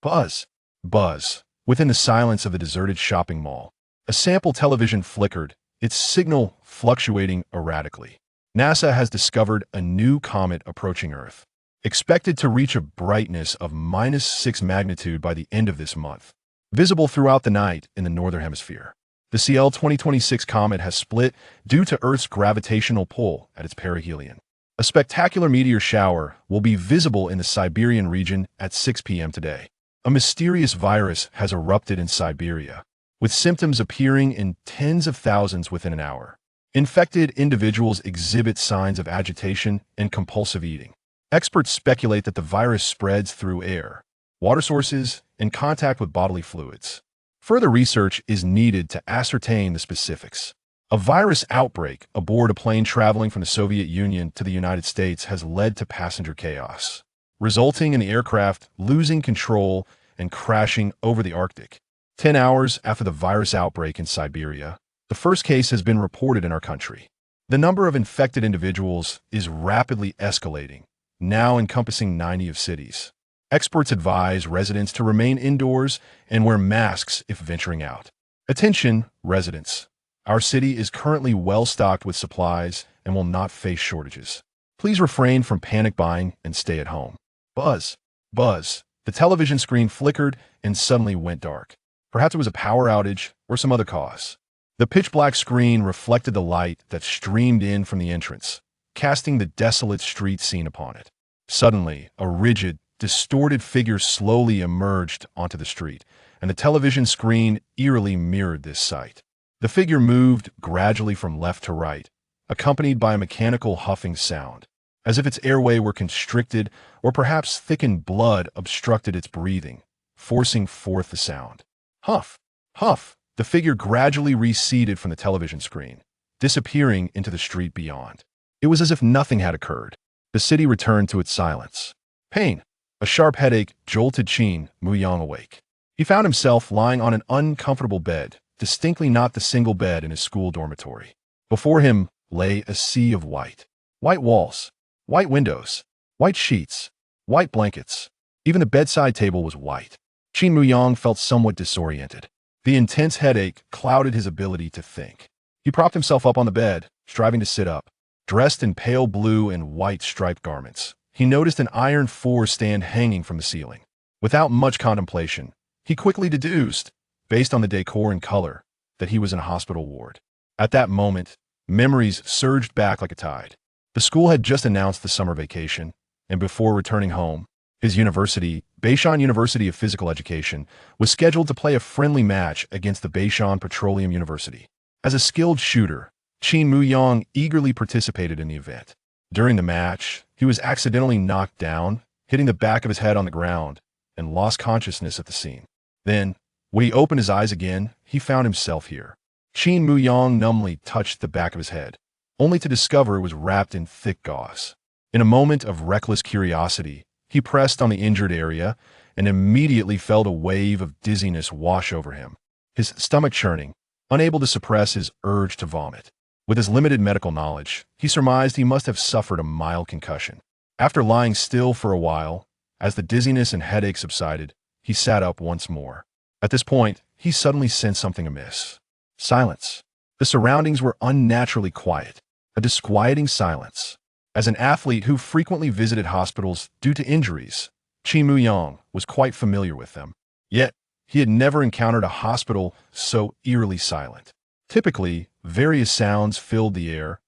Buzz. Buzz. Within the silence of the deserted shopping mall, a sample television flickered, its signal fluctuating erratically. NASA has discovered a new comet approaching Earth, expected to reach a brightness of -6 magnitude by the end of this month, visible throughout the night in the northern hemisphere. The CL 2026 comet has split due to Earth's gravitational pull at its perihelion. A spectacular meteor shower will be visible in the Siberian region at 6 p.m. today. A mysterious virus has erupted in Siberia, with symptoms appearing in tens of thousands within an hour. Infected individuals exhibit signs of agitation and compulsive eating. Experts speculate that the virus spreads through air, water sources, and contact with bodily fluids. Further research is needed to ascertain the specifics. A virus outbreak aboard a plane traveling from the Soviet Union to the United States has led to passenger chaos, resulting in the aircraft losing control and crashing over the Arctic. 10 hours after the virus outbreak in Siberia, the first case has been reported in our country. The number of infected individuals is rapidly escalating, now encompassing 90 of cities. Experts advise residents to remain indoors and wear masks if venturing out. Attention, residents. Our city is currently well stocked with supplies and will not face shortages. Please refrain from panic buying and stay at home. Buzz. Buzz. The television screen flickered and suddenly went dark. Perhaps it was a power outage or some other cause. The pitch-black screen reflected the light that streamed in from the entrance, casting the desolate street scene upon it. Suddenly, a rigid, distorted figure slowly emerged onto the street, and the television screen eerily mirrored this sight. The figure moved gradually from left to right, accompanied by a mechanical huffing sound, as if its airway were constricted or perhaps thickened blood obstructed its breathing, forcing forth the sound. Huff! Huff! The figure gradually receded from the television screen, disappearing into the street beyond. It was as if nothing had occurred. The city returned to its silence. Pain. A sharp headache jolted Qin Muyang awake. He found himself lying on an uncomfortable bed, distinctly not the single bed in his school dormitory. Before him lay a sea of white. White walls, white windows, white sheets, white blankets. Even the bedside table was white. Qin Muyang felt somewhat disoriented. The intense headache clouded his ability to think. He propped himself up on the bed, striving to sit up. Dressed in pale blue and white striped garments, he noticed an iron stand hanging from the ceiling. Without much contemplation, he quickly deduced, based on the decor and color, that he was in a hospital ward. At that moment, memories surged back like a tide. The school had just announced the summer vacation, and before returning home, his university, Beishan University of Physical Education, was scheduled to play a friendly match against the Beishan Petroleum University. As a skilled shooter, Qin Muyang eagerly participated in the event. During the match, he was accidentally knocked down, hitting the back of his head on the ground, and lost consciousness at the scene. Then, when he opened his eyes again, he found himself here. Qin Muyang numbly touched the back of his head, only to discover it was wrapped in thick gauze. In a moment of reckless curiosity, he pressed on the injured area and immediately felt a wave of dizziness wash over him, his stomach churning, unable to suppress his urge to vomit. With his limited medical knowledge, he surmised he must have suffered a mild concussion. After lying still for a while, as the dizziness and headache subsided, he sat up once more. At this point, he suddenly sensed something amiss. Silence. The surroundings were unnaturally quiet, a disquieting silence. As an athlete who frequently visited hospitals due to injuries, Qin Muyang was quite familiar with them. Yet, he had never encountered a hospital so eerily silent. Typically, various sounds filled the air,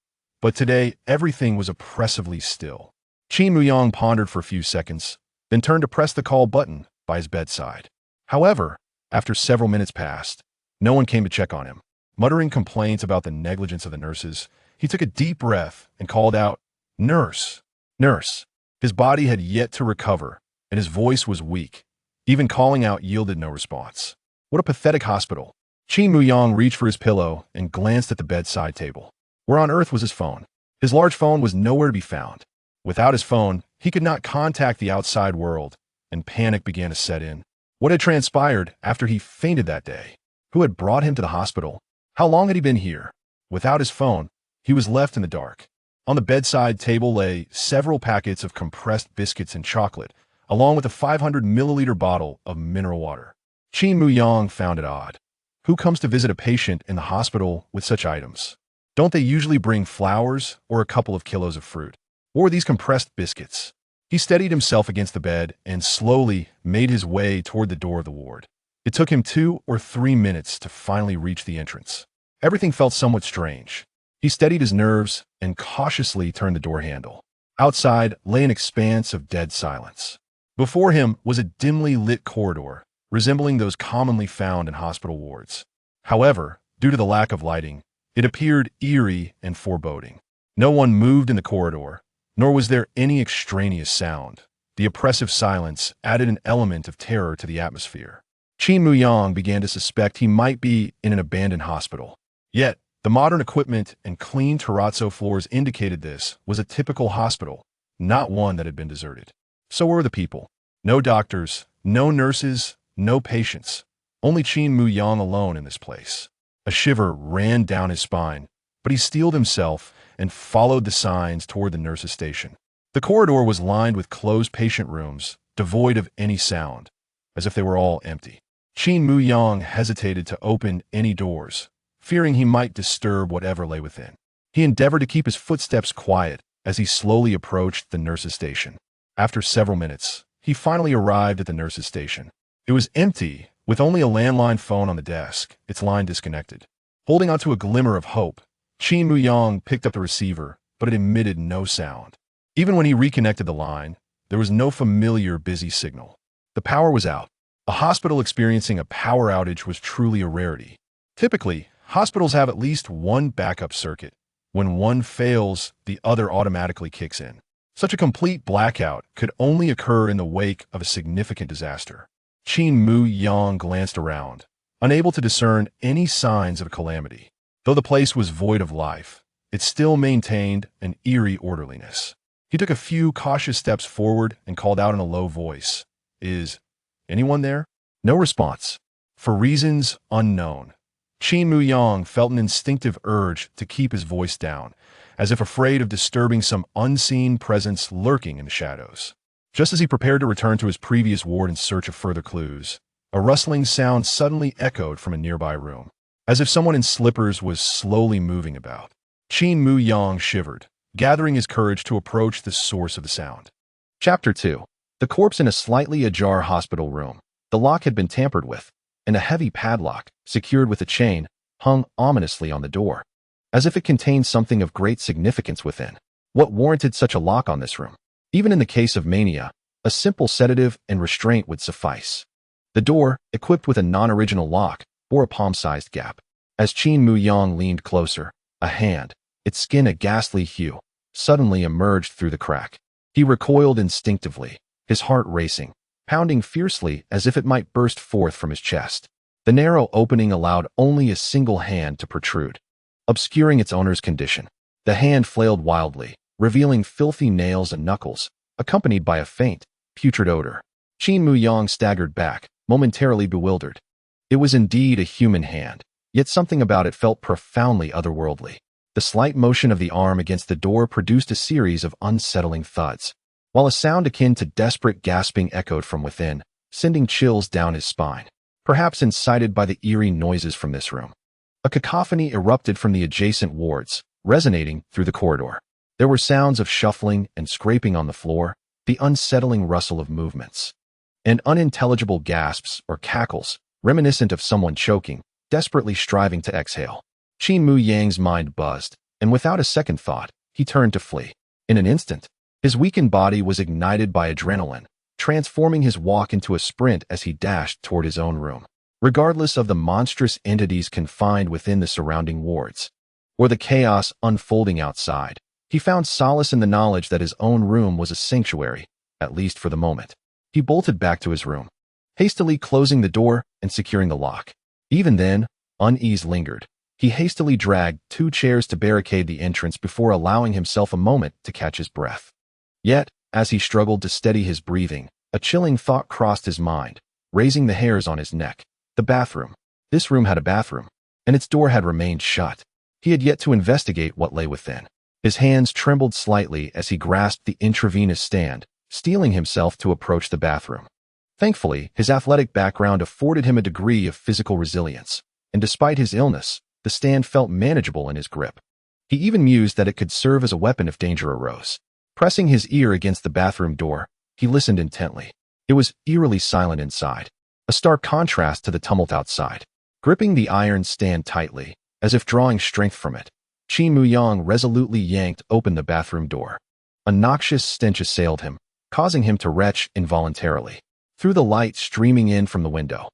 but today everything was oppressively still. Qin Muyang pondered for a few seconds, then turned to press the call button by his bedside. However, after several minutes passed, no one came to check on him. Muttering complaints about the negligence of the nurses, he took a deep breath and called out, "Nurse! Nurse!" His body had yet to recover, and his voice was weak. Even calling out yielded no response. What a pathetic hospital. Qin Muyang reached for his pillow and glanced at the bedside table. Where on earth was his phone? His large phone was nowhere to be found. Without his phone, he could not contact the outside world, and panic began to set in. What had transpired after he fainted that day? Who had brought him to the hospital? How long had he been here? Without his phone, he was left in the dark. On the bedside table lay several packets of compressed biscuits and chocolate, along with a 500-milliliter bottle of mineral water. Qin Muyang found it odd. Who comes to visit a patient in the hospital with such items? Don't they usually bring flowers or a couple of kilos of fruit? Or these compressed biscuits? He steadied himself against the bed and slowly made his way toward the door of the ward. It took him 2 or 3 minutes to finally reach the entrance. Everything felt somewhat strange. He steadied his nerves and cautiously turned the door handle. Outside lay an expanse of dead silence. Before him was a dimly lit corridor, resembling those commonly found in hospital wards. However, due to the lack of lighting, it appeared eerie and foreboding. No one moved in the corridor, nor was there any extraneous sound. The oppressive silence added an element of terror to the atmosphere. Qin Muyang began to suspect he might be in an abandoned hospital. Yet, the modern equipment and clean terrazzo floors indicated this was a typical hospital, not one that had been deserted. So were the people. No doctors, no nurses, no patients. Only Qin Muyang alone in this place. A shiver ran down his spine, but he steeled himself and followed the signs toward the nurse's station. The corridor was lined with closed patient rooms, devoid of any sound, as if they were all empty. Qin Muyang hesitated to open any doors, fearing he might disturb whatever lay within. He endeavored to keep his footsteps quiet as he slowly approached the nurse's station. After several minutes, he finally arrived at the nurse's station. It was empty, with only a landline phone on the desk, its line disconnected. Holding onto a glimmer of hope, Qin Muyang picked up the receiver, but it emitted no sound. Even when he reconnected the line, there was no familiar busy signal. The power was out. A hospital experiencing a power outage was truly a rarity. Typically, hospitals have at least one backup circuit. When one fails, the other automatically kicks in. Such a complete blackout could only occur in the wake of a significant disaster. Qin Muyang glanced around, unable to discern any signs of a calamity. Though the place was void of life, it still maintained an eerie orderliness. He took a few cautious steps forward and called out in a low voice, "Is anyone there?" No response. For reasons unknown, Qin Muyang felt an instinctive urge to keep his voice down, as if afraid of disturbing some unseen presence lurking in the shadows. Just as he prepared to return to his previous ward in search of further clues, a rustling sound suddenly echoed from a nearby room, as if someone in slippers was slowly moving about. Qin Muyang shivered, gathering his courage to approach the source of the sound. Chapter 2. The corpse in a slightly ajar hospital room. The lock had been tampered with, and a heavy padlock, secured with a chain, hung ominously on the door, as if it contained something of great significance within. What warranted such a lock on this room? Even in the case of mania, a simple sedative and restraint would suffice. The door, equipped with a non-original lock, bore a palm-sized gap. As Qin Muyang leaned closer, a hand, its skin a ghastly hue, suddenly emerged through the crack. He recoiled instinctively, his heart racing, pounding fiercely as if it might burst forth from his chest. The narrow opening allowed only a single hand to protrude, obscuring its owner's condition. The hand flailed wildly, revealing filthy nails and knuckles, accompanied by a faint, putrid odor. Qin Muyang staggered back, momentarily bewildered. It was indeed a human hand, yet something about it felt profoundly otherworldly. The slight motion of the arm against the door produced a series of unsettling thuds, while a sound akin to desperate gasping echoed from within, sending chills down his spine, perhaps incited by the eerie noises from this room. A cacophony erupted from the adjacent wards, resonating through the corridor. There were sounds of shuffling and scraping on the floor, the unsettling rustle of movements, and unintelligible gasps or cackles, reminiscent of someone choking, desperately striving to exhale. Qin Muyang's mind buzzed, and without a second thought, he turned to flee. In an instant, his weakened body was ignited by adrenaline, transforming his walk into a sprint as he dashed toward his own room. Regardless of the monstrous entities confined within the surrounding wards, or the chaos unfolding outside, he found solace in the knowledge that his own room was a sanctuary, at least for the moment. He bolted back to his room, hastily closing the door and securing the lock. Even then, unease lingered. He hastily dragged 2 chairs to barricade the entrance before allowing himself a moment to catch his breath. Yet, as he struggled to steady his breathing, a chilling thought crossed his mind, raising the hairs on his neck. The bathroom. This room had a bathroom, and its door had remained shut. He had yet to investigate what lay within. His hands trembled slightly as he grasped the intravenous stand, steeling himself to approach the bathroom. Thankfully, his athletic background afforded him a degree of physical resilience, and despite his illness, the stand felt manageable in his grip. He even mused that it could serve as a weapon if danger arose. Pressing his ear against the bathroom door, he listened intently. It was eerily silent inside, a stark contrast to the tumult outside. Gripping the iron stand tightly, as if drawing strength from it, Qin Muyang resolutely yanked open the bathroom door. A noxious stench assailed him, causing him to retch involuntarily. Through the light streaming in from the window,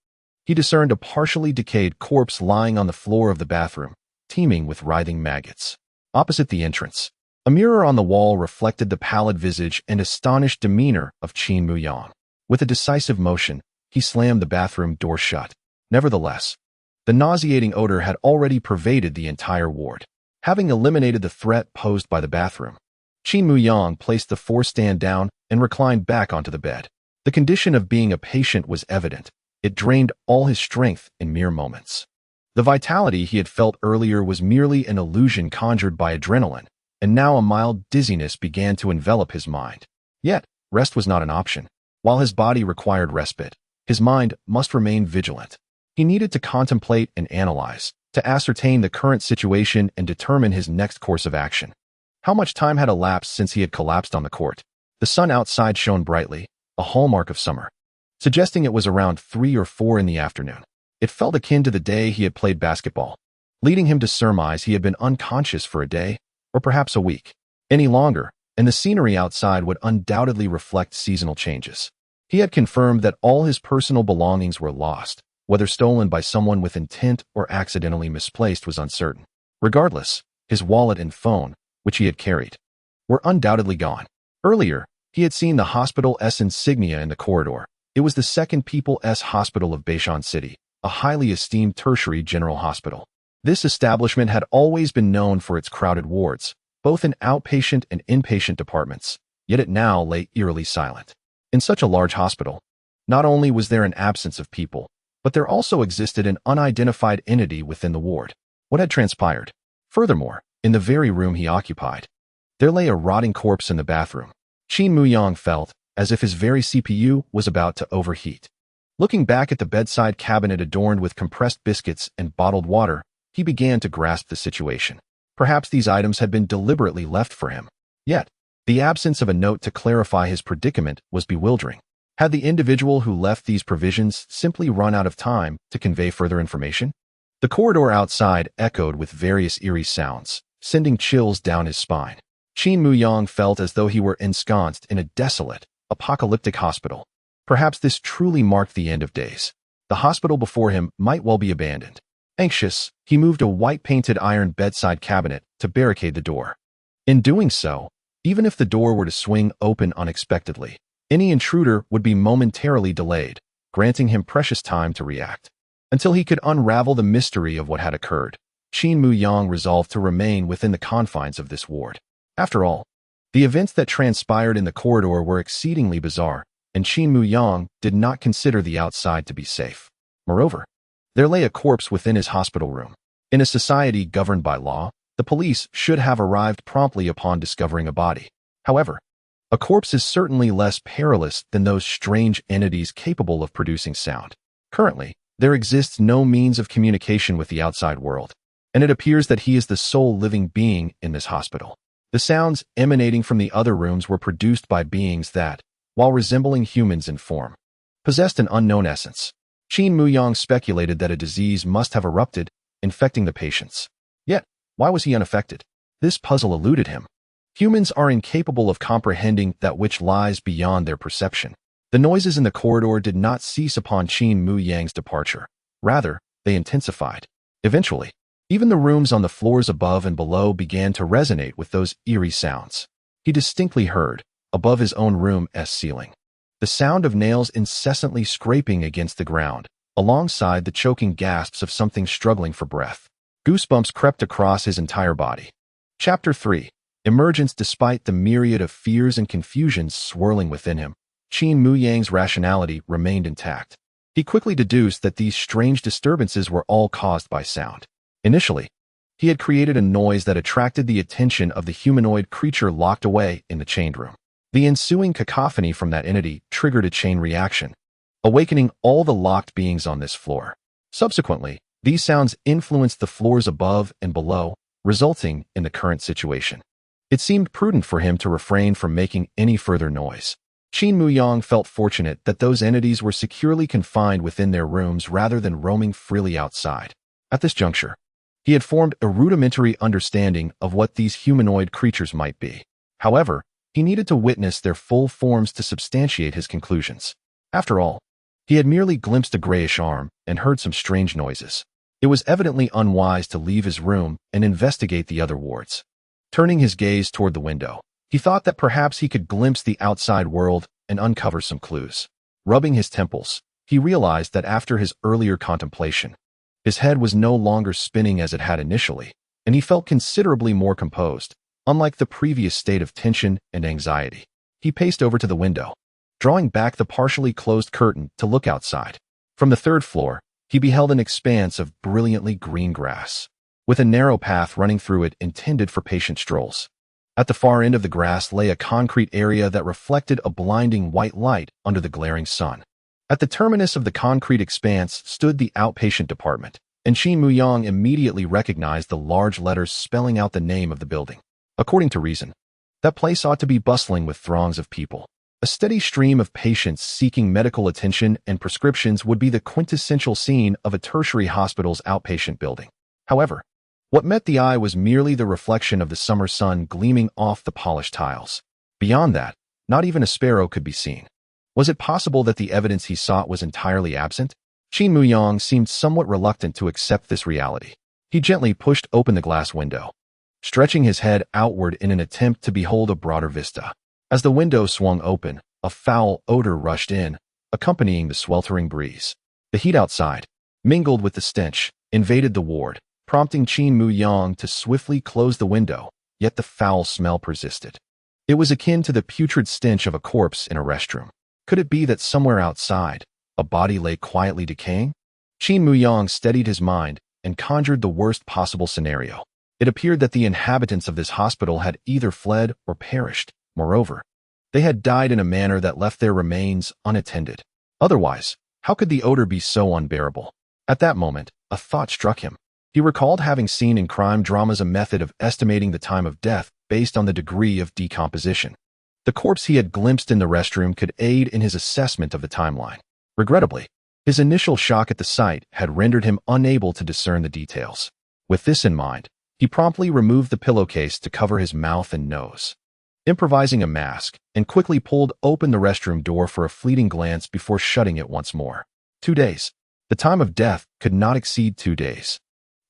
he discerned a partially decayed corpse lying on the floor of the bathroom, teeming with writhing maggots. Opposite the entrance, a mirror on the wall reflected the pallid visage and astonished demeanor of Qin Muyang. With a decisive motion, he slammed the bathroom door shut. Nevertheless, the nauseating odor had already pervaded the entire ward. Having eliminated the threat posed by the bathroom, Qin Muyang placed the four-stand down and reclined back onto the bed. The condition of being a patient was evident. It drained all his strength in mere moments. The vitality he had felt earlier was merely an illusion conjured by adrenaline, and now a mild dizziness began to envelop his mind. Yet, rest was not an option. While his body required respite, his mind must remain vigilant. He needed to contemplate and analyze, to ascertain the current situation and determine his next course of action. How much time had elapsed since he had collapsed on the court? The sun outside shone brightly, a hallmark of summer, suggesting it was around 3 or 4 in the afternoon. It felt akin to the day he had played basketball, leading him to surmise he had been unconscious for a day, or perhaps a week. Any longer, and the scenery outside would undoubtedly reflect seasonal changes. He had confirmed that all his personal belongings were lost. Whether stolen by someone with intent or accidentally misplaced was uncertain. Regardless, his wallet and phone, which he had carried, were undoubtedly gone. Earlier, he had seen the hospital's insignia in the corridor. It was the Second People's Hospital of Beishan City, a highly esteemed tertiary general hospital. This establishment had always been known for its crowded wards, both in outpatient and inpatient departments, yet it now lay eerily silent. In such a large hospital, not only was there an absence of people, but there also existed an unidentified entity within the ward. What had transpired? Furthermore, in the very room he occupied, there lay a rotting corpse in the bathroom. Qin Muyang felt as if his very CPU was about to overheat. Looking back at the bedside cabinet adorned with compressed biscuits and bottled water, he began to grasp the situation. Perhaps these items had been deliberately left for him. Yet, the absence of a note to clarify his predicament was bewildering. Had the individual who left these provisions simply run out of time to convey further information? The corridor outside echoed with various eerie sounds, sending chills down his spine. Qin Muyang felt as though he were ensconced in a desolate, apocalyptic hospital. Perhaps this truly marked the end of days. The hospital before him might well be abandoned. Anxious, he moved a white-painted iron bedside cabinet to barricade the door. In doing so, even if the door were to swing open unexpectedly, any intruder would be momentarily delayed, granting him precious time to react. Until he could unravel the mystery of what had occurred, Qin Muyang resolved to remain within the confines of this ward. After all, the events that transpired in the corridor were exceedingly bizarre, and Qin Muyang did not consider the outside to be safe. Moreover, there lay a corpse within his hospital room. In a society governed by law, the police should have arrived promptly upon discovering a body. However, a corpse is certainly less perilous than those strange entities capable of producing sound. Currently, there exists no means of communication with the outside world, and it appears that he is the sole living being in this hospital. The sounds emanating from the other rooms were produced by beings that, while resembling humans in form, possessed an unknown essence. Qin Muyang speculated that a disease must have erupted, infecting the patients. Yet, why was he unaffected? This puzzle eluded him. Humans are incapable of comprehending that which lies beyond their perception. The noises in the corridor did not cease upon Qin Muyang's departure. Rather, they intensified. Eventually, even the rooms on the floors above and below began to resonate with those eerie sounds. He distinctly heard, above his own room's ceiling, the sound of nails incessantly scraping against the ground, alongside the choking gasps of something struggling for breath. Goosebumps crept across his entire body. Chapter 3. Emergence. Despite the myriad of fears and confusions swirling within him, Qin Muyang's rationality remained intact. He quickly deduced that these strange disturbances were all caused by sound. Initially, he had created a noise that attracted the attention of the humanoid creature locked away in the chained room. The ensuing cacophony from that entity triggered a chain reaction, awakening all the locked beings on this floor. Subsequently, these sounds influenced the floors above and below, resulting in the current situation. It seemed prudent for him to refrain from making any further noise. Qin Muyang felt fortunate that those entities were securely confined within their rooms rather than roaming freely outside. At this juncture, he had formed a rudimentary understanding of what these humanoid creatures might be. However, he needed to witness their full forms to substantiate his conclusions. After all, he had merely glimpsed a grayish arm and heard some strange noises. It was evidently unwise to leave his room and investigate the other wards. Turning his gaze toward the window, he thought that perhaps he could glimpse the outside world and uncover some clues. Rubbing his temples, he realized that after his earlier contemplation, his head was no longer spinning as it had initially, and he felt considerably more composed, unlike the previous state of tension and anxiety. He paced over to the window, drawing back the partially closed curtain to look outside. From the third floor, he beheld an expanse of brilliantly green grass, with a narrow path running through it intended for patient strolls. At the far end of the grass lay a concrete area that reflected a blinding white light under the glaring sun. At the terminus of the concrete expanse stood the outpatient department, and Qin Muyang immediately recognized the large letters spelling out the name of the building. According to reason, that place ought to be bustling with throngs of people. A steady stream of patients seeking medical attention and prescriptions would be the quintessential scene of a tertiary hospital's outpatient building. However, what met the eye was merely the reflection of the summer sun gleaming off the polished tiles. Beyond that, not even a sparrow could be seen. Was it possible that the evidence he sought was entirely absent? Qin Muyang seemed somewhat reluctant to accept this reality. He gently pushed open the glass window, stretching his head outward in an attempt to behold a broader vista. As the window swung open, a foul odor rushed in, accompanying the sweltering breeze. The heat outside, mingled with the stench, invaded the ward, prompting Qin Muyang to swiftly close the window, yet the foul smell persisted. It was akin to the putrid stench of a corpse in a restroom. Could it be that somewhere outside, a body lay quietly decaying? Qin Muyang steadied his mind and conjured the worst possible scenario. It appeared that the inhabitants of this hospital had either fled or perished. Moreover, they had died in a manner that left their remains unattended. Otherwise, how could the odor be so unbearable? At that moment, a thought struck him. He recalled having seen in crime dramas a method of estimating the time of death based on the degree of decomposition. The corpse he had glimpsed in the restroom could aid in his assessment of the timeline. Regrettably, his initial shock at the sight had rendered him unable to discern the details. With this in mind, he promptly removed the pillowcase to cover his mouth and nose, improvising a mask, and quickly pulled open the restroom door for a fleeting glance before shutting it once more. 2 days. The time of death could not exceed 2 days.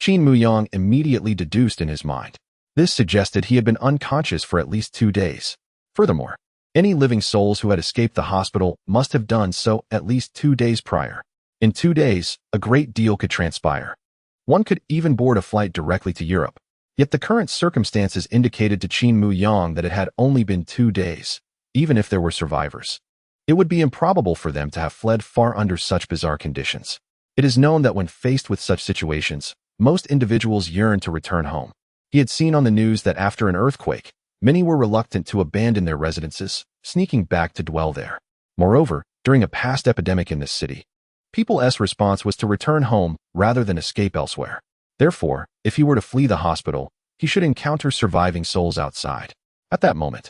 Qin Muyang immediately deduced in his mind. This suggested he had been unconscious for at least 2 days. Furthermore, any living souls who had escaped the hospital must have done so at least 2 days prior. In 2 days, a great deal could transpire. One could even board a flight directly to Europe. Yet the current circumstances indicated to Qin Muyang that it had only been 2 days, even if there were survivors. It would be improbable for them to have fled far under such bizarre conditions. It is known that when faced with such situations, most individuals yearn to return home. He had seen on the news that after an earthquake, many were reluctant to abandon their residences, sneaking back to dwell there. Moreover, during a past epidemic in this city, people's response was to return home rather than escape elsewhere. Therefore, if he were to flee the hospital, he should encounter surviving souls outside. At that moment,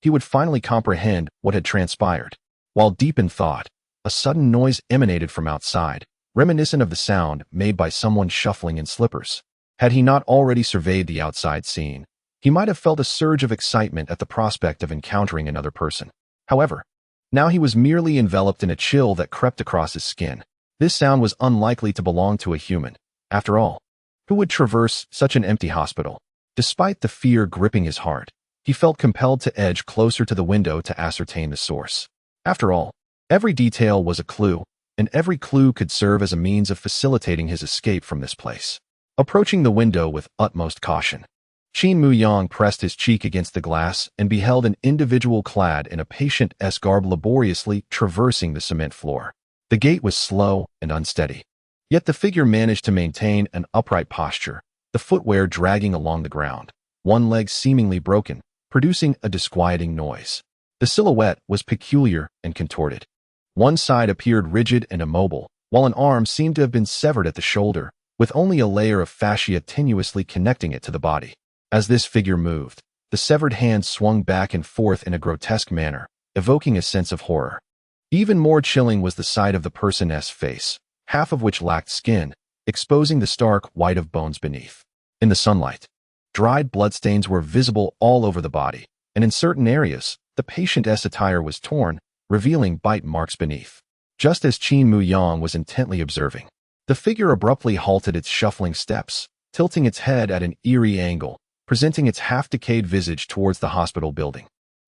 he would finally comprehend what had transpired. While deep in thought, a sudden noise emanated from outside, reminiscent of the sound made by someone shuffling in slippers. Had he not already surveyed the outside scene, he might have felt a surge of excitement at the prospect of encountering another person. However, now he was merely enveloped in a chill that crept across his skin. This sound was unlikely to belong to a human. After all, who would traverse such an empty hospital? Despite the fear gripping his heart, he felt compelled to edge closer to the window to ascertain the source. After all, every detail was a clue, and every clue could serve as a means of facilitating his escape from this place. Approaching the window with utmost caution, Qin Muyang pressed his cheek against the glass and beheld an individual clad in a patient-esque garb laboriously traversing the cement floor. The gait was slow and unsteady, yet the figure managed to maintain an upright posture, the footwear dragging along the ground, one leg seemingly broken, producing a disquieting noise. The silhouette was peculiar and contorted. One side appeared rigid and immobile, while an arm seemed to have been severed at the shoulder, with only a layer of fascia tenuously connecting it to the body. As this figure moved, the severed hand swung back and forth in a grotesque manner, evoking a sense of horror. Even more chilling was the sight of the person's face, half of which lacked skin, exposing the stark white of bones beneath. In the sunlight, dried bloodstains were visible all over the body, and in certain areas, the patient's attire was torn, revealing bite marks beneath. Just as Qin Muyang was intently observing, the figure abruptly halted its shuffling steps, tilting its head at an eerie angle, presenting its half-decayed visage towards the hospital building.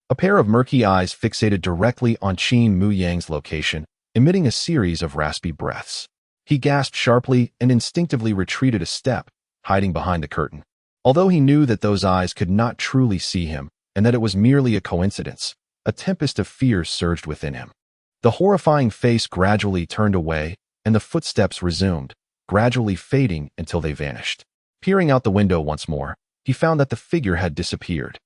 A pair of murky eyes fixated directly on Qin Muyang's location, emitting a series of raspy breaths. He gasped sharply and instinctively retreated a step, hiding behind the curtain. Although he knew that those eyes could not truly see him, and that it was merely a coincidence, a tempest of fear surged within him. The horrifying face gradually turned away, and the footsteps resumed, gradually fading until they vanished. Peering out the window once more, he found that the figure had disappeared.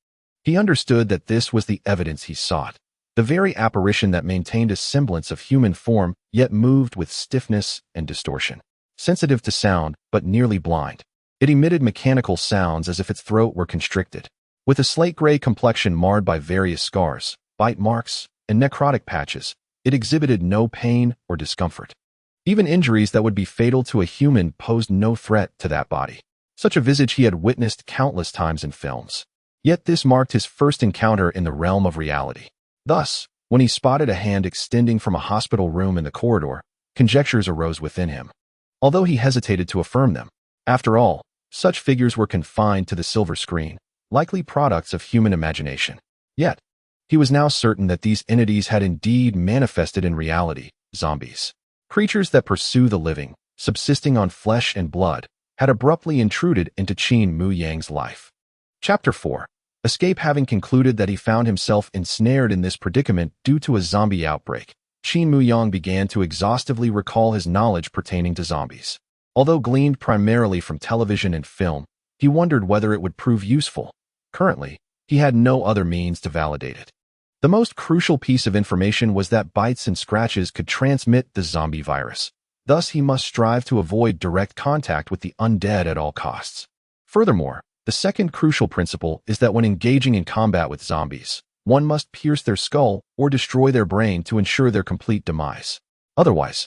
He understood that this was the evidence he sought, the very apparition that maintained a semblance of human form, yet moved with stiffness and distortion. Sensitive to sound, but nearly blind, it emitted mechanical sounds as if its throat were constricted. With a slate-gray complexion marred by various scars, bite marks, and necrotic patches, it exhibited no pain or discomfort. Even injuries that would be fatal to a human posed no threat to that body. Such a visage he had witnessed countless times in films. Yet this marked his first encounter in the realm of reality. Thus, when he spotted a hand extending from a hospital room in the corridor, conjectures arose within him. Although he hesitated to affirm them, after all, such figures were confined to the silver screen, likely products of human imagination. Yet, he was now certain that these entities had indeed manifested in reality, zombies. Creatures that pursue the living, subsisting on flesh and blood, had abruptly intruded into Qin Muyang's life. Chapter 4. Escape. Having concluded that he found himself ensnared in this predicament due to a zombie outbreak, Qin Muyang began to exhaustively recall his knowledge pertaining to zombies. Although gleaned primarily from television and film, he wondered whether it would prove useful. Currently, he had no other means to validate it. The most crucial piece of information was that bites and scratches could transmit the zombie virus. Thus, he must strive to avoid direct contact with the undead at all costs. Furthermore, the second crucial principle is that when engaging in combat with zombies, one must pierce their skull or destroy their brain to ensure their complete demise. Otherwise,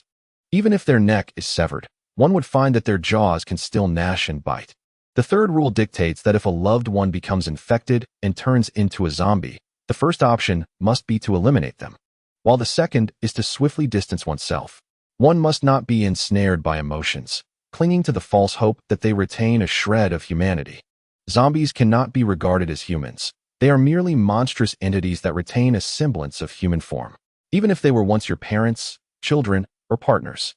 even if their neck is severed, one would find that their jaws can still gnash and bite. The third rule dictates that if a loved one becomes infected and turns into a zombie, the first option must be to eliminate them, while the second is to swiftly distance oneself. One must not be ensnared by emotions, clinging to the false hope that they retain a shred of humanity. Zombies cannot be regarded as humans. They are merely monstrous entities that retain a semblance of human form, even if they were once your parents, children, or partners.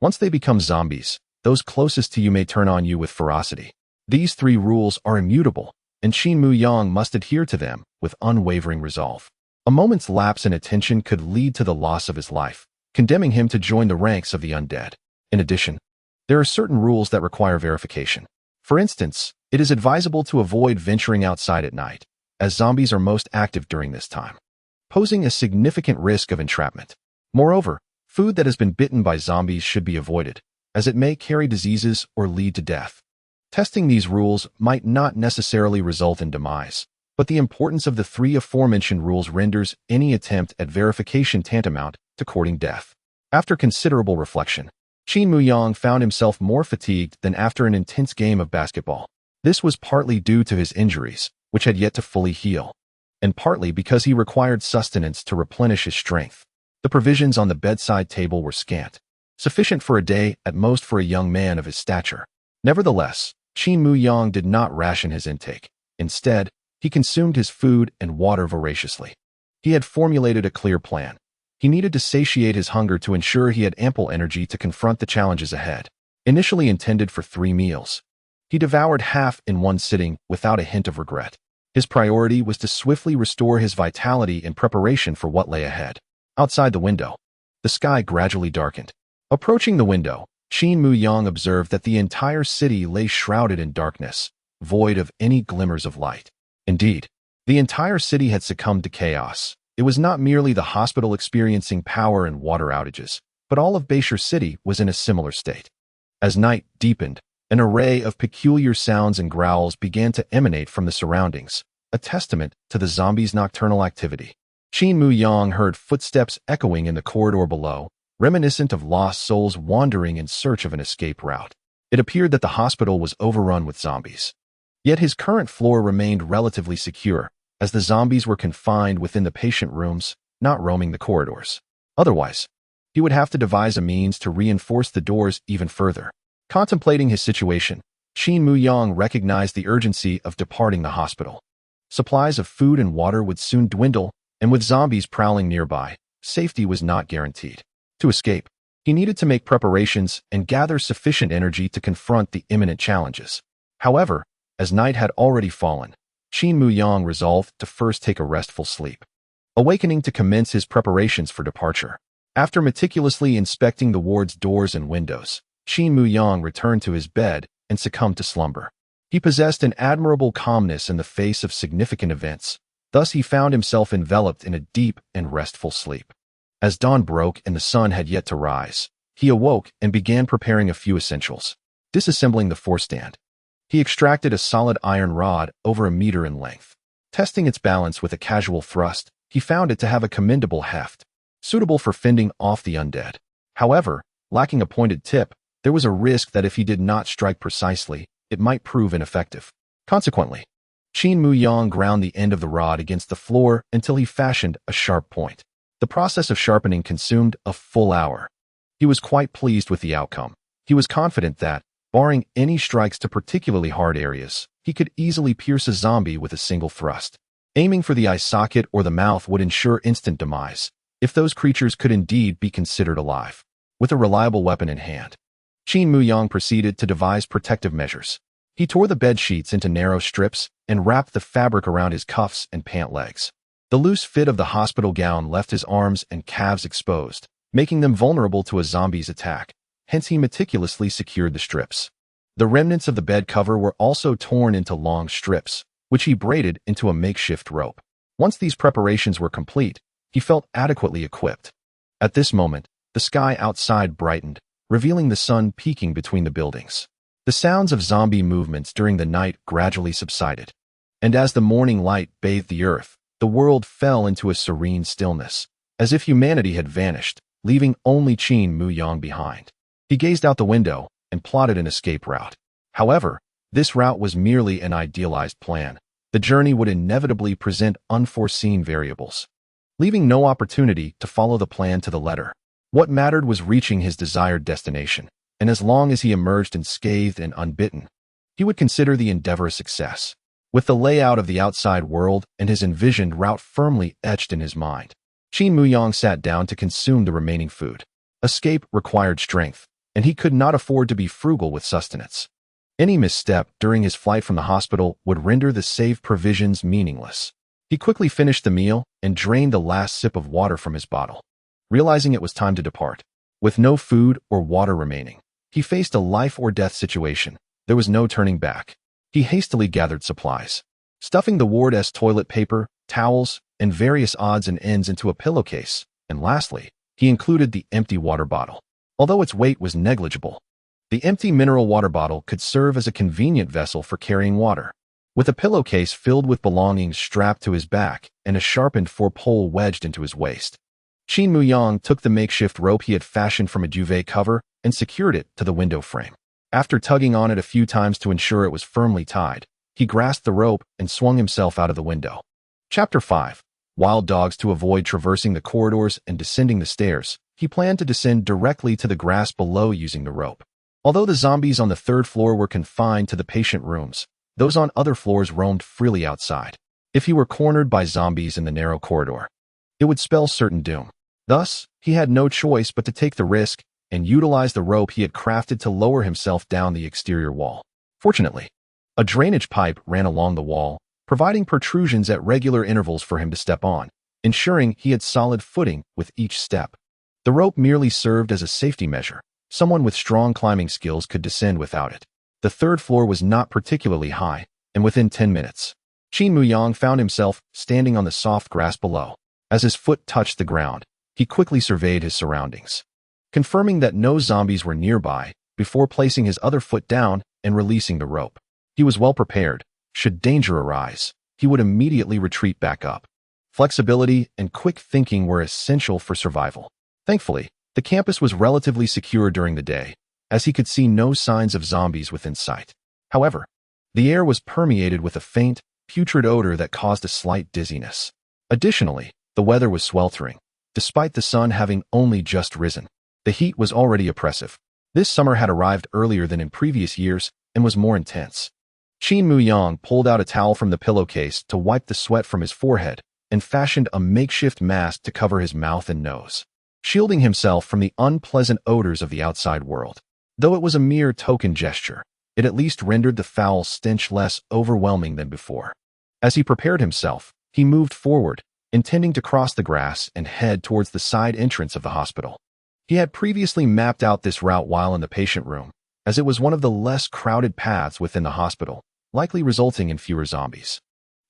Once they become zombies, those closest to you may turn on you with ferocity. These three rules are immutable, and Qin Muyang must adhere to them with unwavering resolve. A moment's lapse in attention could lead to the loss of his life, condemning him to join the ranks of the undead. In addition, there are certain rules that require verification. For instance, it is advisable to avoid venturing outside at night, as zombies are most active during this time, posing a significant risk of entrapment. Moreover, food that has been bitten by zombies should be avoided, as it may carry diseases or lead to death. Testing these rules might not necessarily result in demise, but the importance of the three aforementioned rules renders any attempt at verification tantamount to courting death. After considerable reflection, Qin Muyang found himself more fatigued than after an intense game of basketball. This was partly due to his injuries, which had yet to fully heal, and partly because he required sustenance to replenish his strength. The provisions on the bedside table were scant, sufficient for a day at most for a young man of his stature. Nevertheless, Qin Muyang did not ration his intake. Instead, he consumed his food and water voraciously. He had formulated a clear plan. He needed to satiate his hunger to ensure he had ample energy to confront the challenges ahead. Initially intended for 3 meals, he devoured half in one sitting without a hint of regret. His priority was to swiftly restore his vitality in preparation for what lay ahead. Outside the window, the sky gradually darkened. Approaching the window, Qin Muyang observed that the entire city lay shrouded in darkness, void of any glimmers of light. Indeed, the entire city had succumbed to chaos, It was not merely the hospital experiencing power and water outages, but all of Beishan City was in a similar state. As night deepened, an array of peculiar sounds and growls began to emanate from the surroundings, a testament to the zombies' nocturnal activity. Qin Muyang heard footsteps echoing in the corridor below, reminiscent of lost souls wandering in search of an escape route. It appeared that the hospital was overrun with zombies. Yet his current floor remained relatively secure, as the zombies were confined within the patient rooms, not roaming the corridors. Otherwise, he would have to devise a means to reinforce the doors even further. Contemplating his situation, Qin Muyang recognized the urgency of departing the hospital. Supplies of food and water would soon dwindle, and with zombies prowling nearby, safety was not guaranteed. To escape, he needed to make preparations and gather sufficient energy to confront the imminent challenges. However, as night had already fallen, Qin Muyang resolved to first take a restful sleep. Awakening to commence his preparations for departure. After meticulously inspecting the ward's doors and windows, Qin Muyang returned to his bed and succumbed to slumber. He possessed an admirable calmness in the face of significant events. Thus he found himself enveloped in a deep and restful sleep. As dawn broke and the sun had yet to rise, he awoke and began preparing a few essentials. Disassembling the forestand, he extracted a solid iron rod over 1 meter in length. Testing its balance with a casual thrust, he found it to have a commendable heft, suitable for fending off the undead. However, lacking a pointed tip, there was a risk that if he did not strike precisely, it might prove ineffective. Consequently, Qin Muyang ground the end of the rod against the floor until he fashioned a sharp point. The process of sharpening consumed a full hour. He was quite pleased with the outcome. He was confident that, barring any strikes to particularly hard areas, he could easily pierce a zombie with a single thrust. Aiming for the eye socket or the mouth would ensure instant demise, if those creatures could indeed be considered alive. With a reliable weapon in hand, Qin Muyang proceeded to devise protective measures. He tore the bed sheets into narrow strips and wrapped the fabric around his cuffs and pant legs. The loose fit of the hospital gown left his arms and calves exposed, making them vulnerable to a zombie's attack. Hence he meticulously secured the strips. The remnants of the bed cover were also torn into long strips, which he braided into a makeshift rope. Once these preparations were complete, he felt adequately equipped. At this moment, the sky outside brightened, revealing the sun peeking between the buildings. The sounds of zombie movements during the night gradually subsided, and as the morning light bathed the earth, the world fell into a serene stillness, as if humanity had vanished, leaving only Qin Muyang behind. He gazed out the window and plotted an escape route. However, this route was merely an idealized plan. The journey would inevitably present unforeseen variables, leaving no opportunity to follow the plan to the letter. What mattered was reaching his desired destination, and as long as he emerged unscathed and unbitten, he would consider the endeavor a success. With the layout of the outside world and his envisioned route firmly etched in his mind, Qin Muyang sat down to consume the remaining food. Escape required strength, and he could not afford to be frugal with sustenance. Any misstep during his flight from the hospital would render the saved provisions meaningless. He quickly finished the meal and drained the last sip of water from his bottle. Realizing it was time to depart, with no food or water remaining, he faced a life-or-death situation. There was no turning back. He hastily gathered supplies, stuffing the ward's toilet paper, towels, and various odds and ends into a pillowcase, and lastly, he included the empty water bottle. Although its weight was negligible, the empty mineral water bottle could serve as a convenient vessel for carrying water. With a pillowcase filled with belongings strapped to his back and a sharpened four-pole wedged into his waist, Qin Muyang took the makeshift rope he had fashioned from a duvet cover and secured it to the window frame. After tugging on it a few times to ensure it was firmly tied, he grasped the rope and swung himself out of the window. Chapter 5. Wild dogs. To avoid traversing the corridors and descending the stairs, he planned to descend directly to the grass below using the rope. Although the zombies on the 3rd floor were confined to the patient rooms, those on other floors roamed freely outside. If he were cornered by zombies in the narrow corridor, it would spell certain doom. Thus, he had no choice but to take the risk and utilize the rope he had crafted to lower himself down the exterior wall. Fortunately, a drainage pipe ran along the wall, providing protrusions at regular intervals for him to step on, ensuring he had solid footing with each step. The rope merely served as a safety measure. Someone with strong climbing skills could descend without it. The 3rd floor was not particularly high, and within 10 minutes, Qin Muyang found himself standing on the soft grass below. As his foot touched the ground, he quickly surveyed his surroundings, confirming that no zombies were nearby before placing his other foot down and releasing the rope. He was well prepared. Should danger arise, he would immediately retreat back up. Flexibility and quick thinking were essential for survival. Thankfully, the campus was relatively secure during the day, as he could see no signs of zombies within sight. However, the air was permeated with a faint, putrid odor that caused a slight dizziness. Additionally, the weather was sweltering, despite the sun having only just risen. The heat was already oppressive. This summer had arrived earlier than in previous years and was more intense. Qin Muyang pulled out a towel from the pillowcase to wipe the sweat from his forehead and fashioned a makeshift mask to cover his mouth and nose, shielding himself from the unpleasant odors of the outside world. Though it was a mere token gesture, it at least rendered the foul stench less overwhelming than before. As he prepared himself, he moved forward, intending to cross the grass and head towards the side entrance of the hospital. He had previously mapped out this route while in the patient room, as it was one of the less crowded paths within the hospital, likely resulting in fewer zombies.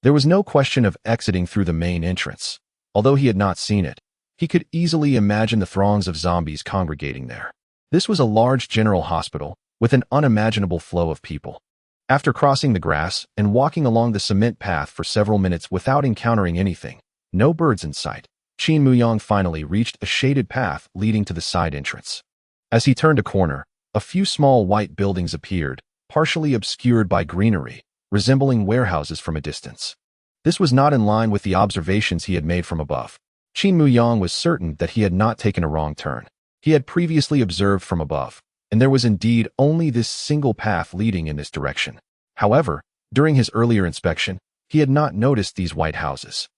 There was no question of exiting through the main entrance. Although he had not seen it, he could easily imagine the throngs of zombies congregating there. This was a large general hospital, with an unimaginable flow of people. After crossing the grass and walking along the cement path for several minutes without encountering anything, no birds in sight, Qin Muyang finally reached a shaded path leading to the side entrance. As he turned a corner, a few small white buildings appeared, partially obscured by greenery, resembling warehouses from a distance. This was not in line with the observations he had made from above. Qin Muyang was certain that he had not taken a wrong turn. He had previously observed from above, and there was indeed only this single path leading in this direction. However, during his earlier inspection, he had not noticed these white houses.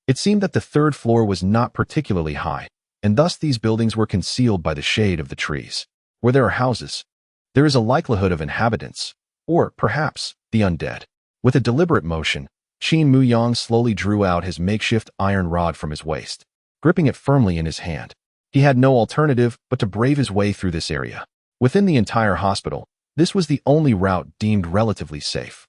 It seemed that the third floor was not particularly high, and thus these buildings were concealed by the shade of the trees. Where there are houses, there is a likelihood of inhabitants, or perhaps the undead. With a deliberate motion, Qin Muyang slowly drew out his makeshift iron rod from his waist, gripping it firmly in his hand. He had no alternative but to brave his way through this area. Within the entire hospital, this was the only route deemed relatively safe.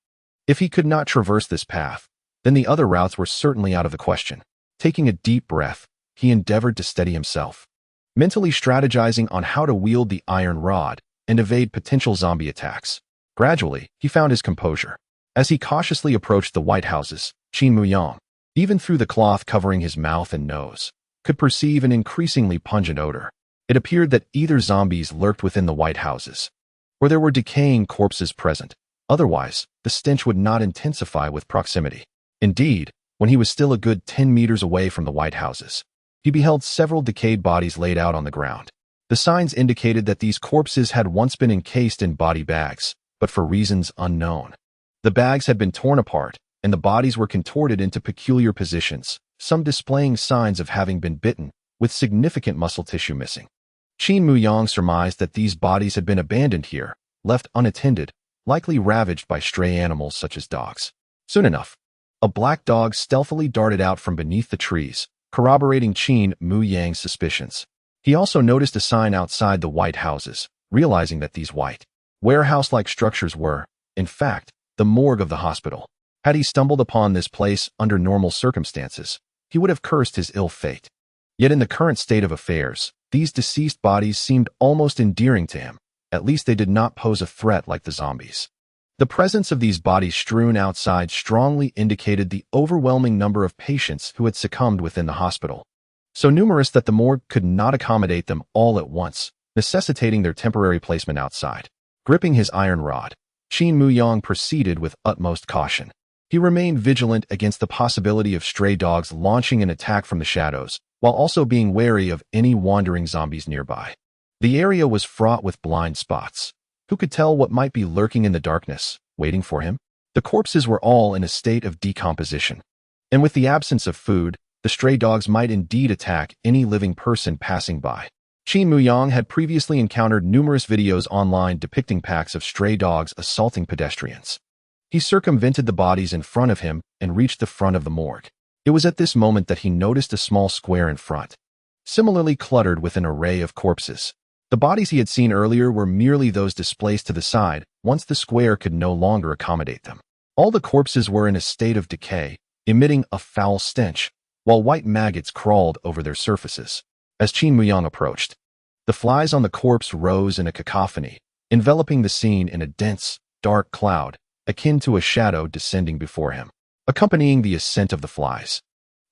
If he could not traverse this path, then the other routes were certainly out of the question. Taking a deep breath, he endeavored to steady himself, mentally strategizing on how to wield the iron rod and evade potential zombie attacks. Gradually, he found his composure. As he cautiously approached the white houses, Qin Muyang, even through the cloth covering his mouth and nose, could perceive an increasingly pungent odor. It appeared that either zombies lurked within the white houses, or there were decaying corpses present. Otherwise, the stench would not intensify with proximity. Indeed, when he was still a good 10 meters away from the white houses, he beheld several decayed bodies laid out on the ground. The signs indicated that these corpses had once been encased in body bags, but for reasons unknown. The bags had been torn apart, and the bodies were contorted into peculiar positions, some displaying signs of having been bitten, with significant muscle tissue missing. Qin Muyang surmised that these bodies had been abandoned here, left unattended, likely ravaged by stray animals such as dogs. Soon enough, a black dog stealthily darted out from beneath the trees, corroborating Qin Muyang's suspicions. He also noticed a sign outside the white houses, realizing that these white, warehouse-like structures were, in fact, the morgue of the hospital. Had he stumbled upon this place under normal circumstances, he would have cursed his ill fate. Yet in the current state of affairs, these deceased bodies seemed almost endearing to him. At least they did not pose a threat like the zombies. The presence of these bodies strewn outside strongly indicated the overwhelming number of patients who had succumbed within the hospital, so numerous that the morgue could not accommodate them all at once, necessitating their temporary placement outside. Gripping his iron rod, Qin Muyang proceeded with utmost caution. He remained vigilant against the possibility of stray dogs launching an attack from the shadows, while also being wary of any wandering zombies nearby. The area was fraught with blind spots. Who could tell what might be lurking in the darkness, waiting for him? The corpses were all in a state of decomposition, and with the absence of food, the stray dogs might indeed attack any living person passing by. Qin Muyang had previously encountered numerous videos online depicting packs of stray dogs assaulting pedestrians. He circumvented the bodies in front of him and reached the front of the morgue. It was at this moment that he noticed a small square in front, similarly cluttered with an array of corpses. The bodies he had seen earlier were merely those displaced to the side once the square could no longer accommodate them. All the corpses were in a state of decay, emitting a foul stench, while white maggots crawled over their surfaces. As Qin Muyang approached, the flies on the corpse rose in a cacophony, enveloping the scene in a dense, dark cloud, akin to a shadow descending before him. Accompanying the ascent of the flies,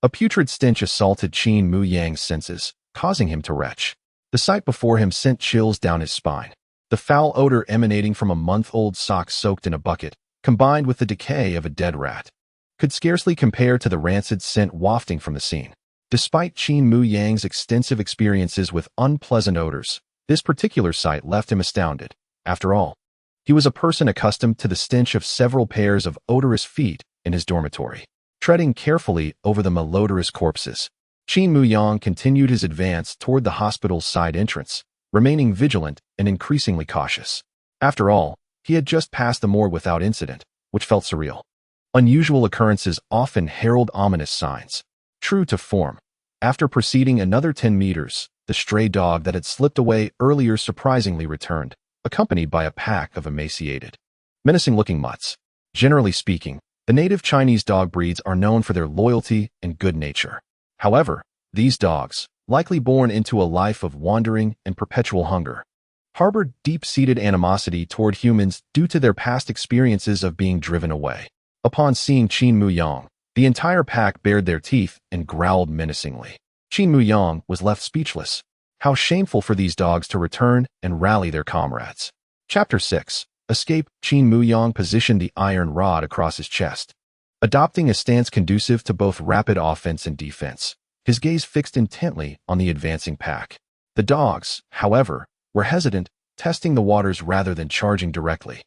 a putrid stench assaulted Qin Muyang's senses, causing him to retch. The sight before him sent chills down his spine. The foul odor emanating from a month-old sock soaked in a bucket, combined with the decay of a dead rat, could scarcely compare to the rancid scent wafting from the scene. Despite Qin Muyang's extensive experiences with unpleasant odors, this particular sight left him astounded. After all, he was a person accustomed to the stench of several pairs of odorous feet in his dormitory. Treading carefully over the malodorous corpses, Qin Muyang continued his advance toward the hospital's side entrance, remaining vigilant and increasingly cautious. After all, he had just passed the morgue without incident, which felt surreal. Unusual occurrences often herald ominous signs. True to form, after proceeding another 10 meters, the stray dog that had slipped away earlier surprisingly returned, accompanied by a pack of emaciated, menacing-looking mutts. Generally speaking, the native Chinese dog breeds are known for their loyalty and good nature. However, these dogs, likely born into a life of wandering and perpetual hunger, harbored deep-seated animosity toward humans due to their past experiences of being driven away. Upon seeing Qin Muyang, the entire pack bared their teeth and growled menacingly. Qin Muyang was left speechless. How shameful for these dogs to return and rally their comrades. Chapter 6. Escape. Qin Muyang positioned the iron rod across his chest, adopting a stance conducive to both rapid offense and defense, his gaze fixed intently on the advancing pack. The dogs, however, were hesitant, testing the waters rather than charging directly.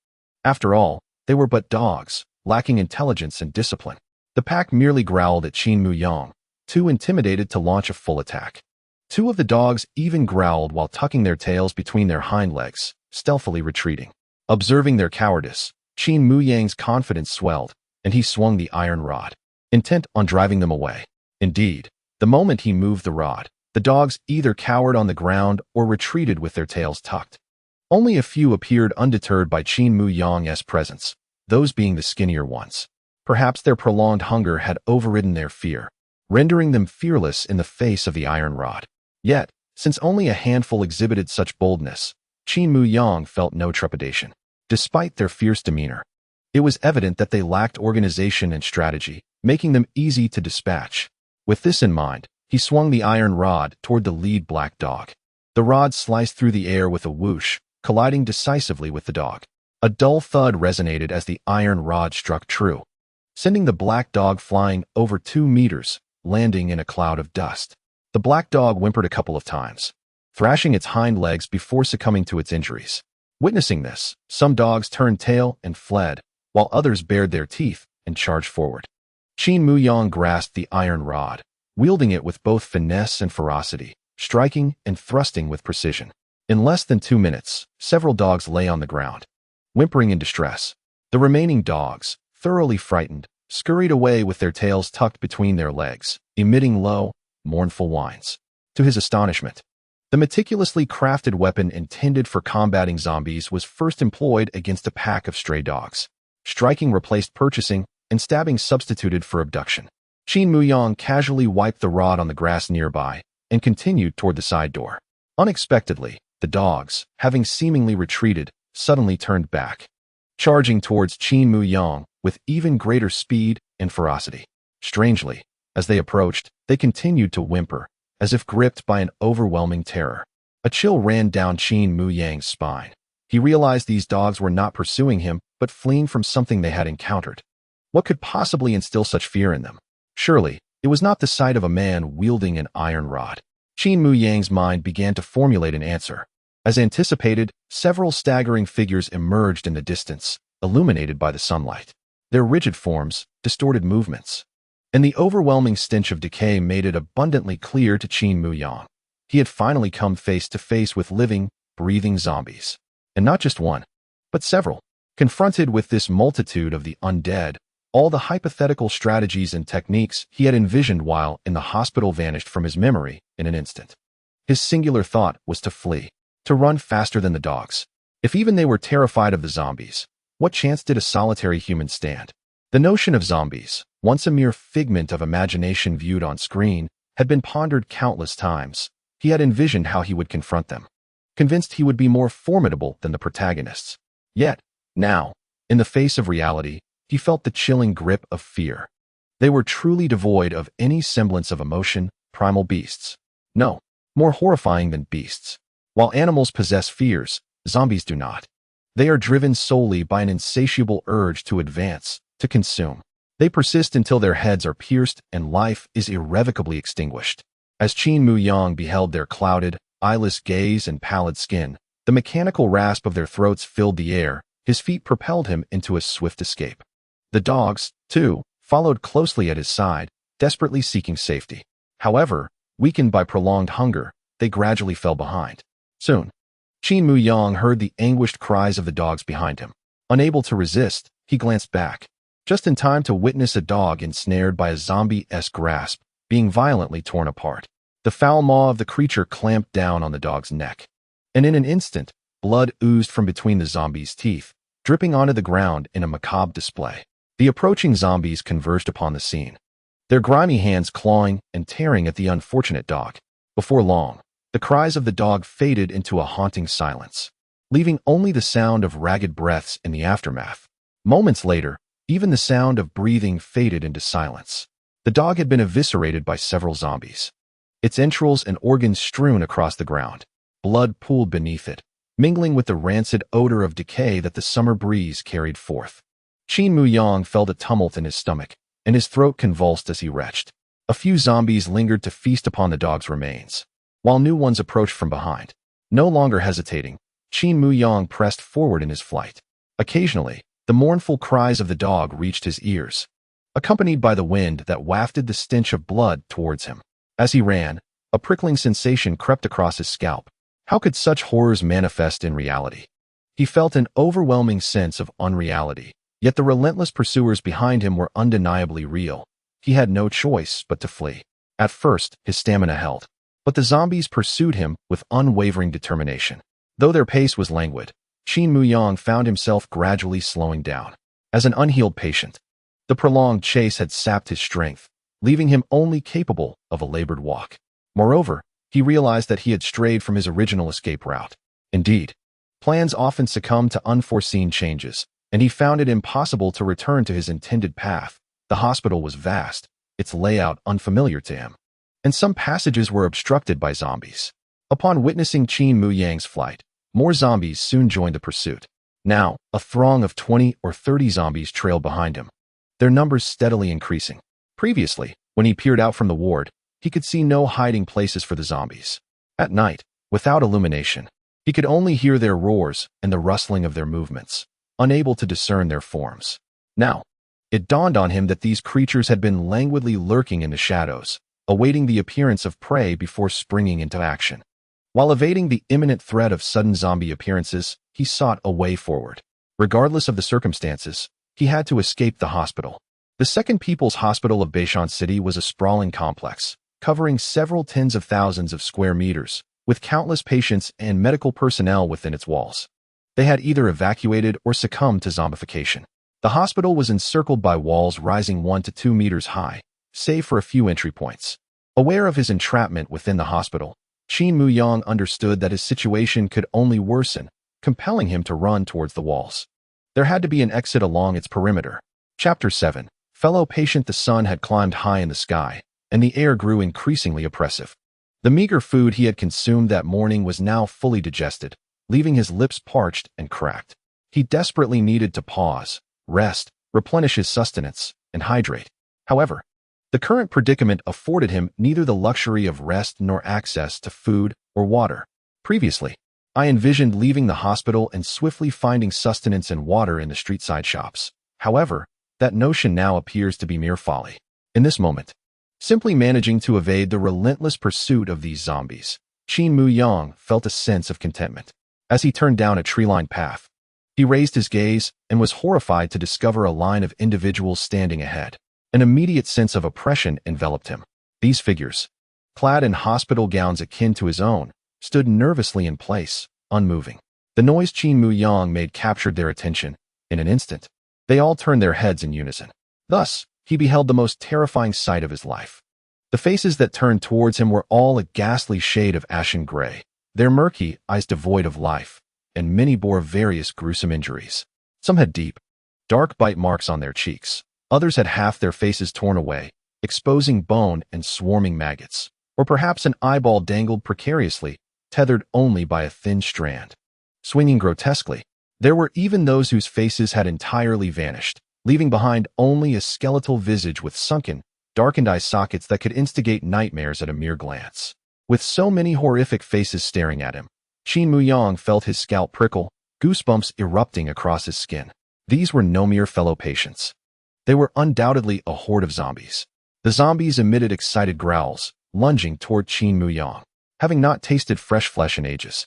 After all, they were but dogs, lacking intelligence and discipline. The pack merely growled at Qin Muyang, too intimidated to launch a full attack. Two of the dogs even growled while tucking their tails between their hind legs, stealthily retreating. Observing their cowardice, Qin Muyang's confidence swelled, and he swung the iron rod, intent on driving them away. Indeed, the moment he moved the rod, the dogs either cowered on the ground or retreated with their tails tucked. Only a few appeared undeterred by Qin Muyang's presence, those being the skinnier ones. Perhaps their prolonged hunger had overridden their fear, rendering them fearless in the face of the iron rod. Yet, since only a handful exhibited such boldness, Qin Muyang felt no trepidation. Despite their fierce demeanor, it was evident that they lacked organization and strategy, making them easy to dispatch. With this in mind, he swung the iron rod toward the lead black dog. The rod sliced through the air with a whoosh, colliding decisively with the dog. A dull thud resonated as the iron rod struck true, sending the black dog flying over 2 meters, landing in a cloud of dust. The black dog whimpered a couple of times, thrashing its hind legs before succumbing to its injuries. Witnessing this, some dogs turned tail and fled, while others bared their teeth and charged forward. Qin Muyang grasped the iron rod, wielding it with both finesse and ferocity, striking and thrusting with precision. In less than 2 minutes, several dogs lay on the ground, whimpering in distress. The remaining dogs, thoroughly frightened, scurried away with their tails tucked between their legs, emitting low, mournful whines. To his astonishment, the meticulously crafted weapon intended for combating zombies was first employed against a pack of stray dogs. Striking replaced purchasing, and stabbing substituted for abduction. Qin Muyang casually wiped the rod on the grass nearby and continued toward the side door. Unexpectedly, the dogs, having seemingly retreated, suddenly turned back, charging towards Qin Muyang with even greater speed and ferocity. Strangely, as they approached, they continued to whimper, as if gripped by an overwhelming terror. A chill ran down Qin Muyang's spine. He realized these dogs were not pursuing him, but fleeing from something they had encountered. What could possibly instill such fear in them? Surely, it was not the sight of a man wielding an iron rod. Qin Muyang's mind began to formulate an answer. As anticipated, several staggering figures emerged in the distance, illuminated by the sunlight. Their rigid forms, distorted movements, and the overwhelming stench of decay made it abundantly clear to Qin Muyang. He had finally come face to face with living, breathing zombies. And not just one, but several. Confronted with this multitude of the undead, all the hypothetical strategies and techniques he had envisioned while in the hospital vanished from his memory in an instant. His singular thought was to flee, to run faster than the dogs. If even they were terrified of the zombies, what chance did a solitary human stand? The notion of zombies, once a mere figment of imagination viewed on screen, had been pondered countless times. He had envisioned how he would confront them, convinced he would be more formidable than the protagonists. Yet, now, in the face of reality, he felt the chilling grip of fear. They were truly devoid of any semblance of emotion, primal beasts. No, more horrifying than beasts. While animals possess fears, zombies do not. They are driven solely by an insatiable urge to advance, to consume. They persist until their heads are pierced and life is irrevocably extinguished. As Qin Muyang beheld their clouded, eyeless gaze and pallid skin, the mechanical rasp of their throats filled the air. His feet propelled him into a swift escape. The dogs, too, followed closely at his side, desperately seeking safety. However, weakened by prolonged hunger, they gradually fell behind. Soon, Qin Muyang heard the anguished cries of the dogs behind him. Unable to resist, he glanced back, just in time to witness a dog ensnared by a zombie-esque grasp, being violently torn apart. The foul maw of the creature clamped down on the dog's neck, and in an instant, blood oozed from between the zombie's teeth, dripping onto the ground in a macabre display. The approaching zombies converged upon the scene, their grimy hands clawing and tearing at the unfortunate dog. Before long, the cries of the dog faded into a haunting silence, leaving only the sound of ragged breaths in the aftermath. Moments later, even the sound of breathing faded into silence. The dog had been eviscerated by several zombies, its entrails and organs strewn across the ground. Blood pooled beneath it, mingling with the rancid odor of decay that the summer breeze carried forth. Qin Muyang felt a tumult in his stomach, and his throat convulsed as he retched. A few zombies lingered to feast upon the dog's remains, while new ones approached from behind. No longer hesitating, Qin Muyang pressed forward in his flight. Occasionally, the mournful cries of the dog reached his ears, accompanied by the wind that wafted the stench of blood towards him. As he ran, a prickling sensation crept across his scalp. How could such horrors manifest in reality? He felt an overwhelming sense of unreality, yet the relentless pursuers behind him were undeniably real. He had no choice but to flee. At first, his stamina held, but the zombies pursued him with unwavering determination. Though their pace was languid, Qin Muyang found himself gradually slowing down. As an unhealed patient, the prolonged chase had sapped his strength, leaving him only capable of a labored walk. Moreover, he realized that he had strayed from his original escape route. Indeed, plans often succumb to unforeseen changes, and he found it impossible to return to his intended path. The hospital was vast, its layout unfamiliar to him, and some passages were obstructed by zombies. Upon witnessing Qin Muyang's flight, more zombies soon joined the pursuit. Now, a throng of 20 or 30 zombies trailed behind him, their numbers steadily increasing. Previously, when he peered out from the ward, he could see no hiding places for the zombies. At night, without illumination, he could only hear their roars and the rustling of their movements, unable to discern their forms. Now, it dawned on him that these creatures had been languidly lurking in the shadows, awaiting the appearance of prey before springing into action. While evading the imminent threat of sudden zombie appearances, he sought a way forward. Regardless of the circumstances, he had to escape the hospital. The Second People's Hospital of Beishan City was a sprawling complex, covering several tens of thousands of square meters, with countless patients and medical personnel within its walls. They had either evacuated or succumbed to zombification. The hospital was encircled by walls rising 1 to 2 meters high, save for a few entry points. Aware of his entrapment within the hospital, Qin Muyang understood that his situation could only worsen, compelling him to run towards the walls. There had to be an exit along its perimeter. Chapter 7. Fellow patient. The sun had climbed high in the sky, and the air grew increasingly oppressive. The meager food he had consumed that morning was now fully digested, leaving his lips parched and cracked. He desperately needed to pause, rest, replenish his sustenance, and hydrate. However, the current predicament afforded him neither the luxury of rest nor access to food or water. Previously, I envisioned leaving the hospital and swiftly finding sustenance and water in the street-side shops. However, that notion now appears to be mere folly. In this moment, simply managing to evade the relentless pursuit of these zombies, Qin Muyang felt a sense of contentment. As he turned down a tree-lined path, he raised his gaze and was horrified to discover a line of individuals standing ahead. An immediate sense of oppression enveloped him. These figures, clad in hospital gowns akin to his own, stood nervously in place, unmoving. The noise Qin Muyang made captured their attention. In an instant, they all turned their heads in unison. Thus, he beheld the most terrifying sight of his life. The faces that turned towards him were all a ghastly shade of ashen gray, their murky eyes devoid of life, and many bore various gruesome injuries. Some had deep, dark bite marks on their cheeks. Others had half their faces torn away, exposing bone and swarming maggots. Or perhaps an eyeball dangled precariously, tethered only by a thin strand. Swinging grotesquely, there were even those whose faces had entirely vanished, leaving behind only a skeletal visage with sunken, darkened eye sockets that could instigate nightmares at a mere glance. With so many horrific faces staring at him, Qin Muyang felt his scalp prickle, goosebumps erupting across his skin. These were no mere fellow patients. They were undoubtedly a horde of zombies. The zombies emitted excited growls, lunging toward Qin Muyang, having not tasted fresh flesh in ages.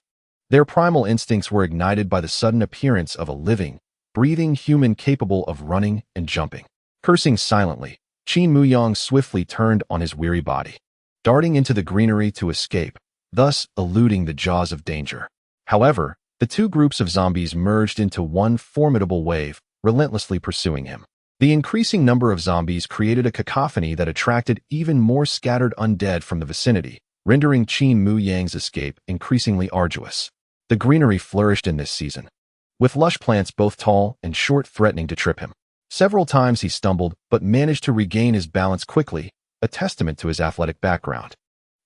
Their primal instincts were ignited by the sudden appearance of a living, breathing human capable of running and jumping. Cursing silently, Qin Muyang swiftly turned on his weary body, darting into the greenery to escape, thus eluding the jaws of danger. However, the two groups of zombies merged into one formidable wave, relentlessly pursuing him. The increasing number of zombies created a cacophony that attracted even more scattered undead from the vicinity, rendering Qin Muyang's escape increasingly arduous. The greenery flourished in this season, with lush plants both tall and short threatening to trip him. Several times he stumbled, but managed to regain his balance quickly, a testament to his athletic background,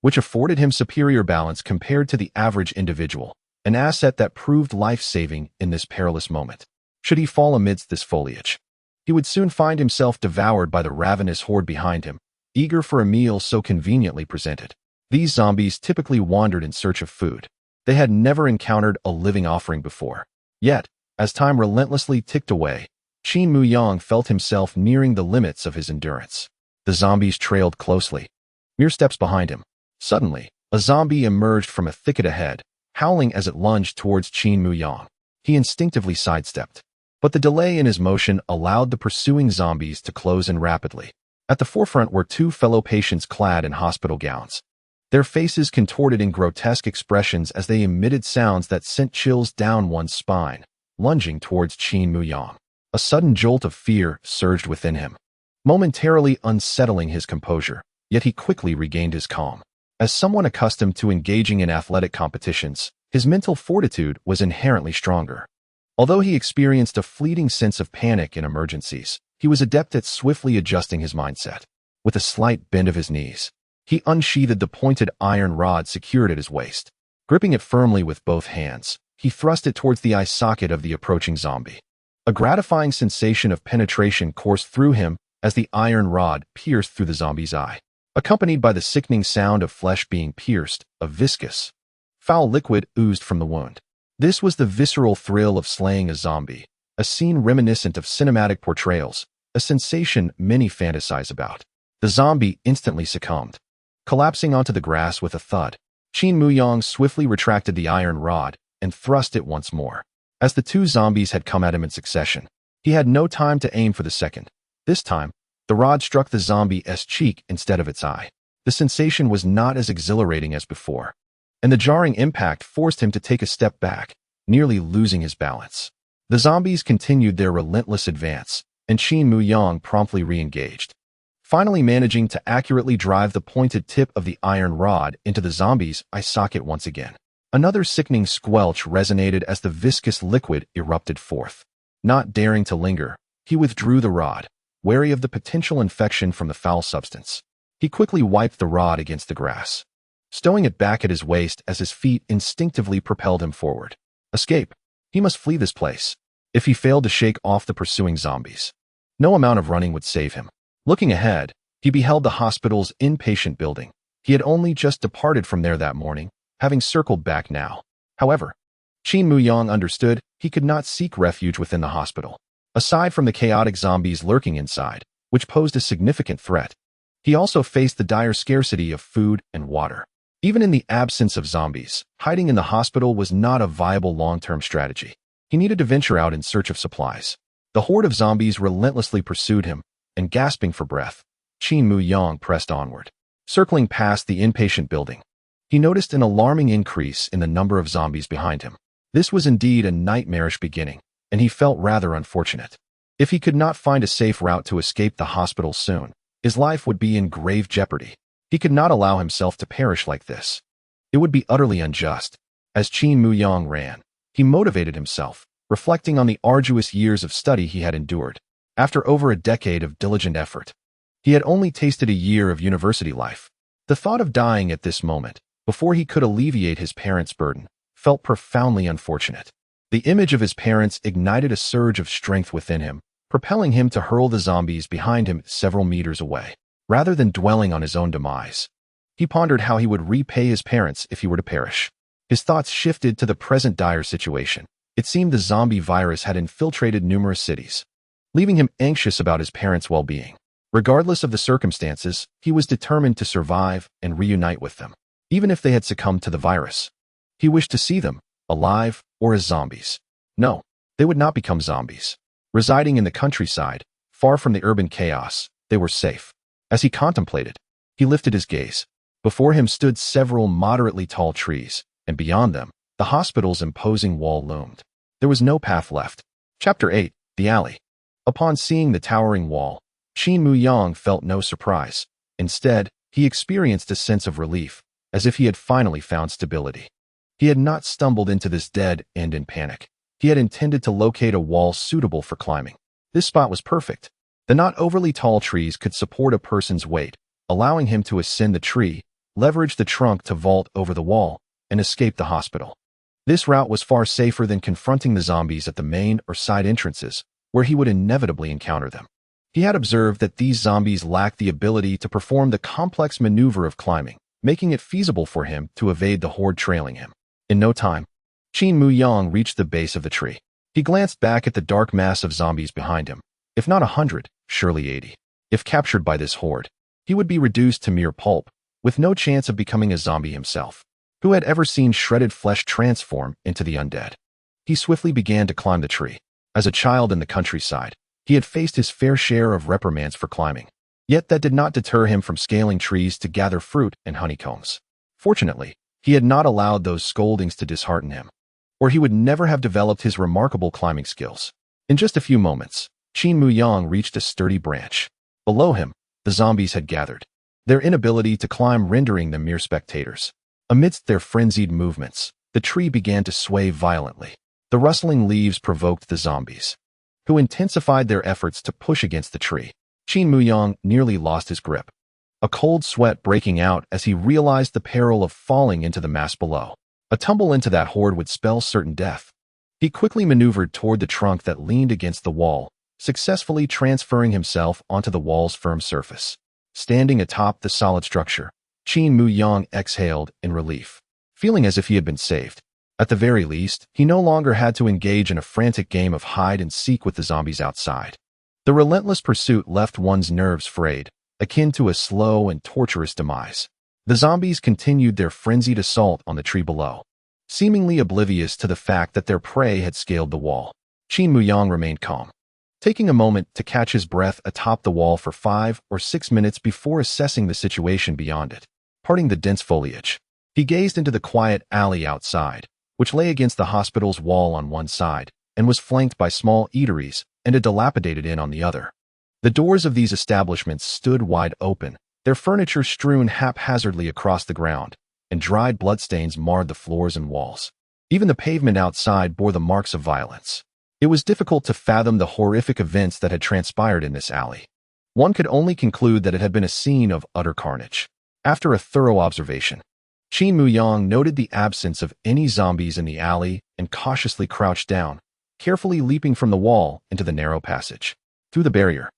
which afforded him superior balance compared to the average individual, an asset that proved life-saving in this perilous moment. Should he fall amidst this foliage, he would soon find himself devoured by the ravenous horde behind him, eager for a meal so conveniently presented. These zombies typically wandered in search of food. They had never encountered a living offering before. Yet, as time relentlessly ticked away, Qin Muyang felt himself nearing the limits of his endurance. The zombies trailed closely, mere steps behind him. Suddenly, a zombie emerged from a thicket ahead, howling as it lunged towards Qin Muyang. He instinctively sidestepped, but the delay in his motion allowed the pursuing zombies to close in rapidly. At the forefront were two fellow patients clad in hospital gowns. Their faces contorted in grotesque expressions as they emitted sounds that sent chills down one's spine, lunging towards Qin Muyang. A sudden jolt of fear surged within him, momentarily unsettling his composure, yet he quickly regained his calm. As someone accustomed to engaging in athletic competitions, his mental fortitude was inherently stronger. Although he experienced a fleeting sense of panic in emergencies, he was adept at swiftly adjusting his mindset. With a slight bend of his knees, he unsheathed the pointed iron rod secured at his waist. Gripping it firmly with both hands, he thrust it towards the eye socket of the approaching zombie. A gratifying sensation of penetration coursed through him as the iron rod pierced through the zombie's eye. Accompanied by the sickening sound of flesh being pierced, a viscous, foul liquid oozed from the wound. This was the visceral thrill of slaying a zombie, a scene reminiscent of cinematic portrayals, a sensation many fantasize about. The zombie instantly succumbed, collapsing onto the grass with a thud. Qin Muyang swiftly retracted the iron rod and thrust it once more. As the two zombies had come at him in succession, he had no time to aim for the second. This time, the rod struck the zombie's cheek instead of its eye. The sensation was not as exhilarating as before, and the jarring impact forced him to take a step back, nearly losing his balance. The zombies continued their relentless advance, and Qin Muyang promptly re-engaged, finally managing to accurately drive the pointed tip of the iron rod into the zombie's eye socket once again. Another sickening squelch resonated as the viscous liquid erupted forth. Not daring to linger, he withdrew the rod, wary of the potential infection from the foul substance. He quickly wiped the rod against the grass, stowing it back at his waist as his feet instinctively propelled him forward. Escape. He must flee this place. If he failed to shake off the pursuing zombies, no amount of running would save him. Looking ahead, he beheld the hospital's inpatient building. He had only just departed from there that morning, having circled back now. However, Qin Muyang understood he could not seek refuge within the hospital. Aside from the chaotic zombies lurking inside, which posed a significant threat, he also faced the dire scarcity of food and water. Even in the absence of zombies, hiding in the hospital was not a viable long-term strategy. He needed to venture out in search of supplies. The horde of zombies relentlessly pursued him, and gasping for breath, Qin Muyang pressed onward. Circling past the inpatient building, he noticed an alarming increase in the number of zombies behind him. This was indeed a nightmarish beginning, and he felt rather unfortunate. If he could not find a safe route to escape the hospital soon, his life would be in grave jeopardy. He could not allow himself to perish like this. It would be utterly unjust. As Qin Muyang ran, he motivated himself, reflecting on the arduous years of study he had endured. After over a decade of diligent effort, he had only tasted a year of university life. The thought of dying at this moment, before he could alleviate his parents' burden, felt profoundly unfortunate. The image of his parents ignited a surge of strength within him, propelling him to hurl the zombies behind him several meters away. Rather than dwelling on his own demise, he pondered how he would repay his parents if he were to perish. His thoughts shifted to the present dire situation. It seemed the zombie virus had infiltrated numerous cities, leaving him anxious about his parents' well-being. Regardless of the circumstances, he was determined to survive and reunite with them, even if they had succumbed to the virus. He wished to see them, alive or as zombies. No, they would not become zombies. Residing in the countryside, far from the urban chaos, they were safe. As he contemplated, he lifted his gaze. Before him stood several moderately tall trees, and beyond them, the hospital's imposing wall loomed. There was no path left. Chapter 8. The Alley. Upon seeing the towering wall, Qin Muyang felt no surprise. Instead, he experienced a sense of relief, as if he had finally found stability. He had not stumbled into this dead end in panic. He had intended to locate a wall suitable for climbing. This spot was perfect. The not overly tall trees could support a person's weight, allowing him to ascend the tree, leverage the trunk to vault over the wall, and escape the hospital. This route was far safer than confronting the zombies at the main or side entrances, where he would inevitably encounter them. He had observed that these zombies lacked the ability to perform the complex maneuver of climbing, making it feasible for him to evade the horde trailing him. In no time, Qin Muyang reached the base of the tree. He glanced back at the dark mass of zombies behind him. If not 100, surely 80. If captured by this horde, he would be reduced to mere pulp, with no chance of becoming a zombie himself. Who had ever seen shredded flesh transform into the undead? He swiftly began to climb the tree. As a child in the countryside, he had faced his fair share of reprimands for climbing. Yet that did not deter him from scaling trees to gather fruit and honeycombs. Fortunately, he had not allowed those scoldings to dishearten him, or he would never have developed his remarkable climbing skills. In just a few moments, Qin Muyang reached a sturdy branch. Below him, the zombies had gathered, their inability to climb rendering them mere spectators. Amidst their frenzied movements, the tree began to sway violently. The rustling leaves provoked the zombies, who intensified their efforts to push against the tree. Qin Muyang nearly lost his grip, a cold sweat breaking out as he realized the peril of falling into the mass below. A tumble into that horde would spell certain death. He quickly maneuvered toward the trunk that leaned against the wall, successfully transferring himself onto the wall's firm surface. Standing atop the solid structure, Qin Muyang exhaled in relief, feeling as if he had been saved. At the very least, he no longer had to engage in a frantic game of hide-and-seek with the zombies outside. The relentless pursuit left one's nerves frayed, akin to a slow and torturous demise. The zombies continued their frenzied assault on the tree below, seemingly oblivious to the fact that their prey had scaled the wall. Qin Muyang remained calm, taking a moment to catch his breath atop the wall for 5 or 6 minutes before assessing the situation beyond it. Parting the dense foliage, he gazed into the quiet alley outside, which lay against the hospital's wall on one side and was flanked by small eateries and a dilapidated inn on the other. The doors of these establishments stood wide open, their furniture strewn haphazardly across the ground, and dried bloodstains marred the floors and walls. Even the pavement outside bore the marks of violence. It was difficult to fathom the horrific events that had transpired in this alley. One could only conclude that it had been a scene of utter carnage. After a thorough observation, Qin Muyang noted the absence of any zombies in the alley and cautiously crouched down, carefully leaping from the wall into the narrow passage. Through the barrier,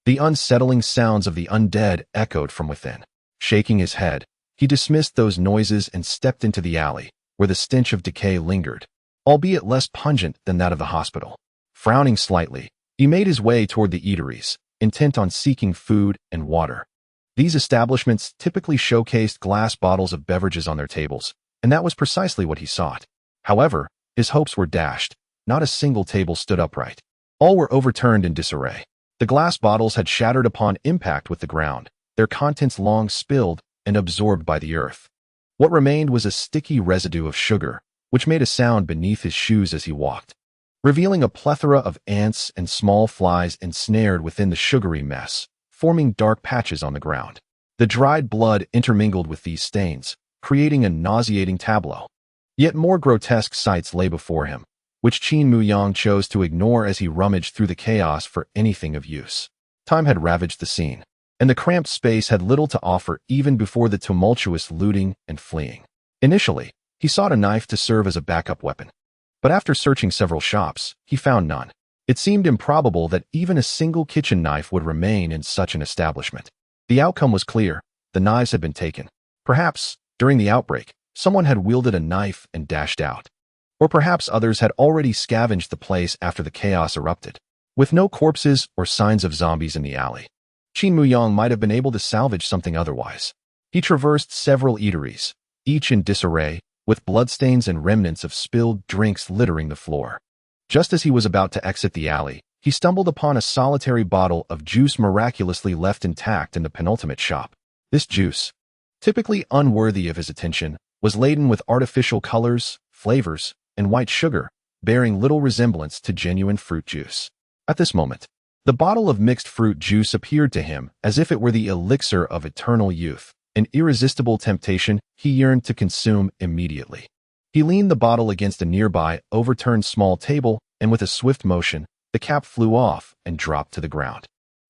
the unsettling sounds of the undead echoed from within. Shaking his head, he dismissed those noises and stepped into the alley, where the stench of decay lingered, albeit less pungent than that of the hospital. Frowning slightly, he made his way toward the eateries, intent on seeking food and water. These establishments typically showcased glass bottles of beverages on their tables, and that was precisely what he sought. However, his hopes were dashed. Not a single table stood upright. All were overturned in disarray. The glass bottles had shattered upon impact with the ground, their contents long spilled and absorbed by the earth. What remained was a sticky residue of sugar, which made a sound beneath his shoes as he walked. revealing a plethora of ants and small flies ensnared within the sugary mess, forming dark patches on the ground. The dried blood intermingled with these stains, creating a nauseating tableau. Yet more grotesque sights lay before him, which Qin Muyang chose to ignore as he rummaged through the chaos for anything of use. Time had ravaged the scene, and the cramped space had little to offer even before the tumultuous looting and fleeing. Initially, he sought a knife to serve as a backup weapon, but after searching several shops, he found none. It seemed improbable that even a single kitchen knife would remain in such an establishment. The outcome was clear. The knives had been taken. Perhaps, during the outbreak, someone had wielded a knife and dashed out. Or perhaps others had already scavenged the place after the chaos erupted. With no corpses or signs of zombies in the alley, Qin Muyang might have been able to salvage something otherwise. He traversed several eateries, each in disarray, with bloodstains and remnants of spilled drinks littering the floor. Just as he was about to exit the alley, he stumbled upon a solitary bottle of juice miraculously left intact in the penultimate shop. This juice, typically unworthy of his attention, was laden with artificial colors, flavors, and white sugar, bearing little resemblance to genuine fruit juice. At this moment, the bottle of mixed fruit juice appeared to him as if it were the elixir of eternal youth, an irresistible temptation he yearned to consume immediately. He leaned the bottle against a nearby, overturned small table, and with a swift motion, the cap flew off and dropped to the ground.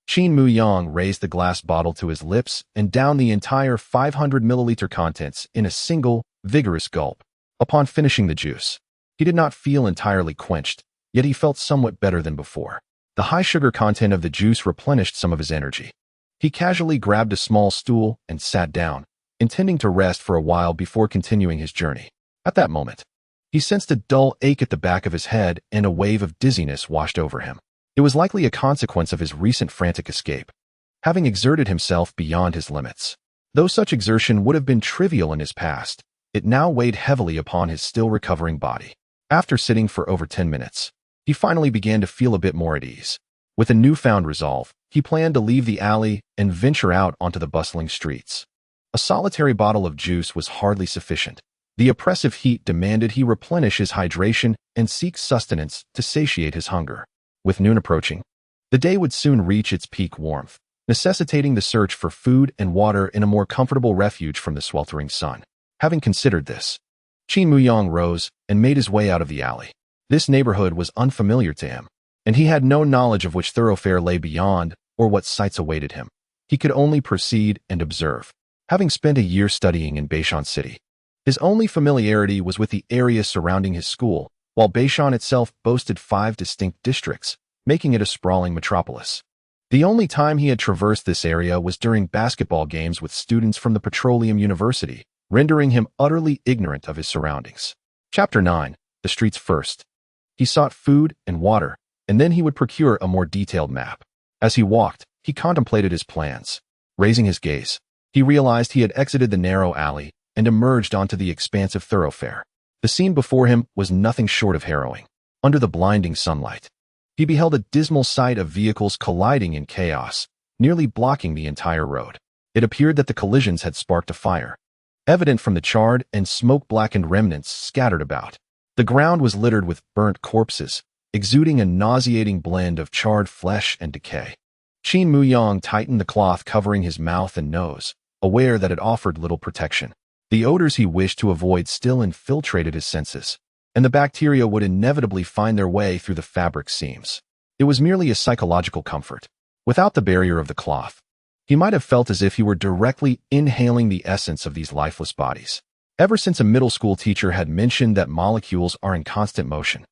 Qin Muyang raised the glass bottle to his lips and downed the entire 500 milliliter contents in a single, vigorous gulp. Upon finishing the juice, he did not feel entirely quenched, yet he felt somewhat better than before. The high sugar content of the juice replenished some of his energy. He casually grabbed a small stool and sat down, intending to rest for a while before continuing his journey. At that moment, he sensed a dull ache at the back of his head and a wave of dizziness washed over him. It was likely a consequence of his recent frantic escape, having exerted himself beyond his limits. Though such exertion would have been trivial in his past, it now weighed heavily upon his still recovering body. After sitting for over 10 minutes, he finally began to feel a bit more at ease. With a newfound resolve, he planned to leave the alley and venture out onto the bustling streets. A solitary bottle of juice was hardly sufficient. The oppressive heat demanded he replenish his hydration and seek sustenance to satiate his hunger. With noon approaching, the day would soon reach its peak warmth, necessitating the search for food and water in a more comfortable refuge from the sweltering sun. Having considered this, Qin Muyang rose and made his way out of the alley. This neighborhood was unfamiliar to him, and he had no knowledge of which thoroughfare lay beyond or what sights awaited him. He could only proceed and observe. Having spent a year studying in Beishan City, his only familiarity was with the area surrounding his school, while Beishan itself boasted 5 distinct districts, making it a sprawling metropolis. The only time he had traversed this area was during basketball games with students from the Petroleum University, rendering him utterly ignorant of his surroundings. Chapter 9. The Streets First. He sought food and water, and then he would procure a more detailed map. As he walked, he contemplated his plans. Raising his gaze, he realized he had exited the narrow alley and emerged onto the expansive thoroughfare. The scene before him was nothing short of harrowing. Under the blinding sunlight, he beheld a dismal sight of vehicles colliding in chaos, nearly blocking the entire road. It appeared that the collisions had sparked a fire, evident from the charred and smoke-blackened remnants scattered about. The ground was littered with burnt corpses, exuding a nauseating blend of charred flesh and decay. Qin Muyang tightened the cloth covering his mouth and nose, aware that it offered little protection. The odors he wished to avoid still infiltrated his senses, and the bacteria would inevitably find their way through the fabric seams. It was merely a psychological comfort. Without the barrier of the cloth, he might have felt as if he were directly inhaling the essence of these lifeless bodies. Ever since a middle school teacher had mentioned that molecules are in constant motion,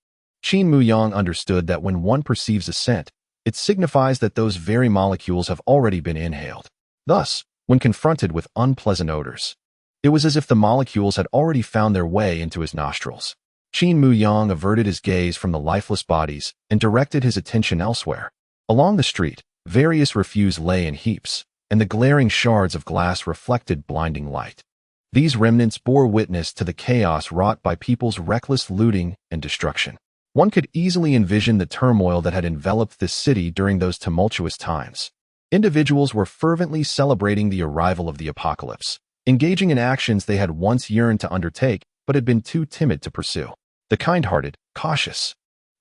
Qin Muyang understood that when one perceives a scent, it signifies that those very molecules have already been inhaled. Thus, when confronted with unpleasant odors, it was as if the molecules had already found their way into his nostrils. Qin Muyang averted his gaze from the lifeless bodies and directed his attention elsewhere. Along the street, various refuse lay in heaps, and the glaring shards of glass reflected blinding light. These remnants bore witness to the chaos wrought by people's reckless looting and destruction. One could easily envision the turmoil that had enveloped this city during those tumultuous times. Individuals were fervently celebrating the arrival of the apocalypse, engaging in actions they had once yearned to undertake but had been too timid to pursue. The kind-hearted, cautious,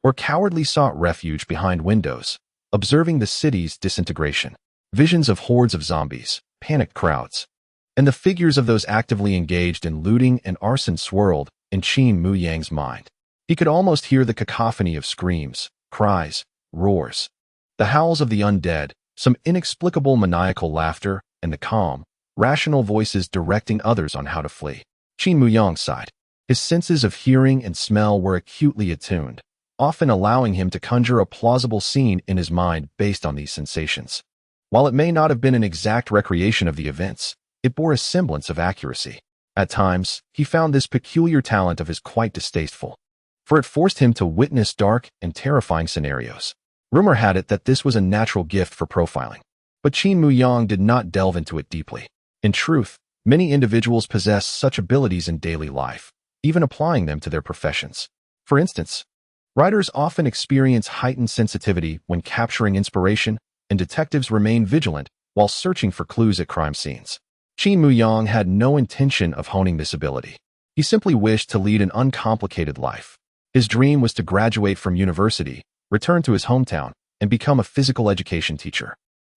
or cowardly sought refuge behind windows, observing the city's disintegration. Visions of hordes of zombies, panicked crowds, and the figures of those actively engaged in looting and arson swirled in Qin Muyang's mind. He could almost hear the cacophony of screams, cries, roars, the howls of the undead, some inexplicable maniacal laughter, and the calm, rational voices directing others on how to flee. Qin Muyang sighed. His senses of hearing and smell were acutely attuned, often allowing him to conjure a plausible scene in his mind based on these sensations. While it may not have been an exact recreation of the events, it bore a semblance of accuracy. At times, he found this peculiar talent of his quite distasteful, for it forced him to witness dark and terrifying scenarios. Rumor had it that this was a natural gift for profiling, but Qin Muyang did not delve into it deeply. In truth, many individuals possess such abilities in daily life, even applying them to their professions. For instance, writers often experience heightened sensitivity when capturing inspiration, and detectives remain vigilant while searching for clues at crime scenes. Qin Muyang had no intention of honing this ability. He simply wished to lead an uncomplicated life. His dream was to graduate from university, return to his hometown, and become a physical education teacher,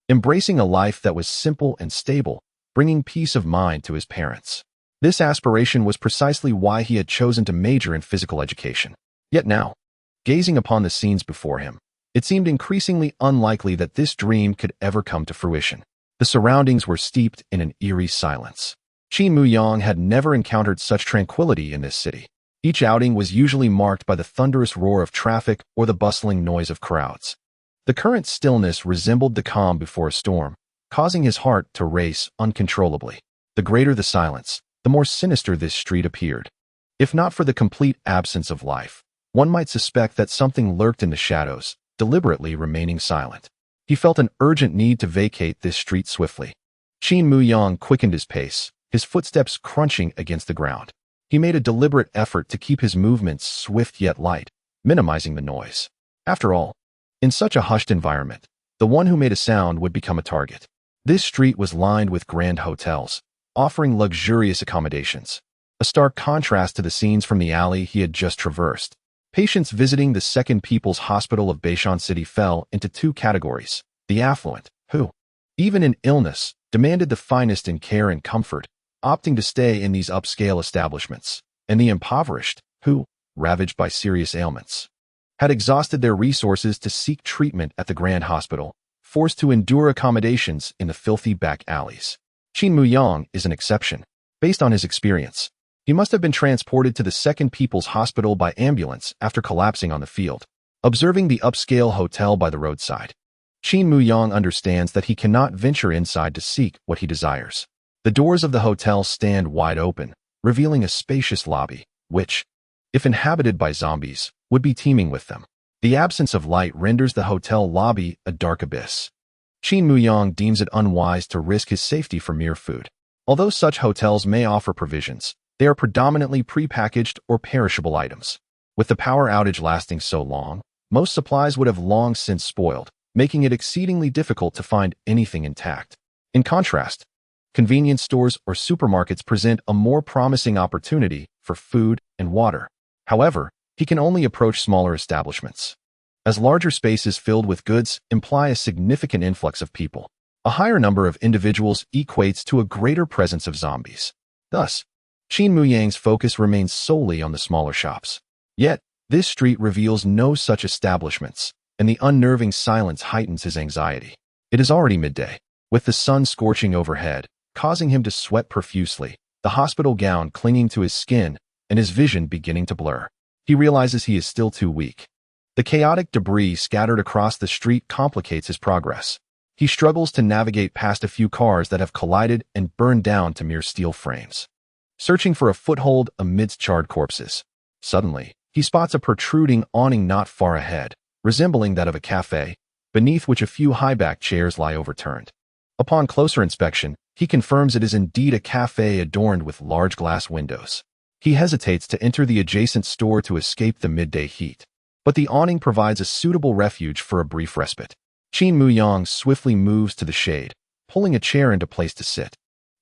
embracing a life that was simple and stable, bringing peace of mind to his parents. This aspiration was precisely why he had chosen to major in physical education. Yet now, gazing upon the scenes before him, it seemed increasingly unlikely that this dream could ever come to fruition. The surroundings were steeped in an eerie silence. Qin Muyang had never encountered such tranquility in this city. Each outing was usually marked by the thunderous roar of traffic or the bustling noise of crowds. The current stillness resembled the calm before a storm, causing his heart to race uncontrollably. The greater the silence, the more sinister this street appeared. If not for the complete absence of life, one might suspect that something lurked in the shadows, deliberately remaining silent. He felt an urgent need to vacate this street swiftly. Qin Muyang quickened his pace, his footsteps crunching against the ground. He made a deliberate effort to keep his movements swift yet light, minimizing the noise. After all, in such a hushed environment, the one who made a sound would become a target. This street was lined with grand hotels, offering luxurious accommodations, a stark contrast to the scenes from the alley he had just traversed. Patients visiting the Second People's Hospital of Beishan City fell into two categories: the affluent, who, even in illness, demanded the finest in care and comfort, opting to stay in these upscale establishments, and the impoverished, who, ravaged by serious ailments, had exhausted their resources to seek treatment at the Grand Hospital, forced to endure accommodations in the filthy back alleys. Qin Muyang is an exception. Based on his experience, he must have been transported to the Second People's Hospital by ambulance after collapsing on the field. Observing the upscale hotel by the roadside, Qin Muyang understands that he cannot venture inside to seek what he desires. The doors of the hotel stand wide open, revealing a spacious lobby, which, if inhabited by zombies, would be teeming with them. The absence of light renders the hotel lobby a dark abyss. Qin Muyang deems it unwise to risk his safety for mere food. Although such hotels may offer provisions, they are predominantly prepackaged or perishable items. With the power outage lasting so long, most supplies would have long since spoiled, making it exceedingly difficult to find anything intact. In contrast, convenience stores or supermarkets present a more promising opportunity for food and water. However, he can only approach smaller establishments, as larger spaces filled with goods imply a significant influx of people. A higher number of individuals equates to a greater presence of zombies. Thus, Qin Muyang's focus remains solely on the smaller shops. Yet, this street reveals no such establishments, and the unnerving silence heightens his anxiety. It is already midday, with the sun scorching overhead, causing him to sweat profusely, the hospital gown clinging to his skin, and his vision beginning to blur. He realizes he is still too weak. The chaotic debris scattered across the street complicates his progress. He struggles to navigate past a few cars that have collided and burned down to mere steel frames, searching for a foothold amidst charred corpses. Suddenly, he spots a protruding awning not far ahead, resembling that of a cafe, beneath which a few high-backed chairs lie overturned. Upon closer inspection, he confirms it is indeed a cafe adorned with large glass windows. He hesitates to enter the adjacent store to escape the midday heat, but the awning provides a suitable refuge for a brief respite. Qin Muyang swiftly moves to the shade, pulling a chair into place to sit.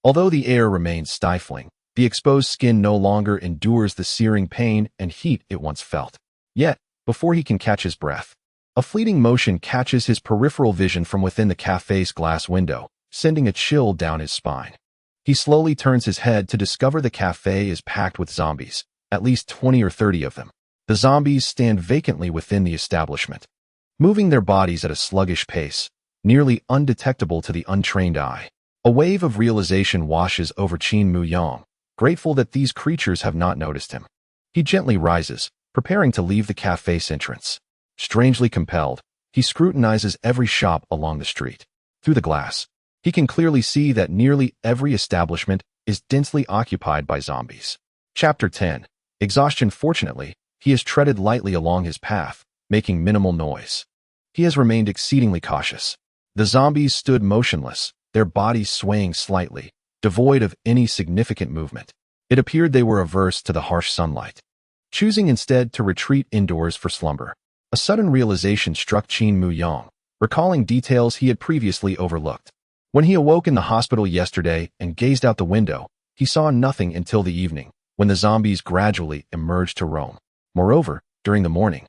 Although the air remains stifling, the exposed skin no longer endures the searing pain and heat it once felt. Yet, before he can catch his breath. A fleeting motion catches his peripheral vision from within the cafe's glass window, sending a chill down his spine. He slowly turns his head to discover the cafe is packed with zombies, at least 20 or 30 of them. The zombies stand vacantly within the establishment, moving their bodies at a sluggish pace, nearly undetectable to the untrained eye. A wave of realization washes over Qin Muyang, grateful that these creatures have not noticed him. He gently rises, preparing to leave the cafe's entrance. Strangely compelled, he scrutinizes every shop along the street. Through the glass, he can clearly see that nearly every establishment is densely occupied by zombies. Chapter 10. Exhaustion. Fortunately, he has treaded lightly along his path, making minimal noise. He has remained exceedingly cautious. The zombies stood motionless, their bodies swaying slightly, devoid of any significant movement. It appeared they were averse to the harsh sunlight, choosing instead to retreat indoors for slumber. A sudden realization struck Qin Muyang, recalling details he had previously overlooked. When he awoke in the hospital yesterday and gazed out the window, he saw nothing until the evening, when the zombies gradually emerged to roam. Moreover, during the morning,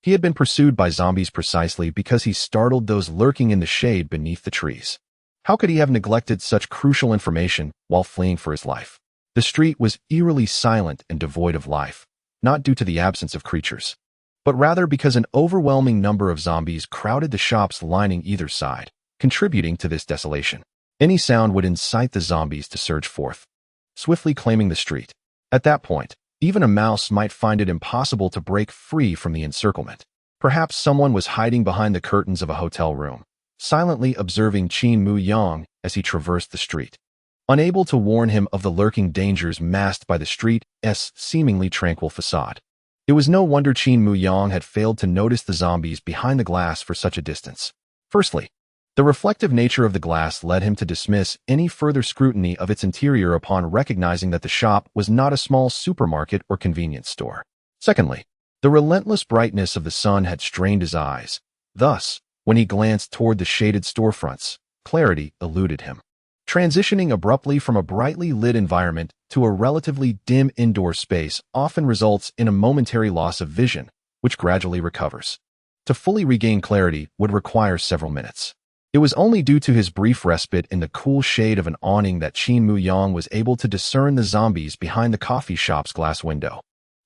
he had been pursued by zombies precisely because he startled those lurking in the shade beneath the trees. How could he have neglected such crucial information while fleeing for his life? The street was eerily silent and devoid of life, not due to the absence of creatures, but rather because an overwhelming number of zombies crowded the shops lining either side, contributing to this desolation. Any sound would incite the zombies to surge forth, swiftly claiming the street. At that point, even a mouse might find it impossible to break free from the encirclement. Perhaps someone was hiding behind the curtains of a hotel room, silently observing Qin Muyang as he traversed the street, unable to warn him of the lurking dangers masked by the street's seemingly tranquil facade. It was no wonder Qin Muyang had failed to notice the zombies behind the glass for such a distance. Firstly, the reflective nature of the glass led him to dismiss any further scrutiny of its interior upon recognizing that the shop was not a small supermarket or convenience store. Secondly, the relentless brightness of the sun had strained his eyes. Thus, when he glanced toward the shaded storefronts, clarity eluded him. Transitioning abruptly from a brightly lit environment to a relatively dim indoor space often results in a momentary loss of vision, which gradually recovers. To fully regain clarity would require several minutes. It was only due to his brief respite in the cool shade of an awning that Qin Muyang was able to discern the zombies behind the coffee shop's glass window.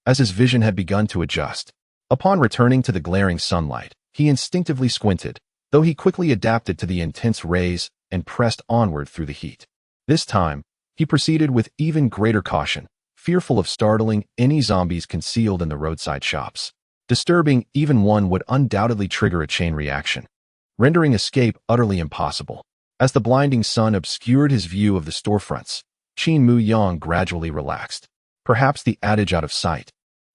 As his vision had begun to adjust, upon returning to the glaring sunlight, he instinctively squinted, though he quickly adapted to the intense rays and pressed onward through the heat. This time, he proceeded with even greater caution, fearful of startling any zombies concealed in the roadside shops. Disturbing even one would undoubtedly trigger a chain reaction, rendering escape utterly impossible. As the blinding sun obscured his view of the storefronts, Qin Muyang gradually relaxed. Perhaps the adage "out of sight,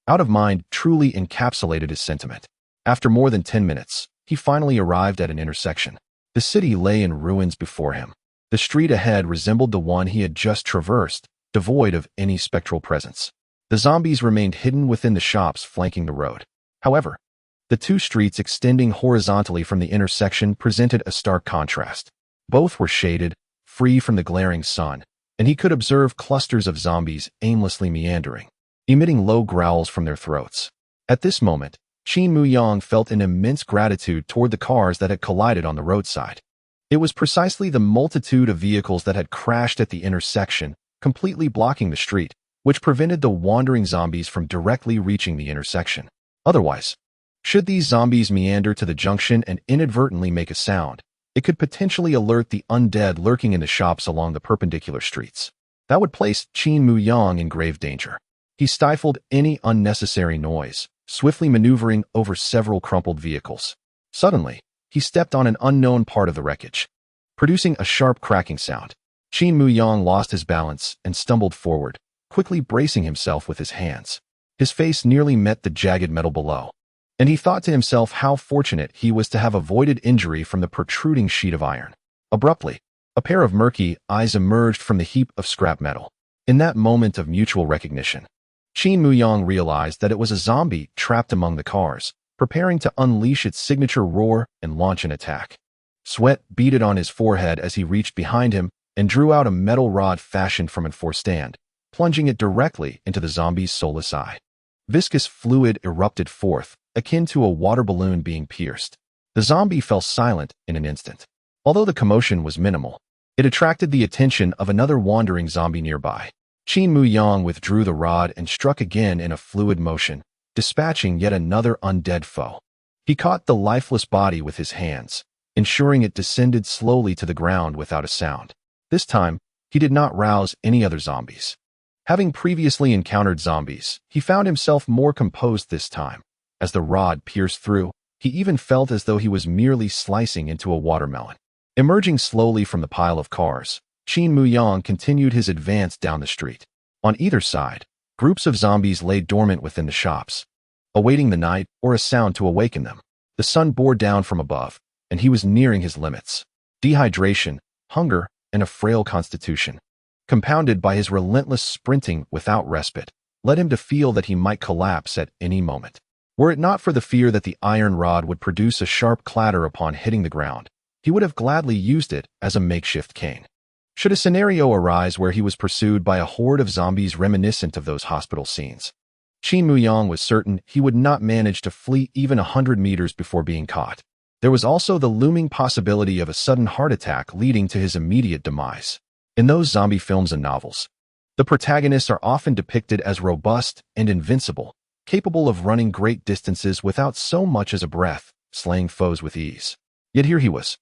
out of mind" truly encapsulated his sentiment. After more than 10 minutes, he finally arrived at an intersection. The city lay in ruins before him. The street ahead resembled the one he had just traversed, devoid of any spectral presence. The zombies remained hidden within the shops flanking the road. However, the two streets extending horizontally from the intersection presented a stark contrast. Both were shaded, free from the glaring sun, and he could observe clusters of zombies aimlessly meandering, emitting low growls from their throats. At this moment, Qin Muyang felt an immense gratitude toward the cars that had collided on the roadside. It was precisely the multitude of vehicles that had crashed at the intersection, completely blocking the street, which prevented the wandering zombies from directly reaching the intersection. Otherwise, should these zombies meander to the junction and inadvertently make a sound, it could potentially alert the undead lurking in the shops along the perpendicular streets. That would place Qin Muyang in grave danger. He stifled any unnecessary noise, swiftly maneuvering over several crumpled vehicles. Suddenly, he stepped on an unknown part of the wreckage, producing a sharp cracking sound. Qin Muyang lost his balance and stumbled forward, quickly bracing himself with his hands. His face nearly met the jagged metal below, and he thought to himself how fortunate he was to have avoided injury from the protruding sheet of iron. Abruptly, a pair of murky eyes emerged from the heap of scrap metal. In that moment of mutual recognition, Qin Muyang realized that it was a zombie trapped among the cars, preparing to unleash its signature roar and launch an attack. Sweat beaded on his forehead as he reached behind him and drew out a metal rod fashioned from an forstand, plunging it directly into the zombie's soulless eye. Viscous fluid erupted forth, akin to a water balloon being pierced. The zombie fell silent in an instant. Although the commotion was minimal, it attracted the attention of another wandering zombie nearby. Qin Muyang withdrew the rod and struck again in a fluid motion, dispatching yet another undead foe. He caught the lifeless body with his hands, ensuring it descended slowly to the ground without a sound. This time, he did not rouse any other zombies. Having previously encountered zombies, he found himself more composed this time. As the rod pierced through, he even felt as though he was merely slicing into a watermelon. Emerging slowly from the pile of cars, Qin Muyang continued his advance down the street. On either side, groups of zombies lay dormant within the shops, awaiting the night or a sound to awaken them. The sun bore down from above, and he was nearing his limits. Dehydration, hunger, and a frail constitution, compounded by his relentless sprinting without respite, led him to feel that he might collapse at any moment. Were it not for the fear that the iron rod would produce a sharp clatter upon hitting the ground, he would have gladly used it as a makeshift cane. Should a scenario arise where he was pursued by a horde of zombies reminiscent of those hospital scenes, Qin Muyang was certain he would not manage to flee even 100 meters before being caught. There was also the looming possibility of a sudden heart attack leading to his immediate demise. In those zombie films and novels, the protagonists are often depicted as robust and invincible, capable of running great distances without so much as a breath, slaying foes with ease. Yet here he was,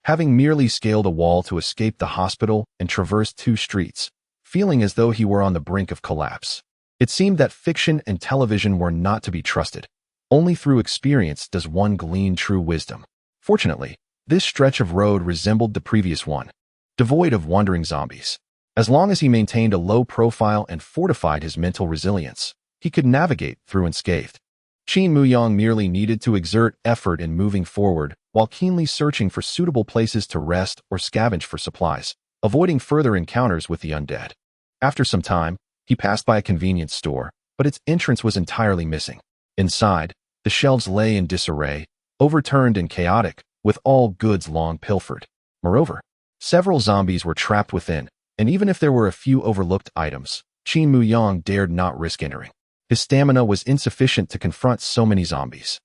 having merely scaled a wall to escape the hospital and traversed 2 streets, feeling as though he were on the brink of collapse. It seemed that fiction and television were not to be trusted. Only through experience does one glean true wisdom. Fortunately, this stretch of road resembled the previous one, devoid of wandering zombies. As long as he maintained a low profile and fortified his mental resilience, he could navigate through unscathed. Qin Muyang merely needed to exert effort in moving forward while keenly searching for suitable places to rest or scavenge for supplies, avoiding further encounters with the undead. After some time, he passed by a convenience store, but its entrance was entirely missing. Inside, the shelves lay in disarray, overturned and chaotic, with all goods long pilfered. Moreover, several zombies were trapped within, and even if there were a few overlooked items, Qin Muyang dared not risk entering. His stamina was insufficient to confront so many zombies.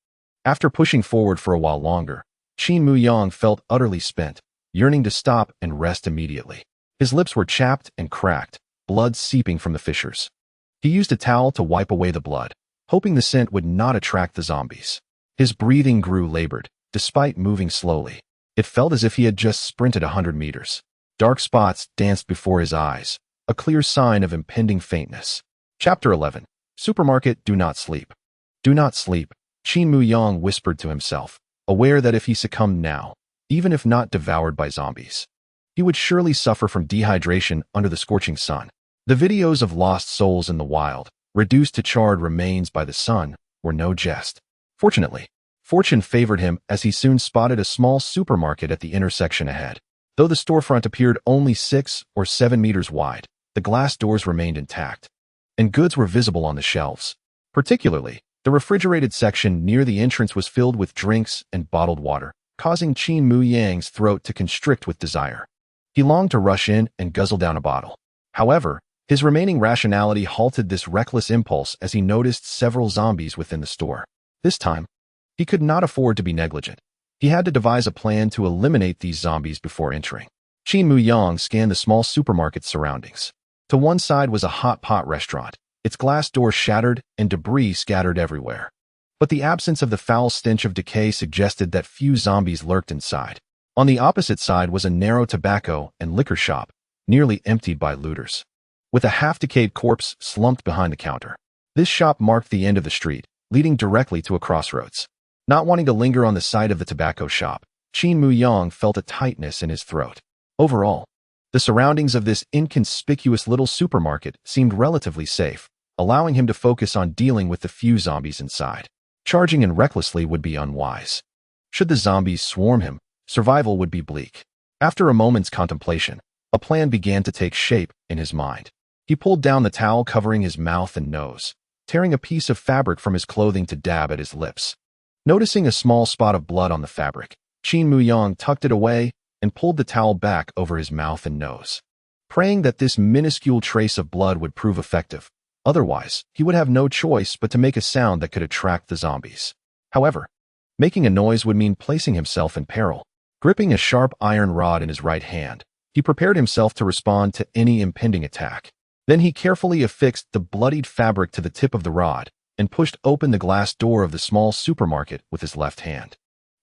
After pushing forward for a while longer, Qin Muyang felt utterly spent, yearning to stop and rest immediately. His lips were chapped and cracked, blood seeping from the fissures. He used a towel to wipe away the blood, hoping the scent would not attract the zombies. His breathing grew labored, despite moving slowly. It felt as if he had just sprinted 100 meters. Dark spots danced before his eyes, a clear sign of impending faintness. Chapter 11. Supermarket. Do not sleep. Do not sleep, Qin Muyang whispered to himself, aware that if he succumbed now, even if not devoured by zombies, he would surely suffer from dehydration under the scorching sun. The videos of lost souls in the wild, reduced to charred remains by the sun, were no jest. Fortunately, fortune favored him as he soon spotted a small supermarket at the intersection ahead. Though the storefront appeared only 6 or 7 meters wide, the glass doors remained intact, and goods were visible on the shelves. Particularly, the refrigerated section near the entrance was filled with drinks and bottled water, causing Qin Muyang's throat to constrict with desire. He longed to rush in and guzzle down a bottle. However, his remaining rationality halted this reckless impulse as he noticed several zombies within the store. This time, he could not afford to be negligent. He had to devise a plan to eliminate these zombies before entering. Qin Muyang scanned the small supermarket's surroundings. To one side was a hot pot restaurant, its glass door shattered and debris scattered everywhere. But the absence of the foul stench of decay suggested that few zombies lurked inside. On the opposite side was a narrow tobacco and liquor shop, nearly emptied by looters, with a half-decayed corpse slumped behind the counter. This shop marked the end of the street, leading directly to a crossroads. Not wanting to linger on the side of the tobacco shop, Qin Muyang felt a tightness in his throat. Overall, the surroundings of this inconspicuous little supermarket seemed relatively safe, allowing him to focus on dealing with the few zombies inside. Charging in recklessly would be unwise. Should the zombies swarm him, survival would be bleak. After a moment's contemplation, a plan began to take shape in his mind. He pulled down the towel covering his mouth and nose, tearing a piece of fabric from his clothing to dab at his lips. Noticing a small spot of blood on the fabric, Qin Muyang tucked it away and pulled the towel back over his mouth and nose. Praying that this minuscule trace of blood would prove effective, Otherwise, he would have no choice but to make a sound that could attract the zombies. However, making a noise would mean placing himself in peril. Gripping a sharp iron rod in his right hand, he prepared himself to respond to any impending attack. Then he carefully affixed the bloodied fabric to the tip of the rod and pushed open the glass door of the small supermarket with his left hand.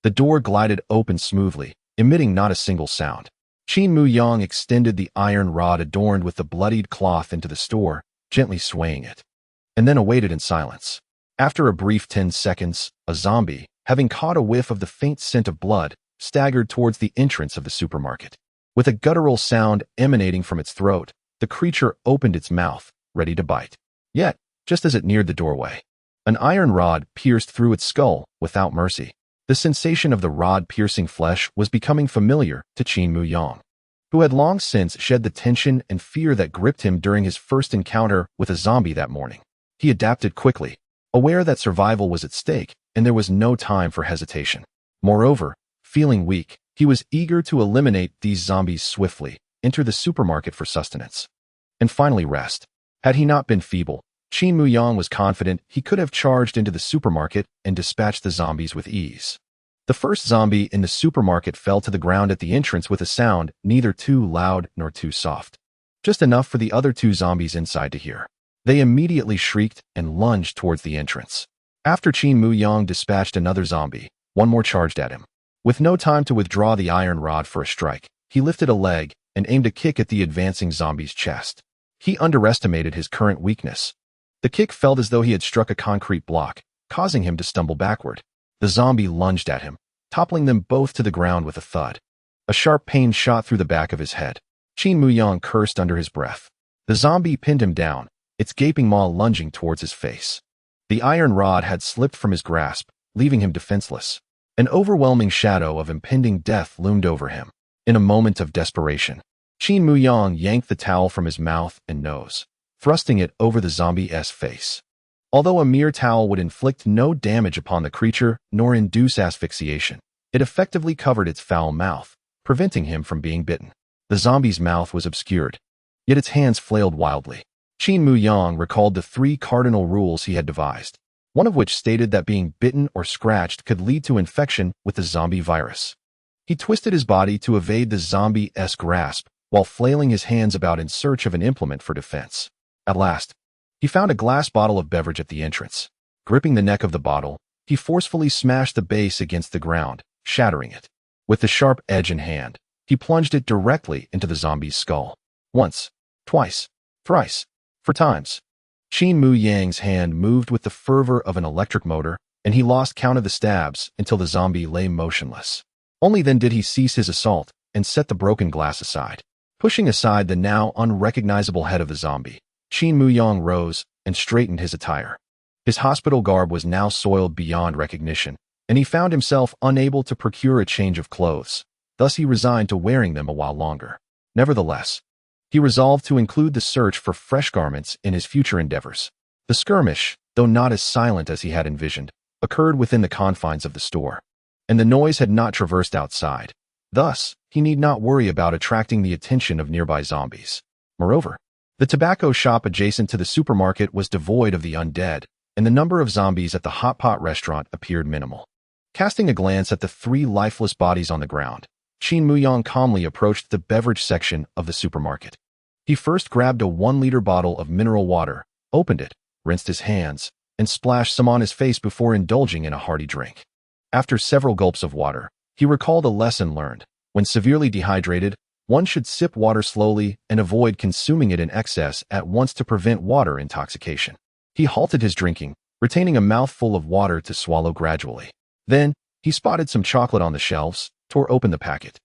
The door glided open smoothly, emitting not a single sound. Qin Muyang extended the iron rod adorned with the bloodied cloth into the store, gently swaying it, and then awaited in silence. After a brief 10 seconds, a zombie, having caught a whiff of the faint scent of blood, staggered towards the entrance of the supermarket. With a guttural sound emanating from its throat, the creature opened its mouth, ready to bite. Yet, just as it neared the doorway, an iron rod pierced through its skull without mercy. The sensation of the rod piercing flesh was becoming familiar to Qin Muyang, who had long since shed the tension and fear that gripped him during his first encounter with a zombie that morning. He adapted quickly, aware that survival was at stake, and there was no time for hesitation. Moreover, feeling weak, he was eager to eliminate these zombies swiftly, enter the supermarket for sustenance, and finally rest. Had he not been feeble, Qin Muyang was confident he could have charged into the supermarket and dispatched the zombies with ease. The first zombie in the supermarket fell to the ground at the entrance with a sound neither too loud nor too soft, just enough for the other two zombies inside to hear. They immediately shrieked and lunged towards the entrance. After Qin Muyang dispatched another zombie, one more charged at him. With no time to withdraw the iron rod for a strike, he lifted a leg and aimed a kick at the advancing zombie's chest. He underestimated his current weakness. The kick felt as though he had struck a concrete block, causing him to stumble backward. The zombie lunged at him, toppling them both to the ground with a thud. A sharp pain shot through the back of his head. Qin Muyang cursed under his breath. The zombie pinned him down, its gaping maw lunging towards his face. The iron rod had slipped from his grasp, leaving him defenseless. An overwhelming shadow of impending death loomed over him. In a moment of desperation, Qin Muyang yanked the towel from his mouth and nose, thrusting it over the zombie's face. Although a mere towel would inflict no damage upon the creature nor induce asphyxiation, it effectively covered its foul mouth, preventing him from being bitten. The zombie's mouth was obscured, yet its hands flailed wildly. Qin Muyang recalled the 3 cardinal rules he had devised, one of which stated that being bitten or scratched could lead to infection with the zombie virus. He twisted his body to evade the zombie's grasp while flailing his hands about in search of an implement for defense. At last, he found a glass bottle of beverage at the entrance. Gripping the neck of the bottle, he forcefully smashed the base against the ground, shattering it. With the sharp edge in hand, he plunged it directly into the zombie's skull. Once, twice, thrice, 4 times. Qin Muyang's hand moved with the fervor of an electric motor, and he lost count of the stabs until the zombie lay motionless. Only then did he cease his assault and set the broken glass aside. Pushing aside the now unrecognizable head of the zombie, Qin Muyang rose and straightened his attire. His hospital garb was now soiled beyond recognition, and he found himself unable to procure a change of clothes. Thus he resigned to wearing them a while longer. Nevertheless, he resolved to include the search for fresh garments in his future endeavors. The skirmish, though not as silent as he had envisioned, occurred within the confines of the store, and the noise had not traversed outside. Thus, he need not worry about attracting the attention of nearby zombies. Moreover, the tobacco shop adjacent to the supermarket was devoid of the undead, and the number of zombies at the hot pot restaurant appeared minimal. Casting a glance at the 3 lifeless bodies on the ground, Qin Muyang calmly approached the beverage section of the supermarket. He first grabbed a 1-liter bottle of mineral water, opened it, rinsed his hands, and splashed some on his face before indulging in a hearty drink. After several gulps of water, he recalled a lesson learned. When severely dehydrated, one should sip water slowly and avoid consuming it in excess at once to prevent water intoxication. He halted his drinking, retaining a mouthful of water to swallow gradually. Then, he spotted some chocolate on the shelves, tore open the packet,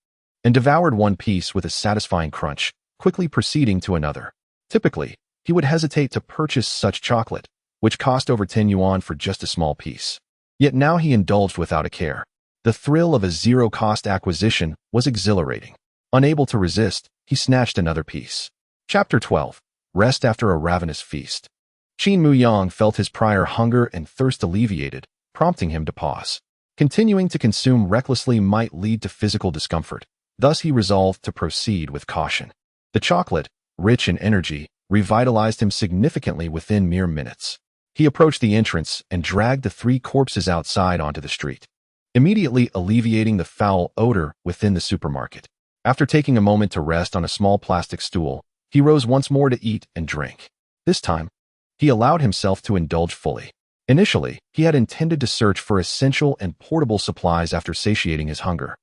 and devoured one piece with a satisfying crunch, quickly proceeding to another. Typically, he would hesitate to purchase such chocolate, which cost over 10 yuan for just a small piece. Yet now he indulged without a care. The thrill of a zero-cost acquisition was exhilarating. Unable to resist, he snatched another piece. Chapter 12. Rest after a ravenous feast. Qin Muyang felt his prior hunger and thirst alleviated, prompting him to pause. Continuing to consume recklessly might lead to physical discomfort. Thus he resolved to proceed with caution. The chocolate, rich in energy, revitalized him significantly within mere minutes. He approached the entrance and dragged the 3 corpses outside onto the street, immediately alleviating the foul odor within the supermarket. After taking a moment to rest on a small plastic stool, he rose once more to eat and drink. This time, he allowed himself to indulge fully. Initially, he had intended to search for essential and portable supplies after satiating his hunger.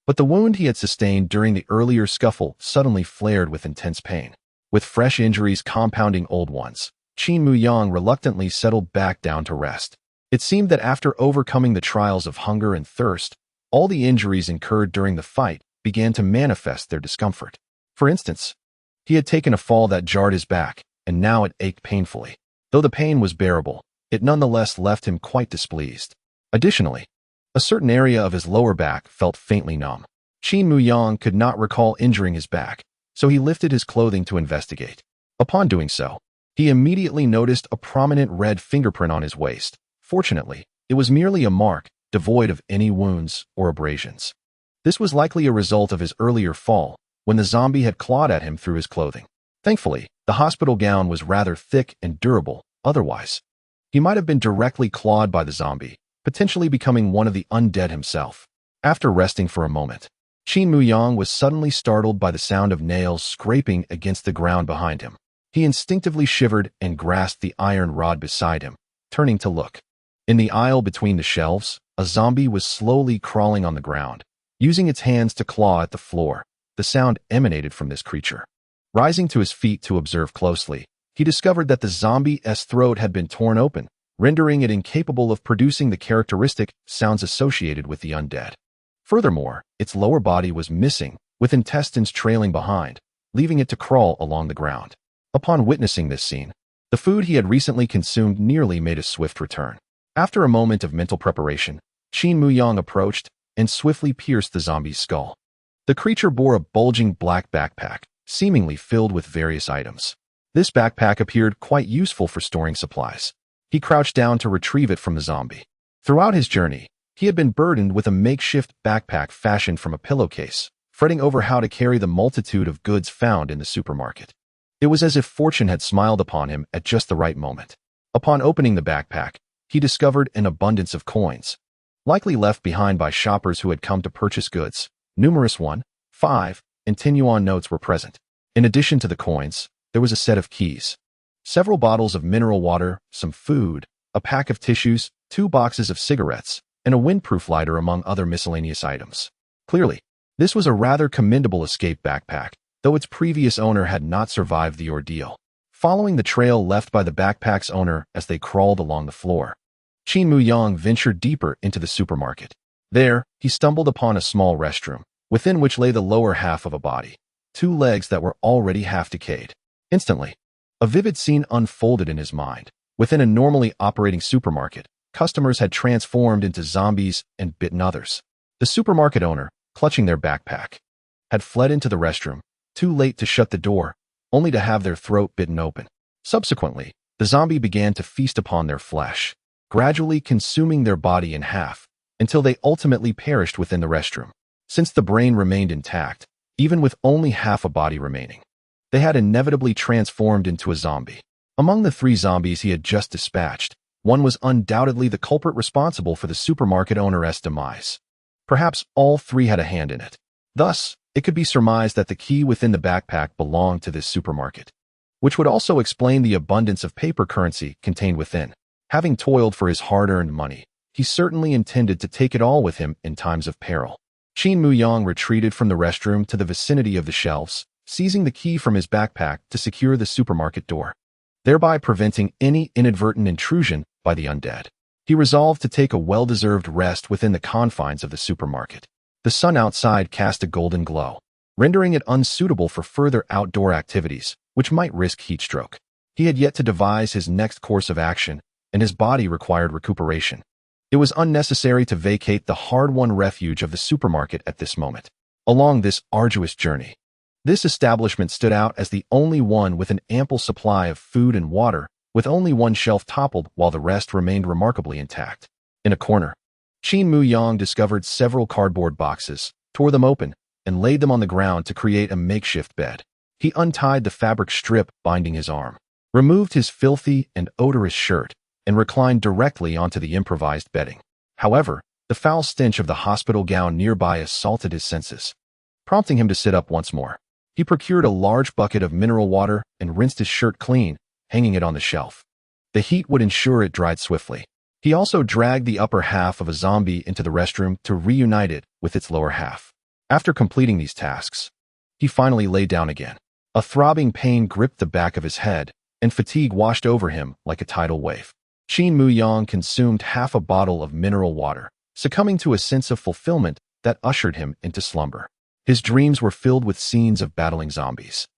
But the wound he had sustained during the earlier scuffle suddenly flared with intense pain. With fresh injuries compounding old ones, Qin Muyang reluctantly settled back down to rest. It seemed that after overcoming the trials of hunger and thirst, all the injuries incurred during the fight began to manifest their discomfort. For instance, he had taken a fall that jarred his back, and now it ached painfully. Though the pain was bearable, it nonetheless left him quite displeased. Additionally, a certain area of his lower back felt faintly numb. Qin Muyang could not recall injuring his back, so he lifted his clothing to investigate. Upon doing so, he immediately noticed a prominent red fingerprint on his waist. Fortunately, it was merely a mark, devoid of any wounds or abrasions. This was likely a result of his earlier fall, when the zombie had clawed at him through his clothing. Thankfully, the hospital gown was rather thick and durable. Otherwise, he might have been directly clawed by the zombie, potentially becoming one of the undead himself. After resting for a moment, Qin Muyang was suddenly startled by the sound of nails scraping against the ground behind him. He instinctively shivered and grasped the iron rod beside him, turning to look. In the aisle between the shelves, a zombie was slowly crawling on the ground, using its hands to claw at the floor. The sound emanated from this creature. Rising to his feet to observe closely, he discovered that the zombie's throat had been torn open, rendering it incapable of producing the characteristic sounds associated with the undead. Furthermore, its lower body was missing, with intestines trailing behind, leaving it to crawl along the ground. Upon witnessing this scene, the food he had recently consumed nearly made a swift return. After a moment of mental preparation, Qin Muyang approached and swiftly pierced the zombie's skull. The creature bore a bulging black backpack, seemingly filled with various items. This backpack appeared quite useful for storing supplies. He crouched down to retrieve it from the zombie. Throughout his journey, he had been burdened with a makeshift backpack fashioned from a pillowcase, fretting over how to carry the multitude of goods found in the supermarket. It was as if fortune had smiled upon him at just the right moment. Upon opening the backpack, he discovered an abundance of coins, likely left behind by shoppers who had come to purchase goods. Numerous 1, 5, and 10 yuan notes were present. In addition to the coins, there was a set of keys, several bottles of mineral water, some food, a pack of tissues, 2 boxes of cigarettes, and a windproof lighter among other miscellaneous items. Clearly, this was a rather commendable escape backpack, though its previous owner had not survived the ordeal. Following the trail left by the backpack's owner as they crawled along the floor, Qin Muyang ventured deeper into the supermarket. There, he stumbled upon a small restroom, within which lay the lower half of a body, 2 legs that were already half decayed. Instantly, a vivid scene unfolded in his mind. Within a normally operating supermarket, customers had transformed into zombies and bitten others. The supermarket owner, clutching their backpack, had fled into the restroom, too late to shut the door, only to have their throat bitten open. Subsequently, the zombie began to feast upon their flesh, gradually consuming their body in half, until they ultimately perished within the restroom. Since the brain remained intact, even with only half a body remaining, they had inevitably transformed into a zombie. Among the 3 zombies he had just dispatched, one was undoubtedly the culprit responsible for the supermarket owner's demise. Perhaps all 3 had a hand in it. Thus, it could be surmised that the key within the backpack belonged to this supermarket, which would also explain the abundance of paper currency contained within. Having toiled for his hard-earned money, he certainly intended to take it all with him in times of peril. Qin Muyang retreated from the restroom to the vicinity of the shelves, seizing the key from his backpack to secure the supermarket door, thereby preventing any inadvertent intrusion by the undead. He resolved to take a well-deserved rest within the confines of the supermarket. The sun outside cast a golden glow, rendering it unsuitable for further outdoor activities, which might risk heat stroke. He had yet to devise his next course of action, and his body required recuperation. It was unnecessary to vacate the hard-won refuge of the supermarket at this moment. Along this arduous journey, this establishment stood out as the only one with an ample supply of food and water, with only one shelf toppled while the rest remained remarkably intact. In a corner, Qin Muyang discovered several cardboard boxes, tore them open, and laid them on the ground to create a makeshift bed. He untied the fabric strip binding his arm, removed his filthy and odorous shirt, and reclined directly onto the improvised bedding. However, the foul stench of the hospital gown nearby assaulted his senses, prompting him to sit up once more. He procured a large bucket of mineral water and rinsed his shirt clean, hanging it on the shelf. The heat would ensure it dried swiftly. He also dragged the upper half of a zombie into the restroom to reunite it with its lower half. After completing these tasks, he finally lay down again. A throbbing pain gripped the back of his head, and fatigue washed over him like a tidal wave. Qin Muyang consumed half a bottle of mineral water, succumbing to a sense of fulfillment that ushered him into slumber. His dreams were filled with scenes of battling zombies,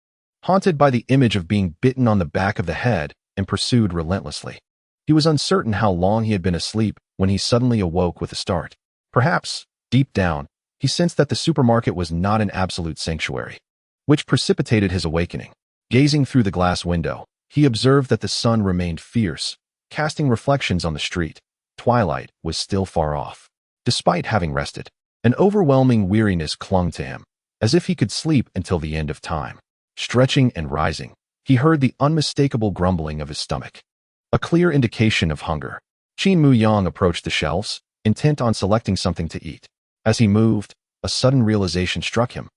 haunted by the image of being bitten on the back of the head and pursued relentlessly. He was uncertain how long he had been asleep when he suddenly awoke with a start. Perhaps, deep down, he sensed that the supermarket was not an absolute sanctuary, which precipitated his awakening. Gazing through the glass window, he observed that the sun remained fierce, casting reflections on the street. Twilight was still far off. Despite having rested, an overwhelming weariness clung to him, as if he could sleep until the end of time. Stretching and rising, he heard the unmistakable grumbling of his stomach, a clear indication of hunger. Qin Muyang approached the shelves, intent on selecting something to eat. As he moved, a sudden realization struck him,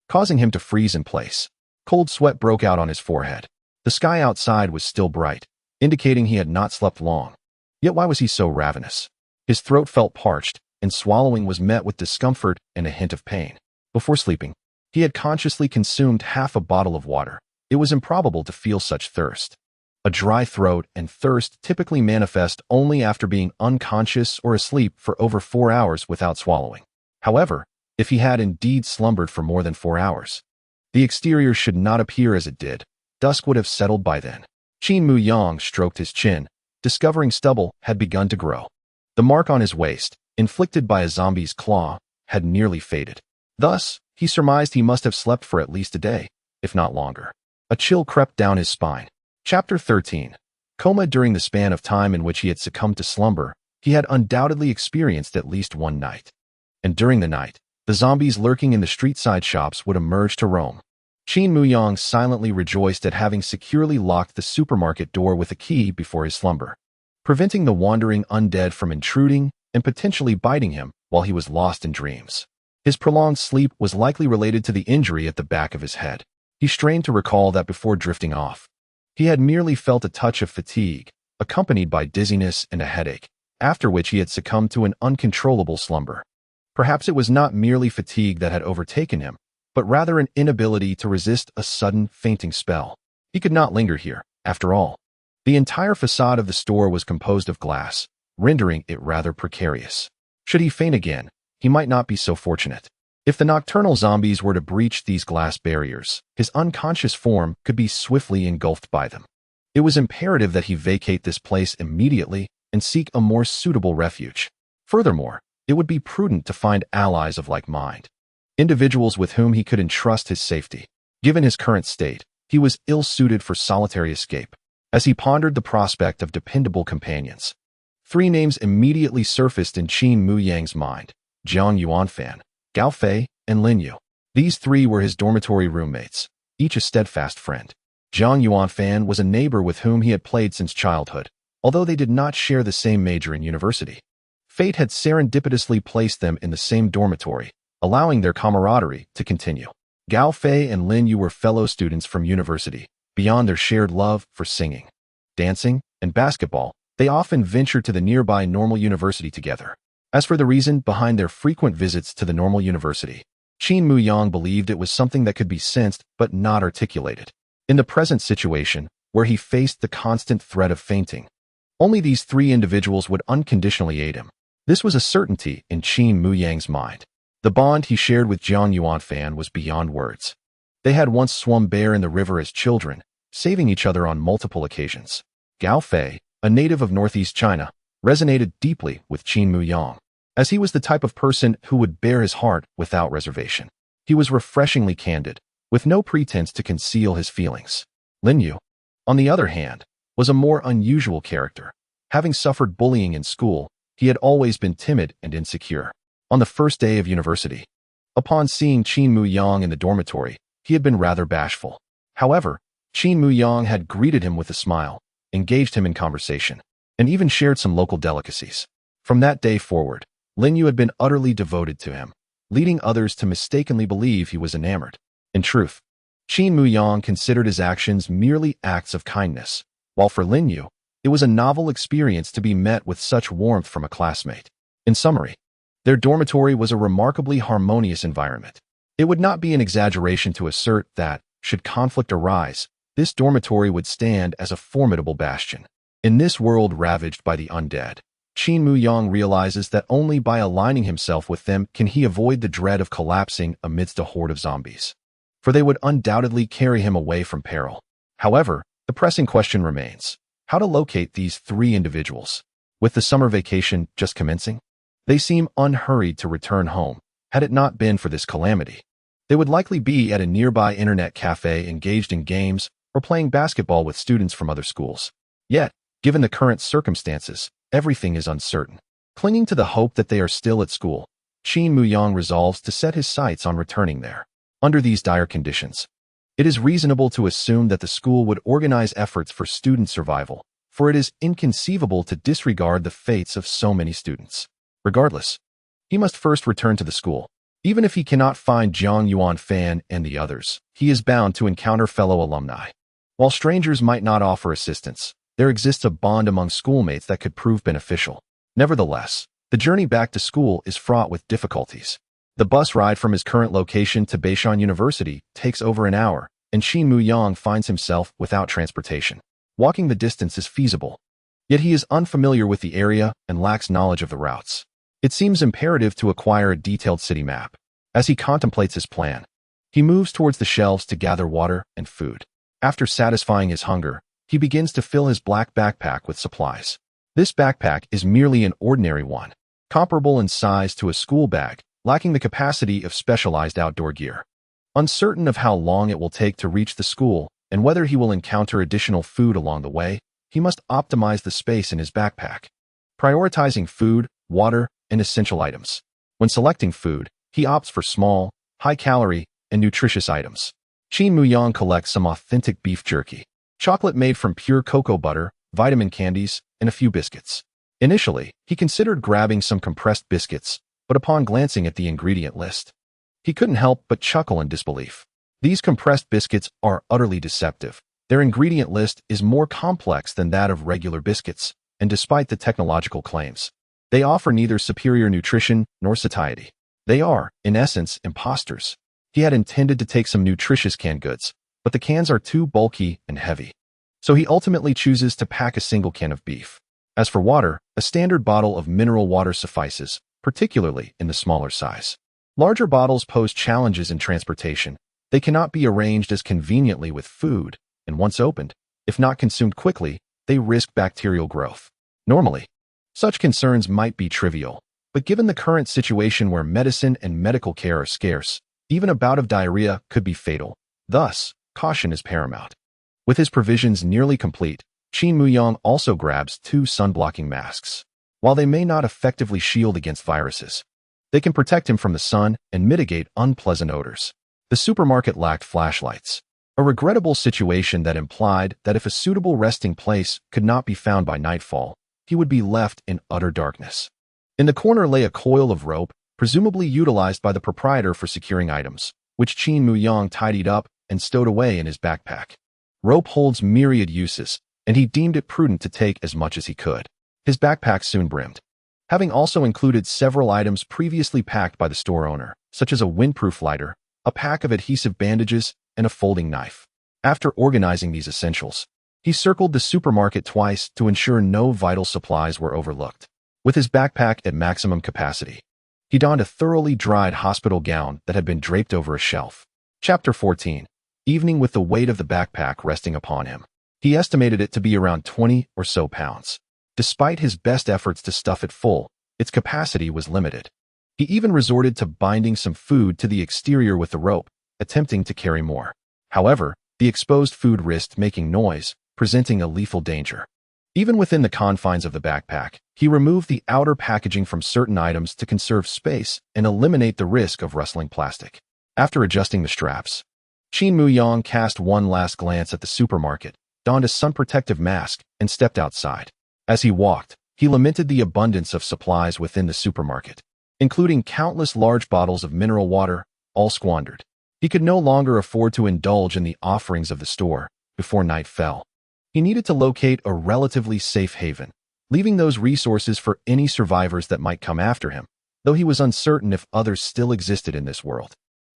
causing him to freeze in place. Cold sweat broke out on his forehead. The sky outside was still bright, indicating he had not slept long. Yet why was he so ravenous? His throat felt parched, and swallowing was met with discomfort and a hint of pain. Before sleeping, he had consciously consumed half a bottle of water. It was improbable to feel such thirst. A dry throat and thirst typically manifest only after being unconscious or asleep for over 4 hours without swallowing. However, if he had indeed slumbered for more than 4 hours, the exterior should not appear as it did. Dusk would have settled by then. Qin Muyang stroked his chin, discovering stubble had begun to grow. The mark on his waist, inflicted by a zombie's claw, had nearly faded. Thus, he surmised he must have slept for at least a day, if not longer. A chill crept down his spine. Chapter 13. Coma. During the span of time in which he had succumbed to slumber, he had undoubtedly experienced at least one night. And during the night, the zombies lurking in the street-side shops would emerge to roam. Qin Muyang silently rejoiced at having securely locked the supermarket door with a key before his slumber, preventing the wandering undead from intruding and potentially biting him while he was lost in dreams. His prolonged sleep was likely related to the injury at the back of his head. He strained to recall that before drifting off, he had merely felt a touch of fatigue, accompanied by dizziness and a headache, after which he had succumbed to an uncontrollable slumber. Perhaps it was not merely fatigue that had overtaken him, but rather an inability to resist a sudden fainting spell. He could not linger here, after all. The entire facade of the store was composed of glass, rendering it rather precarious. Should he faint again, he might not be so fortunate. If the nocturnal zombies were to breach these glass barriers, his unconscious form could be swiftly engulfed by them. It was imperative that he vacate this place immediately and seek a more suitable refuge. Furthermore, it would be prudent to find allies of like mind, individuals with whom he could entrust his safety. Given his current state, he was ill-suited for solitary escape. As he pondered the prospect of dependable companions, 3 names immediately surfaced in Qin Muyang's mind: Jiang Yuanfan, Gao Fei, and Lin Yu. These 3 were his dormitory roommates, each a steadfast friend. Jiang Yuanfan was a neighbor with whom he had played since childhood, although they did not share the same major in university. Fate had serendipitously placed them in the same dormitory, allowing their camaraderie to continue. Gao Fei and Lin Yu were fellow students from university. Beyond their shared love for singing, dancing, and basketball, they often ventured to the nearby Normal University together. As for the reason behind their frequent visits to the Normal University, Qin Muyang believed it was something that could be sensed but not articulated. In the present situation, where he faced the constant threat of fainting, only these 3 individuals would unconditionally aid him. This was a certainty in Qin Muyang's mind. The bond he shared with Jiang Yuanfan was beyond words. They had once swum bare in the river as children, saving each other on multiple occasions. Gao Fei, a native of northeast China, resonated deeply with Qin Muyang, as he was the type of person who would bare his heart without reservation. He was refreshingly candid, with no pretense to conceal his feelings. Lin Yu, on the other hand, was a more unusual character. Having suffered bullying in school, he had always been timid and insecure. On the first day of university, upon seeing Qin Muyang in the dormitory, he had been rather bashful. However, Qin Muyang had greeted him with a smile, engaged him in conversation, and even shared some local delicacies. From that day forward, Lin Yu had been utterly devoted to him, leading others to mistakenly believe he was enamored. In truth, Qin Muyang considered his actions merely acts of kindness, while for Lin Yu, it was a novel experience to be met with such warmth from a classmate. In summary, their dormitory was a remarkably harmonious environment. It would not be an exaggeration to assert that, should conflict arise, this dormitory would stand as a formidable bastion. In this world ravaged by the undead, Qin Muyang realizes that only by aligning himself with them can he avoid the dread of collapsing amidst a horde of zombies. For they would undoubtedly carry him away from peril. However, the pressing question remains: how to locate these three individuals? With the summer vacation just commencing, they seem unhurried to return home. Had it not been for this calamity, they would likely be at a nearby internet cafe engaged in games or playing basketball with students from other schools. Yet, given the current circumstances, everything is uncertain. Clinging to the hope that they are still at school, Qin Muyang resolves to set his sights on returning there. Under these dire conditions, it is reasonable to assume that the school would organize efforts for student survival, for it is inconceivable to disregard the fates of so many students. Regardless, he must first return to the school. Even if he cannot find Jiang Yuanfan and the others, he is bound to encounter fellow alumni. While strangers might not offer assistance, there exists a bond among schoolmates that could prove beneficial. Nevertheless, the journey back to school is fraught with difficulties. The bus ride from his current location to Beishan University takes over an hour, and Qin Muyang finds himself without transportation. Walking the distance is feasible, yet he is unfamiliar with the area and lacks knowledge of the routes. It seems imperative to acquire a detailed city map. As he contemplates his plan, he moves towards the shelves to gather water and food. After satisfying his hunger, he begins to fill his black backpack with supplies. This backpack is merely an ordinary one, comparable in size to a school bag, lacking the capacity of specialized outdoor gear. Uncertain of how long it will take to reach the school and whether he will encounter additional food along the way, he must optimize the space in his backpack, prioritizing food, water, and essential items. When selecting food, he opts for small, high-calorie, and nutritious items. Qin Muyang collects some authentic beef jerky, chocolate made from pure cocoa butter, vitamin candies, and a few biscuits. Initially, he considered grabbing some compressed biscuits, but upon glancing at the ingredient list, he couldn't help but chuckle in disbelief. These compressed biscuits are utterly deceptive. Their ingredient list is more complex than that of regular biscuits, and despite the technological claims, they offer neither superior nutrition nor satiety. They are, in essence, imposters. He had intended to take some nutritious canned goods, but the cans are too bulky and heavy. So he ultimately chooses to pack a single can of beef. As for water, a standard bottle of mineral water suffices, particularly in the smaller size. Larger bottles pose challenges in transportation. They cannot be arranged as conveniently with food, and once opened, if not consumed quickly, they risk bacterial growth. Normally, such concerns might be trivial, but given the current situation where medicine and medical care are scarce, even a bout of diarrhea could be fatal. Thus, caution is paramount. With his provisions nearly complete, Qin Muyang also grabs 2 sun-blocking masks. While they may not effectively shield against viruses, they can protect him from the sun and mitigate unpleasant odors. The supermarket lacked flashlights, a regrettable situation that implied that if a suitable resting place could not be found by nightfall, he would be left in utter darkness. In the corner lay a coil of rope, presumably utilized by the proprietor for securing items, which Qin Muyang tidied up and stowed away in his backpack. Rope holds myriad uses, and he deemed it prudent to take as much as he could. His backpack soon brimmed, having also included several items previously packed by the store owner, such as a windproof lighter, a pack of adhesive bandages, and a folding knife. After organizing these essentials, he circled the supermarket twice to ensure no vital supplies were overlooked. With his backpack at maximum capacity, he donned a thoroughly dried hospital gown that had been draped over a shelf. Chapter 14. Evening with the weight of the backpack resting upon him. He estimated it to be around 20 or so pounds. Despite his best efforts to stuff it full, its capacity was limited. He even resorted to binding some food to the exterior with the rope, attempting to carry more. However, the exposed food risked making noise, presenting a lethal danger. Even within the confines of the backpack, he removed the outer packaging from certain items to conserve space and eliminate the risk of rustling plastic. After adjusting the straps, Qin Muyang cast one last glance at the supermarket, donned a sun-protective mask, and stepped outside. As he walked, he lamented the abundance of supplies within the supermarket, including countless large bottles of mineral water, all squandered. He could no longer afford to indulge in the offerings of the store before night fell. He needed to locate a relatively safe haven, leaving those resources for any survivors that might come after him, though he was uncertain if others still existed in this world.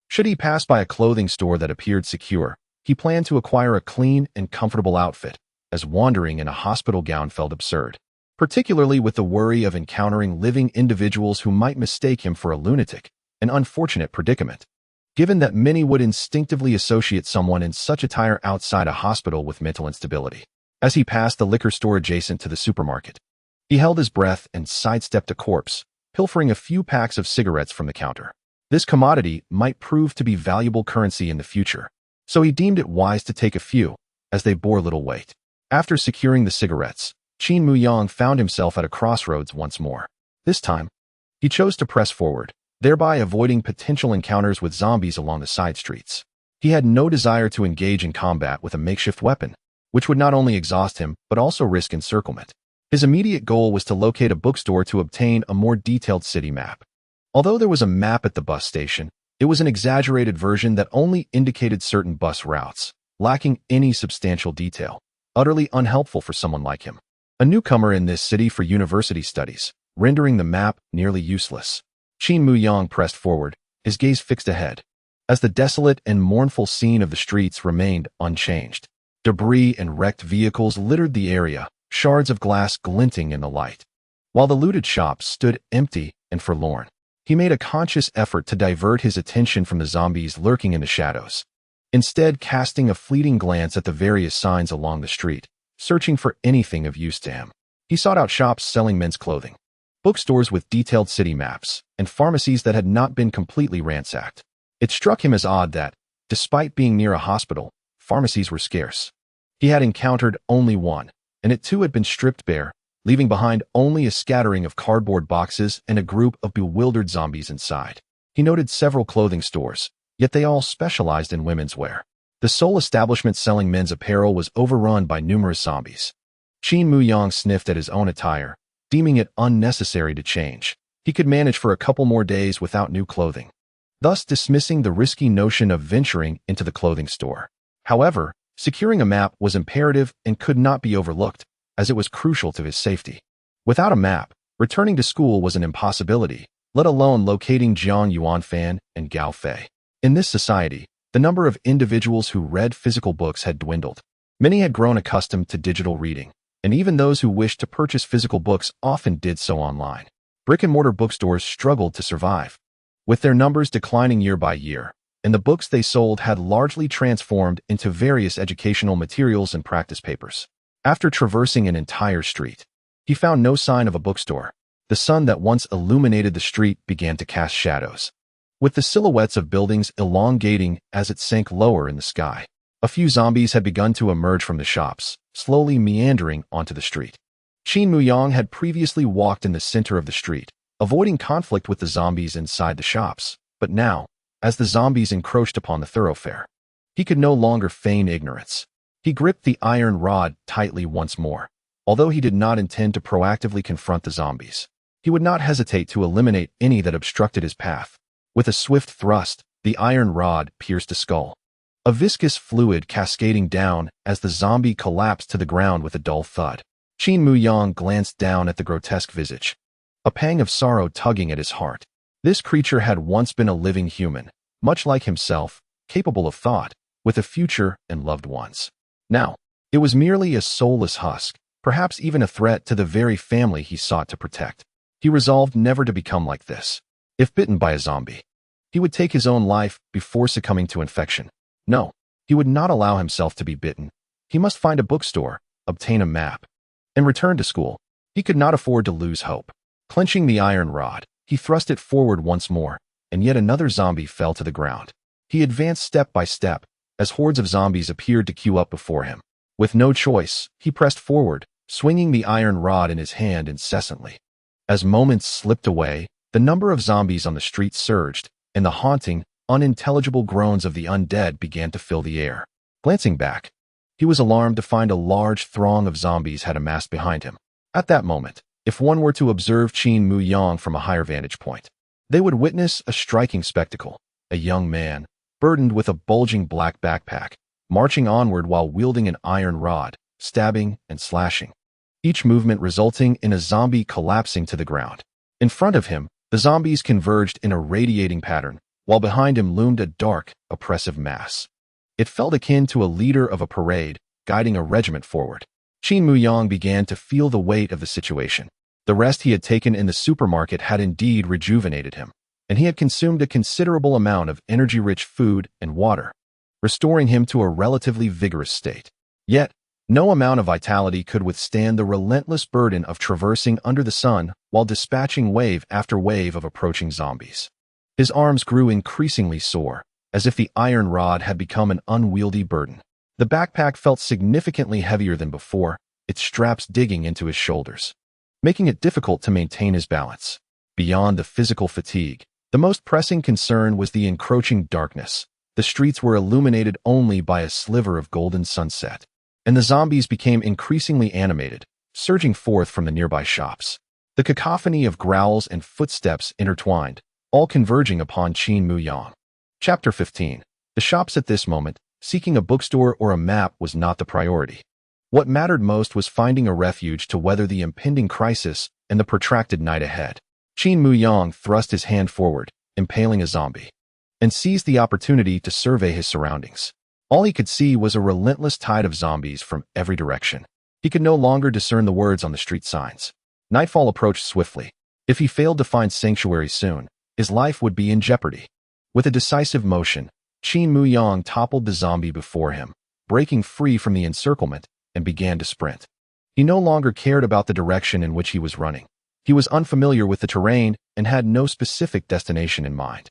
Should he pass by a clothing store that appeared secure, he planned to acquire a clean and comfortable outfit, as wandering in a hospital gown felt absurd, particularly with the worry of encountering living individuals who might mistake him for a lunatic, an unfortunate predicament, given that many would instinctively associate someone in such attire outside a hospital with mental instability. As he passed the liquor store adjacent to the supermarket, he held his breath and sidestepped a corpse, pilfering a few packs of cigarettes from the counter. This commodity might prove to be valuable currency in the future, so he deemed it wise to take a few, as they bore little weight. After securing the cigarettes, Qin Muyang found himself at a crossroads once more. This time, he chose to press forward, thereby avoiding potential encounters with zombies along the side streets. He had no desire to engage in combat with a makeshift weapon, which would not only exhaust him but also risk encirclement. His immediate goal was to locate a bookstore to obtain a more detailed city map. Although there was a map at the bus station, it was an exaggerated version that only indicated certain bus routes, lacking any substantial detail, utterly unhelpful for someone like him, a newcomer in this city for university studies, rendering the map nearly useless. Qin Muyang pressed forward, his gaze fixed ahead, as the desolate and mournful scene of the streets remained unchanged. Debris and wrecked vehicles littered the area, shards of glass glinting in the light, while the looted shops stood empty and forlorn. He made a conscious effort to divert his attention from the zombies lurking in the shadows, instead casting a fleeting glance at the various signs along the street, searching for anything of use to him. He sought out shops selling men's clothing, bookstores with detailed city maps, and pharmacies that had not been completely ransacked. It struck him as odd that, despite being near a hospital, pharmacies were scarce. He had encountered only one, and it too had been stripped bare, leaving behind only a scattering of cardboard boxes and a group of bewildered zombies inside. He noted several clothing stores, yet they all specialized in women's wear. The sole establishment selling men's apparel was overrun by numerous zombies. Qin Muyang sniffed at his own attire, deeming it unnecessary to change. He could manage for a couple more days without new clothing, thus dismissing the risky notion of venturing into the clothing store. However, securing a map was imperative and could not be overlooked, as it was crucial to his safety. Without a map, returning to school was an impossibility, let alone locating Jiang Yuanfan and Gao Fei. In this society, the number of individuals who read physical books had dwindled. Many had grown accustomed to digital reading, and even those who wished to purchase physical books often did so online. Brick-and-mortar bookstores struggled to survive, with their numbers declining year by year, and the books they sold had largely transformed into various educational materials and practice papers. After traversing an entire street, he found no sign of a bookstore. The sun that once illuminated the street began to cast shadows, with the silhouettes of buildings elongating as it sank lower in the sky. A few zombies had begun to emerge from the shops, slowly meandering onto the street. Qin Muyang had previously walked in the center of the street, avoiding conflict with the zombies inside the shops, but now, as the zombies encroached upon the thoroughfare, he could no longer feign ignorance. He gripped the iron rod tightly once more. Although he did not intend to proactively confront the zombies, he would not hesitate to eliminate any that obstructed his path. With a swift thrust, the iron rod pierced a skull, a viscous fluid cascading down as the zombie collapsed to the ground with a dull thud. Qin Muyang glanced down at the grotesque visage, a pang of sorrow tugging at his heart. This creature had once been a living human, much like himself, capable of thought, with a future and loved ones. Now, it was merely a soulless husk, perhaps even a threat to the very family he sought to protect. He resolved never to become like this. If bitten by a zombie, he would take his own life before succumbing to infection. No, he would not allow himself to be bitten. He must find a bookstore, obtain a map, and return to school. He could not afford to lose hope. Clenching the iron rod, he thrust it forward once more, and yet another zombie fell to the ground. He advanced step by step, as hordes of zombies appeared to queue up before him. With no choice, he pressed forward, swinging the iron rod in his hand incessantly. As moments slipped away, the number of zombies on the street surged, and the haunting, unintelligible groans of the undead began to fill the air. Glancing back, he was alarmed to find a large throng of zombies had amassed behind him. At that moment, if one were to observe Qin Muyang from a higher vantage point, they would witness a striking spectacle. A young man, burdened with a bulging black backpack, marching onward while wielding an iron rod, stabbing and slashing, each movement resulting in a zombie collapsing to the ground. In front of him, the zombies converged in a radiating pattern, while behind him loomed a dark, oppressive mass. It felt akin to a leader of a parade, guiding a regiment forward. Qin Muyang began to feel the weight of the situation. The rest he had taken in the supermarket had indeed rejuvenated him, and he had consumed a considerable amount of energy-rich food and water, restoring him to a relatively vigorous state. Yet, no amount of vitality could withstand the relentless burden of traversing under the sun while dispatching wave after wave of approaching zombies. His arms grew increasingly sore, as if the iron rod had become an unwieldy burden. The backpack felt significantly heavier than before, its straps digging into his shoulders, making it difficult to maintain his balance. Beyond the physical fatigue, the most pressing concern was the encroaching darkness. The streets were illuminated only by a sliver of golden sunset, and the zombies became increasingly animated, surging forth from the nearby shops. The cacophony of growls and footsteps intertwined, all converging upon Qin Muyang. Chapter 15. The shops. At this moment, seeking a bookstore or a map was not the priority. What mattered most was finding a refuge to weather the impending crisis and the protracted night ahead. Qin Muyang thrust his hand forward, impaling a zombie, and seized the opportunity to survey his surroundings. All he could see was a relentless tide of zombies from every direction. He could no longer discern the words on the street signs. Nightfall approached swiftly. If he failed to find sanctuary soon, his life would be in jeopardy. With a decisive motion, Qin Muyang toppled the zombie before him, breaking free from the encirclement, and began to sprint. He no longer cared about the direction in which he was running. He was unfamiliar with the terrain and had no specific destination in mind.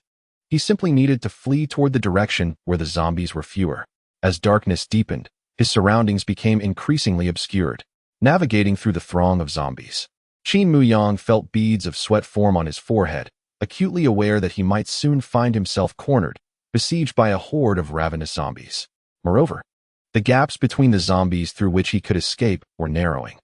He simply needed to flee toward the direction where the zombies were fewer. As darkness deepened, his surroundings became increasingly obscured. Navigating through the throng of zombies, Qin Muyang felt beads of sweat form on his forehead, acutely aware that he might soon find himself cornered, besieged by a horde of ravenous zombies. Moreover, the gaps between the zombies through which he could escape were narrowing.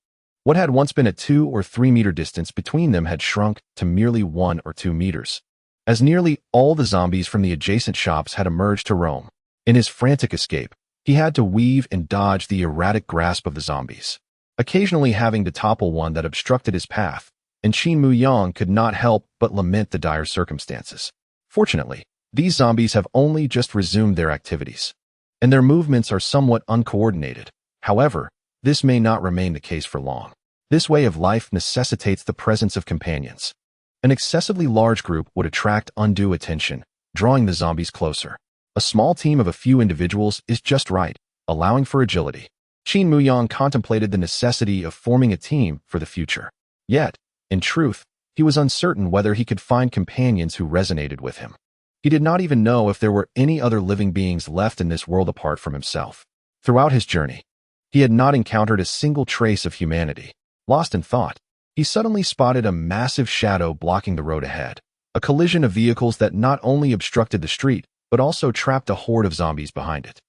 What had once been a 2 or 3 meter distance between them had shrunk to merely 1 or 2 meters, as nearly all the zombies from the adjacent shops had emerged to roam. In his frantic escape, he had to weave and dodge the erratic grasp of the zombies, occasionally having to topple one that obstructed his path, and Qin Muyang could not help but lament the dire circumstances. Fortunately, these zombies have only just resumed their activities, and their movements are somewhat uncoordinated. However, this may not remain the case for long. This way of life necessitates the presence of companions. An excessively large group would attract undue attention, drawing the zombies closer. A small team of a few individuals is just right, allowing for agility. Qin Muyang contemplated the necessity of forming a team for the future. Yet, in truth, he was uncertain whether he could find companions who resonated with him. He did not even know if there were any other living beings left in this world apart from himself. Throughout his journey, he had not encountered a single trace of humanity. Lost in thought, he suddenly spotted a massive shadow blocking the road ahead. A collision of vehicles that not only obstructed the street, but also trapped a horde of zombies behind it.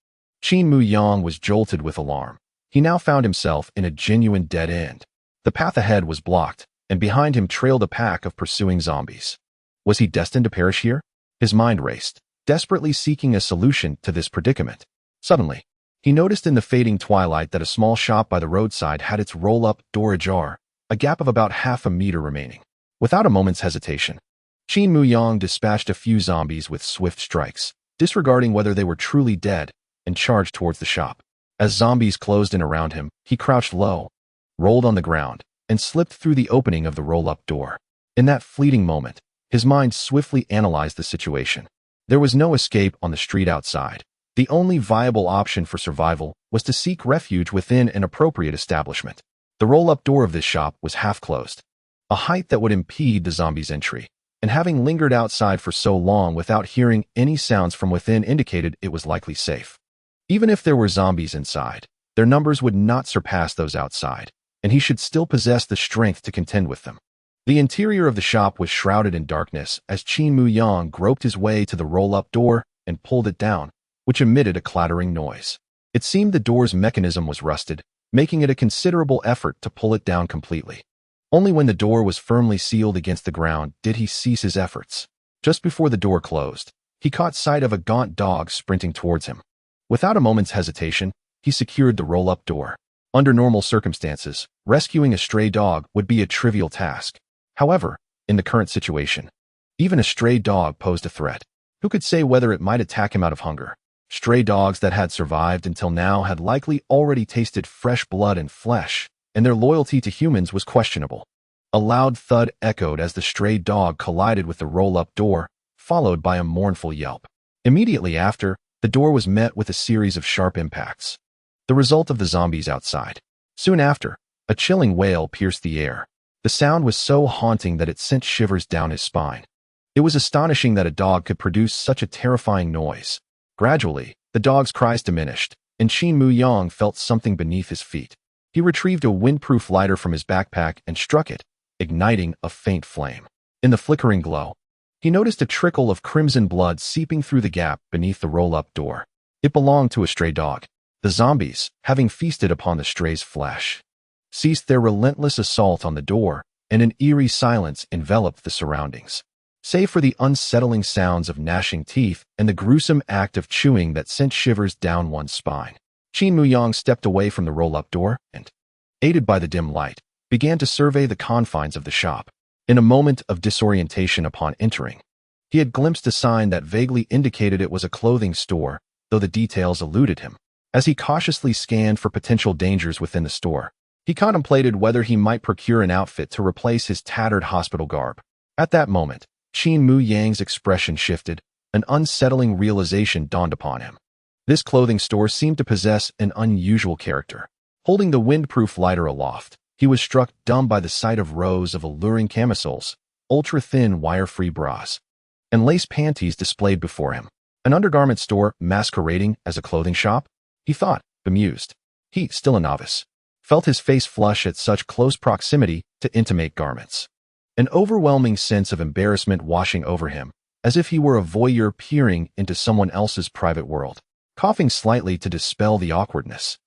Qin Muyang was jolted with alarm. He now found himself in a genuine dead end. The path ahead was blocked, and behind him trailed a pack of pursuing zombies. Was he destined to perish here? His mind raced, desperately seeking a solution to this predicament. Suddenly, he noticed in the fading twilight that a small shop by the roadside had its roll-up door ajar, a gap of about half a meter remaining. Without a moment's hesitation, Qin Muyang dispatched a few zombies with swift strikes, disregarding whether they were truly dead, and charged towards the shop. As zombies closed in around him, he crouched low, rolled on the ground, and slipped through the opening of the roll-up door. In that fleeting moment, his mind swiftly analyzed the situation. There was no escape on the street outside. The only viable option for survival was to seek refuge within an appropriate establishment. The roll-up door of this shop was half closed, a height that would impede the zombies' entry, and having lingered outside for so long without hearing any sounds from within indicated it was likely safe. Even if there were zombies inside, their numbers would not surpass those outside, and he should still possess the strength to contend with them. The interior of the shop was shrouded in darkness as Qin Muyang groped his way to the roll-up door and pulled it down, which emitted a clattering noise. It seemed the door's mechanism was rusted, making it a considerable effort to pull it down completely. Only when the door was firmly sealed against the ground did he cease his efforts. Just before the door closed, he caught sight of a gaunt dog sprinting towards him. Without a moment's hesitation, he secured the roll-up door. Under normal circumstances, rescuing a stray dog would be a trivial task. However, in the current situation, even a stray dog posed a threat. Who could say whether it might attack him out of hunger? Stray dogs that had survived until now had likely already tasted fresh blood and flesh, and their loyalty to humans was questionable. A loud thud echoed as the stray dog collided with the roll-up door, followed by a mournful yelp. Immediately after, the door was met with a series of sharp impacts, the result of the zombies outside. Soon after, a chilling wail pierced the air. The sound was so haunting that it sent shivers down his spine. It was astonishing that a dog could produce such a terrifying noise. Gradually, the dog's cries diminished, and Qin Muyang felt something beneath his feet. He retrieved a windproof lighter from his backpack and struck it, igniting a faint flame. In the flickering glow, he noticed a trickle of crimson blood seeping through the gap beneath the roll-up door. It belonged to a stray dog. The zombies, having feasted upon the stray's flesh, ceased their relentless assault on the door, and an eerie silence enveloped the surroundings. Save for the unsettling sounds of gnashing teeth and the gruesome act of chewing that sent shivers down one's spine. Qin Muyang stepped away from the roll-up door and, aided by the dim light, began to survey the confines of the shop. In a moment of disorientation upon entering, he had glimpsed a sign that vaguely indicated it was a clothing store, though the details eluded him. As he cautiously scanned for potential dangers within the store, he contemplated whether he might procure an outfit to replace his tattered hospital garb. At that moment, Qin Muyang's expression shifted. An unsettling realization dawned upon him. This clothing store seemed to possess an unusual character. Holding the windproof lighter aloft, he was struck dumb by the sight of rows of alluring camisoles, ultra-thin wire-free bras, and lace panties displayed before him. An undergarment store masquerading as a clothing shop? He thought, bemused. He, still a novice, felt his face flush at such close proximity to intimate garments. An overwhelming sense of embarrassment washing over him, as if he were a voyeur peering into someone else's private world. Coughing slightly to dispel the awkwardness,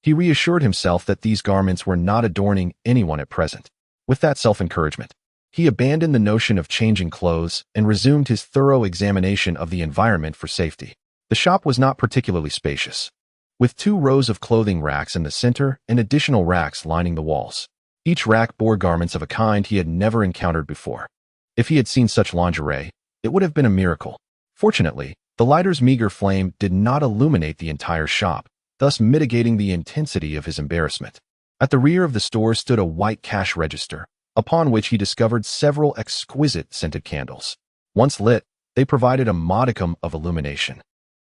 he reassured himself that these garments were not adorning anyone at present. With that self-encouragement, he abandoned the notion of changing clothes and resumed his thorough examination of the environment for safety. The shop was not particularly spacious, with 2 rows of clothing racks in the center and additional racks lining the walls. Each rack bore garments of a kind he had never encountered before. If he had seen such lingerie, it would have been a miracle. Fortunately, the lighter's meager flame did not illuminate the entire shop, thus mitigating the intensity of his embarrassment. At the rear of the store stood a white cash register, upon which he discovered several exquisite scented candles. Once lit, they provided a modicum of illumination,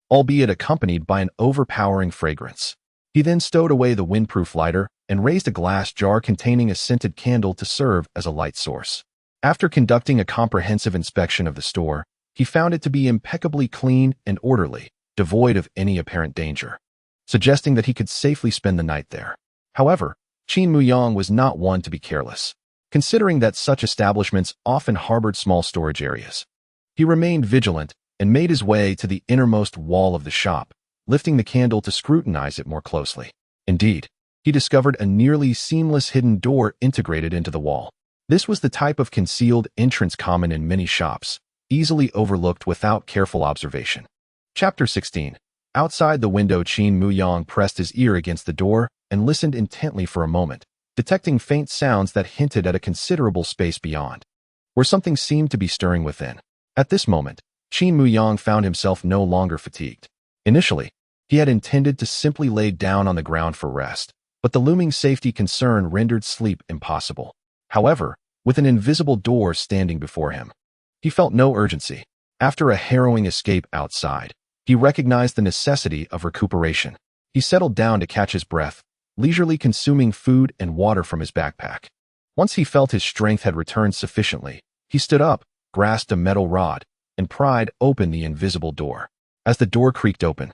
albeit accompanied by an overpowering fragrance. He then stowed away the windproof lighter and raised a glass jar containing a scented candle to serve as a light source. After conducting a comprehensive inspection of the store, he found it to be impeccably clean and orderly, devoid of any apparent danger, suggesting that he could safely spend the night there. However, Qin Muyang was not one to be careless, considering that such establishments often harbored small storage areas. He remained vigilant and made his way to the innermost wall of the shop, lifting the candle to scrutinize it more closely. Indeed, he discovered a nearly seamless hidden door integrated into the wall. This was the type of concealed entrance common in many shops, easily overlooked without careful observation. Chapter 16. Outside the window, Qin Muyang pressed his ear against the door and listened intently for a moment, detecting faint sounds that hinted at a considerable space beyond, where something seemed to be stirring within. At this moment, Qin Muyang found himself no longer fatigued. Initially, he had intended to simply lay down on the ground for rest, but the looming safety concern rendered sleep impossible. However, with an invisible door standing before him, he felt no urgency. After a harrowing escape outside, he recognized the necessity of recuperation. He settled down to catch his breath, leisurely consuming food and water from his backpack. Once he felt his strength had returned sufficiently, he stood up, grasped a metal rod, and pried open the invisible door. As the door creaked open,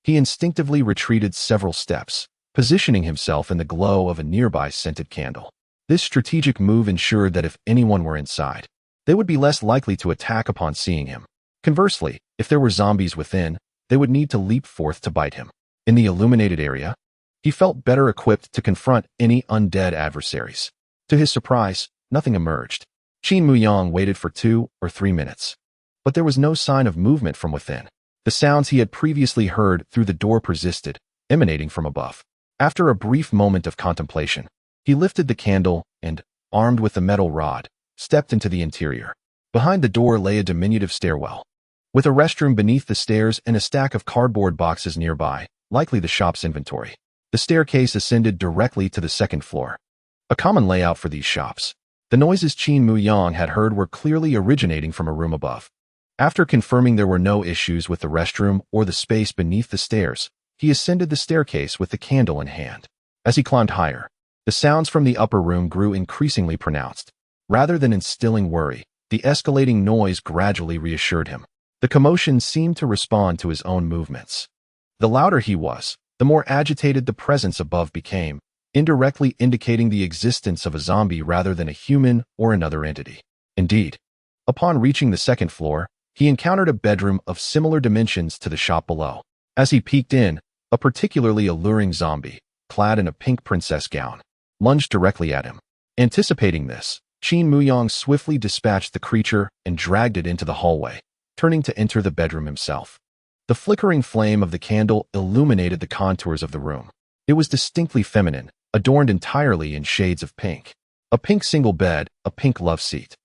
he instinctively retreated several steps, positioning himself in the glow of a nearby scented candle. This strategic move ensured that if anyone were inside, they would be less likely to attack upon seeing him. Conversely, if there were zombies within, they would need to leap forth to bite him. In the illuminated area, he felt better equipped to confront any undead adversaries. To his surprise, nothing emerged. Qin Muyang waited for 2 or 3 minutes, but there was no sign of movement from within. The sounds he had previously heard through the door persisted, emanating from above. After a brief moment of contemplation, he lifted the candle and, armed with the metal rod, stepped into the interior. Behind the door lay a diminutive stairwell, with a restroom beneath the stairs and a stack of cardboard boxes nearby, likely the shop's inventory. The staircase ascended directly to the second floor, a common layout for these shops. The noises Qin Muyang had heard were clearly originating from a room above. After confirming there were no issues with the restroom or the space beneath the stairs, he ascended the staircase with the candle in hand. As he climbed higher, the sounds from the upper room grew increasingly pronounced. Rather than instilling worry, the escalating noise gradually reassured him. The commotion seemed to respond to his own movements. The louder he was, the more agitated the presence above became, indirectly indicating the existence of a zombie rather than a human or another entity. Indeed, upon reaching the second floor, he encountered a bedroom of similar dimensions to the shop below. As he peeked in, a particularly alluring zombie, clad in a pink princess gown, lunged directly at him. Anticipating this, Qin Muyang swiftly dispatched the creature and dragged it into the hallway, turning to enter the bedroom himself. The flickering flame of the candle illuminated the contours of the room. It was distinctly feminine, adorned entirely in shades of pink. A pink single bed, a pink love seat,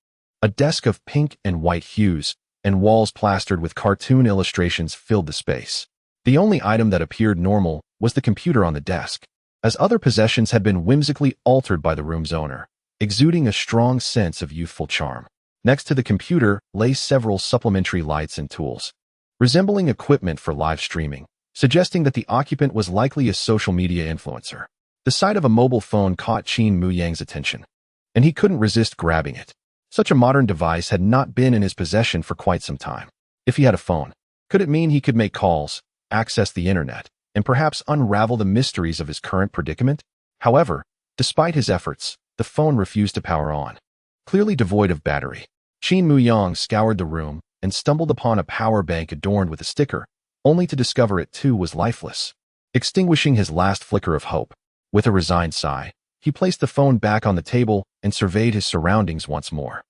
a desk of pink and white hues, and walls plastered with cartoon illustrations filled the space. The only item that appeared normal was the computer on the desk, as other possessions had been whimsically altered by the room's owner, exuding a strong sense of youthful charm. Next to the computer lay several supplementary lights and tools, resembling equipment for live streaming, suggesting that the occupant was likely a social media influencer. The sight of a mobile phone caught Qin Muyang's attention, and he couldn't resist grabbing it. Such a modern device had not been in his possession for quite some time. If he had a phone, could it mean he could make calls, access the internet, and perhaps unravel the mysteries of his current predicament? However, despite his efforts, the phone refused to power on. Clearly devoid of battery, Qin Muyang scoured the room and stumbled upon a power bank adorned with a sticker, only to discover it too was lifeless. Extinguishing his last flicker of hope, with a resigned sigh, he placed the phone back on the table and surveyed his surroundings once more.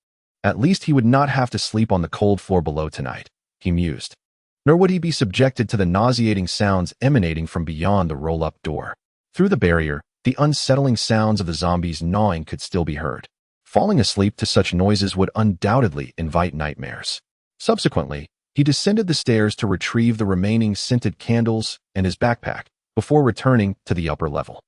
At least he would not have to sleep on the cold floor below tonight, he mused. Nor would he be subjected to the nauseating sounds emanating from beyond the roll-up door. Through the barrier, the unsettling sounds of the zombies gnawing could still be heard. Falling asleep to such noises would undoubtedly invite nightmares. Subsequently, he descended the stairs to retrieve the remaining scented candles and his backpack before returning to the upper level.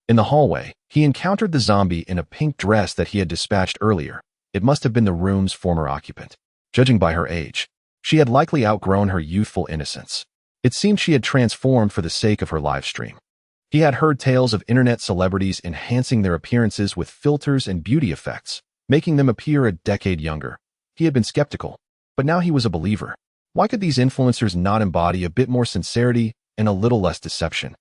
In the hallway, he encountered the zombie in a pink dress that he had dispatched earlier. It must have been the room's former occupant. Judging by her age, she had likely outgrown her youthful innocence. It seemed she had transformed for the sake of her live stream. He had heard tales of internet celebrities enhancing their appearances with filters and beauty effects, making them appear a decade younger. He had been skeptical, but now he was a believer. Why could these influencers not embody a bit more sincerity and a little less deception?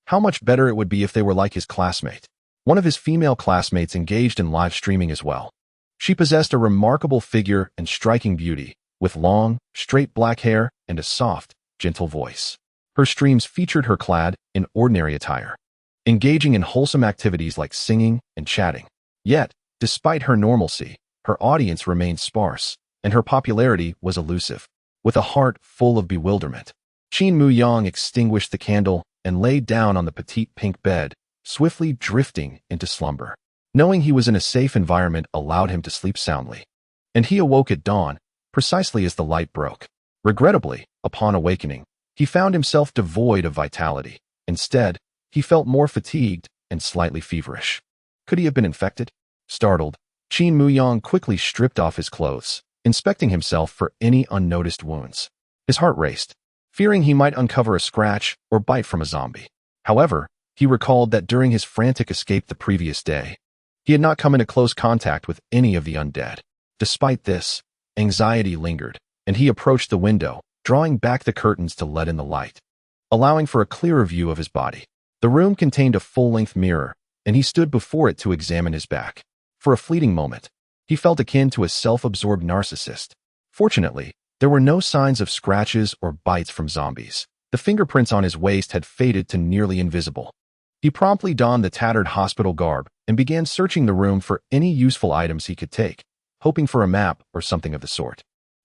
How much better it would be if they were like his classmate. One of his female classmates engaged in live streaming as well. She possessed a remarkable figure and striking beauty, with long, straight black hair and a soft, gentle voice. Her streams featured her clad in ordinary attire, engaging in wholesome activities like singing and chatting. Yet, despite her normalcy, her audience remained sparse, and her popularity was elusive. With a heart full of bewilderment, Qin Muyang extinguished the candle and lay down on the petite pink bed, swiftly drifting into slumber. Knowing he was in a safe environment allowed him to sleep soundly. And he awoke at dawn, precisely as the light broke. Regrettably, upon awakening, he found himself devoid of vitality. Instead, he felt more fatigued and slightly feverish. Could he have been infected? Startled, Qin Muyang quickly stripped off his clothes, inspecting himself for any unnoticed wounds. His heart raced, fearing he might uncover a scratch or bite from a zombie. However, he recalled that during his frantic escape the previous day, he had not come into close contact with any of the undead. Despite this, anxiety lingered, and he approached the window, drawing back the curtains to let in the light, allowing for a clearer view of his body. The room contained a full-length mirror, and he stood before it to examine his back. For a fleeting moment, he felt akin to a self-absorbed narcissist. Fortunately, there were no signs of scratches or bites from zombies. The fingerprints on his waist had faded to nearly invisible. He promptly donned the tattered hospital garb and began searching the room for any useful items he could take, hoping for a map or something of the sort.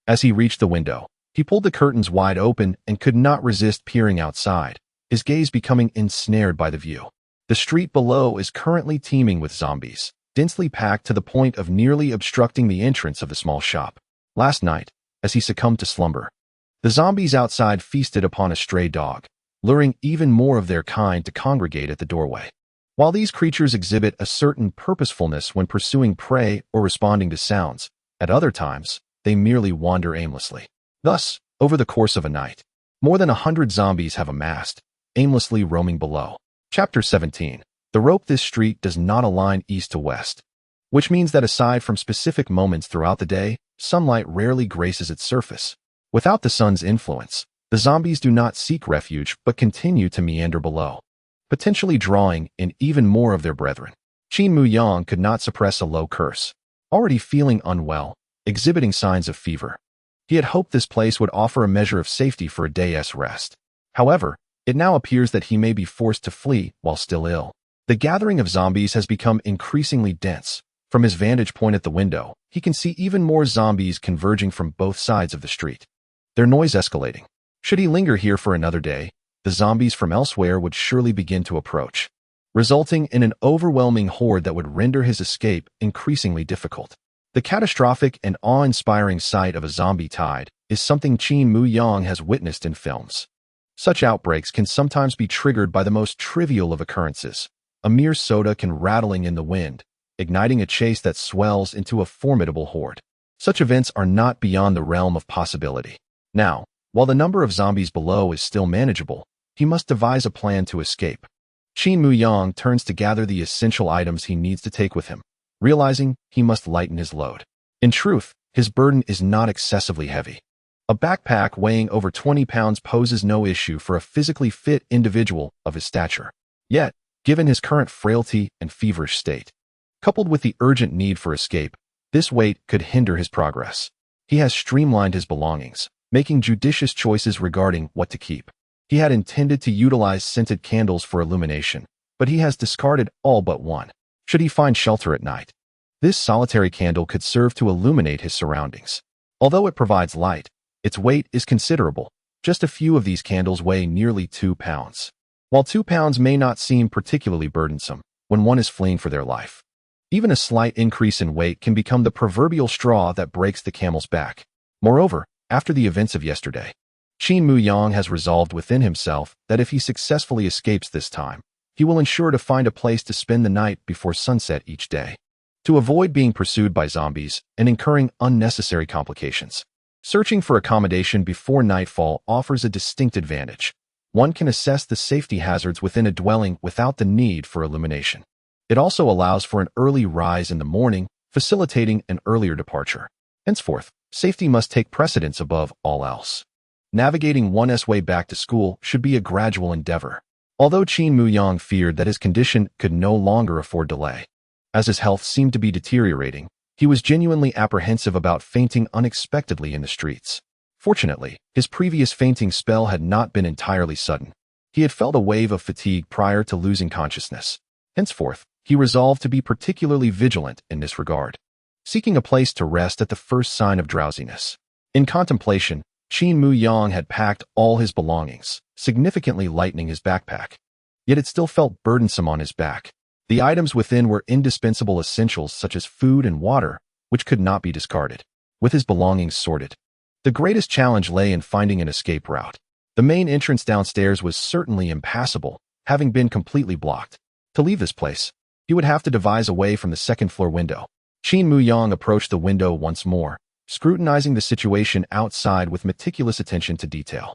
As he reached the window, he pulled the curtains wide open and could not resist peering outside, his gaze becoming ensnared by the view. The street below is currently teeming with zombies, densely packed to the point of nearly obstructing the entrance of the small shop. Last night, as he succumbed to slumber, the zombies outside feasted upon a stray dog, luring even more of their kind to congregate at the doorway. While these creatures exhibit a certain purposefulness when pursuing prey or responding to sounds, at other times, they merely wander aimlessly. Thus, over the course of a night, more than 100 zombies have amassed, aimlessly roaming below. Chapter 17. The rope. This street does not align east to west, which means that aside from specific moments throughout the day, sunlight rarely graces its surface. Without the sun's influence, the zombies do not seek refuge but continue to meander below, potentially drawing in even more of their brethren. Qin Muyang could not suppress a low curse. Already feeling unwell, exhibiting signs of fever, he had hoped this place would offer a measure of safety for a day's rest. However, it now appears that he may be forced to flee while still ill. The gathering of zombies has become increasingly dense. From his vantage point at the window, he can see even more zombies converging from both sides of the street, their noise escalating. Should he linger here for another day, the zombies from elsewhere would surely begin to approach, resulting in an overwhelming horde that would render his escape increasingly difficult. The catastrophic and awe-inspiring sight of a zombie tide is something Qin Muyang has witnessed in films. Such outbreaks can sometimes be triggered by the most trivial of occurrences. A mere soda can rattling in the wind, igniting a chase that swells into a formidable horde. Such events are not beyond the realm of possibility. Now, while the number of zombies below is still manageable, he must devise a plan to escape. Qin Muyang turns to gather the essential items he needs to take with him, realizing he must lighten his load. In truth, his burden is not excessively heavy. A backpack weighing over 20 pounds poses no issue for a physically fit individual of his stature. Yet, given his current frailty and feverish state, coupled with the urgent need for escape, this weight could hinder his progress. He has streamlined his belongings, making judicious choices regarding what to keep. He had intended to utilize scented candles for illumination, but he has discarded all but one. Should he find shelter at night, this solitary candle could serve to illuminate his surroundings. Although it provides light, its weight is considerable. Just a few of these candles weigh nearly 2 pounds. While 2 pounds may not seem particularly burdensome when one is fleeing for their life, even a slight increase in weight can become the proverbial straw that breaks the camel's back. Moreover, after the events of yesterday, Qin Muyang has resolved within himself that if he successfully escapes this time, he will ensure to find a place to spend the night before sunset each day, to avoid being pursued by zombies and incurring unnecessary complications. Searching for accommodation before nightfall offers a distinct advantage. One can assess the safety hazards within a dwelling without the need for illumination. It also allows for an early rise in the morning, facilitating an earlier departure. Henceforth, safety must take precedence above all else. Navigating one's way back to school should be a gradual endeavor. Although Qin Muyang feared that his condition could no longer afford delay, as his health seemed to be deteriorating, he was genuinely apprehensive about fainting unexpectedly in the streets. Fortunately, his previous fainting spell had not been entirely sudden. He had felt a wave of fatigue prior to losing consciousness. Henceforth, he resolved to be particularly vigilant in this regard, seeking a place to rest at the first sign of drowsiness. In contemplation, Qin Muyang had packed all his belongings, significantly lightening his backpack. Yet it still felt burdensome on his back. The items within were indispensable essentials such as food and water, which could not be discarded. With his belongings sorted, the greatest challenge lay in finding an escape route. The main entrance downstairs was certainly impassable, having been completely blocked. To leave this place, he would have to devise a way from the second-floor window. Qin Muyang approached the window once more, scrutinizing the situation outside with meticulous attention to detail.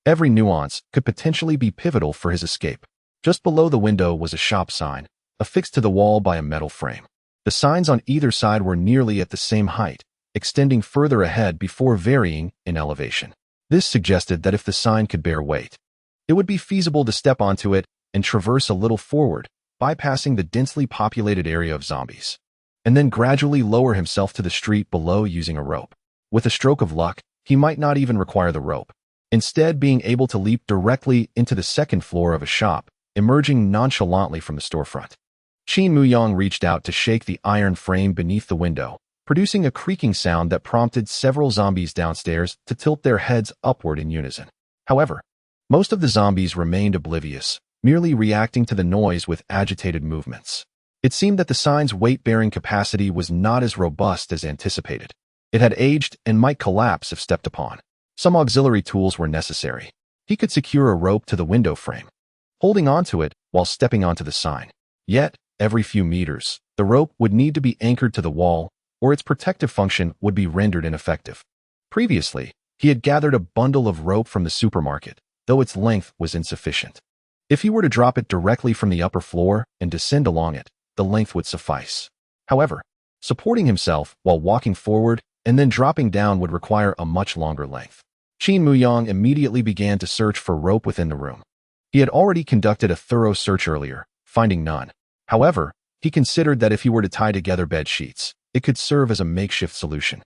Every nuance could potentially be pivotal for his escape. Just below the window was a shop sign, affixed to the wall by a metal frame. The signs on either side were nearly at the same height, extending further ahead before varying in elevation. This suggested that if the sign could bear weight, it would be feasible to step onto it and traverse a little forward, bypassing the densely populated area of zombies. and then gradually lower himself to the street below using a rope. With a stroke of luck, he might not even require the rope, instead being able to leap directly into the second floor of a shop, emerging nonchalantly from the storefront. Qin Muyang reached out to shake the iron frame beneath the window, producing a creaking sound that prompted several zombies downstairs to tilt their heads upward in unison. However, most of the zombies remained oblivious, merely reacting to the noise with agitated movements. It seemed that the sign's weight-bearing capacity was not as robust as anticipated. It had aged and might collapse if stepped upon. Some auxiliary tools were necessary. He could secure a rope to the window frame, holding onto it while stepping onto the sign. Yet, every few meters, the rope would need to be anchored to the wall, or its protective function would be rendered ineffective. Previously, he had gathered a bundle of rope from the supermarket, though its length was insufficient. If he were to drop it directly from the upper floor and descend along it, the length would suffice. However, supporting himself while walking forward and then dropping down would require a much longer length. Qin Muyang immediately began to search for rope within the room. He had already conducted a thorough search earlier, finding none. However, he considered that if he were to tie together bed sheets, it could serve as a makeshift solution.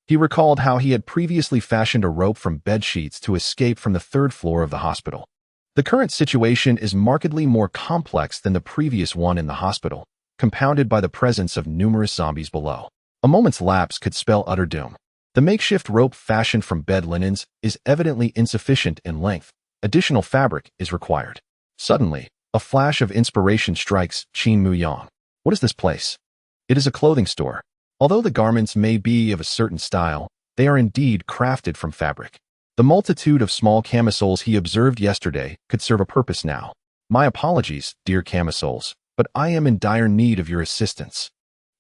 He recalled how he had previously fashioned a rope from bed sheets to escape from the third floor of the hospital. The current situation is markedly more complex than the previous one in the hospital, compounded by the presence of numerous zombies below. A moment's lapse could spell utter doom. The makeshift rope fashioned from bed linens is evidently insufficient in length. Additional fabric is required. Suddenly, a flash of inspiration strikes Qin Muyang. What is this place? It is a clothing store. Although the garments may be of a certain style, they are indeed crafted from fabric. The multitude of small camisoles he observed yesterday could serve a purpose now. My apologies, dear camisoles, but I am in dire need of your assistance.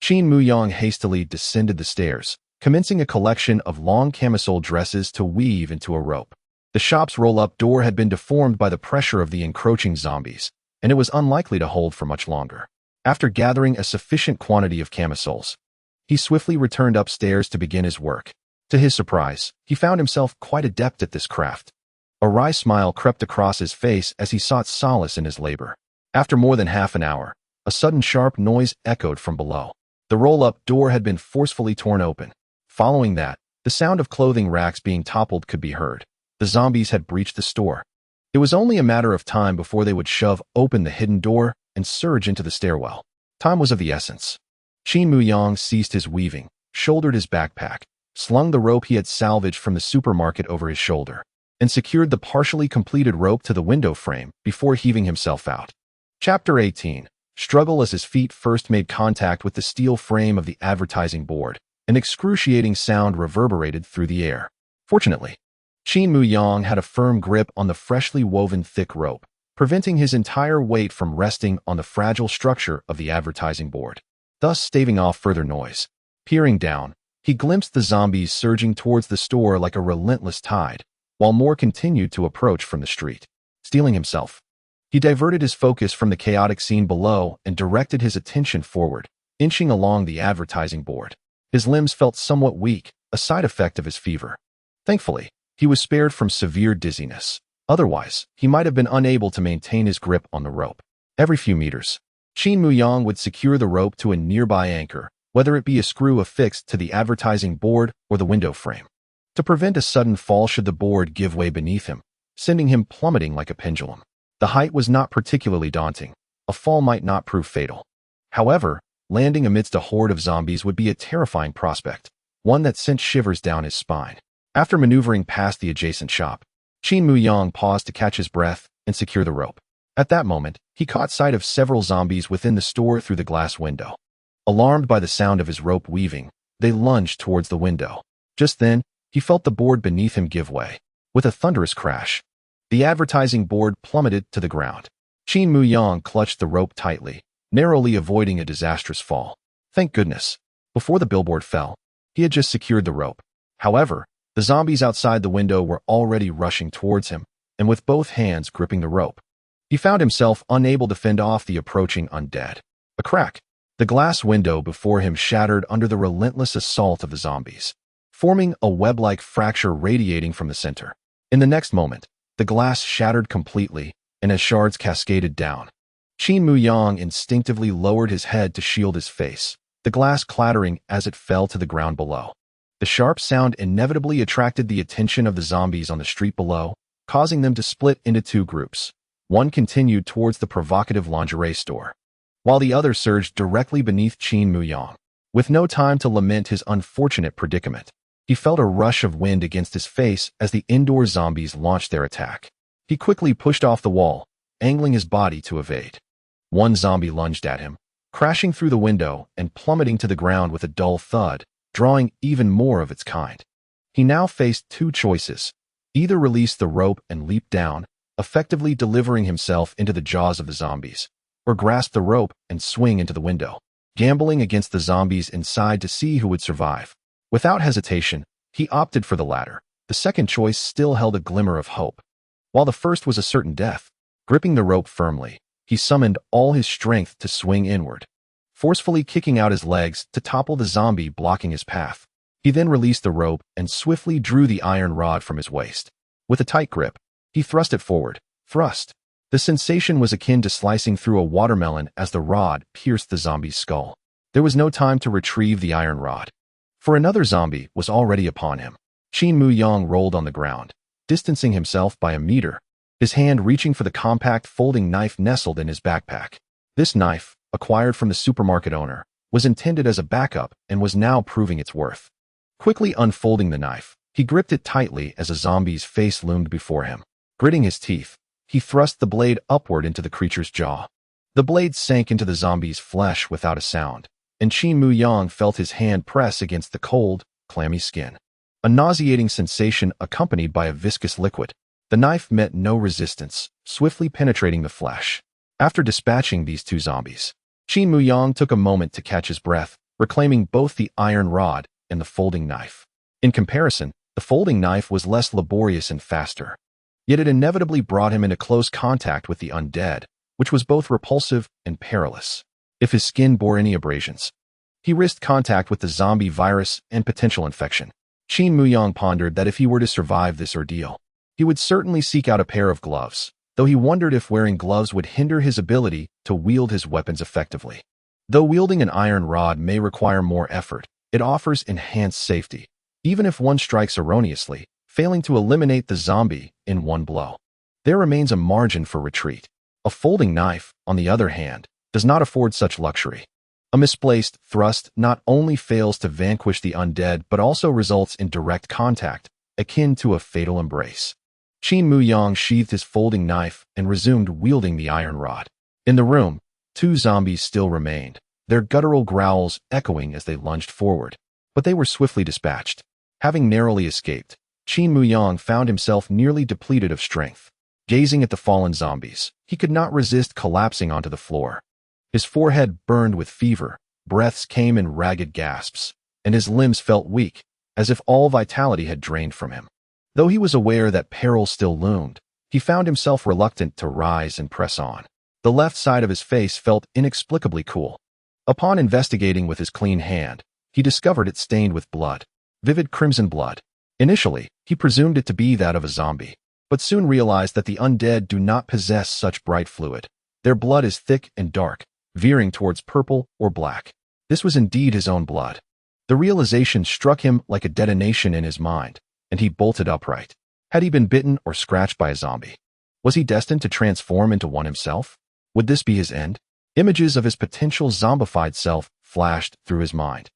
Qin Muyang hastily descended the stairs, commencing a collection of long camisole dresses to weave into a rope. The shop's roll-up door had been deformed by the pressure of the encroaching zombies, and it was unlikely to hold for much longer. After gathering a sufficient quantity of camisoles, he swiftly returned upstairs to begin his work. To his surprise, he found himself quite adept at this craft. A wry smile crept across his face as he sought solace in his labor. After more than half an hour, a sudden sharp noise echoed from below. The roll-up door had been forcefully torn open. Following that, the sound of clothing racks being toppled could be heard. The zombies had breached the store. It was only a matter of time before they would shove open the hidden door and surge into the stairwell. Time was of the essence. Qin Muyang ceased his weaving, shouldered his backpack, slung the rope he had salvaged from the supermarket over his shoulder, and secured the partially completed rope to the window frame before heaving himself out. Chapter 18. Struggle. As his feet first made contact with the steel frame of the advertising board, an excruciating sound reverberated through the air. Fortunately, Qin Muyang had a firm grip on the freshly woven thick rope, preventing his entire weight from resting on the fragile structure of the advertising board, thus staving off further noise. Peering down, he glimpsed the zombies surging towards the store like a relentless tide, while more continued to approach from the street. Steeling himself, he diverted his focus from the chaotic scene below and directed his attention forward, inching along the advertising board. His limbs felt somewhat weak, a side effect of his fever. Thankfully, he was spared from severe dizziness. Otherwise, he might have been unable to maintain his grip on the rope. Every few meters, Qin Muyang would secure the rope to a nearby anchor, whether it be a screw affixed to the advertising board or the window frame, to prevent a sudden fall should the board give way beneath him, sending him plummeting like a pendulum. The height was not particularly daunting. A fall might not prove fatal. However, landing amidst a horde of zombies would be a terrifying prospect, one that sent shivers down his spine. After maneuvering past the adjacent shop, Qin Muyang paused to catch his breath and secure the rope. At that moment, he caught sight of several zombies within the store through the glass window. Alarmed by the sound of his rope weaving, they lunged towards the window. Just then, he felt the board beneath him give way. With a thunderous crash, the advertising board plummeted to the ground. Qin Muyang clutched the rope tightly, narrowly avoiding a disastrous fall. Thank goodness. Before the billboard fell, he had just secured the rope. However, the zombies outside the window were already rushing towards him, and with both hands gripping the rope, he found himself unable to fend off the approaching undead. A crack. The glass window before him shattered under the relentless assault of the zombies, forming a web-like fracture radiating from the center. In the next moment, the glass shattered completely, and as shards cascaded down, Qin Muyang instinctively lowered his head to shield his face. The the glass clattering as it fell to the ground below. The sharp sound inevitably attracted the attention of the zombies on the street below, causing them to split into two groups. One continued towards the provocative lingerie store, while the other surged directly beneath Qin Muyang. With no time to lament his unfortunate predicament, he felt a rush of wind against his face as the indoor zombies launched their attack. He quickly pushed off the wall, angling his body to evade. One zombie lunged at him, crashing through the window and plummeting to the ground with a dull thud, drawing even more of its kind. He now faced two choices: either release the rope and leap down, effectively delivering himself into the jaws of the zombies, or grasp the rope and swing into the window, gambling against the zombies inside to see who would survive. Without hesitation, he opted for the latter. The second choice still held a glimmer of hope, while the first was a certain death. Gripping the rope firmly, he summoned all his strength to swing inward, forcefully kicking out his legs to topple the zombie blocking his path. He then released the rope and swiftly drew the iron rod from his waist. With a tight grip, he thrust it forward. Thrust. The sensation was akin to slicing through a watermelon as the rod pierced the zombie's skull. There was no time to retrieve the iron rod, for another zombie was already upon him. Qin Muyang rolled on the ground, distancing himself by a meter, his hand reaching for the compact folding knife nestled in his backpack. This knife, acquired from the supermarket owner, was intended as a backup and was now proving its worth. Quickly unfolding the knife, he gripped it tightly as a zombie's face loomed before him. Gritting his teeth, he thrust the blade upward into the creature's jaw. The blade sank into the zombie's flesh without a sound, and Qin Muyang felt his hand press against the cold, clammy skin. A nauseating sensation accompanied by a viscous liquid. The knife met no resistance, swiftly penetrating the flesh. After dispatching these two zombies, Qin Muyang took a moment to catch his breath, reclaiming both the iron rod and the folding knife. In comparison, the folding knife was less laborious and faster, yet it inevitably brought him into close contact with the undead, which was both repulsive and perilous. If his skin bore any abrasions, he risked contact with the zombie virus and potential infection. Qin Muyang pondered that if he were to survive this ordeal, he would certainly seek out a pair of gloves, though he wondered if wearing gloves would hinder his ability to wield his weapons effectively. Though wielding an iron rod may require more effort, it offers enhanced safety, even if one strikes erroneously, failing to eliminate the zombie in one blow. There remains a margin for retreat. A folding knife, on the other hand, does not afford such luxury. A misplaced thrust not only fails to vanquish the undead but also results in direct contact, akin to a fatal embrace. Qin Muyang sheathed his folding knife and resumed wielding the iron rod. In the room, two zombies still remained, their guttural growls echoing as they lunged forward, but they were swiftly dispatched. Having narrowly escaped, Qin Muyang found himself nearly depleted of strength. Gazing at the fallen zombies, he could not resist collapsing onto the floor. His forehead burned with fever, breaths came in ragged gasps, and his limbs felt weak, as if all vitality had drained from him. Though he was aware that peril still loomed, he found himself reluctant to rise and press on. The left side of his face felt inexplicably cool. Upon investigating with his clean hand, he discovered it stained with blood, vivid crimson blood. Initially, he presumed it to be that of a zombie, but soon realized that the undead do not possess such bright fluid. Their blood is thick and dark, veering towards purple or black. This was indeed his own blood. The realization struck him like a detonation in his mind, and he bolted upright. Had he been bitten or scratched by a zombie? Was he destined to transform into one himself? Would this be his end? Images of his potential zombified self flashed through his mind,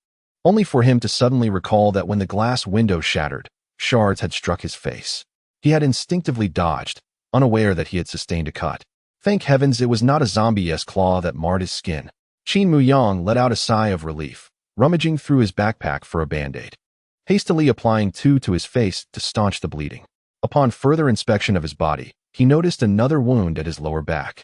only for him to suddenly recall that when the glass window shattered, shards had struck his face. He had instinctively dodged, unaware that he had sustained a cut. Thank heavens it was not a zombie-esque claw that marred his skin. Qin Muyang let out a sigh of relief, rummaging through his backpack for a band-aid, hastily applying two to his face to staunch the bleeding. Upon further inspection of his body, he noticed another wound at his lower back,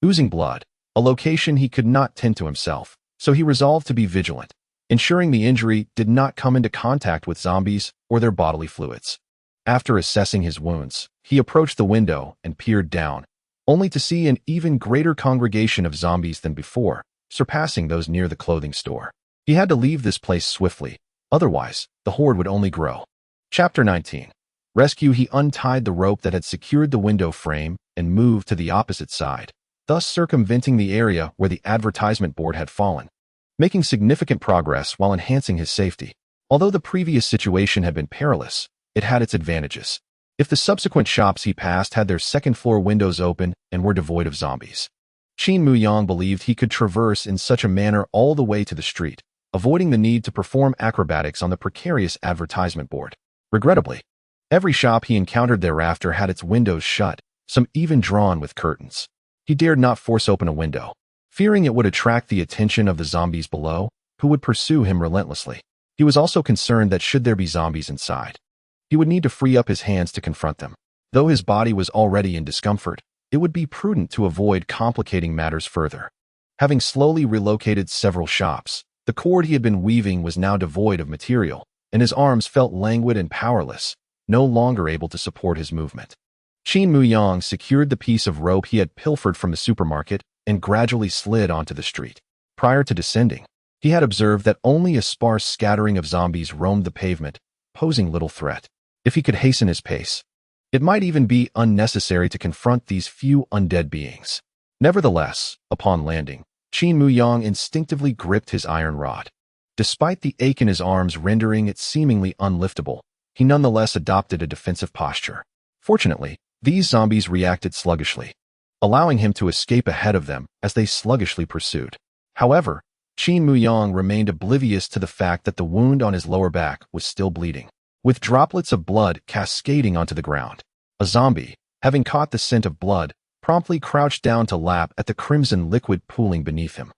oozing blood, a location he could not tend to himself, so he resolved to be vigilant, ensuring the injury did not come into contact with zombies or their bodily fluids. After assessing his wounds, he approached the window and peered down, only to see an even greater congregation of zombies than before, surpassing those near the clothing store. He had to leave this place swiftly, otherwise, the horde would only grow. Chapter 19. Rescue. He untied the rope that had secured the window frame and moved to the opposite side, thus circumventing the area where the advertisement board had fallen. making significant progress while enhancing his safety. Although the previous situation had been perilous, it had its advantages. If the subsequent shops he passed had their second-floor windows open and were devoid of zombies, Qin Muyang believed he could traverse in such a manner all the way to the street, avoiding the need to perform acrobatics on the precarious advertisement board. Regrettably, every shop he encountered thereafter had its windows shut, some even drawn with curtains. He dared not force open a window, fearing it would attract the attention of the zombies below, who would pursue him relentlessly. He was also concerned that should there be zombies inside, he would need to free up his hands to confront them. Though his body was already in discomfort, it would be prudent to avoid complicating matters further. Having slowly relocated several shops, the cord he had been weaving was now devoid of material, and his arms felt languid and powerless, no longer able to support his movement. Qin Muyang secured the piece of rope he had pilfered from the supermarket and gradually slid onto the street. Prior to descending, he had observed that only a sparse scattering of zombies roamed the pavement, posing little threat. If he could hasten his pace, it might even be unnecessary to confront these few undead beings. Nevertheless, upon landing, Qin Muyang instinctively gripped his iron rod. Despite the ache in his arms rendering it seemingly unliftable, he nonetheless adopted a defensive posture. Fortunately, these zombies reacted sluggishly, allowing him to escape ahead of them as they sluggishly pursued. However, Qin Muyang remained oblivious to the fact that the wound on his lower back was still bleeding, with droplets of blood cascading onto the ground. A zombie, having caught the scent of blood, promptly crouched down to lap at the crimson liquid pooling beneath him.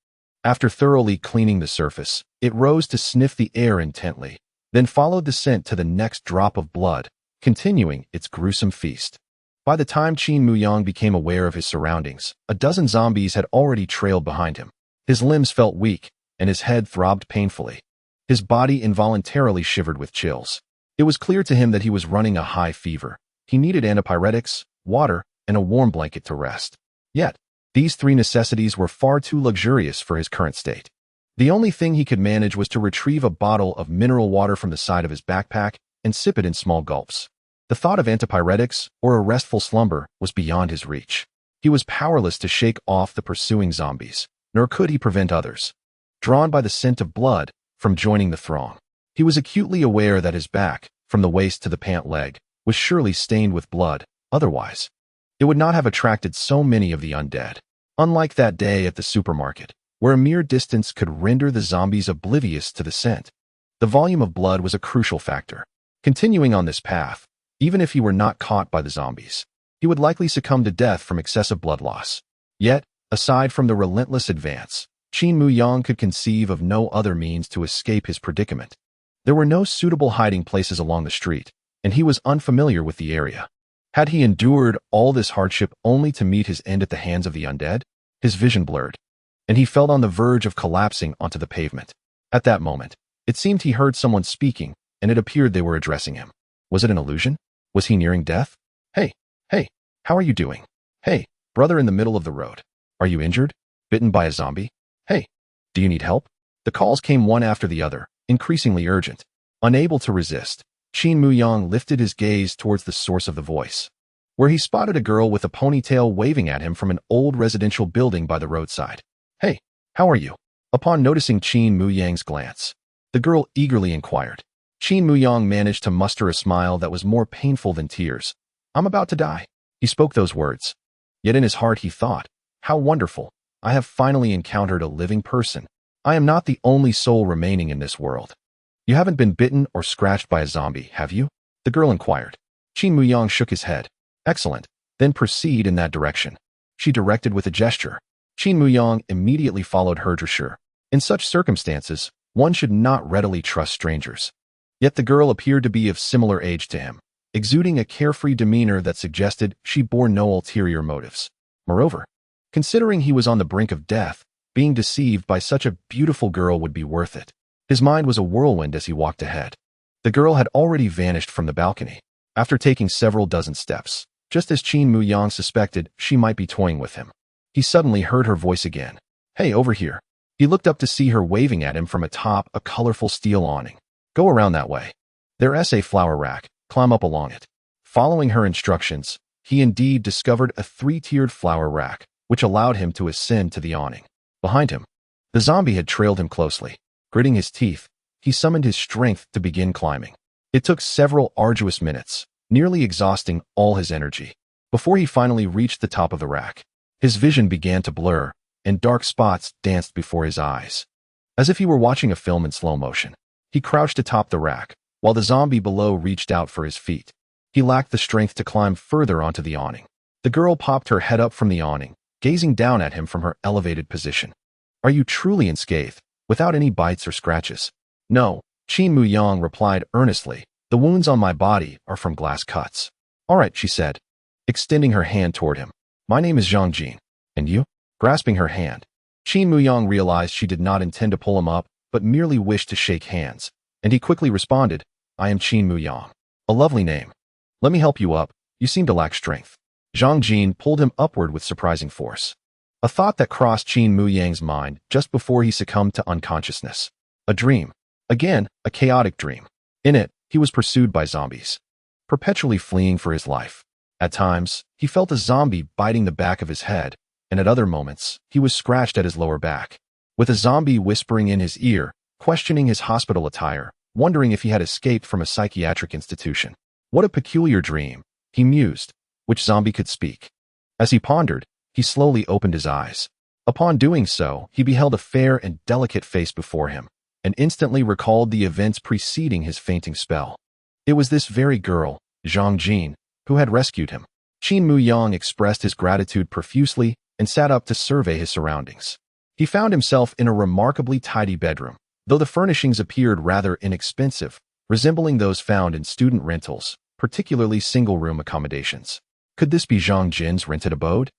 After thoroughly cleaning the surface, it rose to sniff the air intently, then followed the scent to the next drop of blood, continuing its gruesome feast. By the time Qin Muyang became aware of his surroundings, a dozen zombies had already trailed behind him. His limbs felt weak, and his head throbbed painfully. His body involuntarily shivered with chills. It was clear to him that he was running a high fever. He needed antipyretics, water, and a warm blanket to rest. Yet, these three necessities were far too luxurious for his current state. The only thing he could manage was to retrieve a bottle of mineral water from the side of his backpack and sip it in small gulps. The thought of antipyretics or a restful slumber was beyond his reach. He was powerless to shake off the pursuing zombies, nor could he prevent others, drawn by the scent of blood, from joining the throng. He was acutely aware that his back, from the waist to the pant leg, was surely stained with blood. Otherwise, it would not have attracted so many of the undead. Unlike that day at the supermarket, where a mere distance could render the zombies oblivious to the scent, the volume of blood was a crucial factor. Continuing on this path, even if he were not caught by the zombies, he would likely succumb to death from excessive blood loss. Yet, aside from the relentless advance, Qin Muyang could conceive of no other means to escape his predicament. There were no suitable hiding places along the street, and he was unfamiliar with the area. Had he endured all this hardship only to meet his end at the hands of the undead? His vision blurred, and he felt on the verge of collapsing onto the pavement. At that moment, it seemed he heard someone speaking, and it appeared they were addressing him. Was it an illusion? Was he nearing death? Hey, how are you doing? Hey, brother in the middle of the road. Are you injured? Bitten by a zombie? Hey, do you need help? The calls came one after the other, increasingly urgent. Unable to resist, Qin Muyang lifted his gaze towards the source of the voice, where he spotted a girl with a ponytail waving at him from an old residential building by the roadside. Hey, how are you? Upon noticing Qin Muyang's glance, the girl eagerly inquired. Qin Muyang managed to muster a smile that was more painful than tears. I'm about to die. He spoke those words. Yet in his heart he thought, how wonderful. I have finally encountered a living person. I am not the only soul remaining in this world. You haven't been bitten or scratched by a zombie, have you? The girl inquired. Qin Muyang shook his head. Excellent. Then proceed in that direction, she directed with a gesture. Qin Muyang immediately followed her gesture. In such circumstances, one should not readily trust strangers. Yet the girl appeared to be of similar age to him, exuding a carefree demeanor that suggested she bore no ulterior motives. Moreover, considering he was on the brink of death, being deceived by such a beautiful girl would be worth it. His mind was a whirlwind as he walked ahead. The girl had already vanished from the balcony. After taking several dozen steps, just as Qin Muyang suspected she might be toying with him, he suddenly heard her voice again. Hey, over here. He looked up to see her waving at him from atop a colorful steel awning. Go around that way. There's a flower rack. Climb up along it. Following her instructions, he indeed discovered a three-tiered flower rack, which allowed him to ascend to the awning. Behind him, The zombie had trailed him closely. Gritting his teeth, he summoned his strength to begin climbing. It took several arduous minutes, nearly exhausting all his energy, before he finally reached the top of the rack. His vision began to blur, and dark spots danced before his eyes. As if he were watching a film in slow motion, he crouched atop the rack, while the zombie below reached out for his feet. He lacked the strength to climb further onto the awning. The girl popped her head up from the awning, gazing down at him from her elevated position. "Are you truly unscathed, without any bites or scratches?" "No," Qin Muyang replied earnestly. "The wounds on my body are from glass cuts." "All right," she said, extending her hand toward him. "My name is Zhang Jin. And you?" Grasping her hand, Qin Muyang realized she did not intend to pull him up, but merely wished to shake hands, and he quickly responded, "I am Qin Muyang. A lovely name. Let me help you up. You seem to lack strength." Zhang Jin pulled him upward with surprising force. A thought that crossed Qin Muyang's mind just before he succumbed to unconsciousness. A dream. Again, a chaotic dream. In it, he was pursued by zombies, perpetually fleeing for his life. At times, he felt a zombie biting the back of his head, and at other moments, he was scratched at his lower back, with a zombie whispering in his ear, questioning his hospital attire, wondering if he had escaped from a psychiatric institution. What a peculiar dream, he mused. Which zombie could speak? As he pondered, he slowly opened his eyes. Upon doing so, he beheld a fair and delicate face before him, and instantly recalled the events preceding his fainting spell. It was this very girl, Zhang Jin, who had rescued him. Qin Muyang expressed his gratitude profusely and sat up to survey his surroundings. He found himself in a remarkably tidy bedroom, though the furnishings appeared rather inexpensive, resembling those found in student rentals, particularly single-room accommodations. Could this be Zhang Jin's rented abode?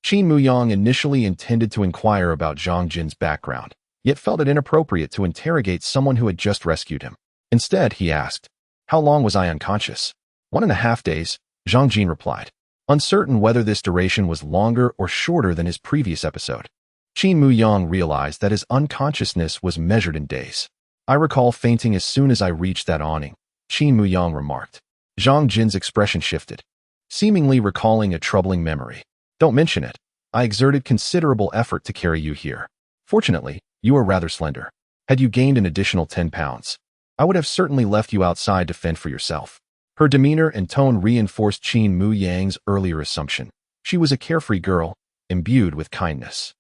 Qin Muyang initially intended to inquire about Zhang Jin's background, yet felt it inappropriate to interrogate someone who had just rescued him. Instead, he asked, "How long was I unconscious?" 1.5 days, Zhang Jin replied, uncertain whether this duration was longer or shorter than his previous episode. Qin Muyang realized that his unconsciousness was measured in days. "I recall fainting as soon as I reached that awning," Qin Muyang remarked. Zhang Jin's expression shifted, seemingly recalling a troubling memory. "Don't mention it. I exerted considerable effort to carry you here. Fortunately, you are rather slender. Had you gained an additional 10 pounds, I would have certainly left you outside to fend for yourself." Her demeanor and tone reinforced Qin Muyang's earlier assumption. She was a carefree girl, imbued with kindness.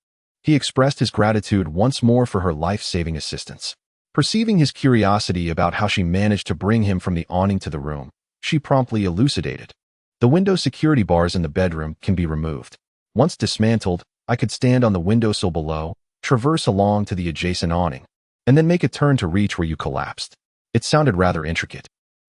He expressed his gratitude once more for her life-saving assistance. Perceiving his curiosity about how she managed to bring him from the awning to the room, she promptly elucidated. "The window security bars in the bedroom can be removed. Once dismantled, I could stand on the windowsill below, traverse along to the adjacent awning, and then make a turn to reach where you collapsed." It sounded rather intricate,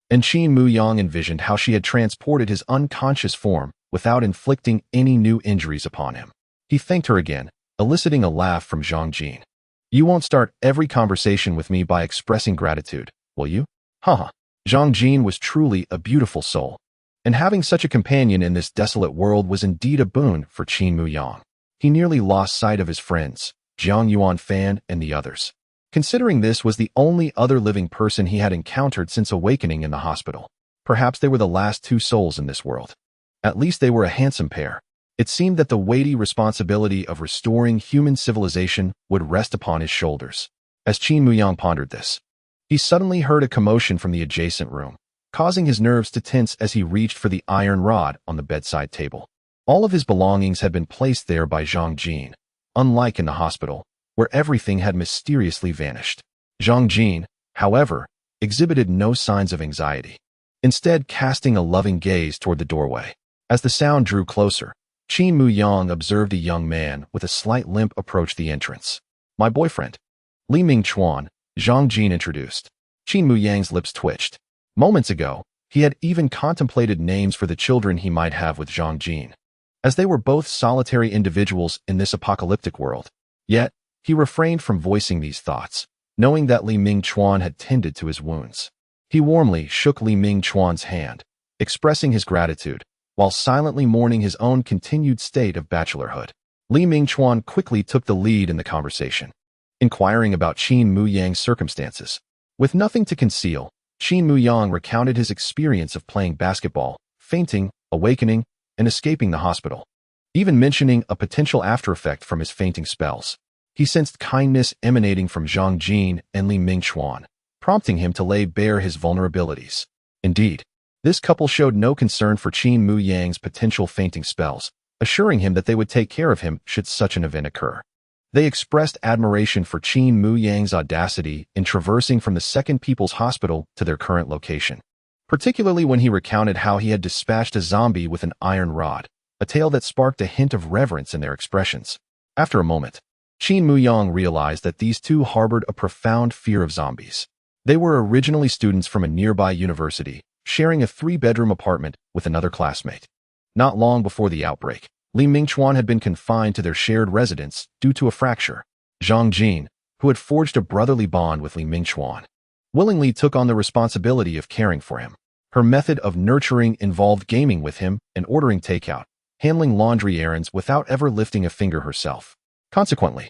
and Qin Muyang envisioned how she had transported his unconscious form without inflicting any new injuries upon him. He thanked her again, eliciting a laugh from Zhang Jin. "You won't start every conversation with me by expressing gratitude, will you?" Haha. Zhang Jin was truly a beautiful soul, and having such a companion in this desolate world was indeed a boon for Qin Muyang. He nearly lost sight of his friends, Jiang Yuan Fan and the others, considering this was the only other living person he had encountered since awakening in the hospital. Perhaps they were the last two souls in this world. At least they were a handsome pair. It seemed that the weighty responsibility of restoring human civilization would rest upon his shoulders. As Qin Muyang pondered this, he suddenly heard a commotion from the adjacent room, causing his nerves to tense as he reached for the iron rod on the bedside table. All of his belongings had been placed there by Zhang Jin, unlike in the hospital, where everything had mysteriously vanished. Zhang Jin, however, exhibited no signs of anxiety, instead casting a loving gaze toward the doorway. As the sound drew closer, Qin Muyang observed a young man with a slight limp approach the entrance. "My boyfriend, Li Mingchuan," Zhang Jin introduced. Qin Muyang's lips twitched. Moments ago, he had even contemplated names for the children he might have with Zhang Jin, as they were both solitary individuals in this apocalyptic world. Yet, he refrained from voicing these thoughts, knowing that Li Mingchuan had tended to his wounds. He warmly shook Li Mingchuan's hand, expressing his gratitude, while silently mourning his own continued state of bachelorhood. Li Mingchuan quickly took the lead in the conversation, inquiring about Qin Muyang's circumstances. With nothing to conceal, Qin Muyang recounted his experience of playing basketball, fainting, awakening, and escaping the hospital, even mentioning a potential after effect from his fainting spells. He sensed kindness emanating from Zhang Jin and Li Mingchuan, prompting him to lay bare his vulnerabilities. Indeed, this couple showed no concern for Qin Muyang's potential fainting spells, assuring him that they would take care of him should such an event occur. They expressed admiration for Qin Muyang's audacity in traversing from the Second People's Hospital to their current location, particularly when he recounted how he had dispatched a zombie with an iron rod, a tale that sparked a hint of reverence in their expressions. After a moment, Qin Muyang realized that these two harbored a profound fear of zombies. They were originally students from a nearby university, sharing a 3-bedroom apartment with another classmate. Not long before the outbreak, Li Mingchuan had been confined to their shared residence due to a fracture. Zhang Jin, who had forged a brotherly bond with Li Mingchuan, willingly took on the responsibility of caring for him. Her method of nurturing involved gaming with him and ordering takeout, handling laundry errands without ever lifting a finger herself. Consequently,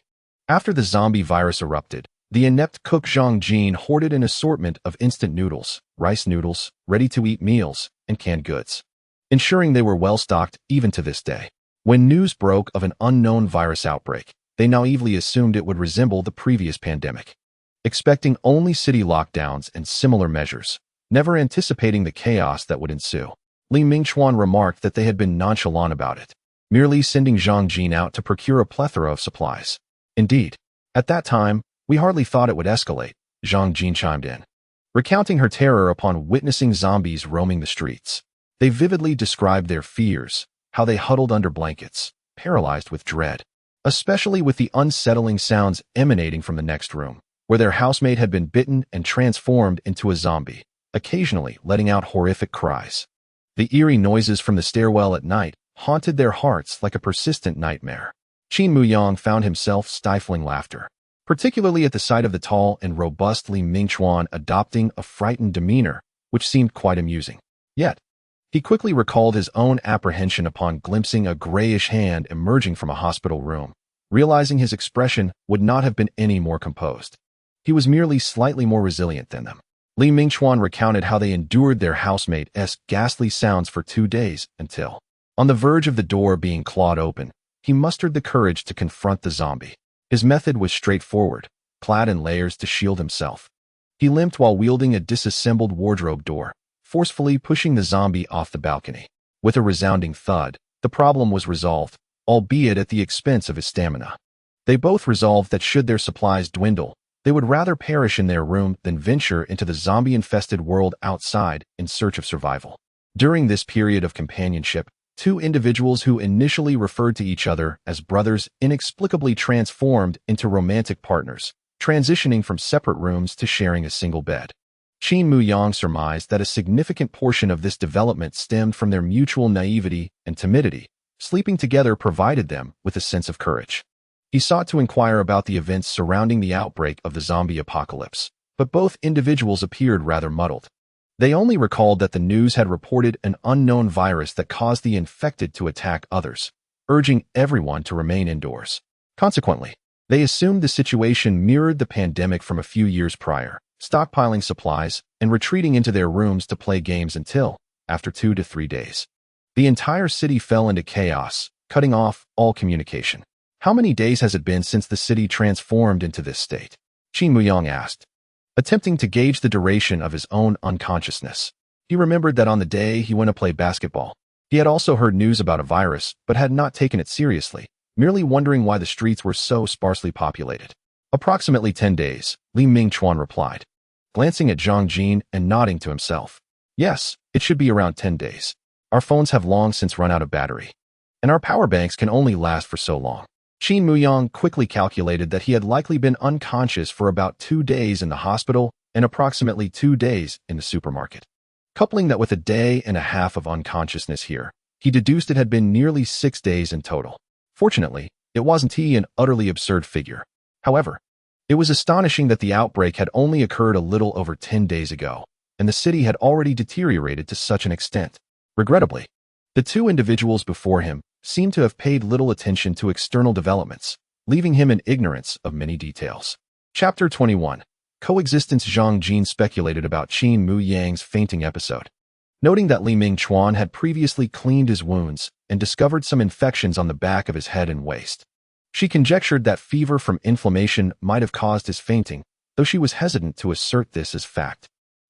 after the zombie virus erupted, the inept cook Zhang Jin hoarded an assortment of instant noodles, rice noodles, ready-to-eat meals, and canned goods, ensuring they were well-stocked even to this day. When news broke of an unknown virus outbreak, they naively assumed it would resemble the previous pandemic, expecting only city lockdowns and similar measures, never anticipating the chaos that would ensue. Li Mingchuan remarked that they had been nonchalant about it, merely sending Zhang Jin out to procure a plethora of supplies. Indeed, at that time, we hardly thought it would escalate, Zhang Jin chimed in, recounting her terror upon witnessing zombies roaming the streets. They vividly described their fears, how they huddled under blankets, paralyzed with dread, especially with the unsettling sounds emanating from the next room, where their housemate had been bitten and transformed into a zombie, occasionally letting out horrific cries. The eerie noises from the stairwell at night haunted their hearts like a persistent nightmare. Qin Muyang found himself stifling laughter, particularly at the sight of the tall and robust Li Mingchuan adopting a frightened demeanor, which seemed quite amusing. Yet, he quickly recalled his own apprehension upon glimpsing a grayish hand emerging from a hospital room, realizing his expression would not have been any more composed. He was merely slightly more resilient than them. Li Mingchuan recounted how they endured their housemate's ghastly sounds for 2 days until, on the verge of the door being clawed open, he mustered the courage to confront the zombie. His method was straightforward, clad in layers to shield himself. He limped while wielding a disassembled wardrobe door, forcefully pushing the zombie off the balcony. With a resounding thud, the problem was resolved, albeit at the expense of his stamina. They both resolved that should their supplies dwindle, they would rather perish in their room than venture into the zombie-infested world outside in search of survival. During this period of companionship, 2 individuals who initially referred to each other as brothers inexplicably transformed into romantic partners, transitioning from separate rooms to sharing a single bed. Qin Muyang surmised that a significant portion of this development stemmed from their mutual naivety and timidity. Sleeping together provided them with a sense of courage. He sought to inquire about the events surrounding the outbreak of the zombie apocalypse, but both individuals appeared rather muddled. They only recalled that the news had reported an unknown virus that caused the infected to attack others, urging everyone to remain indoors. Consequently, they assumed the situation mirrored the pandemic from a few years prior, stockpiling supplies and retreating into their rooms to play games until, after 2 to 3 days, the entire city fell into chaos, cutting off all communication. How many days has it been since the city transformed into this state? Qin Muyang asked, attempting to gauge the duration of his own unconsciousness. He remembered that on the day he went to play basketball, he had also heard news about a virus but had not taken it seriously, merely wondering why the streets were so sparsely populated. Approximately 10 days, Li Mingchuan replied, glancing at Zhang Jin and nodding to himself. Yes, it should be around 10 days. Our phones have long since run out of battery, and our power banks can only last for so long. Qin Muyang quickly calculated that he had likely been unconscious for about 2 days in the hospital and approximately 2 days in the supermarket. Coupling that with a day and a half of unconsciousness here, he deduced it had been nearly 6 days in total. Fortunately, it wasn't an utterly absurd figure. However, it was astonishing that the outbreak had only occurred a little over 10 days ago, and the city had already deteriorated to such an extent. Regrettably, the 2 individuals before him seemed to have paid little attention to external developments, leaving him in ignorance of many details. Chapter 21. Coexistence. Zhang Jin speculated about Qin Muyang's fainting episode, noting that Li Mingchuan had previously cleaned his wounds and discovered some infections on the back of his head and waist. She conjectured that fever from inflammation might have caused his fainting, though she was hesitant to assert this as fact.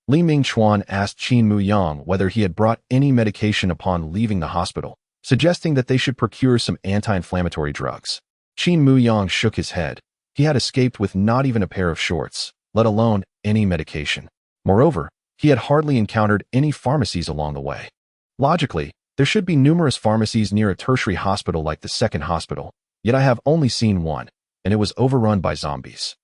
Li Mingchuan asked Qin Muyang whether he had brought any medication upon leaving the hospital, suggesting that they should procure some anti-inflammatory drugs. Qin Muyang shook his head. He had escaped with not even a pair of shorts, let alone any medication. Moreover, he had hardly encountered any pharmacies along the way. Logically, there should be numerous pharmacies near a tertiary hospital like the second hospital, yet I have only seen one, and it was overrun by zombies.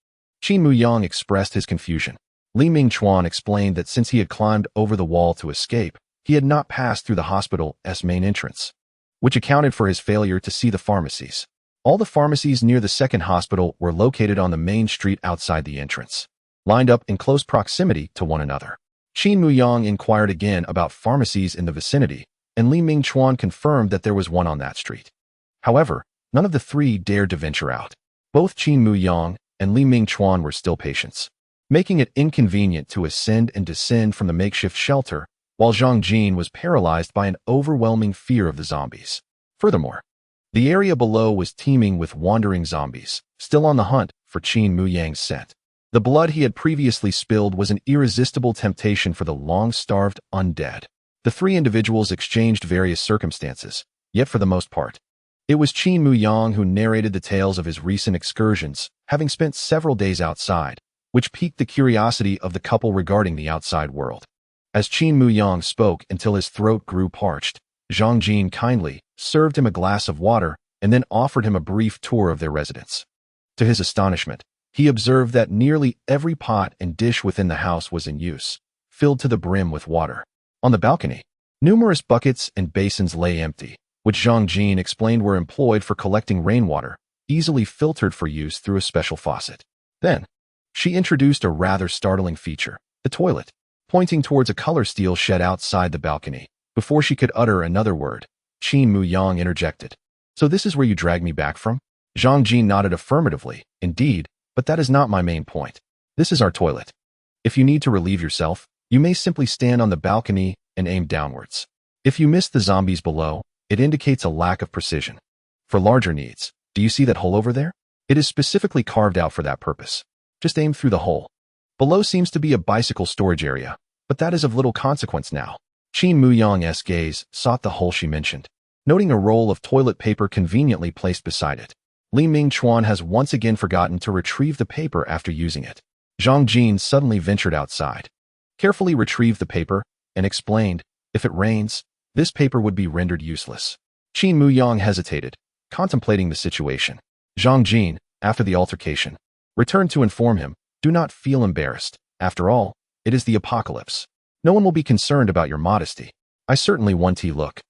Qin Muyang expressed his confusion. Li Mingchuan explained that since he had climbed over the wall to escape, he had not passed through the hospital's main entrance, which accounted for his failure to see the pharmacies. All the pharmacies near the second hospital were located on the main street outside the entrance, lined up in close proximity to one another. Qin Muyang inquired again about pharmacies in the vicinity, and Li Mingchuan confirmed that there was one on that street. However, none of the three dared to venture out. Both Qin Muyang and Li Mingchuan were still patients, making it inconvenient to ascend and descend from the makeshift shelter, while Zhang Jin was paralyzed by an overwhelming fear of the zombies. Furthermore, the area below was teeming with wandering zombies, still on the hunt for Qin Muyang's scent. The blood he had previously spilled was an irresistible temptation for the long-starved undead. The three individuals exchanged various circumstances, yet for the most part, it was Qin Muyang who narrated the tales of his recent excursions, having spent several days outside, which piqued the curiosity of the couple regarding the outside world. As Qin Muyang spoke until his throat grew parched, Zhang Jin kindly served him a glass of water and then offered him a brief tour of their residence. To his astonishment, he observed that nearly every pot and dish within the house was in use, filled to the brim with water. On the balcony, numerous buckets and basins lay empty, which Zhang Jin explained were employed for collecting rainwater, easily filtered for use through a special faucet. Then, she introduced a rather startling feature, the toilet, pointing towards a color steel shed outside the balcony. Before she could utter another word, Qin Muyang interjected. "So this is where you dragged me back from?" Zhang Jin nodded affirmatively. "Indeed, but that is not my main point. This is our toilet. If you need to relieve yourself, you may simply stand on the balcony and aim downwards. If you miss the zombies below, it indicates a lack of precision. For larger needs, do you see that hole over there? It is specifically carved out for that purpose. Just aim through the hole. Below seems to be a bicycle storage area, but that is of little consequence now." Qin Muyang's gaze sought the hole she mentioned, noting a roll of toilet paper conveniently placed beside it. Li Mingchuan has once again forgotten to retrieve the paper after using it. Zhang Jin suddenly ventured outside, carefully retrieved the paper, and explained, "If it rains, this paper would be rendered useless." Qin Muyang hesitated, contemplating the situation. Zhang Jin, after the altercation, returned to inform him, "Do not feel embarrassed. After all, it is the apocalypse. No one will be concerned about your modesty. I certainly want to look.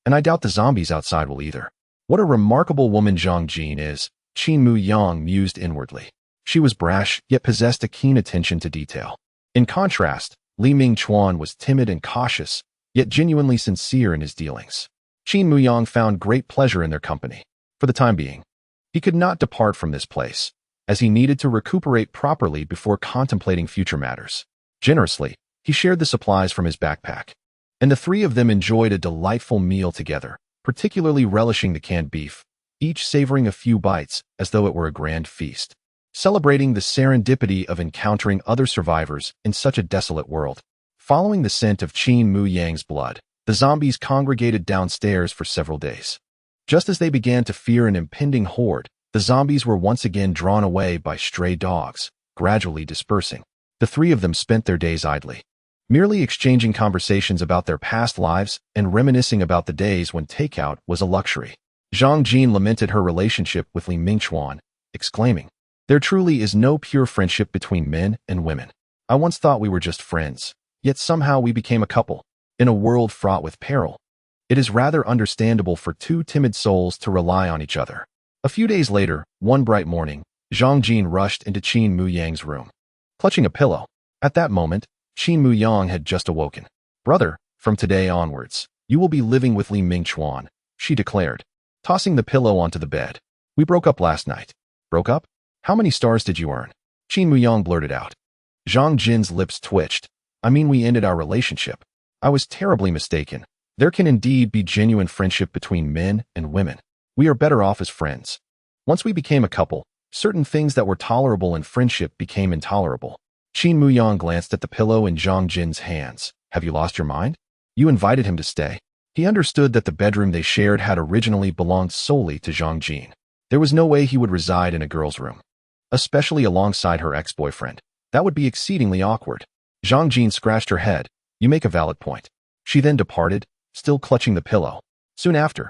And I doubt the zombies outside will either." What a remarkable woman Zhang Jin is, Qin Muyang mused inwardly. She was brash, yet possessed a keen attention to detail. In contrast, Li Mingchuan was timid and cautious, yet genuinely sincere in his dealings. Qin Muyang found great pleasure in their company. For the time being, he could not depart from this place, as he needed to recuperate properly before contemplating future matters. Generously, he shared the supplies from his backpack, and the three of them enjoyed a delightful meal together, particularly relishing the canned beef, each savoring a few bites as though it were a grand feast. Celebrating the serendipity of encountering other survivors in such a desolate world. Following the scent of Qin Muyang's blood, the zombies congregated downstairs for several days. Just as they began to fear an impending horde, the zombies were once again drawn away by stray dogs, gradually dispersing. The three of them spent their days idly, merely exchanging conversations about their past lives and reminiscing about the days when takeout was a luxury. Zhang Jin lamented her relationship with Li Mingchuan, exclaiming, "There truly is no pure friendship between men and women. I once thought we were just friends, yet somehow we became a couple. In a world fraught with peril, it is rather understandable for two timid souls to rely on each other." A few days later, one bright morning, Zhang Jin rushed into Qin Muyang's room, clutching a pillow. At that moment, Qin Muyang had just awoken. "Brother, from today onwards, you will be living with Li Mingchuan," she declared, tossing the pillow onto the bed. "We broke up last night." "Broke up? How many stars did you earn?" Qin Muyang blurted out. Zhang Jin's lips twitched. "I mean, we ended our relationship. I was terribly mistaken. There can indeed be genuine friendship between men and women. We are better off as friends." Once we became a couple, certain things that were tolerable in friendship became intolerable. Qin Muyang glanced at the pillow in Zhang Jin's hands. Have you lost your mind? You invited him to stay. He understood that the bedroom they shared had originally belonged solely to Zhang Jin. There was no way he would reside in a girl's room, especially alongside her ex-boyfriend. That would be exceedingly awkward. Zhang Jin scratched her head. You make a valid point. She then departed, still clutching the pillow. Soon after,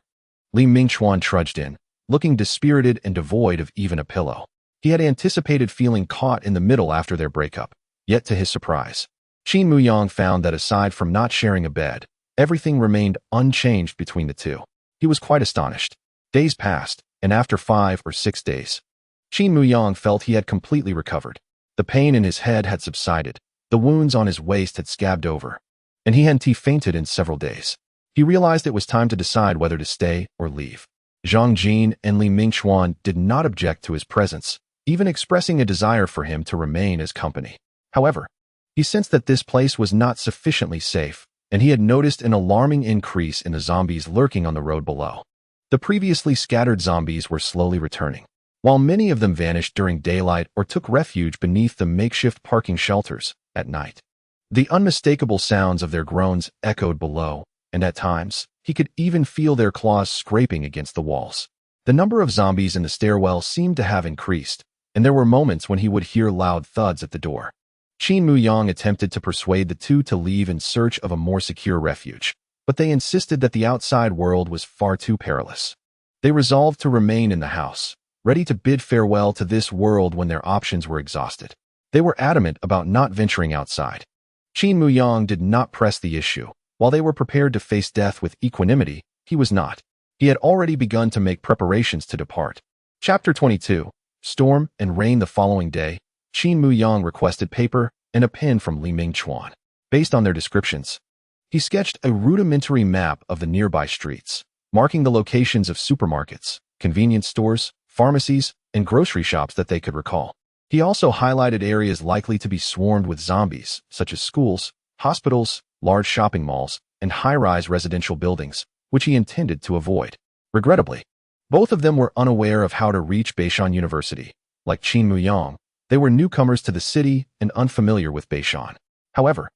Li Mingchuan trudged in, looking dispirited and devoid of even a pillow. He had anticipated feeling caught in the middle after their breakup, yet to his surprise, Qin Muyang found that aside from not sharing a bed, everything remained unchanged between the two. He was quite astonished. Days passed, and after 5 or 6 days, Qin Muyang felt he had completely recovered. The pain in his head had subsided, the wounds on his waist had scabbed over, and he hadn't fainted in several days. He realized it was time to decide whether to stay or leave. Zhang Jin and Li Mingchuan did not object to his presence, even expressing a desire for him to remain as company. However, he sensed that this place was not sufficiently safe, and he had noticed an alarming increase in the zombies lurking on the road below. The previously scattered zombies were slowly returning, while many of them vanished during daylight or took refuge beneath the makeshift parking shelters at night. The unmistakable sounds of their groans echoed below, and at times, he could even feel their claws scraping against the walls. The number of zombies in the stairwell seemed to have increased, and there were moments when he would hear loud thuds at the door. Qin Muyang attempted to persuade the two to leave in search of a more secure refuge, but they insisted that the outside world was far too perilous. They resolved to remain in the house, ready to bid farewell to this world when their options were exhausted. They were adamant about not venturing outside. Qin Muyang did not press the issue. While they were prepared to face death with equanimity, he was not. He had already begun to make preparations to depart. Chapter 22. Storm and rain. The following day, Qin Muyang requested paper and a pen from Li Mingchuan. Based on their descriptions, he sketched a rudimentary map of the nearby streets, marking the locations of supermarkets, convenience stores, pharmacies, and grocery shops that they could recall. He also highlighted areas likely to be swarmed with zombies, such as schools, hospitals, large shopping malls, and high-rise residential buildings, which he intended to avoid. Regrettably, both of them were unaware of how to reach Beishan University. Like Qin Muyang, they were newcomers to the city and unfamiliar with Beishan. However,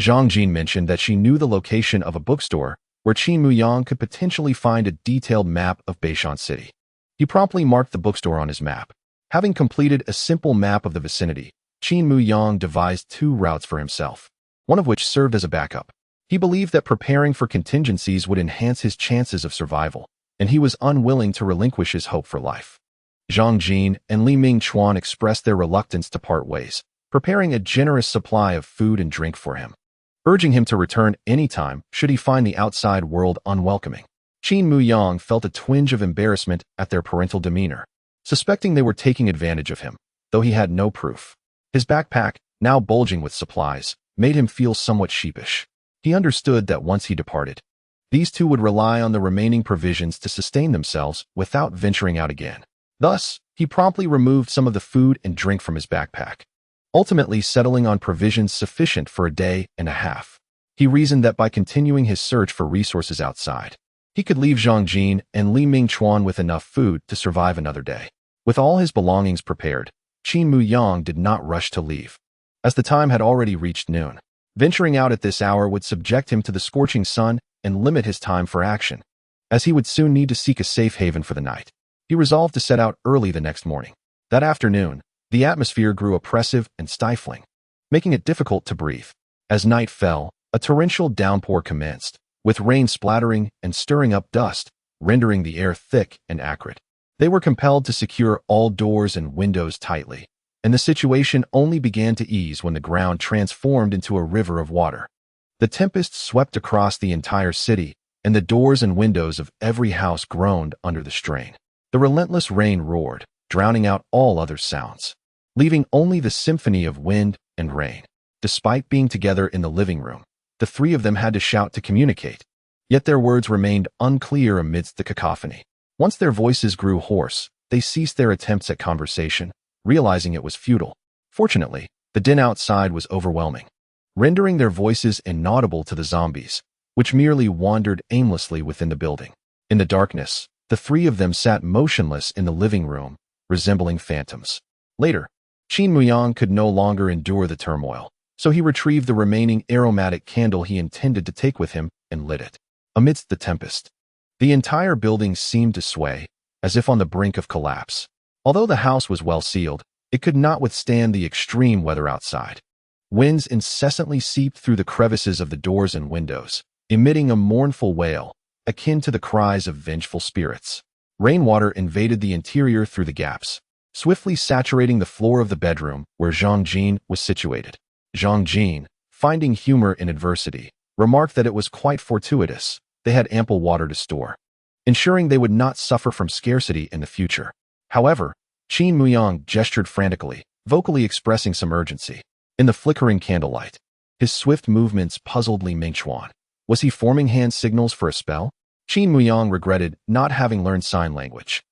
Zhang Jin mentioned that she knew the location of a bookstore where Qin Muyang could potentially find a detailed map of Beishan City. He promptly marked the bookstore on his map. Having completed a simple map of the vicinity, Qin Muyang devised 2 routes for himself, one of which served as a backup. He believed that preparing for contingencies would enhance his chances of survival, and he was unwilling to relinquish his hope for life. Zhang Jin and Li Mingchuan expressed their reluctance to part ways, preparing a generous supply of food and drink for him, urging him to return anytime should he find the outside world unwelcoming. Qin Muyang felt a twinge of embarrassment at their parental demeanor, suspecting they were taking advantage of him, though he had no proof. His backpack, now bulging with supplies, made him feel somewhat sheepish. He understood that once he departed, these two would rely on the remaining provisions to sustain themselves without venturing out again. Thus, he promptly removed some of the food and drink from his backpack, ultimately settling on provisions sufficient for a day and a half. He reasoned that by continuing his search for resources outside, he could leave Zhang Jin and Li Mingchuan with enough food to survive another day. With all his belongings prepared, Qin Muyang did not rush to leave, as the time had already reached noon. Venturing out at this hour would subject him to the scorching sun and limit his time for action, as he would soon need to seek a safe haven for the night. He resolved to set out early the next morning. That afternoon, the atmosphere grew oppressive and stifling, making it difficult to breathe. As night fell, a torrential downpour commenced, with rain splattering and stirring up dust, rendering the air thick and acrid. They were compelled to secure all doors and windows tightly, and the situation only began to ease when the ground transformed into a river of water. The tempest swept across the entire city, and the doors and windows of every house groaned under the strain. The relentless rain roared, drowning out all other sounds, leaving only the symphony of wind and rain. Despite being together in the living room, the three of them had to shout to communicate, yet their words remained unclear amidst the cacophony. Once their voices grew hoarse, they ceased their attempts at conversation, realizing it was futile. Fortunately, the din outside was overwhelming, rendering their voices inaudible to the zombies, which merely wandered aimlessly within the building. In the darkness, The three of them sat motionless in the living room, resembling phantoms. Later, Qin Muyang could no longer endure the turmoil, so he retrieved the remaining aromatic candle he intended to take with him and lit it. Amidst the tempest, the entire building seemed to sway, as if on the brink of collapse. Although the house was well sealed, it could not withstand the extreme weather outside. Winds incessantly seeped through the crevices of the doors and windows, emitting a mournful wail, akin to the cries of vengeful spirits. Rainwater invaded the interior through the gaps, swiftly saturating the floor of the bedroom where Zhang Jin was situated. Zhang Jin, finding humor in adversity, remarked that it was quite fortuitous. They had ample water to store, ensuring they would not suffer from scarcity in the future. However, Qin Muyang gestured frantically, vocally expressing some urgency. In the flickering candlelight, his swift movements puzzled Li Mingchuan. Was he forming hand signals for a spell? Qin Muyang regretted not having learned sign language,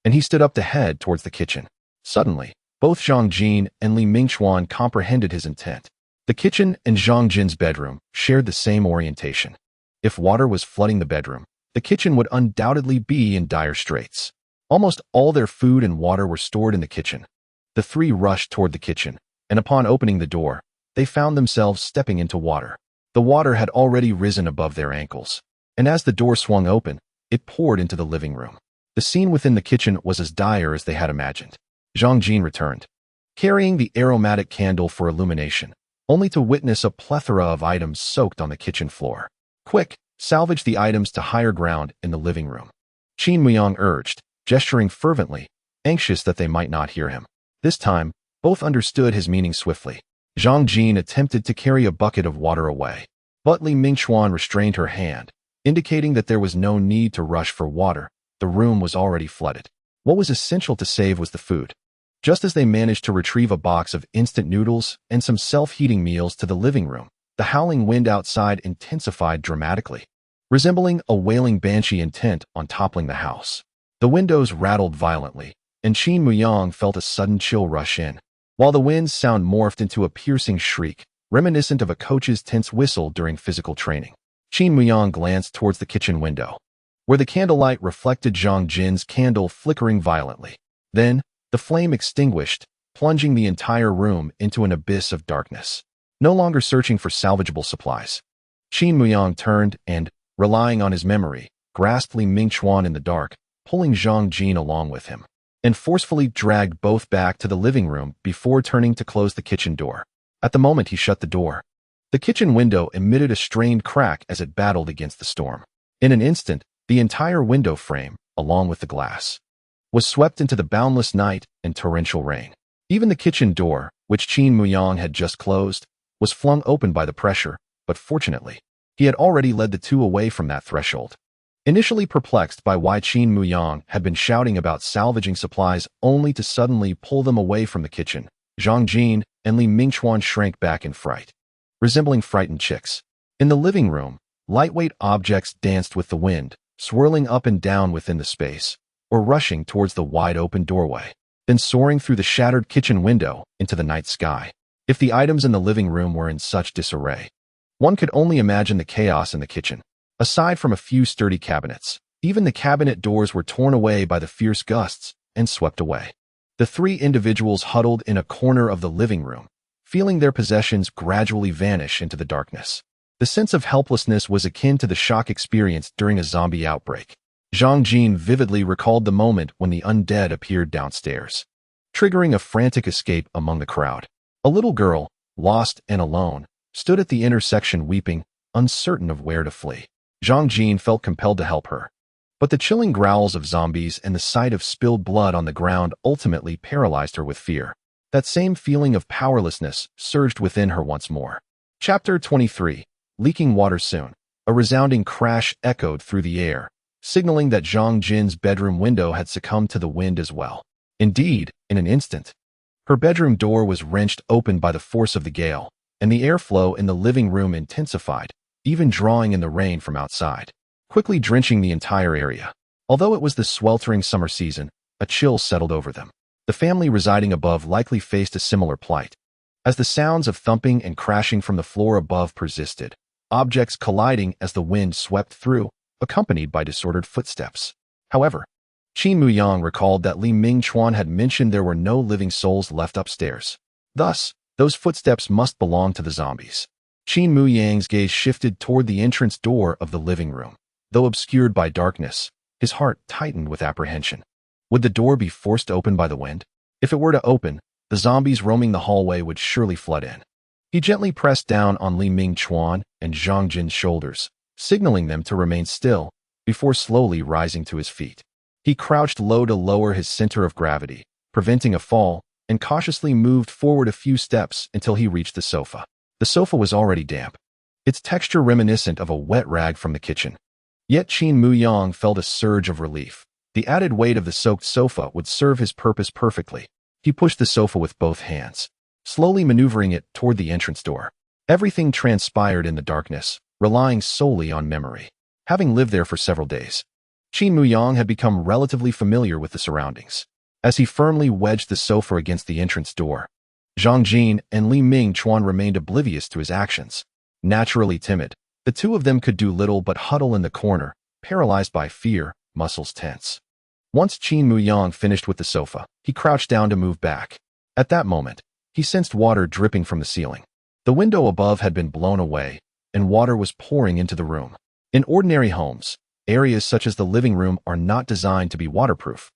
and he stood up to head towards the kitchen. Suddenly, both Zhang Jin and Li Mingchuan comprehended his intent. The kitchen and Zhang Jin's bedroom shared the same orientation. If water was flooding the bedroom, the kitchen would undoubtedly be in dire straits. Almost all their food and water were stored in the kitchen. The three rushed toward the kitchen, and upon opening the door, they found themselves stepping into water. The water had already risen above their ankles, and as the door swung open, it poured into the living room. The scene within the kitchen was as dire as they had imagined. Zhang Jin returned, carrying the aromatic candle for illumination, only to witness a plethora of items soaked on the kitchen floor. Quick, salvage the items to higher ground in the living room, Qin Muyang urged, gesturing fervently, anxious that they might not hear him. This time, both understood his meaning swiftly. Zhang Jin attempted to carry a bucket of water away, but Li Mingchuan restrained her hand, indicating that there was no need to rush for water. The room was already flooded. What was essential to save was the food. Just as they managed to retrieve a box of instant noodles and some self-heating meals to the living room, the howling wind outside intensified dramatically, resembling a wailing banshee intent on toppling the house. The windows rattled violently, and Qin Muyang felt a sudden chill rush in, while the wind's sound morphed into a piercing shriek, reminiscent of a coach's tense whistle during physical training. Qin Muyang glanced towards the kitchen window, where the candlelight reflected Zhang Jin's candle flickering violently. Then, the flame extinguished, plunging the entire room into an abyss of darkness. No longer searching for salvageable supplies, Qin Muyang turned and, relying on his memory, grasped Li Mingchuan in the dark, pulling Zhang Jin along with him, and forcefully dragged both back to the living room before turning to close the kitchen door. At the moment he shut the door, the kitchen window emitted a strained crack as it battled against the storm. In an instant, the entire window frame, along with the glass, was swept into the boundless night and torrential rain. Even the kitchen door, which Qin Muyang had just closed, was flung open by the pressure, but fortunately, he had already led the two away from that threshold. Initially perplexed by why Qin Muyang had been shouting about salvaging supplies only to suddenly pull them away from the kitchen, Zhang Jin and Li Mingchuan shrank back in fright, resembling frightened chicks. In the living room, lightweight objects danced with the wind, swirling up and down within the space, or rushing towards the wide-open doorway, then soaring through the shattered kitchen window into the night sky. If the items in the living room were in such disarray, one could only imagine the chaos in the kitchen. Aside from a few sturdy cabinets, even the cabinet doors were torn away by the fierce gusts and swept away. The three individuals huddled in a corner of the living room, feeling their possessions gradually vanish into the darkness. The sense of helplessness was akin to the shock experienced during a zombie outbreak. Zhang Jin vividly recalled the moment when the undead appeared downstairs, triggering a frantic escape among the crowd. A little girl, lost and alone, stood at the intersection weeping, uncertain of where to flee. Zhang Jin felt compelled to help her, but the chilling growls of zombies and the sight of spilled blood on the ground ultimately paralyzed her with fear. That same feeling of powerlessness surged within her once more. Chapter 23. Leaking water soon. A resounding crash echoed through the air, signaling that Zhang Jin's bedroom window had succumbed to the wind as well. Indeed, in an instant, her bedroom door was wrenched open by the force of the gale, and the airflow in the living room intensified, even drawing in the rain from outside, quickly drenching the entire area. Although it was the sweltering summer season, a chill settled over them. The family residing above likely faced a similar plight, as the sounds of thumping and crashing from the floor above persisted, objects colliding as the wind swept through, accompanied by disordered footsteps. However, Qin Muyang recalled that Li Mingchuan had mentioned there were no living souls left upstairs. Thus, those footsteps must belong to the zombies. Qin Muyang's gaze shifted toward the entrance door of the living room. Though obscured by darkness, his heart tightened with apprehension. Would the door be forced open by the wind? If it were to open, the zombies roaming the hallway would surely flood in. He gently pressed down on Li Mingchuan and Zhang Jin's shoulders, signaling them to remain still, before slowly rising to his feet. He crouched low to lower his center of gravity, preventing a fall, and cautiously moved forward a few steps until he reached the sofa. The sofa was already damp, its texture reminiscent of a wet rag from the kitchen. Yet Qin Muyang felt a surge of relief. The added weight of the soaked sofa would serve his purpose perfectly. He pushed the sofa with both hands, slowly maneuvering it toward the entrance door. Everything transpired in the darkness, relying solely on memory. Having lived there for several days, Qin Muyang had become relatively familiar with the surroundings. As he firmly wedged the sofa against the entrance door, Zhang Jin and Li Mingchuan remained oblivious to his actions. Naturally timid, the two of them could do little but huddle in the corner, paralyzed by fear, muscles tense. Once Qin Muyang finished with the sofa, he crouched down to move back. At that moment, he sensed water dripping from the ceiling. The window above had been blown away, and water was pouring into the room. In ordinary homes, areas such as the living room are not designed to be waterproof,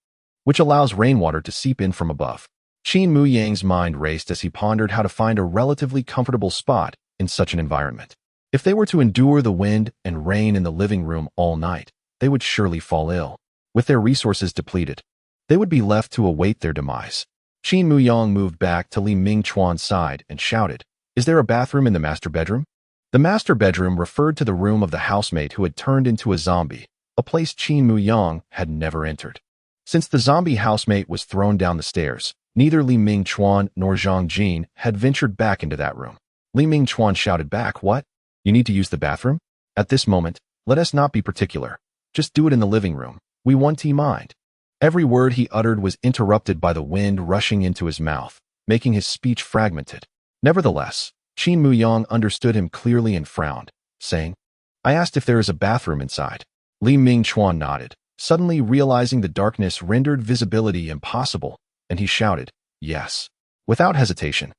which allows rainwater to seep in from above. Qin Muyang's mind raced as he pondered how to find a relatively comfortable spot in such an environment. If they were to endure the wind and rain in the living room all night, they would surely fall ill. With their resources depleted, they would be left to await their demise. Qin Muyang moved back to Li Mingchuan's side and shouted, "Is there a bathroom in the master bedroom?" The master bedroom referred to the room of the housemate who had turned into a zombie, a place Qin Muyang had never entered. Since the zombie housemate was thrown down the stairs, neither Li Mingchuan nor Zhang Jin had ventured back into that room. Li Mingchuan shouted back, "What? You need to use the bathroom? At this moment, let us not be particular. Just do it in the living room. We won't mind." Every word he uttered was interrupted by the wind rushing into his mouth, making his speech fragmented. Nevertheless, Qin Muyang understood him clearly and frowned, saying, "I asked if there is a bathroom inside." Li Mingchuan nodded, suddenly realizing the darkness rendered visibility impossible, and he shouted, "Yes." Without hesitation,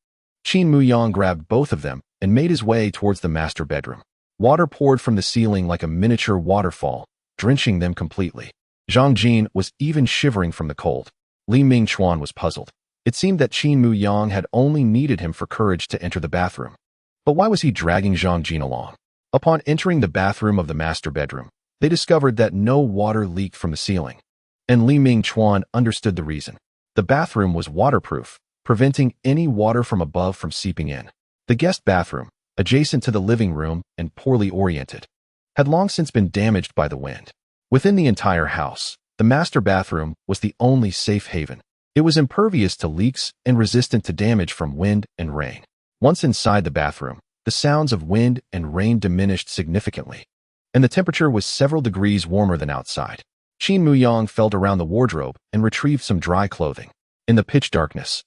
Qin Muyang grabbed both of them and made his way towards the master bedroom. Water poured from the ceiling like a miniature waterfall, drenching them completely. Zhang Jin was even shivering from the cold. Li Mingchuan was puzzled. It seemed that Qin Muyang had only needed him for courage to enter the bathroom. But why was he dragging Zhang Jin along? Upon entering the bathroom of the master bedroom, they discovered that no water leaked from the ceiling. And Li Mingchuan understood the reason. The bathroom was waterproof, preventing any water from above from seeping in. The guest bathroom, adjacent to the living room and poorly oriented, had long since been damaged by the wind. Within the entire house, the master bathroom was the only safe haven. It was impervious to leaks and resistant to damage from wind and rain. Once inside the bathroom, the sounds of wind and rain diminished significantly, and the temperature was several degrees warmer than outside. Qin Muyang felt around the wardrobe and retrieved some dry clothing. In the pitch darkness,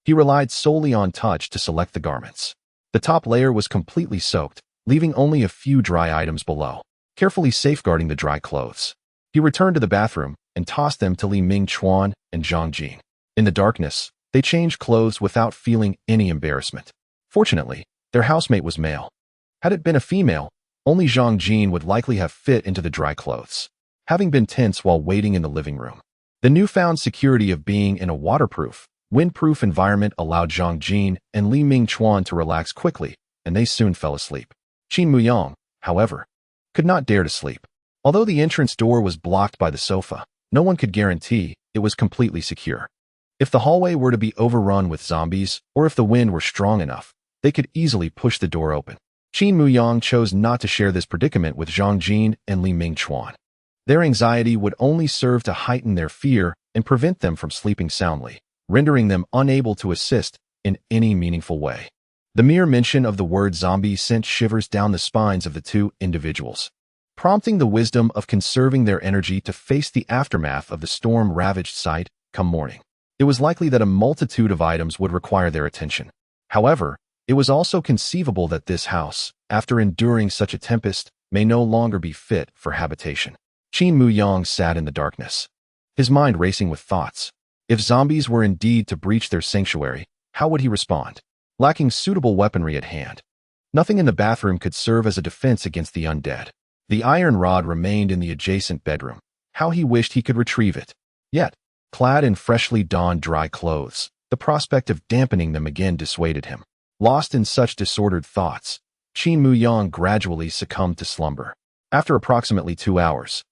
he relied solely on touch to select the garments. The top layer was completely soaked, leaving only a few dry items below, carefully safeguarding the dry clothes. He returned to the bathroom and tossed them to Li Mingchuan and Zhang Jin. In the darkness, they changed clothes without feeling any embarrassment. Fortunately, their housemate was male. Had it been a female, only Zhang Jin would likely have fit into the dry clothes, having been tense while waiting in the living room. The newfound security of being in a waterproof, windproof environment allowed Zhang Jin and Li Mingchuan to relax quickly, and they soon fell asleep. Qin Muyang, however, could not dare to sleep. Although the entrance door was blocked by the sofa, no one could guarantee it was completely secure. If the hallway were to be overrun with zombies, or if the wind were strong enough, they could easily push the door open. Qin Muyang chose not to share this predicament with Zhang Jin and Li Mingchuan. Their anxiety would only serve to heighten their fear and prevent them from sleeping soundly, rendering them unable to assist in any meaningful way. The mere mention of the word zombie sent shivers down the spines of the two individuals, prompting the wisdom of conserving their energy to face the aftermath of the storm-ravaged site come morning. It was likely that a multitude of items would require their attention. However, it was also conceivable that this house, after enduring such a tempest, may no longer be fit for habitation. Qin Muyang sat in the darkness, his mind racing with thoughts. If zombies were indeed to breach their sanctuary, how would he respond? Lacking suitable weaponry at hand, nothing in the bathroom could serve as a defense against the undead. The iron rod remained in the adjacent bedroom. How he wished he could retrieve it. Yet, clad in freshly donned dry clothes, the prospect of dampening them again dissuaded him. Lost in such disordered thoughts, Qin Muyang gradually succumbed to slumber. After approximately 2 hours,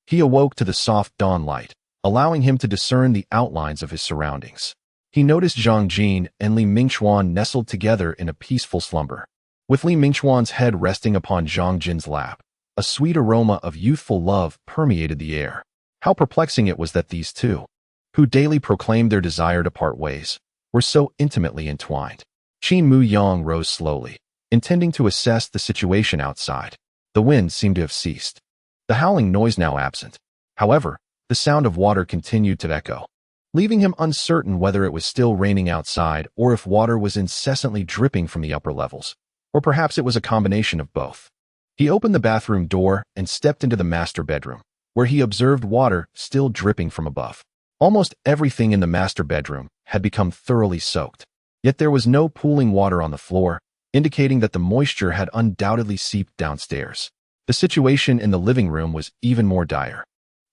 he awoke to the soft dawn light, allowing him to discern the outlines of his surroundings. He noticed Zhang Jin and Li Mingchuan nestled together in a peaceful slumber. With Li Mingchuan's head resting upon Zhang Jin's lap, a sweet aroma of youthful love permeated the air. How perplexing it was that these two, who daily proclaimed their desire to part ways, were so intimately entwined. Qin Muyang rose slowly, intending to assess the situation outside. The wind seemed to have ceased, the howling noise now absent. However, the sound of water continued to echo, leaving him uncertain whether it was still raining outside or if water was incessantly dripping from the upper levels, or perhaps it was a combination of both. He opened the bathroom door and stepped into the master bedroom, where he observed water still dripping from above. Almost everything in the master bedroom had become thoroughly soaked, yet there was no pooling water on the floor, indicating that the moisture had undoubtedly seeped downstairs. The situation in the living room was even more dire.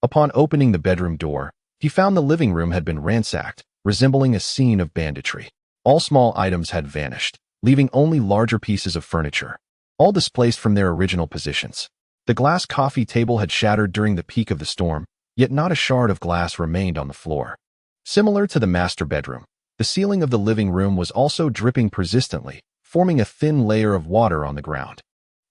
Upon opening the bedroom door, he found the living room had been ransacked, resembling a scene of banditry. All small items had vanished, leaving only larger pieces of furniture, all displaced from their original positions. The glass coffee table had shattered during the peak of the storm, yet not a shard of glass remained on the floor. Similar to the master bedroom, the ceiling of the living room was also dripping persistently, forming a thin layer of water on the ground.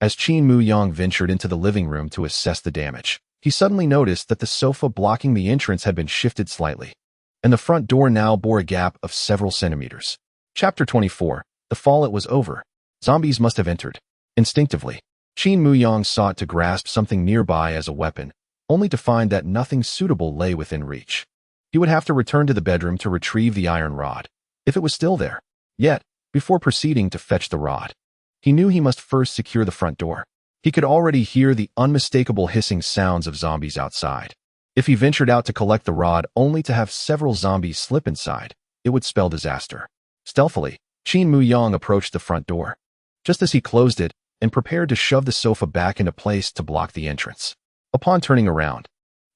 As Qin Muyang ventured into the living room to assess the damage, he suddenly noticed that the sofa blocking the entrance had been shifted slightly, and the front door now bore a gap of several centimeters. Chapter 24. The fall. It was over. Zombies must have entered. Instinctively, Qin Muyang sought to grasp something nearby as a weapon, only to find that nothing suitable lay within reach. He would have to return to the bedroom to retrieve the iron rod, if it was still there. Yet, before proceeding to fetch the rod, he knew he must first secure the front door. He could already hear the unmistakable hissing sounds of zombies outside. If he ventured out to collect the rod only to have several zombies slip inside, it would spell disaster. Stealthily, Qin Muyang approached the front door. Just as he closed it and prepared to shove the sofa back into place to block the entrance, upon turning around,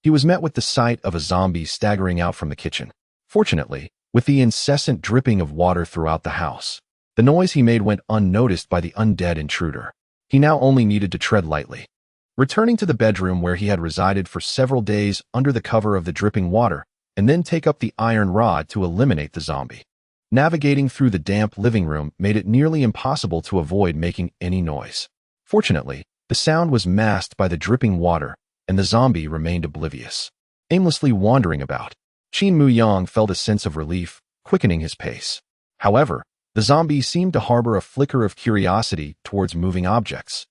he was met with the sight of a zombie staggering out from the kitchen. Fortunately, with the incessant dripping of water throughout the house, the noise he made went unnoticed by the undead intruder. He now only needed to tread lightly. Returning to the bedroom where he had resided for several days under the cover of the dripping water, and then take up the iron rod to eliminate the zombie. Navigating through the damp living room made it nearly impossible to avoid making any noise. Fortunately, the sound was masked by the dripping water, and the zombie remained oblivious. Aimlessly wandering about, Qin Muyang felt a sense of relief, quickening his pace. However, the zombie seemed to harbor a flicker of curiosity towards moving objects.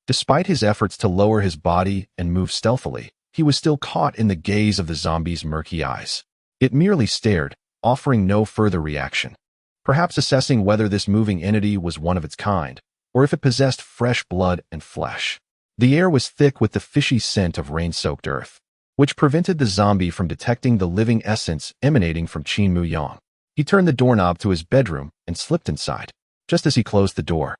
Despite his efforts to lower his body and move stealthily, he was still caught in the gaze of the zombie's murky eyes. It merely stared, offering no further reaction, perhaps assessing whether this moving entity was one of its kind, or if it possessed fresh blood and flesh. The air was thick with the fishy scent of rain-soaked earth, which prevented the zombie from detecting the living essence emanating from Qin Muyang. He turned the doorknob to his bedroom and slipped inside. Just as he closed the door,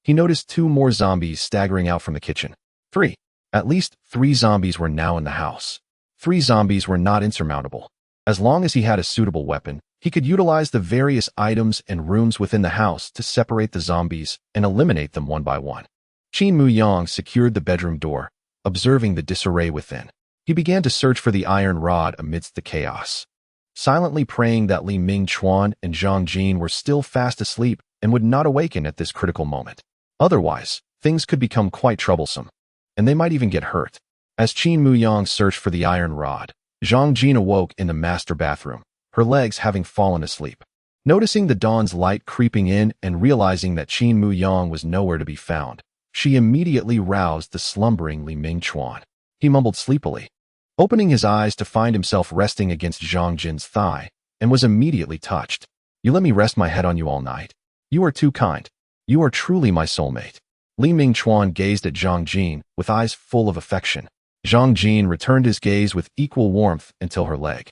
he noticed 2 more zombies staggering out from the kitchen. 3. At least 3 zombies were now in the house. 3 zombies were not insurmountable. As long as he had a suitable weapon, he could utilize the various items and rooms within the house to separate the zombies and eliminate them one by one. Qin Muyang secured the bedroom door, observing the disarray within. He began to search for the iron rod amidst the chaos, silently praying that Li Mingchuan and Zhang Jin were still fast asleep and would not awaken at this critical moment. Otherwise, things could become quite troublesome, and they might even get hurt. As Qin Muyang searched for the iron rod, Zhang Jin awoke in the master bathroom, her legs having fallen asleep. Noticing the dawn's light creeping in and realizing that Qin Muyang was nowhere to be found, she immediately roused the slumbering Li Mingchuan. He mumbled sleepily, opening his eyes to find himself resting against Zhang Jin's thigh, and was immediately touched. "You let me rest my head on you all night. You are too kind. You are truly my soulmate." Li Mingchuan gazed at Zhang Jin with eyes full of affection. Zhang Jin returned his gaze with equal warmth until her leg,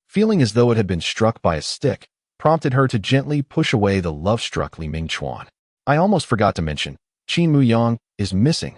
feeling as though it had been struck by a stick, prompted her to gently push away the love-struck Li Mingchuan. I almost forgot to mention, Qin Muyang is missing,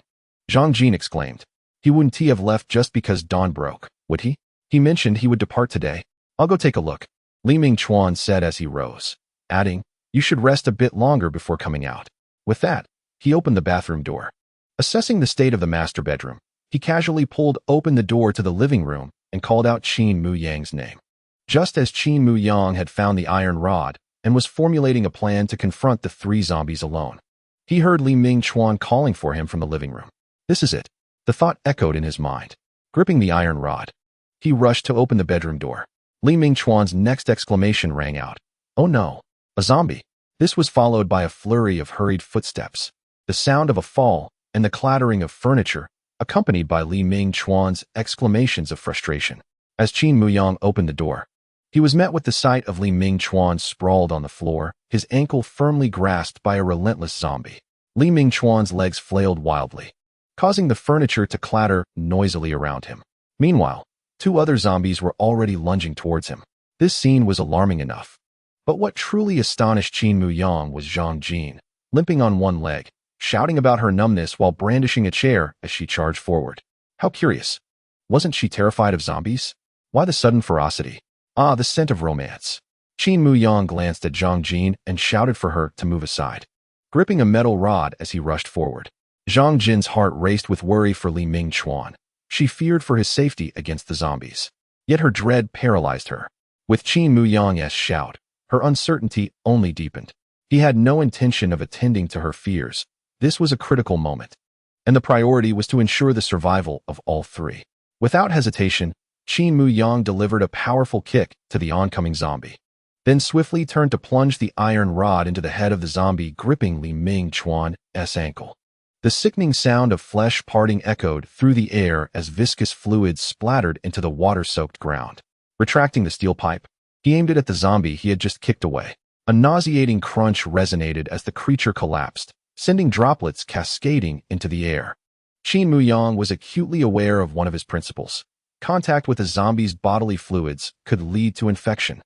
Zhang Jin exclaimed. He wouldn't have left just because dawn broke, would he? He mentioned he would depart today. I'll go take a look, Li Mingchuan said as he rose, adding, you should rest a bit longer before coming out. With that, he opened the bathroom door. Assessing the state of the master bedroom, he casually pulled open the door to the living room and called out Qin Muyang's name. Just as Qin Muyang had found the iron rod and was formulating a plan to confront the 3 zombies alone, he heard Li Mingchuan calling for him from the living room. This is it. The thought echoed in his mind. Gripping the iron rod, he rushed to open the bedroom door. Li Mingchuan's next exclamation rang out. Oh no, a zombie. This was followed by a flurry of hurried footsteps, the sound of a fall, and the clattering of furniture, accompanied by Li Mingchuan's exclamations of frustration. As Qin Muyang opened the door, he was met with the sight of Li Mingchuan sprawled on the floor, his ankle firmly grasped by a relentless zombie. Li Mingchuan's legs flailed wildly, causing the furniture to clatter noisily around him. Meanwhile, 2 other zombies were already lunging towards him. This scene was alarming enough. But what truly astonished Qin Muyang was Zhang Jin, limping on one leg, shouting about her numbness while brandishing a chair as she charged forward. How curious. Wasn't she terrified of zombies? Why the sudden ferocity? Ah, the scent of romance. Qin Muyang glanced at Zhang Jin and shouted for her to move aside, gripping a metal rod as he rushed forward. Zhang Jin's heart raced with worry for Li Mingchuan. She feared for his safety against the zombies. Yet her dread paralyzed her. With Qin Muyang's shout, her uncertainty only deepened. He had no intention of attending to her fears. This was a critical moment, and the priority was to ensure the survival of all 3. Without hesitation, Qin Muyang delivered a powerful kick to the oncoming zombie, then swiftly turned to plunge the iron rod into the head of the zombie gripping Li Mingchuan's ankle. The sickening sound of flesh parting echoed through the air as viscous fluids splattered into the water-soaked ground. Retracting the steel pipe, he aimed it at the zombie he had just kicked away. A nauseating crunch resonated as the creature collapsed, sending droplets cascading into the air. Qin Muyang was acutely aware of one of his principles. Contact with a zombie's bodily fluids could lead to infection.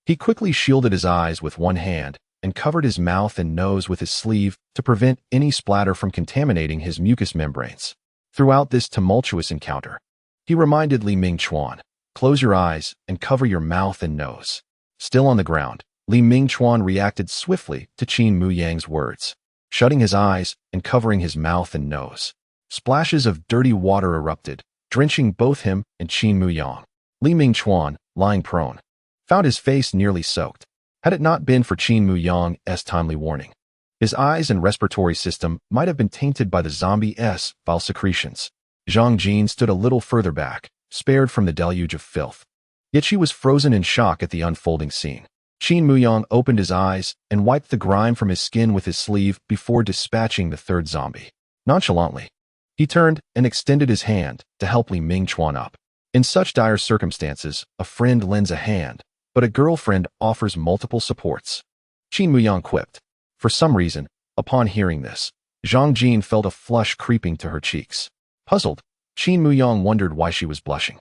He quickly shielded his eyes with one hand and covered his mouth and nose with his sleeve to prevent any splatter from contaminating his mucous membranes. Throughout this tumultuous encounter, he reminded Li Mingchuan, close your eyes and cover your mouth and nose. Still on the ground, Li Mingchuan reacted swiftly to Qin Muyang's words, shutting his eyes and covering his mouth and nose. Splashes of dirty water erupted, drenching both him and Qin Muyang. Li Mingchuan, lying prone, found his face nearly soaked. Had it not been for Qin Muyang's timely warning, his eyes and respiratory system might have been tainted by the zombie's foul secretions. Zhang Jin stood a little further back, spared from the deluge of filth. Yet she was frozen in shock at the unfolding scene. Qin Muyang opened his eyes and wiped the grime from his skin with his sleeve before dispatching the 3rd zombie. Nonchalantly, he turned and extended his hand to help Li Mingchuan up. In such dire circumstances, a friend lends a hand, but a girlfriend offers multiple supports, Qin Muyang quipped. For some reason, upon hearing this, Zhang Jin felt a flush creeping to her cheeks. Puzzled, Qin Muyang wondered why she was blushing.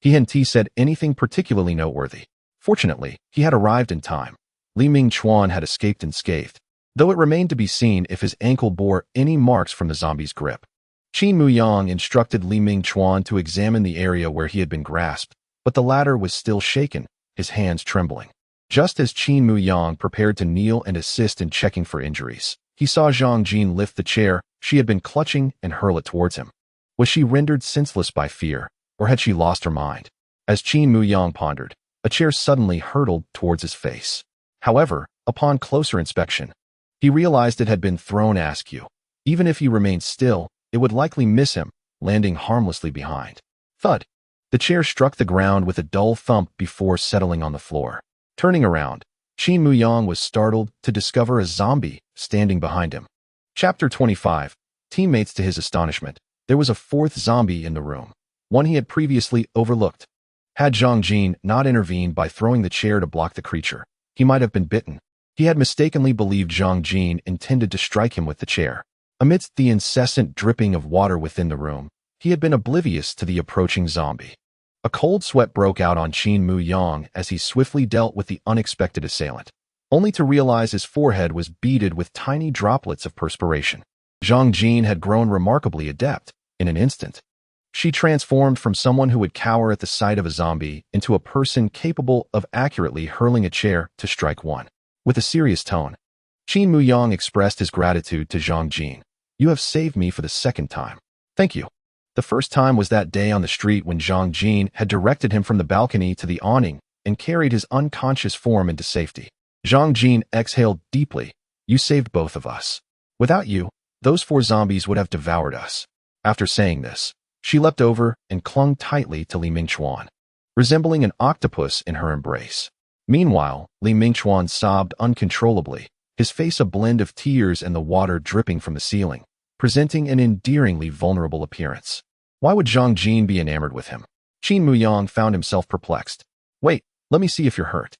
He hadn't said anything particularly noteworthy. Fortunately, he had arrived in time. Li Mingchuan had escaped unscathed, though it remained to be seen if his ankle bore any marks from the zombie's grip. Qin Muyang instructed Li Mingchuan to examine the area where he had been grasped, but the latter was still shaken, his hands trembling. Just as Qin Muyang prepared to kneel and assist in checking for injuries, he saw Zhang Jin lift the chair she had been clutching and hurl it towards him. Was she rendered senseless by fear, or had she lost her mind? As Qin Muyang pondered, a chair suddenly hurtled towards his face. However, upon closer inspection, he realized it had been thrown askew. Even if he remained still, it would likely miss him, landing harmlessly behind. Thud! The chair struck the ground with a dull thump before settling on the floor. Turning around, Qin Muyang was startled to discover a zombie standing behind him. Chapter 25. Teammates. To his astonishment, there was a 4th zombie in the room, one he had previously overlooked. Had Zhang Jin not intervened by throwing the chair to block the creature, he might have been bitten. He had mistakenly believed Zhang Jin intended to strike him with the chair. Amidst the incessant dripping of water within the room, He had been oblivious to the approaching zombie. A cold sweat broke out on Qin Muyang as he swiftly dealt with the unexpected assailant, only to realize his forehead was beaded with tiny droplets of perspiration. Zhang Jin had grown remarkably adept in an instant. She transformed from someone who would cower at the sight of a zombie into a person capable of accurately hurling a chair to strike one. With a serious tone, Qin Muyang expressed his gratitude to Zhang Jin. "You have saved me for the second time. Thank you." The first time was that day on the street when Zhang Jin had directed him from the balcony to the awning and carried his unconscious form into safety. Zhang Jin exhaled deeply. "You saved both of us. Without you, those 4 zombies would have devoured us." After saying this, she leapt over and clung tightly to Li Mingchuan, resembling an octopus in her embrace. Meanwhile, Li Mingchuan sobbed uncontrollably, his face a blend of tears and the water dripping from the ceiling, presenting an endearingly vulnerable appearance. Why would Zhang Jin be enamored with him? Qin Muyang found himself perplexed. "Wait, let me see if you're hurt,"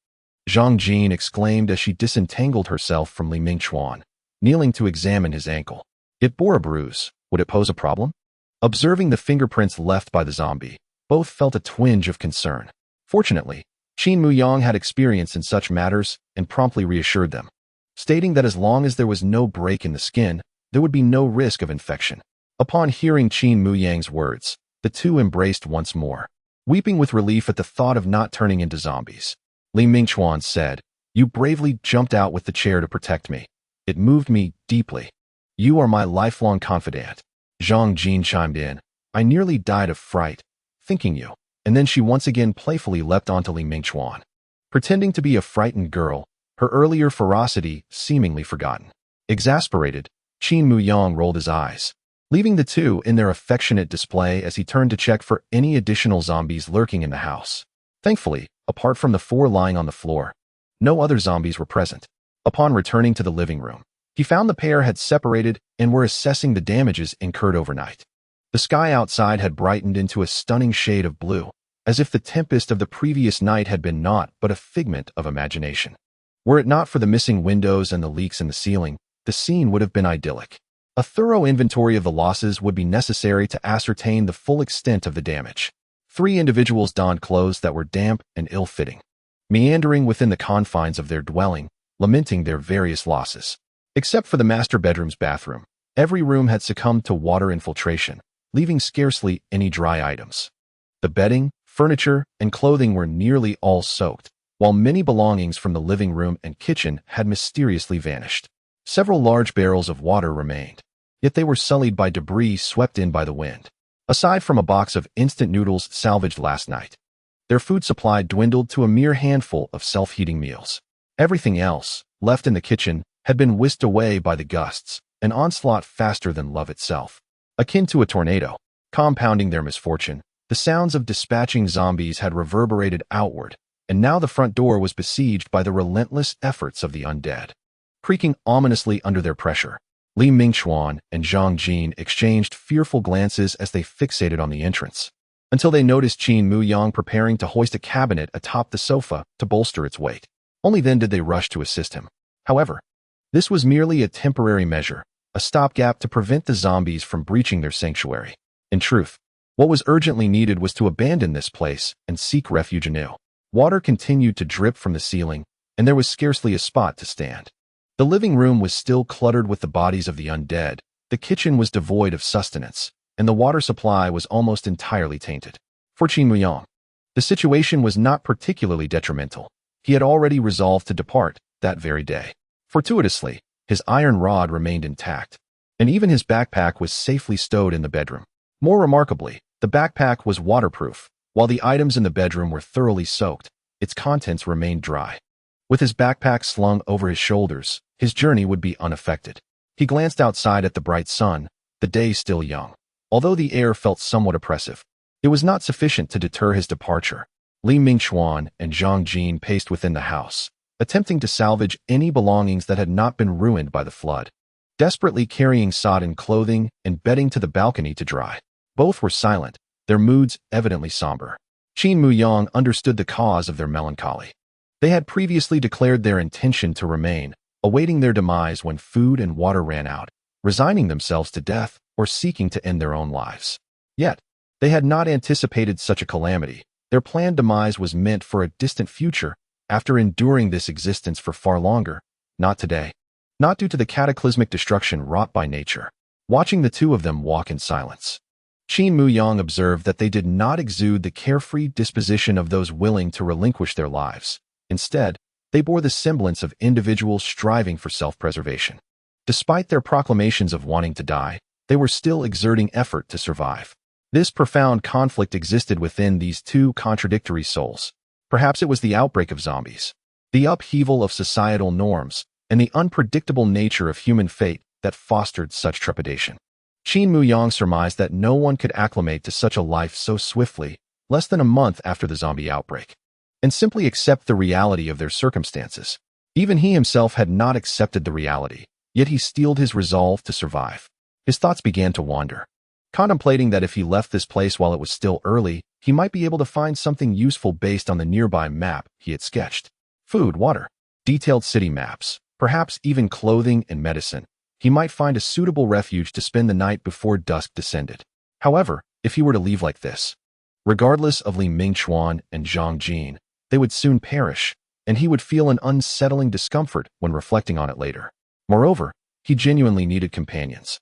Zhang Jin exclaimed as she disentangled herself from Li Mingchuan, kneeling to examine his ankle. It bore a bruise. Would it pose a problem? Observing the fingerprints left by the zombie, both felt a twinge of concern. Fortunately, Qin Muyang had experience in such matters and promptly reassured them, stating that as long as there was no break in the skin, there would be no risk of infection. Upon hearing Qin Muyang's words, the two embraced once more, weeping with relief at the thought of not turning into zombies. Li Mingchuan said, "You bravely jumped out with the chair to protect me. It moved me deeply. You are my lifelong confidant." Zhang Jin chimed in, "I nearly died of fright, thinking you." And then she once again playfully leapt onto Li Mingchuan, pretending to be a frightened girl, her earlier ferocity seemingly forgotten. Exasperated, Qin Muyang rolled his eyes, leaving the two in their affectionate display as he turned to check for any additional zombies lurking in the house. Thankfully, apart from the 4 lying on the floor, no other zombies were present. Upon returning to the living room, he found the pair had separated and were assessing the damages incurred overnight. The sky outside had brightened into a stunning shade of blue, as if the tempest of the previous night had been naught but a figment of imagination. Were it not for the missing windows and the leaks in the ceiling, the scene would have been idyllic. A thorough inventory of the losses would be necessary to ascertain the full extent of the damage. 3 individuals donned clothes that were damp and ill-fitting, meandering within the confines of their dwelling, lamenting their various losses. Except for the master bedroom's bathroom, every room had succumbed to water infiltration, leaving scarcely any dry items. The bedding, furniture, and clothing were nearly all soaked, while many belongings from the living room and kitchen had mysteriously vanished. Several large barrels of water remained, yet they were sullied by debris swept in by the wind. Aside from a box of instant noodles salvaged last night, their food supply dwindled to a mere handful of self-heating meals. Everything else, left in the kitchen, had been whisked away by the gusts, an onslaught faster than love itself. Akin to a tornado, compounding their misfortune, the sounds of dispatching zombies had reverberated outward, and now the front door was besieged by the relentless efforts of the undead. Creaking ominously under their pressure, Li Mingchuan and Zhang Jin exchanged fearful glances as they fixated on the entrance, until they noticed Qin Muyang preparing to hoist a cabinet atop the sofa to bolster its weight. Only then did they rush to assist him. However, this was merely a temporary measure, a stopgap to prevent the zombies from breaching their sanctuary. In truth, what was urgently needed was to abandon this place and seek refuge anew. Water continued to drip from the ceiling, and there was scarcely a spot to stand. The living room was still cluttered with the bodies of the undead, the kitchen was devoid of sustenance, and the water supply was almost entirely tainted. For Qin Muyang, the situation was not particularly detrimental. He had already resolved to depart that very day. Fortuitously, his iron rod remained intact, and even his backpack was safely stowed in the bedroom. More remarkably, the backpack was waterproof. While the items in the bedroom were thoroughly soaked, its contents remained dry. With his backpack slung over his shoulders, his journey would be unaffected. He glanced outside at the bright sun, the day still young. Although the air felt somewhat oppressive, it was not sufficient to deter his departure. Li Mingchuan and Zhang Jin paced within the house, attempting to salvage any belongings that had not been ruined by the flood, desperately carrying sodden clothing and bedding to the balcony to dry. Both were silent, their moods evidently somber. Qin Muyang understood the cause of their melancholy. They had previously declared their intention to remain, awaiting their demise when food and water ran out, resigning themselves to death or seeking to end their own lives. Yet, they had not anticipated such a calamity. Their planned demise was meant for a distant future, after enduring this existence for far longer. Not today. Not due to the cataclysmic destruction wrought by nature. Watching the two of them walk in silence, Qin Muyang observed that they did not exude the carefree disposition of those willing to relinquish their lives. Instead, they bore the semblance of individuals striving for self-preservation. Despite their proclamations of wanting to die, they were still exerting effort to survive. This profound conflict existed within these two contradictory souls. Perhaps it was the outbreak of zombies, the upheaval of societal norms, and the unpredictable nature of human fate that fostered such trepidation. Qin Muyang surmised that no one could acclimate to such a life so swiftly, less than a month after the zombie outbreak, and simply accept the reality of their circumstances. Even he himself had not accepted the reality, yet he steeled his resolve to survive. His thoughts began to wander, contemplating that if he left this place while it was still early, he might be able to find something useful based on the nearby map he had sketched. Food, water, detailed city maps, perhaps even clothing and medicine. He might find a suitable refuge to spend the night before dusk descended. However, if he were to leave like this, regardless of Li Mingchuan and Zhang Jin, they would soon perish, and he would feel an unsettling discomfort when reflecting on it later. Moreover, he genuinely needed companions.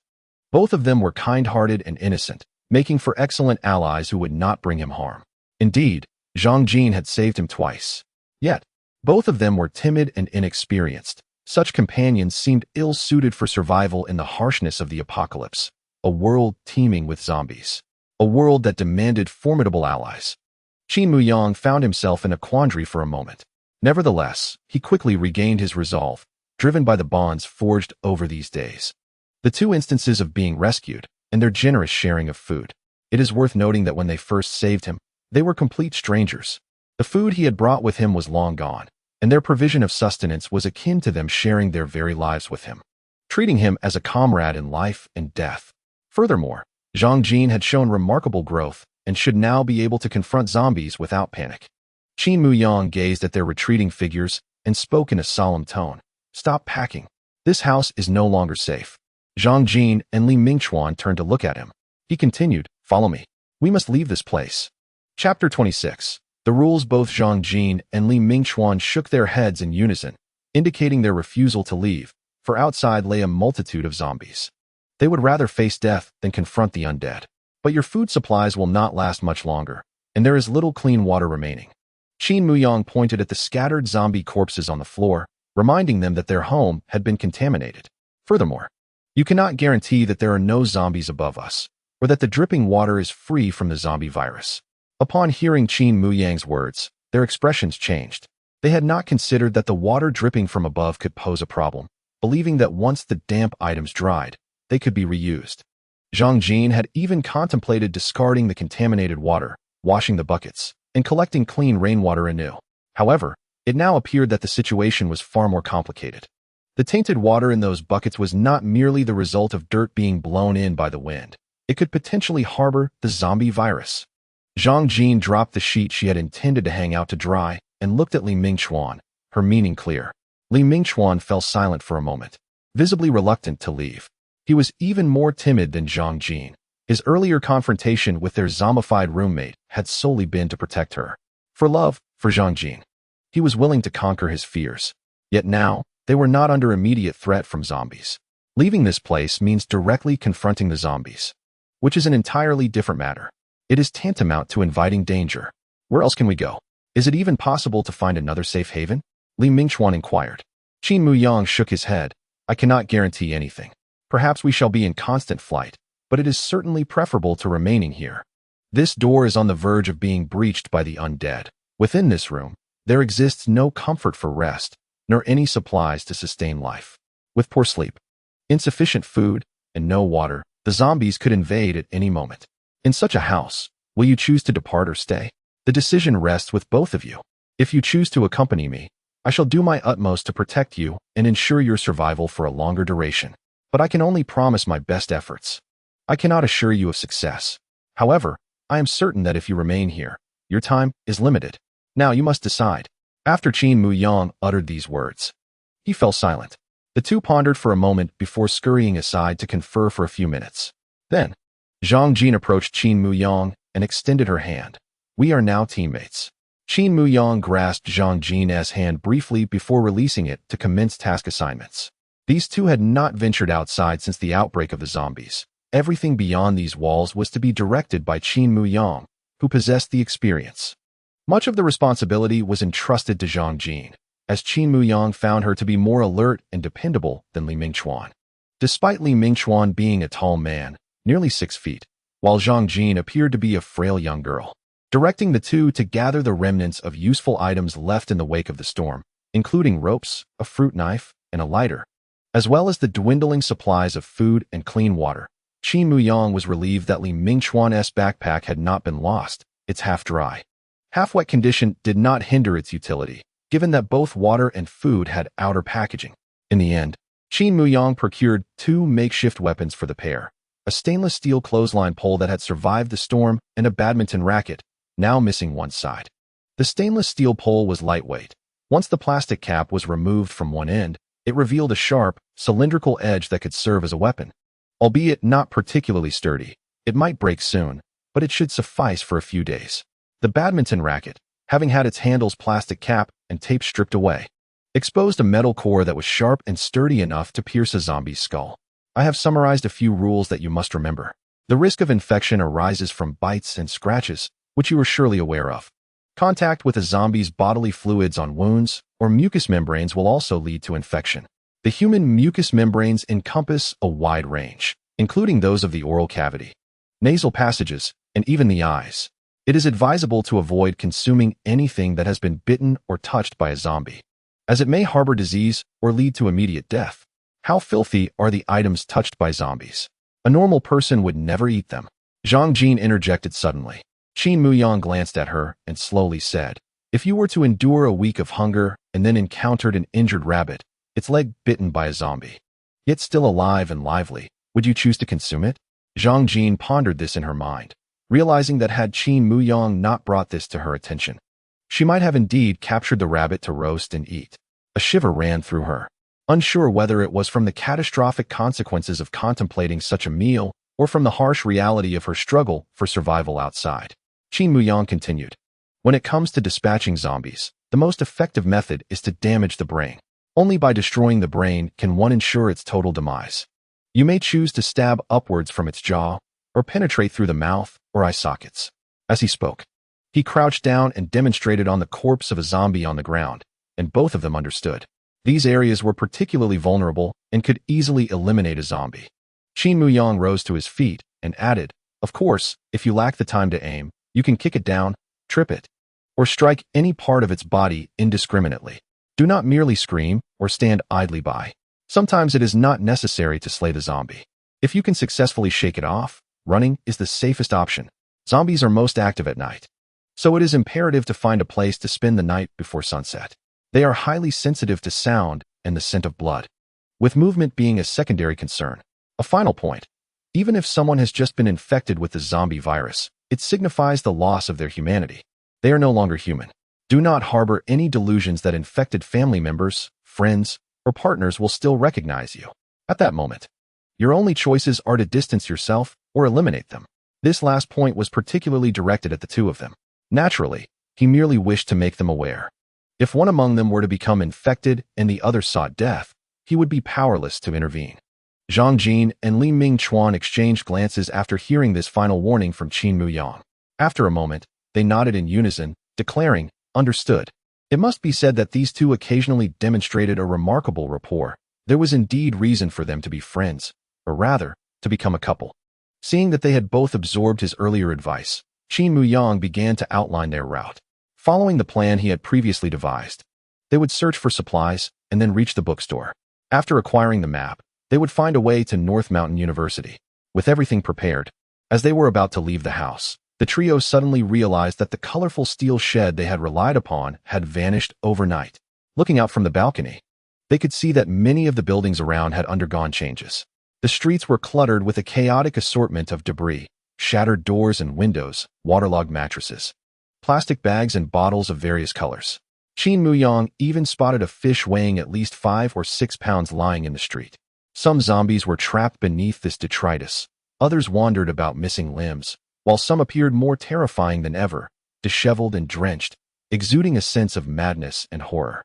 Both of them were kind-hearted and innocent, making for excellent allies who would not bring him harm. Indeed, Zhang Jin had saved him twice. Yet, both of them were timid and inexperienced. Such companions seemed ill-suited for survival in the harshness of the apocalypse, a world teeming with zombies, a world that demanded formidable allies. Qin Muyang found himself in a quandary for a moment. Nevertheless, he quickly regained his resolve, driven by the bonds forged over these days. The two instances of being rescued, and their generous sharing of food. It is worth noting that when they first saved him, they were complete strangers. The food he had brought with him was long gone, and their provision of sustenance was akin to them sharing their very lives with him, treating him as a comrade in life and death. Furthermore, Zhang Jin had shown remarkable growth and should now be able to confront zombies without panic. Qin Muyang gazed at their retreating figures and spoke in a solemn tone. "Stop packing. This house is no longer safe." Zhang Jin and Li Mingchuan turned to look at him. He continued, "Follow me. We must leave this place." Chapter 26. The rules. Both Zhang Jin and Li Mingchuan shook their heads in unison, indicating their refusal to leave, for outside lay a multitude of zombies. They would rather face death than confront the undead. But your food supplies will not last much longer, and there is little clean water remaining. Qin Muyang pointed at the scattered zombie corpses on the floor, reminding them that their home had been contaminated. Furthermore, you cannot guarantee that there are no zombies above us, or that the dripping water is free from the zombie virus. Upon hearing Qin Muyang's words, their expressions changed. They had not considered that the water dripping from above could pose a problem, believing that once the damp items dried, they could be reused. Zhang Jin had even contemplated discarding the contaminated water, washing the buckets, and collecting clean rainwater anew. However, it now appeared that the situation was far more complicated. The tainted water in those buckets was not merely the result of dirt being blown in by the wind. It could potentially harbor the zombie virus. Zhang Jin dropped the sheet she had intended to hang out to dry and looked at Li Mingchuan, her meaning clear. Li Mingchuan fell silent for a moment, visibly reluctant to leave. He was even more timid than Zhang Jin. His earlier confrontation with their zombified roommate had solely been to protect her. For love, for Zhang Jin, he was willing to conquer his fears. Yet now, they were not under immediate threat from zombies. Leaving this place means directly confronting the zombies, which is an entirely different matter. It is tantamount to inviting danger. Where else can we go? Is it even possible to find another safe haven? Li Mingchuan inquired. Qin Muyang shook his head. I cannot guarantee anything. Perhaps we shall be in constant flight, but it is certainly preferable to remaining here. This door is on the verge of being breached by the undead. Within this room, there exists no comfort for rest, nor any supplies to sustain life. With poor sleep, insufficient food, and no water, the zombies could invade at any moment. In such a house, will you choose to depart or stay? The decision rests with both of you. If you choose to accompany me, I shall do my utmost to protect you and ensure your survival for a longer duration. But I can only promise my best efforts. I cannot assure you of success. However, I am certain that if you remain here, your time is limited. Now you must decide. After Qin Muyang uttered these words, he fell silent. The two pondered for a moment before scurrying aside to confer for a few minutes. Then, Zhang Jin approached Qin Muyang and extended her hand. We are now teammates. Qin Muyang grasped Zhang Jin's hand briefly before releasing it to commence task assignments. These two had not ventured outside since the outbreak of the zombies. Everything beyond these walls was to be directed by Qin Muyang, who possessed the experience. Much of the responsibility was entrusted to Zhang Jin, as Qin Muyang found her to be more alert and dependable than Li Mingchuan. Despite Li Mingchuan being a tall man, nearly 6 feet, while Zhang Jin appeared to be a frail young girl, directing the two to gather the remnants of useful items left in the wake of the storm, including ropes, a fruit knife, and a lighter, as well as the dwindling supplies of food and clean water. Qin Muyang was relieved that Li Mingchuan's backpack had not been lost. Its half-dry, half-wet condition did not hinder its utility, given that both water and food had outer packaging. In the end, Qin Muyang procured 2 makeshift weapons for the pair, a stainless steel clothesline pole that had survived the storm and a badminton racket, now missing one side. The stainless steel pole was lightweight. Once the plastic cap was removed from one end, it revealed a sharp, cylindrical edge that could serve as a weapon. Albeit not particularly sturdy, it might break soon, but it should suffice for a few days. The badminton racket, having had its handle's plastic cap and tape stripped away, exposed a metal core that was sharp and sturdy enough to pierce a zombie's skull. I have summarized a few rules that you must remember. The risk of infection arises from bites and scratches, which you are surely aware of. Contact with a zombie's bodily fluids on wounds or mucous membranes will also lead to infection. The human mucous membranes encompass a wide range, including those of the oral cavity, nasal passages, and even the eyes. It is advisable to avoid consuming anything that has been bitten or touched by a zombie, as it may harbor disease or lead to immediate death. How filthy are the items touched by zombies? A normal person would never eat them. Zhang Jin interjected suddenly. Qin Muyang glanced at her and slowly said, if you were to endure a week of hunger and then encountered an injured rabbit, its leg bitten by a zombie, yet still alive and lively, would you choose to consume it? Zhang Jin pondered this in her mind, realizing that had Qin Muyang not brought this to her attention, she might have indeed captured the rabbit to roast and eat. A shiver ran through her, unsure whether it was from the catastrophic consequences of contemplating such a meal or from the harsh reality of her struggle for survival outside. Qin Muyang continued, when it comes to dispatching zombies, the most effective method is to damage the brain. Only by destroying the brain can one ensure its total demise. You may choose to stab upwards from its jaw, or penetrate through the mouth or eye sockets. As he spoke, he crouched down and demonstrated on the corpse of a zombie on the ground, and both of them understood. These areas were particularly vulnerable and could easily eliminate a zombie. Qin Muyang rose to his feet and added, of course, if you lack the time to aim, you can kick it down, trip it, or strike any part of its body indiscriminately. Do not merely scream or stand idly by. Sometimes it is not necessary to slay the zombie. If you can successfully shake it off, running is the safest option. Zombies are most active at night, so it is imperative to find a place to spend the night before sunset. They are highly sensitive to sound and the scent of blood, with movement being a secondary concern. A final point, even if someone has just been infected with the zombie virus, it signifies the loss of their humanity. They are no longer human. Do not harbor any delusions that infected family members, friends, or partners will still recognize you. At that moment, your only choices are to distance yourself or eliminate them. This last point was particularly directed at the two of them. Naturally, he merely wished to make them aware. If one among them were to become infected and the other sought death, he would be powerless to intervene. Zhang Jin and Li Mingchuan exchanged glances after hearing this final warning from Qin Muyang. After a moment, they nodded in unison, declaring, understood. It must be said that these two occasionally demonstrated a remarkable rapport. There was indeed reason for them to be friends, or rather, to become a couple. Seeing that they had both absorbed his earlier advice, Qin Muyang began to outline their route. Following the plan he had previously devised, they would search for supplies and then reach the bookstore. After acquiring the map, they would find a way to North Mountain University. With everything prepared, as they were about to leave the house, the trio suddenly realized that the colorful steel shed they had relied upon had vanished overnight. Looking out from the balcony, they could see that many of the buildings around had undergone changes. The streets were cluttered with a chaotic assortment of debris, shattered doors and windows, waterlogged mattresses, plastic bags and bottles of various colors. Qin Muyang even spotted a fish weighing at least 5 or 6 pounds lying in the street. Some zombies were trapped beneath this detritus, Others wandered about missing limbs, while some appeared more terrifying than ever, disheveled and drenched, exuding a sense of madness and horror.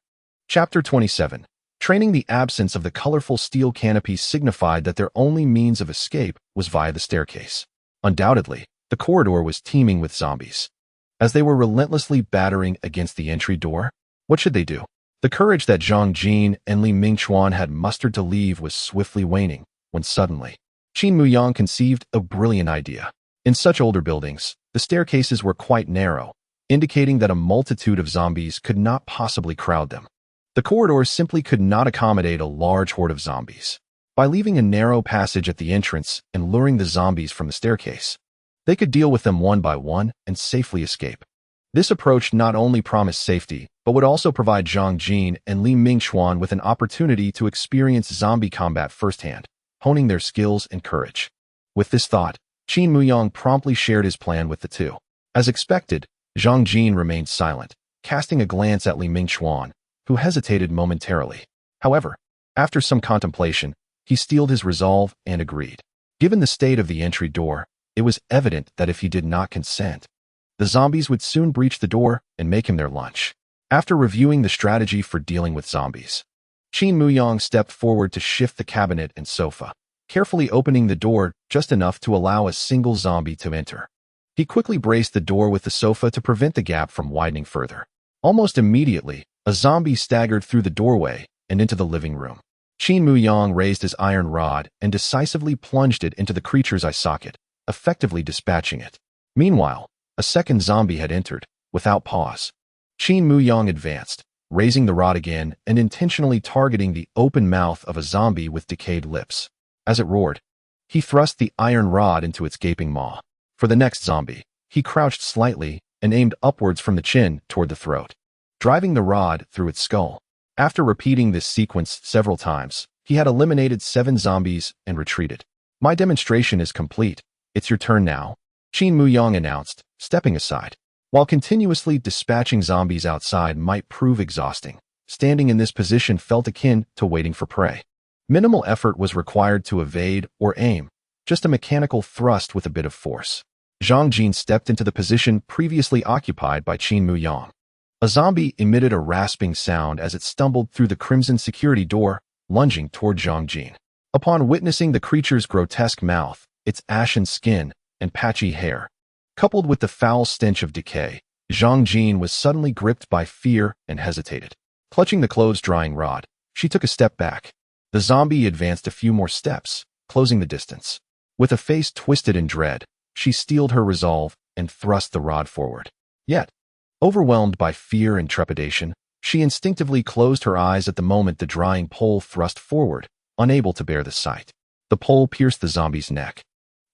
Chapter 27. Training. The absence of the colorful steel canopy signified that their only means of escape was via the staircase. Undoubtedly, the corridor was teeming with zombies. As they were relentlessly battering against the entry door, what should they do? The courage that Zhang Jin and Li Mingchuan had mustered to leave was swiftly waning, when suddenly, Qin Muyang conceived a brilliant idea. In such older buildings, the staircases were quite narrow, indicating that a multitude of zombies could not possibly crowd them. The corridors simply could not accommodate a large horde of zombies. By leaving a narrow passage at the entrance and luring the zombies from the staircase, they could deal with them one by one and safely escape. This approach not only promised safety, but would also provide Zhang Jin and Li Mingchuan with an opportunity to experience zombie combat firsthand, honing their skills and courage. With this thought, Qin Muyang promptly shared his plan with the two. As expected, Zhang Jin remained silent, casting a glance at Li Mingchuan, who hesitated momentarily. However, after some contemplation, he steeled his resolve and agreed. Given the state of the entry door, it was evident that if he did not consent, the zombies would soon breach the door and make him their lunch. After reviewing the strategy for dealing with zombies, Qin Muyang stepped forward to shift the cabinet and sofa, carefully opening the door just enough to allow a single zombie to enter. He quickly braced the door with the sofa to prevent the gap from widening further. Almost immediately, a zombie staggered through the doorway and into the living room. Qin Muyang raised his iron rod and decisively plunged it into the creature's eye socket, effectively dispatching it. Meanwhile, a second zombie had entered, without pause. Qin Muyang advanced, raising the rod again and intentionally targeting the open mouth of a zombie with decayed lips. As it roared, he thrust the iron rod into its gaping maw. For the next zombie, he crouched slightly and aimed upwards from the chin toward the throat, driving the rod through its skull. After repeating this sequence several times, he had eliminated 7 zombies and retreated. My demonstration is complete. It's your turn now, Qin Muyang announced, stepping aside. While continuously dispatching zombies outside might prove exhausting, standing in this position felt akin to waiting for prey. Minimal effort was required to evade or aim, just a mechanical thrust with a bit of force. Zhang Jin stepped into the position previously occupied by Qin Muyang. A zombie emitted a rasping sound as it stumbled through the crimson security door, lunging toward Zhang Jin. Upon witnessing the creature's grotesque mouth, its ashen skin, and patchy hair, coupled with the foul stench of decay, Zhang Jin was suddenly gripped by fear and hesitated. Clutching the clothes-drying rod, she took a step back. The zombie advanced a few more steps, closing the distance. With a face twisted in dread, she steeled her resolve and thrust the rod forward. Yet, overwhelmed by fear and trepidation, she instinctively closed her eyes at the moment the drying pole thrust forward, unable to bear the sight. The pole pierced the zombie's neck,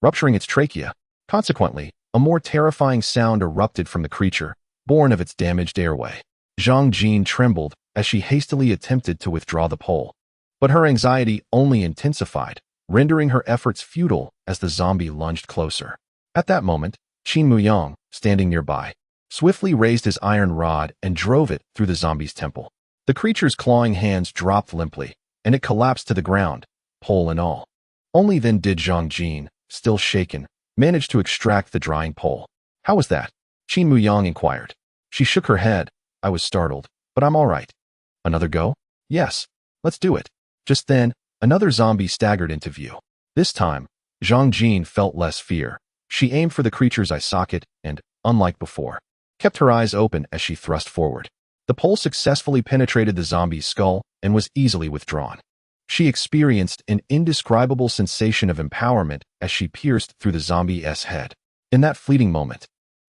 rupturing its trachea. Consequently, a more terrifying sound erupted from the creature, born of its damaged airway. Zhang Jin trembled as she hastily attempted to withdraw the pole. But her anxiety only intensified, rendering her efforts futile as the zombie lunged closer. At that moment, Qin Muyang, standing nearby, swiftly raised his iron rod and drove it through the zombie's temple. The creature's clawing hands dropped limply, and it collapsed to the ground, pole and all. Only then did Zhang Jin, still shaken, manage to extract the drying pole. How was that? Qin Muyang inquired. She shook her head. I was startled, but I'm all right. Another go? Yes, let's do it. Just then, another zombie staggered into view. This time, Zhang Jin felt less fear. She aimed for the creature's eye socket and, unlike before, kept her eyes open as she thrust forward. The pole successfully penetrated the zombie's skull and was easily withdrawn. She experienced an indescribable sensation of empowerment as she pierced through the zombie's head. In that fleeting moment,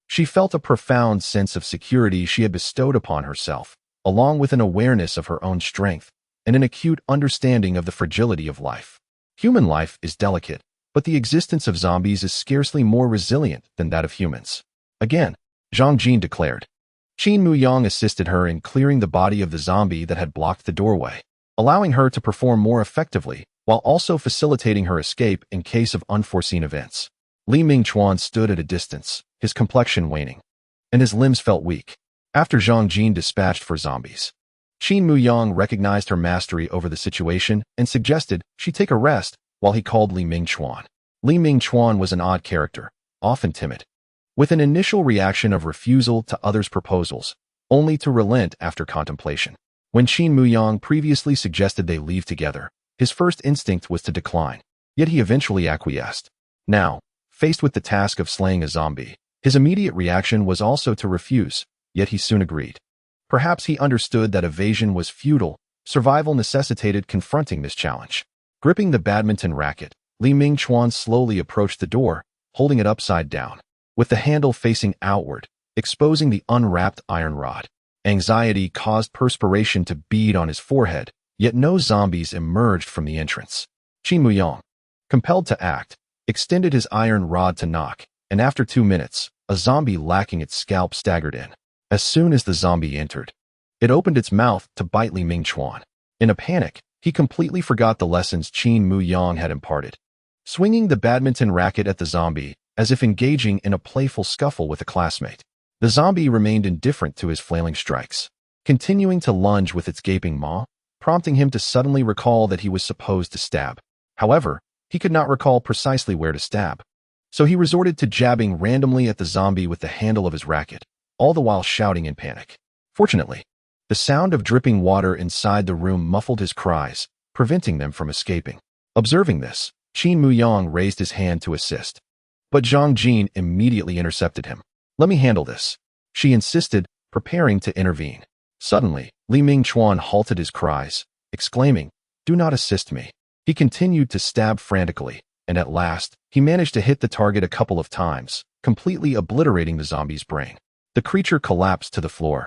she felt a profound sense of security she had bestowed upon herself, along with an awareness of her own strength and an acute understanding of the fragility of life. Human life is delicate, but the existence of zombies is scarcely more resilient than that of humans. Again, Zhang Jin declared. Qin Muyang assisted her in clearing the body of the zombie that had blocked the doorway, allowing her to perform more effectively while also facilitating her escape in case of unforeseen events. Li Mingchuan stood at a distance, his complexion waning, and his limbs felt weak. After Zhang Jin dispatched for zombies, Qin Muyang recognized her mastery over the situation and suggested she take a rest while he called Li Mingchuan. Li Mingchuan was an odd character, often timid, with an initial reaction of refusal to others' proposals, only to relent after contemplation. When Qin Muyang previously suggested they leave together, his first instinct was to decline, yet he eventually acquiesced. Now, faced with the task of slaying a zombie, his immediate reaction was also to refuse, yet he soon agreed. Perhaps he understood that evasion was futile, survival necessitated confronting this challenge. Gripping the badminton racket, Li Mingchuan slowly approached the door, holding it upside down, with the handle facing outward, exposing the unwrapped iron rod. Anxiety caused perspiration to bead on his forehead, yet no zombies emerged from the entrance. Qin Muyang, compelled to act, extended his iron rod to knock, and after 2 minutes, a zombie lacking its scalp staggered in. As soon as the zombie entered, it opened its mouth to bite Li Mingchuan. In a panic, he completely forgot the lessons Qin Muyang had imparted. Swinging the badminton racket at the zombie, as if engaging in a playful scuffle with a classmate, the zombie remained indifferent to his flailing strikes, continuing to lunge with its gaping maw, prompting him to suddenly recall that he was supposed to stab. However, he could not recall precisely where to stab, so he resorted to jabbing randomly at the zombie with the handle of his racket, all the while shouting in panic. Fortunately, the sound of dripping water inside the room muffled his cries, preventing them from escaping. Observing this, Qin Muyang raised his hand to assist, but Zhang Jin immediately intercepted him. "Let me handle this," she insisted, preparing to intervene. Suddenly, Li Mingchuan halted his cries, exclaiming, "Do not assist me." He continued to stab frantically, and at last, he managed to hit the target a couple of times, completely obliterating the zombie's brain. The creature collapsed to the floor,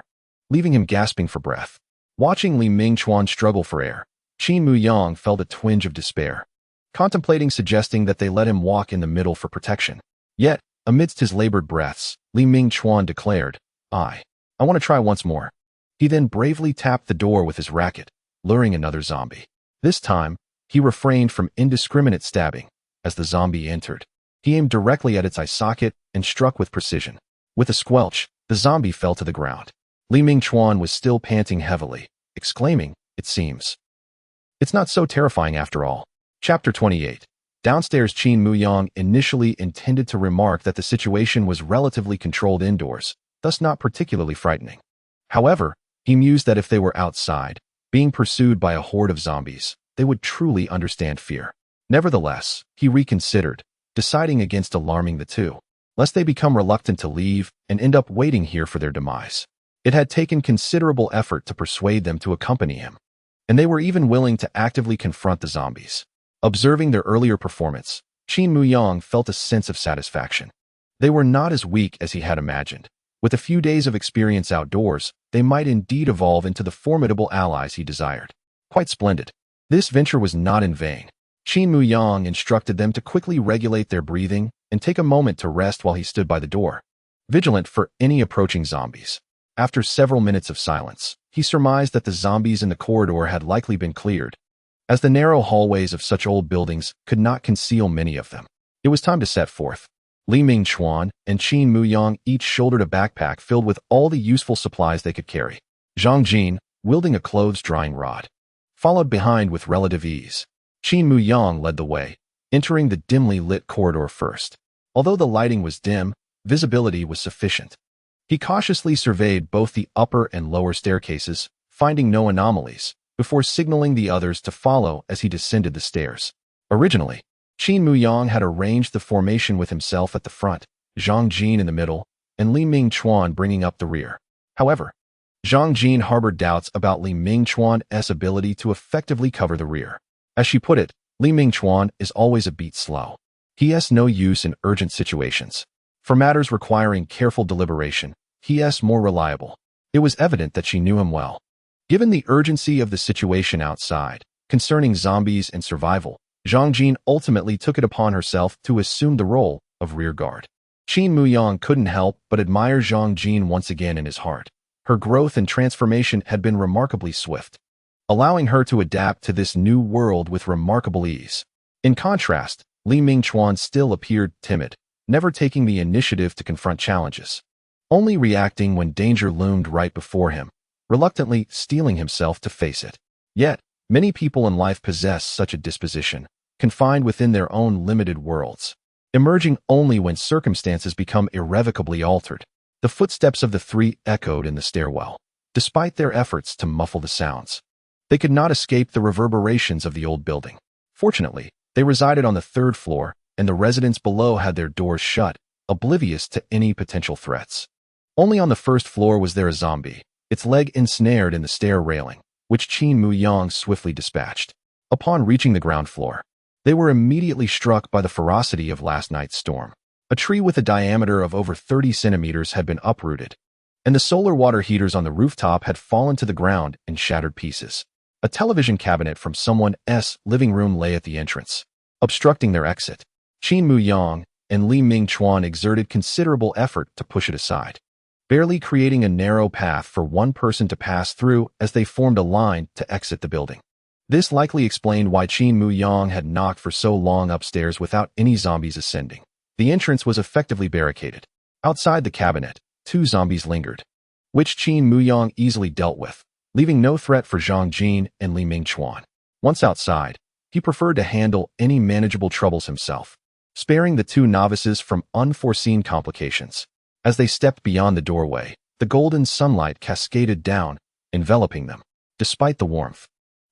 leaving him gasping for breath. Watching Li Mingchuan struggle for air, Qin Muyang felt a twinge of despair, contemplating suggesting that they let him walk in the middle for protection. Yet, amidst his labored breaths, Li Mingchuan declared, I want to try once more." He then bravely tapped the door with his racket, luring another zombie. This time, he refrained from indiscriminate stabbing. As the zombie entered, he aimed directly at its eye socket and struck with precision. With a squelch, the zombie fell to the ground. Li Mingchuan was still panting heavily, exclaiming, "It seems it's not so terrifying after all." Chapter 28. Downstairs. Qin Muyang initially intended to remark that the situation was relatively controlled indoors, thus not particularly frightening. However, he mused that if they were outside, being pursued by a horde of zombies, they would truly understand fear. Nevertheless, he reconsidered, deciding against alarming the two, lest they become reluctant to leave and end up waiting here for their demise. It had taken considerable effort to persuade them to accompany him, and they were even willing to actively confront the zombies. Observing their earlier performance, Qin Muyang felt a sense of satisfaction. They were not as weak as he had imagined. With a few days of experience outdoors, they might indeed evolve into the formidable allies he desired. Quite splendid. This venture was not in vain. Qin Muyang instructed them to quickly regulate their breathing and take a moment to rest while he stood by the door, vigilant for any approaching zombies. After several minutes of silence, he surmised that the zombies in the corridor had likely been cleared, as the narrow hallways of such old buildings could not conceal many of them. It was time to set forth. Li Mingchuan and Qin Muyang each shouldered a backpack filled with all the useful supplies they could carry. Zhang Jin, wielding a clothes-drying rod, followed behind with relative ease. Qin Muyang led the way, entering the dimly lit corridor first. Although the lighting was dim, visibility was sufficient. He cautiously surveyed both the upper and lower staircases, finding no anomalies, before signaling the others to follow as he descended the stairs. Originally, Qin Muyang had arranged the formation with himself at the front, Zhang Jin in the middle, and Li Mingchuan bringing up the rear. However, Zhang Jin harbored doubts about Li Mingchuan's ability to effectively cover the rear. As she put it, Li Mingchuan is always a beat slow. He has no use in urgent situations. For matters requiring careful deliberation, he is more reliable. It was evident that she knew him well. Given the urgency of the situation outside, concerning zombies and survival, Zhang Jin ultimately took it upon herself to assume the role of rear guard. Qin Muyang couldn't help but admire Zhang Jin once again in his heart. Her growth and transformation had been remarkably swift, allowing her to adapt to this new world with remarkable ease. In contrast, Li Mingchuan still appeared timid, never taking the initiative to confront challenges, only reacting when danger loomed right before him, reluctantly steeling himself to face it. Yet, many people in life possess such a disposition, confined within their own limited worlds, emerging only when circumstances become irrevocably altered. The footsteps of the three echoed in the stairwell. Despite their efforts to muffle the sounds, they could not escape the reverberations of the old building. Fortunately, they resided on the third floor, and the residents below had their doors shut, oblivious to any potential threats. Only on the first floor was there a zombie, its leg ensnared in the stair railing, which Qin Muyang swiftly dispatched. Upon reaching the ground floor, they were immediately struck by the ferocity of last night's storm. A tree with a diameter of over 30 centimeters had been uprooted, and the solar water heaters on the rooftop had fallen to the ground in shattered pieces. A television cabinet from someone's living room lay at the entrance, obstructing their exit. Qin Muyang and Li Mingchuan exerted considerable effort to push it aside, barely creating a narrow path for one person to pass through as they formed a line to exit the building. This likely explained why Qin Muyang had knocked for so long upstairs without any zombies ascending. The entrance was effectively barricaded. Outside the cabinet, 2 zombies lingered, which Qin Muyang easily dealt with, leaving no threat for Zhang Jin and Li Mingchuan. Once outside, he preferred to handle any manageable troubles himself, sparing the 2 novices from unforeseen complications. As they stepped beyond the doorway, the golden sunlight cascaded down, enveloping them. Despite the warmth,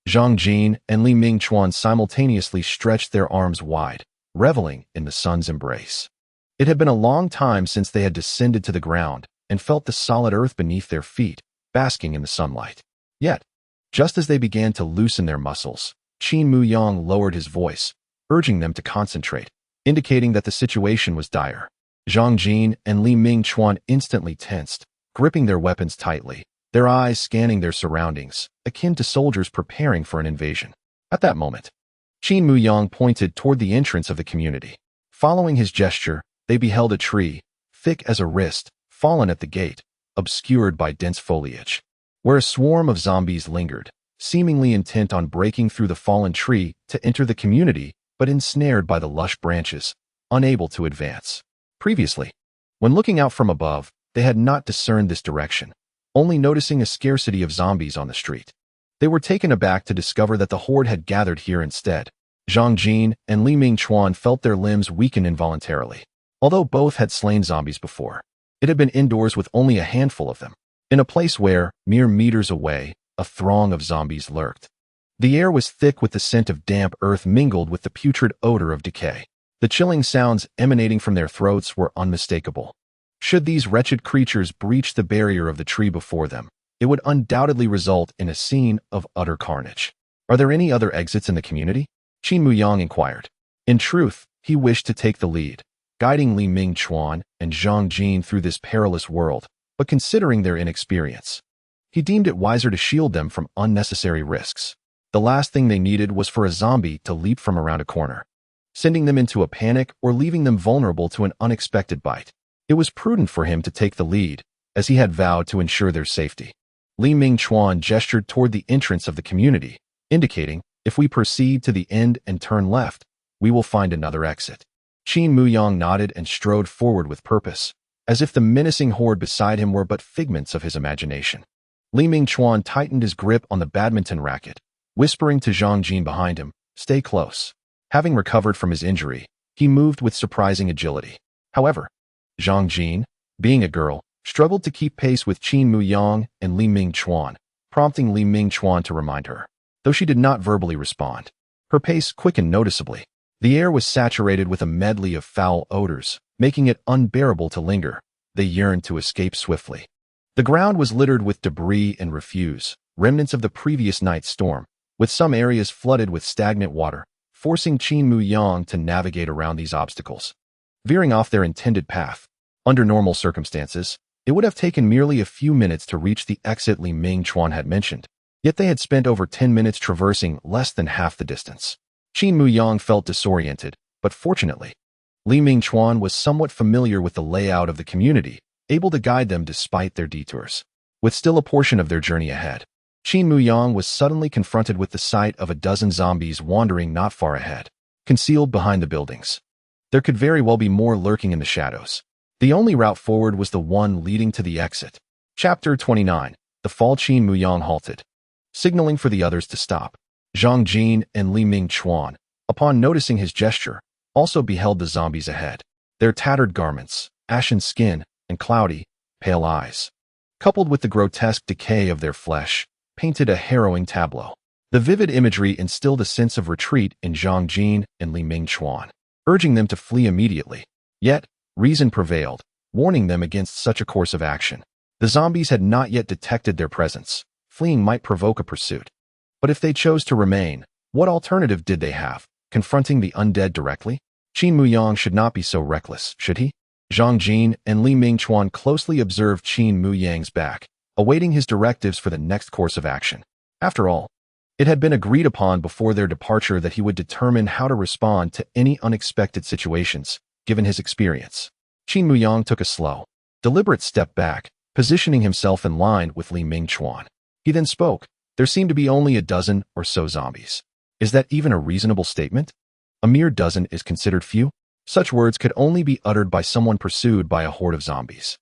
Zhang Jin and Li Mingchuan simultaneously stretched their arms wide, reveling in the sun's embrace. It had been a long time since they had descended to the ground and felt the solid earth beneath their feet, basking in the sunlight. Yet, just as they began to loosen their muscles, Qin Muyang lowered his voice, urging them to concentrate, indicating that the situation was dire. Zhang Jin and Li Mingchuan instantly tensed, gripping their weapons tightly, their eyes scanning their surroundings, akin to soldiers preparing for an invasion. At that moment, Qin Muyang pointed toward the entrance of the community. Following his gesture, they beheld a tree, thick as a wrist, fallen at the gate, obscured by dense foliage, where a swarm of zombies lingered, seemingly intent on breaking through the fallen tree to enter the community, but ensnared by the lush branches, unable to advance. Previously, when looking out from above, they had not discerned this direction, only noticing a scarcity of zombies on the street. They were taken aback to discover that the horde had gathered here instead. Zhang Jin and Li Mingchuan felt their limbs weaken involuntarily. Although both had slain zombies before, it had been indoors with only a handful of them, in a place where, mere meters away, a throng of zombies lurked. The air was thick with the scent of damp earth mingled with the putrid odor of decay. The chilling sounds emanating from their throats were unmistakable. Should these wretched creatures breach the barrier of the tree before them, it would undoubtedly result in a scene of utter carnage. Are there any other exits in the community? Qin Muyang inquired. In truth, he wished to take the lead, guiding Li Mingchuan and Zhang Jin through this perilous world, but considering their inexperience, he deemed it wiser to shield them from unnecessary risks. The last thing they needed was for a zombie to leap from around a corner, sending them into a panic or leaving them vulnerable to an unexpected bite. It was prudent for him to take the lead, as he had vowed to ensure their safety. Li Mingchuan gestured toward the entrance of the community, indicating, if we proceed to the end and turn left, we will find another exit. Qin Muyang nodded and strode forward with purpose, as if the menacing horde beside him were but figments of his imagination. Li Mingchuan tightened his grip on the badminton racket, whispering to Zhang Jin behind him, "Stay close." Having recovered from his injury, he moved with surprising agility. However, Zhang Jin, being a girl, struggled to keep pace with Qin Muyang and Li Mingchuan, prompting Li Mingchuan to remind her. Though she did not verbally respond, her pace quickened noticeably. The air was saturated with a medley of foul odors, making it unbearable to linger. They yearned to escape swiftly. The ground was littered with debris and refuse, remnants of the previous night's storm, with some areas flooded with stagnant water, forcing Qin Muyang to navigate around these obstacles, veering off their intended path. Under normal circumstances, it would have taken merely a few minutes to reach the exit Li Mingchuan had mentioned, yet they had spent over 10 minutes traversing less than half the distance. Qin Muyang felt disoriented, but fortunately, Li Mingchuan was somewhat familiar with the layout of the community, able to guide them despite their detours. With still a portion of their journey ahead, Qin Muyang was suddenly confronted with the sight of a dozen zombies wandering not far ahead, concealed behind the buildings. There could very well be more lurking in the shadows. The only route forward was the one leading to the exit. Chapter 29. The Fall. Qin Muyang halted, signaling for the others to stop. Zhang Jin and Li Mingchuan, upon noticing his gesture, also beheld the zombies ahead. Their tattered garments, ashen skin, and cloudy, pale eyes, coupled with the grotesque decay of their flesh, painted a harrowing tableau. The vivid imagery instilled a sense of retreat in Zhang Jin and Li Mingchuan, urging them to flee immediately. Yet, reason prevailed, warning them against such a course of action. The zombies had not yet detected their presence. Fleeing might provoke a pursuit. But if they chose to remain, what alternative did they have? Confronting the undead directly? Qin Muyang should not be so reckless, should he? Zhang Jin and Li Mingchuan closely observed Qin Muyang's back, awaiting his directives for the next course of action. After all, it had been agreed upon before their departure that he would determine how to respond to any unexpected situations, given his experience. Qin Muyang took a slow, deliberate step back, positioning himself in line with Li Mingchuan. He then spoke. There seemed to be only a dozen or so zombies. Is that even a reasonable statement? A mere dozen is considered few? Such words could only be uttered by someone pursued by a horde of zombies.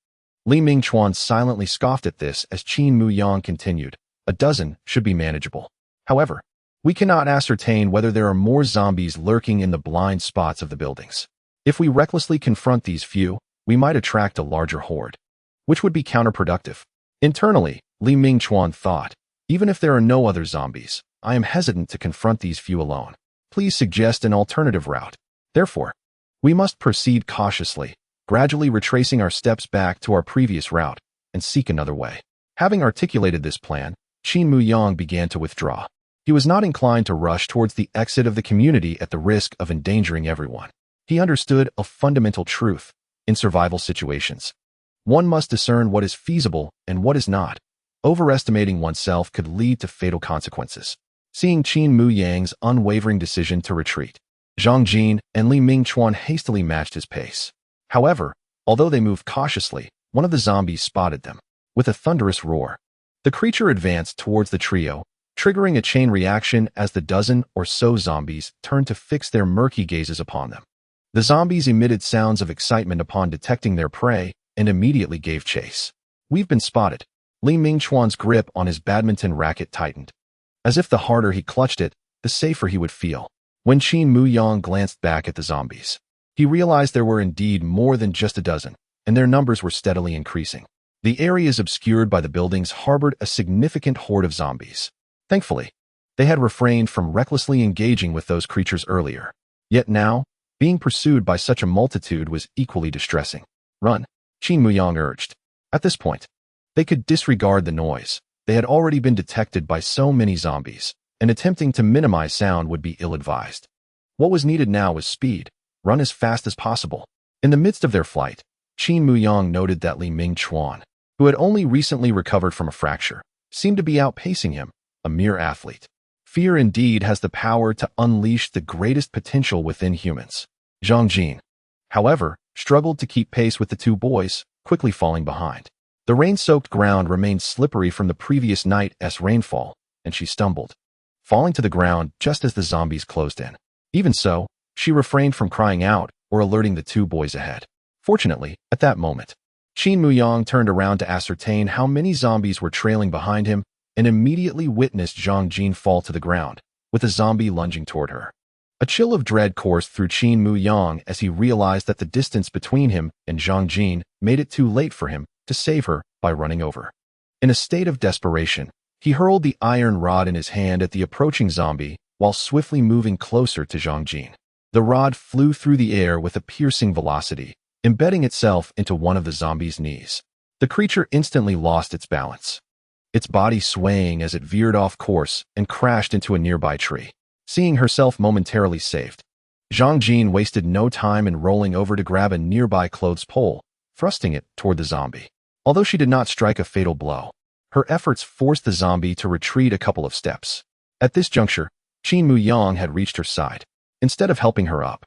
Li Mingchuan silently scoffed at this as Qin Muyang continued. A dozen should be manageable. However, we cannot ascertain whether there are more zombies lurking in the blind spots of the buildings. If we recklessly confront these few, we might attract a larger horde, which would be counterproductive. Internally, Li Mingchuan thought, even if there are no other zombies, I am hesitant to confront these few alone. Please suggest an alternative route. Therefore, we must proceed cautiously, gradually retracing our steps back to our previous route, and seek another way. Having articulated this plan, Qin Muyang began to withdraw. He was not inclined to rush towards the exit of the community at the risk of endangering everyone. He understood a fundamental truth. In survival situations, one must discern what is feasible and what is not. Overestimating oneself could lead to fatal consequences. Seeing Qin Muyang's unwavering decision to retreat, Zhang Jin and Li Mingchuan hastily matched his pace. However, although they moved cautiously, one of the zombies spotted them. With a thunderous roar, the creature advanced towards the trio, triggering a chain reaction as the dozen or so zombies turned to fix their murky gazes upon them. The zombies emitted sounds of excitement upon detecting their prey and immediately gave chase. We've been spotted. Li Mingchuan's grip on his badminton racket tightened. As if the harder he clutched it, the safer he would feel. When Qin Muyang glanced back at the zombies, he realized there were indeed more than just a dozen, and their numbers were steadily increasing. The areas obscured by the buildings harbored a significant horde of zombies. Thankfully, they had refrained from recklessly engaging with those creatures earlier. Yet now, being pursued by such a multitude was equally distressing. Run, Qin Muyang urged. At this point, they could disregard the noise. They had already been detected by so many zombies, and attempting to minimize sound would be ill-advised. What was needed now was speed. Run as fast as possible. In the midst of their flight, Qin Muyang noted that Li Mingchuan, who had only recently recovered from a fracture, seemed to be outpacing him, a mere athlete. Fear indeed has the power to unleash the greatest potential within humans. Zhang Jin, however, struggled to keep pace with the two boys, quickly falling behind. The rain-soaked ground remained slippery from the previous night's rainfall, and she stumbled, falling to the ground just as the zombies closed in. Even so, she refrained from crying out or alerting the two boys ahead. Fortunately, at that moment, Qin Muyang turned around to ascertain how many zombies were trailing behind him and immediately witnessed Zhang Jin fall to the ground, with a zombie lunging toward her. A chill of dread coursed through Qin Muyang as he realized that the distance between him and Zhang Jin made it too late for him to save her by running over. In a state of desperation, he hurled the iron rod in his hand at the approaching zombie while swiftly moving closer to Zhang Jin. The rod flew through the air with a piercing velocity, embedding itself into one of the zombie's knees. The creature instantly lost its balance, its body swaying as it veered off course and crashed into a nearby tree. Seeing herself momentarily saved, Zhang Jin wasted no time in rolling over to grab a nearby clothes pole, thrusting it toward the zombie. Although she did not strike a fatal blow, her efforts forced the zombie to retreat a couple of steps. At this juncture, Qin Muyang had reached her side. Instead of helping her up,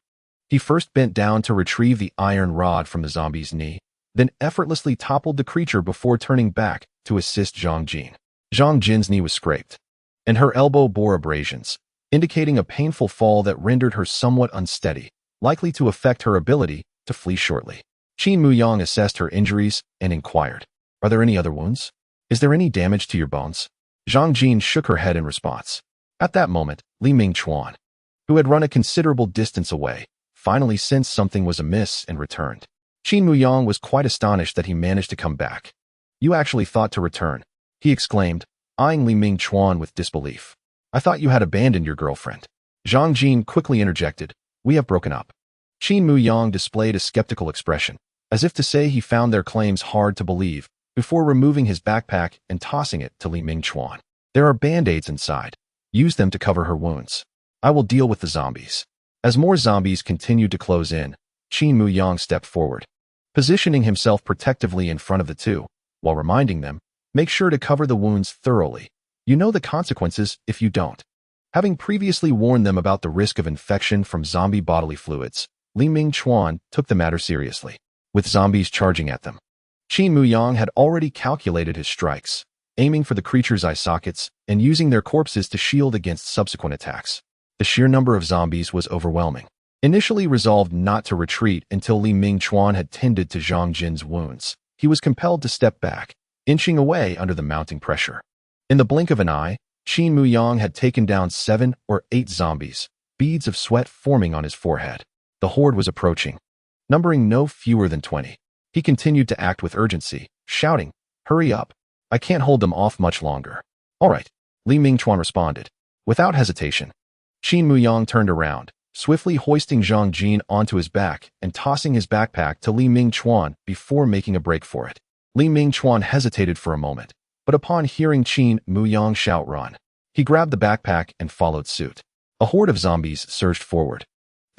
he first bent down to retrieve the iron rod from the zombie's knee, then effortlessly toppled the creature before turning back to assist Zhang Jin. Zhang Jin's knee was scraped, and her elbow bore abrasions, indicating a painful fall that rendered her somewhat unsteady, likely to affect her ability to flee shortly. Qin Muyang assessed her injuries and inquired, "Are there any other wounds? Is there any damage to your bones?" Zhang Jin shook her head in response. At that moment, Li Mingchuan, who had run a considerable distance away, finally sensed something was amiss and returned. Qin Muyang was quite astonished that he managed to come back. "You actually thought to return," he exclaimed, eyeing Li Mingchuan with disbelief. "I thought you had abandoned your girlfriend." Zhang Jin quickly interjected, "We have broken up." Qin Muyang displayed a skeptical expression, as if to say he found their claims hard to believe, before removing his backpack and tossing it to Li Mingchuan. "There are band-aids inside. Use them to cover her wounds. I will deal with the zombies." As more zombies continued to close in, Qin Muyang stepped forward, positioning himself protectively in front of the two, while reminding them, "Make sure to cover the wounds thoroughly. You know the consequences if you don't." Having previously warned them about the risk of infection from zombie bodily fluids, Li Mingchuan took the matter seriously. With zombies charging at them, Qin Muyang had already calculated his strikes, aiming for the creatures' eye sockets and using their corpses to shield against subsequent attacks. The sheer number of zombies was overwhelming. Initially resolved not to retreat until Li Mingchuan had tended to Zhang Jin's wounds, he was compelled to step back, inching away under the mounting pressure. In the blink of an eye, Qin Muyang had taken down 7 or 8 zombies, beads of sweat forming on his forehead. The horde was approaching, numbering no fewer than 20. He continued to act with urgency, shouting, "Hurry up! I can't hold them off much longer." "All right," Li Mingchuan responded. Without hesitation, Qin Muyang turned around, swiftly hoisting Zhang Jin onto his back and tossing his backpack to Li Mingchuan before making a break for it. Li Mingchuan hesitated for a moment, but upon hearing Qin Muyang shout "Run!" he grabbed the backpack and followed suit. A horde of zombies surged forward,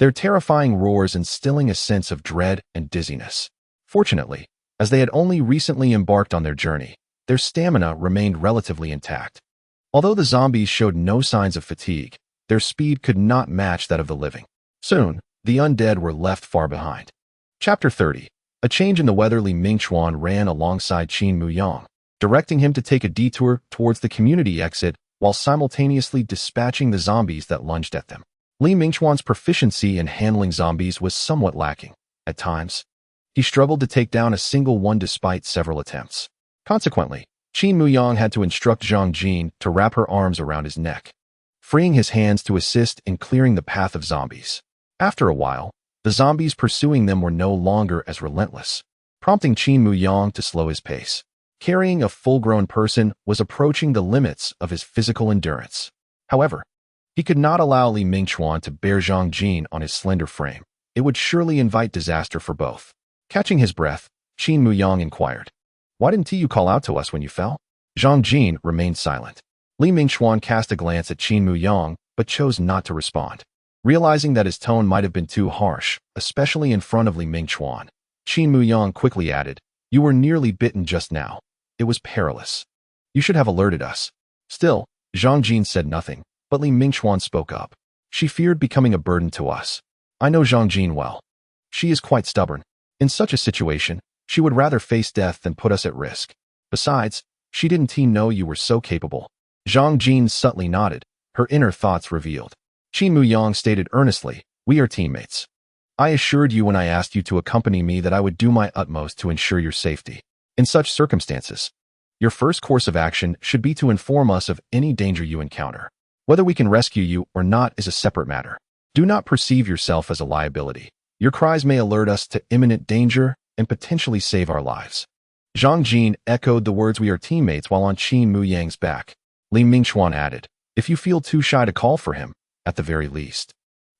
their terrifying roars instilling a sense of dread and dizziness. Fortunately, as they had only recently embarked on their journey, their stamina remained relatively intact. Although the zombies showed no signs of fatigue, their speed could not match that of the living. Soon, the undead were left far behind. Chapter 30. A change in the weather. Li Mingchuan ran alongside Qin Muyang, directing him to take a detour towards the community exit while simultaneously dispatching the zombies that lunged at them. Li Mingchuan's proficiency in handling zombies was somewhat lacking. At times, he struggled to take down a single one despite several attempts. Consequently, Qin Muyang had to instruct Zhang Jin to wrap her arms around his neck, freeing his hands to assist in clearing the path of zombies. After a while, the zombies pursuing them were no longer as relentless, prompting Qin Muyang to slow his pace. Carrying a full-grown person was approaching the limits of his physical endurance. However, he could not allow Li Mingchuan to bear Zhang Jin on his slender frame. It would surely invite disaster for both. Catching his breath, Qin Muyang inquired, "Why didn't you call out to us when you fell?" Zhang Jin remained silent. Li Mingchuan cast a glance at Qin Muyang, but chose not to respond. Realizing that his tone might have been too harsh, especially in front of Li Mingchuan, Qin Muyang quickly added, "You were nearly bitten just now. It was perilous. You should have alerted us." Still, Zhang Jin said nothing, but Li Mingchuan spoke up. "She feared becoming a burden to us. I know Zhang Jin well. She is quite stubborn. In such a situation, she would rather face death than put us at risk. Besides, she didn't know you were so capable." Zhang Jin subtly nodded, her inner thoughts revealed. Qin Muyang stated earnestly, "We are teammates. I assured you when I asked you to accompany me that I would do my utmost to ensure your safety. In such circumstances, your first course of action should be to inform us of any danger you encounter. Whether we can rescue you or not is a separate matter. Do not perceive yourself as a liability. Your cries may alert us to imminent danger and potentially save our lives." Zhang Jin echoed the words "we are teammates" while on Qin Muyang's back. Li Mingchuan added, "If you feel too shy to call for him, at the very least,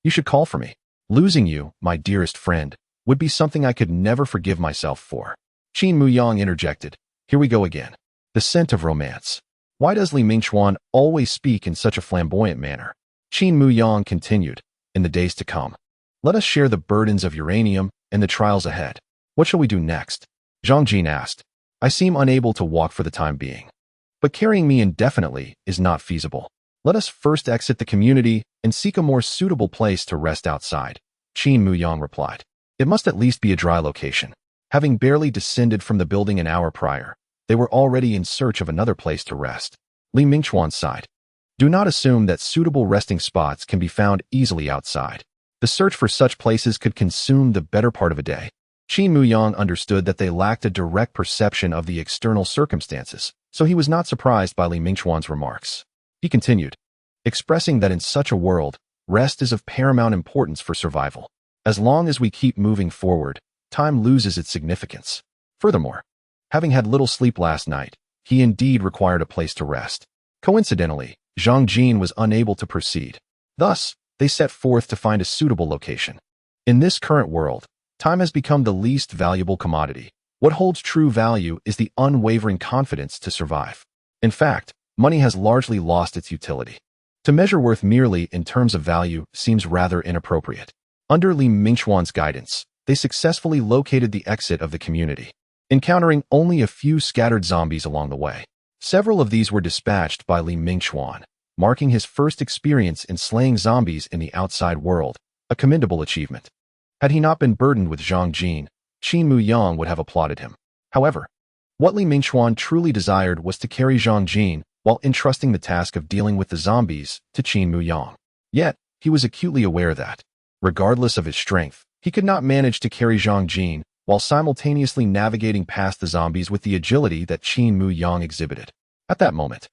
you should call for me. Losing you, my dearest friend, would be something I could never forgive myself for." Qin Muyang interjected, "Here we go again. The scent of romance. Why does Li Mingchuan always speak in such a flamboyant manner?" Qin Muyang continued, "In the days to come, let us share the burdens of uranium and the trials ahead. What shall we do next?" Zhang Jin asked. "I seem unable to walk for the time being, but carrying me indefinitely is not feasible. Let us first exit the community and seek a more suitable place to rest outside," Qin Muyang replied. "It must at least be a dry location." Having barely descended from the building an hour prior, they were already in search of another place to rest. Li Mingchuan sighed. "Do not assume that suitable resting spots can be found easily outside. The search for such places could consume the better part of a day." Qin Muyang understood that they lacked a direct perception of the external circumstances, so he was not surprised by Li Mingchuan's remarks. He continued, expressing that in such a world, rest is of paramount importance for survival. As long as we keep moving forward, time loses its significance. Furthermore, having had little sleep last night, he indeed required a place to rest. Coincidentally, Zhang Jin was unable to proceed. Thus, they set forth to find a suitable location. In this current world, time has become the least valuable commodity. What holds true value is the unwavering confidence to survive. In fact, money has largely lost its utility. To measure worth merely in terms of value seems rather inappropriate. Under Li Mingxuan's guidance, they successfully located the exit of the community, encountering only a few scattered zombies along the way. Several of these were dispatched by Li Mingxuan, marking his first experience in slaying zombies in the outside world, a commendable achievement. Had he not been burdened with Zhang Jin, Qin Muyang would have applauded him. However, what Li Mingxuan truly desired was to carry Zhang Jin while entrusting the task of dealing with the zombies to Qin Muyang. Yet, he was acutely aware that, regardless of his strength, he could not manage to carry Zhang Jin while simultaneously navigating past the zombies with the agility that Qin Muyang exhibited. At that moment,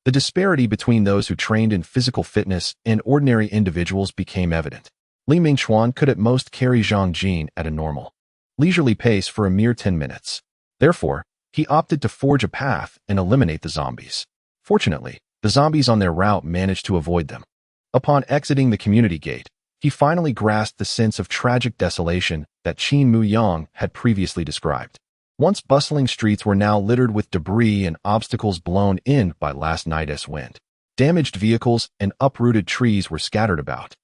the disparity between those who trained in physical fitness and ordinary individuals became evident. Li Mingxuan could at most carry Zhang Jin at a normal, leisurely pace for a mere 10 minutes. Therefore, he opted to forge a path and eliminate the zombies. Fortunately, the zombies on their route managed to avoid them. Upon exiting the community gate, he finally grasped the sense of tragic desolation that Qin Muyang had previously described. Once bustling streets were now littered with debris and obstacles blown in by last night's wind. Damaged vehicles and uprooted trees were scattered about,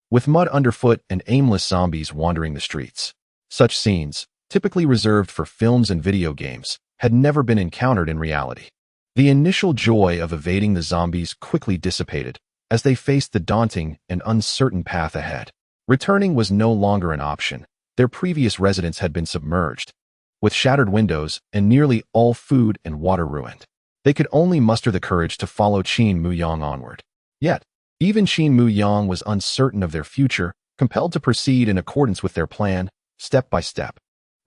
with mud underfoot and aimless zombies wandering the streets. Such scenes, typically reserved for films and video games, had never been encountered in reality. The initial joy of evading the zombies quickly dissipated as they faced the daunting and uncertain path ahead. Returning was no longer an option. Their previous residence had been submerged, with shattered windows and nearly all food and water ruined. They could only muster the courage to follow Qin Muyang onward. Yet, even Qin Muyang was uncertain of their future, compelled to proceed in accordance with their plan, step by step.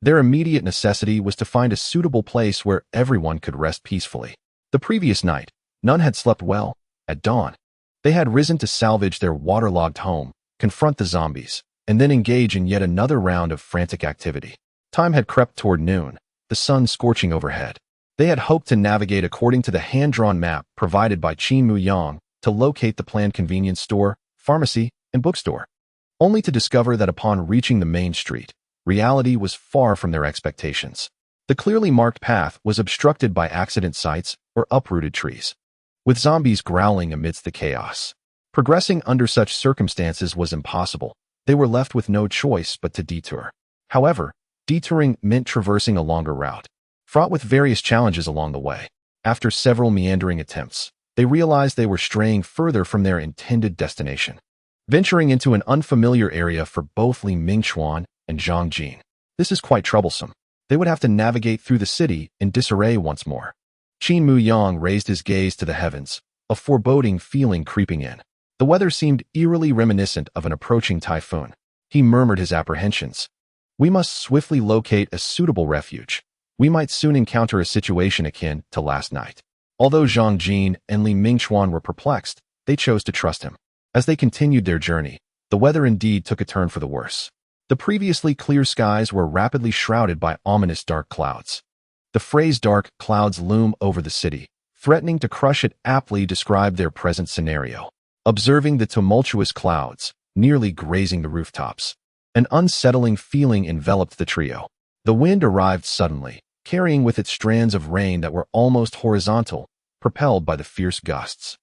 Their immediate necessity was to find a suitable place where everyone could rest peacefully. The previous night, none had slept well. At dawn, they had risen to salvage their waterlogged home, confront the zombies, and then engage in yet another round of frantic activity. Time had crept toward noon, the sun scorching overhead. They had hoped to navigate according to the hand-drawn map provided by Qin Muyang to locate the planned convenience store, pharmacy, and bookstore, only to discover that upon reaching the main street, reality was far from their expectations. The clearly marked path was obstructed by accident sites or uprooted trees, with zombies growling amidst the chaos. Progressing under such circumstances was impossible. They were left with no choice but to detour. However, detouring meant traversing a longer route, fraught with various challenges along the way. After several meandering attempts, they realized they were straying further from their intended destination, venturing into an unfamiliar area for both Li Mingxuan and Zhang Jin. This is quite troublesome. They would have to navigate through the city in disarray once more. Qin Muyang raised his gaze to the heavens, a foreboding feeling creeping in. The weather seemed eerily reminiscent of an approaching typhoon. He murmured his apprehensions. We must swiftly locate a suitable refuge. We might soon encounter a situation akin to last night. Although Zhang Jin and Li Mingxuan were perplexed, they chose to trust him. As they continued their journey, the weather indeed took a turn for the worse. The previously clear skies were rapidly shrouded by ominous dark clouds. The phrase dark clouds loom over the city, threatening to crush it aptly described their present scenario. Observing the tumultuous clouds, nearly grazing the rooftops, an unsettling feeling enveloped the trio. The wind arrived suddenly, carrying with it strands of rain that were almost horizontal, propelled by the fierce gusts.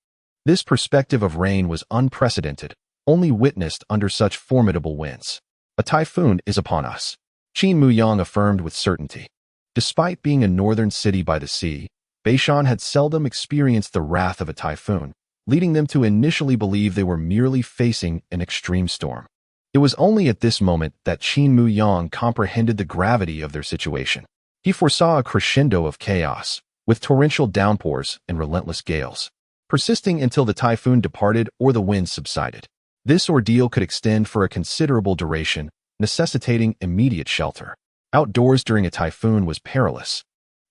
This perspective of rain was unprecedented, only witnessed under such formidable winds. A typhoon is upon us, Qin Muyang affirmed with certainty. Despite being a northern city by the sea, Beishan had seldom experienced the wrath of a typhoon, leading them to initially believe they were merely facing an extreme storm. It was only at this moment that Qin Muyang comprehended the gravity of their situation. He foresaw a crescendo of chaos, with torrential downpours and relentless gales, persisting until the typhoon departed or the winds subsided. This ordeal could extend for a considerable duration, necessitating immediate shelter. Outdoors during a typhoon was perilous.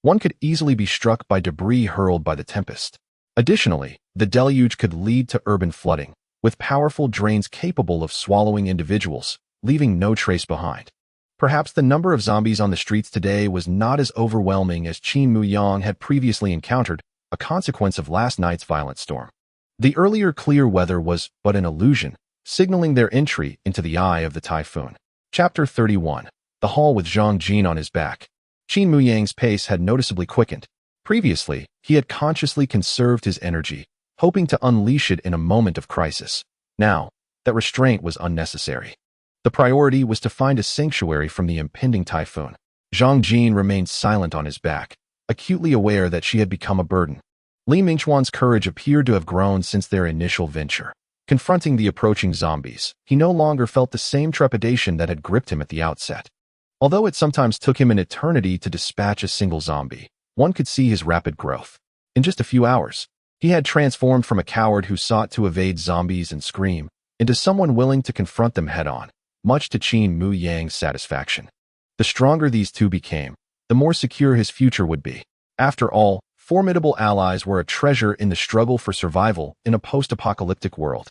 One could easily be struck by debris hurled by the tempest. Additionally, the deluge could lead to urban flooding, with powerful drains capable of swallowing individuals, leaving no trace behind. Perhaps the number of zombies on the streets today was not as overwhelming as Qin Muyang had previously encountered, a consequence of last night's violent storm. The earlier clear weather was but an illusion, signaling their entry into the eye of the typhoon. Chapter 31. The Hall with Zhang Jin on his back. Qin Muyang's pace had noticeably quickened. Previously, he had consciously conserved his energy, hoping to unleash it in a moment of crisis. Now, that restraint was unnecessary. The priority was to find a sanctuary from the impending typhoon. Zhang Jin remained silent on his back, acutely aware that she had become a burden. Li Mingchuan's courage appeared to have grown since their initial venture. Confronting the approaching zombies, he no longer felt the same trepidation that had gripped him at the outset. Although it sometimes took him an eternity to dispatch a single zombie, one could see his rapid growth. In just a few hours, he had transformed from a coward who sought to evade zombies and scream into someone willing to confront them head-on, much to Qin Muyang's satisfaction. The stronger these two became, the more secure his future would be. After all, formidable allies were a treasure in the struggle for survival in a post-apocalyptic world.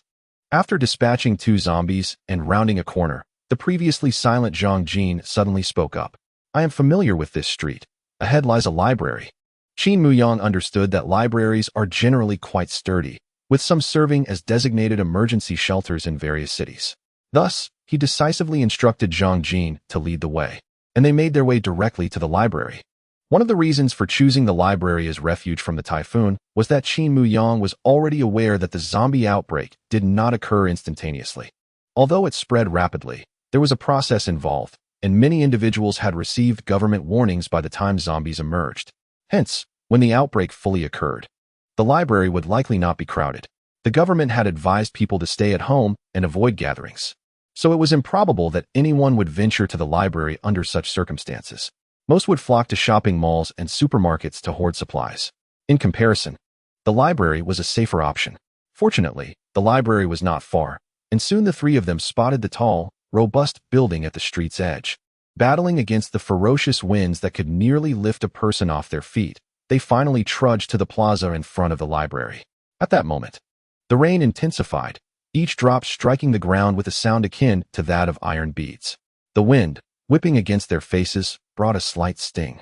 After dispatching two zombies and rounding a corner, the previously silent Zhang Jin suddenly spoke up. "I am familiar with this street. Ahead lies a library." Qin Muyang understood that libraries are generally quite sturdy, with some serving as designated emergency shelters in various cities. Thus, he decisively instructed Zhang Jin to lead the way, and they made their way directly to the library. One of the reasons for choosing the library as refuge from the typhoon was that Qin Muyang was already aware that the zombie outbreak did not occur instantaneously. Although it spread rapidly, there was a process involved, and many individuals had received government warnings by the time zombies emerged. Hence, when the outbreak fully occurred, the library would likely not be crowded. The government had advised people to stay at home and avoid gatherings, so it was improbable that anyone would venture to the library under such circumstances. Most would flock to shopping malls and supermarkets to hoard supplies. In comparison, the library was a safer option. Fortunately, the library was not far, and soon the three of them spotted the tall, robust building at the street's edge. Battling against the ferocious winds that could nearly lift a person off their feet, they finally trudged to the plaza in front of the library. At that moment, the rain intensified, each drop striking the ground with a sound akin to that of iron beads. The wind, whipping against their faces, brought a slight sting.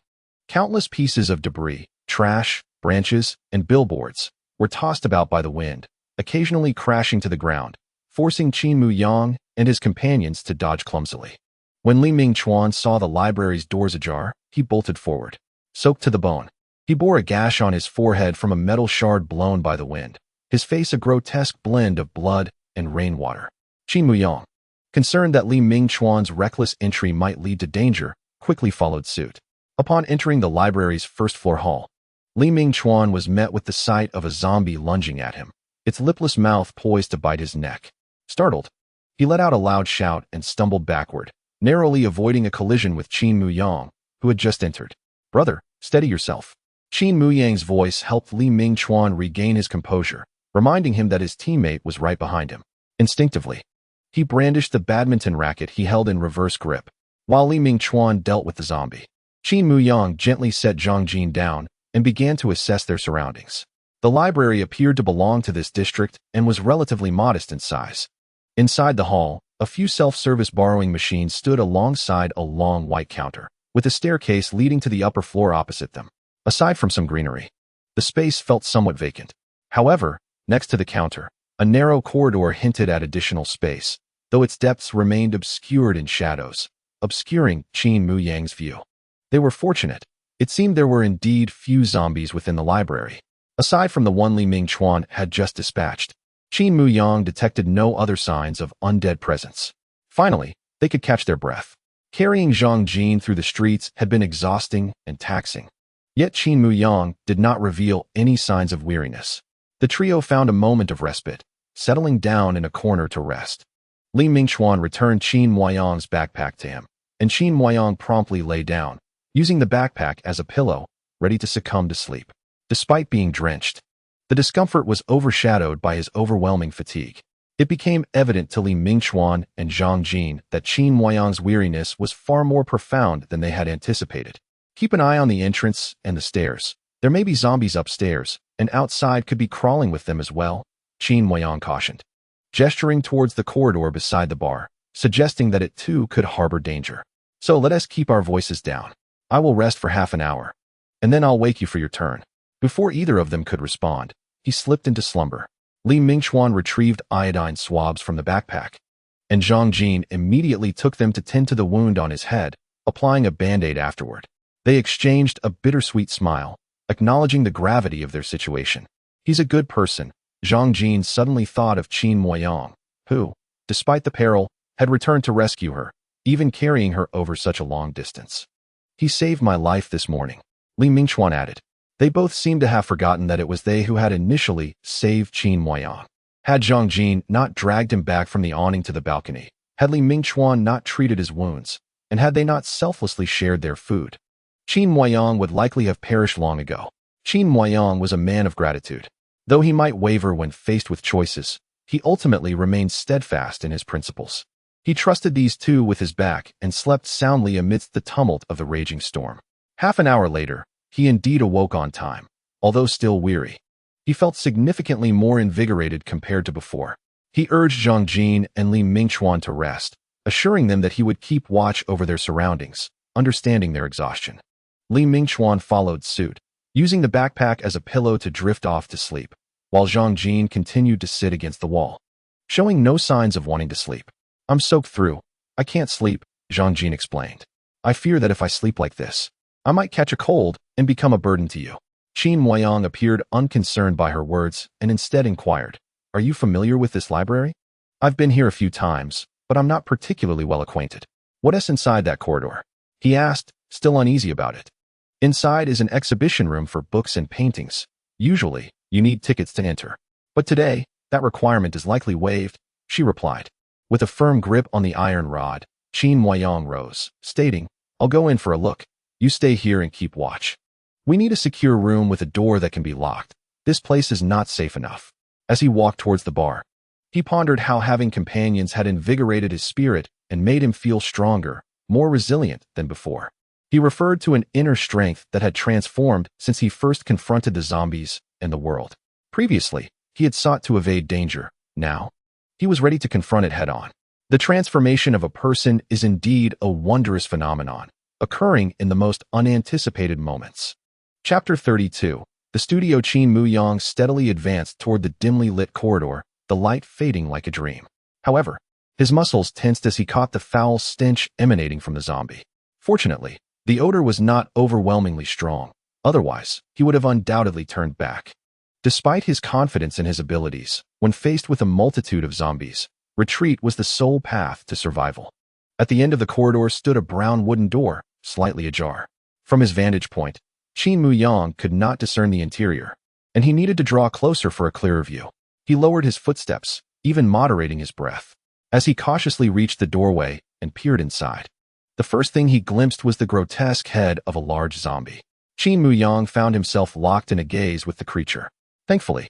Countless pieces of debris, trash, branches, and billboards were tossed about by the wind, occasionally crashing to the ground, forcing Qin Muyang and his companions to dodge clumsily. When Li Mingchuan saw the library's doors ajar, he bolted forward. Soaked to the bone, he bore a gash on his forehead from a metal shard blown by the wind, his face a grotesque blend of blood and rainwater. Qin Muyang, concerned that Li Mingchuan's reckless entry might lead to danger, quickly followed suit. Upon entering the library's first-floor hall, Li Mingchuan was met with the sight of a zombie lunging at him, its lipless mouth poised to bite his neck. Startled, he let out a loud shout and stumbled backward, narrowly avoiding a collision with Qin Muyang, who had just entered. "Brother, steady yourself." Qin Muyang's voice helped Li Mingchuan regain his composure, reminding him that his teammate was right behind him. Instinctively, he brandished the badminton racket he held in reverse grip, while Li Mingchuan dealt with the zombie. Qin Muyang gently set Zhang Jin down and began to assess their surroundings. The library appeared to belong to this district and was relatively modest in size. Inside the hall, a few self-service borrowing machines stood alongside a long white counter, with a staircase leading to the upper floor opposite them. Aside from some greenery, the space felt somewhat vacant. However, next to the counter, a narrow corridor hinted at additional space, though its depths remained obscured in shadows, obscuring Qin Muyang's view. They were fortunate. It seemed there were indeed few zombies within the library. Aside from the one Li Mingchuan had just dispatched, Qin Muyang detected no other signs of undead presence. Finally, they could catch their breath. Carrying Zhang Jin through the streets had been exhausting and taxing. Yet Qin Muyang did not reveal any signs of weariness. The trio found a moment of respite, settling down in a corner to rest. Li Mingchuan returned Qin Muyang's backpack to him, and Qin Muyang promptly lay down, using the backpack as a pillow, ready to succumb to sleep. Despite being drenched, the discomfort was overshadowed by his overwhelming fatigue. It became evident to Li Mingchuan and Zhang Jin that Qin Muyang's weariness was far more profound than they had anticipated. "Keep an eye on the entrance and the stairs. There may be zombies upstairs, and outside could be crawling with them as well," Qin Muyang cautioned. gesturing towards the corridor beside the bar, suggesting that it too could harbor danger. So let us keep our voices down. I will rest for half an hour, and then I'll wake you for your turn. Before either of them could respond, he slipped into slumber. Li Mingchuan retrieved iodine swabs from the backpack, and Zhang Jin immediately took them to tend to the wound on his head, applying a band-aid afterward. They exchanged a bittersweet smile, acknowledging the gravity of their situation. He's a good person. Zhang Jin suddenly thought of Qin Muyang, who, despite the peril, had returned to rescue her, even carrying her over such a long distance. He saved my life this morning, Li Mingchuan added. They both seemed to have forgotten that it was they who had initially saved Qin Muyang. Had Zhang Jin not dragged him back from the awning to the balcony, had Li Mingchuan not treated his wounds, and had they not selflessly shared their food, Qin Muyang would likely have perished long ago. Qin Muyang was a man of gratitude. Though he might waver when faced with choices, he ultimately remained steadfast in his principles. He trusted these two with his back and slept soundly amidst the tumult of the raging storm. Half an hour later, he indeed awoke on time, although still weary. He felt significantly more invigorated compared to before. He urged Zhang Jin and Li Mingchuan to rest, assuring them that he would keep watch over their surroundings, understanding their exhaustion. Li Mingchuan followed suit, using the backpack as a pillow to drift off to sleep, while Zhang Jin continued to sit against the wall, showing no signs of wanting to sleep. I'm soaked through. I can't sleep, Zhang Jin explained. I fear that if I sleep like this, I might catch a cold and become a burden to you. Qin Muyang appeared unconcerned by her words and instead inquired, Are you familiar with this library? I've been here a few times, but I'm not particularly well acquainted. What is inside that corridor? He asked, still uneasy about it. Inside is an exhibition room for books and paintings. Usually, you need tickets to enter. But today, that requirement is likely waived, she replied. With a firm grip on the iron rod, Qin Muyang rose, stating, I'll go in for a look. You stay here and keep watch. We need a secure room with a door that can be locked. This place is not safe enough. As he walked towards the bar, he pondered how having companions had invigorated his spirit and made him feel stronger, more resilient than before. He referred to an inner strength that had transformed since he first confronted the zombies and the world. Previously, he had sought to evade danger. Now, he was ready to confront it head-on. The transformation of a person is indeed a wondrous phenomenon, occurring in the most unanticipated moments. Chapter 32. The studio. Qin Muyang steadily advanced toward the dimly lit corridor, the light fading like a dream. However, his muscles tensed as he caught the foul stench emanating from the zombie. Fortunately, the odor was not overwhelmingly strong. Otherwise, he would have undoubtedly turned back. Despite his confidence in his abilities, when faced with a multitude of zombies, retreat was the sole path to survival. At the end of the corridor stood a brown wooden door, slightly ajar. From his vantage point, Qin Muyang could not discern the interior, and he needed to draw closer for a clearer view. He lowered his footsteps, even moderating his breath, as he cautiously reached the doorway and peered inside. The first thing he glimpsed was the grotesque head of a large zombie. Qin Muyang found himself locked in a gaze with the creature. Thankfully,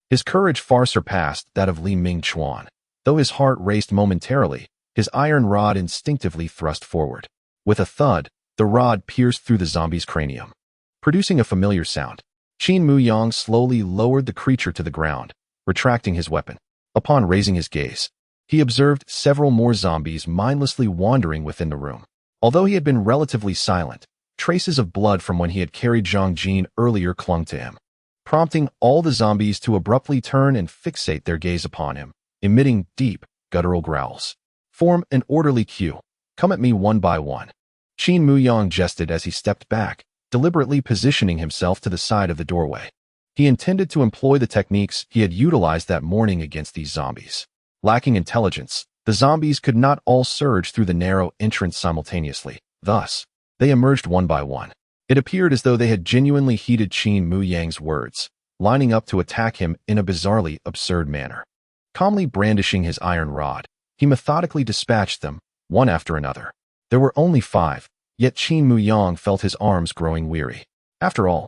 his courage far surpassed that of Li Mingchuan. Though his heart raced momentarily, his iron rod instinctively thrust forward. With a thud, the rod pierced through the zombie's cranium, producing a familiar sound. Qin Muyang slowly lowered the creature to the ground, retracting his weapon. Upon raising his gaze, he observed several more zombies mindlessly wandering within the room. Although he had been relatively silent, traces of blood from when he had carried Zhang Jin earlier clung to him, prompting all the zombies to abruptly turn and fixate their gaze upon him, emitting deep, guttural growls. Form an orderly queue. Come at me one by one. Qin Muyang gestured as he stepped back, deliberately positioning himself to the side of the doorway. He intended to employ the techniques he had utilized that morning against these zombies. Lacking intelligence, the zombies could not all surge through the narrow entrance simultaneously. Thus, they emerged one by one. It appeared as though they had genuinely heeded Qin Muyang's words, lining up to attack him in a bizarrely absurd manner. Calmly brandishing his iron rod, he methodically dispatched them, one after another. There were only 5, yet Qin Muyang felt his arms growing weary. After all,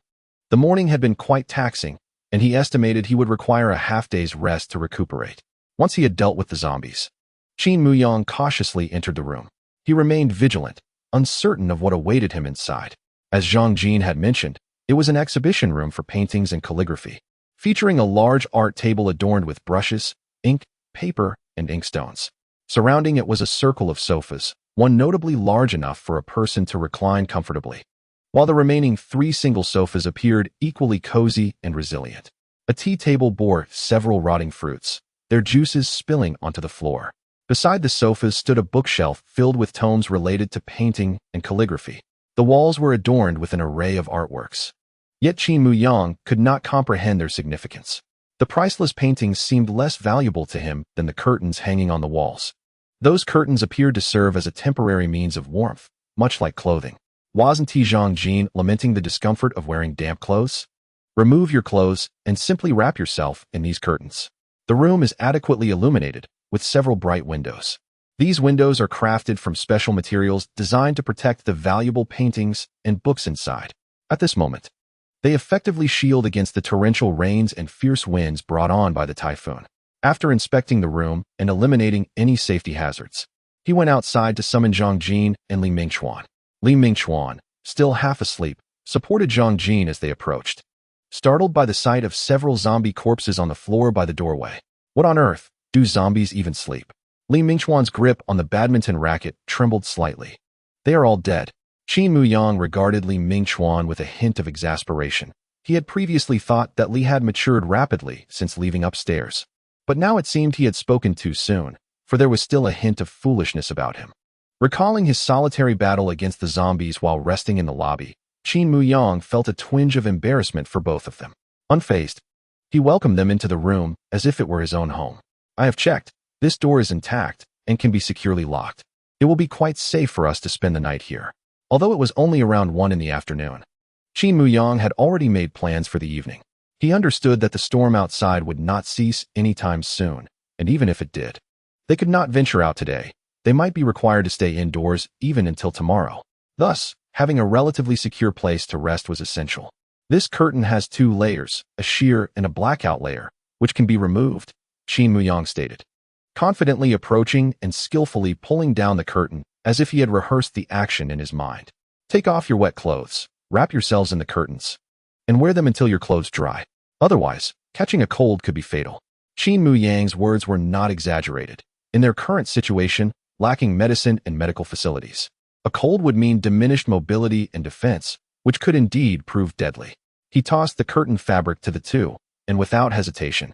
the morning had been quite taxing, and he estimated he would require a half-day's rest to recuperate. Once he had dealt with the zombies, Qin Muyang cautiously entered the room. He remained vigilant, uncertain of what awaited him inside. As Zhang Jin had mentioned, it was an exhibition room for paintings and calligraphy, featuring a large art table adorned with brushes, ink, paper, and inkstones. Surrounding it was a circle of sofas, one notably large enough for a person to recline comfortably, while the remaining 3 single sofas appeared equally cozy and resilient. A tea table bore several rotting fruits, their juices spilling onto the floor. Beside the sofas stood a bookshelf filled with tomes related to painting and calligraphy. The walls were adorned with an array of artworks. Yet Qin Muyang could not comprehend their significance. The priceless paintings seemed less valuable to him than the curtains hanging on the walls. Those curtains appeared to serve as a temporary means of warmth, much like clothing. Wasn't Zhang Jin lamenting the discomfort of wearing damp clothes? Remove your clothes and simply wrap yourself in these curtains. The room is adequately illuminated, with several bright windows. These windows are crafted from special materials designed to protect the valuable paintings and books inside. At this moment, they effectively shield against the torrential rains and fierce winds brought on by the typhoon. After inspecting the room and eliminating any safety hazards, he went outside to summon Zhang Jin and Li Mingchuan. Li Mingchuan, still half asleep, supported Zhang Jin as they approached, startled by the sight of several zombie corpses on the floor by the doorway. What on earth? Do zombies even sleep? Li Mingchuan's grip on the badminton racket trembled slightly. They are all dead. Qin Muyang regarded Li Mingchuan with a hint of exasperation. He had previously thought that Li had matured rapidly since leaving upstairs. But now it seemed he had spoken too soon, for there was still a hint of foolishness about him. Recalling his solitary battle against the zombies while resting in the lobby, Qin Muyang felt a twinge of embarrassment for both of them. Unfazed, he welcomed them into the room as if it were his own home. I have checked. This door is intact and can be securely locked. It will be quite safe for us to spend the night here. Although it was only around 1 in the afternoon, Qin Muyang had already made plans for the evening. He understood that the storm outside would not cease anytime soon, and even if it did, they could not venture out today. They might be required to stay indoors even until tomorrow. Thus, having a relatively secure place to rest was essential. This curtain has 2 layers, a sheer and a blackout layer, which can be removed, Qin Muyang stated, confidently approaching and skillfully pulling down the curtain as if he had rehearsed the action in his mind. Take off your wet clothes, wrap yourselves in the curtains, and wear them until your clothes dry. Otherwise, catching a cold could be fatal. Qin Muyang's words were not exaggerated. In their current situation, lacking medicine and medical facilities, a cold would mean diminished mobility and defense, which could indeed prove deadly. He tossed the curtain fabric to the 2, and without hesitation,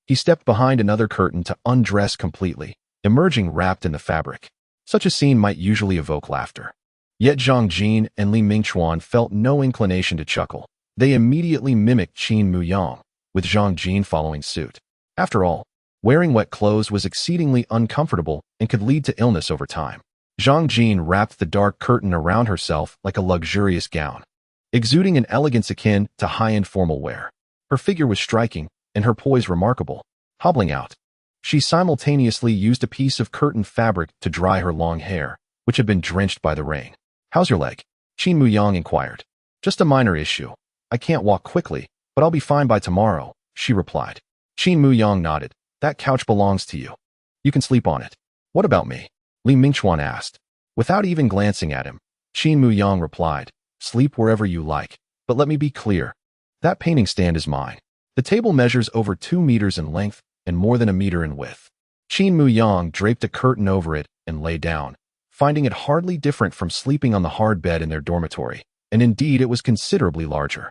he stepped behind another curtain to undress completely, emerging wrapped in the fabric. Such a scene might usually evoke laughter. Yet Zhang Jin and Li Mingchuan felt no inclination to chuckle. They immediately mimicked Qin Muyang, with Zhang Jin following suit. After all, wearing wet clothes was exceedingly uncomfortable and could lead to illness over time. Zhang Jin wrapped the dark curtain around herself like a luxurious gown, exuding an elegance akin to high-end formal wear. Her figure was striking, and her poise remarkable. Hobbling out, she simultaneously used a piece of curtain fabric to dry her long hair, which had been drenched by the rain. How's your leg? Qin Muyang inquired. Just a minor issue. I can't walk quickly, but I'll be fine by tomorrow, she replied. Qin Muyang nodded. That couch belongs to you. You can sleep on it. What about me? Li Mingchuan asked. Without even glancing at him, Qin Muyang replied, sleep wherever you like, but let me be clear. That painting stand is mine. The table measures over 2 meters in length and more than 1 meter in width. Qin Muyang draped a curtain over it and lay down, finding it hardly different from sleeping on the hard bed in their dormitory, and indeed it was considerably larger.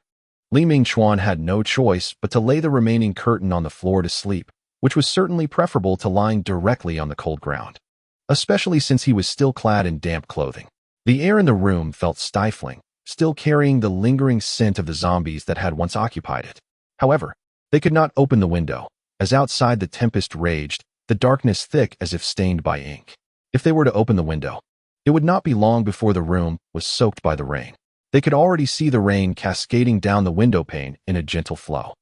Li Mingchuan had no choice but to lay the remaining curtain on the floor to sleep, which was certainly preferable to lying directly on the cold ground, especially since he was still clad in damp clothing. The air in the room felt stifling, still carrying the lingering scent of the zombies that had once occupied it. However, they could not open the window, as outside the tempest raged, the darkness thick as if stained by ink. If they were to open the window, it would not be long before the room was soaked by the rain. They could already see the rain cascading down the window pane in a gentle flow.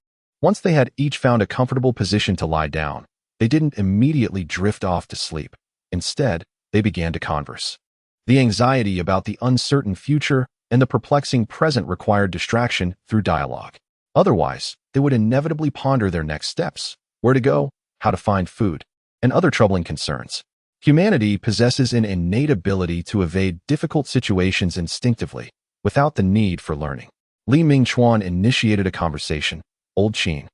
Once they had each found a comfortable position to lie down, they didn't immediately drift off to sleep. Instead, they began to converse. The anxiety about the uncertain future and the perplexing present required distraction through dialogue. Otherwise, they would inevitably ponder their next steps, where to go, how to find food, and other troubling concerns. Humanity possesses an innate ability to evade difficult situations instinctively, without the need for learning. Li Mingchuan initiated a conversation. Old Qin,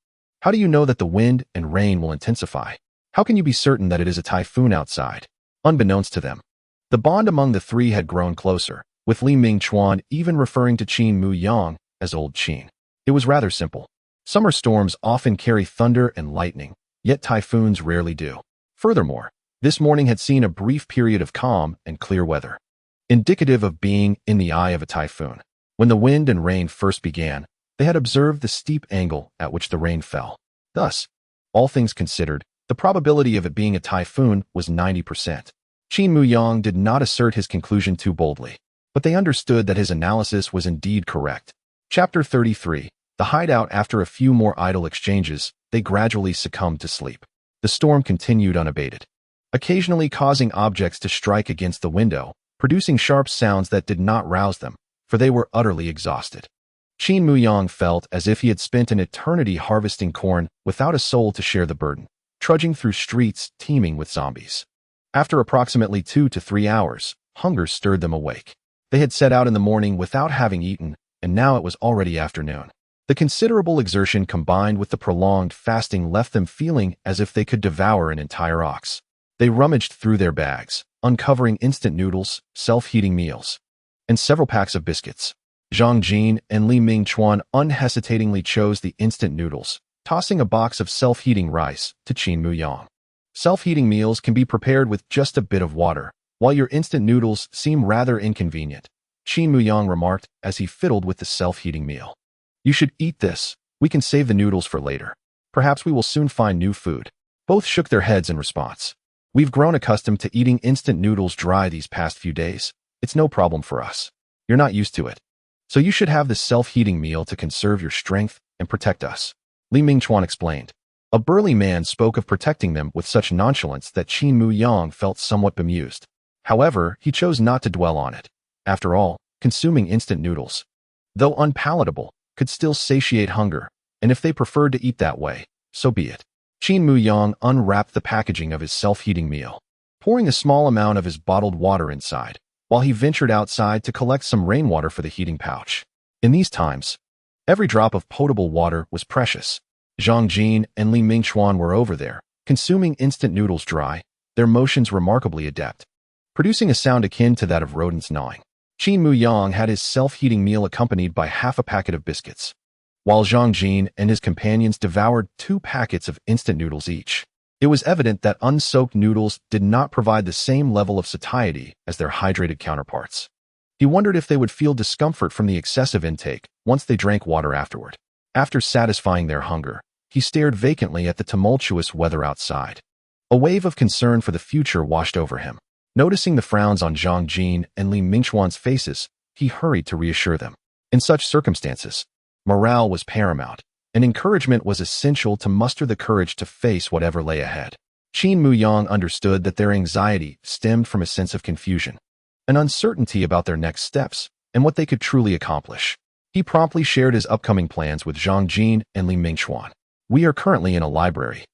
how do you know that the wind and rain will intensify? How can you be certain that it is a typhoon outside? Unbeknownst to them, the bond among the three had grown closer, with Li Mingchuan even referring to Qin Muyang as Old Qin. It was rather simple. Summer storms often carry thunder and lightning, yet typhoons rarely do. Furthermore, this morning had seen a brief period of calm and clear weather, indicative of being in the eye of a typhoon. When the wind and rain first began, they had observed the steep angle at which the rain fell. Thus, all things considered, the probability of it being a typhoon was 90%. Qin Muyang did not assert his conclusion too boldly, but they understood that his analysis was indeed correct. Chapter 33. The hideout. After a few more idle exchanges, they gradually succumbed to sleep. The storm continued unabated, occasionally causing objects to strike against the window, producing sharp sounds that did not rouse them, for they were utterly exhausted. Qin Muyang felt as if he had spent an eternity harvesting corn without a soul to share the burden, trudging through streets teeming with zombies. After approximately 2 to 3 hours, hunger stirred them awake. They had set out in the morning without having eaten, and now it was already afternoon. The considerable exertion combined with the prolonged fasting left them feeling as if they could devour an entire ox. They rummaged through their bags, uncovering instant noodles, self-heating meals, and several packs of biscuits. Zhang Jin and Li Mingchuan unhesitatingly chose the instant noodles, tossing a box of self-heating rice to Qin Muyang. Self-heating meals can be prepared with just a bit of water, while your instant noodles seem rather inconvenient, Qin Muyang remarked as he fiddled with the self-heating meal. You should eat this. We can save the noodles for later. Perhaps we will soon find new food. Both shook their heads in response. We've grown accustomed to eating instant noodles dry these past few days. It's no problem for us. You're not used to it. So you should have this self-heating meal to conserve your strength and protect us, Li Mingchuan explained. A burly man spoke of protecting them with such nonchalance that Qin Muyang felt somewhat bemused. However, he chose not to dwell on it. After all, consuming instant noodles, though unpalatable, could still satiate hunger, and if they preferred to eat that way, so be it. Qin Muyang unwrapped the packaging of his self-heating meal, pouring a small amount of his bottled water inside, while he ventured outside to collect some rainwater for the heating pouch. In these times, every drop of potable water was precious. Zhang Jin and Li Mingchuan were over there, consuming instant noodles dry, their motions remarkably adept, producing a sound akin to that of rodents gnawing. Qin Muyang had his self-heating meal accompanied by half a packet of biscuits, while Zhang Jin and his companions devoured 2 packets of instant noodles each. It was evident that unsoaked noodles did not provide the same level of satiety as their hydrated counterparts. He wondered if they would feel discomfort from the excessive intake once they drank water afterward. After satisfying their hunger, he stared vacantly at the tumultuous weather outside. A wave of concern for the future washed over him. Noticing the frowns on Zhang Jin and Li Mingchuan's faces, he hurried to reassure them. In such circumstances, morale was paramount, and encouragement was essential to muster the courage to face whatever lay ahead. Qin Muyang understood that their anxiety stemmed from a sense of confusion, an uncertainty about their next steps and what they could truly accomplish. He promptly shared his upcoming plans with Zhang Jin and Li Mingchuan. We are currently in a library,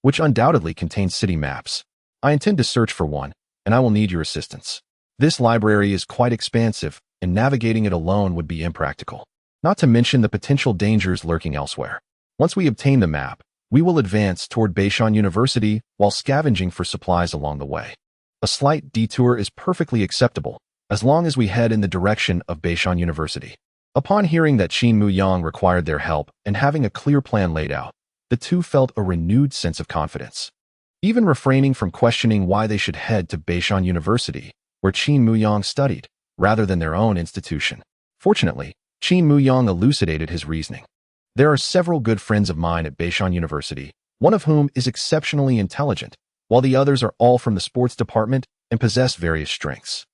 which undoubtedly contains city maps. I intend to search for one, and I will need your assistance. This library is quite expansive, and navigating it alone would be impractical, not to mention the potential dangers lurking elsewhere. Once we obtain the map, we will advance toward Beishan University while scavenging for supplies along the way. A slight detour is perfectly acceptable, as long as we head in the direction of Beishan University. Upon hearing that Qin Muyang required their help and having a clear plan laid out, the two felt a renewed sense of confidence. Even refraining from questioning why they should head to Beishan University, where Qin Muyang studied, rather than their own institution. Fortunately, Qin Muyang elucidated his reasoning. There are several good friends of mine at Beishan University, one of whom is exceptionally intelligent, while the others are all from the sports department and possess various strengths.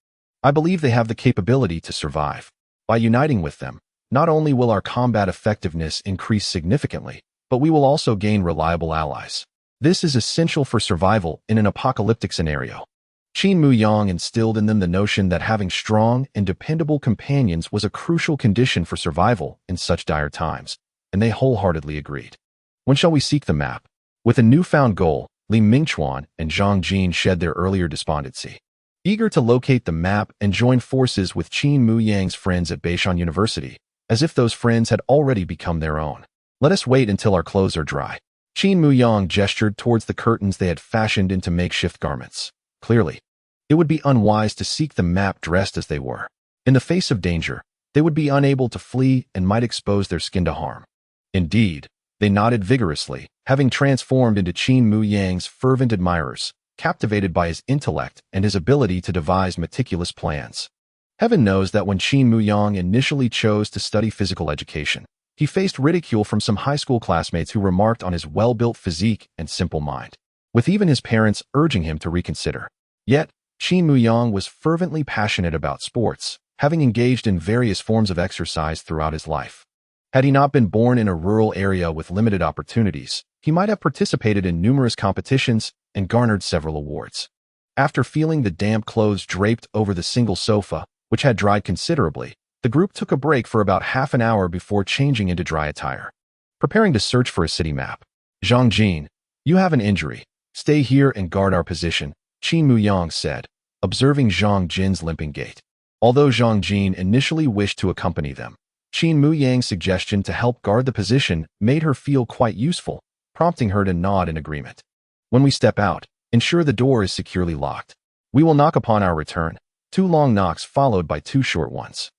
I believe they have the capability to survive. By uniting with them, not only will our combat effectiveness increase significantly, but we will also gain reliable allies. This is essential for survival in an apocalyptic scenario. Qin Muyang instilled in them the notion that having strong and dependable companions was a crucial condition for survival in such dire times, and they wholeheartedly agreed. When shall we seek the map? With a newfound goal, Li Mingchuan and Zhang Jin shed their earlier despondency. Eager to locate the map and join forces with Qin Muyang's friends at Beishan University, as if those friends had already become their own. Let us wait until our clothes are dry. Qin Muyang gestured towards the curtains they had fashioned into makeshift garments. Clearly, it would be unwise to seek the map dressed as they were. In the face of danger, they would be unable to flee and might expose their skin to harm. Indeed, they nodded vigorously, having transformed into Qin Muyang's fervent admirers, captivated by his intellect and his ability to devise meticulous plans. Heaven knows that when Qin Muyang initially chose to study physical education, he faced ridicule from some high school classmates who remarked on his well-built physique and simple mind, with even his parents urging him to reconsider. Yet, Qin Muyang was fervently passionate about sports, having engaged in various forms of exercise throughout his life. Had he not been born in a rural area with limited opportunities, he might have participated in numerous competitions and garnered several awards. After feeling the damp clothes draped over the single sofa, which had dried considerably, the group took a break for about half an hour before changing into dry attire. Preparing to search for a city map. Zhang Jin, you have an injury. Stay here and guard our position, Qin Muyang said, observing Zhang Jin's limping gait. Although Zhang Jin initially wished to accompany them, Qin Muyang's suggestion to help guard the position made her feel quite useful, prompting her to nod in agreement. When we step out, ensure the door is securely locked. We will knock upon our return. 2 long knocks followed by 2 short ones.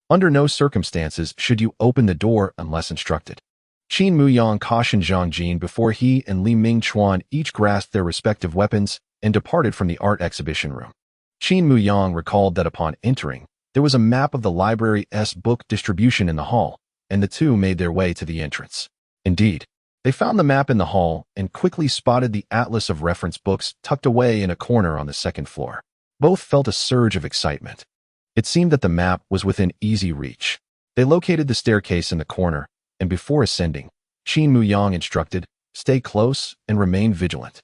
Under no circumstances should you open the door unless instructed. Qin Muyang cautioned Zhang Jin before he and Li Mingchuan each grasped their respective weapons and departed from the art exhibition room. Qin Muyang recalled that upon entering, there was a map of the library's book distribution in the hall, and the two made their way to the entrance. Indeed, they found the map in the hall and quickly spotted the atlas of reference books tucked away in a corner on the second floor. Both felt a surge of excitement. It seemed that the map was within easy reach. They located the staircase in the corner, and before ascending, Qin Muyang instructed, "Stay close and remain vigilant."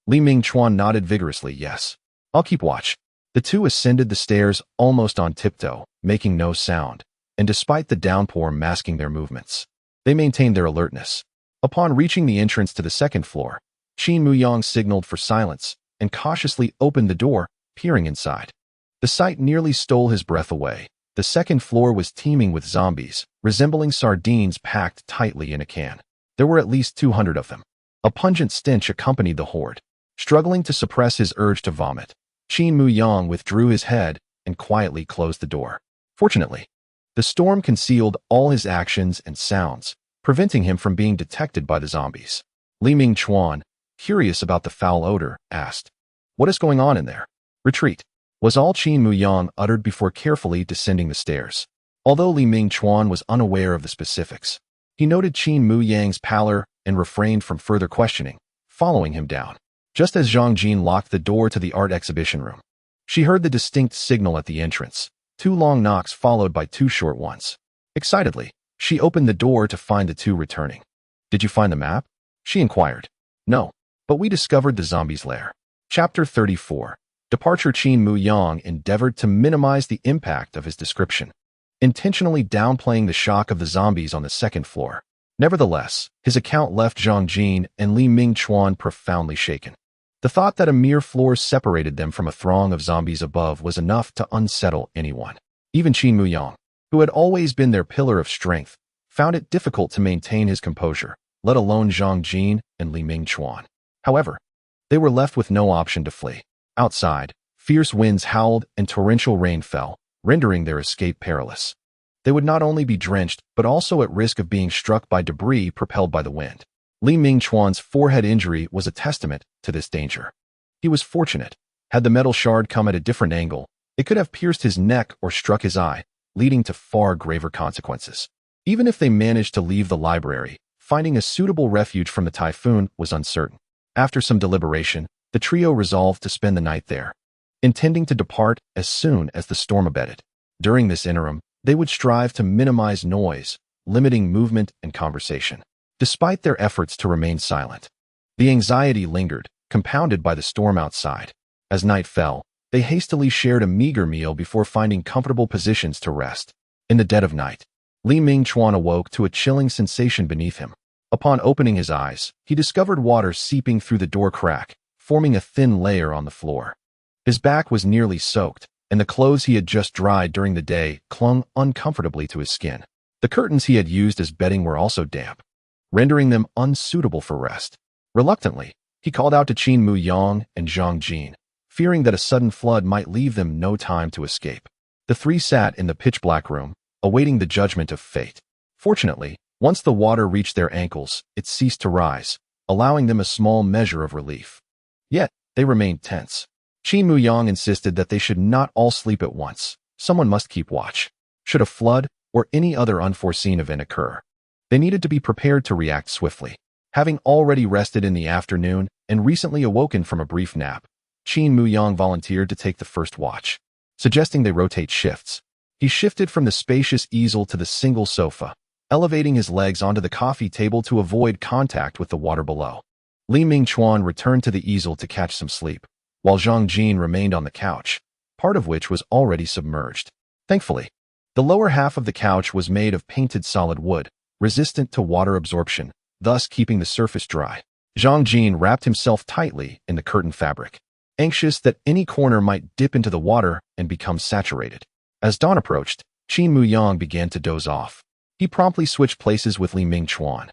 Li Mingchuan nodded vigorously, "Yes, I'll keep watch." The two ascended the stairs almost on tiptoe, making no sound, and despite the downpour masking their movements, they maintained their alertness. Upon reaching the entrance to the second floor, Qin Muyang signaled for silence and cautiously opened the door, peering inside. The sight nearly stole his breath away. The second floor was teeming with zombies, resembling sardines packed tightly in a can. There were at least 200 of them. A pungent stench accompanied the horde. Struggling to suppress his urge to vomit, Qin Muyang withdrew his head and quietly closed the door. Fortunately, the storm concealed all his actions and sounds, preventing him from being detected by the zombies. Li Mingchuan, curious about the foul odor, asked, "What is going on in there?" "Retreat," was all Qin Muyang uttered before carefully descending the stairs. Although Li Mingchuan was unaware of the specifics, he noted Qin Muyang's pallor and refrained from further questioning, following him down. Just as Zhang Jin locked the door to the art exhibition room, she heard the distinct signal at the entrance, 2 long knocks followed by 2 short ones. Excitedly, she opened the door to find the two returning. "Did you find the map?" she inquired. "No, but we discovered the zombies' lair." Chapter 34. Departure. Qin Muyang endeavored to minimize the impact of his description, intentionally downplaying the shock of the zombies on the second floor. Nevertheless, his account left Zhang Jin and Li Mingchuan profoundly shaken. The thought that a mere floor separated them from a throng of zombies above was enough to unsettle anyone. Even Qin Muyang, who had always been their pillar of strength, found it difficult to maintain his composure, let alone Zhang Jin and Li Mingchuan. However, they were left with no option to flee. Outside, fierce winds howled and torrential rain fell, rendering their escape perilous. They would not only be drenched, but also at risk of being struck by debris propelled by the wind. Li Mingchuan's forehead injury was a testament to this danger. He was fortunate. Had the metal shard come at a different angle, it could have pierced his neck or struck his eye, leading to far graver consequences. Even if they managed to leave the library, finding a suitable refuge from the typhoon was uncertain. After some deliberation, the trio resolved to spend the night there, intending to depart as soon as the storm abated. During this interim, they would strive to minimize noise, limiting movement and conversation. Despite their efforts to remain silent, the anxiety lingered, compounded by the storm outside. As night fell, they hastily shared a meager meal before finding comfortable positions to rest. In the dead of night, Li Mingchuan awoke to a chilling sensation beneath him. Upon opening his eyes, he discovered water seeping through the door crack, forming a thin layer on the floor. His back was nearly soaked, and the clothes he had just dried during the day clung uncomfortably to his skin. The curtains he had used as bedding were also damp, rendering them unsuitable for rest. Reluctantly, he called out to Qin Muyang and Zhang Jin, fearing that a sudden flood might leave them no time to escape. The three sat in the pitch-black room, awaiting the judgment of fate. Fortunately, once the water reached their ankles, it ceased to rise, allowing them a small measure of relief. Yet, they remained tense. Qin Muyang insisted that they should not all sleep at once. Someone must keep watch. Should a flood or any other unforeseen event occur, they needed to be prepared to react swiftly. Having already rested in the afternoon and recently awoken from a brief nap, Qin Muyang volunteered to take the first watch, suggesting they rotate shifts. He shifted from the spacious easel to the single sofa, elevating his legs onto the coffee table to avoid contact with the water below. Li Mingchuan returned to the easel to catch some sleep, while Zhang Jin remained on the couch, part of which was already submerged. Thankfully, the lower half of the couch was made of painted solid wood, resistant to water absorption, thus keeping the surface dry. Zhang Jin wrapped himself tightly in the curtain fabric, anxious that any corner might dip into the water and become saturated. As dawn approached, Qin Muyang began to doze off. He promptly switched places with Li Mingchuan,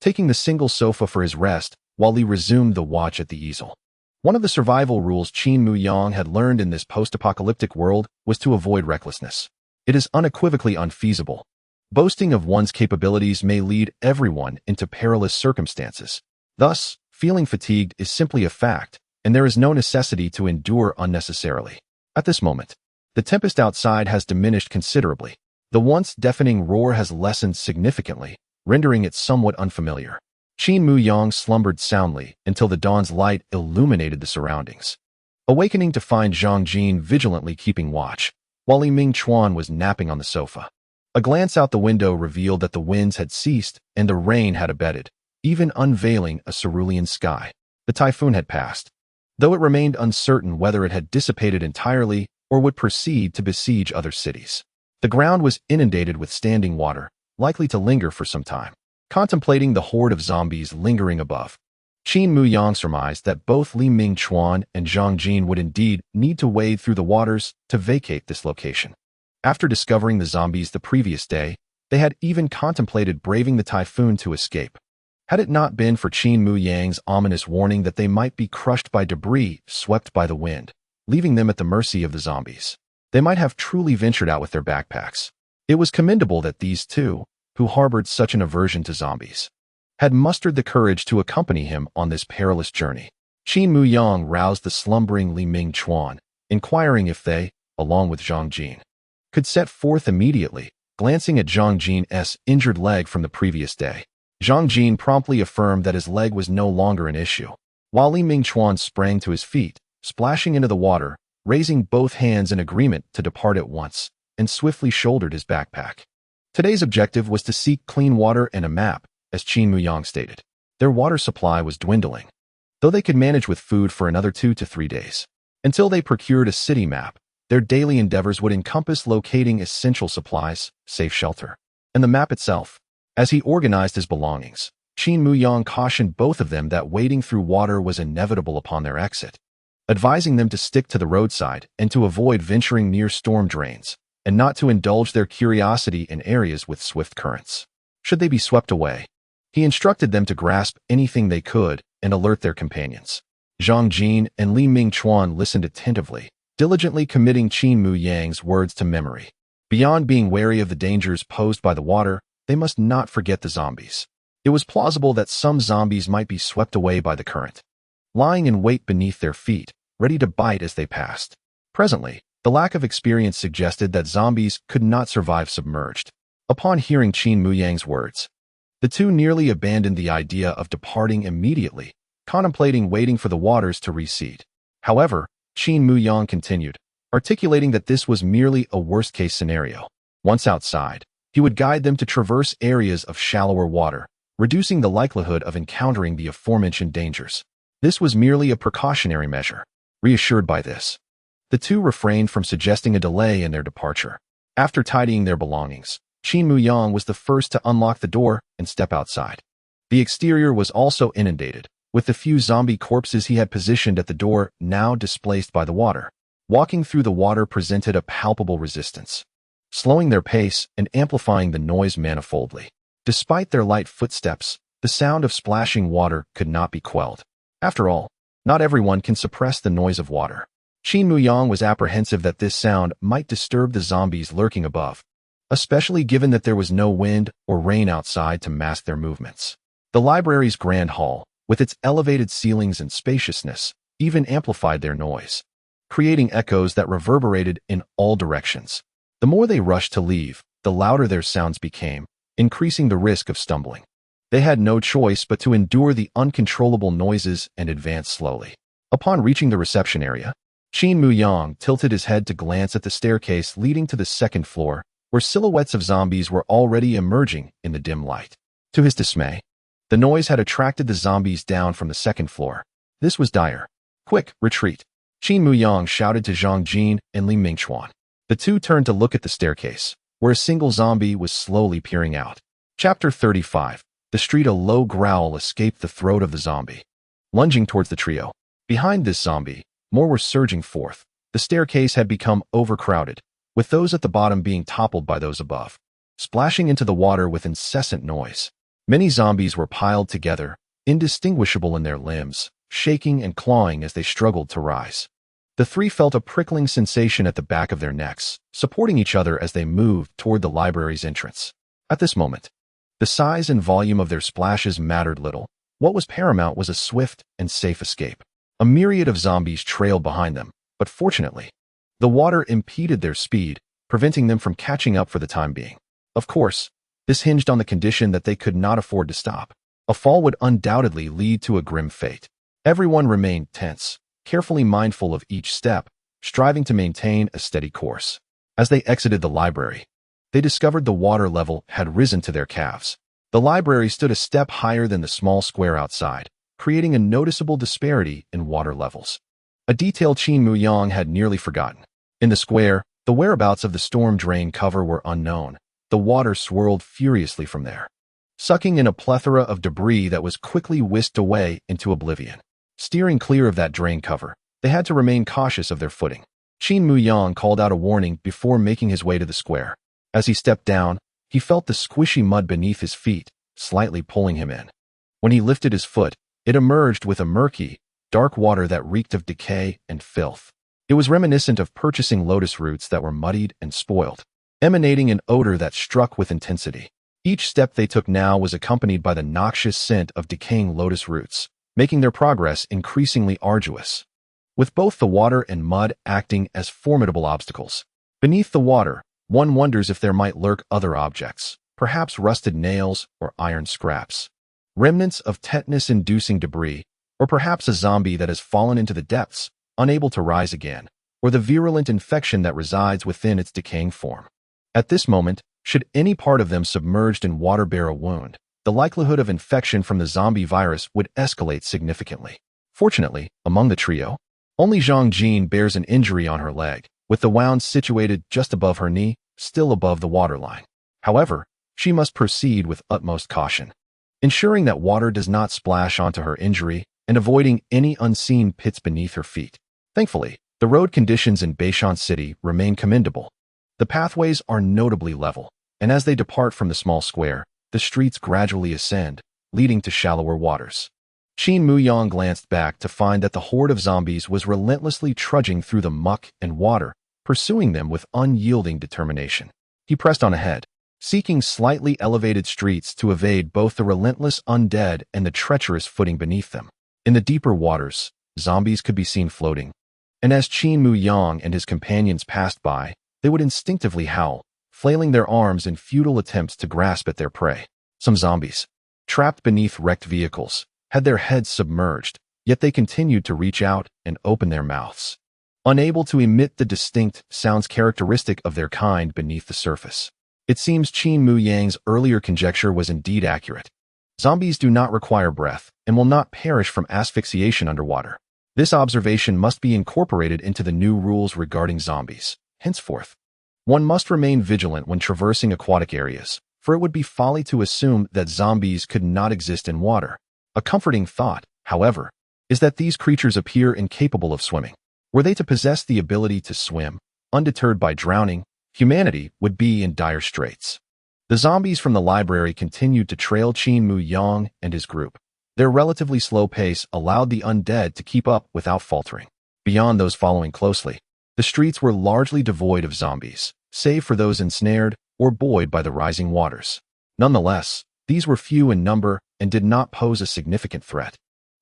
taking the single sofa for his rest while Li resumed the watch at the easel. One of the survival rules Qin Muyang had learned in this post-apocalyptic world was to avoid recklessness. It is unequivocally unfeasible. Boasting of one's capabilities may lead everyone into perilous circumstances. Thus, feeling fatigued is simply a fact, and there is no necessity to endure unnecessarily. At this moment, the tempest outside has diminished considerably. The once deafening roar has lessened significantly, rendering it somewhat unfamiliar. Qin Muyang slumbered soundly until the dawn's light illuminated the surroundings, awakening to find Zhang Jin vigilantly keeping watch, while Li Mingchuan was napping on the sofa. A glance out the window revealed that the winds had ceased and the rain had abated, even unveiling a cerulean sky. The typhoon had passed, though it remained uncertain whether it had dissipated entirely or would proceed to besiege other cities. The ground was inundated with standing water, likely to linger for some time. Contemplating the horde of zombies lingering above, Qin Muyang surmised that both Li Mingchuan and Zhang Jin would indeed need to wade through the waters to vacate this location. After discovering the zombies the previous day, they had even contemplated braving the typhoon to escape. Had it not been for Qin Muyang's ominous warning that they might be crushed by debris swept by the wind, leaving them at the mercy of the zombies, they might have truly ventured out with their backpacks. It was commendable that these two, who harbored such an aversion to zombies, had mustered the courage to accompany him on this perilous journey. Qin Muyang roused the slumbering Li Mingchuan, inquiring if they, along with Zhang Jin, could set forth immediately, glancing at Zhang Jin's injured leg from the previous day. Zhang Jin promptly affirmed that his leg was no longer an issue, while Li Mingchuan sprang to his feet, splashing into the water, raising both hands in agreement to depart at once, and swiftly shouldered his backpack. Today's objective was to seek clean water and a map, as Qin Muyang stated. Their water supply was dwindling, though they could manage with food for another 2 to 3 days. Until they procured a city map, their daily endeavors would encompass locating essential supplies, safe shelter, and the map itself. As he organized his belongings, Qin Muyang cautioned both of them that wading through water was inevitable upon their exit, advising them to stick to the roadside and to avoid venturing near storm drains, and not to indulge their curiosity in areas with swift currents. Should they be swept away, he instructed them to grasp anything they could and alert their companions. Zhang Jin and Li Mingchuan listened attentively, diligently committing Qin Muyang's words to memory. Beyond being wary of the dangers posed by the water, they must not forget the zombies. It was plausible that some zombies might be swept away by the current, lying in wait beneath their feet, ready to bite as they passed. Presently, the lack of experience suggested that zombies could not survive submerged. Upon hearing Qin Muyang's words, the two nearly abandoned the idea of departing immediately, contemplating waiting for the waters to recede. However, Qin Muyang continued, articulating that this was merely a worst-case scenario. Once outside, he would guide them to traverse areas of shallower water, reducing the likelihood of encountering the aforementioned dangers. This was merely a precautionary measure. Reassured by this, the two refrained from suggesting a delay in their departure. After tidying their belongings, Qin Muyang was the first to unlock the door and step outside. The exterior was also inundated, with the few zombie corpses he had positioned at the door now displaced by the water. Walking through the water presented a palpable resistance, slowing their pace and amplifying the noise manifoldly. Despite their light footsteps, The sound of splashing water could not be quelled. After all, not everyone can suppress the noise of water. Qin Muyang was apprehensive that this sound might disturb the zombies lurking above, especially given that there was no wind or rain outside to mask their movements. The library's grand hall, with its elevated ceilings and spaciousness, even amplified their noise, creating echoes that reverberated in all directions. The more they rushed to leave, the louder their sounds became, increasing the risk of stumbling. They had no choice but to endure the uncontrollable noises and advance slowly. Upon reaching the reception area, Qin Muyang tilted his head to glance at the staircase leading to the second floor, where silhouettes of zombies were already emerging in the dim light. To his dismay, the noise had attracted the zombies down from the second floor. This was dire. Quick, retreat! Qin Muyang shouted to Zhang Jin and Li Mingchuan. The two turned to look at the staircase, where a single zombie was slowly peering out. Chapter 35. The street. A low growl escaped the throat of the zombie, lunging towards the trio. Behind this zombie, more were surging forth. The staircase had become overcrowded, with those at the bottom being toppled by those above, splashing into the water with incessant noise. Many zombies were piled together, indistinguishable in their limbs, shaking and clawing as they struggled to rise. The three felt a prickling sensation at the back of their necks, supporting each other as they moved toward the library's entrance. At this moment, the size and volume of their splashes mattered little. What was paramount was a swift and safe escape. A myriad of zombies trailed behind them, but fortunately, the water impeded their speed, preventing them from catching up for the time being. Of course, this hinged on the condition that they could not afford to stop. A fall would undoubtedly lead to a grim fate. Everyone remained tense, carefully mindful of each step, striving to maintain a steady course. As they exited the library, they discovered the water level had risen to their calves. The library stood a step higher than the small square outside, creating a noticeable disparity in water levels. A detail Qin Muyang had nearly forgotten. In the square, the whereabouts of the storm drain cover were unknown. The water swirled furiously from there, sucking in a plethora of debris that was quickly whisked away into oblivion. Steering clear of that drain cover, they had to remain cautious of their footing. Qin Muyang called out a warning before making his way to the square. As he stepped down, he felt the squishy mud beneath his feet, slightly pulling him in. When he lifted his foot, it emerged with a murky, dark water that reeked of decay and filth. It was reminiscent of purchasing lotus roots that were muddied and spoiled, emanating an odor that struck with intensity. Each step they took now was accompanied by the noxious scent of decaying lotus roots, making their progress increasingly arduous. With both the water and mud acting as formidable obstacles. Beneath the water, one wonders if there might lurk other objects, perhaps rusted nails or iron scraps, remnants of tetanus-inducing debris, or perhaps a zombie that has fallen into the depths, unable to rise again, or the virulent infection that resides within its decaying form. At this moment, should any part of them submerged in water bear a wound, the likelihood of infection from the zombie virus would escalate significantly. Fortunately, among the trio, only Zhang Jin bears an injury on her leg, with the wound situated just above her knee, still above the waterline. However, she must proceed with utmost caution, ensuring that water does not splash onto her injury and avoiding any unseen pits beneath her feet. Thankfully, the road conditions in Beishan City remain commendable. The pathways are notably level, and as they depart from the small square, the streets gradually ascend, leading to shallower waters. Qin Muyang glanced back to find that the horde of zombies was relentlessly trudging through the muck and water, pursuing them with unyielding determination. He pressed on ahead, seeking slightly elevated streets to evade both the relentless undead and the treacherous footing beneath them. In the deeper waters, zombies could be seen floating, and as Qin Muyang and his companions passed by, they would instinctively howl, flailing their arms in futile attempts to grasp at their prey. Some zombies, trapped beneath wrecked vehicles, had their heads submerged, yet they continued to reach out and open their mouths, unable to emit the distinct sounds characteristic of their kind beneath the surface. It seems Qin Muyang's earlier conjecture was indeed accurate. Zombies do not require breath and will not perish from asphyxiation underwater. This observation must be incorporated into the new rules regarding zombies. Henceforth, one must remain vigilant when traversing aquatic areas, for it would be folly to assume that zombies could not exist in water. A comforting thought, however, is that these creatures appear incapable of swimming. Were they to possess the ability to swim, undeterred by drowning, humanity would be in dire straits. The zombies from the library continued to trail Qin Muyang and his group. Their relatively slow pace allowed the undead to keep up without faltering. Beyond those following closely, the streets were largely devoid of zombies, save for those ensnared or buoyed by the rising waters. Nonetheless, these were few in number and did not pose a significant threat.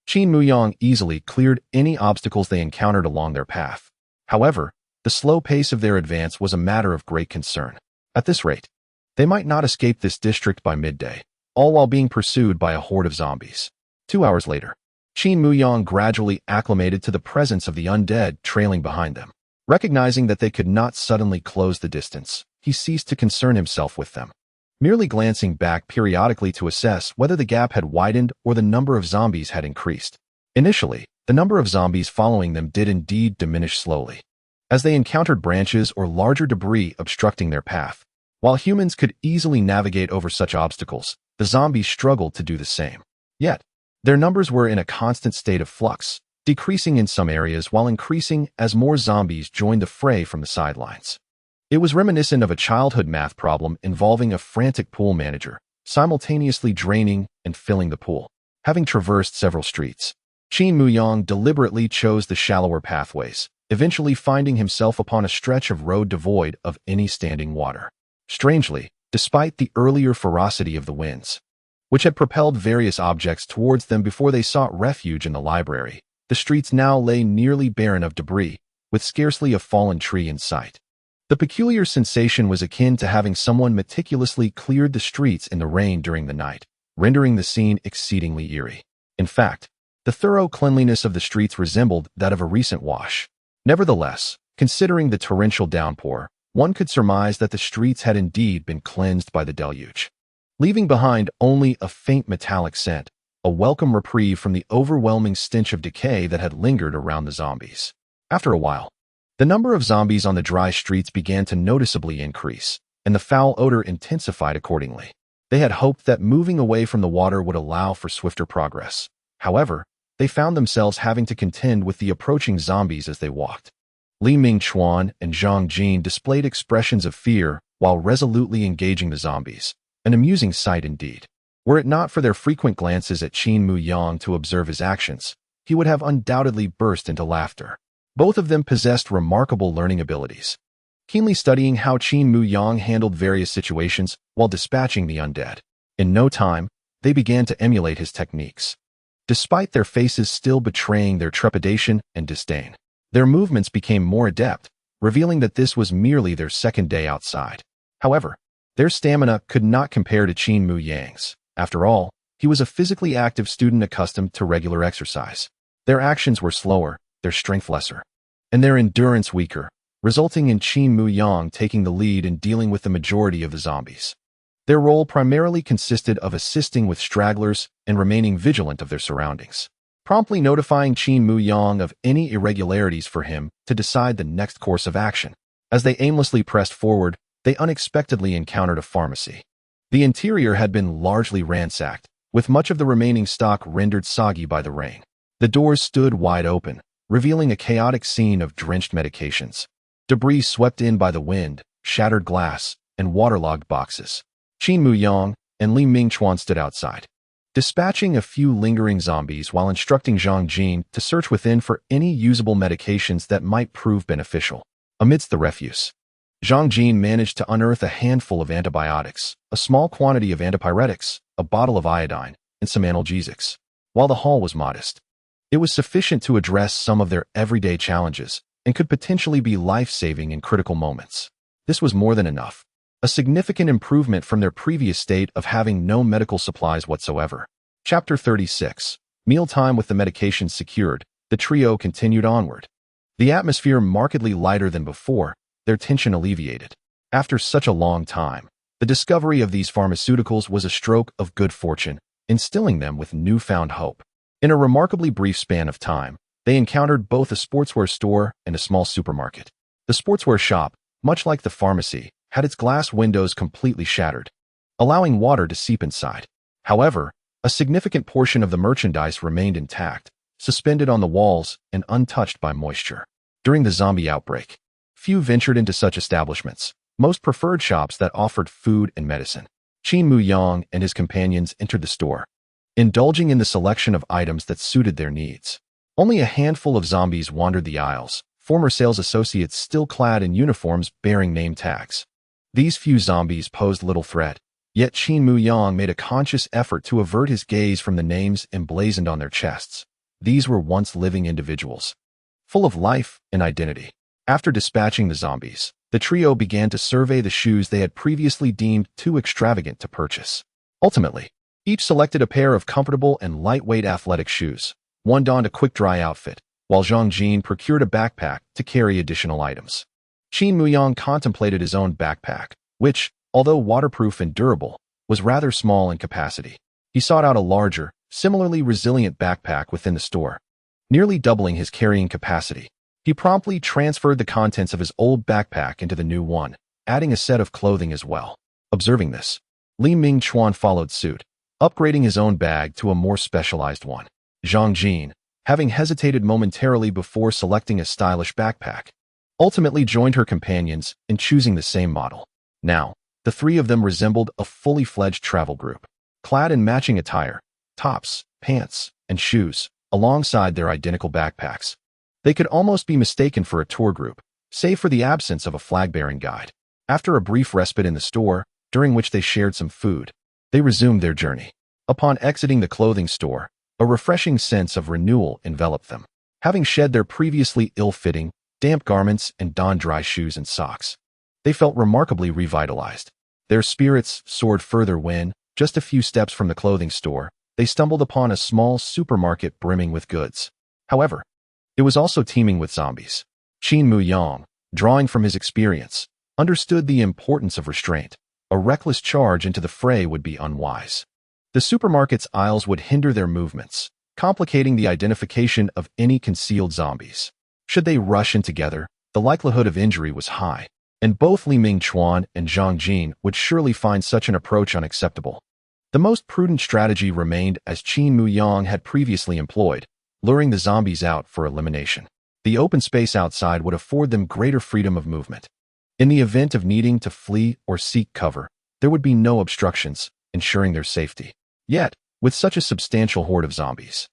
Qin Muyang easily cleared any obstacles they encountered along their path. However, the slow pace of their advance was a matter of great concern. At this rate, they might not escape this district by midday, all while being pursued by a horde of zombies. 2 hours later, Qin Muyang gradually acclimated to the presence of the undead trailing behind them. Recognizing that they could not suddenly close the distance, he ceased to concern himself with them, merely glancing back periodically to assess whether the gap had widened or the number of zombies had increased. Initially, the number of zombies following them did indeed diminish slowly, as they encountered branches or larger debris obstructing their path. While humans could easily navigate over such obstacles, the zombies struggled to do the same. Yet, their numbers were in a constant state of flux, decreasing in some areas while increasing as more zombies joined the fray from the sidelines. It was reminiscent of a childhood math problem involving a frantic pool manager, simultaneously draining and filling the pool. Having traversed several streets, Qin Muyang deliberately chose the shallower pathways, eventually finding himself upon a stretch of road devoid of any standing water. Strangely, despite the earlier ferocity of the winds, which had propelled various objects towards them before they sought refuge in the library, the streets now lay nearly barren of debris, with scarcely a fallen tree in sight. The peculiar sensation was akin to having someone meticulously cleared the streets in the rain during the night, rendering the scene exceedingly eerie. In fact, the thorough cleanliness of the streets resembled that of a recent wash. Nevertheless, considering the torrential downpour, one could surmise that the streets had indeed been cleansed by the deluge, leaving behind only a faint metallic scent, a welcome reprieve from the overwhelming stench of decay that had lingered around the zombies. After a while, the number of zombies on the dry streets began to noticeably increase, and the foul odor intensified accordingly. They had hoped that moving away from the water would allow for swifter progress. However, they found themselves having to contend with the approaching zombies as they walked. Li Mingchuan and Zhang Jin displayed expressions of fear while resolutely engaging the zombies, an amusing sight indeed. Were it not for their frequent glances at Qin Muyang to observe his actions, he would have undoubtedly burst into laughter. Both of them possessed remarkable learning abilities, keenly studying how Qin Muyang handled various situations while dispatching the undead. In no time, they began to emulate his techniques. Despite their faces still betraying their trepidation and disdain, their movements became more adept, revealing that this was merely their second day outside. However, their stamina could not compare to Qin Muyang's. After all, he was a physically active student accustomed to regular exercise. Their actions were slower, their strength lesser, and their endurance weaker, resulting in Qin Muyang taking the lead in dealing with the majority of the zombies. Their role primarily consisted of assisting with stragglers and remaining vigilant of their surroundings, promptly notifying Qin Muyang of any irregularities for him to decide the next course of action. As they aimlessly pressed forward, they unexpectedly encountered a pharmacy. The interior had been largely ransacked, with much of the remaining stock rendered soggy by the rain. The doors stood wide open, revealing a chaotic scene of drenched medications, debris swept in by the wind, shattered glass, and waterlogged boxes. Qin Muyang and Li Mingchuan stood outside, dispatching a few lingering zombies while instructing Zhang Jin to search within for any usable medications that might prove beneficial. Amidst the refuse, Zhang Jin managed to unearth a handful of antibiotics, a small quantity of antipyretics, a bottle of iodine, and some analgesics. While the haul was modest, it was sufficient to address some of their everyday challenges and could potentially be life-saving in critical moments. This was more than enough, a significant improvement from their previous state of having no medical supplies whatsoever. Chapter 36. Mealtime. With the medications secured, the trio continued onward. The atmosphere markedly lighter than before, their tension alleviated. After such a long time, the discovery of these pharmaceuticals was a stroke of good fortune, instilling them with newfound hope. In a remarkably brief span of time, they encountered both a sportswear store and a small supermarket. The sportswear shop, much like the pharmacy, had its glass windows completely shattered, allowing water to seep inside. However, a significant portion of the merchandise remained intact, suspended on the walls and untouched by moisture. During the zombie outbreak, few ventured into such establishments. Most preferred shops that offered food and medicine. Qin Muyang and his companions entered the store, indulging in the selection of items that suited their needs. Only a handful of zombies wandered the aisles, former sales associates still clad in uniforms bearing name tags. These few zombies posed little threat, yet Qin Muyang made a conscious effort to avert his gaze from the names emblazoned on their chests. These were once living individuals, full of life and identity. After dispatching the zombies, the trio began to survey the shoes they had previously deemed too extravagant to purchase. Ultimately, each selected a pair of comfortable and lightweight athletic shoes. One donned a quick-dry outfit, while Zhang Jin procured a backpack to carry additional items. Qin Muyang contemplated his own backpack, which, although waterproof and durable, was rather small in capacity. He sought out a larger, similarly resilient backpack within the store, nearly doubling his carrying capacity. He promptly transferred the contents of his old backpack into the new one, adding a set of clothing as well. Observing this, Li Mingchuan followed suit, upgrading his own bag to a more specialized one. Zhang Jin, having hesitated momentarily before selecting a stylish backpack, ultimately joined her companions in choosing the same model. Now, the three of them resembled a fully fledged travel group, clad in matching attire, tops, pants, and shoes, alongside their identical backpacks. They could almost be mistaken for a tour group, save for the absence of a flag-bearing guide. After a brief respite in the store, during which they shared some food, they resumed their journey. Upon exiting the clothing store, a refreshing sense of renewal enveloped them. Having shed their previously ill-fitting, damp garments and donned dry shoes and socks, they felt remarkably revitalized. Their spirits soared further when, just a few steps from the clothing store, they stumbled upon a small supermarket brimming with goods. However, it was also teeming with zombies. Qin Muyang, drawing from his experience, understood the importance of restraint. A reckless charge into the fray would be unwise. The supermarket's aisles would hinder their movements, complicating the identification of any concealed zombies. Should they rush in together, the likelihood of injury was high, and both Li Mingchuan and Zhang Jin would surely find such an approach unacceptable. The most prudent strategy remained as Qin Muyang had previously employed, luring the zombies out for elimination. The open space outside would afford them greater freedom of movement. In the event of needing to flee or seek cover, there would be no obstructions, ensuring their safety. Yet, with such a substantial horde of zombies,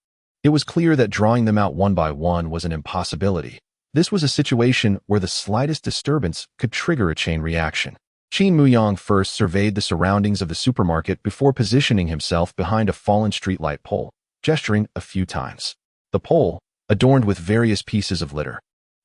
it was clear that drawing them out one by one was an impossibility. This was a situation where the slightest disturbance could trigger a chain reaction. Qin Muyang first surveyed the surroundings of the supermarket before positioning himself behind a fallen streetlight pole, gesturing a few times. The pole, adorned with various pieces of litter,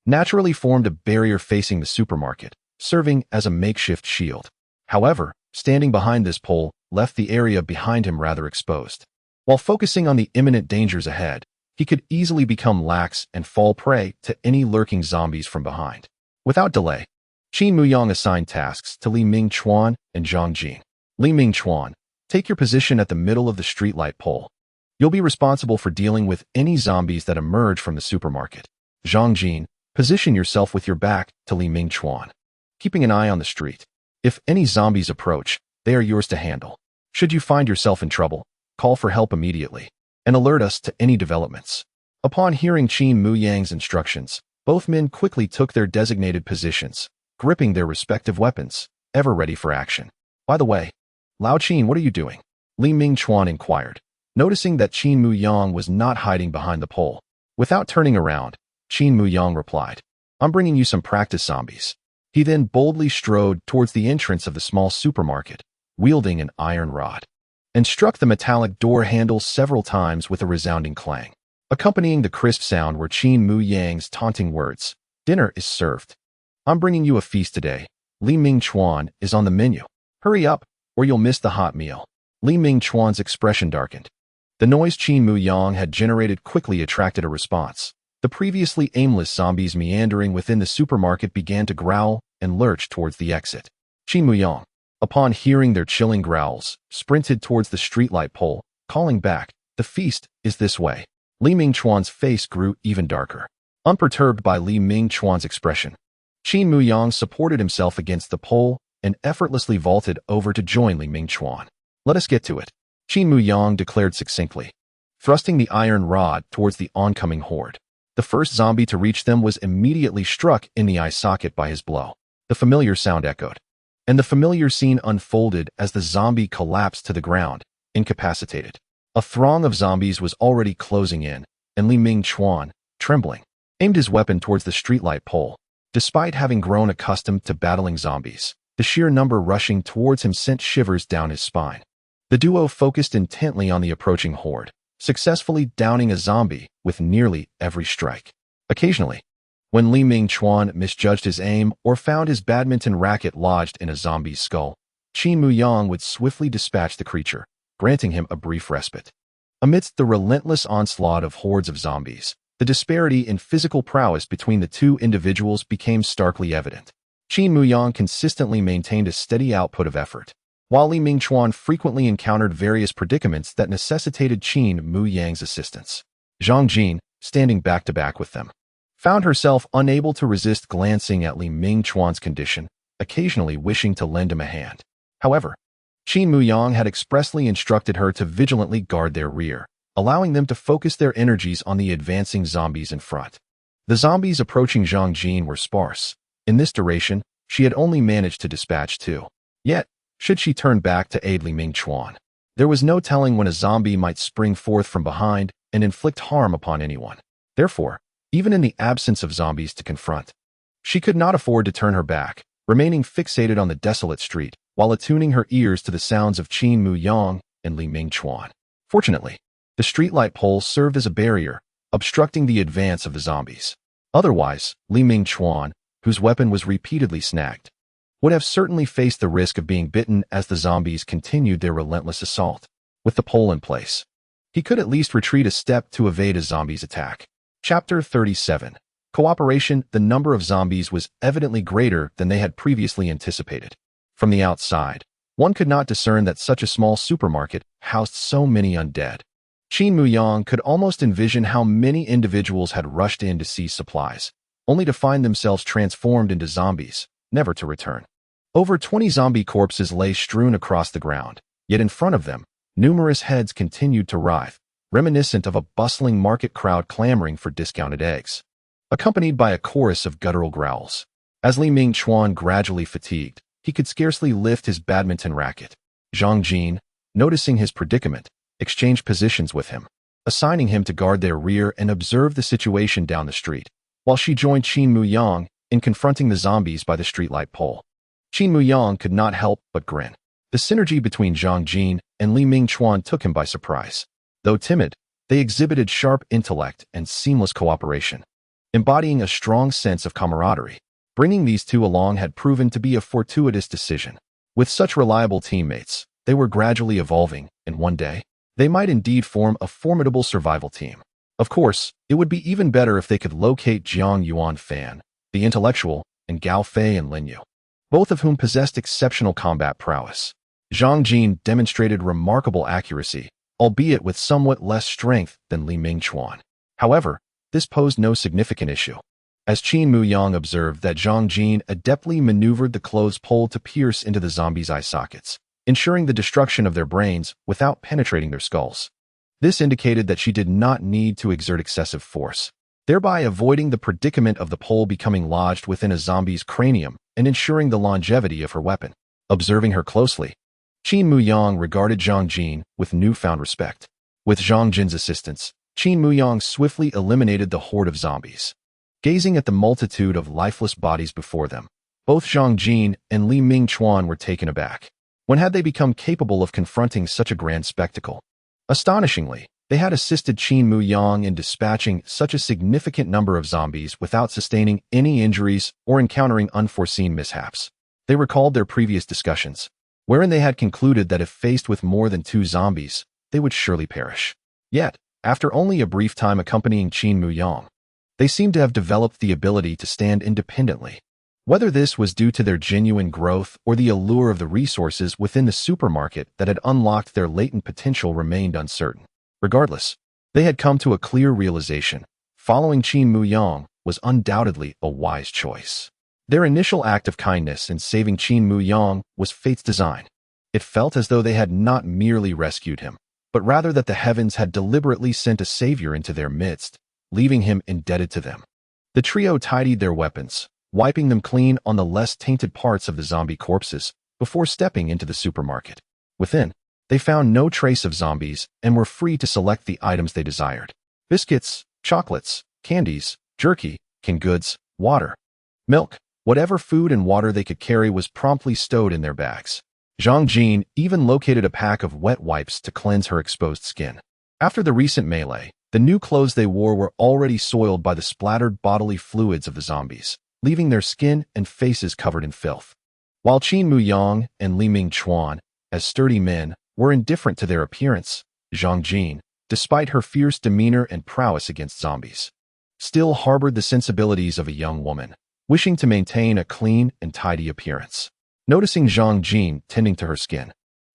naturally formed a barrier facing the supermarket, serving as a makeshift shield. However, standing behind this pole left the area behind him rather exposed. While focusing on the imminent dangers ahead, he could easily become lax and fall prey to any lurking zombies from behind. Without delay, Qin Muyang assigned tasks to Li Mingchuan and Zhang Jin. Li Mingchuan, take your position at the middle of the streetlight pole. You'll be responsible for dealing with any zombies that emerge from the supermarket. Zhang Jin, position yourself with your back to Li Mingchuan, keeping an eye on the street. If any zombies approach, they are yours to handle. Should you find yourself in trouble, call for help immediately, and alert us to any developments. Upon hearing Qin Muyang's instructions, both men quickly took their designated positions, gripping their respective weapons, ever ready for action. By the way, Lao Qin, what are you doing? Li Mingchuan inquired, noticing that Qin Muyang was not hiding behind the pole. Without turning around, Qin Muyang replied, I'm bringing you some practice zombies. He then boldly strode towards the entrance of the small supermarket, wielding an iron rod, and struck the metallic door handle several times with a resounding clang. Accompanying the crisp sound were Qin Muyang's taunting words, dinner is served. I'm bringing you a feast today. Li Mingchuan is on the menu. Hurry up, or you'll miss the hot meal. Li Mingchuan's expression darkened. The noise Qin Muyang had generated quickly attracted a response. The previously aimless zombies meandering within the supermarket began to growl and lurch towards the exit. Qin Muyang, upon hearing their chilling growls, sprinted towards the streetlight pole, calling back, the feast is this way. Li Mingchuan's face grew even darker. Unperturbed by Li Mingchuan's expression, Qin Muyang supported himself against the pole and effortlessly vaulted over to join Li Mingchuan. Let us get to it, Qin Muyang declared succinctly, thrusting the iron rod towards the oncoming horde. The first zombie to reach them was immediately struck in the eye socket by his blow. The familiar sound echoed, and the familiar scene unfolded as the zombie collapsed to the ground, incapacitated. A throng of zombies was already closing in, and Li Mingchuan, trembling, aimed his weapon towards the streetlight pole. Despite having grown accustomed to battling zombies, the sheer number rushing towards him sent shivers down his spine. The duo focused intently on the approaching horde, successfully downing a zombie with nearly every strike. Occasionally, when Li Mingchuan misjudged his aim or found his badminton racket lodged in a zombie's skull, Qin Muyang would swiftly dispatch the creature, granting him a brief respite. Amidst the relentless onslaught of hordes of zombies, the disparity in physical prowess between the two individuals became starkly evident. Qin Muyang consistently maintained a steady output of effort, while Li Mingchuan frequently encountered various predicaments that necessitated Qin Muyang's assistance. Zhang Jin, standing back-to-back with them, found herself unable to resist glancing at Li Mingchuan's condition, occasionally wishing to lend him a hand. However, Qin Muyang had expressly instructed her to vigilantly guard their rear, allowing them to focus their energies on the advancing zombies in front. The zombies approaching Zhang Jin were sparse. In this duration, she had only managed to dispatch 2. Yet, should she turn back to aid Li Mingchuan, there was no telling when a zombie might spring forth from behind and inflict harm upon anyone. Therefore, even in the absence of zombies to confront, she could not afford to turn her back, remaining fixated on the desolate street while attuning her ears to the sounds of Qin Muyang and Li Mingchuan. Fortunately, the streetlight pole served as a barrier, obstructing the advance of the zombies. Otherwise, Li Mingchuan, whose weapon was repeatedly snagged, would have certainly faced the risk of being bitten as the zombies continued their relentless assault. With the pole in place, he could at least retreat a step to evade a zombie's attack. Chapter 37. Cooperation. The number of zombies was evidently greater than they had previously anticipated. From the outside, one could not discern that such a small supermarket housed so many undead. Qin Muyang could almost envision how many individuals had rushed in to seize supplies, only to find themselves transformed into zombies, never to return. Over 20 zombie corpses lay strewn across the ground, yet in front of them, numerous heads continued to writhe, reminiscent of a bustling market crowd clamoring for discounted eggs, accompanied by a chorus of guttural growls. As Li Mingchuan gradually fatigued, he could scarcely lift his badminton racket. Zhang Jin, noticing his predicament, exchanged positions with him, assigning him to guard their rear and observe the situation down the street, while she joined Qin Muyang in confronting the zombies by the streetlight pole. Qin Muyang could not help but grin. The synergy between Zhang Jin and Li Mingchuan took him by surprise. Though timid, they exhibited sharp intellect and seamless cooperation, embodying a strong sense of camaraderie. Bringing these two along had proven to be a fortuitous decision. With such reliable teammates, they were gradually evolving, and one day, they might indeed form a formidable survival team. Of course, it would be even better if they could locate Jiang Yuan Fan, the intellectual, and Gao Fei and Lin Yu, both of whom possessed exceptional combat prowess. Zhang Jin demonstrated remarkable accuracy, albeit with somewhat less strength than Li Mingchuan. However, this posed no significant issue, as Qin Muyang observed that Zhang Jin adeptly maneuvered the clothes pole to pierce into the zombies' eye sockets, ensuring the destruction of their brains without penetrating their skulls. This indicated that she did not need to exert excessive force, thereby avoiding the predicament of the pole becoming lodged within a zombie's cranium and ensuring the longevity of her weapon. Observing her closely, Qin Muyang regarded Zhang Jin with newfound respect. With Zhang Jin's assistance, Qin Muyang swiftly eliminated the horde of zombies. Gazing at the multitude of lifeless bodies before them, both Zhang Jin and Li Mingchuan were taken aback. When had they become capable of confronting such a grand spectacle? Astonishingly, they had assisted Qin Muyang in dispatching such a significant number of zombies without sustaining any injuries or encountering unforeseen mishaps. They recalled their previous discussions, wherein they had concluded that if faced with more than 2 zombies, they would surely perish. Yet, after only a brief time accompanying Qin Muyang, they seemed to have developed the ability to stand independently. Whether this was due to their genuine growth or the allure of the resources within the supermarket that had unlocked their latent potential remained uncertain. Regardless, they had come to a clear realization. Following Qin Muyang was undoubtedly a wise choice. Their initial act of kindness in saving Qin Muyang was fate's design. It felt as though they had not merely rescued him, but rather that the heavens had deliberately sent a savior into their midst, leaving him indebted to them. The trio tidied their weapons, wiping them clean on the less tainted parts of the zombie corpses before stepping into the supermarket. Within, they found no trace of zombies and were free to select the items they desired. Biscuits, chocolates, candies, jerky, canned goods, water, milk, whatever food and water they could carry was promptly stowed in their bags. Zhang Jin even located a pack of wet wipes to cleanse her exposed skin. After the recent melee, the new clothes they wore were already soiled by the splattered bodily fluids of the zombies, leaving their skin and faces covered in filth. While Qin Muyang and Li Mingchuan, as sturdy men, were indifferent to their appearance, Zhang Jin, despite her fierce demeanor and prowess against zombies, still harbored the sensibilities of a young woman, wishing to maintain a clean and tidy appearance. Noticing Zhang Jin tending to her skin,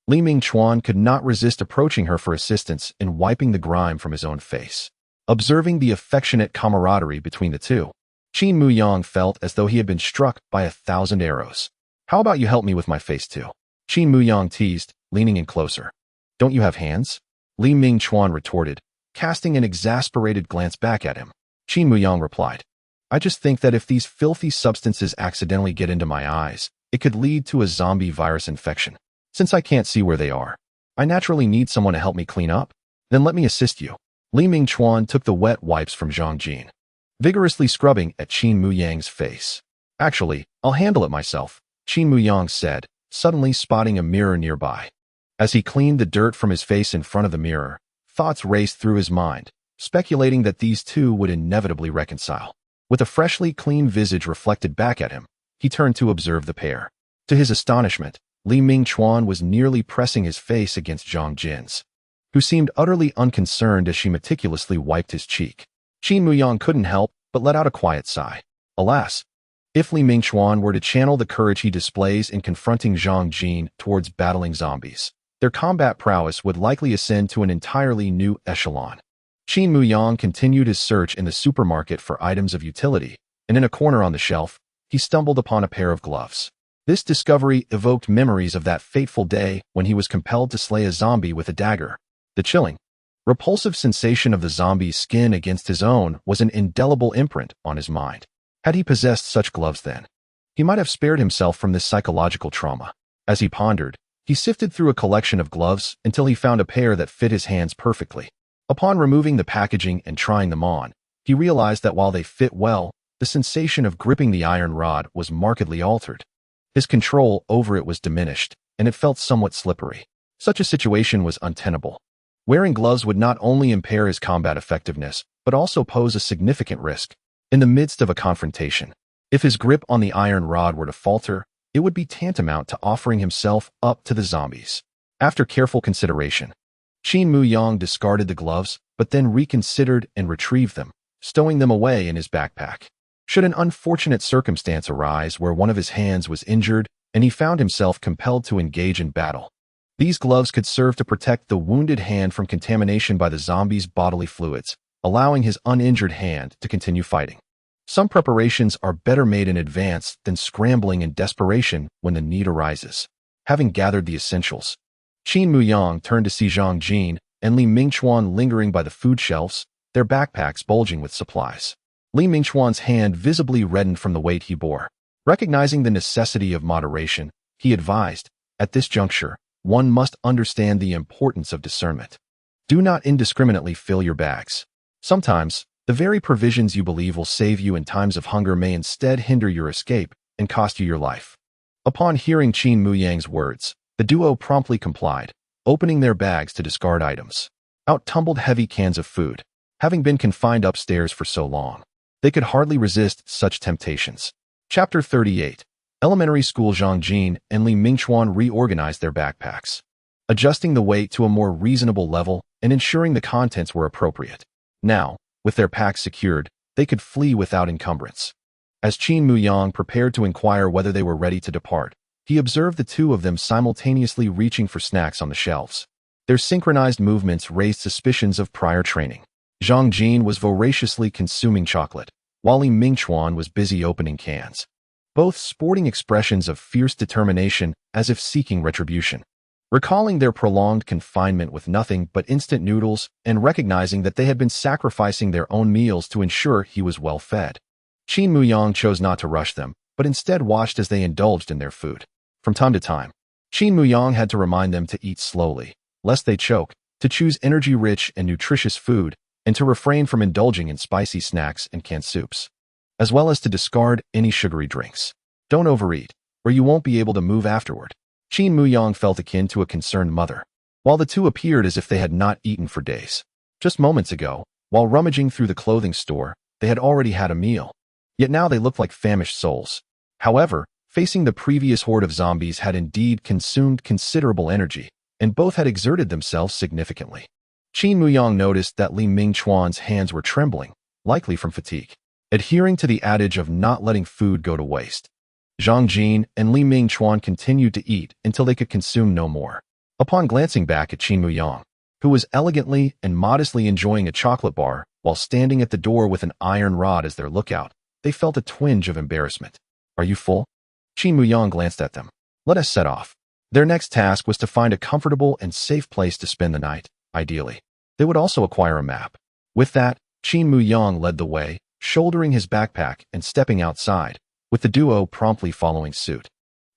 Li Mingchuan could not resist approaching her for assistance in wiping the grime from his own face. Observing the affectionate camaraderie between the two, Qin Muyang felt as though he had been struck by 1,000 arrows. "How about you help me with my face too?" Qin Muyang teased, leaning in closer. "Don't you have hands?" Li Mingchuan retorted, casting an exasperated glance back at him. Qin Muyang replied, "I just think that if these filthy substances accidentally get into my eyes, it could lead to a zombie virus infection. Since I can't see where they are, I naturally need someone to help me clean up. Then let me assist you." Li Mingchuan took the wet wipes from Zhang Jin, vigorously scrubbing at Qin Muyang's face. "Actually, I'll handle it myself," Qin Muyang said, suddenly spotting a mirror nearby. As he cleaned the dirt from his face in front of the mirror, thoughts raced through his mind, speculating that these two would inevitably reconcile. With a freshly clean visage reflected back at him, he turned to observe the pair. To his astonishment, Li Mingchuan was nearly pressing his face against Zhang Jin's, who seemed utterly unconcerned as she meticulously wiped his cheek. Qin Muyang couldn't help but let out a quiet sigh. Alas, if Li Mingchuan were to channel the courage he displays in confronting Zhang Jin towards battling zombies, their combat prowess would likely ascend to an entirely new echelon. Qin Muyang continued his search in the supermarket for items of utility, and in a corner on the shelf, he stumbled upon a pair of gloves. This discovery evoked memories of that fateful day when he was compelled to slay a zombie with a dagger. The chilling, repulsive sensation of the zombie's skin against his own was an indelible imprint on his mind. Had he possessed such gloves then, he might have spared himself from this psychological trauma. As he pondered, he sifted through a collection of gloves until he found a pair that fit his hands perfectly. Upon removing the packaging and trying them on, he realized that while they fit well, the sensation of gripping the iron rod was markedly altered. His control over it was diminished, and it felt somewhat slippery. Such a situation was untenable. Wearing gloves would not only impair his combat effectiveness, but also pose a significant risk. In the midst of a confrontation, if his grip on the iron rod were to falter, it would be tantamount to offering himself up to the zombies. After careful consideration, Qin Muyang discarded the gloves, but then reconsidered and retrieved them, stowing them away in his backpack. Should an unfortunate circumstance arise where one of his hands was injured and he found himself compelled to engage in battle, these gloves could serve to protect the wounded hand from contamination by the zombie's bodily fluids, allowing his uninjured hand to continue fighting. Some preparations are better made in advance than scrambling in desperation when the need arises. Having gathered the essentials, Qin Muyang turned to see Zhang Jin and Li Mingchuan lingering by the food shelves, their backpacks bulging with supplies. Li Mingchuan's hand visibly reddened from the weight he bore. Recognizing the necessity of moderation, he advised, "At this juncture, one must understand the importance of discernment. Do not indiscriminately fill your bags. Sometimes, the very provisions you believe will save you in times of hunger may instead hinder your escape and cost you your life." Upon hearing Qin Muyang's words, the duo promptly complied, opening their bags to discard items. Out tumbled heavy cans of food. Having been confined upstairs for so long, they could hardly resist such temptations. Chapter 38. Elementary School. Zhang Jin and Li Mingchuan reorganized their backpacks, adjusting the weight to a more reasonable level and ensuring the contents were appropriate. Now, with their packs secured, they could flee without encumbrance. As Qin Muyang prepared to inquire whether they were ready to depart, he observed the two of them simultaneously reaching for snacks on the shelves. Their synchronized movements raised suspicions of prior training. Zhang Jin was voraciously consuming chocolate, while Li Mingchuan was busy opening cans, both sporting expressions of fierce determination as if seeking retribution. Recalling their prolonged confinement with nothing but instant noodles and recognizing that they had been sacrificing their own meals to ensure he was well fed, Qin Muyang chose not to rush them, but instead watched as they indulged in their food. From time to time, Qin Muyang had to remind them to eat slowly, lest they choke, to choose energy-rich and nutritious food, and to refrain from indulging in spicy snacks and canned soups, as well as to discard any sugary drinks. Don't overeat, or you won't be able to move afterward. Qin Muyang felt akin to a concerned mother, while the two appeared as if they had not eaten for days. Just moments ago, while rummaging through the clothing store, they had already had a meal. Yet now they looked like famished souls. However, facing the previous horde of zombies had indeed consumed considerable energy, and both had exerted themselves significantly. Qin Muyang noticed that Li Mingchuan's hands were trembling, likely from fatigue. Adhering to the adage of not letting food go to waste, Zhang Jin and Li Mingchuan continued to eat until they could consume no more. Upon glancing back at Qin Muyang, who was elegantly and modestly enjoying a chocolate bar while standing at the door with an iron rod as their lookout, they felt a twinge of embarrassment. Are you full? Qin Muyang glanced at them. Let us set off. Their next task was to find a comfortable and safe place to spend the night, ideally. They would also acquire a map. With that, Qin Muyang led the way, shouldering his backpack and stepping outside, with the duo promptly following suit.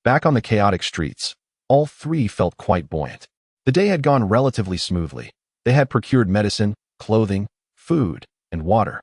Back on the chaotic streets, all three felt quite buoyant. The day had gone relatively smoothly. They had procured medicine, clothing, food, and water.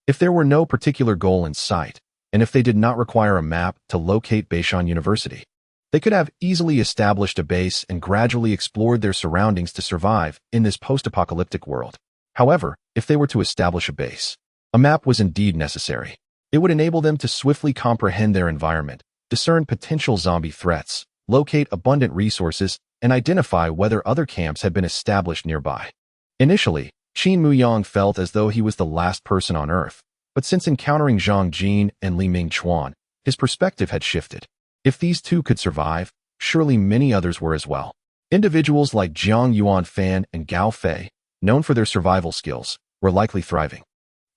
If there were no particular goal in sight, and if they did not require a map to locate Beishan University, they could have easily established a base and gradually explored their surroundings to survive in this post-apocalyptic world. However, if they were to establish a base, a map was indeed necessary. It would enable them to swiftly comprehend their environment, discern potential zombie threats, locate abundant resources, and identify whether other camps had been established nearby. Initially, Qin Muyang felt as though he was the last person on Earth, but since encountering Zhang Jin and Li Mingchuan, his perspective had shifted. If these two could survive, surely many others were as well. Individuals like Jiang Yuanfan and Gao Fei, known for their survival skills, were likely thriving.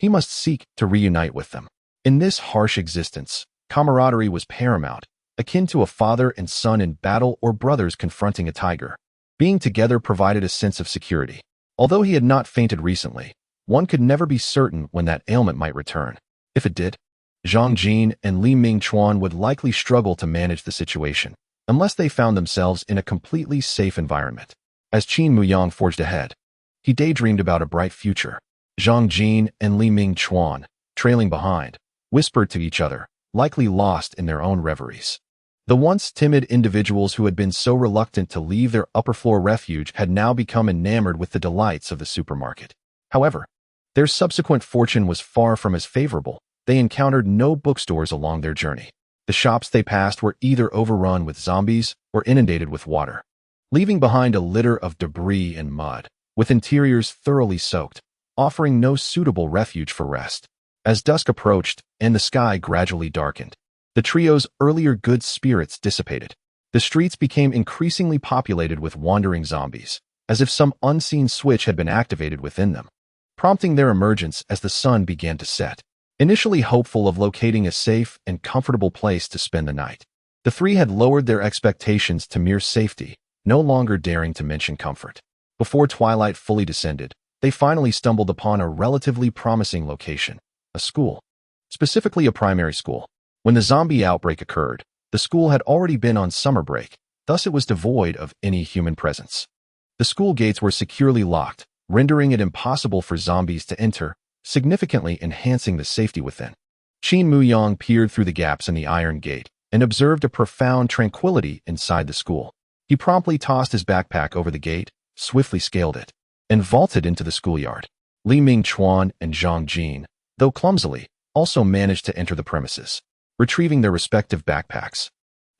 He must seek to reunite with them. In this harsh existence, camaraderie was paramount, akin to a father and son in battle or brothers confronting a tiger. Being together provided a sense of security. Although he had not fainted recently, one could never be certain when that ailment might return. If it did, Zhang Jin and Li Mingchuan would likely struggle to manage the situation, unless they found themselves in a completely safe environment. As Qin Muyang forged ahead, he daydreamed about a bright future. Zhang Jin and Li Mingchuan, trailing behind, whispered to each other, likely lost in their own reveries. The once timid individuals who had been so reluctant to leave their upper-floor refuge had now become enamored with the delights of the supermarket. However, their subsequent fortune was far from as favorable. They encountered no bookstores along their journey. The shops they passed were either overrun with zombies or inundated with water, leaving behind a litter of debris and mud, with interiors thoroughly soaked, offering no suitable refuge for rest. As dusk approached and the sky gradually darkened, the trio's earlier good spirits dissipated. The streets became increasingly populated with wandering zombies, as if some unseen switch had been activated within them, prompting their emergence as the sun began to set. Initially hopeful of locating a safe and comfortable place to spend the night, the three had lowered their expectations to mere safety, no longer daring to mention comfort. Before twilight fully descended, they finally stumbled upon a relatively promising location, a school, specifically a primary school. When the zombie outbreak occurred, the school had already been on summer break, thus it was devoid of any human presence. The school gates were securely locked, rendering it impossible for zombies to enter, significantly enhancing the safety within. Qin Muyang peered through the gaps in the iron gate and observed a profound tranquility inside the school. He promptly tossed his backpack over the gate, swiftly scaled it, and vaulted into the schoolyard. Li Mingchuan and Zhang Jin, though clumsily, also managed to enter the premises, retrieving their respective backpacks.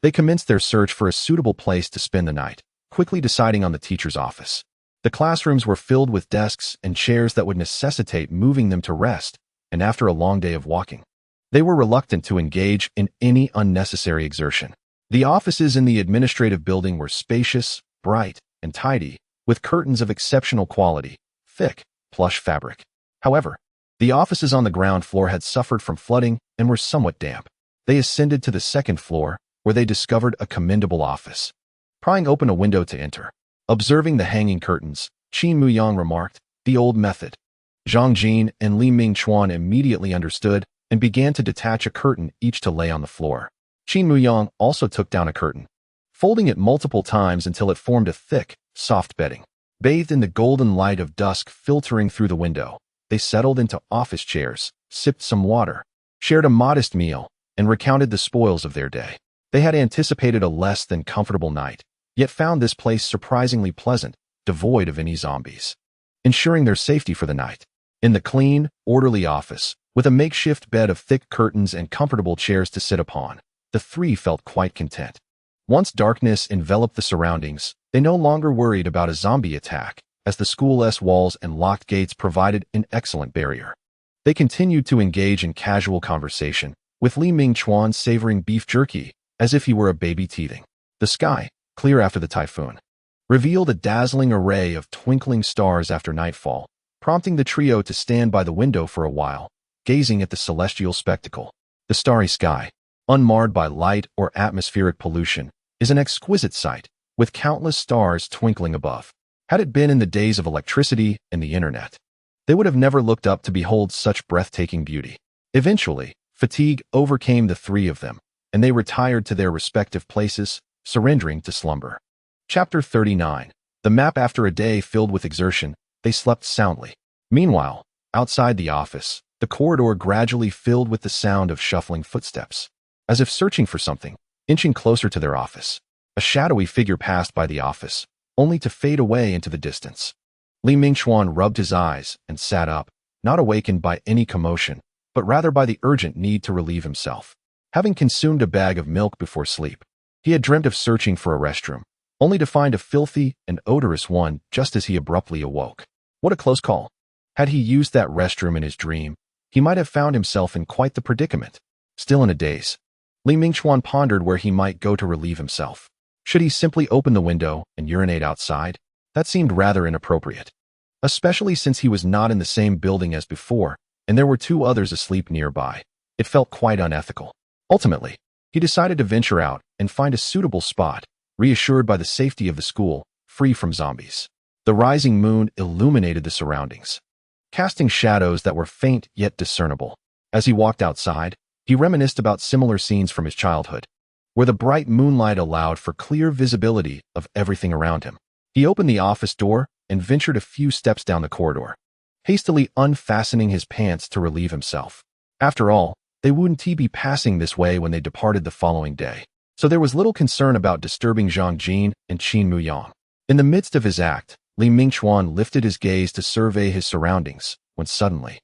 They commenced their search for a suitable place to spend the night, quickly deciding on the teacher's office. The classrooms were filled with desks and chairs that would necessitate moving them to rest, and after a long day of walking, they were reluctant to engage in any unnecessary exertion. The offices in the administrative building were spacious, bright, and tidy, with curtains of exceptional quality, thick, plush fabric. However, the offices on the ground floor had suffered from flooding and were somewhat damp. They ascended to the second floor, where they discovered a commendable office. Prying open a window to enter, observing the hanging curtains, Qin Muyang remarked, "The old method." Zhang Jin and Li Mingchuan immediately understood and began to detach a curtain each to lay on the floor. Qin Muyang also took down a curtain, folding it multiple times until it formed a thick, soft bedding. Bathed in the golden light of dusk filtering through the window, they settled into office chairs, sipped some water, shared a modest meal, and recounted the spoils of their day. They had anticipated a less than comfortable night, yet found this place surprisingly pleasant, devoid of any zombies. Ensuring their safety for the night. In the clean, orderly office, with a makeshift bed of thick curtains and comfortable chairs to sit upon, the three felt quite content. Once darkness enveloped the surroundings, they no longer worried about a zombie attack, as the school's walls and locked gates provided an excellent barrier. They continued to engage in casual conversation, with Li Mingchuan savoring beef jerky, as if he were a baby teething. The sky, clear after the typhoon, revealed a dazzling array of twinkling stars after nightfall, prompting the trio to stand by the window for a while, gazing at the celestial spectacle. The starry sky, unmarred by light or atmospheric pollution, is an exquisite sight, with countless stars twinkling above. Had it been in the days of electricity and the internet, they would have never looked up to behold such breathtaking beauty. Eventually, fatigue overcame the three of them, and they retired to their respective places, surrendering to slumber. Chapter 39. The map. After a day filled with exertion, they slept soundly. Meanwhile, outside the office, the corridor gradually filled with the sound of shuffling footsteps. As if searching for something, inching closer to their office, a shadowy figure passed by the office, only to fade away into the distance. Li Mingchuan rubbed his eyes and sat up, not awakened by any commotion, but rather by the urgent need to relieve himself. Having consumed a bag of milk before sleep, he had dreamt of searching for a restroom, only to find a filthy and odorous one just as he abruptly awoke. What a close call. Had he used that restroom in his dream, he might have found himself in quite the predicament. Still in a daze, Li Mingchuan pondered where he might go to relieve himself. Should he simply open the window and urinate outside? That seemed rather inappropriate, especially since he was not in the same building as before, and there were two others asleep nearby. It felt quite unethical. Ultimately, he decided to venture out and find a suitable spot, reassured by the safety of the school, free from zombies. The rising moon illuminated the surroundings, casting shadows that were faint yet discernible. As he walked outside, he reminisced about similar scenes from his childhood, where the bright moonlight allowed for clear visibility of everything around him. He opened the office door and ventured a few steps down the corridor, hastily unfastening his pants to relieve himself. After all, they wouldn't be passing this way when they departed the following day, so there was little concern about disturbing Zhang Jin and Qin Muyang. In the midst of his act, Li Mingchuan lifted his gaze to survey his surroundings, when suddenly,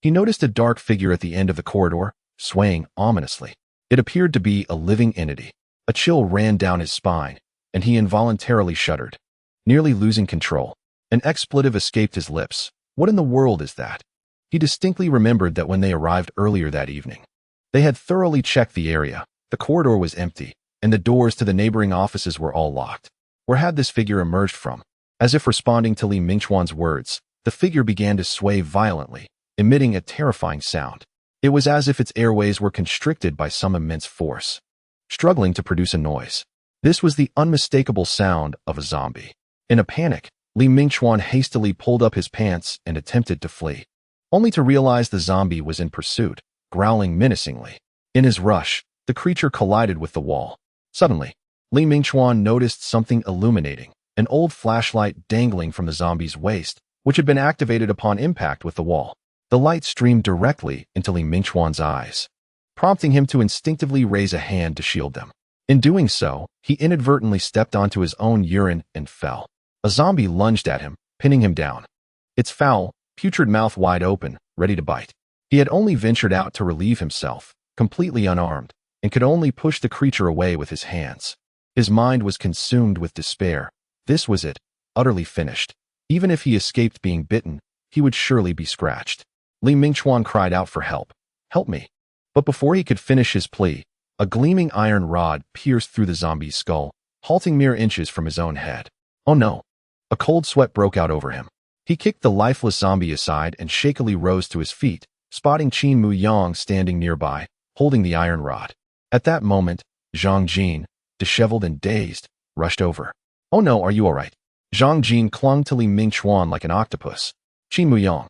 he noticed a dark figure at the end of the corridor, swaying ominously. It appeared to be a living entity. A chill ran down his spine, and he involuntarily shuddered, nearly losing control. An expletive escaped his lips. What in the world is that? He distinctly remembered that when they arrived earlier that evening, they had thoroughly checked the area. The corridor was empty, and the doors to the neighboring offices were all locked. Where had this figure emerged from? As if responding to Li Mingchuan's words, the figure began to sway violently, emitting a terrifying sound. It was as if its airways were constricted by some immense force, struggling to produce a noise. This was the unmistakable sound of a zombie. In a panic, Li Mingchuan hastily pulled up his pants and attempted to flee, only to realize the zombie was in pursuit, growling menacingly. In his rush, the creature collided with the wall. Suddenly, Li Mingchuan noticed something illuminating, an old flashlight dangling from the zombie's waist, which had been activated upon impact with the wall. The light streamed directly into Li Mingchuan's eyes, prompting him to instinctively raise a hand to shield them. In doing so, he inadvertently stepped onto his own urine and fell. A zombie lunged at him, pinning him down, its foul, putrid mouth wide open, ready to bite. He had only ventured out to relieve himself, completely unarmed, and could only push the creature away with his hands. His mind was consumed with despair. This was it, utterly finished. Even if he escaped being bitten, he would surely be scratched. Li Mingchuan cried out for help. Help me. But before he could finish his plea, a gleaming iron rod pierced through the zombie's skull, halting mere inches from his own head. Oh no. A cold sweat broke out over him. He kicked the lifeless zombie aside and shakily rose to his feet, spotting Qin Muyang standing nearby, holding the iron rod. At that moment, Zhang Jin, disheveled and dazed, rushed over. Oh no, are you all right? Zhang Jin clung to Li Mingchuan like an octopus. Qin Muyang,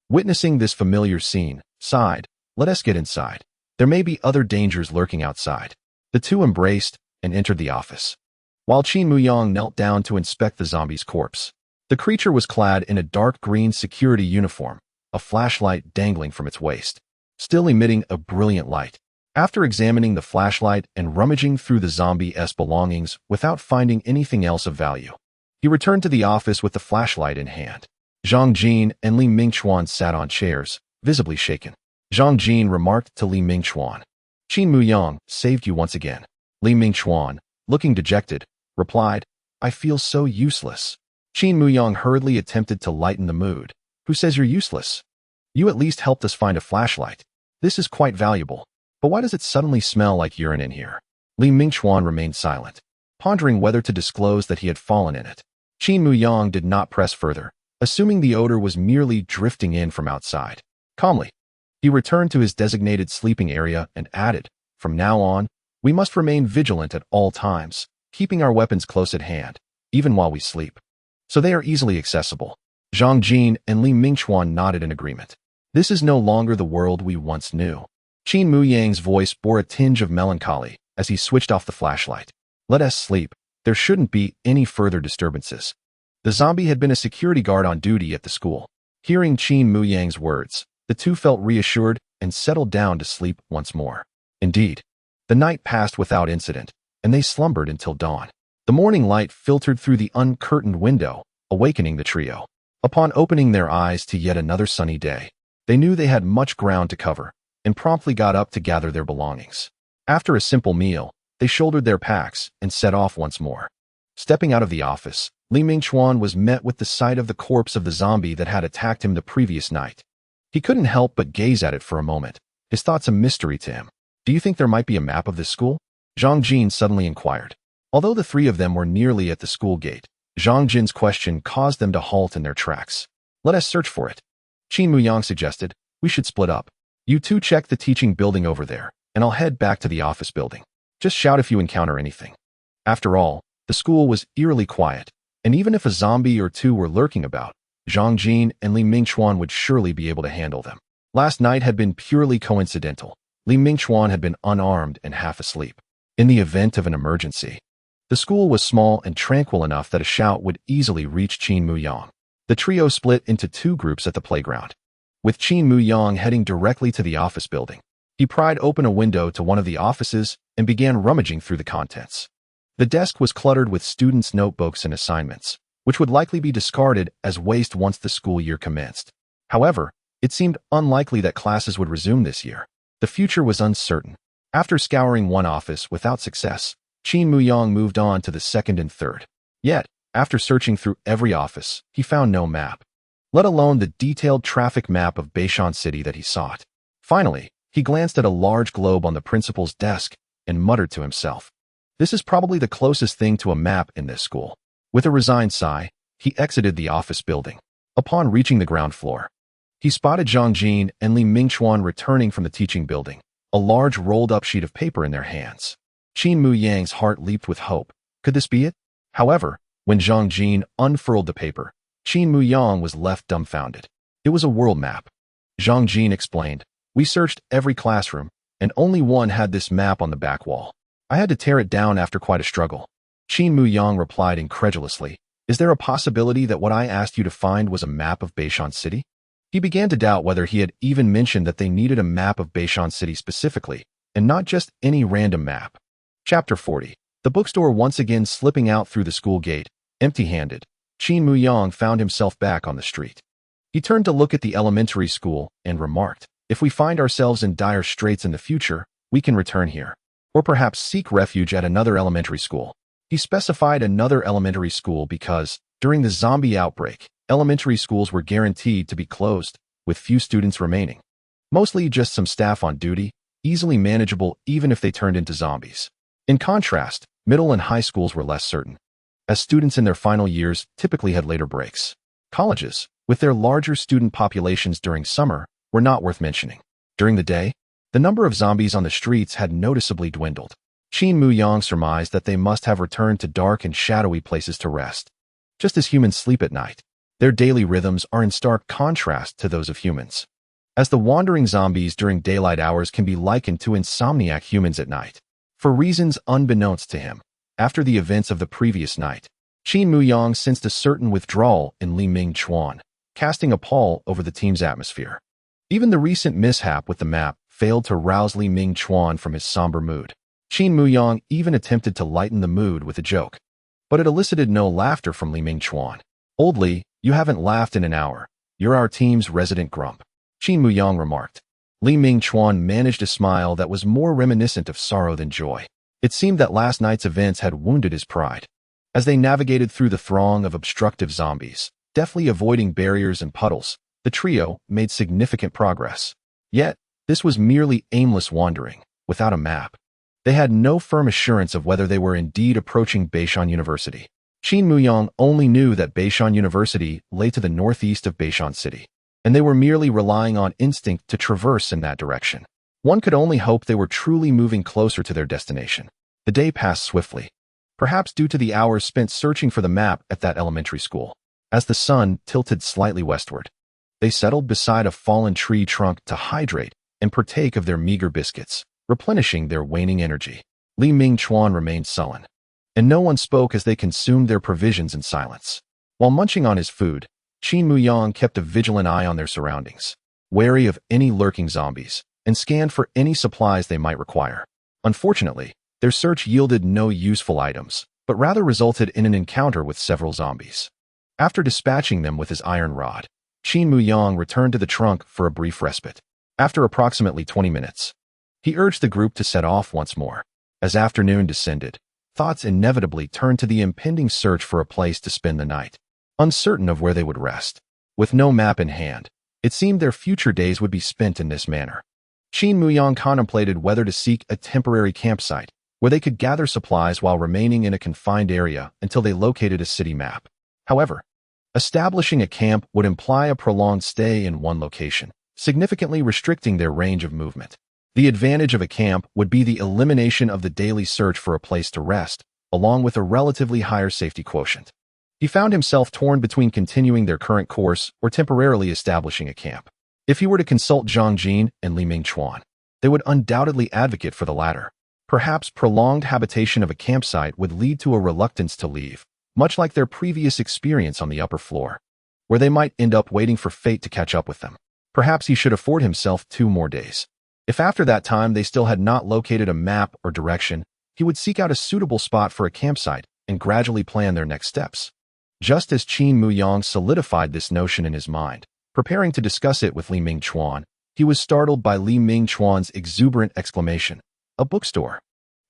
witnessing this familiar scene, sighed, Let us get inside. There may be other dangers lurking outside. The two embraced and entered the office, while Qin Muyang knelt down to inspect the zombie's corpse. The creature was clad in a dark green security uniform, a flashlight dangling from its waist, still emitting a brilliant light. After examining the flashlight and rummaging through the zombie's belongings without finding anything else of value, he returned to the office with the flashlight in hand. Zhang Jin and Li Mingchuan sat on chairs, visibly shaken. Zhang Jin remarked to Li Mingchuan, "Qin Muyang saved you once again." Li Mingchuan, looking dejected, replied, "I feel so useless." Qin Muyang hurriedly attempted to lighten the mood. "Who says you're useless? You at least helped us find a flashlight. This is quite valuable. But why does it suddenly smell like urine in here?" Li Mingchuan remained silent, pondering whether to disclose that he had fallen in it. Qin Muyang did not press further, assuming the odor was merely drifting in from outside. Calmly, he returned to his designated sleeping area and added, "From now on, we must remain vigilant at all times, keeping our weapons close at hand, even while we sleep, so they are easily accessible." Zhang Jin and Li Mingchuan nodded in agreement. This is no longer the world we once knew. Qin Muyang's voice bore a tinge of melancholy as he switched off the flashlight. "Let us sleep. There shouldn't be any further disturbances." The zombie had been a security guard on duty at the school. Hearing Qin Muyang's words, the two felt reassured and settled down to sleep once more. Indeed, the night passed without incident, and they slumbered until dawn. The morning light filtered through the uncurtained window, awakening the trio. Upon opening their eyes to yet another sunny day, they knew they had much ground to cover, and promptly got up to gather their belongings. After a simple meal, they shouldered their packs and set off once more. Stepping out of the office, Li Mingchuan was met with the sight of the corpse of the zombie that had attacked him the previous night. He couldn't help but gaze at it for a moment, his thoughts a mystery to him. "Do you think there might be a map of this school?" Zhang Jin suddenly inquired. Although the three of them were nearly at the school gate, Zhang Jin's question caused them to halt in their tracks. "Let us search for it," Qin Muyang suggested. "We should split up. You two check the teaching building over there, and I'll head back to the office building. Just shout if you encounter anything." After all, the school was eerily quiet, and even if a zombie or two were lurking about, Zhang Jin and Li Mingchuan would surely be able to handle them. Last night had been purely coincidental. Li Mingchuan had been unarmed and half asleep. In the event of an emergency, the school was small and tranquil enough that a shout would easily reach Qin Muyang. The trio split into two groups at the playground, with Qin Muyang heading directly to the office building. He pried open a window to one of the offices and began rummaging through the contents. The desk was cluttered with students' notebooks and assignments, which would likely be discarded as waste once the school year commenced. However, it seemed unlikely that classes would resume this year. The future was uncertain. After scouring one office without success, Qin Muyang moved on to the second and third. Yet, after searching through every office, he found no map, let alone the detailed traffic map of Beishan City that he sought. Finally, he glanced at a large globe on the principal's desk and muttered to himself, "This is probably the closest thing to a map in this school." With a resigned sigh, he exited the office building. Upon reaching the ground floor, he spotted Zhang Jin and Li Mingchuan returning from the teaching building, a large rolled-up sheet of paper in their hands. Qin Muyang's heart leaped with hope. Could this be it? However, when Zhang Jin unfurled the paper, Qin Muyang was left dumbfounded. It was a world map. Zhang Jin explained, "We searched every classroom, and only one had this map on the back wall. I had to tear it down after quite a struggle." Qin Muyang replied incredulously, "Is there a possibility that what I asked you to find was a map of Beishan City?" He began to doubt whether he had even mentioned that they needed a map of Beishan City specifically, and not just any random map. Chapter 40. The bookstore once again slipping out through the school gate, empty-handed, Qin Muyang found himself back on the street. He turned to look at the elementary school and remarked, "If we find ourselves in dire straits in the future, we can return here, or perhaps seek refuge at another elementary school." He specified another elementary school because, during the zombie outbreak, elementary schools were guaranteed to be closed, with few students remaining. Mostly just some staff on duty, easily manageable even if they turned into zombies. In contrast, middle and high schools were less certain, as students in their final years typically had later breaks. Colleges, with their larger student populations during summer, were not worth mentioning. During the day, the number of zombies on the streets had noticeably dwindled. Qin Muyang surmised that they must have returned to dark and shadowy places to rest. Just as humans sleep at night, their daily rhythms are in stark contrast to those of humans. as the wandering zombies during daylight hours can be likened to insomniac humans at night. For reasons unbeknownst to him, after the events of the previous night, Qin Muyang sensed a certain withdrawal in Li Mingchuan, casting a pall over the team's atmosphere. Even the recent mishap with the map failed to rouse Li Mingchuan from his somber mood. Qin Muyang even attempted to lighten the mood with a joke, but it elicited no laughter from Li Mingchuan. "Old Li, you haven't laughed in an hour. You're our team's resident grump," Qin Muyang remarked. Li Mingchuan managed a smile that was more reminiscent of sorrow than joy. It seemed that last night's events had wounded his pride. As they navigated through the throng of obstructive zombies, deftly avoiding barriers and puddles, the trio made significant progress. Yet, this was merely aimless wandering, without a map. They had no firm assurance of whether they were indeed approaching Beishan University. Qin Muyang only knew that Beishan University lay to the northeast of Beishan City, and they were merely relying on instinct to traverse in that direction. One could only hope they were truly moving closer to their destination. The day passed swiftly, perhaps due to the hours spent searching for the map at that elementary school. As the sun tilted slightly westward, they settled beside a fallen tree trunk to hydrate and partake of their meager biscuits, replenishing their waning energy. Li Mingchuan remained sullen, and no one spoke as they consumed their provisions in silence. While munching on his food, Qin Muyang kept a vigilant eye on their surroundings, wary of any lurking zombies, and scanned for any supplies they might require. Unfortunately, their search yielded no useful items, but rather resulted in an encounter with several zombies. After dispatching them with his iron rod, Qin Muyang returned to the trunk for a brief respite. After approximately 20 minutes, he urged the group to set off once more. As afternoon descended, thoughts inevitably turned to the impending search for a place to spend the night. Uncertain of where they would rest, with no map in hand, it seemed their future days would be spent in this manner. Qin Muyang contemplated whether to seek a temporary campsite where they could gather supplies while remaining in a confined area until they located a city map. However, establishing a camp would imply a prolonged stay in one location, significantly restricting their range of movement. The advantage of a camp would be the elimination of the daily search for a place to rest, along with a relatively higher safety quotient. He found himself torn between continuing their current course or temporarily establishing a camp. If he were to consult Zhang Jin and Li Mingchuan, they would undoubtedly advocate for the latter. Perhaps prolonged habitation of a campsite would lead to a reluctance to leave, much like their previous experience on the upper floor, where they might end up waiting for fate to catch up with them. Perhaps he should afford himself 2 more days. If after that time they still had not located a map or direction, he would seek out a suitable spot for a campsite and gradually plan their next steps. Just as Qin Muyang solidified this notion in his mind, preparing to discuss it with Li Mingchuan, he was startled by Li Mingchuan's exuberant exclamation, "A bookstore!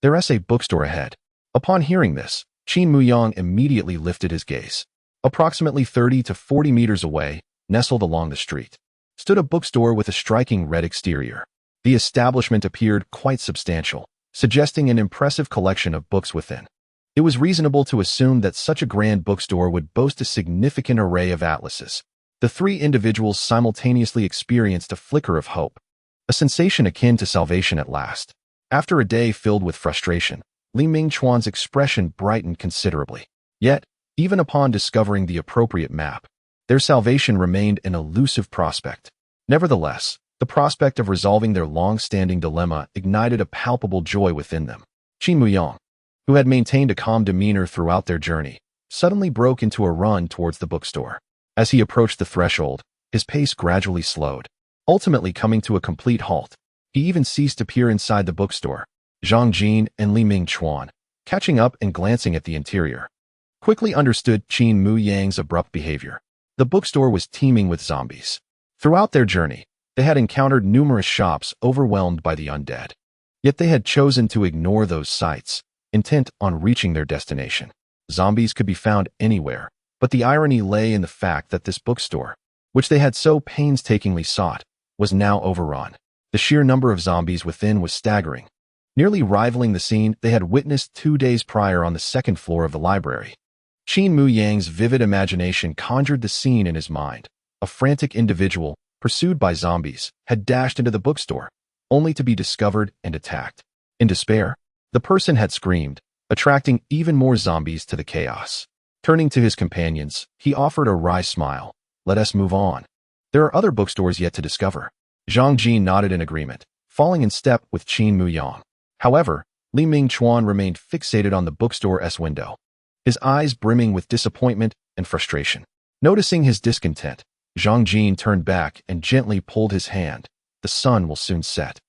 There's a bookstore ahead." Upon hearing this, Qin Muyang immediately lifted his gaze. Approximately 30 to 40 meters away, nestled along the street, stood a bookstore with a striking red exterior. The establishment appeared quite substantial, suggesting an impressive collection of books within. It was reasonable to assume that such a grand bookstore would boast a significant array of atlases. The 3 individuals simultaneously experienced a flicker of hope, a sensation akin to salvation at last. After a day filled with frustration, Li Mingchuan's expression brightened considerably. Yet, even upon discovering the appropriate map, their salvation remained an elusive prospect. Nevertheless, the prospect of resolving their long-standing dilemma ignited a palpable joy within them. Qin Muyang, who had maintained a calm demeanor throughout their journey, suddenly broke into a run towards the bookstore. As he approached the threshold, his pace gradually slowed, ultimately coming to a complete halt. He even ceased to peer inside the bookstore. Zhang Jin and Li Mingchuan, catching up and glancing at the interior, quickly understood Qin Muyang's abrupt behavior. The bookstore was teeming with zombies. Throughout their journey, they had encountered numerous shops overwhelmed by the undead. Yet they had chosen to ignore those sights, intent on reaching their destination. Zombies could be found anywhere, but the irony lay in the fact that this bookstore, which they had so painstakingly sought, was now overrun. The sheer number of zombies within was staggering, nearly rivaling the scene they had witnessed 2 days prior on the 2nd floor of the library. Qin Muyang's vivid imagination conjured the scene in his mind. A frantic individual, pursued by zombies, had dashed into the bookstore, only to be discovered and attacked. In despair, the person had screamed, attracting even more zombies to the chaos. Turning to his companions, he offered a wry smile. "Let us move on. There are other bookstores yet to discover." Zhang Jin nodded in agreement, falling in step with Qin Muyang. However, Li Mingchuan remained fixated on the bookstore's window, his eyes brimming with disappointment and frustration. Noticing his discontent, Zhang Jin turned back and gently pulled his hand. The sun will soon set.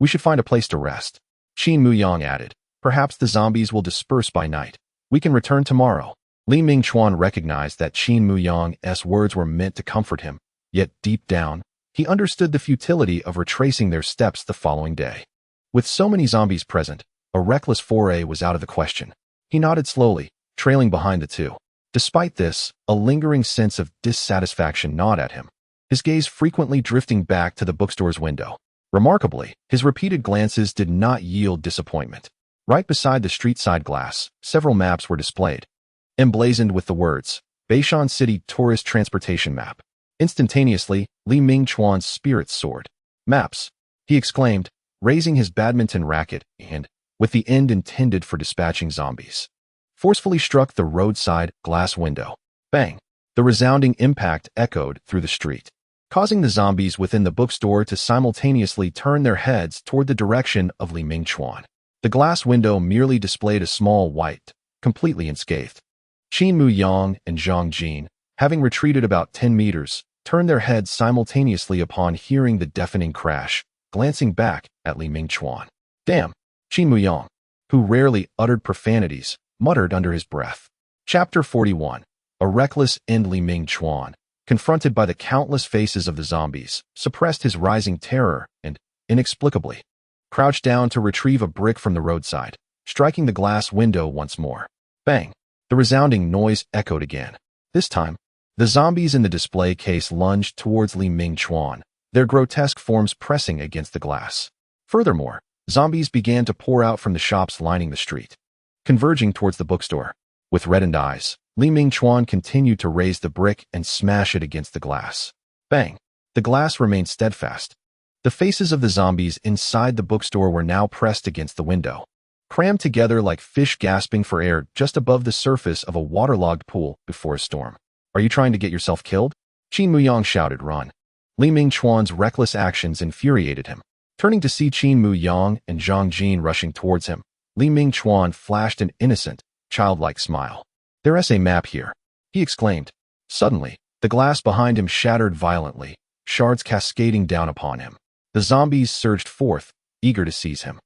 We should find a place to rest. Qin Muyang added, perhaps the zombies will disperse by night. We can return tomorrow. Li Mingchuan recognized that Qin Muyang's words were meant to comfort him, yet deep down, he understood the futility of retracing their steps the following day. With so many zombies present, a reckless foray was out of the question. He nodded slowly, trailing behind the two. Despite this, a lingering sense of dissatisfaction gnawed at him, his gaze frequently drifting back to the bookstore's window. Remarkably, his repeated glances did not yield disappointment. Right beside the street-side glass, several maps were displayed, emblazoned with the words, Beishan City Tourist Transportation Map. Instantaneously, Li Mingchuan's spirits soared. Maps, he exclaimed, raising his badminton racket and, with the end intended for dispatching zombies, forcefully struck the roadside glass window. Bang! The resounding impact echoed through the street, causing the zombies within the bookstore to simultaneously turn their heads toward the direction of Li Mingchuan. The glass window merely displayed a small white, completely unscathed. Qin Muyang and Zhang Jin, having retreated about 10 meters, turned their heads simultaneously upon hearing the deafening crash, glancing back at Li Mingchuan. Damn! Qin Muyang, who rarely uttered profanities, muttered under his breath. Chapter 41. A reckless Li Mingchuan, confronted by the countless faces of the zombies, suppressed his rising terror and, inexplicably, crouched down to retrieve a brick from the roadside, striking the glass window once more. Bang! The resounding noise echoed again. This time, the zombies in the display case lunged towards Li Mingchuan, their grotesque forms pressing against the glass. Furthermore, zombies began to pour out from the shops lining the street, converging towards the bookstore. With reddened eyes, Li Mingchuan continued to raise the brick and smash it against the glass. Bang! The glass remained steadfast. The faces of the zombies inside the bookstore were now pressed against the window, crammed together like fish gasping for air just above the surface of a waterlogged pool before a storm. Are you trying to get yourself killed? Qin Muyang shouted. Run! Li Mingchuan's reckless actions infuriated him. Turning to see Qin Muyang and Zhang Jin rushing towards him, Li Mingchuan flashed an innocent, childlike smile. There's a map here, he exclaimed. Suddenly, the glass behind him shattered violently, shards cascading down upon him. The zombies surged forth, eager to seize him.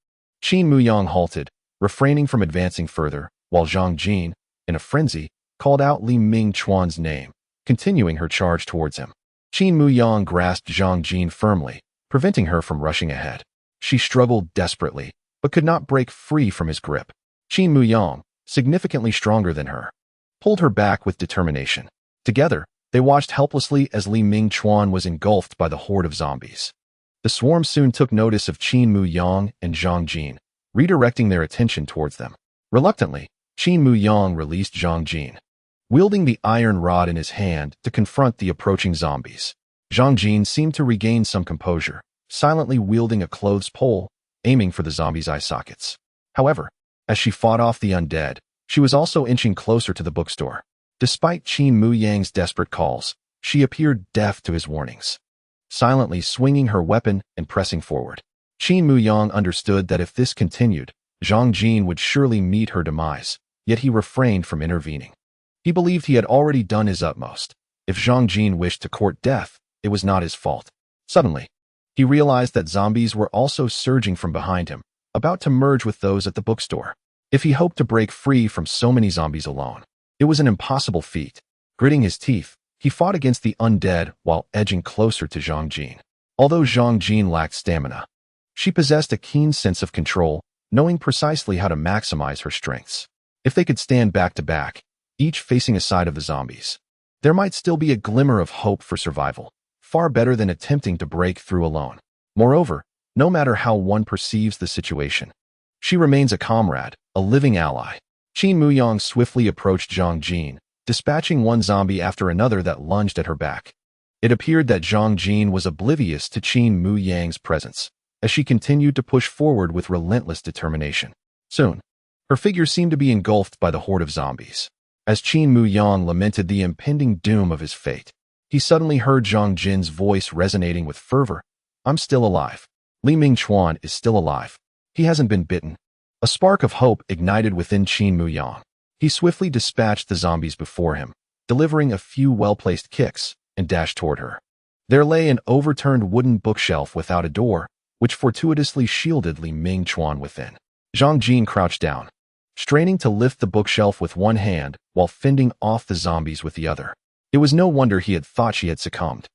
Qin Muyang halted, refraining from advancing further, while Zhang Jin, in a frenzy, called out Li Mingchuan's name, continuing her charge towards him. Qin Muyang grasped Zhang Jin firmly, preventing her from rushing ahead. She struggled desperately, but could not break free from his grip. Qin Muyang, significantly stronger than her, pulled her back with determination. Together, they watched helplessly as Li Mingchuan was engulfed by the horde of zombies. The swarm soon took notice of Qin Muyang and Zhang Jin, redirecting their attention towards them. Reluctantly, Qin Muyang released Zhang Jin, wielding the iron rod in his hand to confront the approaching zombies. Zhang Jin seemed to regain some composure, silently wielding a clothes pole, aiming for the zombies' eye sockets. However, as she fought off the undead, she was also inching closer to the bookstore. Despite Qin Muyang's desperate calls, she appeared deaf to his warnings, silently swinging her weapon and pressing forward. Qin Muyang understood that if this continued, Zhang Jin would surely meet her demise, yet he refrained from intervening. He believed he had already done his utmost. If Zhang Jin wished to court death, it was not his fault. Suddenly, he realized that zombies were also surging from behind him, about to merge with those at the bookstore. If he hoped to break free from so many zombies alone, it was an impossible feat. Gritting his teeth, he fought against the undead while edging closer to Zhang Jin. Although Zhang Jin lacked stamina, she possessed a keen sense of control, knowing precisely how to maximize her strengths. If they could stand back to back, each facing a side of the zombies, there might still be a glimmer of hope for survival, far better than attempting to break through alone. Moreover, no matter how one perceives the situation, she remains a comrade, a living ally. Qin Muyang swiftly approached Zhang Jin, dispatching one zombie after another that lunged at her back. It appeared that Zhang Jin was oblivious to Qin Muyang's presence, as she continued to push forward with relentless determination. Soon, her figure seemed to be engulfed by the horde of zombies. As Qin Muyang lamented the impending doom of his fate, he suddenly heard Zhang Jin's voice resonating with fervor, I'm still alive. Li Mingchuan is still alive. He hasn't been bitten. A spark of hope ignited within Qin Muyang. He swiftly dispatched the zombies before him, delivering a few well-placed kicks, and dashed toward her. There lay an overturned wooden bookshelf without a door, which fortuitously shielded Li Mingchuan within. Zhang Jin crouched down, straining to lift the bookshelf with one hand while fending off the zombies with the other. It was no wonder he had thought she had succumbed.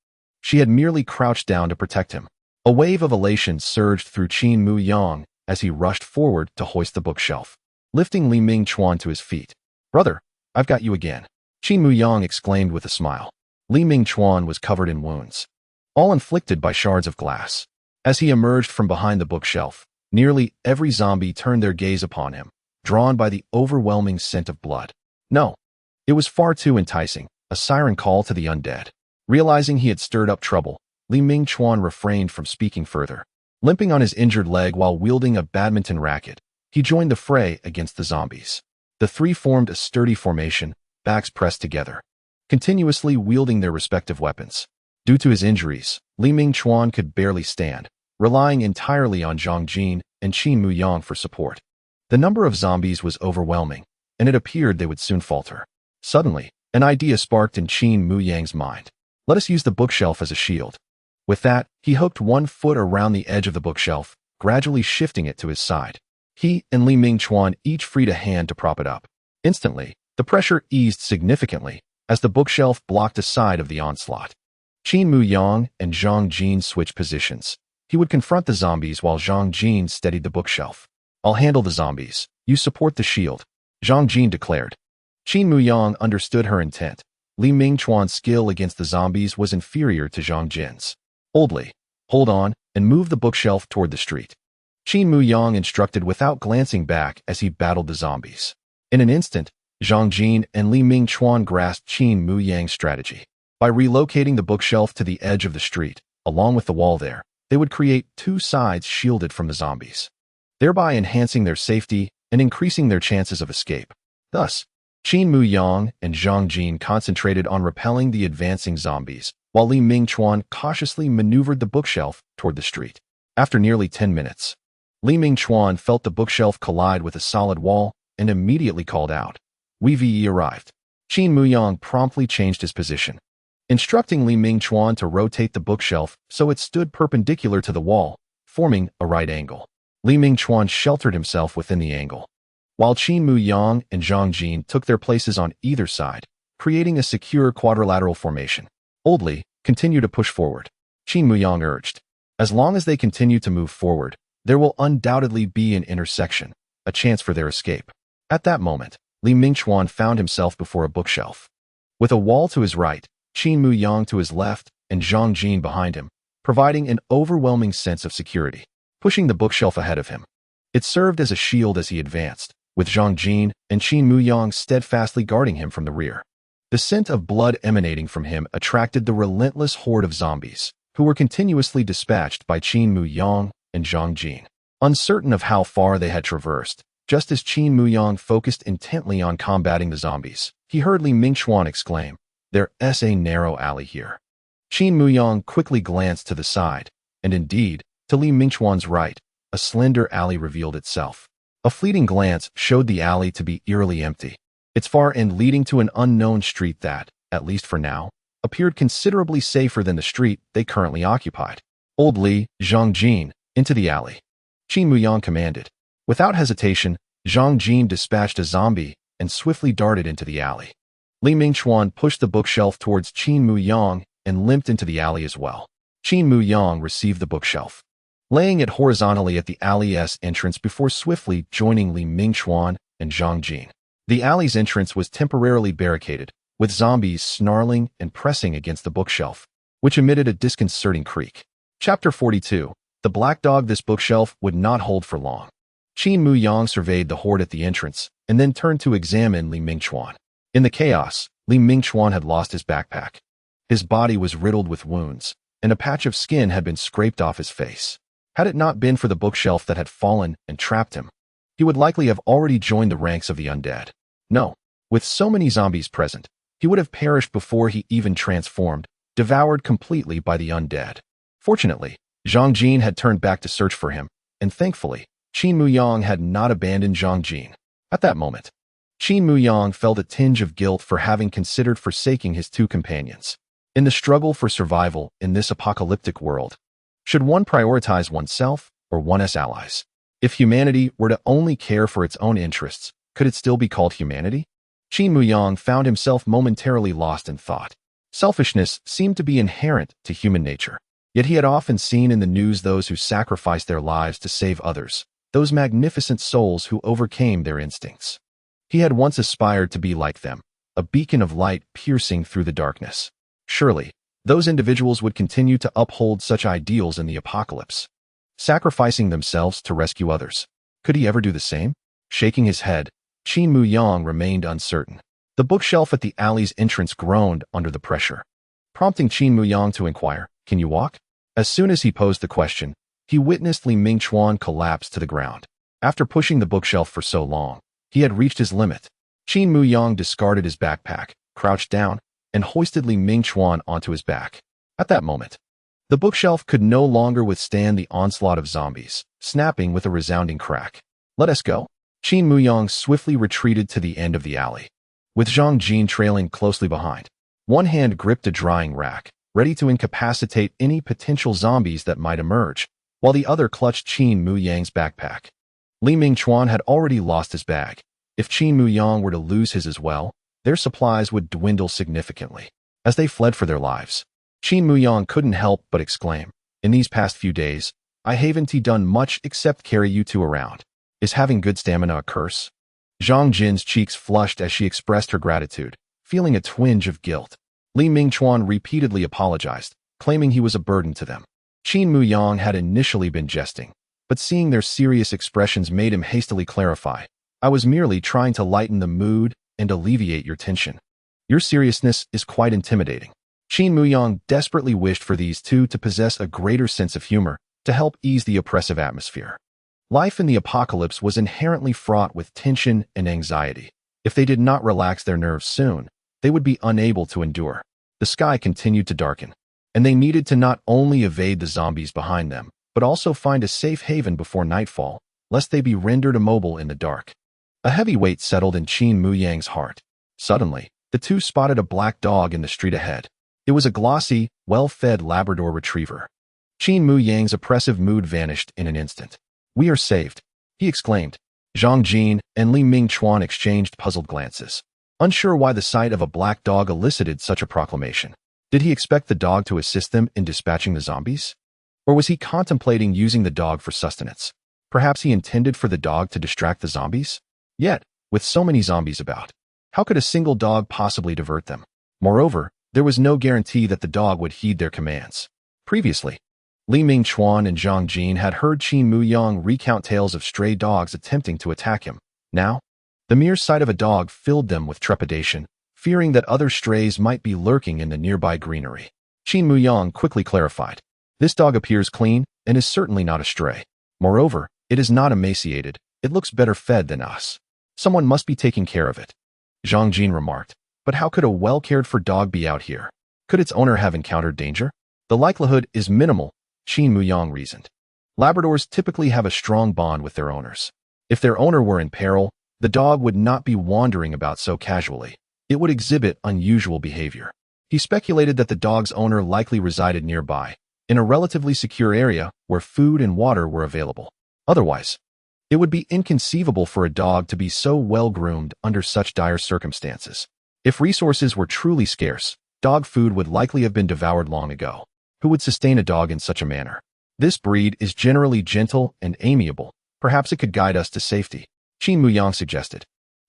She had merely crouched down to protect him. A wave of elation surged through Qin Muyang as he rushed forward to hoist the bookshelf, lifting Li Mingchuan to his feet. "Brother, I've got you again," Qin Muyang exclaimed with a smile. Li Mingchuan was covered in wounds, all inflicted by shards of glass. As he emerged from behind the bookshelf, nearly every zombie turned their gaze upon him, drawn by the overwhelming scent of blood. No, it was far too enticing, a siren call to the undead. Realizing he had stirred up trouble, Li Mingchuan refrained from speaking further. Limping on his injured leg while wielding a badminton racket, he joined the fray against the zombies. The three formed a sturdy formation, backs pressed together, continuously wielding their respective weapons. Due to his injuries, Li Mingchuan could barely stand, relying entirely on Zhang Jin and Qin Muyang for support. The number of zombies was overwhelming, and it appeared they would soon falter. Suddenly, an idea sparked in Qin Muyang's mind. "Let us use the bookshelf as a shield." With that, he hooked one foot around the edge of the bookshelf, gradually shifting it to his side. He and Li Mingchuan each freed a hand to prop it up. Instantly, the pressure eased significantly as the bookshelf blocked a side of the onslaught. Qin Muyang and Zhang Jin switched positions. He would confront the zombies while Zhang Jin steadied the bookshelf. "I'll handle the zombies. You support the shield," Zhang Jin declared. Qin Muyang understood her intent. Li Mingchuan's skill against the zombies was inferior to Zhang Jin's. "Oldly, hold on, and move the bookshelf toward the street," Qin Muyang instructed without glancing back as he battled the zombies. In an instant, Zhang Jin and Li Mingchuan grasped Qin Muyang's strategy. By relocating the bookshelf to the edge of the street, along with the wall there, they would create two sides shielded from the zombies, thereby enhancing their safety and increasing their chances of escape. Thus, Qin Muyang and Zhang Jin concentrated on repelling the advancing zombies, while Li Mingchuan cautiously maneuvered the bookshelf toward the street. After nearly 10 minutes, Li Mingchuan felt the bookshelf collide with a solid wall and immediately called out. "We arrived." Qin Muyang promptly changed his position, instructing Li Mingchuan to rotate the bookshelf so it stood perpendicular to the wall, forming a right angle. Li Mingchuan sheltered himself within the angle, while Qin Muyang and Zhang Jin took their places on either side, creating a secure quadrilateral formation. "Oldly, continue to push forward," Qin Muyang urged. "As long as they continue to move forward, there will undoubtedly be an intersection, a chance for their escape." At that moment, Li Mingchuan found himself before a bookshelf. With a wall to his right, Qin Muyang to his left, and Zhang Jin behind him, providing an overwhelming sense of security. Pushing the bookshelf ahead of him, it served as a shield as he advanced, with Zhang Jin and Qin Muyang steadfastly guarding him from the rear. The scent of blood emanating from him attracted the relentless horde of zombies, who were continuously dispatched by Qin Muyang and Zhang Jin. Uncertain of how far they had traversed, just as Qin Muyang focused intently on combating the zombies, he heard Li Mingchuan exclaim, "There's a narrow alley here." Qin Muyang quickly glanced to the side, and indeed, to Li Mingchuan's right, a slender alley revealed itself. A fleeting glance showed the alley to be eerily empty, its far end leading to an unknown street that, at least for now, appeared considerably safer than the street they currently occupied. "Old Li, Zhang Jin, into the alley," Qin Muyang commanded. Without hesitation, Zhang Jin dispatched a zombie and swiftly darted into the alley. Li Mingchuan pushed the bookshelf towards Qin Muyang and limped into the alley as well. Qin Muyang received the bookshelf, laying it horizontally at the alley's entrance before swiftly joining Li Mingchuan and Zhang Jin. The alley's entrance was temporarily barricaded, with zombies snarling and pressing against the bookshelf, which emitted a disconcerting creak. Chapter 42. The Black Dog. This bookshelf would not hold for long. Qin Muyang surveyed the horde at the entrance and then turned to examine Li Mingchuan. In the chaos, Li Mingchuan had lost his backpack. His body was riddled with wounds, and a patch of skin had been scraped off his face. Had it not been for the bookshelf that had fallen and trapped him, he would likely have already joined the ranks of the undead. No, with so many zombies present, he would have perished before he even transformed, devoured completely by the undead. Fortunately, Zhang Jin had turned back to search for him, and thankfully, Qin Muyang had not abandoned Zhang Jin. At that moment, Qin Muyang felt a tinge of guilt for having considered forsaking his two companions. In the struggle for survival in this apocalyptic world, should one prioritize oneself or one's allies? If humanity were to only care for its own interests, could it still be called humanity? Qin Muyang found himself momentarily lost in thought. Selfishness seemed to be inherent to human nature. Yet he had often seen in the news those who sacrificed their lives to save others, those magnificent souls who overcame their instincts. He had once aspired to be like them, a beacon of light piercing through the darkness. Surely, those individuals would continue to uphold such ideals in the apocalypse, sacrificing themselves to rescue others. Could he ever do the same? Shaking his head, Qin Muyang remained uncertain. The bookshelf at the alley's entrance groaned under the pressure, prompting Qin Muyang to inquire, "Can you walk?" As soon as he posed the question, he witnessed Li Mingchuan collapse to the ground. After pushing the bookshelf for so long, he had reached his limit. Qin Muyang discarded his backpack, crouched down, and hoisted Li Mingchuan onto his back. At that moment, the bookshelf could no longer withstand the onslaught of zombies, snapping with a resounding crack. "Let us go." Qin Muyang swiftly retreated to the end of the alley, with Zhang Jin trailing closely behind. One hand gripped a drying rack, ready to incapacitate any potential zombies that might emerge, while the other clutched Qin Muyang's backpack. Li Mingchuan had already lost his bag. If Qin Muyang were to lose his as well, their supplies would dwindle significantly. As they fled for their lives, Qin Muyang couldn't help but exclaim, "In these past few days, I haven't done much except carry you two around. Is having good stamina a curse?" Zhang Jin's cheeks flushed as she expressed her gratitude, feeling a twinge of guilt. Li Mingchuan repeatedly apologized, claiming he was a burden to them. Qin Muyang had initially been jesting, but seeing their serious expressions made him hastily clarify, "I was merely trying to lighten the mood and alleviate your tension. Your seriousness is quite intimidating." Qin Muyang desperately wished for these two to possess a greater sense of humor to help ease the oppressive atmosphere. Life in the apocalypse was inherently fraught with tension and anxiety. If they did not relax their nerves soon, they would be unable to endure. The sky continued to darken, and they needed to not only evade the zombies behind them, but also find a safe haven before nightfall, lest they be rendered immobile in the dark. A heavy weight settled in Qin Muyang's heart. Suddenly, the two spotted a black dog in the street ahead. It was a glossy, well-fed Labrador retriever. Qin Muyang's oppressive mood vanished in an instant. "We are saved," he exclaimed. Zhang Jin and Li Mingchuan exchanged puzzled glances, unsure why the sight of a black dog elicited such a proclamation. Did he expect the dog to assist them in dispatching the zombies? Or was he contemplating using the dog for sustenance? Perhaps he intended for the dog to distract the zombies? Yet, with so many zombies about, how could a single dog possibly divert them? Moreover, there was no guarantee that the dog would heed their commands. Previously, Li Mingchuan and Zhang Jin had heard Qin Muyang recount tales of stray dogs attempting to attack him. Now, the mere sight of a dog filled them with trepidation, fearing that other strays might be lurking in the nearby greenery. Qin Muyang quickly clarified, "This dog appears clean and is certainly not a stray. Moreover, it is not emaciated. It looks better fed than us. Someone must be taking care of it." Zhang Jin remarked, "But how could a well-cared-for dog be out here? Could its owner have encountered danger?" "The likelihood is minimal," Qin Muyang reasoned. "Labradors typically have a strong bond with their owners. If their owner were in peril, the dog would not be wandering about so casually. It would exhibit unusual behavior." He speculated that the dog's owner likely resided nearby, in a relatively secure area where food and water were available. Otherwise, it would be inconceivable for a dog to be so well-groomed under such dire circumstances. If resources were truly scarce, dog food would likely have been devoured long ago. Who would sustain a dog in such a manner? "This breed is generally gentle and amiable. Perhaps it could guide us to safety," Qin Muyang suggested,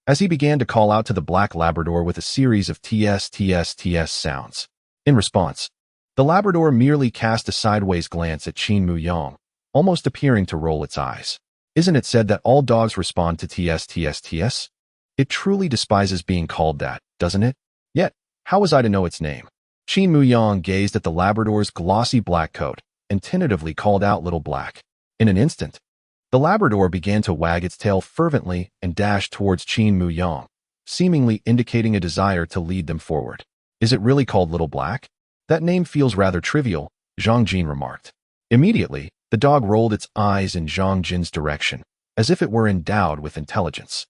as he began to call out to the black Labrador with a series of ts ts ts sounds. In response, the Labrador merely cast a sideways glance at Qin Muyang, almost appearing to roll its eyes. "Isn't it said that all dogs respond to ts ts ts? It truly despises being called that, doesn't it? Yet, how was I to know its name?" Qin Muyang gazed at the Labrador's glossy black coat and tentatively called out Little Black. In an instant, the Labrador began to wag its tail fervently and dashed towards Qin Muyang, seemingly indicating a desire to lead them forward. "Is it really called Little Black? That name feels rather trivial," Zhang Jin remarked. Immediately, the dog rolled its eyes in Zhang Jin's direction, as if it were endowed with intelligence.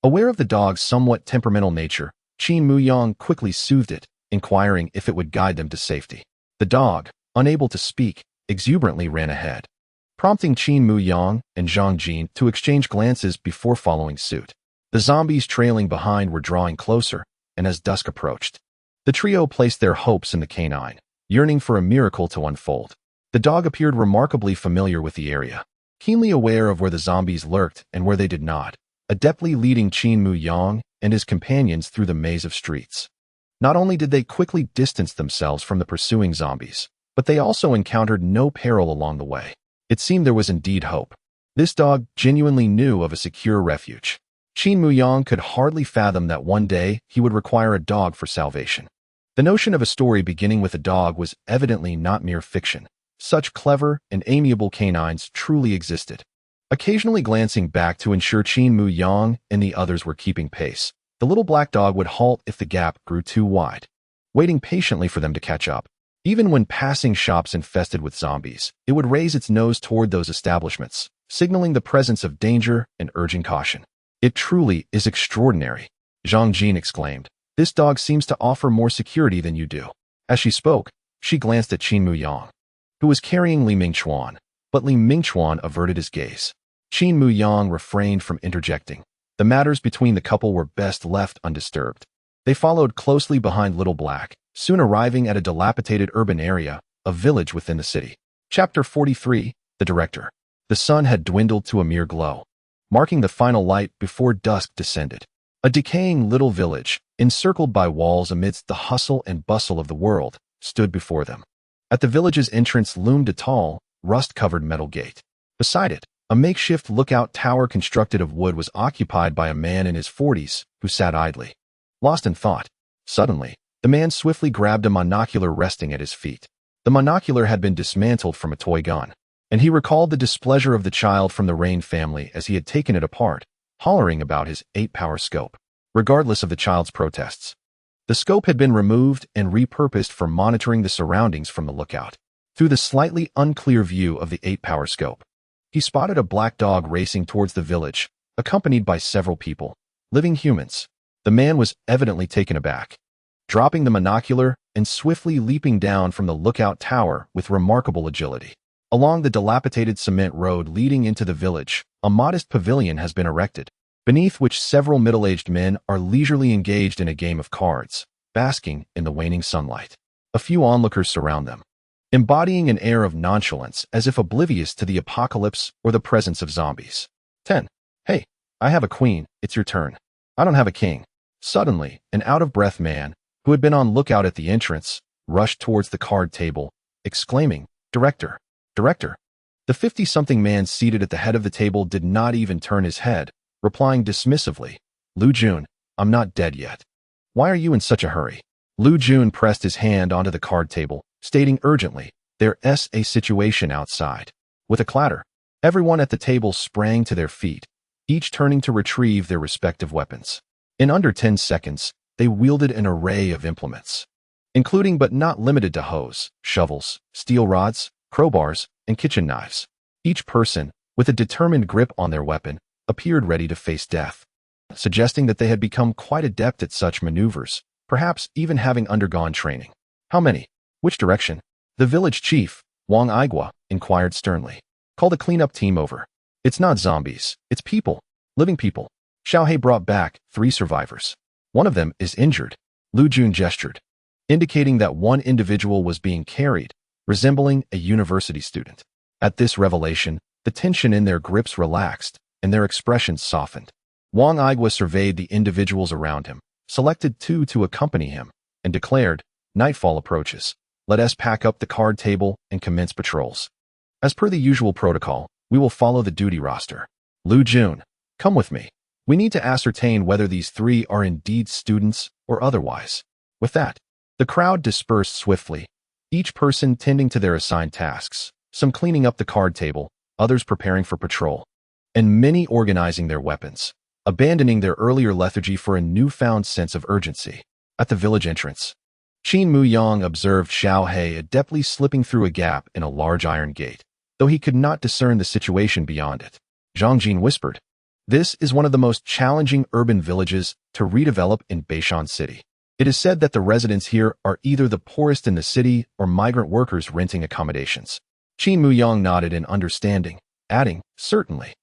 Aware of the dog's somewhat temperamental nature, Qin Muyang quickly soothed it, inquiring if it would guide them to safety. The dog, unable to speak, exuberantly ran ahead, prompting Qin Muyang and Zhang Jin to exchange glances before following suit. The zombies trailing behind were drawing closer, and as dusk approached, the trio placed their hopes in the canine, yearning for a miracle to unfold. The dog appeared remarkably familiar with the area, keenly aware of where the zombies lurked and where they did not, adeptly leading Qin Muyang and his companions through the maze of streets. Not only did they quickly distance themselves from the pursuing zombies, but they also encountered no peril along the way. It seemed there was indeed hope. This dog genuinely knew of a secure refuge. Qin Muyang could hardly fathom that one day he would require a dog for salvation. The notion of a story beginning with a dog was evidently not mere fiction. Such clever and amiable canines truly existed. Occasionally glancing back to ensure Qin Muyang and the others were keeping pace, the little black dog would halt if the gap grew too wide, waiting patiently for them to catch up. Even when passing shops infested with zombies, it would raise its nose toward those establishments, signaling the presence of danger and urging caution. "It truly is extraordinary," Zhang Jin exclaimed. "This dog seems to offer more security than you do." As she spoke, she glanced at Qin Muyang, who was carrying Li Mingchuan, but Li Mingchuan averted his gaze. Qin Muyang refrained from interjecting. The matters between the couple were best left undisturbed. They followed closely behind Little Black, soon arriving at a dilapidated urban area, a village within the city. Chapter 43, The Director. The sun had dwindled to a mere glow, marking the final light before dusk descended. A decaying little village, encircled by walls amidst the hustle and bustle of the world, stood before them. At the village's entrance loomed a tall, rust-covered metal gate. Beside it, a makeshift lookout tower constructed of wood was occupied by a man in his 40s who sat idly, lost in thought. Suddenly, the man swiftly grabbed a monocular resting at his feet. The monocular had been dismantled from a toy gun, and he recalled the displeasure of the child from the Rain family as he had taken it apart, hollering about his 8-power scope. Regardless of the child's protests, the scope had been removed and repurposed for monitoring the surroundings from the lookout. Through the slightly unclear view of the 8-power scope, he spotted a black dog racing towards the village, accompanied by several people, living humans. The man was evidently taken aback, dropping the monocular and swiftly leaping down from the lookout tower with remarkable agility. Along the dilapidated cement road leading into the village, a modest pavilion has been erected, beneath which several middle-aged men are leisurely engaged in a game of cards, basking in the waning sunlight. A few onlookers surround them, embodying an air of nonchalance as if oblivious to the apocalypse or the presence of zombies. 10. "Hey, I have a queen, it's your turn. I don't have a king." Suddenly, an out-of-breath man, who had been on lookout at the entrance, rushed towards the card table, exclaiming, "Director! Director!" The 50-something man seated at the head of the table did not even turn his head, replying dismissively, "Lu Jun, I'm not dead yet. Why are you in such a hurry?" Lu Jun pressed his hand onto the card table, stating urgently, "There's a situation outside." With a clatter, everyone at the table sprang to their feet, each turning to retrieve their respective weapons. In under 10 seconds, they wielded an array of implements, including but not limited to hoes, shovels, steel rods, crowbars, and kitchen knives. Each person, with a determined grip on their weapon, appeared ready to face death, suggesting that they had become quite adept at such maneuvers, perhaps even having undergone training. "How many? Which direction?" The village chief, Wang Aigua, inquired sternly. "Call the cleanup team over. It's not zombies, it's people, living people." Xiaohei brought back 3 survivors. "One of them is injured." Lu Jun gestured, indicating that one individual was being carried, resembling a university student. At this revelation, the tension in their grips relaxed, and their expressions softened. Wang Aigua surveyed the individuals around him, selected 2 to accompany him, and declared, "Nightfall approaches. Let us pack up the card table and commence patrols. As per the usual protocol, we will follow the duty roster. Lu Jun, come with me. We need to ascertain whether these 3 are indeed students or otherwise." With that, the crowd dispersed swiftly, each person tending to their assigned tasks, some cleaning up the card table, others preparing for patrol, and many organizing their weapons, abandoning their earlier lethargy for a newfound sense of urgency. At the village entrance, Qin Muyang observed Xiao He adeptly slipping through a gap in a large iron gate, though he could not discern the situation beyond it. Zhang Jin whispered, "This is one of the most challenging urban villages to redevelop in Beishan City. It is said that the residents here are either the poorest in the city or migrant workers renting accommodations." Qin Muyang nodded in understanding, adding, "Certainly.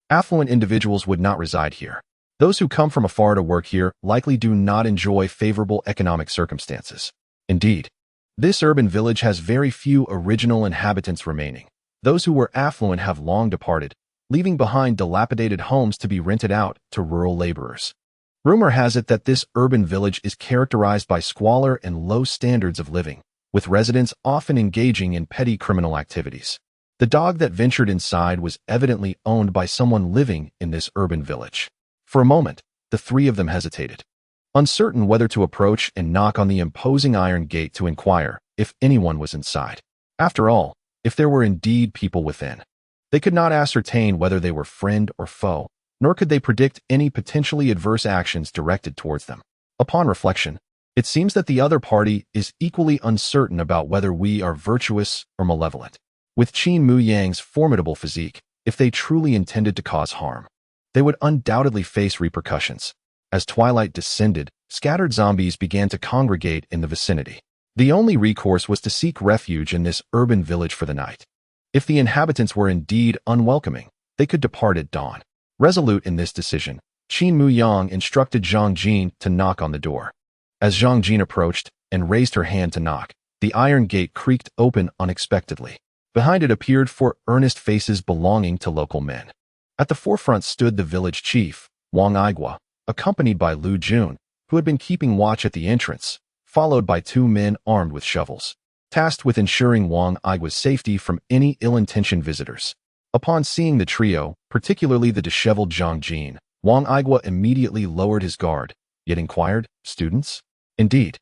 Affluent individuals would not reside here. Those who come from afar to work here likely do not enjoy favorable economic circumstances. Indeed, this urban village has very few original inhabitants remaining. Those who were affluent have long departed, leaving behind dilapidated homes to be rented out to rural laborers. Rumor has it that this urban village is characterized by squalor and low standards of living, with residents often engaging in petty criminal activities. The dog that ventured inside was evidently owned by someone living in this urban village." For a moment, the three of them hesitated, uncertain whether to approach and knock on the imposing iron gate to inquire if anyone was inside. After all, if there were indeed people within, they could not ascertain whether they were friend or foe, nor could they predict any potentially adverse actions directed towards them. Upon reflection, it seems that the other party is equally uncertain about whether we are virtuous or malevolent. With Qin Muyang's formidable physique, if they truly intended to cause harm, they would undoubtedly face repercussions. As twilight descended, scattered zombies began to congregate in the vicinity. The only recourse was to seek refuge in this urban village for the night. If the inhabitants were indeed unwelcoming, they could depart at dawn. Resolute in this decision, Qin Muyang instructed Zhang Jin to knock on the door. As Zhang Jin approached and raised her hand to knock, the iron gate creaked open unexpectedly. Behind it appeared four earnest faces belonging to local men. At the forefront stood the village chief, Wang Aigua, accompanied by Lu Jun, who had been keeping watch at the entrance, followed by two men armed with shovels, tasked with ensuring Wang Aigua's safety from any ill-intentioned visitors. Upon seeing the trio, particularly the disheveled Zhang Jin, Wang Aigua immediately lowered his guard, yet inquired, "Students?" "Indeed."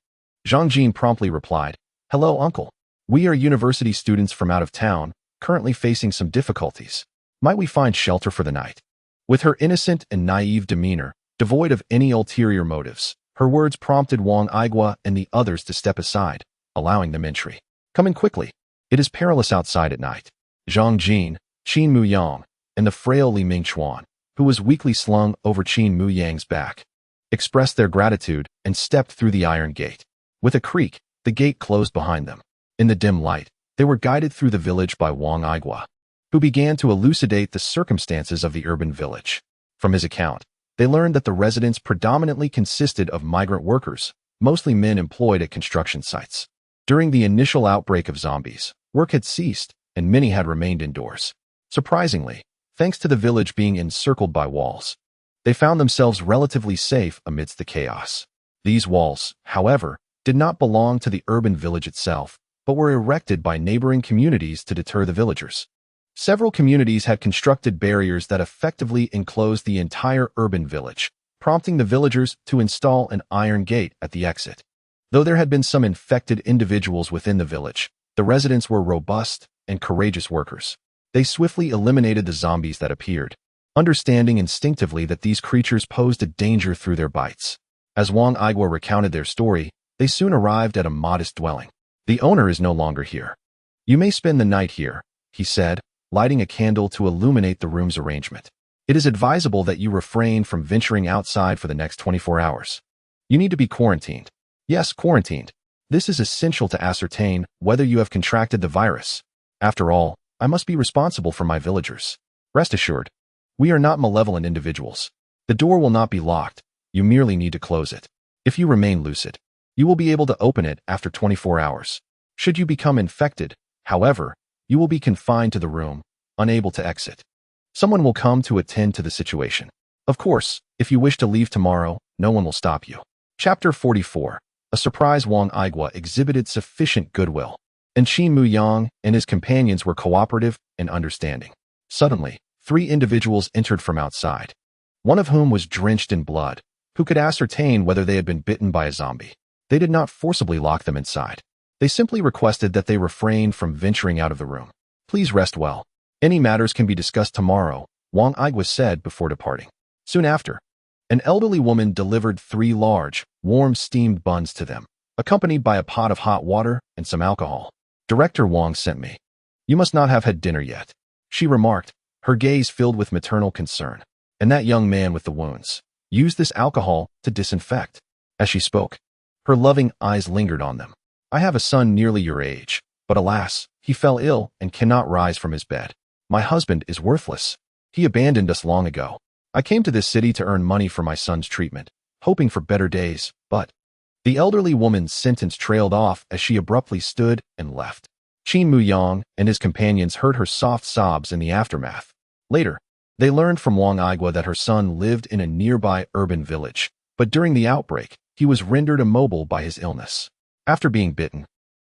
Zhang Jin promptly replied, "Hello, uncle. We are university students from out of town, currently facing some difficulties. Might we find shelter for the night?" With her innocent and naive demeanor, devoid of any ulterior motives, her words prompted Wang Aigua and the others to step aside, allowing them entry. "Come in quickly. It is perilous outside at night." Zhang Jin, Qin Muyang, and the frail Li Mingchuan, who was weakly slung over Qin Muyang's back, expressed their gratitude and stepped through the iron gate. With a creak, the gate closed behind them. In the dim light, they were guided through the village by Wang Aigua, who began to elucidate the circumstances of the urban village. From his account, they learned that the residents predominantly consisted of migrant workers, mostly men employed at construction sites. During the initial outbreak of zombies, work had ceased, and many had remained indoors. Surprisingly, thanks to the village being encircled by walls, they found themselves relatively safe amidst the chaos. These walls, however, did not belong to the urban village itself, but were erected by neighboring communities to deter the villagers. Several communities had constructed barriers that effectively enclosed the entire urban village, prompting the villagers to install an iron gate at the exit. Though there had been some infected individuals within the village, the residents were robust and courageous workers. They swiftly eliminated the zombies that appeared, understanding instinctively that these creatures posed a danger through their bites. As Wang Aigua recounted their story, they soon arrived at a modest dwelling. "The owner is no longer here. You may spend the night here," he said, lighting a candle to illuminate the room's arrangement. "It is advisable that you refrain from venturing outside for the next 24 hours. You need to be quarantined." "Yes, quarantined. This is essential to ascertain whether you have contracted the virus. After all, I must be responsible for my villagers. Rest assured, we are not malevolent individuals. The door will not be locked. You merely need to close it. If you remain lucid, you will be able to open it after 24 hours. Should you become infected, however, you will be confined to the room, unable to exit. Someone will come to attend to the situation. Of course, if you wish to leave tomorrow, no one will stop you." Chapter 44. A surprised Wang Aigua exhibited sufficient goodwill, and Qin Muyang and his companions were cooperative and understanding. Suddenly, 3 individuals entered from outside, one of whom was drenched in blood, who could ascertain whether they had been bitten by a zombie. They did not forcibly lock them inside. They simply requested that they refrain from venturing out of the room. "Please rest well. Any matters can be discussed tomorrow," Wang Aigua said before departing. Soon after, an elderly woman delivered 3 large, warm steamed buns to them, accompanied by a pot of hot water and some alcohol. Director Wang sent me. You must not have had dinner yet, she remarked, her gaze filled with maternal concern. And that young man with the wounds used this alcohol to disinfect. As she spoke, her loving eyes lingered on them. I have a son nearly your age, but alas, he fell ill and cannot rise from his bed. My husband is worthless. He abandoned us long ago. I came to this city to earn money for my son's treatment, hoping for better days, but... The elderly woman's sentence trailed off as she abruptly stood and left. Qin Muyang and his companions heard her soft sobs in the aftermath. Later, they learned from Wang Igua that her son lived in a nearby urban village, but during the outbreak, he was rendered immobile by his illness. After being bitten,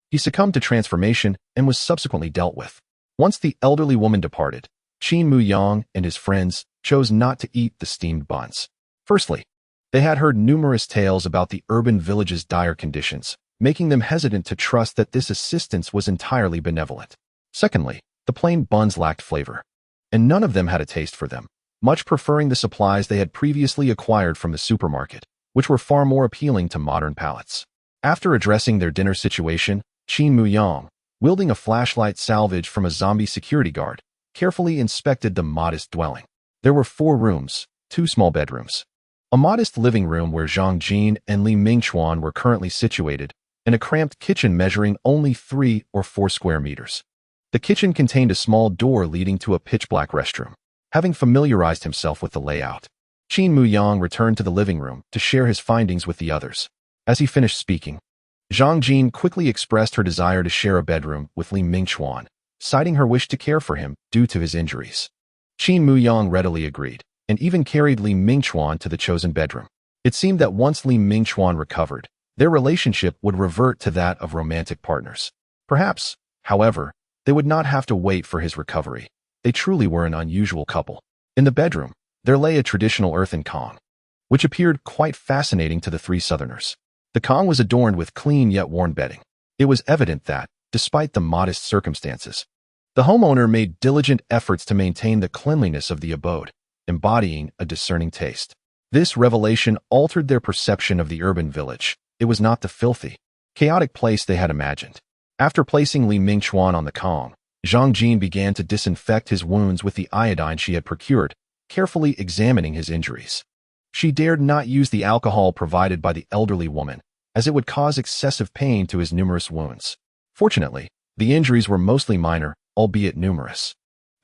he succumbed to transformation and was subsequently dealt with. Once the elderly woman departed, Qin Muyang and his friends chose not to eat the steamed buns. Firstly, they had heard numerous tales about the urban village's dire conditions, making them hesitant to trust that this assistance was entirely benevolent. Secondly, the plain buns lacked flavor, and none of them had a taste for them, much preferring the supplies they had previously acquired from the supermarket, which were far more appealing to modern palates. After addressing their dinner situation, Qin Muyang, wielding a flashlight salvaged from a zombie security guard, carefully inspected the modest dwelling. There were 4 rooms, 2 small bedrooms, a modest living room where Zhang Jin and Li Mingchuan were currently situated, and a cramped kitchen measuring only 3 or 4 square meters. The kitchen contained a small door leading to a pitch-black restroom. Having familiarized himself with the layout, Qin Muyang returned to the living room to share his findings with the others. As he finished speaking, Zhang Jin quickly expressed her desire to share a bedroom with Li Mingchuan, citing her wish to care for him due to his injuries. Qin Muyang readily agreed, and even carried Li Mingchuan to the chosen bedroom. It seemed that once Li Mingchuan recovered, their relationship would revert to that of romantic partners. Perhaps, however, they would not have to wait for his recovery. They truly were an unusual couple. In the bedroom, there lay a traditional earthen Kong, which appeared quite fascinating to the 3 Southerners. The Kong was adorned with clean yet worn bedding. It was evident that, despite the modest circumstances, the homeowner made diligent efforts to maintain the cleanliness of the abode, embodying a discerning taste. This revelation altered their perception of the urban village. It was not the filthy, chaotic place they had imagined. After placing Li Mingchuan on the Kong, Zhang Jin began to disinfect his wounds with the iodine she had procured, carefully examining his injuries. She dared not use the alcohol provided by the elderly woman, as it would cause excessive pain to his numerous wounds. Fortunately, the injuries were mostly minor, albeit numerous.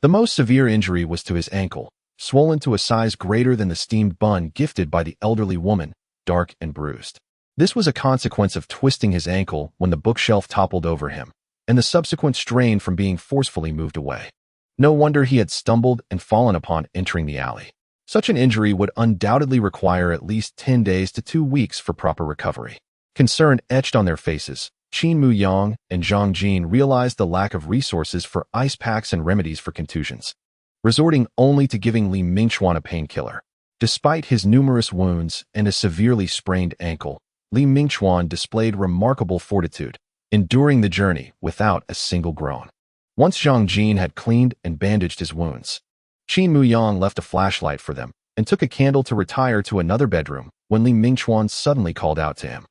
The most severe injury was to his ankle, swollen to a size greater than the steamed bun gifted by the elderly woman, dark and bruised. This was a consequence of twisting his ankle when the bookshelf toppled over him, and the subsequent strain from being forcefully moved away. No wonder he had stumbled and fallen upon entering the alley. Such an injury would undoubtedly require at least 10 days to 2 weeks for proper recovery. Concern etched on their faces, Qin Muyang and Zhang Jin realized the lack of resources for ice packs and remedies for contusions, resorting only to giving Li Mingchuan a painkiller. Despite his numerous wounds and a severely sprained ankle, Li Mingchuan displayed remarkable fortitude, enduring the journey without a single groan. Once Zhang Jin had cleaned and bandaged his wounds, Qin Muyang left a flashlight for them and took a candle to retire to another bedroom when Li Mingchuan suddenly called out to him.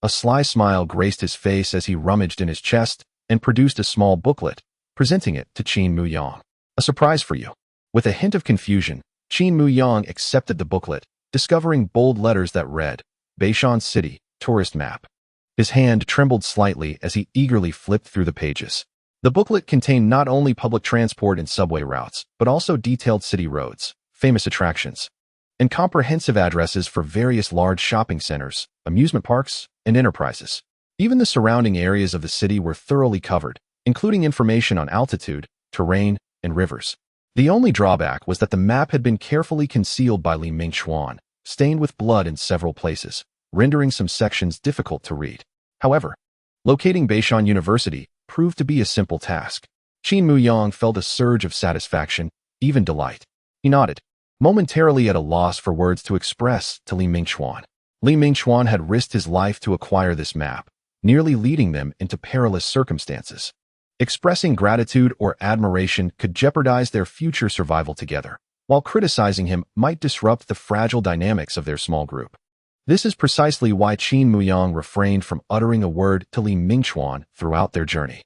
A sly smile graced his face as he rummaged in his chest and produced a small booklet, presenting it to Qin Muyang. A surprise for you. With a hint of confusion, Qin Muyang accepted the booklet, discovering bold letters that read, Beishan City, Tourist Map. His hand trembled slightly as he eagerly flipped through the pages. The booklet contained not only public transport and subway routes, but also detailed city roads, famous attractions, and comprehensive addresses for various large shopping centers, amusement parks, and enterprises. Even the surrounding areas of the city were thoroughly covered, including information on altitude, terrain, and rivers. The only drawback was that the map had been carefully concealed by Li Mingchuan, stained with blood in several places, rendering some sections difficult to read. However, locating Beishan University proved to be a simple task. Qin Muyang felt a surge of satisfaction, even delight. He nodded, momentarily at a loss for words to express to Li Mingchuan. Li Mingchuan had risked his life to acquire this map, nearly leading them into perilous circumstances. Expressing gratitude or admiration could jeopardize their future survival together, while criticizing him might disrupt the fragile dynamics of their small group. This is precisely why Qin Muyang refrained from uttering a word to Li Mingchuan throughout their journey.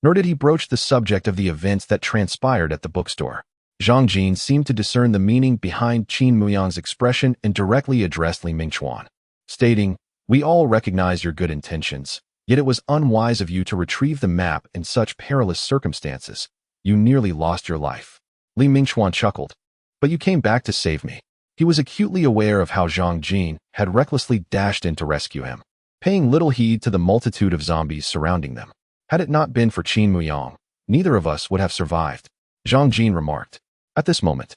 Nor did he broach the subject of the events that transpired at the bookstore. Zhang Jin seemed to discern the meaning behind Qin Muyang's expression and directly addressed Li Mingchuan, stating, "We all recognize your good intentions, yet it was unwise of you to retrieve the map in such perilous circumstances. You nearly lost your life." Li Mingchuan chuckled, "But you came back to save me." He was acutely aware of how Zhang Jin had recklessly dashed in to rescue him, paying little heed to the multitude of zombies surrounding them. Had it not been for Qin Muyang, neither of us would have survived, Zhang Jin remarked. At this moment,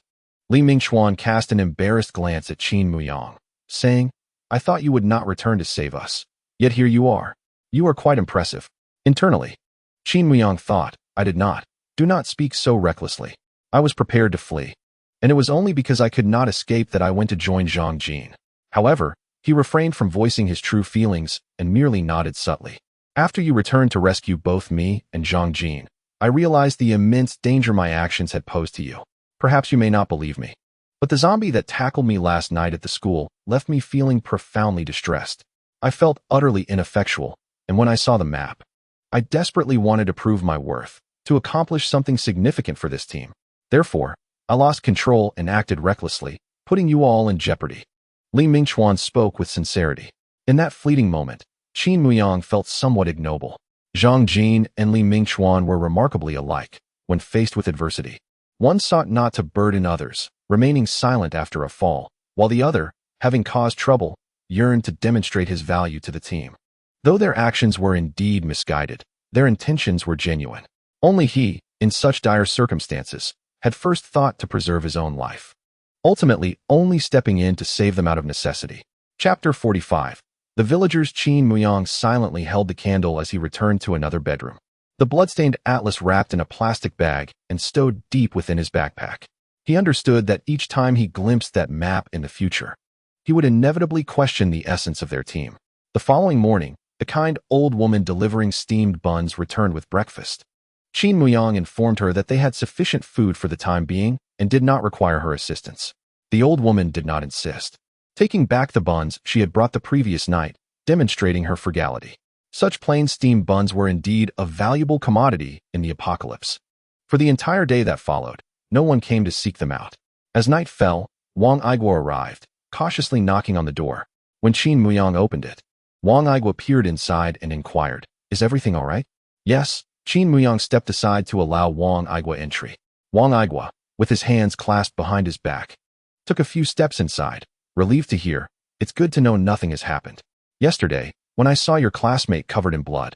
Li Mingchuan cast an embarrassed glance at Qin Muyang, saying, "I thought you would not return to save us. Yet here you are. You are quite impressive." Internally, Qin Muyang thought, "I did not. Do not speak so recklessly. I was prepared to flee, and it was only because I could not escape that I went to join Zhang Jin." However, he refrained from voicing his true feelings and merely nodded subtly. "After you returned to rescue both me and Zhang Jin, I realized the immense danger my actions had posed to you. Perhaps you may not believe me, but the zombie that tackled me last night at the school left me feeling profoundly distressed. I felt utterly ineffectual, and when I saw the map, I desperately wanted to prove my worth, to accomplish something significant for this team. Therefore, I lost control and acted recklessly, putting you all in jeopardy." Li Mingchuan spoke with sincerity. In that fleeting moment, Qin Muyang felt somewhat ignoble. Zhang Jin and Li Mingchuan were remarkably alike when faced with adversity. One sought not to burden others, remaining silent after a fall, while the other, having caused trouble, yearned to demonstrate his value to the team. Though their actions were indeed misguided, their intentions were genuine. Only he, in such dire circumstances, had first thought to preserve his own life, ultimately only stepping in to save them out of necessity. Chapter 45. The villagers. Qin Muyang silently held the candle as he returned to another bedroom, the bloodstained atlas wrapped in a plastic bag and stowed deep within his backpack. He understood that each time he glimpsed that map in the future, he would inevitably question the essence of their team. The following morning, the kind old woman delivering steamed buns returned with breakfast. Qin Muyang informed her that they had sufficient food for the time being and did not require her assistance. The old woman did not insist, taking back the buns she had brought the previous night, demonstrating her frugality. Such plain steamed buns were indeed a valuable commodity in the apocalypse. For the entire day that followed, no one came to seek them out. As night fell, Wang Aiguo arrived, cautiously knocking on the door. When Qin Muyang opened it, Wang Aiguo peered inside and inquired, "Is everything all right?" "Yes." Qin Muyang stepped aside to allow Wang Aiguo entry. Wang Aiguo, with his hands clasped behind his back, took a few steps inside, relieved to hear, "It's good to know nothing has happened. Yesterday, when I saw your classmate covered in blood,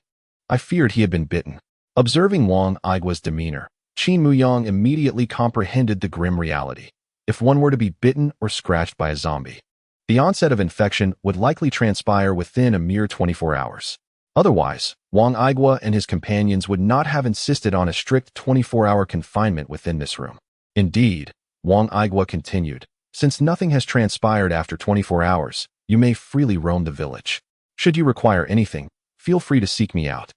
I feared he had been bitten." Observing Wang Aiguo's demeanor, Qin Muyang immediately comprehended the grim reality. If one were to be bitten or scratched by a zombie, the onset of infection would likely transpire within a mere 24 hours. Otherwise, Wang Aiguo and his companions would not have insisted on a strict 24-hour confinement within this room. Indeed, Wang Aiguo continued, "Since nothing has transpired after 24 hours, you may freely roam the village. Should you require anything, feel free to seek me out.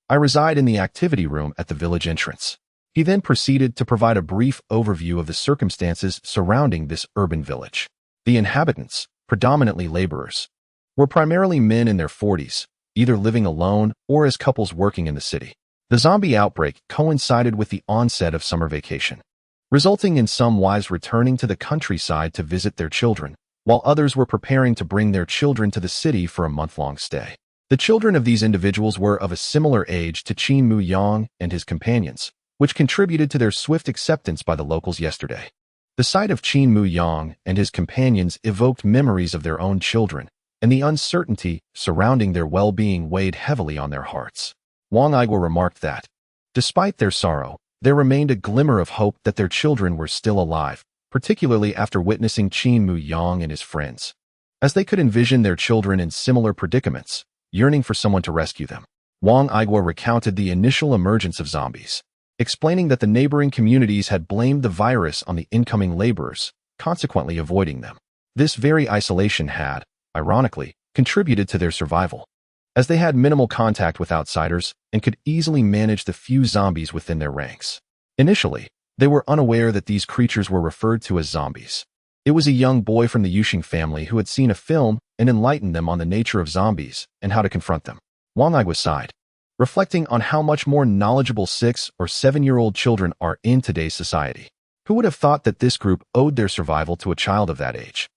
I reside in the activity room at the village entrance." He then proceeded to provide a brief overview of the circumstances surrounding this urban village. The inhabitants, predominantly laborers, were primarily men in their 40s, either living alone or as couples working in the city. The zombie outbreak coincided with the onset of summer vacation, resulting in some wives returning to the countryside to visit their children, while others were preparing to bring their children to the city for a month-long stay. The children of these individuals were of a similar age to Qin Muyang and his companions, which contributed to their swift acceptance by the locals yesterday. The sight of Qin Muyang and his companions evoked memories of their own children, and the uncertainty surrounding their well-being weighed heavily on their hearts. Wang Aiguo remarked that, despite their sorrow, there remained a glimmer of hope that their children were still alive, particularly after witnessing Qin Muyang and his friends, as they could envision their children in similar predicaments, yearning for someone to rescue them. Wang Aiguo recounted the initial emergence of zombies, explaining that the neighboring communities had blamed the virus on the incoming laborers, consequently avoiding them. This very isolation had, ironically, contributed to their survival, as they had minimal contact with outsiders and could easily manage the few zombies within their ranks. Initially, they were unaware that these creatures were referred to as zombies. It was a young boy from the Yuxing family who had seen a film and enlightened them on the nature of zombies and how to confront them. Wang Igua sighed, reflecting on how much more knowledgeable 6- or 7-year-old children are in today's society. Who would have thought that this group owed their survival to a child of that age?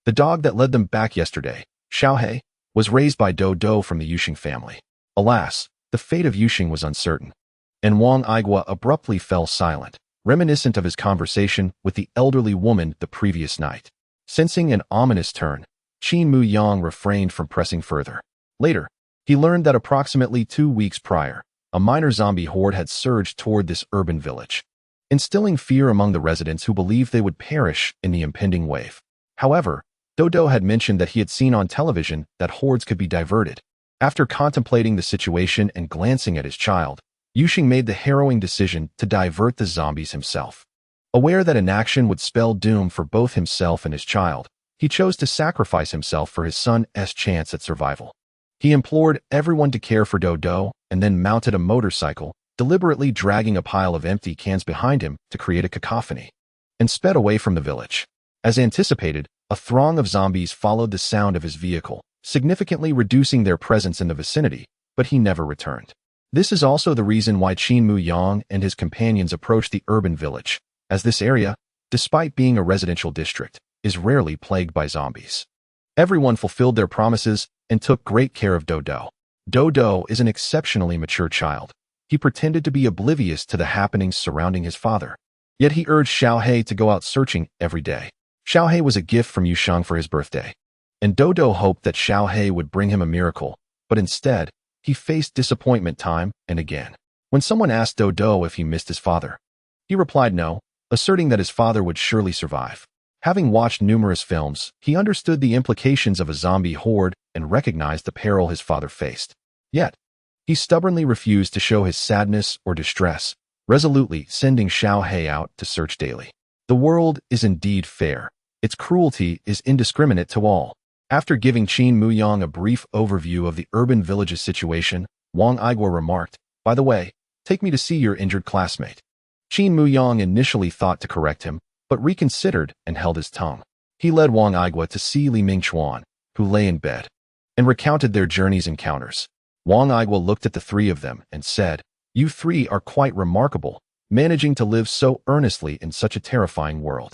The dog that led them back yesterday, Xiaohei, was raised by Do from the Yuxing family. Alas, the fate of Yuxing was uncertain, and Wang Igua abruptly fell silent, reminiscent of his conversation with the elderly woman the previous night. Sensing an ominous turn, Qin Muyang refrained from pressing further. Later, he learned that approximately 2 weeks prior, a minor zombie horde had surged toward this urban village, instilling fear among the residents who believed they would perish in the impending wave. However, Do had mentioned that he had seen on television that hordes could be diverted. After contemplating the situation and glancing at his child, Yuxing made the harrowing decision to divert the zombies himself. Aware that inaction would spell doom for both himself and his child, he chose to sacrifice himself for his son's chance at survival. He implored everyone to care for Do and then mounted a motorcycle, deliberately dragging a pile of empty cans behind him to create a cacophony, and sped away from the village. As anticipated, a throng of zombies followed the sound of his vehicle, significantly reducing their presence in the vicinity, but he never returned. This is also the reason why Qin Muyang and his companions approached the urban village, as this area, despite being a residential district, is rarely plagued by zombies. Everyone fulfilled their promises and took great care of Do. Do is an exceptionally mature child. He pretended to be oblivious to the happenings surrounding his father. Yet he urged Xiaohei to go out searching every day. Xiaohei was a gift from Yushang for his birthday, and Do hoped that Xiaohei would bring him a miracle, but instead, he faced disappointment time and again. When someone asked Do if he missed his father, he replied no, asserting that his father would surely survive. Having watched numerous films, he understood the implications of a zombie horde and recognized the peril his father faced. Yet, he stubbornly refused to show his sadness or distress, resolutely sending Xiaohei out to search daily. The world is indeed fair. Its cruelty is indiscriminate to all. After giving Qin Muyang a brief overview of the urban village's situation, Wang Igua remarked, "By the way, take me to see your injured classmate." Qin Muyang initially thought to correct him, but reconsidered and held his tongue. He led Wang Igua to see Li Mingchuan, who lay in bed, and recounted their journey's encounters. Wang Igua looked at the three of them and said, "You three are quite remarkable, managing to live so earnestly in such a terrifying world."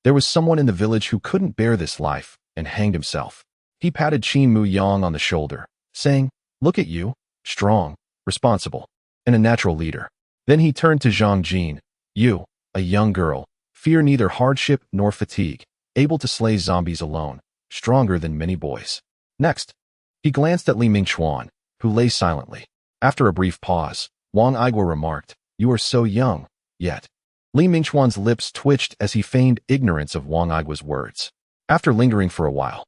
There was someone in the village who couldn't bear this life and hanged himself. He patted Qin Muyang on the shoulder, saying, "Look at you, strong, responsible, and a natural leader." Then he turned to Zhang Jin, "You, a young girl, fear neither hardship nor fatigue, able to slay zombies alone, stronger than many boys." Next, he glanced at Li Mingchuan, who lay silently. After a brief pause, Wang Igua remarked, "You are so young, yet." Li Mingchuan's lips twitched as he feigned ignorance of Wang Igua's words. After lingering for a while,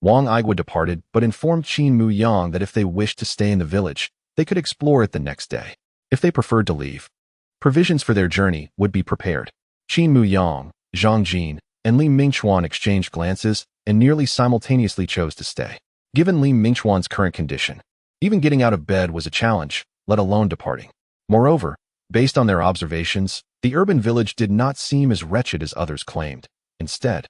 Wang Igua departed but informed Qin Muyang that if they wished to stay in the village, they could explore it the next day. If they preferred to leave, provisions for their journey would be prepared. Qin Muyang, Zhang Jin, and Li Mingchuan exchanged glances and nearly simultaneously chose to stay. Given Li Mingchuan's current condition, even getting out of bed was a challenge, let alone departing. Moreover, based on their observations, the urban village did not seem as wretched as others claimed. Instead,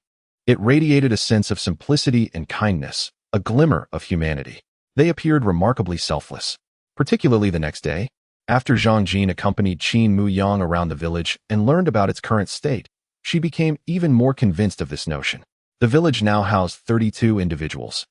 it radiated a sense of simplicity and kindness, a glimmer of humanity. They appeared remarkably selfless, particularly the next day. After Zhang Jin accompanied Qin Muyang around the village and learned about its current state, she became even more convinced of this notion. The village now housed 32 individuals,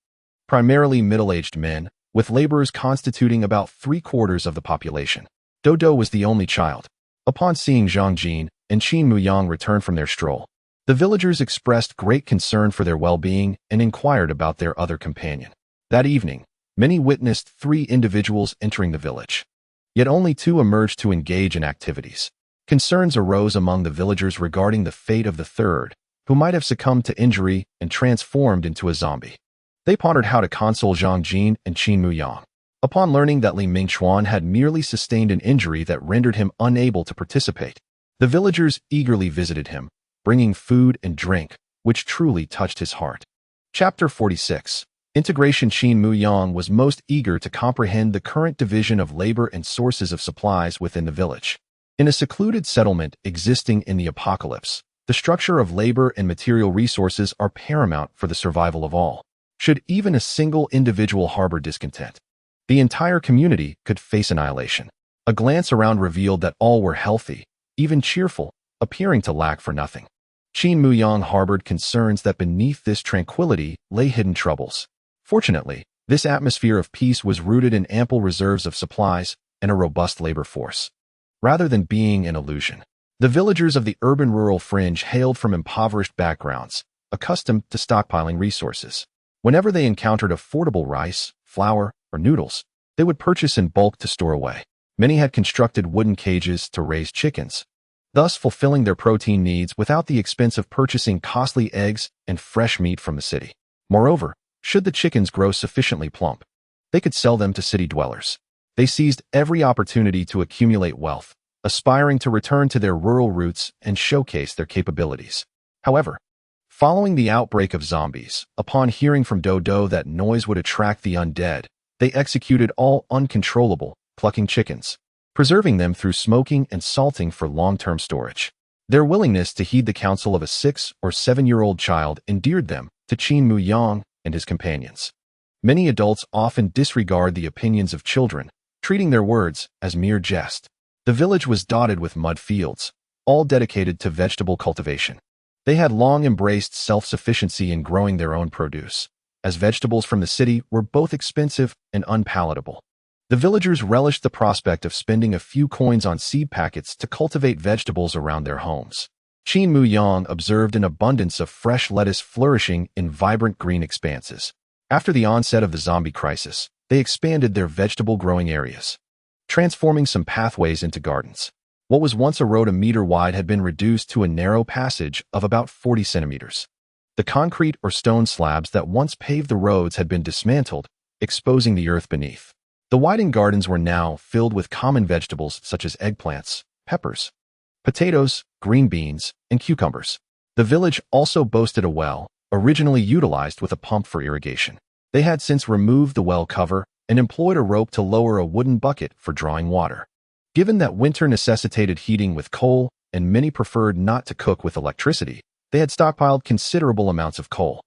primarily middle-aged men, with laborers constituting about 3/4 of the population. Do was the only child. Upon seeing Zhang Jin and Qin Muyang return from their stroll, the villagers expressed great concern for their well-being and inquired about their other companion. That evening, many witnessed 3 individuals entering the village. Yet only 2 emerged to engage in activities. Concerns arose among the villagers regarding the fate of the third, who might have succumbed to injury and transformed into a zombie. They pondered how to console Zhang Jin and Qin Muyang. Upon learning that Li Mingchuan had merely sustained an injury that rendered him unable to participate, the villagers eagerly visited him, bringing food and drink, which truly touched his heart. Chapter 46. Integration. Qin Muyang was most eager to comprehend the current division of labor and sources of supplies within the village. In a secluded settlement existing in the apocalypse, The structure of labor and material resources are paramount for the survival of all. Should even a single individual harbor discontent, the entire community could face annihilation. A glance around revealed that all were healthy, even cheerful, appearing to lack for nothing. Qin Muyang harbored concerns that beneath this tranquility lay hidden troubles. Fortunately, this atmosphere of peace was rooted in ample reserves of supplies and a robust labor force. Rather than being an illusion, the villagers of the urban-rural fringe hailed from impoverished backgrounds, accustomed to stockpiling resources. Whenever they encountered affordable rice, flour, or noodles, they would purchase in bulk to store away. Many had constructed wooden cages to raise chickens, thus fulfilling their protein needs without the expense of purchasing costly eggs and fresh meat from the city. Moreover, should the chickens grow sufficiently plump, they could sell them to city dwellers. They seized every opportunity to accumulate wealth, aspiring to return to their rural roots and showcase their capabilities. However, following the outbreak of zombies, upon hearing from Dodo that noise would attract the undead, they executed all uncontrollable, plucking chickens, preserving them through smoking and salting for long-term storage. Their willingness to heed the counsel of a 6- or 7-year-old child endeared them to Qin Muyang and his companions. Many adults often disregard the opinions of children, treating their words as mere jest. The village was dotted with mud fields, all dedicated to vegetable cultivation. They had long embraced self-sufficiency in growing their own produce, as vegetables from the city were both expensive and unpalatable. The villagers relished the prospect of spending a few coins on seed packets to cultivate vegetables around their homes. Qin Muyang observed an abundance of fresh lettuce flourishing in vibrant green expanses. After the onset of the zombie crisis, they expanded their vegetable growing areas, transforming some pathways into gardens. What was once a road a meter wide had been reduced to a narrow passage of about 40 centimeters. The concrete or stone slabs that once paved the roads had been dismantled, exposing the earth beneath. The widened gardens were now filled with common vegetables such as eggplants, peppers, potatoes, green beans, and cucumbers. The village also boasted a well, originally utilized with a pump for irrigation. They had since removed the well cover and employed a rope to lower a wooden bucket for drawing water. Given that winter necessitated heating with coal and many preferred not to cook with electricity, they had stockpiled considerable amounts of coal.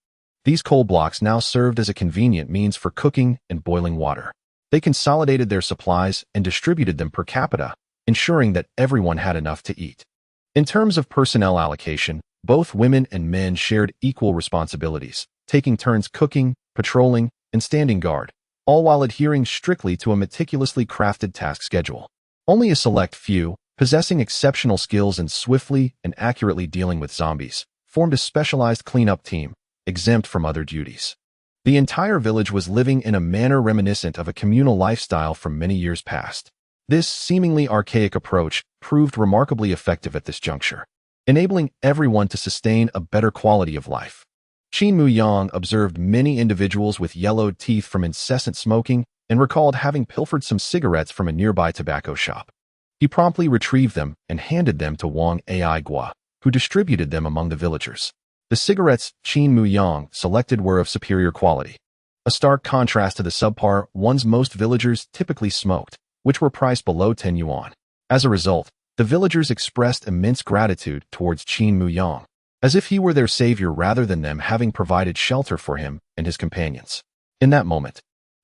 These coal blocks now served as a convenient means for cooking and boiling water. They consolidated their supplies and distributed them per capita, ensuring that everyone had enough to eat. In terms of personnel allocation, both women and men shared equal responsibilities, taking turns cooking, patrolling, and standing guard, all while adhering strictly to a meticulously crafted task schedule. Only a select few, possessing exceptional skills in swiftly and accurately dealing with zombies, formed a specialized cleanup team, exempt from other duties. The entire village was living in a manner reminiscent of a communal lifestyle from many years past. This seemingly archaic approach proved remarkably effective at this juncture, enabling everyone to sustain a better quality of life. Qin Muyang observed many individuals with yellowed teeth from incessant smoking and recalled having pilfered some cigarettes from a nearby tobacco shop. He promptly retrieved them and handed them to Wang Aigua, who distributed them among the villagers. The cigarettes Qin Muyang selected were of superior quality, a stark contrast to the subpar ones most villagers typically smoked, which were priced below 10 yuan. As a result, the villagers expressed immense gratitude towards Qin Muyang, as if he were their savior rather than them having provided shelter for him and his companions. In that moment,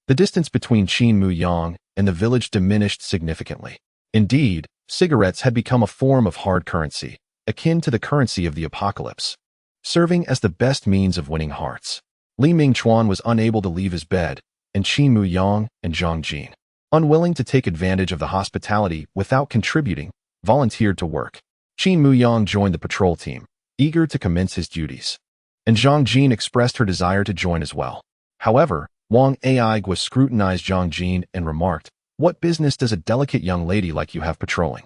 the distance between Qin Muyang and the village diminished significantly. Indeed, cigarettes had become a form of hard currency, akin to the currency of the apocalypse, serving as the best means of winning hearts. Li Mingchuan was unable to leave his bed, and Qin Muyang and Zhang Jin, unwilling to take advantage of the hospitality without contributing, volunteered to work. Qin Muyang joined the patrol team, eager to commence his duties, and Zhang Jin expressed her desire to join as well. However, Wang Aigua scrutinized Zhang Jin and remarked, "What business does a delicate young lady like you have patrolling?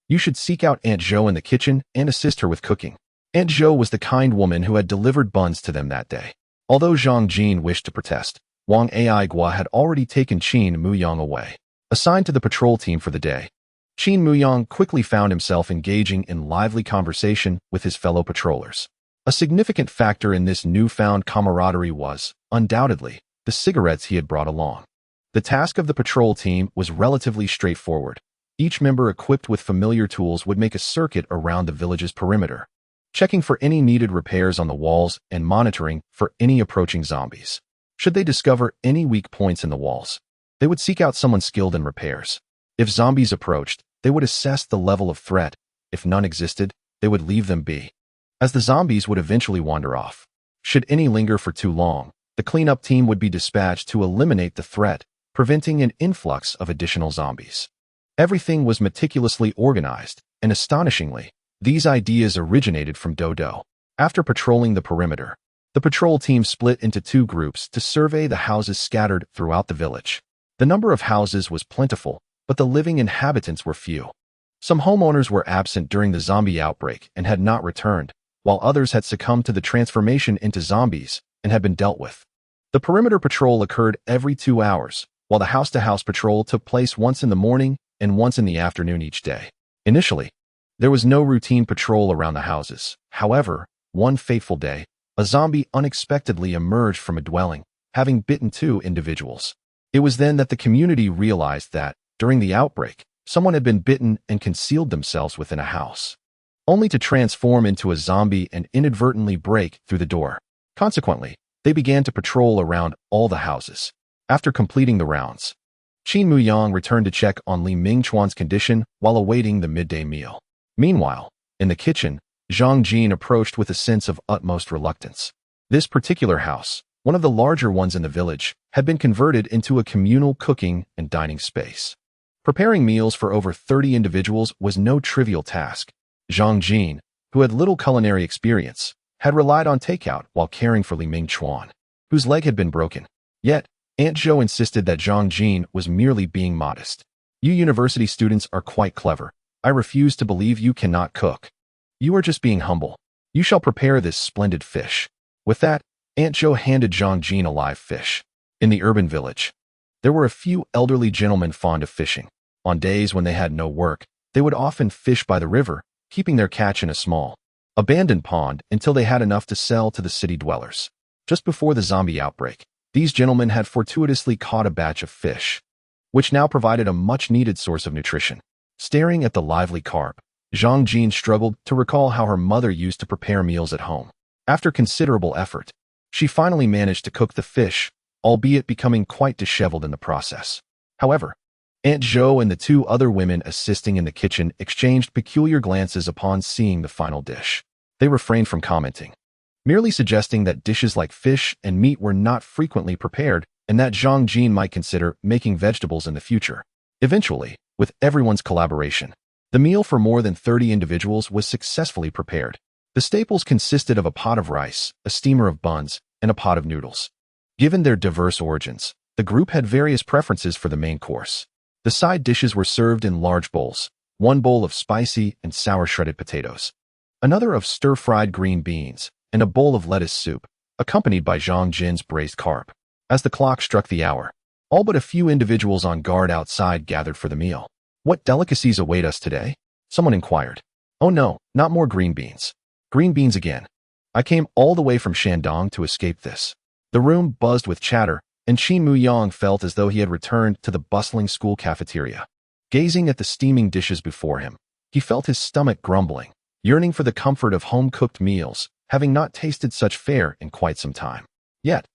You should seek out Aunt Zhou in the kitchen and assist her with cooking." Aunt Zhou was the kind woman who had delivered buns to them that day. Although Zhang Jin wished to protest, Wang Aigua had already taken Qin Muyang away. Assigned to the patrol team for the day, Qin Muyang quickly found himself engaging in lively conversation with his fellow patrollers. A significant factor in this newfound camaraderie was, undoubtedly, the cigarettes he had brought along. The task of the patrol team was relatively straightforward. Each member equipped with familiar tools would make a circuit around the village's perimeter. checking for any needed repairs on the walls and monitoring for any approaching zombies. Should they discover any weak points in the walls, they would seek out someone skilled in repairs. If zombies approached, they would assess the level of threat. If none existed, they would leave them be, as the zombies would eventually wander off. Should any linger for too long, the cleanup team would be dispatched to eliminate the threat, preventing an influx of additional zombies. Everything was meticulously organized, and astonishingly, these ideas originated from Dodo. After patrolling the perimeter, the patrol team split into two groups to survey the houses scattered throughout the village. The number of houses was plentiful, but the living inhabitants were few. Some homeowners were absent during the zombie outbreak and had not returned, while others had succumbed to the transformation into zombies and had been dealt with. The perimeter patrol occurred every 2 hours, while the house-to-house patrol took place once in the morning and once in the afternoon each day. Initially, there was no routine patrol around the houses. However, one fateful day, a zombie unexpectedly emerged from a dwelling, having bitten 2 individuals. It was then that the community realized that, during the outbreak, someone had been bitten and concealed themselves within a house, only to transform into a zombie and inadvertently break through the door. Consequently, they began to patrol around all the houses. After completing the rounds, Qin Muyang returned to check on Li Mingchuan's condition while awaiting the midday meal. Meanwhile, in the kitchen, Zhang Jin approached with a sense of utmost reluctance. This particular house, one of the larger ones in the village, had been converted into a communal cooking and dining space. Preparing meals for over 30 individuals was no trivial task. Zhang Jin, who had little culinary experience, had relied on takeout while caring for Li Mingchuan, whose leg had been broken. Yet, Aunt Zhou insisted that Zhang Jin was merely being modest. You university students are quite clever. I refuse to believe you cannot cook. You are just being humble. You shall prepare this splendid fish. With that, Aunt Zhou handed Zhang Jin a live fish. In the urban village, there were a few elderly gentlemen fond of fishing. On days when they had no work, they would often fish by the river, keeping their catch in a small, abandoned pond until they had enough to sell to the city dwellers. Just before the zombie outbreak, these gentlemen had fortuitously caught a batch of fish, which now provided a much-needed source of nutrition. Staring at the lively carp, Zhang Jin struggled to recall how her mother used to prepare meals at home. After considerable effort, she finally managed to cook the fish, albeit becoming quite disheveled in the process. However, Aunt Zhou and the 2 other women assisting in the kitchen exchanged peculiar glances upon seeing the final dish. They refrained from commenting, merely suggesting that dishes like fish and meat were not frequently prepared and that Zhang Jin might consider making vegetables in the future. Eventually, with everyone's collaboration, the meal for more than 30 individuals was successfully prepared. The staples consisted of a pot of rice, a steamer of buns, and a pot of noodles. Given their diverse origins, the group had various preferences for the main course. The side dishes were served in large bowls, one bowl of spicy and sour shredded potatoes, another of stir-fried green beans, and a bowl of lettuce soup, accompanied by Zhang Jin's braised carp. As the clock struck the hour, all but a few individuals on guard outside gathered for the meal. What delicacies await us today? Someone inquired. Oh no, not more green beans. Green beans again. I came all the way from Shandong to escape this. The room buzzed with chatter, and Qin Muyang felt as though he had returned to the bustling school cafeteria. Gazing at the steaming dishes before him, he felt his stomach grumbling, yearning for the comfort of home-cooked meals, having not tasted such fare in quite some time. Yet,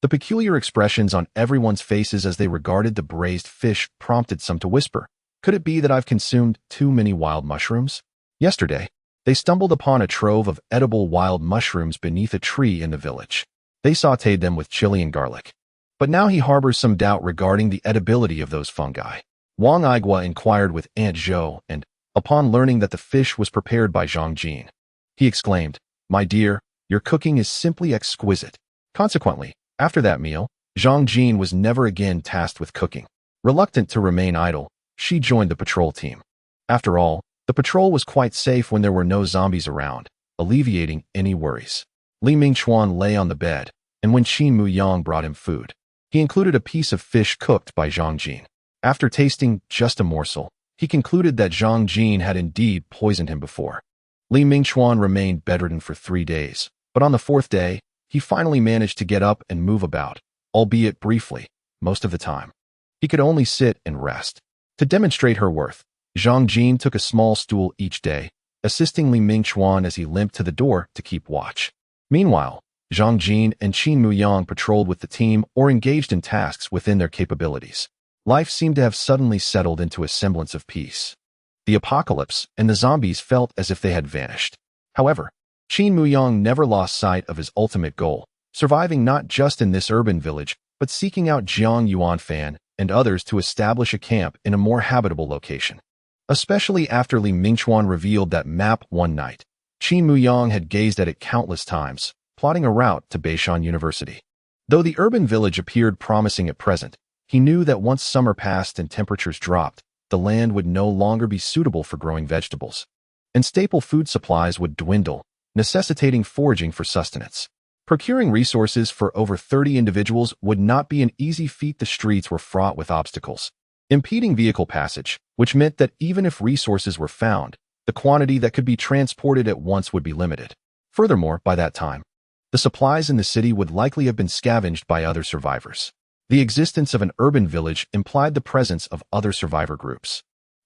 the peculiar expressions on everyone's faces as they regarded the braised fish prompted some to whisper, "Could it be that I've consumed too many wild mushrooms?" Yesterday, they stumbled upon a trove of edible wild mushrooms beneath a tree in the village. They sautéed them with chili and garlic. But now he harbors some doubt regarding the edibility of those fungi. Wang Igua inquired with Aunt Zhou, and, upon learning that the fish was prepared by Zhang Jin, he exclaimed, "My dear, your cooking is simply exquisite." Consequently, after that meal, Zhang Jin was never again tasked with cooking. Reluctant to remain idle, she joined the patrol team. After all, the patrol was quite safe when there were no zombies around, alleviating any worries. Li Mingchuan lay on the bed, and when Qin Muyang brought him food, he included a piece of fish cooked by Zhang Jin. After tasting just a morsel, he concluded that Zhang Jin had indeed poisoned him before. Li Mingchuan remained bedridden for 3 days, but on the 4th day, he finally managed to get up and move about, albeit briefly, most of the time. He could only sit and rest. To demonstrate her worth, Zhang Jin took a small stool each day, assisting Li Mingchuan as he limped to the door to keep watch. Meanwhile, Zhang Jin and Qin Muyang patrolled with the team or engaged in tasks within their capabilities. Life seemed to have suddenly settled into a semblance of peace. The apocalypse and the zombies felt as if they had vanished. However, Qin Muyang never lost sight of his ultimate goal, surviving not just in this urban village, but seeking out Jiang Yuanfan and others to establish a camp in a more habitable location. Especially after Li Mingchuan revealed that map one night, Qin Muyang had gazed at it countless times, plotting a route to Beishan University. Though the urban village appeared promising at present, he knew that once summer passed and temperatures dropped, the land would no longer be suitable for growing vegetables, and staple food supplies would dwindle, necessitating foraging for sustenance. Procuring resources for over 30 individuals would not be an easy feat. The streets were fraught with obstacles, impeding vehicle passage, which meant that even if resources were found, the quantity that could be transported at once would be limited. Furthermore, by that time, the supplies in the city would likely have been scavenged by other survivors. The existence of an urban village implied the presence of other survivor groups.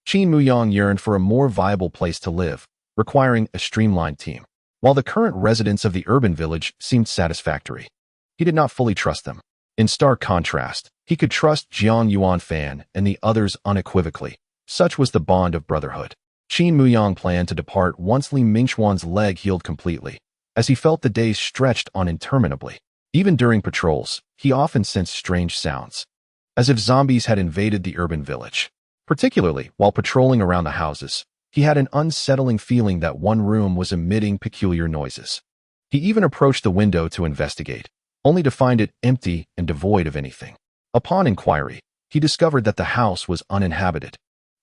Qin Muyang yearned for a more viable place to live, requiring a streamlined team. While the current residents of the urban village seemed satisfactory, he did not fully trust them. In stark contrast, he could trust Jiang Yuanfan and the others unequivocally. Such was the bond of brotherhood. Qin Muyang planned to depart once Li Mingchuan's leg healed completely, as he felt the days stretched on interminably. Even during patrols, he often sensed strange sounds, as if zombies had invaded the urban village. Particularly while patrolling around the houses, he had an unsettling feeling that one room was emitting peculiar noises. He even approached the window to investigate, only to find it empty and devoid of anything. Upon inquiry, he discovered that the house was uninhabited.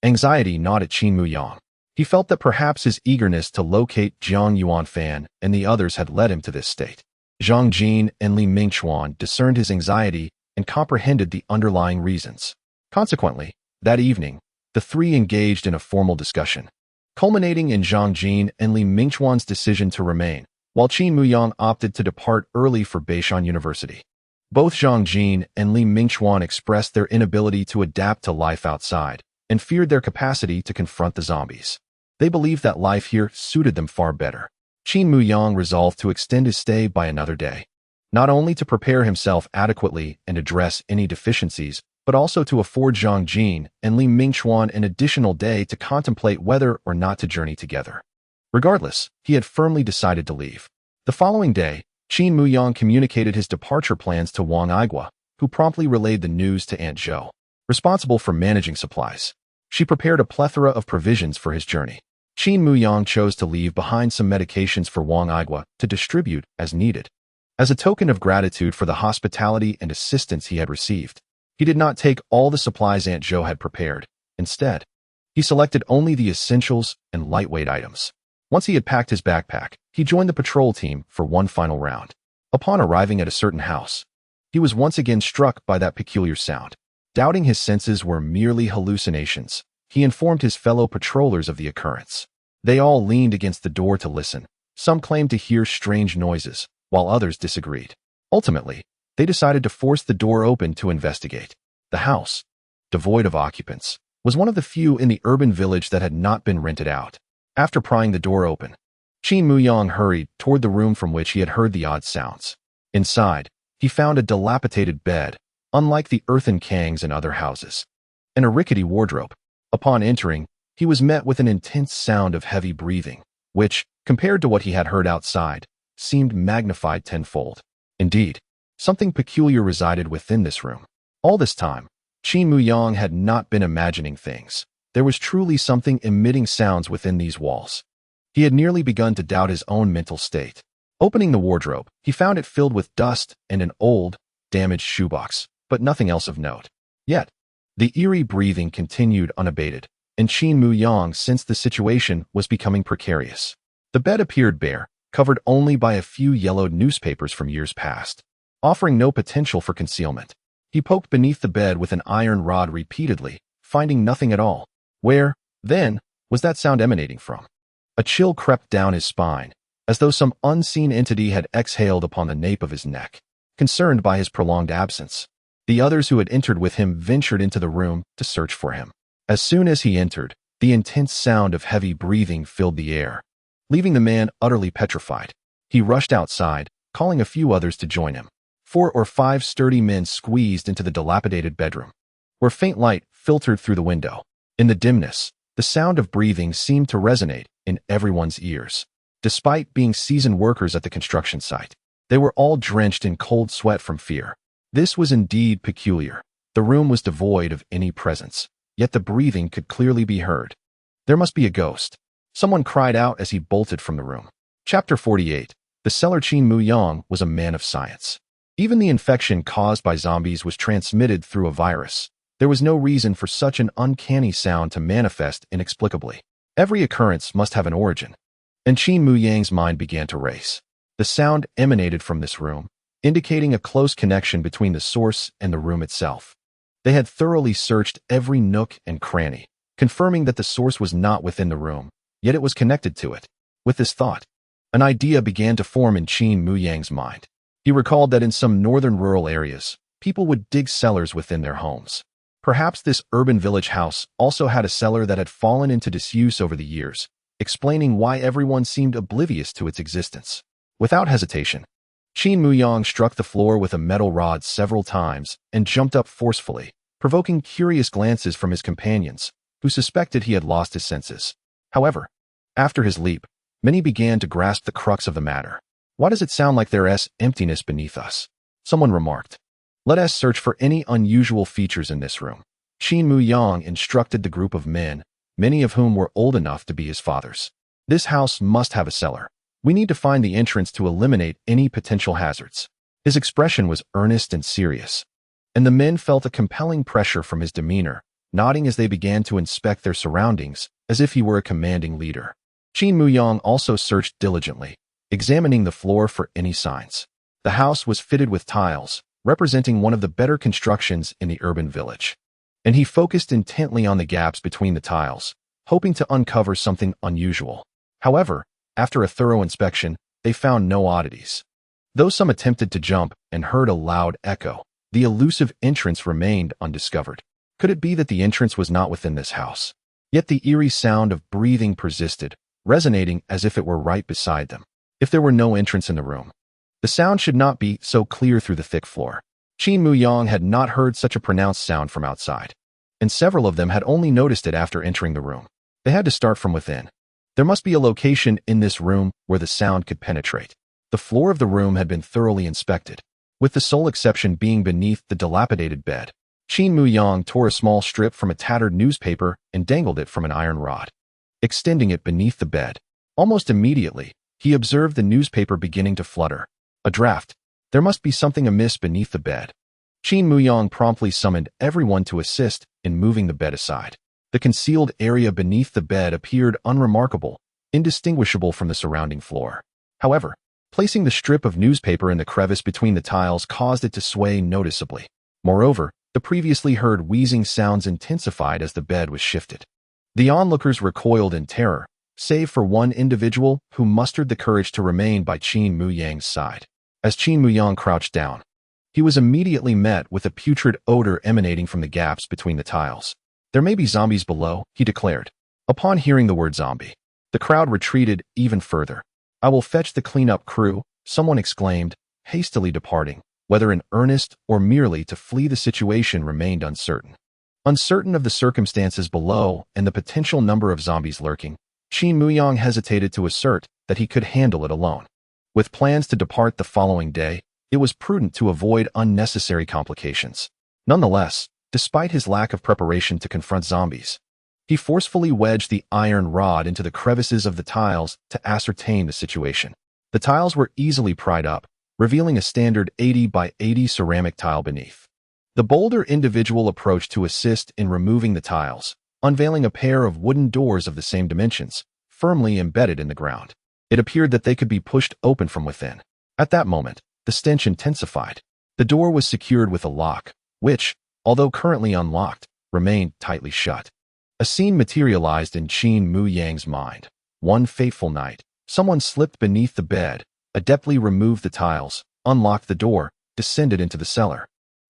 Anxiety gnawed at Qin Muyang. He felt that perhaps his eagerness to locate Jiang Yuanfan and the others had led him to this state. Zhang Jin and Li Mingchuan discerned his anxiety and comprehended the underlying reasons. Consequently, that evening, the three engaged in a formal discussion, culminating in Zhang Jin and Li Mingchuan's decision to remain, while Qin Muyang opted to depart early for Beishan University. Both Zhang Jin and Li Mingchuan expressed their inability to adapt to life outside and feared their capacity to confront the zombies. They believed that life here suited them far better. Qin Muyang resolved to extend his stay by another day, not only to prepare himself adequately and address any deficiencies, but also to afford Zhang Jin and Li Mingchuan an additional day to contemplate whether or not to journey together. Regardless, he had firmly decided to leave. The following day, Qin Muyang communicated his departure plans to Wang Aigua, who promptly relayed the news to Aunt Zhou, responsible for managing supplies. She prepared a plethora of provisions for his journey. Qin Muyang chose to leave behind some medications for Wang Aigua to distribute as needed. As a token of gratitude for the hospitality and assistance he had received, he did not take all the supplies Aunt Zhou had prepared. Instead, he selected only the essentials and lightweight items. Once he had packed his backpack, he joined the patrol team for one final round. Upon arriving at a certain house, he was once again struck by that peculiar sound. Doubting his senses were merely hallucinations, he informed his fellow patrollers of the occurrence. They all leaned against the door to listen. Some claimed to hear strange noises, while others disagreed. Ultimately, they decided to force the door open to investigate. The house, devoid of occupants, was one of the few in the urban village that had not been rented out. After prying the door open, Qin Muyang hurried toward the room from which he had heard the odd sounds. Inside, he found a dilapidated bed, unlike the earthen kangs in other houses, and a rickety wardrobe. Upon entering, he was met with an intense sound of heavy breathing, which, compared to what he had heard outside, seemed magnified tenfold. Indeed, something peculiar resided within this room. All this time, Qin Muyang had not been imagining things. There was truly something emitting sounds within these walls. He had nearly begun to doubt his own mental state. Opening the wardrobe, he found it filled with dust and an old, damaged shoebox, but nothing else of note. Yet, the eerie breathing continued unabated, and Qin Muyang sensed the situation was becoming precarious. The bed appeared bare, covered only by a few yellowed newspapers from years past, offering no potential for concealment. He poked beneath the bed with an iron rod repeatedly, finding nothing at all. Where, then, was that sound emanating from? A chill crept down his spine, as though some unseen entity had exhaled upon the nape of his neck. Concerned by his prolonged absence, the others who had entered with him ventured into the room to search for him. As soon as he entered, the intense sound of heavy breathing filled the air, leaving the man utterly petrified. He rushed outside, calling a few others to join him. 4 or 5 sturdy men squeezed into the dilapidated bedroom, where faint light filtered through the window. In the dimness, the sound of breathing seemed to resonate in everyone's ears. Despite being seasoned workers at the construction site, they were all drenched in cold sweat from fear. This was indeed peculiar. The room was devoid of any presence, yet the breathing could clearly be heard. There must be a ghost. Someone cried out as he bolted from the room. Chapter 48. The seller Qin Muyang was a man of science. Even the infection caused by zombies was transmitted through a virus. There was no reason for such an uncanny sound to manifest inexplicably. Every occurrence must have an origin. And Qin Muyang's mind began to race. The sound emanated from this room, indicating a close connection between the source and the room itself. They had thoroughly searched every nook and cranny, confirming that the source was not within the room, yet it was connected to it. With this thought, an idea began to form in Qin Muyang's mind. He recalled that in some northern rural areas, people would dig cellars within their homes. Perhaps this urban village house also had a cellar that had fallen into disuse over the years, explaining why everyone seemed oblivious to its existence. Without hesitation, Qin Muyang struck the floor with a metal rod several times and jumped up forcefully, provoking curious glances from his companions, who suspected he had lost his senses. However, after his leap, many began to grasp the crux of the matter. "Why does it sound like there's emptiness beneath us?" someone remarked. "Let us search for any unusual features in this room." Qin Muyang instructed the group of men, many of whom were old enough to be his fathers. "This house must have a cellar. We need to find the entrance to eliminate any potential hazards." His expression was earnest and serious, and the men felt a compelling pressure from his demeanor, nodding as they began to inspect their surroundings as if he were a commanding leader. Qin Muyang also searched diligently, examining the floor for any signs. The house was fitted with tiles, representing one of the better constructions in the urban village, and he focused intently on the gaps between the tiles, hoping to uncover something unusual. However, after a thorough inspection, they found no oddities. Though some attempted to jump and heard a loud echo, the elusive entrance remained undiscovered. Could it be that the entrance was not within this house? Yet the eerie sound of breathing persisted, resonating as if it were right beside them. If there were no entrance in the room, the sound should not be so clear through the thick floor. Qin Muyang had not heard such a pronounced sound from outside, and several of them had only noticed it after entering the room. They had to start from within. There must be a location in this room where the sound could penetrate. The floor of the room had been thoroughly inspected, with the sole exception being beneath the dilapidated bed. Qin Muyang tore a small strip from a tattered newspaper and dangled it from an iron rod, extending it beneath the bed. Almost immediately, he observed the newspaper beginning to flutter. A draft. There must be something amiss beneath the bed. Qin Muyang promptly summoned everyone to assist in moving the bed aside. The concealed area beneath the bed appeared unremarkable, indistinguishable from the surrounding floor. However, placing the strip of newspaper in the crevice between the tiles caused it to sway noticeably. Moreover, the previously heard wheezing sounds intensified as the bed was shifted. The onlookers recoiled in terror, save for one individual who mustered the courage to remain by Qin Muyang's side. As Qin Muyang crouched down, he was immediately met with a putrid odor emanating from the gaps between the tiles. "There may be zombies below," he declared. Upon hearing the word zombie, the crowd retreated even further. "I will fetch the cleanup crew," someone exclaimed, hastily departing. Whether in earnest or merely to flee the situation remained uncertain. Uncertain of the circumstances below and the potential number of zombies lurking, Qin Muyang hesitated to assert that he could handle it alone. With plans to depart the following day, it was prudent to avoid unnecessary complications. Nonetheless, despite his lack of preparation to confront zombies, he forcefully wedged the iron rod into the crevices of the tiles to ascertain the situation. The tiles were easily pried up, revealing a standard 80 by 80 ceramic tile beneath. The bolder individual approached to assist in removing the tiles, unveiling a pair of wooden doors of the same dimensions, firmly embedded in the ground. It appeared that they could be pushed open from within. At that moment, the stench intensified. The door was secured with a lock, which, although currently unlocked, remained tightly shut. A scene materialized in Qin Muyang's mind. One fateful night, someone slipped beneath the bed, adeptly removed the tiles, unlocked the door, descended into the cellar,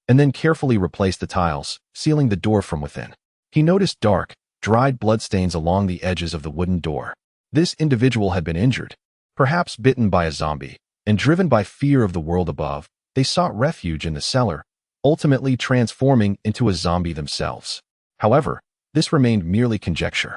and then carefully replaced the tiles, sealing the door from within. He noticed dark, dried bloodstains along the edges of the wooden door. This individual had been injured, perhaps bitten by a zombie, and driven by fear of the world above, they sought refuge in the cellar, ultimately transforming into a zombie themselves. However, this remained merely conjecture.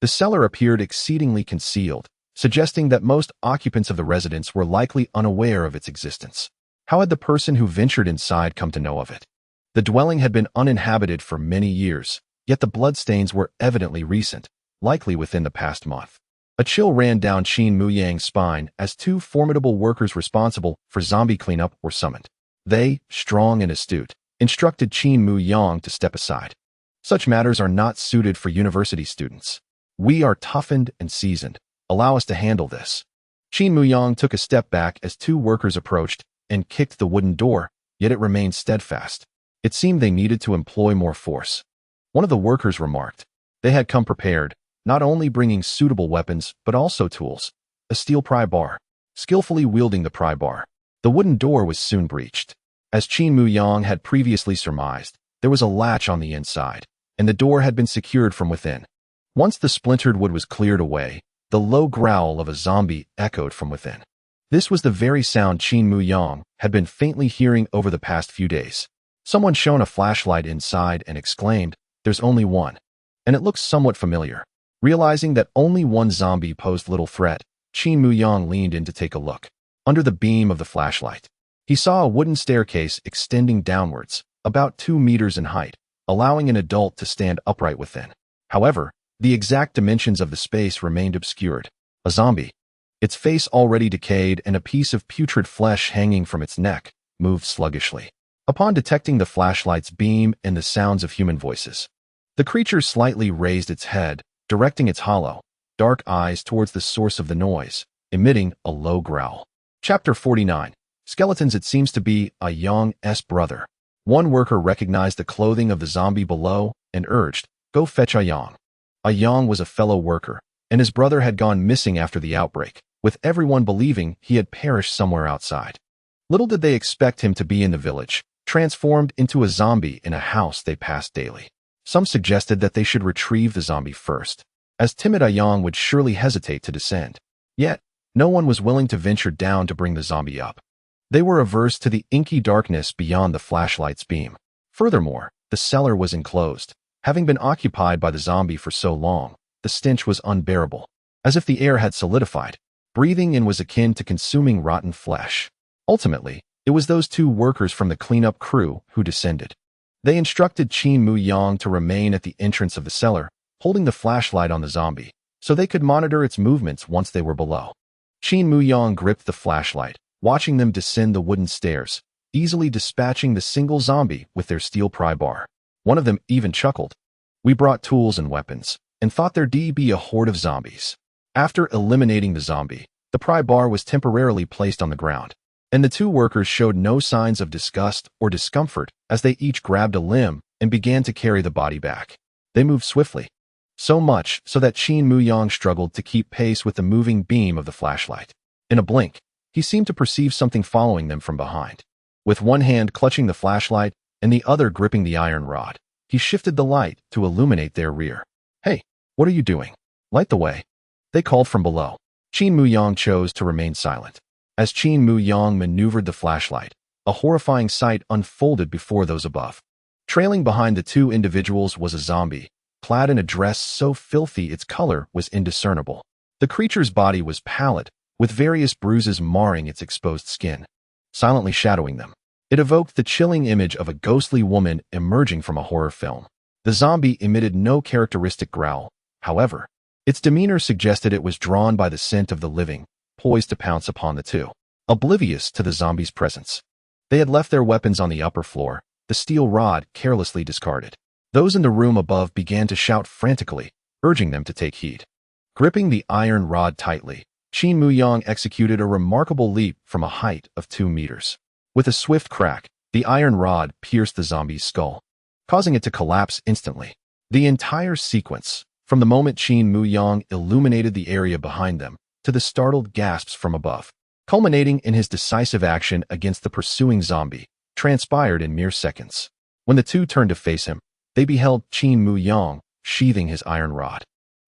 The cellar appeared exceedingly concealed, suggesting that most occupants of the residence were likely unaware of its existence. How had the person who ventured inside come to know of it? The dwelling had been uninhabited for many years, yet the bloodstains were evidently recent, likely within the past month. A chill ran down Qin Muyang's spine as two formidable workers responsible for zombie cleanup were summoned. They, strong and astute, instructed Qin Muyang to step aside. Such matters are not suited for university students. We are toughened and seasoned. Allow us to handle this. Qin Muyang took a step back as two workers approached and kicked the wooden door, yet it remained steadfast. It seemed they needed to employ more force. One of the workers remarked. They had come prepared, not only bringing suitable weapons, but also tools. A steel pry bar. Skillfully wielding the pry bar, the wooden door was soon breached. As Qin Muyang had previously surmised, there was a latch on the inside, and the door had been secured from within. Once the splintered wood was cleared away, the low growl of a zombie echoed from within. This was the very sound Qin Muyang had been faintly hearing over the past few days. Someone shone a flashlight inside and exclaimed, "There's only one." And it looked somewhat familiar. Realizing that only one zombie posed little threat, Qin Muyang leaned in to take a look. Under the beam of the flashlight, he saw a wooden staircase extending downwards, about 2 meters in height, allowing an adult to stand upright within. However, the exact dimensions of the space remained obscured. A zombie, its face already decayed and a piece of putrid flesh hanging from its neck, moved sluggishly. Upon detecting the flashlight's beam and the sounds of human voices, the creature slightly raised its head, directing its hollow, dark eyes towards the source of the noise, emitting a low growl. Chapter 49. Skeletons. It seems to be a Yang's brother. One worker recognized the clothing of the zombie below and urged, "Go fetch a Yang." A Yang was a fellow worker, and his brother had gone missing after the outbreak, with everyone believing he had perished somewhere outside. Little did they expect him to be in the village, transformed into a zombie in a house they passed daily. Some suggested that they should retrieve the zombie first, as timid a Yang would surely hesitate to descend. Yet, no one was willing to venture down to bring the zombie up. They were averse to the inky darkness beyond the flashlight's beam. Furthermore, the cellar was enclosed. Having been occupied by the zombie for so long, the stench was unbearable. As if the air had solidified, breathing in was akin to consuming rotten flesh. Ultimately, it was those two workers from the cleanup crew who descended. They instructed Qin Muyang to remain at the entrance of the cellar, holding the flashlight on the zombie, so they could monitor its movements once they were below. Qin Muyang gripped the flashlight, watching them descend the wooden stairs, easily dispatching the single zombie with their steel pry bar. One of them even chuckled. "We brought tools and weapons, and thought there'd be a horde of zombies." After eliminating the zombie, the pry bar was temporarily placed on the ground, and the two workers showed no signs of disgust or discomfort as they each grabbed a limb and began to carry the body back. They moved swiftly, so much so that Qin Muyang struggled to keep pace with the moving beam of the flashlight. In a blink, he seemed to perceive something following them from behind. With one hand clutching the flashlight and the other gripping the iron rod, he shifted the light to illuminate their rear. "Hey, what are you doing? Light the way," they called from below. Qin Muyang chose to remain silent. As Qin Muyang maneuvered the flashlight, a horrifying sight unfolded before those above. Trailing behind the two individuals was a zombie, clad in a dress so filthy its color was indiscernible. The creature's body was pallid, with various bruises marring its exposed skin, silently shadowing them. It evoked the chilling image of a ghostly woman emerging from a horror film. The zombie emitted no characteristic growl, however. Its demeanor suggested it was drawn by the scent of the living, poised to pounce upon the two, oblivious to the zombie's presence. They had left their weapons on the upper floor, the steel rod carelessly discarded. Those in the room above began to shout frantically, urging them to take heed. Gripping the iron rod tightly, Qin Muyang executed a remarkable leap from a height of 2 meters. With a swift crack, the iron rod pierced the zombie's skull, causing it to collapse instantly. The entire sequence, from the moment Qin Muyang illuminated the area behind them, to the startled gasps from above, culminating in his decisive action against the pursuing zombie, transpired in mere seconds. When the two turned to face him, they beheld Qin Muyang sheathing his iron rod.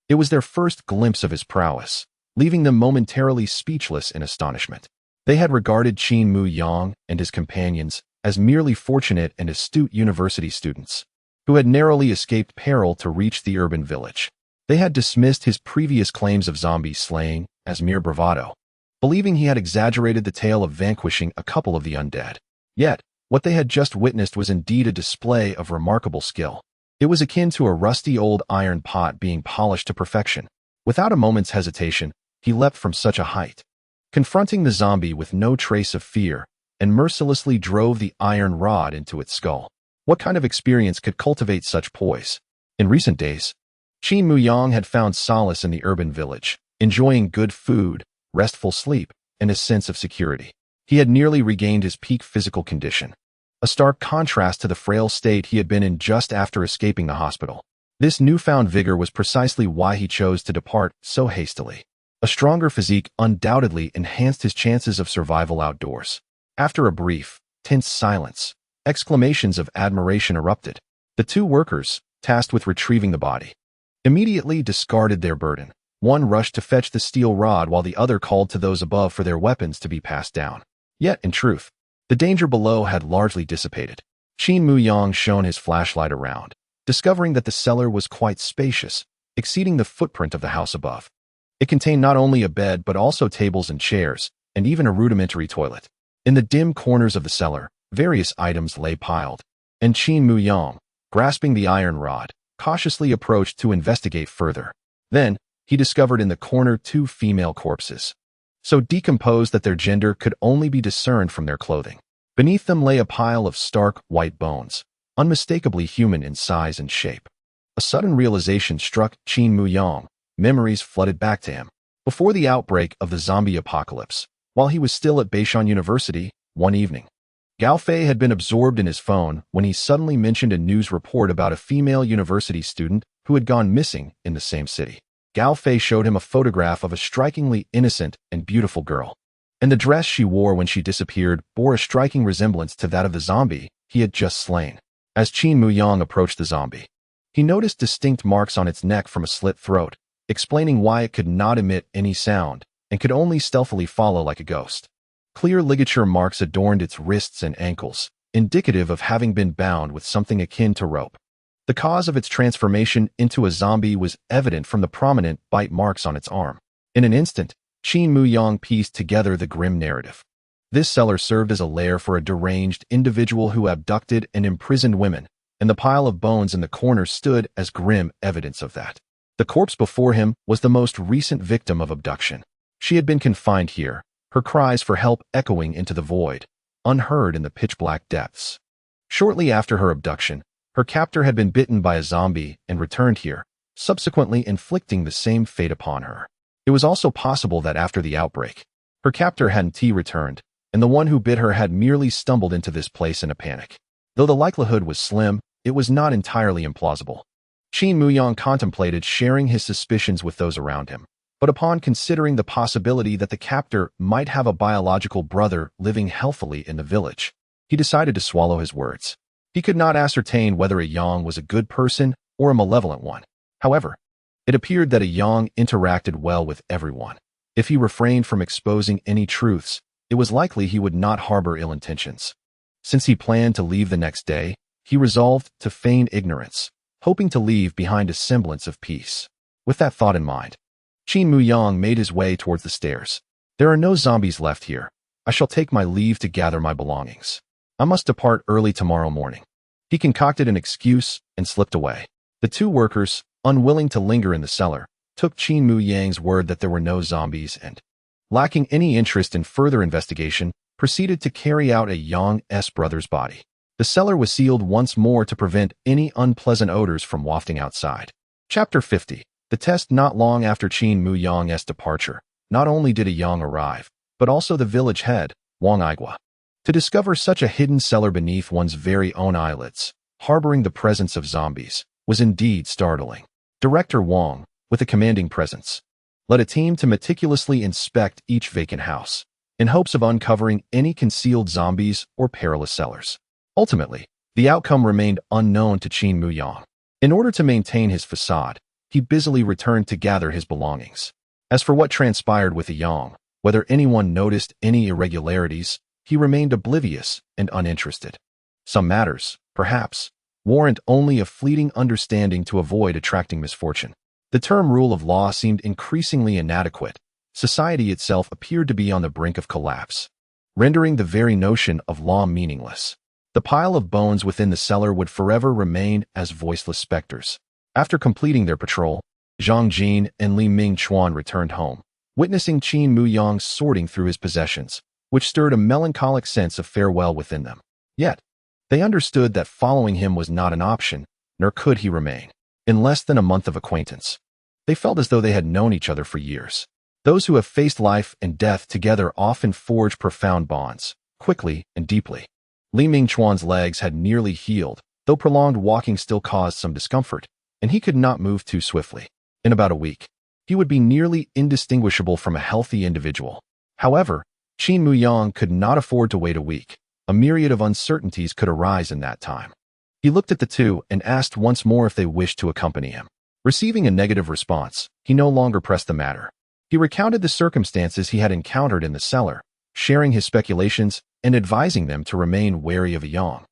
It was their first glimpse of his prowess, leaving them momentarily speechless in astonishment. They had regarded Qin Muyang and his companions as merely fortunate and astute university students who had narrowly escaped peril to reach the urban village. They had dismissed his previous claims of zombie slaying as mere bravado, believing he had exaggerated the tale of vanquishing a couple of the undead. Yet, what they had just witnessed was indeed a display of remarkable skill. It was akin to a rusty old iron pot being polished to perfection. Without a moment's hesitation, he leapt from such a height, confronting the zombie with no trace of fear, and mercilessly drove the iron rod into its skull. What kind of experience could cultivate such poise? In recent days, Qin Muyang had found solace in the urban village, enjoying good food, restful sleep, and a sense of security. He had nearly regained his peak physical condition, a stark contrast to the frail state he had been in just after escaping the hospital. This newfound vigor was precisely why he chose to depart so hastily. A stronger physique undoubtedly enhanced his chances of survival outdoors. After a brief, tense silence, exclamations of admiration erupted. The two workers, tasked with retrieving the body, immediately discarded their burden. One rushed to fetch the steel rod while the other called to those above for their weapons to be passed down. Yet, in truth, the danger below had largely dissipated. Qin Muyang shone his flashlight around, discovering that the cellar was quite spacious, exceeding the footprint of the house above. It contained not only a bed but also tables and chairs, and even a rudimentary toilet. In the dim corners of the cellar, various items lay piled, and Qin Muyang, grasping the iron rod, cautiously approached to investigate further. Then, he discovered in the corner 2 female corpses, so decomposed that their gender could only be discerned from their clothing. Beneath them lay a pile of stark, white bones, unmistakably human in size and shape. A sudden realization struck Qin Muyang. Memories flooded back to him. Before the outbreak of the zombie apocalypse, while he was still at Beishan University, one evening, Gao Fei had been absorbed in his phone when he suddenly mentioned a news report about a female university student who had gone missing in the same city. Gao Fei showed him a photograph of a strikingly innocent and beautiful girl, and the dress she wore when she disappeared bore a striking resemblance to that of the zombie he had just slain. As Qin Muyang approached the zombie, he noticed distinct marks on its neck from a slit throat, explaining why it could not emit any sound and could only stealthily follow like a ghost. Clear ligature marks adorned its wrists and ankles, indicative of having been bound with something akin to rope. The cause of its transformation into a zombie was evident from the prominent bite marks on its arm. In an instant, Qin Muyang pieced together the grim narrative. This cellar served as a lair for a deranged individual who abducted and imprisoned women, and the pile of bones in the corner stood as grim evidence of that. The corpse before him was the most recent victim of abduction. She had been confined here, her cries for help echoing into the void, unheard in the pitch-black depths. Shortly after her abduction, her captor had been bitten by a zombie and returned here, subsequently inflicting the same fate upon her. It was also possible that after the outbreak, her captor hadn't returned, and the one who bit her had merely stumbled into this place in a panic. Though the likelihood was slim, it was not entirely implausible. Qin Muyang contemplated sharing his suspicions with those around him, but upon considering the possibility that the captor might have a biological brother living healthily in the village, he decided to swallow his words. He could not ascertain whether a Yang was a good person or a malevolent one. However, it appeared that a Yang interacted well with everyone. If he refrained from exposing any truths, it was likely he would not harbor ill intentions. Since he planned to leave the next day, he resolved to feign ignorance, hoping to leave behind a semblance of peace. With that thought in mind, Qin Muyang made his way towards the stairs. There are no zombies left here. I shall take my leave to gather my belongings. I must depart early tomorrow morning. He concocted an excuse and slipped away. The two workers, unwilling to linger in the cellar, took Qin Muyang's word that there were no zombies and, lacking any interest in further investigation, proceeded to carry out a Yang brother's body. The cellar was sealed once more to prevent any unpleasant odors from wafting outside. Chapter 50. The test. Not long after Qin Muyang's departure, not only did a Yang arrive, but also the village head, Wang Igua. To discover such a hidden cellar beneath one's very own eyelids, harboring the presence of zombies, was indeed startling. Director Wang, with a commanding presence, led a team to meticulously inspect each vacant house, in hopes of uncovering any concealed zombies or perilous cellars. Ultimately, the outcome remained unknown to Qin Muyang. In order to maintain his facade, he busily returned to gather his belongings. As for what transpired with Yang, whether anyone noticed any irregularities, he remained oblivious and uninterested. Some matters, perhaps, warrant only a fleeting understanding to avoid attracting misfortune. The term rule of law seemed increasingly inadequate. Society itself appeared to be on the brink of collapse, rendering the very notion of law meaningless. The pile of bones within the cellar would forever remain as voiceless specters. After completing their patrol, Zhang Jin and Li Mingchuan returned home, witnessing Qin Muyang sorting through his possessions, which stirred a melancholic sense of farewell within them. Yet, they understood that following him was not an option, nor could he remain. In less than a month of acquaintance, they felt as though they had known each other for years. Those who have faced life and death together often forge profound bonds, quickly and deeply. Li Mingchuan's legs had nearly healed, though prolonged walking still caused some discomfort, and he could not move too swiftly. In about a week, he would be nearly indistinguishable from a healthy individual. However, Qin Muyang could not afford to wait a week. A myriad of uncertainties could arise in that time. He looked at the two and asked once more if they wished to accompany him. Receiving a negative response, he no longer pressed the matter. He recounted the circumstances he had encountered in the cellar, sharing his speculations and advising them to remain wary of Yang,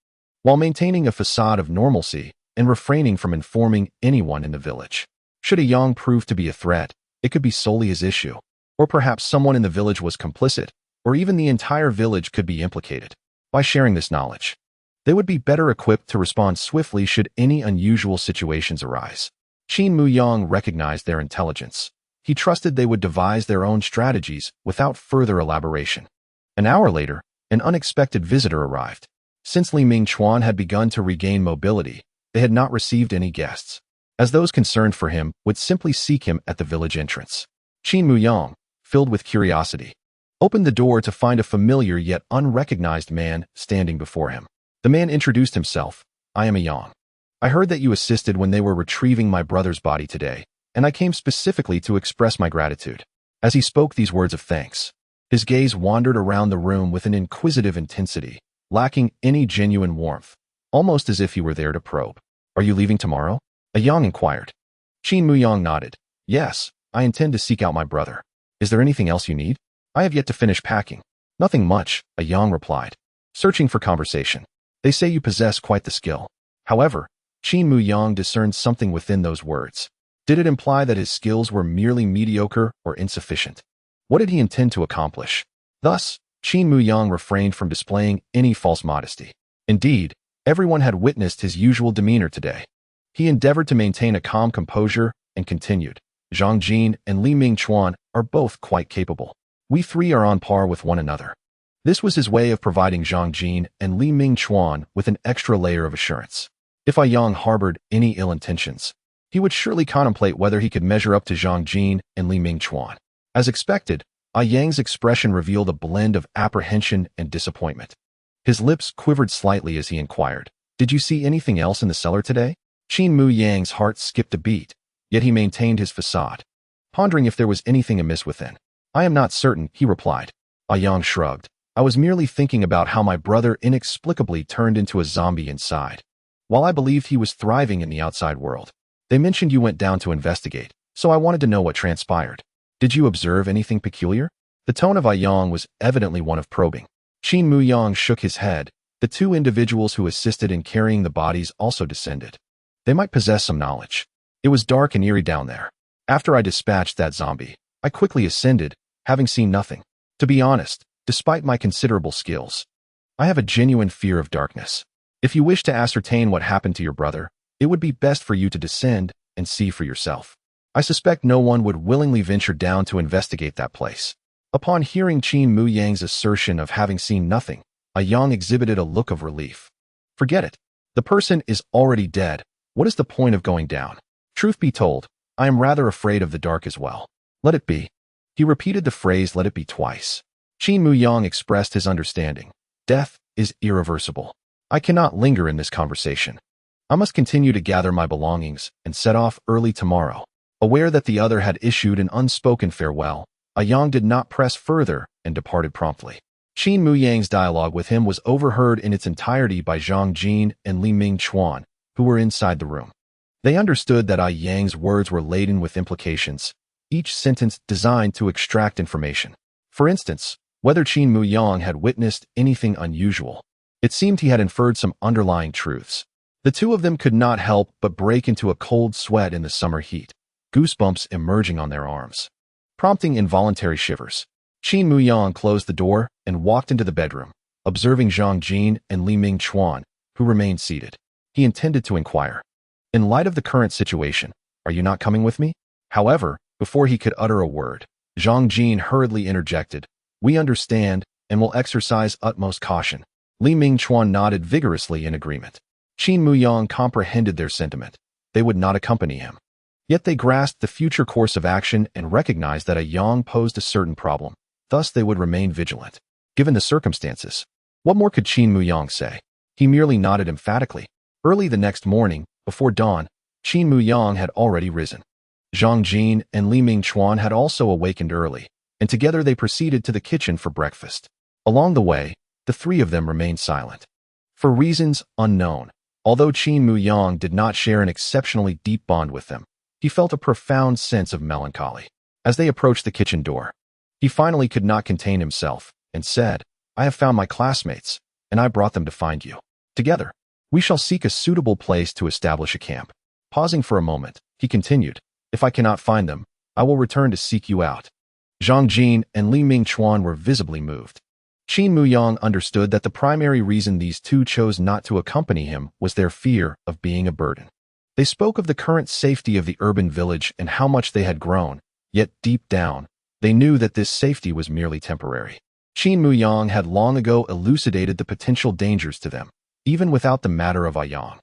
while maintaining a facade of normalcy and refraining from informing anyone in the village. Should Yang prove to be a threat, it could be solely his issue, or perhaps someone in the village was complicit, or even the entire village could be implicated. By sharing this knowledge, they would be better equipped to respond swiftly should any unusual situations arise. Qin Muyang recognized their intelligence. He trusted they would devise their own strategies without further elaboration. An hour later, an unexpected visitor arrived. Since Li Mingchuan had begun to regain mobility, they had not received any guests, as those concerned for him would simply seek him at the village entrance. Qin Muyang, filled with curiosity, opened the door to find a familiar yet unrecognized man standing before him. The man introduced himself. "I am Yang. I heard that you assisted when they were retrieving my brother's body today, and I came specifically to express my gratitude." As he spoke these words of thanks, his gaze wandered around the room with an inquisitive intensity, lacking any genuine warmth, almost as if he were there to probe. "Are you leaving tomorrow?" Yang inquired. Qin Muyang nodded. "Yes, I intend to seek out my brother. Is there anything else you need?" "I have yet to finish packing." "Nothing much," Yang replied, searching for conversation. "They say you possess quite the skill." However, Qin Muyang discerned something within those words. Did it imply that his skills were merely mediocre or insufficient? What did he intend to accomplish? Thus, Qin Muyang refrained from displaying any false modesty. Indeed, everyone had witnessed his usual demeanor today. He endeavored to maintain a calm composure and continued. "Zhang Jin and Li Mingchuan are both quite capable. We three are on par with one another." This was his way of providing Zhang Jin and Li Mingchuan with an extra layer of assurance. If Yang harbored any ill intentions, he would surely contemplate whether he could measure up to Zhang Jin and Li Mingchuan. As expected, Yang's expression revealed a blend of apprehension and disappointment. His lips quivered slightly as he inquired, "Did you see anything else in the cellar today?" Qin Muyang's heart skipped a beat, yet he maintained his facade, pondering if there was anything amiss within. "I am not certain," he replied. Yang shrugged. "I was merely thinking about how my brother inexplicably turned into a zombie inside, while I believed he was thriving in the outside world. They mentioned you went down to investigate, so I wanted to know what transpired. Did you observe anything peculiar?" The tone of Yang was evidently one of probing. Qin Muyang shook his head. The two individuals who assisted in carrying the bodies also descended. They might possess some knowledge. It was dark and eerie down there. After I dispatched that zombie, I quickly ascended, having seen nothing. To be honest, despite my considerable skills, I have a genuine fear of darkness. If you wish to ascertain what happened to your brother, it would be best for you to descend and see for yourself. I suspect no one would willingly venture down to investigate that place." Upon hearing Qin Muyang's assertion of having seen nothing, Yang exhibited a look of relief. "Forget it. The person is already dead. What is the point of going down? Truth be told, I am rather afraid of the dark as well. Let it be." He repeated the phrase "let it be" twice. Qin Muyang expressed his understanding. "Death is irreversible. I cannot linger in this conversation. I must continue to gather my belongings and set off early tomorrow." Aware that the other had issued an unspoken farewell, Yang did not press further and departed promptly. Qin Muyang's dialogue with him was overheard in its entirety by Zhang Jin and Li Mingchuan, who were inside the room. They understood that Yang's words were laden with implications, each sentence designed to extract information. For instance, whether Qin Muyang had witnessed anything unusual. It seemed he had inferred some underlying truths. The two of them could not help but break into a cold sweat in the summer heat, goosebumps emerging on their arms, prompting involuntary shivers. Qin Muyang closed the door and walked into the bedroom, observing Zhang Jin and Li Mingchuan, who remained seated. He intended to inquire, "In light of the current situation, are you not coming with me?" However, before he could utter a word, Zhang Jin hurriedly interjected, "We understand and will exercise utmost caution." Li Mingchuan nodded vigorously in agreement. Qin Muyang comprehended their sentiment. They would not accompany him. Yet they grasped the future course of action and recognized that a Yang posed a certain problem. Thus they would remain vigilant. Given the circumstances, what more could Qin Muyang say? He merely nodded emphatically. Early the next morning, before dawn, Qin Muyang had already risen. Zhang Jin and Li Mingchuan had also awakened early, and together they proceeded to the kitchen for breakfast. Along the way, the three of them remained silent. For reasons unknown, although Qin Muyang did not share an exceptionally deep bond with them, he felt a profound sense of melancholy. As they approached the kitchen door, he finally could not contain himself and said, "I have found my classmates, and I brought them to find you. Together, we shall seek a suitable place to establish a camp." Pausing for a moment, he continued, "If I cannot find them, I will return to seek you out." Zhang Jin and Li Mingchuan were visibly moved. Qin Muyang understood that the primary reason these two chose not to accompany him was their fear of being a burden. They spoke of the current safety of the urban village and how much they had grown, yet deep down, they knew that this safety was merely temporary. Qin Muyang had long ago elucidated the potential dangers to them, even without the matter of Ayang.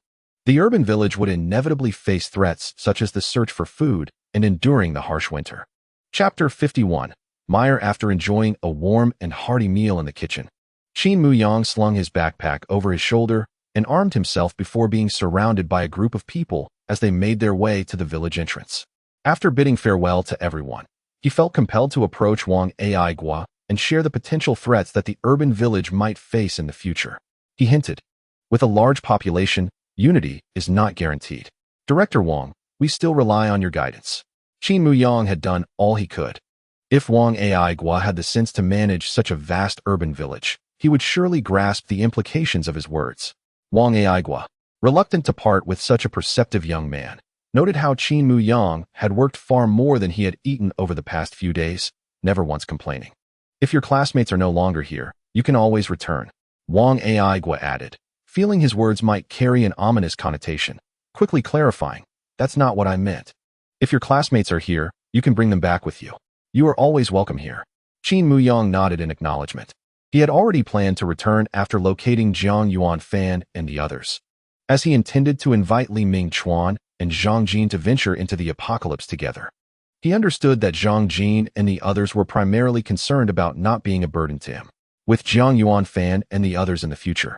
The urban village would inevitably face threats such as the search for food and enduring the harsh winter. Chapter 51. Meyer. After enjoying a warm and hearty meal in the kitchen, Qin Muyang slung his backpack over his shoulder and armed himself before being surrounded by a group of people as they made their way to the village entrance. After bidding farewell to everyone, he felt compelled to approach Wang Aigua and share the potential threats that the urban village might face in the future. He hinted, "With a large population, unity is not guaranteed. Director Wang, we still rely on your guidance." Qin Muyang had done all he could. If Wang Aigua had the sense to manage such a vast urban village, he would surely grasp the implications of his words. Wang Aigua, reluctant to part with such a perceptive young man, noted how Qin Muyang had worked far more than he had eaten over the past few days, never once complaining. "If your classmates are no longer here, you can always return," Wang Aigua added, feeling his words might carry an ominous connotation, quickly clarifying, "That's not what I meant. If your classmates are here, you can bring them back with you. You are always welcome here." Qin Muyang nodded in acknowledgement. He had already planned to return after locating Jiang Yuanfan and the others, as he intended to invite Li Mingchuan and Zhang Jin to venture into the apocalypse together. He understood that Zhang Jin and the others were primarily concerned about not being a burden to him, with Jiang Yuanfan and the others in the future.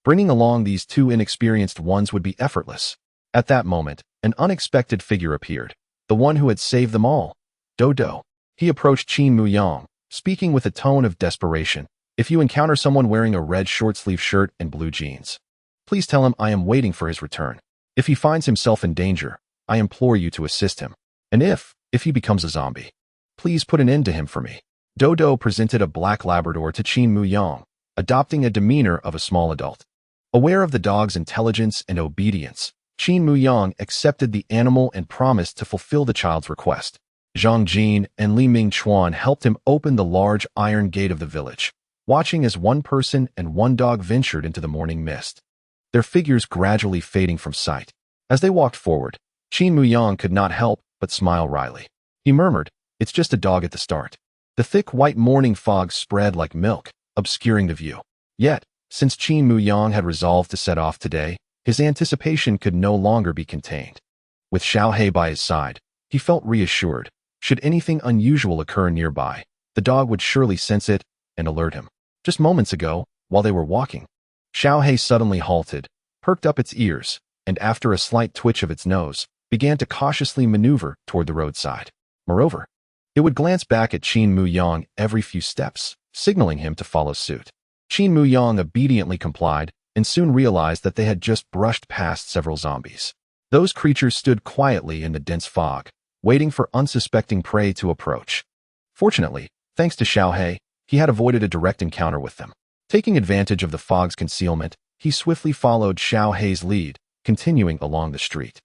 Bringing along these two inexperienced ones would be effortless. At that moment, an unexpected figure appeared, the one who had saved them all, Dodo. He approached Qin Muyang, speaking with a tone of desperation. "If you encounter someone wearing a red short-sleeve shirt and blue jeans, please tell him I am waiting for his return. If he finds himself in danger, I implore you to assist him. And if he becomes a zombie, please put an end to him for me." Dodo presented a black Labrador to Qin Muyang, adopting a demeanor of a small adult. Aware of the dog's intelligence and obedience, Qin Muyang accepted the animal and promised to fulfill the child's request. Zhang Jin and Li Mingchuan helped him open the large iron gate of the village, watching as one person and one dog ventured into the morning mist, their figures gradually fading from sight. As they walked forward, Qin Muyang could not help but smile wryly. He murmured, "It's just a dog at the start." The thick white morning fog spread like milk, obscuring the view. Yet, since Qin Muyang had resolved to set off today, his anticipation could no longer be contained. With Xiaohei by his side, he felt reassured. Should anything unusual occur nearby, the dog would surely sense it and alert him. Just moments ago, while they were walking, Xiaohei suddenly halted, perked up its ears, and after a slight twitch of its nose, began to cautiously maneuver toward the roadside. Moreover, it would glance back at Qin Muyang every few steps, signaling him to follow suit. Qin Muyang obediently complied and soon realized that they had just brushed past several zombies. Those creatures stood quietly in the dense fog, waiting for unsuspecting prey to approach. Fortunately, thanks to Xiaohei, he had avoided a direct encounter with them. Taking advantage of the fog's concealment, he swiftly followed Xiaohei's lead, continuing along the street.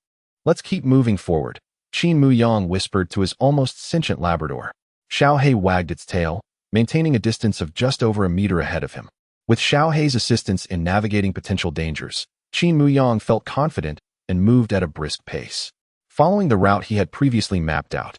"Let's keep moving forward," Qin Muyang whispered to his almost sentient Labrador. Xiaohei wagged its tail, maintaining a distance of just over a meter ahead of him. With Xiaohei's assistance in navigating potential dangers, Qin Muyang felt confident and moved at a brisk pace, following the route he had previously mapped out.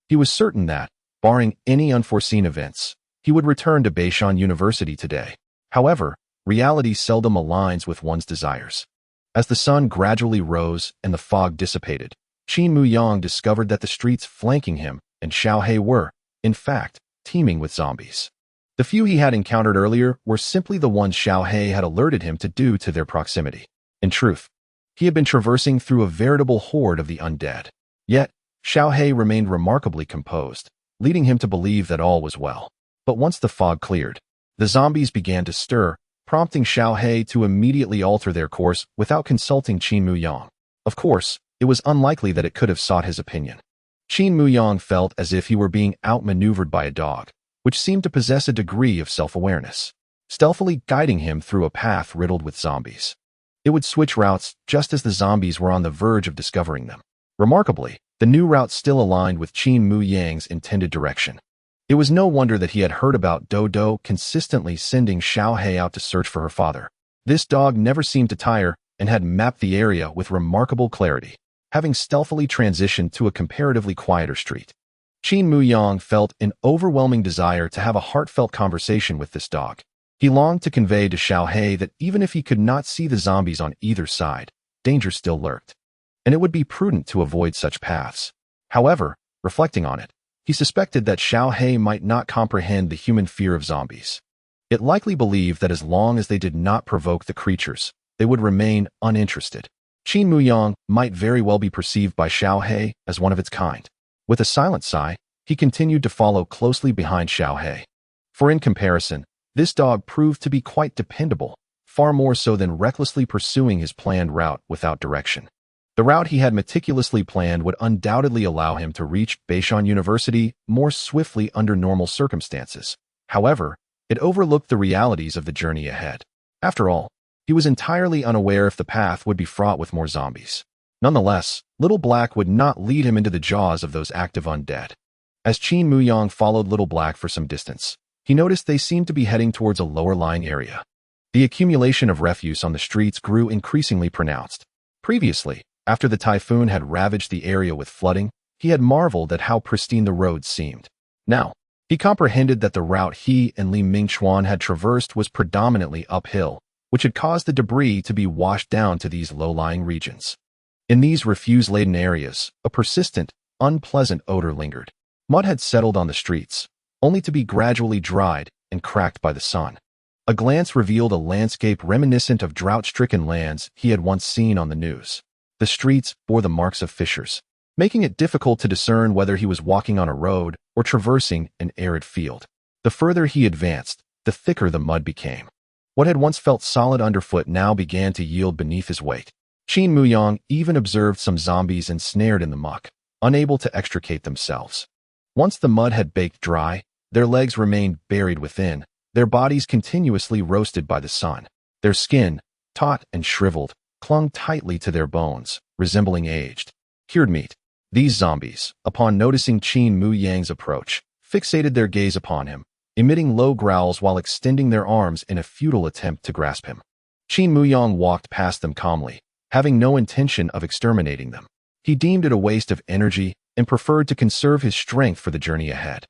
He was certain that, barring any unforeseen events, he would return to Beishan University today. However, reality seldom aligns with one's desires. As the sun gradually rose and the fog dissipated, Qin Muyang discovered that the streets flanking him and Xiaohei were, in fact, teeming with zombies. The few he had encountered earlier were simply the ones Xiaohei had alerted him to due to their proximity. In truth, he had been traversing through a veritable horde of the undead. Yet, Xiaohei remained remarkably composed, leading him to believe that all was well. But once the fog cleared, the zombies began to stir, prompting Xiaohei to immediately alter their course without consulting Qin Muyang. Of course, it was unlikely that it could have sought his opinion. Qin Muyang felt as if he were being outmaneuvered by a dog, which seemed to possess a degree of self-awareness, stealthily guiding him through a path riddled with zombies. It would switch routes just as the zombies were on the verge of discovering them. Remarkably, the new route still aligned with Qin Muyang's intended direction. It was no wonder that he had heard about Dodo consistently sending Xiaohei out to search for her father. This dog never seemed to tire and had mapped the area with remarkable clarity, having stealthily transitioned to a comparatively quieter street. Qin Muyang felt an overwhelming desire to have a heartfelt conversation with this dog. He longed to convey to Xiaohei that even if he could not see the zombies on either side, danger still lurked, and it would be prudent to avoid such paths. However, reflecting on it, he suspected that Xiaohei might not comprehend the human fear of zombies. It likely believed that as long as they did not provoke the creatures, they would remain uninterested. Qin Muyang might very well be perceived by Xiaohei as one of its kind. With a silent sigh, he continued to follow closely behind Xiaohei. For in comparison, this dog proved to be quite dependable, far more so than recklessly pursuing his planned route without direction. The route he had meticulously planned would undoubtedly allow him to reach Beishan University more swiftly under normal circumstances. However, it overlooked the realities of the journey ahead. After all, he was entirely unaware if the path would be fraught with more zombies. Nonetheless, Little Black would not lead him into the jaws of those active undead. As Qin Muyang followed Little Black for some distance, he noticed they seemed to be heading towards a lower-lying area. The accumulation of refuse on the streets grew increasingly pronounced. Previously, after the typhoon had ravaged the area with flooding, he had marveled at how pristine the roads seemed. Now, he comprehended that the route he and Li Mingchuan had traversed was predominantly uphill, which had caused the debris to be washed down to these low-lying regions. In these refuse-laden areas, a persistent, unpleasant odor lingered. Mud had settled on the streets, only to be gradually dried and cracked by the sun. A glance revealed a landscape reminiscent of drought-stricken lands he had once seen on the news. The streets bore the marks of fissures, making it difficult to discern whether he was walking on a road or traversing an arid field. The further he advanced, the thicker the mud became. What had once felt solid underfoot now began to yield beneath his weight. Qin Muyang even observed some zombies ensnared in the muck, unable to extricate themselves. Once the mud had baked dry, their legs remained buried within, their bodies continuously roasted by the sun. Their skin, taut and shriveled, clung tightly to their bones, resembling aged, cured meat. These zombies, upon noticing Qin Muyang's approach, fixated their gaze upon him, emitting low growls while extending their arms in a futile attempt to grasp him. Qin Muyang walked past them calmly, having no intention of exterminating them. He deemed it a waste of energy and preferred to conserve his strength for the journey ahead.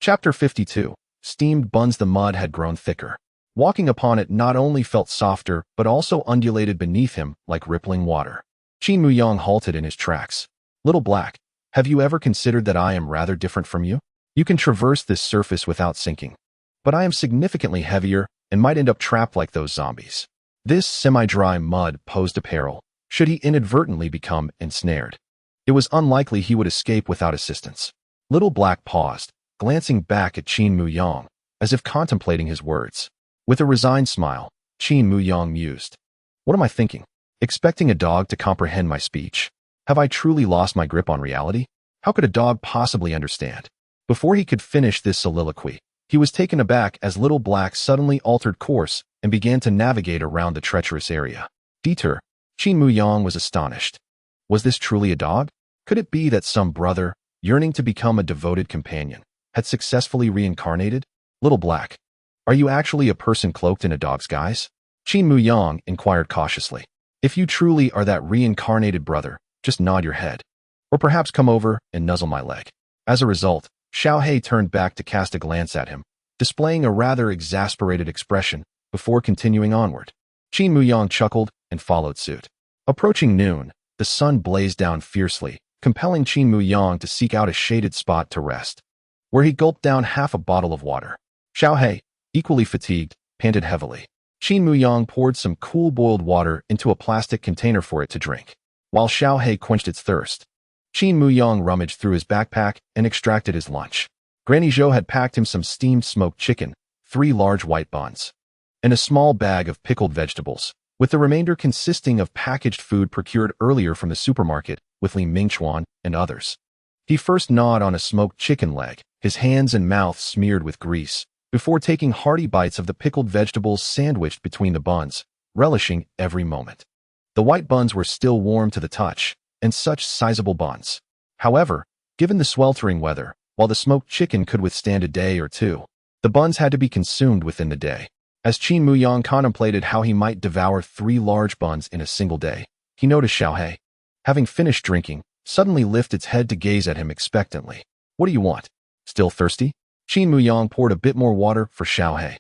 Chapter 52. Steamed buns. The mud had grown thicker. Walking upon it not only felt softer, but also undulated beneath him like rippling water. Qin Muyang halted in his tracks. Little Black, have you ever considered that I am rather different from you? You can traverse this surface without sinking, but I am significantly heavier and might end up trapped like those zombies. This semi-dry mud posed a peril, should he inadvertently become ensnared. It was unlikely he would escape without assistance. Little Black paused, glancing back at Qin Muyang, as if contemplating his words. With a resigned smile, Qin Muyang mused. What am I thinking? Expecting a dog to comprehend my speech? Have I truly lost my grip on reality? How could a dog possibly understand? Before he could finish this soliloquy, he was taken aback as Little Black suddenly altered course and began to navigate around the treacherous area. Detour. Qin Muyang was astonished. Was this truly a dog? Could it be that some brother, yearning to become a devoted companion, had successfully reincarnated? Little Black, are you actually a person cloaked in a dog's guise? Qin Muyang inquired cautiously. If you truly are that reincarnated brother, just nod your head. Or perhaps come over and nuzzle my leg. As a result, Xiaohei turned back to cast a glance at him, displaying a rather exasperated expression before continuing onward. Qin Muyang chuckled and followed suit. Approaching noon, the sun blazed down fiercely, compelling Qin Muyang to seek out a shaded spot to rest, where he gulped down half a bottle of water. Xiaohei, equally fatigued, panted heavily. Qin Muyang poured some cool boiled water into a plastic container for it to drink, while Xiaohei quenched its thirst. Qin Muyang rummaged through his backpack and extracted his lunch. Granny Zhou had packed him some steamed smoked chicken, 3 large white buns, and a small bag of pickled vegetables, with the remainder consisting of packaged food procured earlier from the supermarket with Li Mingchuan and others. He first gnawed on a smoked chicken leg, his hands and mouth smeared with grease, before taking hearty bites of the pickled vegetables sandwiched between the buns, relishing every moment. The white buns were still warm to the touch, and such sizable buns. However, given the sweltering weather, while the smoked chicken could withstand a day or two, the buns had to be consumed within the day. As Qin Muyang contemplated how he might devour 3 large buns in a single day, he noticed Xiaohei, having finished drinking, suddenly lift its head to gaze at him expectantly. What do you want? Still thirsty? Qin Muyang poured a bit more water for Xiaohei,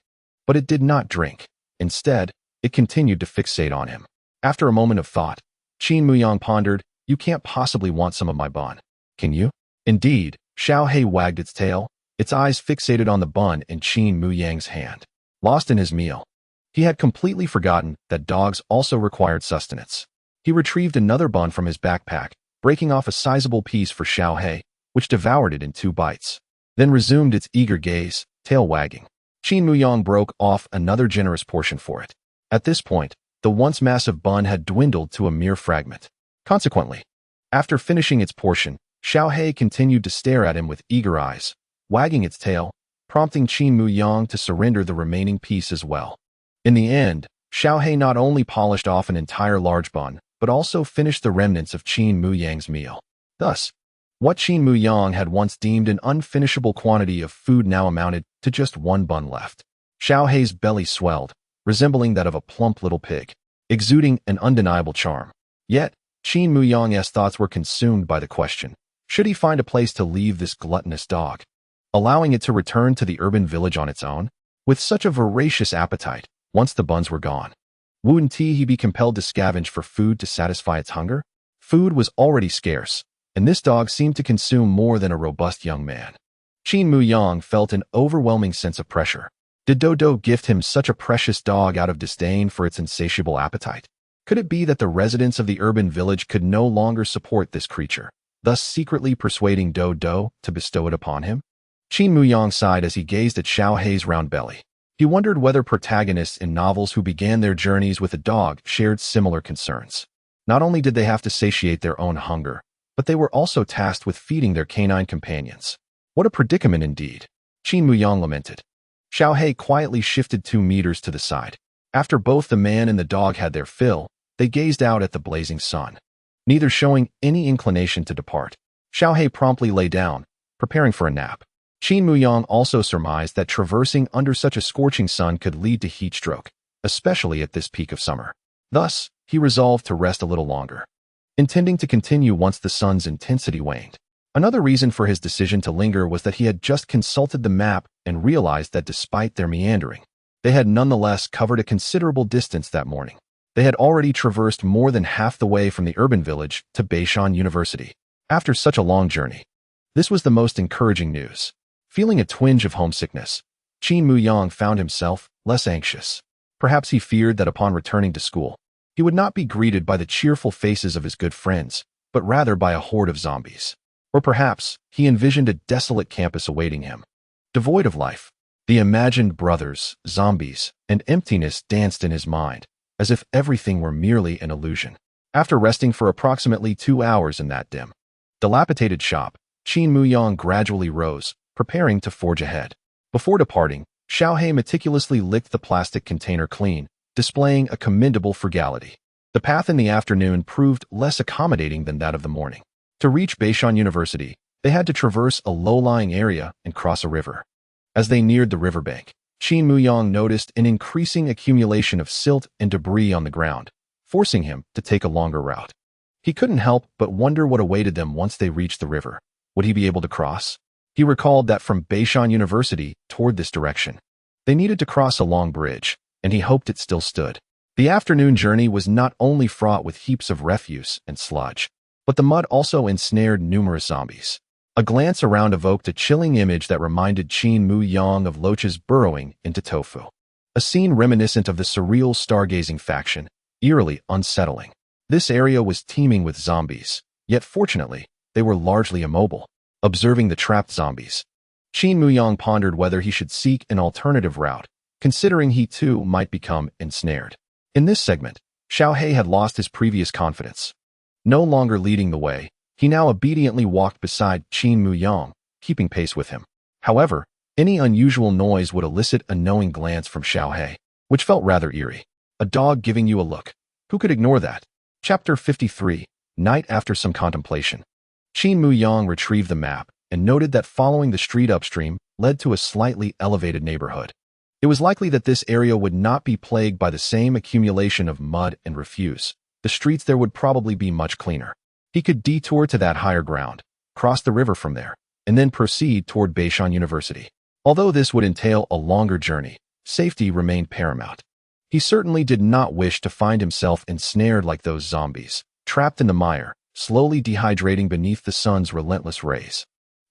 but it did not drink. Instead, it continued to fixate on him. After a moment of thought, Qin Muyang pondered, you can't possibly want some of my bun, can you? Indeed, Xiaohei wagged its tail, its eyes fixated on the bun in Qin Muyang's hand. Lost in his meal, he had completely forgotten that dogs also required sustenance. He retrieved another bun from his backpack, breaking off a sizable piece for Xiaohei, which devoured it in 2 bites. Then resumed its eager gaze, tail wagging. Qin Muyang broke off another generous portion for it. At this point, the once massive bun had dwindled to a mere fragment. Consequently, after finishing its portion, Xiaohei continued to stare at him with eager eyes, wagging its tail, prompting Qin Muyang to surrender the remaining piece as well. In the end, Xiaohei not only polished off an entire large bun, but also finished the remnants of Qin Muyang's meal. Thus, what Qin Muyang had once deemed an unfinishable quantity of food now amounted to just 1 bun left. Xiaohei's belly swelled, resembling that of a plump little pig, exuding an undeniable charm. Yet, Qin Muyang's thoughts were consumed by the question, should he find a place to leave this gluttonous dog, allowing it to return to the urban village on its own? With such a voracious appetite, once the buns were gone, wouldn't he be compelled to scavenge for food to satisfy its hunger? Food was already scarce, and this dog seemed to consume more than a robust young man. Qin Muyang felt an overwhelming sense of pressure. Did Dodo gift him such a precious dog out of disdain for its insatiable appetite? Could it be that the residents of the urban village could no longer support this creature, thus secretly persuading Dodo to bestow it upon him? Qin Muyang sighed as he gazed at Xiaohei's round belly. He wondered whether protagonists in novels who began their journeys with a dog shared similar concerns. Not only did they have to satiate their own hunger, but they were also tasked with feeding their canine companions. What a predicament indeed, Qin Muyang lamented. Xiaohei quietly shifted 2 meters to the side. After both the man and the dog had their fill, they gazed out at the blazing sun, neither showing any inclination to depart. Xiaohei promptly lay down, preparing for a nap. Qin Muyang also surmised that traversing under such a scorching sun could lead to heat stroke, especially at this peak of summer. Thus, he resolved to rest a little longer, intending to continue once the sun's intensity waned. Another reason for his decision to linger was that he had just consulted the map and realized that despite their meandering, they had nonetheless covered a considerable distance that morning. They had already traversed more than half the way from the urban village to Beishan University. After such a long journey, this was the most encouraging news. Feeling a twinge of homesickness, Qin Muyang found himself less anxious. Perhaps he feared that upon returning to school, he would not be greeted by the cheerful faces of his good friends, but rather by a horde of zombies. Or perhaps he envisioned a desolate campus awaiting him, devoid of life. The imagined brothers, zombies, and emptiness danced in his mind, as if everything were merely an illusion. After resting for approximately 2 hours in that dim, dilapidated shop, Qin Muyang gradually rose, preparing to forge ahead. Before departing, Xiaohe meticulously licked the plastic container clean, displaying a commendable frugality. The path in the afternoon proved less accommodating than that of the morning. To reach Beishan University, they had to traverse a low-lying area and cross a river. As they neared the riverbank, Qin Muyang noticed an increasing accumulation of silt and debris on the ground, forcing him to take a longer route. He couldn't help but wonder what awaited them once they reached the river. Would he be able to cross? He recalled that from Beishan University toward this direction, they needed to cross a long bridge, and he hoped it still stood. The afternoon journey was not only fraught with heaps of refuse and sludge, but the mud also ensnared numerous zombies. A glance around evoked a chilling image that reminded Qin Muyang of loaches burrowing into tofu. A scene reminiscent of the surreal stargazing faction, eerily unsettling. This area was teeming with zombies, yet fortunately, they were largely immobile. Observing the trapped zombies, Qin Muyang pondered whether he should seek an alternative route, considering he too might become ensnared. In this segment, Xiaohe had lost his previous confidence. No longer leading the way, he now obediently walked beside Qin Muyang, keeping pace with him. However, any unusual noise would elicit a knowing glance from Xiaohe, which felt rather eerie. A dog giving you a look. Who could ignore that? Chapter 53, Night After Some Contemplation. Qin Muyang retrieved the map and noted that following the street upstream led to a slightly elevated neighborhood. It was likely that this area would not be plagued by the same accumulation of mud and refuse. The streets there would probably be much cleaner. He could detour to that higher ground, cross the river from there, and then proceed toward Beishan University. Although this would entail a longer journey, safety remained paramount. He certainly did not wish to find himself ensnared like those zombies, trapped in the mire, slowly dehydrating beneath the sun's relentless rays.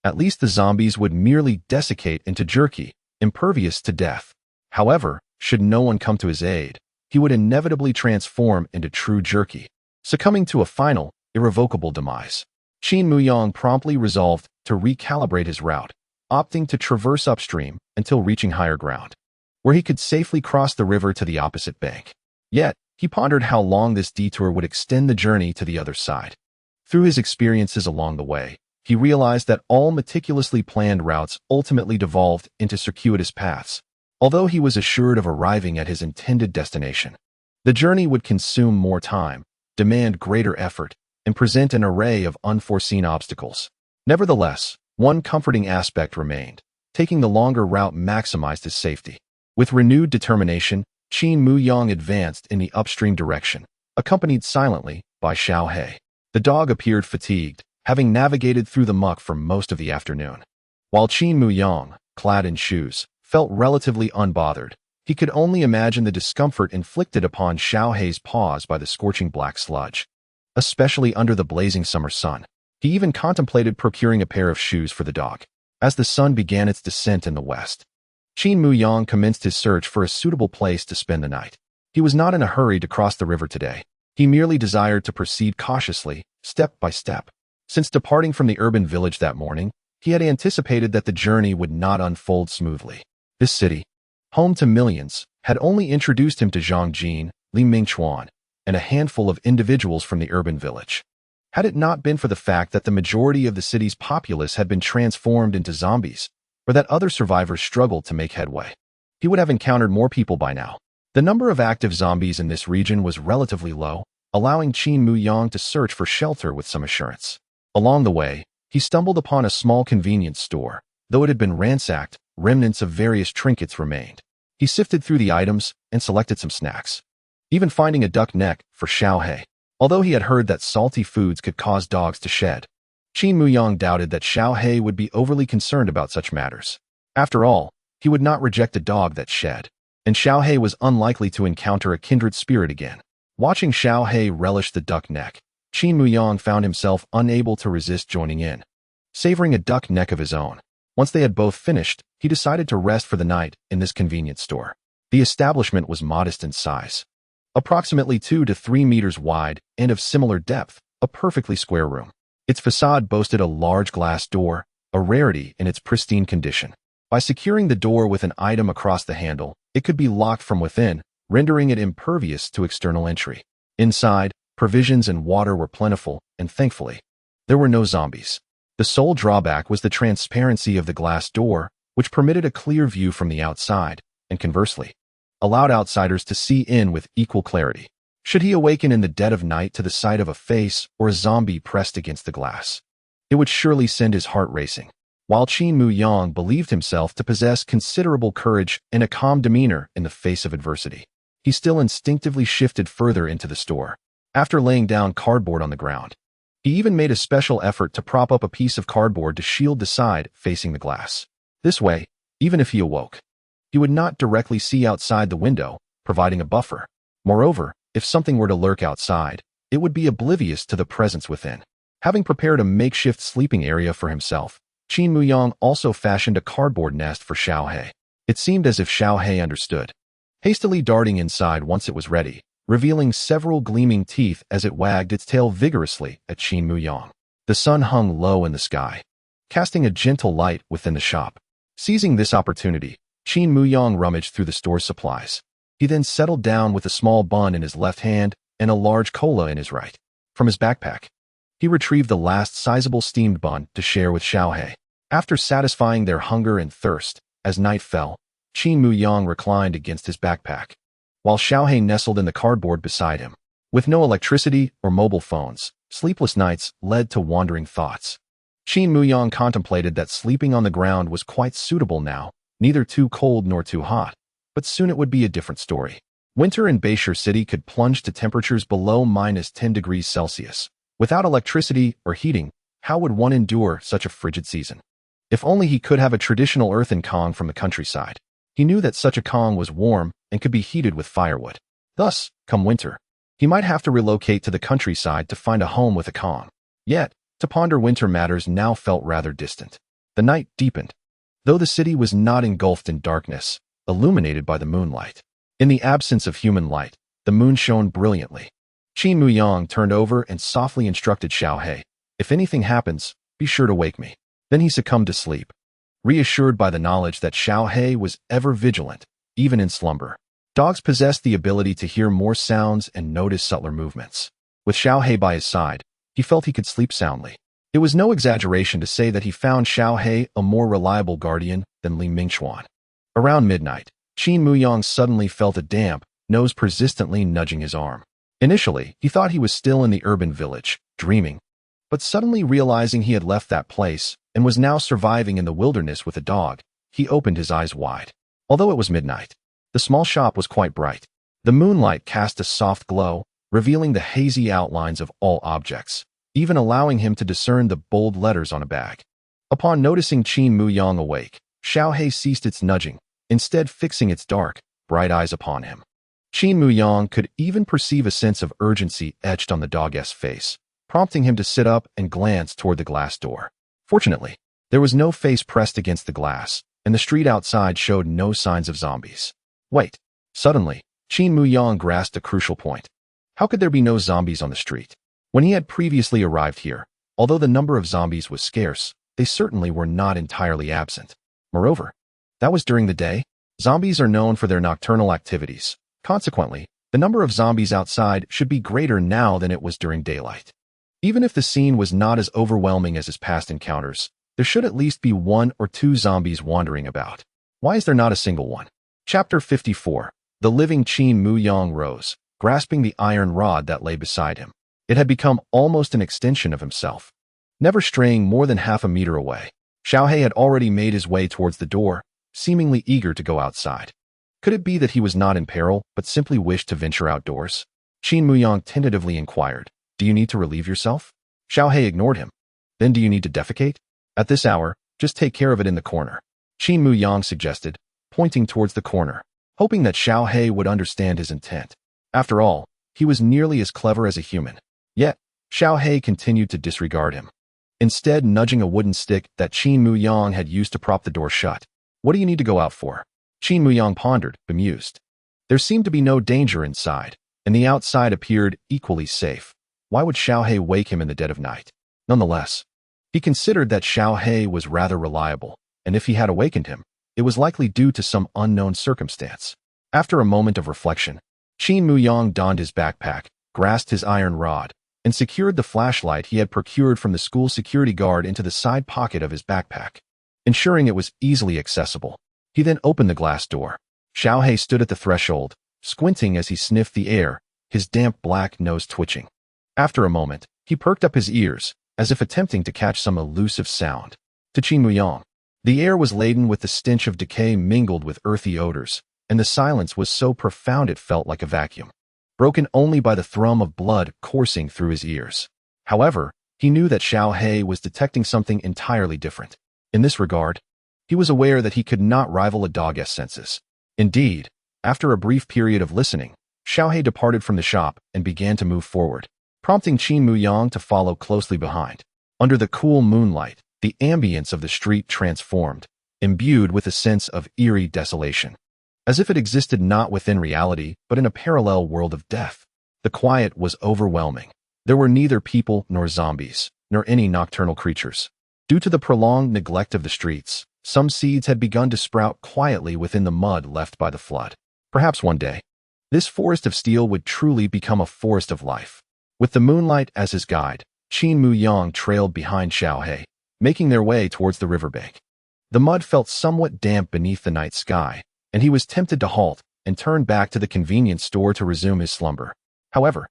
At least the zombies would merely desiccate into jerky, impervious to death. However, should no one come to his aid, he would inevitably transform into true jerky, succumbing to a final, irrevocable demise. Qin Muyang promptly resolved to recalibrate his route, opting to traverse upstream until reaching higher ground, where he could safely cross the river to the opposite bank. Yet, he pondered how long this detour would extend the journey to the other side. Through his experiences along the way, he realized that all meticulously planned routes ultimately devolved into circuitous paths. Although he was assured of arriving at his intended destination, the journey would consume more time, demand greater effort, and present an array of unforeseen obstacles. Nevertheless, one comforting aspect remained. Taking the longer route maximized his safety. With renewed determination, Qin Muyang advanced in the upstream direction, accompanied silently by Xiaohe. The dog appeared fatigued, having navigated through the muck for most of the afternoon. While Qin Muyang, clad in shoes, felt relatively unbothered, he could only imagine the discomfort inflicted upon Xiaohe's paws by the scorching black sludge, especially under the blazing summer sun. He even contemplated procuring a pair of shoes for the dog. As the sun began its descent in the west, Qin Muyang commenced his search for a suitable place to spend the night. He was not in a hurry to cross the river today. He merely desired to proceed cautiously, step by step. Since departing from the urban village that morning, he had anticipated that the journey would not unfold smoothly. This city, home to millions, had only introduced him to Zhang Jin, Li Mingchuan, and a handful of individuals from the urban village. Had it not been for the fact that the majority of the city's populace had been transformed into zombies, or that other survivors struggled to make headway, he would have encountered more people by now. The number of active zombies in this region was relatively low, allowing Qin Muyang to search for shelter with some assurance. Along the way, he stumbled upon a small convenience store. Though it had been ransacked, remnants of various trinkets remained. He sifted through the items and selected some snacks, even finding a duck neck for Xiaohe. Although he had heard that salty foods could cause dogs to shed, Qin Muyang doubted that Xiaohe would be overly concerned about such matters. After all, he would not reject a dog that shed, and Xiaohe was unlikely to encounter a kindred spirit again. Watching Xiaohe relish the duck neck, Qin Muyang found himself unable to resist joining in, savoring a duck neck of his own. Once they had both finished, he decided to rest for the night in this convenience store. The establishment was modest in size, approximately 2 to 3 meters wide and of similar depth, a perfectly square room. Its facade boasted a large glass door, a rarity in its pristine condition. By securing the door with an item across the handle, it could be locked from within, rendering it impervious to external entry. Inside, provisions and water were plentiful, and thankfully, there were no zombies. The sole drawback was the transparency of the glass door, which permitted a clear view from the outside, and conversely, allowed outsiders to see in with equal clarity. Should he awaken in the dead of night to the sight of a face or a zombie pressed against the glass, it would surely send his heart racing. While Qin Muyang believed himself to possess considerable courage and a calm demeanor in the face of adversity, he still instinctively shifted further into the store. After laying down cardboard on the ground, he even made a special effort to prop up a piece of cardboard to shield the side facing the glass. This way, even if he awoke, he would not directly see outside the window, providing a buffer. Moreover, if something were to lurk outside, it would be oblivious to the presence within. Having prepared a makeshift sleeping area for himself, Qin Muyang also fashioned a cardboard nest for Xiaohe. It seemed as if Xiaohe understood, hastily darting inside once it was ready, revealing several gleaming teeth as it wagged its tail vigorously at Qin Muyang. The sun hung low in the sky, casting a gentle light within the shop. Seizing this opportunity, Qin Muyang rummaged through the store's supplies. He then settled down with a small bun in his left hand and a large cola in his right. From his backpack, he retrieved the last sizable steamed bun to share with Xiaohe. After satisfying their hunger and thirst, as night fell, Qin Muyang reclined against his backpack, while Xiaohe nestled in the cardboard beside him. With no electricity or mobile phones, sleepless nights led to wandering thoughts. Qin Muyang contemplated that sleeping on the ground was quite suitable now, neither too cold nor too hot, but soon it would be a different story. Winter in Beishan City could plunge to temperatures below -10 degrees Celsius. Without electricity or heating, how would one endure such a frigid season? If only he could have a traditional earthen Kong from the countryside. He knew that such a Kong was warm and could be heated with firewood. Thus, come winter, he might have to relocate to the countryside to find a home with a Kong. Yet, to ponder winter matters now felt rather distant. The night deepened, though the city was not engulfed in darkness, illuminated by the moonlight. In the absence of human light, the moon shone brilliantly. Qin Muyang turned over and softly instructed Xiaohe, "If anything happens, be sure to wake me." Then he succumbed to sleep, reassured by the knowledge that Xiaohe was ever vigilant, even in slumber. Dogs possessed the ability to hear more sounds and notice subtler movements. With Xiaohe by his side, he felt he could sleep soundly. It was no exaggeration to say that he found Xiaohe a more reliable guardian than Li Mingxuan. Around midnight, Qin Muyang suddenly felt a damp nose persistently nudging his arm. Initially, he thought he was still in the urban village, dreaming, but suddenly realizing he had left that place and was now surviving in the wilderness with a dog, he opened his eyes wide. Although it was midnight, the small shop was quite bright. The moonlight cast a soft glow, revealing the hazy outlines of all objects, even allowing him to discern the bold letters on a bag. Upon noticing Qin Muyang awake, Xiaohe ceased its nudging, instead fixing its dark, bright eyes upon him. Qin Muyang could even perceive a sense of urgency etched on the dog's face, prompting him to sit up and glance toward the glass door. Fortunately, there was no face pressed against the glass, and the street outside showed no signs of zombies. Wait. Suddenly, Qin Muyang grasped a crucial point. How could there be no zombies on the street? When he had previously arrived here, although the number of zombies was scarce, they certainly were not entirely absent. Moreover, that was during the day. Zombies are known for their nocturnal activities. Consequently, the number of zombies outside should be greater now than it was during daylight. Even if the scene was not as overwhelming as his past encounters, there should at least be 1 or 2 zombies wandering about. Why is there not a single one? Chapter 54. The living Qin Muyang rose, grasping the iron rod that lay beside him. It had become almost an extension of himself. Never straying more than half a meter away, Xiaohe had already made his way towards the door, seemingly eager to go outside. Could it be that he was not in peril, but simply wished to venture outdoors? Qin Muyang tentatively inquired, "Do you need to relieve yourself?" Xiaohe ignored him. "Then do you need to defecate? At this hour, just take care of it in the corner," Qin Muyang suggested, pointing towards the corner, hoping that Xiaohe would understand his intent. After all, he was nearly as clever as a human. Yet, Xiaohe continued to disregard him, instead nudging a wooden stick that Qin Muyang had used to prop the door shut. "What do you need to go out for?" Qin Muyang pondered, bemused. There seemed to be no danger inside, and the outside appeared equally safe. Why would Xiaohe wake him in the dead of night? Nonetheless, he considered that Xiaohe was rather reliable, and if he had awakened him, it was likely due to some unknown circumstance. After a moment of reflection, Qin Muyang donned his backpack, grasped his iron rod, and secured the flashlight he had procured from the school security guard into the side pocket of his backpack, ensuring it was easily accessible. He then opened the glass door. Xiaohei stood at the threshold, squinting as he sniffed the air, his damp black nose twitching. After a moment, he perked up his ears, as if attempting to catch some elusive sound. To Qin Muyang, the air was laden with the stench of decay mingled with earthy odors, and the silence was so profound it felt like a vacuum, broken only by the thrum of blood coursing through his ears. However, he knew that Xiaohei was detecting something entirely different. In this regard, he was aware that he could not rival a dog's senses. Indeed, after a brief period of listening, Xiaohei departed from the shop and began to move forward, prompting Qin Muyang to follow closely behind. Under the cool moonlight, the ambience of the street transformed, imbued with a sense of eerie desolation, as if it existed not within reality but in a parallel world of death. The quiet was overwhelming. There were neither people nor zombies, nor any nocturnal creatures. Due to the prolonged neglect of the streets, some seeds had begun to sprout quietly within the mud left by the flood. Perhaps one day, this forest of steel would truly become a forest of life. With the moonlight as his guide, Qin Muyang trailed behind Xiaohei, making their way towards the riverbank. The mud felt somewhat damp beneath the night sky, and he was tempted to halt and turn back to the convenience store to resume his slumber. However,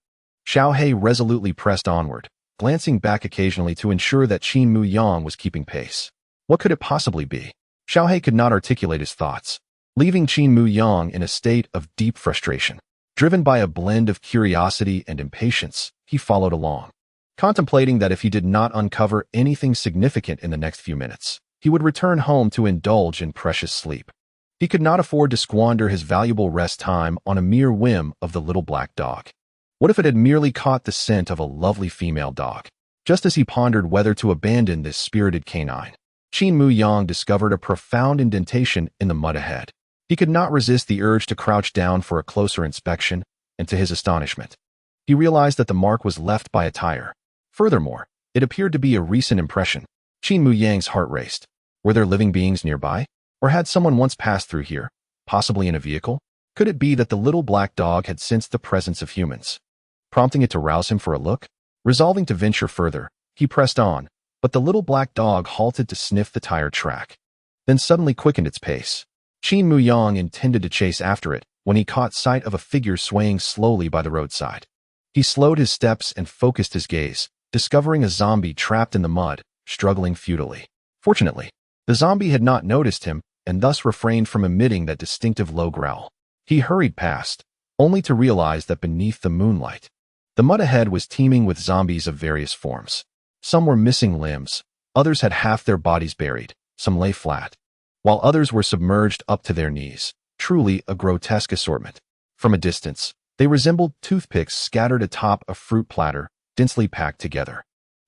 Xiaohei resolutely pressed onward, glancing back occasionally to ensure that Qin Muyang was keeping pace. What could it possibly be? Xiaohei could not articulate his thoughts, leaving Qin Muyang in a state of deep frustration. Driven by a blend of curiosity and impatience, he followed along, contemplating that if he did not uncover anything significant in the next few minutes, he would return home to indulge in precious sleep. He could not afford to squander his valuable rest time on a mere whim of the little black dog. What if it had merely caught the scent of a lovely female dog? Just as he pondered whether to abandon this spirited canine, Qin Muyang discovered a profound indentation in the mud ahead. He could not resist the urge to crouch down for a closer inspection, and to his astonishment, he realized that the mark was left by a tire. Furthermore, it appeared to be a recent impression. Qin Muyang's heart raced. Were there living beings nearby? Or had someone once passed through here, possibly in a vehicle? Could it be that the little black dog had sensed the presence of humans, prompting it to rouse him for a look? Resolving to venture further, he pressed on, but the little black dog halted to sniff the tire track, then suddenly quickened its pace. Qin Muyang intended to chase after it when he caught sight of a figure swaying slowly by the roadside. He slowed his steps and focused his gaze, discovering a zombie trapped in the mud, struggling futilely. Fortunately, the zombie had not noticed him and thus refrained from emitting that distinctive low growl. He hurried past, only to realize that beneath the moonlight, the mud ahead was teeming with zombies of various forms. Some were missing limbs, others had half their bodies buried, some lay flat, while others were submerged up to their knees. Truly a grotesque assortment. From a distance, they resembled toothpicks scattered atop a fruit platter, densely packed together.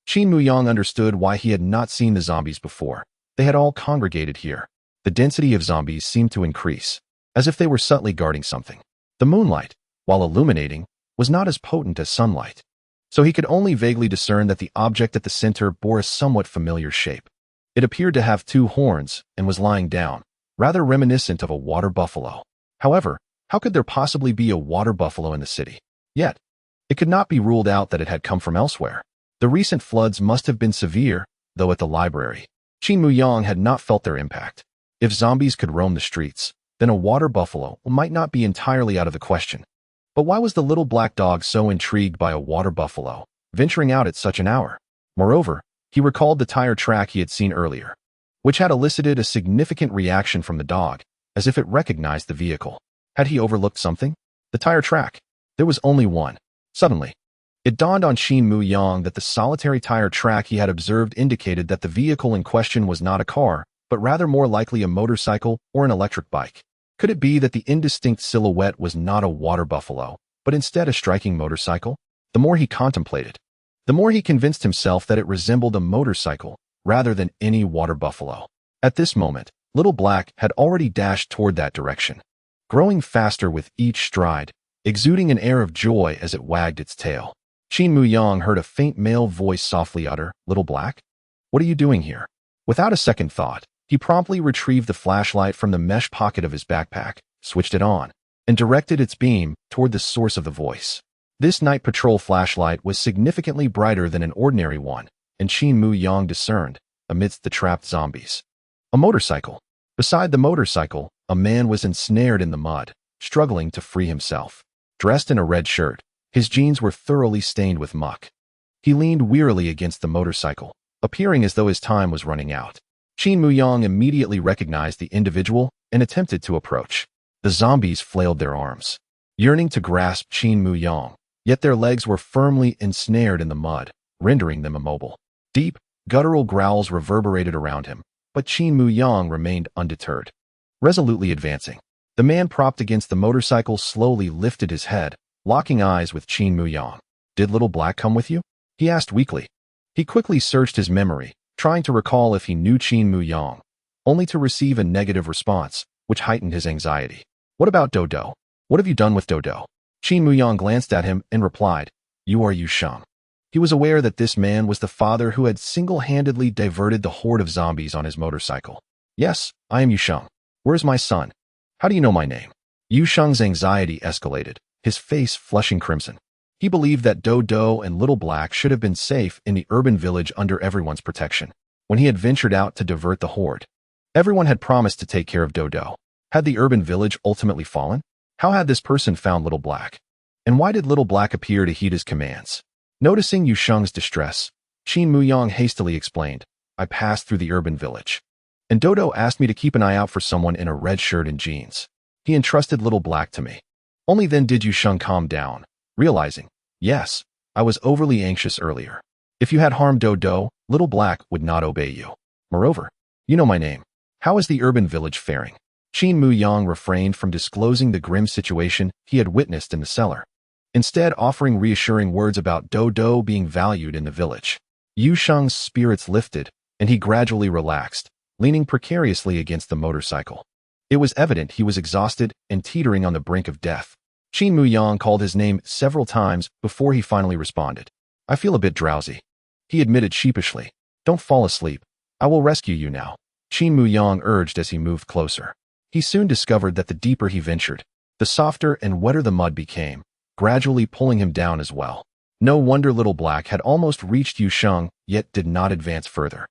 Qin Muyang understood why he had not seen the zombies before. They had all congregated here. The density of zombies seemed to increase, as if they were subtly guarding something. The moonlight, while illuminating, was not as potent as sunlight, so he could only vaguely discern that the object at the center bore a somewhat familiar shape. It appeared to have two horns and was lying down, rather reminiscent of a water buffalo. However, how could there possibly be a water buffalo in the city? Yet, it could not be ruled out that it had come from elsewhere. The recent floods must have been severe, though at the library, Qin Muyang had not felt their impact. If zombies could roam the streets, then a water buffalo might not be entirely out of the question. But why was the little black dog so intrigued by a water buffalo, venturing out at such an hour? Moreover, he recalled the tire track he had seen earlier, which had elicited a significant reaction from the dog, as if it recognized the vehicle. Had he overlooked something? The tire track. There was only one. Suddenly, it dawned on Qin Muyang that the solitary tire track he had observed indicated that the vehicle in question was not a car, but rather more likely a motorcycle or an electric bike. Could it be that the indistinct silhouette was not a water buffalo, but instead a striking motorcycle? The more he contemplated, the more he convinced himself that it resembled a motorcycle rather than any water buffalo. At this moment, Little Black had already dashed toward that direction, growing faster with each stride, exuding an air of joy as it wagged its tail. Qin Muyang heard a faint male voice softly utter, "Little Black? What are you doing here?" Without a second thought, he promptly retrieved the flashlight from the mesh pocket of his backpack, switched it on, and directed its beam toward the source of the voice. This night patrol flashlight was significantly brighter than an ordinary one, and Qin Muyang discerned, amidst the trapped zombies, a motorcycle. Beside the motorcycle, a man was ensnared in the mud, struggling to free himself. Dressed in a red shirt, his jeans were thoroughly stained with muck. He leaned wearily against the motorcycle, appearing as though his time was running out. Qin Muyang immediately recognized the individual and attempted to approach. The zombies flailed their arms, yearning to grasp Qin Muyang, yet their legs were firmly ensnared in the mud, rendering them immobile. Deep, guttural growls reverberated around him, but Qin Muyang remained undeterred. Resolutely advancing, the man propped against the motorcycle slowly lifted his head, locking eyes with Qin Muyang. "Did Little Black come with you?" he asked weakly. He quickly searched his memory, trying to recall if he knew Qin Muyang, only to receive a negative response, which heightened his anxiety. "What about Dodo? What have you done with Dodo?" Qin Muyang glanced at him and replied, "You are Yu Sheng." He was aware that this man was the father who had single-handedly diverted the horde of zombies on his motorcycle. "Yes, I am Yu Sheng. Where's my son? How do you know my name?" Yu Sheng's anxiety escalated, his face flushing crimson. He believed that Dodo and Little Black should have been safe in the urban village under everyone's protection. When he had ventured out to divert the horde, everyone had promised to take care of Dodo. Had the urban village ultimately fallen? How had this person found Little Black? And why did Little Black appear to heed his commands? Noticing Yu Sheng's distress, Qin Muyang hastily explained, "I passed through the urban village, and Dodo asked me to keep an eye out for someone in a red shirt and jeans. He entrusted Little Black to me." Only then did Yu Sheng calm down, realizing, "Yes, I was overly anxious earlier. If you had harmed Dodo, Little Black would not obey you. Moreover, you know my name. How is the urban village faring?" Qin Muyang refrained from disclosing the grim situation he had witnessed in the cellar, instead offering reassuring words about Dodo being valued in the village. Yu Sheng's spirits lifted, and he gradually relaxed, leaning precariously against the motorcycle. It was evident he was exhausted and teetering on the brink of death. Qin Muyang called his name several times before he finally responded. "I feel a bit drowsy," he admitted sheepishly. "Don't fall asleep. I will rescue you now," Qin Muyang urged as he moved closer. He soon discovered that the deeper he ventured, the softer and wetter the mud became, gradually pulling him down as well. No wonder Little Black had almost reached Yu Sheng, yet did not advance further.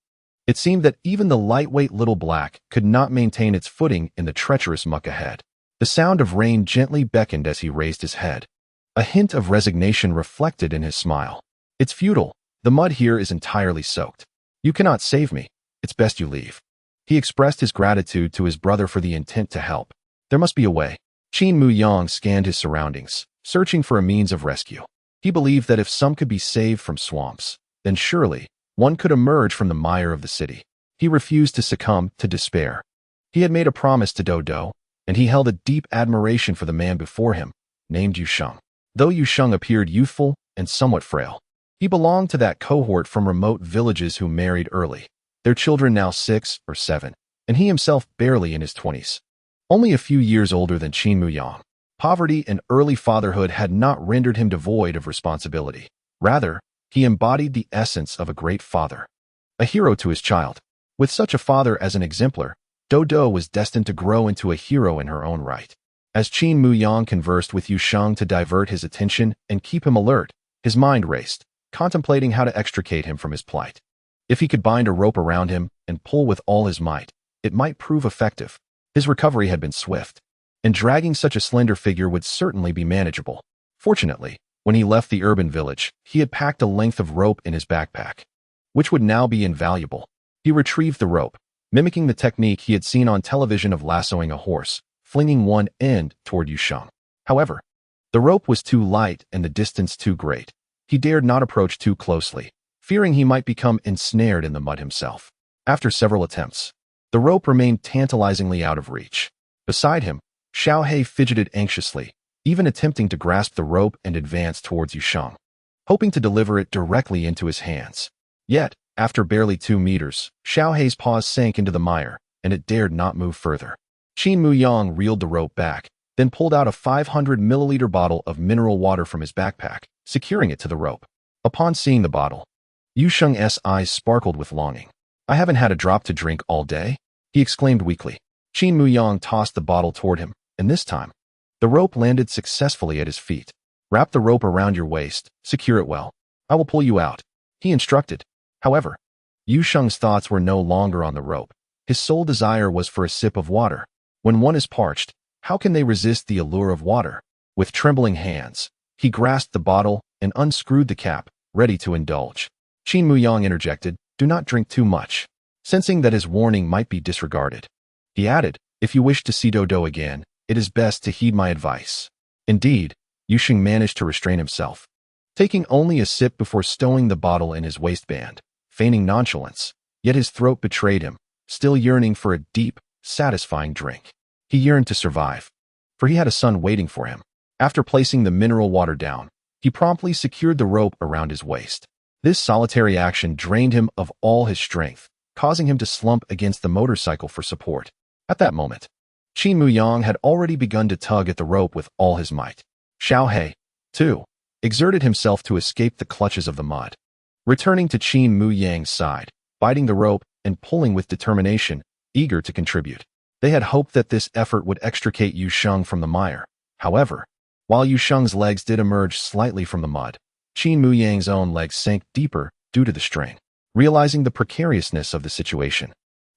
It seemed that even the lightweight Little Black could not maintain its footing in the treacherous muck ahead. The sound of rain gently beckoned as he raised his head. A hint of resignation reflected in his smile. "It's futile. The mud here is entirely soaked. You cannot save me. It's best you leave." He expressed his gratitude to his brother for the intent to help. There must be a way. Qin Muyang scanned his surroundings, searching for a means of rescue. He believed that if some could be saved from swamps, then surely one could emerge from the mire of the city. He refused to succumb to despair. He had made a promise to Dodo, and he held a deep admiration for the man before him, named Yu Sheng. Though Yu Sheng appeared youthful and somewhat frail, he belonged to that cohort from remote villages who married early, their children now 6 or 7, and he himself barely in his 20s. Only a few years older than Qin Muyang. Poverty and early fatherhood had not rendered him devoid of responsibility. Rather, he embodied the essence of a great father, a hero to his child. With such a father as an exemplar, Dodo was destined to grow into a hero in her own right. As Qin Muyang conversed with Yu Sheng to divert his attention and keep him alert, his mind raced, contemplating how to extricate him from his plight. If he could bind a rope around him and pull with all his might, it might prove effective. His recovery had been swift, and dragging such a slender figure would certainly be manageable. Fortunately, when he left the urban village, he had packed a length of rope in his backpack, which would now be invaluable. He retrieved the rope, mimicking the technique he had seen on television of lassoing a horse, flinging one end toward Yu Sheng. However, the rope was too light and the distance too great. He dared not approach too closely, fearing he might become ensnared in the mud himself. After several attempts, the rope remained tantalizingly out of reach. Beside him, Xiaohei fidgeted anxiously, even attempting to grasp the rope and advance towards Yu Sheng, hoping to deliver it directly into his hands. Yet, after barely 2 meters, Xiaohei's paws sank into the mire, and it dared not move further. Qin Muyang reeled the rope back, then pulled out a 500-milliliter bottle of mineral water from his backpack, securing it to the rope. Upon seeing the bottle, Yu Sheng's eyes sparkled with longing. "I haven't had a drop to drink all day," he exclaimed weakly. Qin Muyang tossed the bottle toward him, and this time, the rope landed successfully at his feet. Wrap the rope around your waist, secure it well. I will pull you out, he instructed. However, Yu Sheng's thoughts were no longer on the rope. His sole desire was for a sip of water. When one is parched, how can they resist the allure of water? With trembling hands, he grasped the bottle and unscrewed the cap, ready to indulge. Qin Muyang interjected, "Do not drink too much," sensing that his warning might be disregarded. He added, "If you wish to see Dodo again, it is best to heed my advice." Indeed, Yu Sheng managed to restrain himself, taking only a sip before stowing the bottle in his waistband, feigning nonchalance. Yet his throat betrayed him, still yearning for a deep, satisfying drink. He yearned to survive, for he had a son waiting for him. After placing the mineral water down, he promptly secured the rope around his waist. This solitary action drained him of all his strength, causing him to slump against the motorcycle for support. At that moment, Qin Muyang had already begun to tug at the rope with all his might. Xiao He, too, exerted himself to escape the clutches of the mud. Returning to Qin Muyang's side, biting the rope and pulling with determination, eager to contribute. They had hoped that this effort would extricate Yu Sheng from the mire. However, while Yu Sheng's legs did emerge slightly from the mud, Qin Muyang's own legs sank deeper due to the strain. Realizing the precariousness of the situation,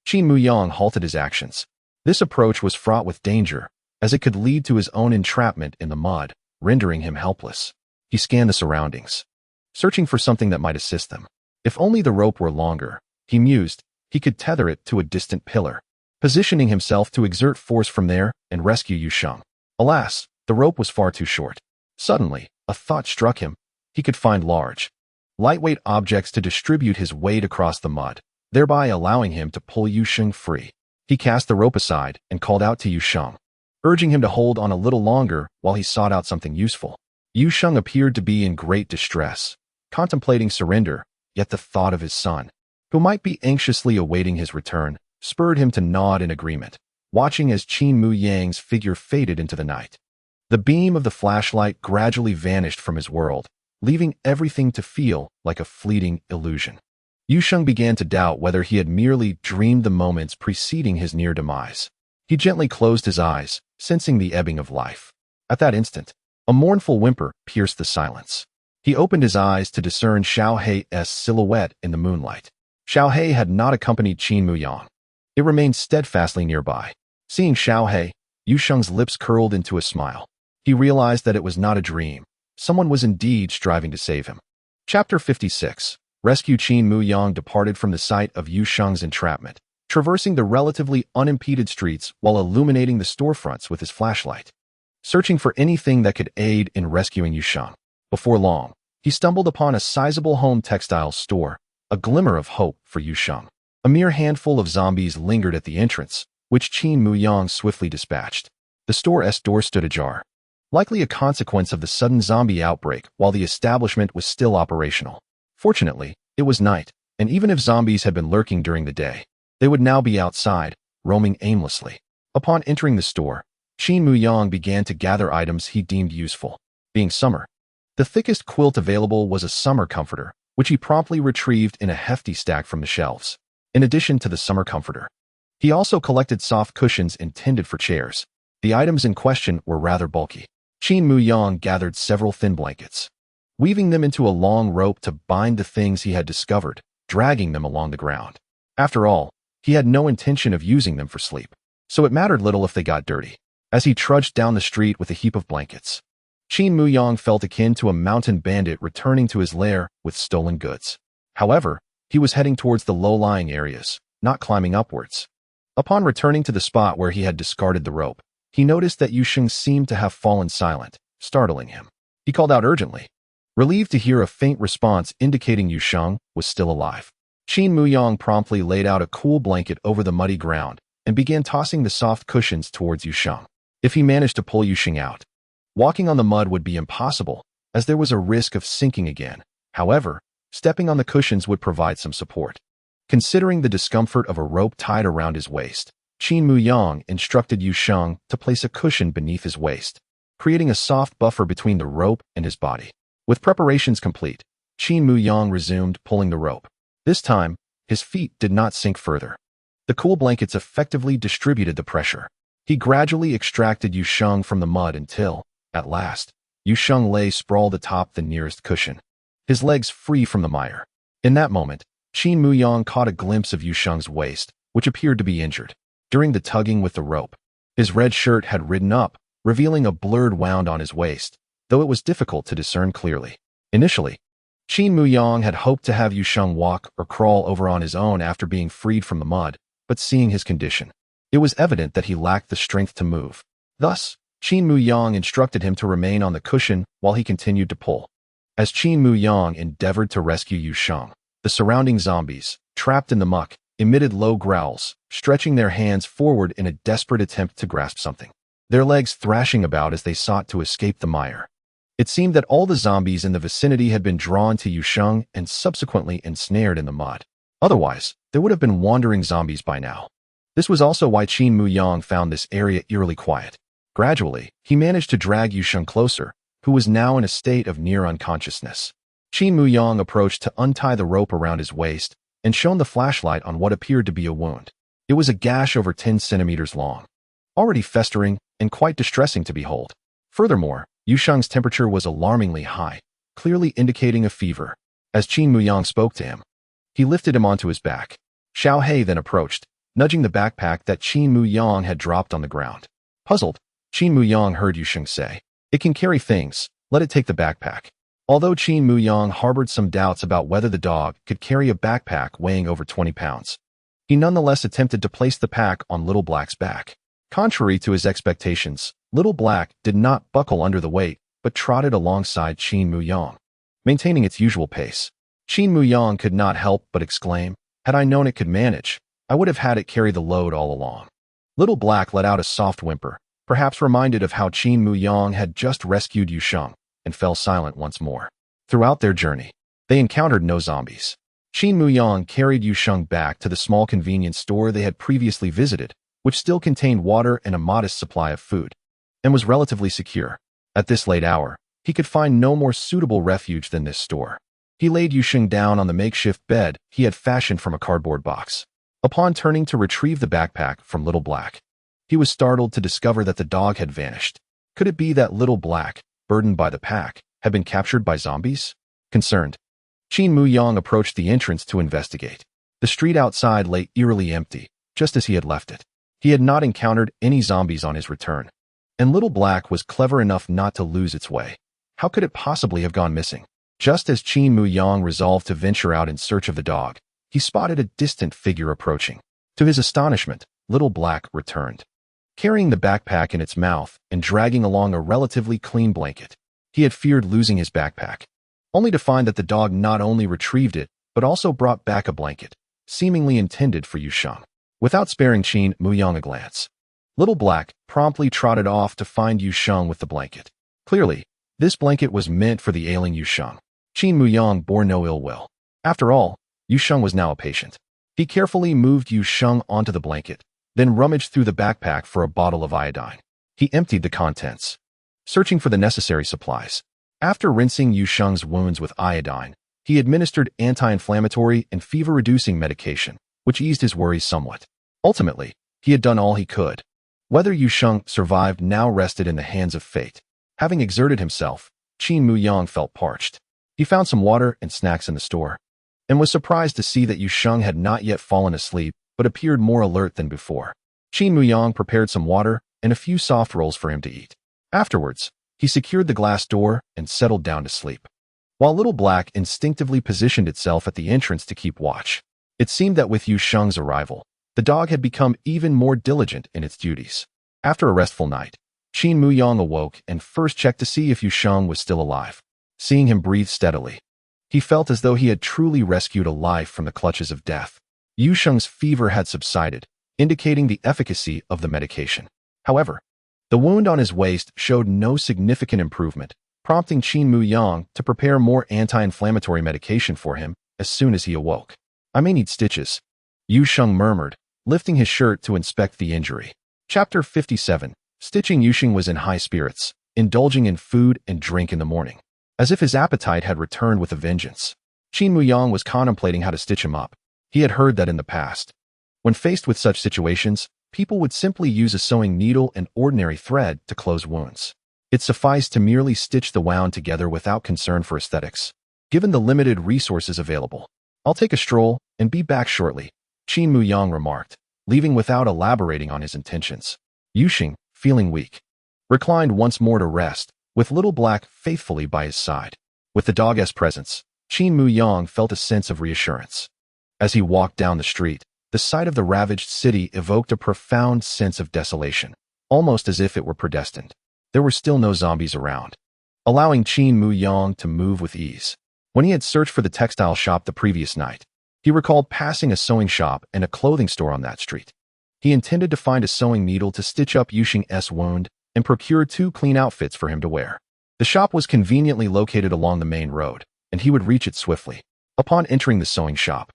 Qin Muyang halted his actions. This approach was fraught with danger, as it could lead to his own entrapment in the mud, rendering him helpless. He scanned the surroundings, searching for something that might assist them. If only the rope were longer, he mused, he could tether it to a distant pillar, positioning himself to exert force from there and rescue Yu Sheng. Alas, the rope was far too short. Suddenly, a thought struck him. He could find large, lightweight objects to distribute his weight across the mud, thereby allowing him to pull Yu Sheng free. He cast the rope aside and called out to Yu Sheng, urging him to hold on a little longer while he sought out something useful. Yu Sheng appeared to be in great distress, contemplating surrender, yet the thought of his son, who might be anxiously awaiting his return, spurred him to nod in agreement, watching as Qin Muyang's figure faded into the night. The beam of the flashlight gradually vanished from his world, leaving everything to feel like a fleeting illusion. Yu Sheng began to doubt whether he had merely dreamed the moments preceding his near demise. He gently closed his eyes, sensing the ebbing of life. At that instant, a mournful whimper pierced the silence. He opened his eyes to discern Xiao Hei's silhouette in the moonlight. Xiao Hei had not accompanied Qin Muyang. It remained steadfastly nearby. Seeing Xiao He, Yu Sheng's lips curled into a smile. He realized that it was not a dream. Someone was indeed striving to save him. Chapter 56. Rescue. Qin Muyang departed from the site of Yu Sheng's entrapment, traversing the relatively unimpeded streets while illuminating the storefronts with his flashlight, searching for anything that could aid in rescuing Yu Sheng. Before long, he stumbled upon a sizable home textile store, a glimmer of hope for Yu Sheng. A mere handful of zombies lingered at the entrance, which Qin Muyang swiftly dispatched. The store's door stood ajar, likely a consequence of the sudden zombie outbreak while the establishment was still operational. Fortunately, it was night, and even if zombies had been lurking during the day, they would now be outside, roaming aimlessly. Upon entering the store, Qin Muyang began to gather items he deemed useful. Being summer, the thickest quilt available was a summer comforter, which he promptly retrieved in a hefty stack from the shelves. In addition to the summer comforter, he also collected soft cushions intended for chairs. The items in question were rather bulky. Qin Muyang gathered several thin blankets, weaving them into a long rope to bind the things he had discovered, dragging them along the ground. After all, he had no intention of using them for sleep, so it mattered little if they got dirty. As he trudged down the street with a heap of blankets, Qin Muyang felt akin to a mountain bandit returning to his lair with stolen goods. However, he was heading towards the low-lying areas, not climbing upwards. Upon returning to the spot where he had discarded the rope, he noticed that Yu Sheng seemed to have fallen silent, startling him. He called out urgently, relieved to hear a faint response indicating Yu Sheng was still alive. Qin Muyang promptly laid out a cool blanket over the muddy ground and began tossing the soft cushions towards Yu Sheng. If he managed to pull Yu Sheng out, walking on the mud would be impossible, as there was a risk of sinking again. However, stepping on the cushions would provide some support. Considering the discomfort of a rope tied around his waist, Qin Muyang instructed Yu Sheng to place a cushion beneath his waist, creating a soft buffer between the rope and his body. With preparations complete, Qin Muyang resumed pulling the rope. This time, his feet did not sink further. The cool blankets effectively distributed the pressure. He gradually extracted Yu Sheng from the mud until, at last, Yusheng lay sprawled atop the nearest cushion, his legs free from the mire. In that moment, Qin Muyang caught a glimpse of Yusheng's waist, which appeared to be injured. During the tugging with the rope, his red shirt had ridden up, revealing a blurred wound on his waist, though it was difficult to discern clearly. Initially, Qin Muyang had hoped to have Yusheng walk or crawl over on his own after being freed from the mud, but seeing his condition, it was evident that he lacked the strength to move. Thus, Qin Muyang instructed him to remain on the cushion while he continued to pull. As Qin Muyang endeavored to rescue Yusheng, the surrounding zombies, trapped in the muck, emitted low growls, stretching their hands forward in a desperate attempt to grasp something, their legs thrashing about as they sought to escape the mire. It seemed that all the zombies in the vicinity had been drawn to Yusheng and subsequently ensnared in the mud. Otherwise, there would have been wandering zombies by now. This was also why Qin Muyang found this area eerily quiet. Gradually, he managed to drag Yusheng closer, who was now in a state of near unconsciousness. Qin Muyang approached to untie the rope around his waist and shone the flashlight on what appeared to be a wound. It was a gash over 10 centimeters long, already festering and quite distressing to behold. Furthermore, Yusheng's temperature was alarmingly high, clearly indicating a fever. As Qin Muyang spoke to him, he lifted him onto his back. Xiao He then approached, nudging the backpack that Qin Muyang had dropped on the ground. Puzzled, Qin Muyang heard Yusheng say, "It can carry things, let it take the backpack." Although Qin Muyang harbored some doubts about whether the dog could carry a backpack weighing over 20 pounds, he nonetheless attempted to place the pack on Little Black's back. Contrary to his expectations, Little Black did not buckle under the weight, but trotted alongside Qin Muyang, maintaining its usual pace. Qin Muyang could not help but exclaim, "Had I known it could manage, I would have had it carry the load all along." Little Black let out a soft whimper, perhaps reminded of how Qin Muyang had just rescued Yusheng, and fell silent once more. Throughout their journey, they encountered no zombies. Qin Muyang carried Yusheng back to the small convenience store they had previously visited, which still contained water and a modest supply of food, and was relatively secure. At this late hour, he could find no more suitable refuge than this store. He laid Yusheng down on the makeshift bed he had fashioned from a cardboard box. Upon turning to retrieve the backpack from Little Black, he was startled to discover that the dog had vanished. Could it be that Little Black, burdened by the pack, had been captured by zombies? Concerned, Qin Muyang approached the entrance to investigate. The street outside lay eerily empty, just as he had left it. He had not encountered any zombies on his return, and Little Black was clever enough not to lose its way. How could it possibly have gone missing? Just as Qin Muyang resolved to venture out in search of the dog, he spotted a distant figure approaching. To his astonishment, Little Black returned, carrying the backpack in its mouth and dragging along a relatively clean blanket. He had feared losing his backpack, only to find that the dog not only retrieved it, but also brought back a blanket, seemingly intended for Yusheng. Without sparing Qin Muyang a glance, Little Black promptly trotted off to find Yusheng with the blanket. Clearly, this blanket was meant for the ailing Yusheng. Qin Muyang bore no ill will. After all, Yusheng was now a patient. He carefully moved Yusheng onto the blanket, then rummaged through the backpack for a bottle of iodine. He emptied the contents, searching for the necessary supplies. After rinsing Yusheng's wounds with iodine, he administered anti-inflammatory and fever-reducing medication, which eased his worries somewhat. Ultimately, he had done all he could. Whether Yusheng survived now rested in the hands of fate. Having exerted himself, Qin Muyang felt parched. He found some water and snacks in the store, and was surprised to see that Yusheng had not yet fallen asleep, but appeared more alert than before. Qin Muyang prepared some water and a few soft rolls for him to eat. Afterwards, he secured the glass door and settled down to sleep, while Little Black instinctively positioned itself at the entrance to keep watch. It seemed that with Yusheng's arrival, the dog had become even more diligent in its duties. After a restful night, Qin Muyang awoke and first checked to see if Yusheng was still alive. Seeing him breathe steadily, he felt as though he had truly rescued a life from the clutches of death. Yusheng's fever had subsided, indicating the efficacy of the medication. However, the wound on his waist showed no significant improvement, prompting Qin Muyang to prepare more anti-inflammatory medication for him as soon as he awoke. "I may need stitches," Yusheng murmured, lifting his shirt to inspect the injury. Chapter 57. Stitching. Yusheng was in high spirits, indulging in food and drink in the morning, as if his appetite had returned with a vengeance. Qin Muyang was contemplating how to stitch him up. He had heard that in the past, when faced with such situations, people would simply use a sewing needle and ordinary thread to close wounds. It sufficed to merely stitch the wound together without concern for aesthetics. Given the limited resources available, "I'll take a stroll and be back shortly," Qin Muyang remarked, leaving without elaborating on his intentions. Yuxing, feeling weak, reclined once more to rest, with Little Black faithfully by his side. With the dog's presence, Qin Muyang felt a sense of reassurance. As he walked down the street, the sight of the ravaged city evoked a profound sense of desolation, almost as if it were predestined. There were still no zombies around, allowing Qin Muyang to move with ease. When he had searched for the textile shop the previous night, he recalled passing a sewing shop and a clothing store on that street. He intended to find a sewing needle to stitch up Yuxing's wound and procure 2 clean outfits for him to wear. The shop was conveniently located along the main road, and he would reach it swiftly. Upon entering the sewing shop,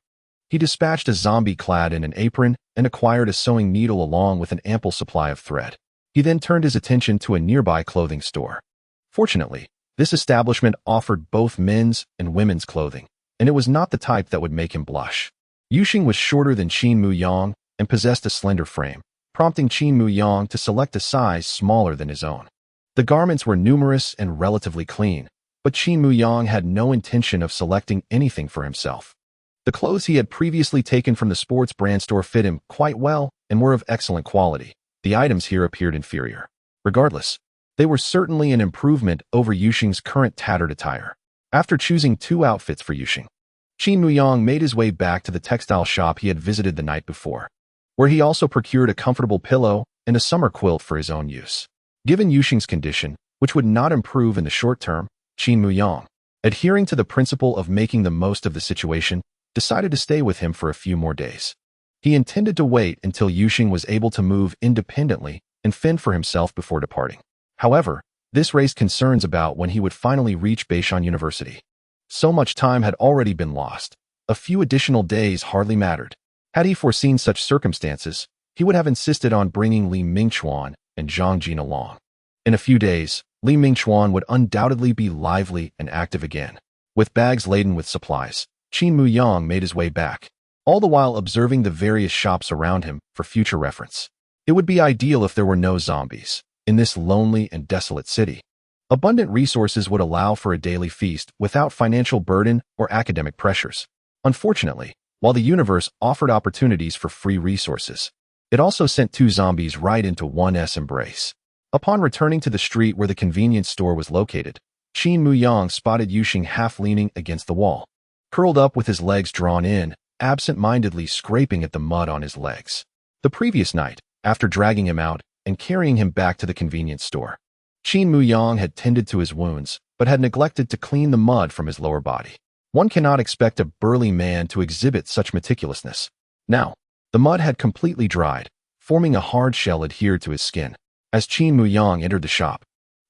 he dispatched a zombie clad in an apron and acquired a sewing needle along with an ample supply of thread. He then turned his attention to a nearby clothing store. Fortunately, this establishment offered both men's and women's clothing, and it was not the type that would make him blush. Yuxing was shorter than Qin Muyang and possessed a slender frame, prompting Qin Muyang to select a size smaller than his own. The garments were numerous and relatively clean, but Qin Muyang had no intention of selecting anything for himself. The clothes he had previously taken from the sports brand store fit him quite well and were of excellent quality. The items here appeared inferior. Regardless, they were certainly an improvement over Yuxing's current tattered attire. After choosing 2 outfits for Yuxing, Qin Muyang made his way back to the textile shop he had visited the night before, where he also procured a comfortable pillow and a summer quilt for his own use. Given Yuxing's condition, which would not improve in the short term, Qin Muyang, adhering to the principle of making the most of the situation, decided to stay with him for a few more days. He intended to wait until Yuxing was able to move independently and fend for himself before departing. However, this raised concerns about when he would finally reach Beishan University. So much time had already been lost. A few additional days hardly mattered. Had he foreseen such circumstances, he would have insisted on bringing Li Mingchuan and Zhang Jin along. In a few days, Li Mingchuan would undoubtedly be lively and active again. With bags laden with supplies, Qin Muyang made his way back, all the while observing the various shops around him for future reference. It would be ideal if there were no zombies in this lonely and desolate city. Abundant resources would allow for a daily feast without financial burden or academic pressures. Unfortunately, while the universe offered opportunities for free resources, it also sent 2 zombies right into one's embrace. Upon returning to the street where the convenience store was located, Qin Muyang spotted Yuxing half leaning against the wall, curled up with his legs drawn in, absent-mindedly scraping at the mud on his legs. The previous night, after dragging him out and carrying him back to the convenience store, Qin Muyang had tended to his wounds, but had neglected to clean the mud from his lower body. One cannot expect a burly man to exhibit such meticulousness. Now, the mud had completely dried, forming a hard shell adhered to his skin. As Qin Muyang entered the shop,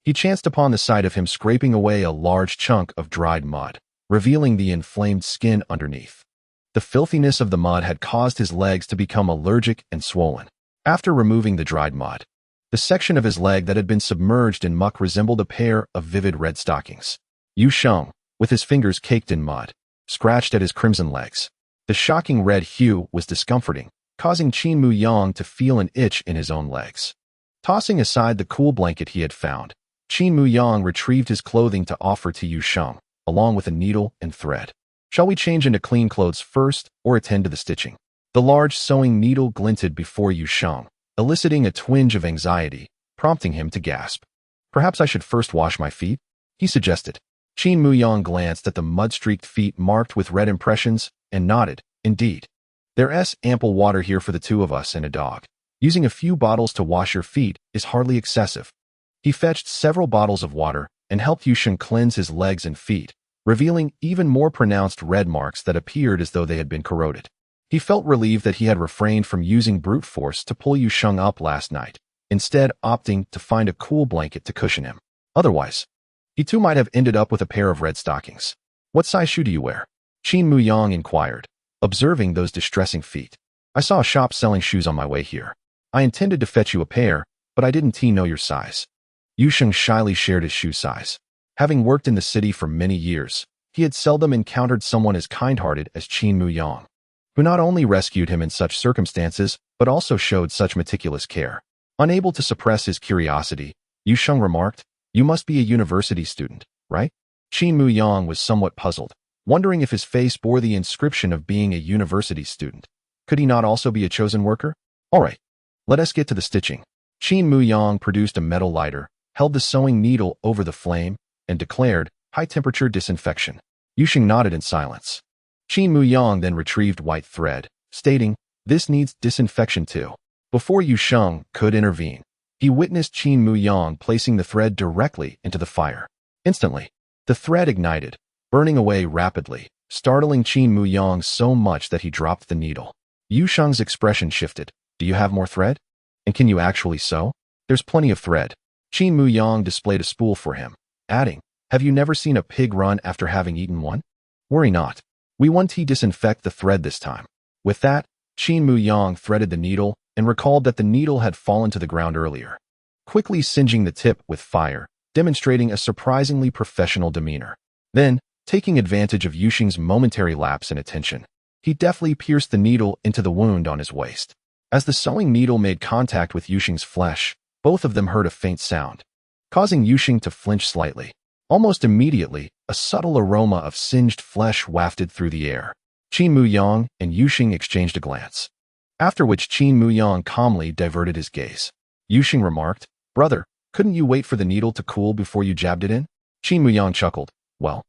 he chanced upon the sight of him scraping away a large chunk of dried mud, revealing the inflamed skin underneath. The filthiness of the mud had caused his legs to become allergic and swollen. After removing the dried mud, the section of his leg that had been submerged in muck resembled a pair of vivid red stockings. Yuxing, with his fingers caked in mud, scratched at his crimson legs. The shocking red hue was discomforting, causing Qin Muyang to feel an itch in his own legs. Tossing aside the cool blanket he had found, Qin Muyang retrieved his clothing to offer to Yuxing, along with a needle and thread. "Shall we change into clean clothes first, or attend to the stitching?" The large sewing needle glinted before Yuxing, eliciting a twinge of anxiety, prompting him to gasp. "Perhaps I should first wash my feet?" he suggested. Qin Muyang glanced at the mud-streaked feet marked with red impressions and nodded. "Indeed. There's ample water here for the 2 of us and a dog. Using a few bottles to wash your feet is hardly excessive." He fetched several bottles of water and helped Yuxing cleanse his legs and feet, revealing even more pronounced red marks that appeared as though they had been corroded. He felt relieved that he had refrained from using brute force to pull Yuxing up last night, instead opting to find a cool blanket to cushion him. Otherwise, he too might have ended up with a pair of red stockings. "What size shoe do you wear?" Qin Muyang inquired, observing those distressing feet. "I saw a shop selling shoes on my way here. I intended to fetch you a pair, but I didn't know your size." Yuxing shyly shared his shoe size. Having worked in the city for many years, he had seldom encountered someone as kind-hearted as Qin Muyang, who not only rescued him in such circumstances, but also showed such meticulous care. Unable to suppress his curiosity, Yuxing remarked, You must be a university student, right? Qin Muyang was somewhat puzzled, wondering if his face bore the inscription of being a university student. Could he not also be a chosen worker? All right, let us get to the stitching. Qin Muyang produced a metal lighter, held the sewing needle over the flame, and declared, high-temperature disinfection. Yusheng nodded in silence. Qin Muyang then retrieved white thread, stating, this needs disinfection too. Before Yusheng could intervene, he witnessed Qin Muyang placing the thread directly into the fire. Instantly, the thread ignited, burning away rapidly, startling Qin Muyang so much that he dropped the needle. Yusheng's expression shifted. Do you have more thread? And can you actually sew? There's plenty of thread. Qin Muyang displayed a spool for him, adding, have you never seen a pig run after having eaten one? Worry not. We want to disinfect the thread this time. With that, Qin Muyang threaded the needle and recalled that the needle had fallen to the ground earlier, quickly singeing the tip with fire, demonstrating a surprisingly professional demeanor. Then, taking advantage of Yusheng's momentary lapse in attention, he deftly pierced the needle into the wound on his waist. As the sewing needle made contact with Yusheng's flesh, both of them heard a faint sound, causing Yusheng to flinch slightly. Almost immediately, a subtle aroma of singed flesh wafted through the air. Qin Muyang and Yusheng exchanged a glance, after which Qin Muyang calmly diverted his gaze. Yusheng remarked, brother, couldn't you wait for the needle to cool before you jabbed it in? Qin Muyang chuckled, well,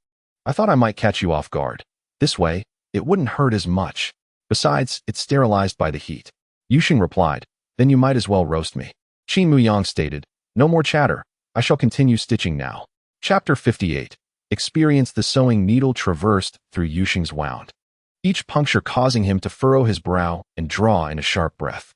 I thought I might catch you off guard. This way, it wouldn't hurt as much. Besides, it's sterilized by the heat. Yusheng replied, then you might as well roast me. Qin Muyang stated, no more chatter. I shall continue stitching now. Chapter 58. Experienced the sewing needle traversed through Yusheng's wound, each puncture causing him to furrow his brow and draw in a sharp breath.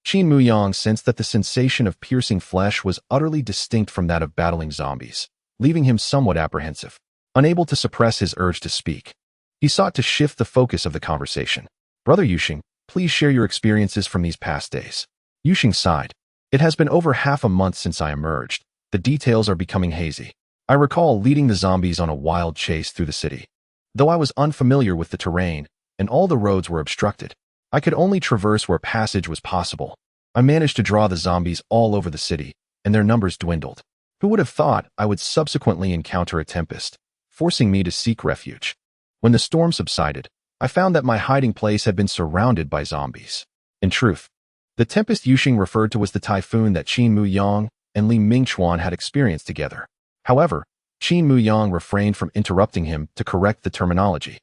Qin Muyang sensed that the sensation of piercing flesh was utterly distinct from that of battling zombies, leaving him somewhat apprehensive. Unable to suppress his urge to speak, he sought to shift the focus of the conversation. Brother Yusheng, please share your experiences from these past days. Yusheng sighed. It has been over half a month since I emerged. The details are becoming hazy. I recall leading the zombies on a wild chase through the city. Though I was unfamiliar with the terrain, and all the roads were obstructed, I could only traverse where passage was possible. I managed to draw the zombies all over the city, and their numbers dwindled. Who would have thought I would subsequently encounter a tempest, forcing me to seek refuge? When the storm subsided, I found that my hiding place had been surrounded by zombies. In truth, the tempest Yusheng referred to was the typhoon that Qin Muyang and Li Mingchuan had experienced together. However, Qin Muyang refrained from interrupting him to correct the terminology.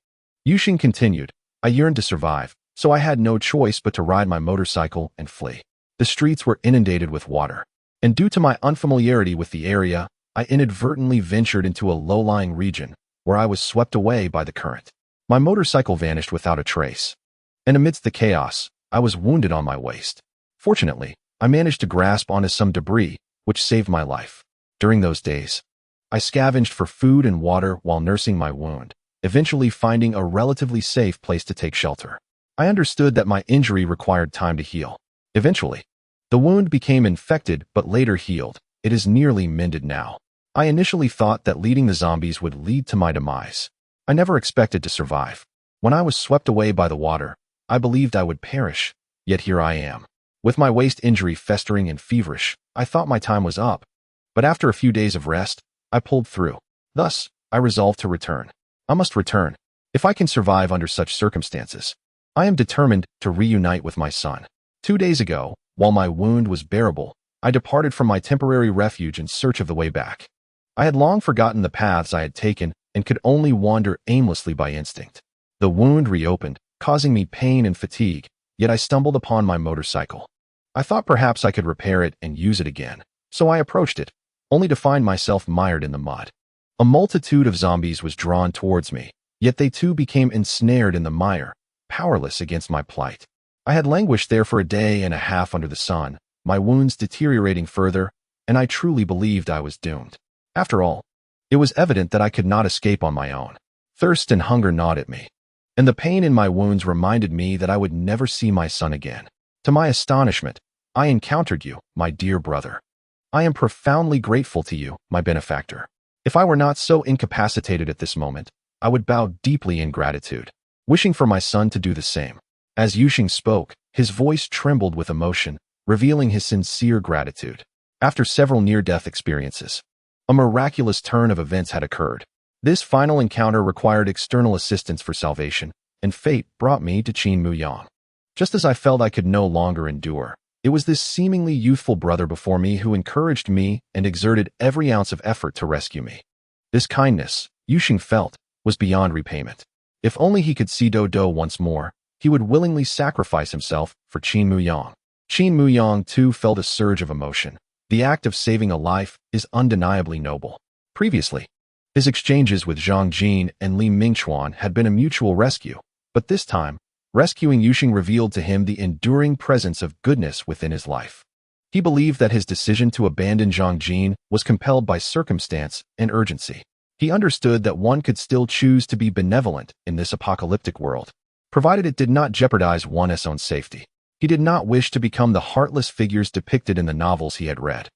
Yusheng continued, I yearned to survive, so I had no choice but to ride my motorcycle and flee. The streets were inundated with water, and due to my unfamiliarity with the area, I inadvertently ventured into a low-lying region where I was swept away by the current. My motorcycle vanished without a trace, and amidst the chaos, I was wounded on my waist. Fortunately, I managed to grasp onto some debris, which saved my life. During those days, I scavenged for food and water while nursing my wound, eventually finding a relatively safe place to take shelter. I understood that my injury required time to heal. Eventually, the wound became infected but later healed. It is nearly mended now. I initially thought that leading the zombies would lead to my demise. I never expected to survive. When I was swept away by the water, I believed I would perish, yet here I am. With my waist injury festering and feverish, I thought my time was up. But after a few days of rest, I pulled through. Thus, I resolved to return. I must return. If I can survive under such circumstances, I am determined to reunite with my son. 2 days ago, while my wound was bearable, I departed from my temporary refuge in search of the way back. I had long forgotten the paths I had taken and could only wander aimlessly by instinct. The wound reopened, causing me pain and fatigue, yet I stumbled upon my motorcycle. I thought perhaps I could repair it and use it again, so I approached it, only to find myself mired in the mud. A multitude of zombies was drawn towards me, yet they too became ensnared in the mire, powerless against my plight. I had languished there for a day and a half under the sun, my wounds deteriorating further, and I truly believed I was doomed. After all, it was evident that I could not escape on my own. Thirst and hunger gnawed at me, and the pain in my wounds reminded me that I would never see my son again. To my astonishment, I encountered you, my dear brother. I am profoundly grateful to you, my benefactor. If I were not so incapacitated at this moment, I would bow deeply in gratitude, wishing for my son to do the same. As Yusheng spoke, his voice trembled with emotion, revealing his sincere gratitude. After several near-death experiences, A miraculous turn of events had occurred. This final encounter required external assistance for salvation, and fate brought me to Qin Muyang. Just as I felt I could no longer endure, it was this seemingly youthful brother before me who encouraged me and exerted every ounce of effort to rescue me. This kindness, Yuxing felt, was beyond repayment. If only he could see Dodo once more, he would willingly sacrifice himself for Qin Muyang. Qin Muyang, too, felt a surge of emotion. The act of saving a life is undeniably noble. Previously, his exchanges with Zhang Jin and Li Mingchuan had been a mutual rescue, but this time, rescuing Yuxing revealed to him the enduring presence of goodness within his life. He believed that his decision to abandon Zhang Jin was compelled by circumstance and urgency. He understood that one could still choose to be benevolent in this apocalyptic world, provided it did not jeopardize one's own safety. He did not wish to become the heartless figures depicted in the novels he had read.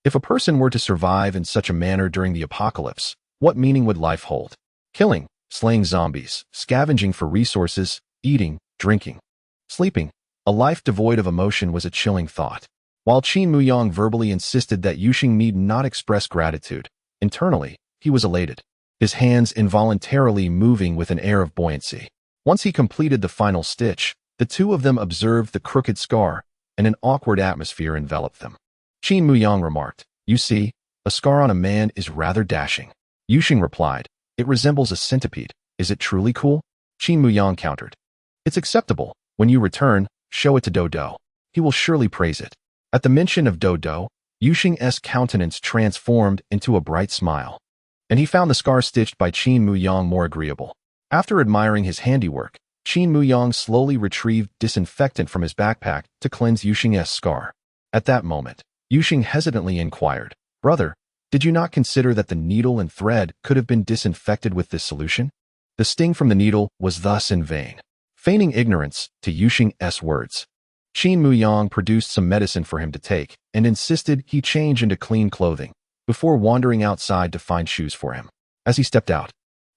If a person were to survive in such a manner during the apocalypse, what meaning would life hold? Killing, slaying zombies, scavenging for resources, eating, drinking, sleeping. A life devoid of emotion was a chilling thought. While Qin Muyang verbally insisted that Yuxing need not express gratitude, internally, he was elated, his hands involuntarily moving with an air of buoyancy. Once he completed the final stitch, the two of them observed the crooked scar, and an awkward atmosphere enveloped them. Qin Muyang remarked, "You see, a scar on a man is rather dashing." Yuxing replied, "It resembles a centipede. Is it truly cool?" Qin Muyang countered, "It's acceptable. When you return, show it to Dodo. He will surely praise it." At the mention of Dodo, Yuxing's countenance transformed into a bright smile, and he found the scar stitched by Qin Muyang more agreeable. After admiring his handiwork, Qin Muyang slowly retrieved disinfectant from his backpack to cleanse Yuxing's scar. At that moment, Yuxing hesitantly inquired, "Brother, did you not consider that the needle and thread could have been disinfected with this solution?" The sting from the needle was thus in vain. Feigning ignorance to Yuxing's words, Qin Muyang produced some medicine for him to take and insisted he change into clean clothing before wandering outside to find shoes for him. As he stepped out,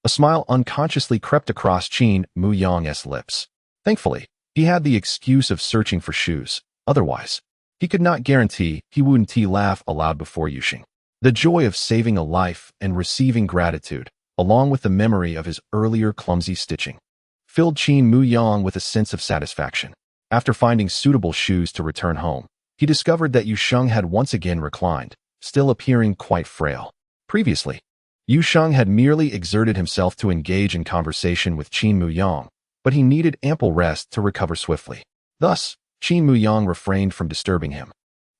a smile unconsciously crept across Qin Muyang's lips. Thankfully, he had the excuse of searching for shoes. Otherwise, he could not guarantee he wouldn't laugh aloud before Yuxing. The joy of saving a life and receiving gratitude, along with the memory of his earlier clumsy stitching, filled Qin Muyang with a sense of satisfaction. After finding suitable shoes to return home, he discovered that Yuxing had once again reclined, still appearing quite frail. Previously, Yuxing had merely exerted himself to engage in conversation with Qin Muyang, but he needed ample rest to recover swiftly. Thus, Qin Muyang refrained from disturbing him,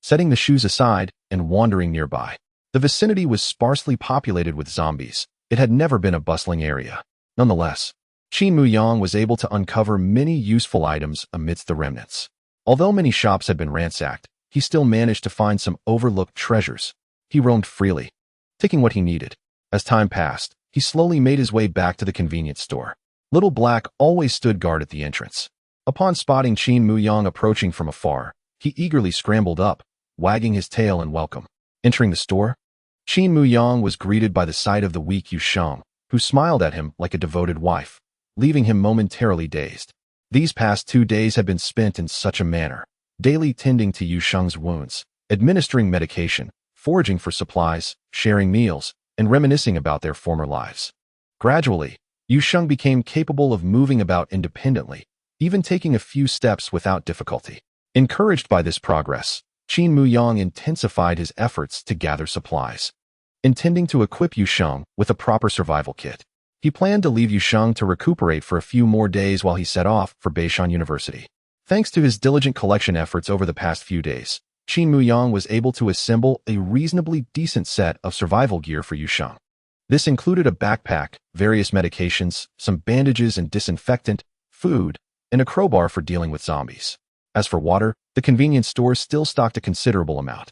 setting the shoes aside and wandering nearby. The vicinity was sparsely populated with zombies. It had never been a bustling area. Nonetheless, Qin Muyang was able to uncover many useful items amidst the remnants. Although many shops had been ransacked, he still managed to find some overlooked treasures. He roamed freely, taking what he needed. As time passed, he slowly made his way back to the convenience store. Little Black always stood guard at the entrance. Upon spotting Qin Muyang approaching from afar, he eagerly scrambled up, wagging his tail in welcome. Entering the store, Qin Muyang was greeted by the sight of the weak Yuxing, who smiled at him like a devoted wife, leaving him momentarily dazed. These past 2 days had been spent in such a manner, daily tending to Yuxing's wounds, administering medication, foraging for supplies, sharing meals, and reminiscing about their former lives. Gradually, Yuxing became capable of moving about independently, even taking a few steps without difficulty. Encouraged by this progress, Qin Muyang intensified his efforts to gather supplies, intending to equip Yuxing with a proper survival kit. He planned to leave Yuxing to recuperate for a few more days while he set off for Beishan University. Thanks to his diligent collection efforts over the past few days, Qin Muyang was able to assemble a reasonably decent set of survival gear for Yuxing. This included a backpack, various medications, some bandages and disinfectant, food, and a crowbar for dealing with zombies. As for water, the convenience store still stocked a considerable amount.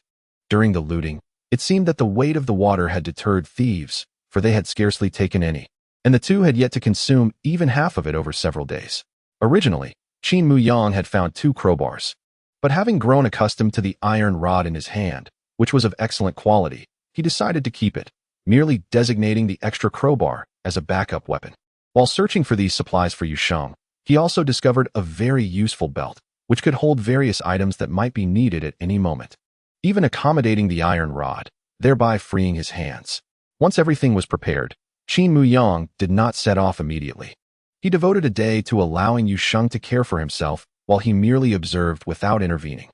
During the looting, it seemed that the weight of the water had deterred thieves, for they had scarcely taken any, and the two had yet to consume even half of it over several days. Originally, Qin Muyang had found 2 crowbars, but having grown accustomed to the iron rod in his hand, which was of excellent quality, he decided to keep it, merely designating the extra crowbar as a backup weapon. While searching for these supplies for Yuxing, he also discovered a very useful belt, which could hold various items that might be needed at any moment. Even accommodating the iron rod, thereby freeing his hands. Once everything was prepared, Qin Muyang did not set off immediately. He devoted a day to allowing Yusheng to care for himself while he merely observed without intervening.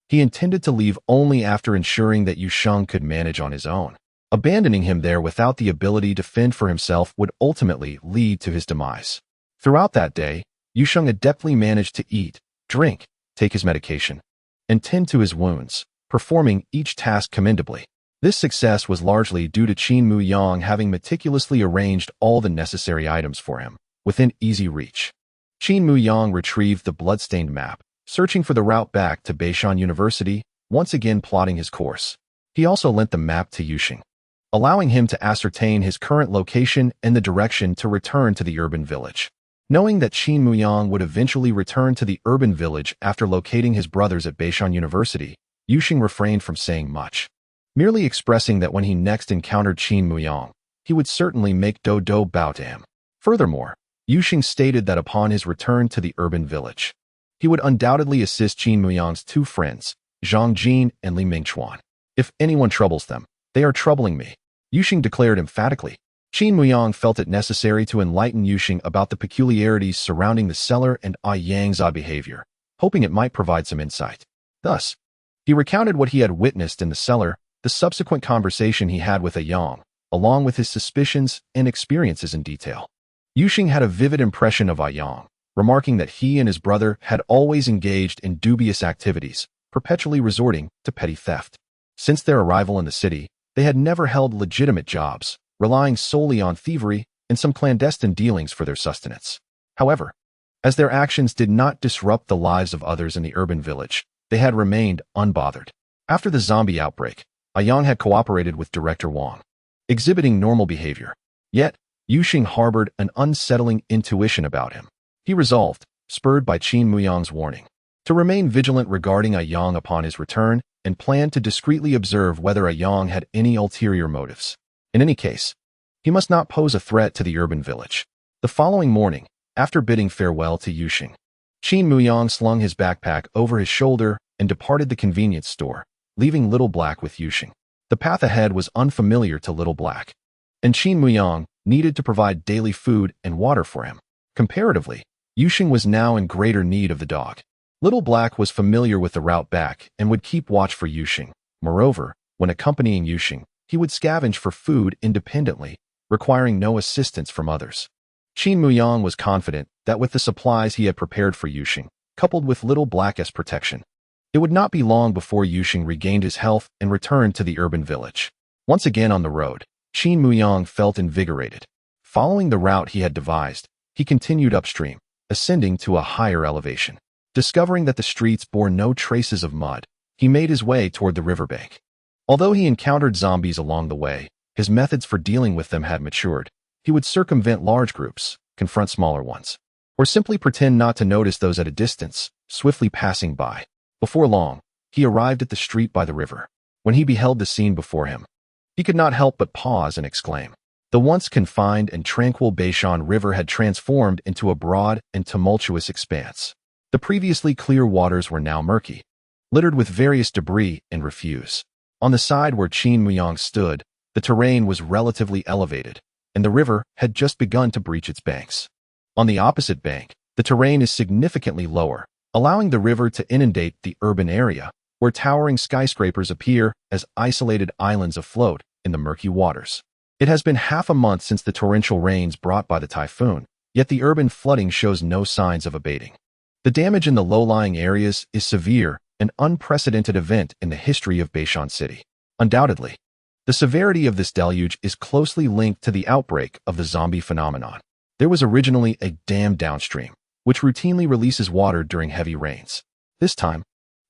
He intended to leave only after ensuring that Yusheng could manage on his own. Abandoning him there without the ability to fend for himself would ultimately lead to his demise. Throughout that day, Yusheng adeptly managed to eat, drink, take his medication, and tend to his wounds, performing each task commendably. This success was largely due to Qin Muyang having meticulously arranged all the necessary items for him, within easy reach. Qin Muyang retrieved the bloodstained map, searching for the route back to Beishan University, once again plotting his course. He also lent the map to Yusheng, allowing him to ascertain his current location and the direction to return to the urban village. Knowing that Qin Muyang would eventually return to the urban village after locating his brothers at Beishan University, Yusheng refrained from saying much, merely expressing that when he next encountered Qin Muyang, he would certainly make Do bow to him. Furthermore, Yusheng stated that upon his return to the urban village, he would undoubtedly assist Qin Muyang's two friends, Zhang Jin and Li Mingchuan. If anyone troubles them, they are troubling me, Yusheng declared emphatically. Qin Muyang felt it necessary to enlighten Yusheng about the peculiarities surrounding the cellar and Yang's odd behavior, hoping it might provide some insight. Thus, he recounted what he had witnessed in the cellar, the subsequent conversation he had with Yang, along with his suspicions and experiences in detail. Yusheng had a vivid impression of Yang, remarking that he and his brother had always engaged in dubious activities, perpetually resorting to petty theft. Since their arrival in the city, they had never held legitimate jobs, relying solely on thievery and some clandestine dealings for their sustenance. However, as their actions did not disrupt the lives of others in the urban village, they had remained unbothered. After the zombie outbreak, Yang had cooperated with Director Wang, exhibiting normal behavior. Yet, Yusheng harbored an unsettling intuition about him. He resolved, spurred by Qin Muyang's warning, to remain vigilant regarding Yang upon his return and planned to discreetly observe whether Yang had any ulterior motives. In any case, he must not pose a threat to the urban village. The following morning, after bidding farewell to Yusheng, Qin Muyang slung his backpack over his shoulder and departed the convenience store, leaving Little Black with Yusheng. The path ahead was unfamiliar to Little Black, and Qin Muyang needed to provide daily food and water for him. Comparatively, Yusheng was now in greater need of the dog. Little Black was familiar with the route back and would keep watch for Yusheng. Moreover, when accompanying Yusheng, he would scavenge for food independently, requiring no assistance from others. Qin Muyang was confident that with the supplies he had prepared for Yusheng, coupled with Little Black's protection, it would not be long before Yusheng regained his health and returned to the urban village. Once again on the road, Qin Muyang felt invigorated. Following the route he had devised, he continued upstream, ascending to a higher elevation. Discovering that the streets bore no traces of mud, he made his way toward the riverbank. Although he encountered zombies along the way, his methods for dealing with them had matured. He would circumvent large groups, confront smaller ones, or simply pretend not to notice those at a distance, swiftly passing by. Before long, he arrived at the street by the river. When he beheld the scene before him, he could not help but pause and exclaim. The once confined and tranquil Beishan River had transformed into a broad and tumultuous expanse. The previously clear waters were now murky, littered with various debris and refuse. On the side where Qin Muyang stood, the terrain was relatively elevated, and the river had just begun to breach its banks. On the opposite bank, the terrain is significantly lower, allowing the river to inundate the urban area, where towering skyscrapers appear as isolated islands afloat in the murky waters. It has been half a month since the torrential rains brought by the typhoon, yet the urban flooding shows no signs of abating. The damage in the low-lying areas is severe, an unprecedented event in the history of Beishan City. Undoubtedly, the severity of this deluge is closely linked to the outbreak of the zombie phenomenon. There was originally a dam downstream, which routinely releases water during heavy rains. This time,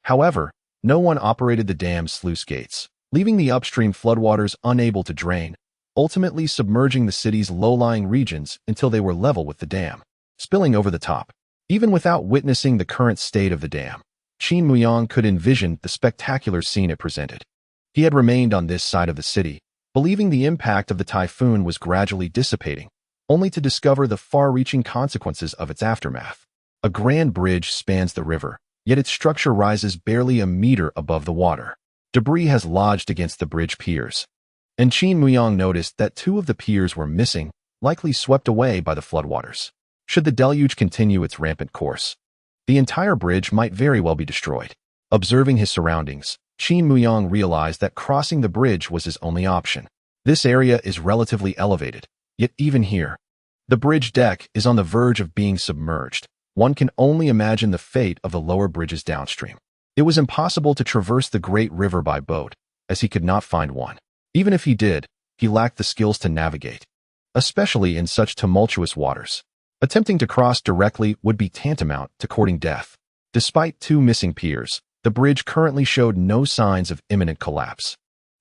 however, no one operated the dam's sluice gates, leaving the upstream floodwaters unable to drain, ultimately submerging the city's low-lying regions until they were level with the dam, spilling over the top. Even without witnessing the current state of the dam, Qin Muyang could envision the spectacular scene it presented. He had remained on this side of the city, believing the impact of the typhoon was gradually dissipating, only to discover the far-reaching consequences of its aftermath. A grand bridge spans the river, yet its structure rises barely a meter above the water. Debris has lodged against the bridge piers, and Qin Muyang noticed that 2 of the piers were missing, likely swept away by the floodwaters. Should the deluge continue its rampant course, the entire bridge might very well be destroyed. Observing his surroundings, Qin Muyang realized that crossing the bridge was his only option. This area is relatively elevated, yet even here, the bridge deck is on the verge of being submerged. One can only imagine the fate of the lower bridges downstream. It was impossible to traverse the great river by boat, as he could not find one. Even if he did, he lacked the skills to navigate, especially in such tumultuous waters. Attempting to cross directly would be tantamount to courting death. Despite 2 missing piers, the bridge currently showed no signs of imminent collapse.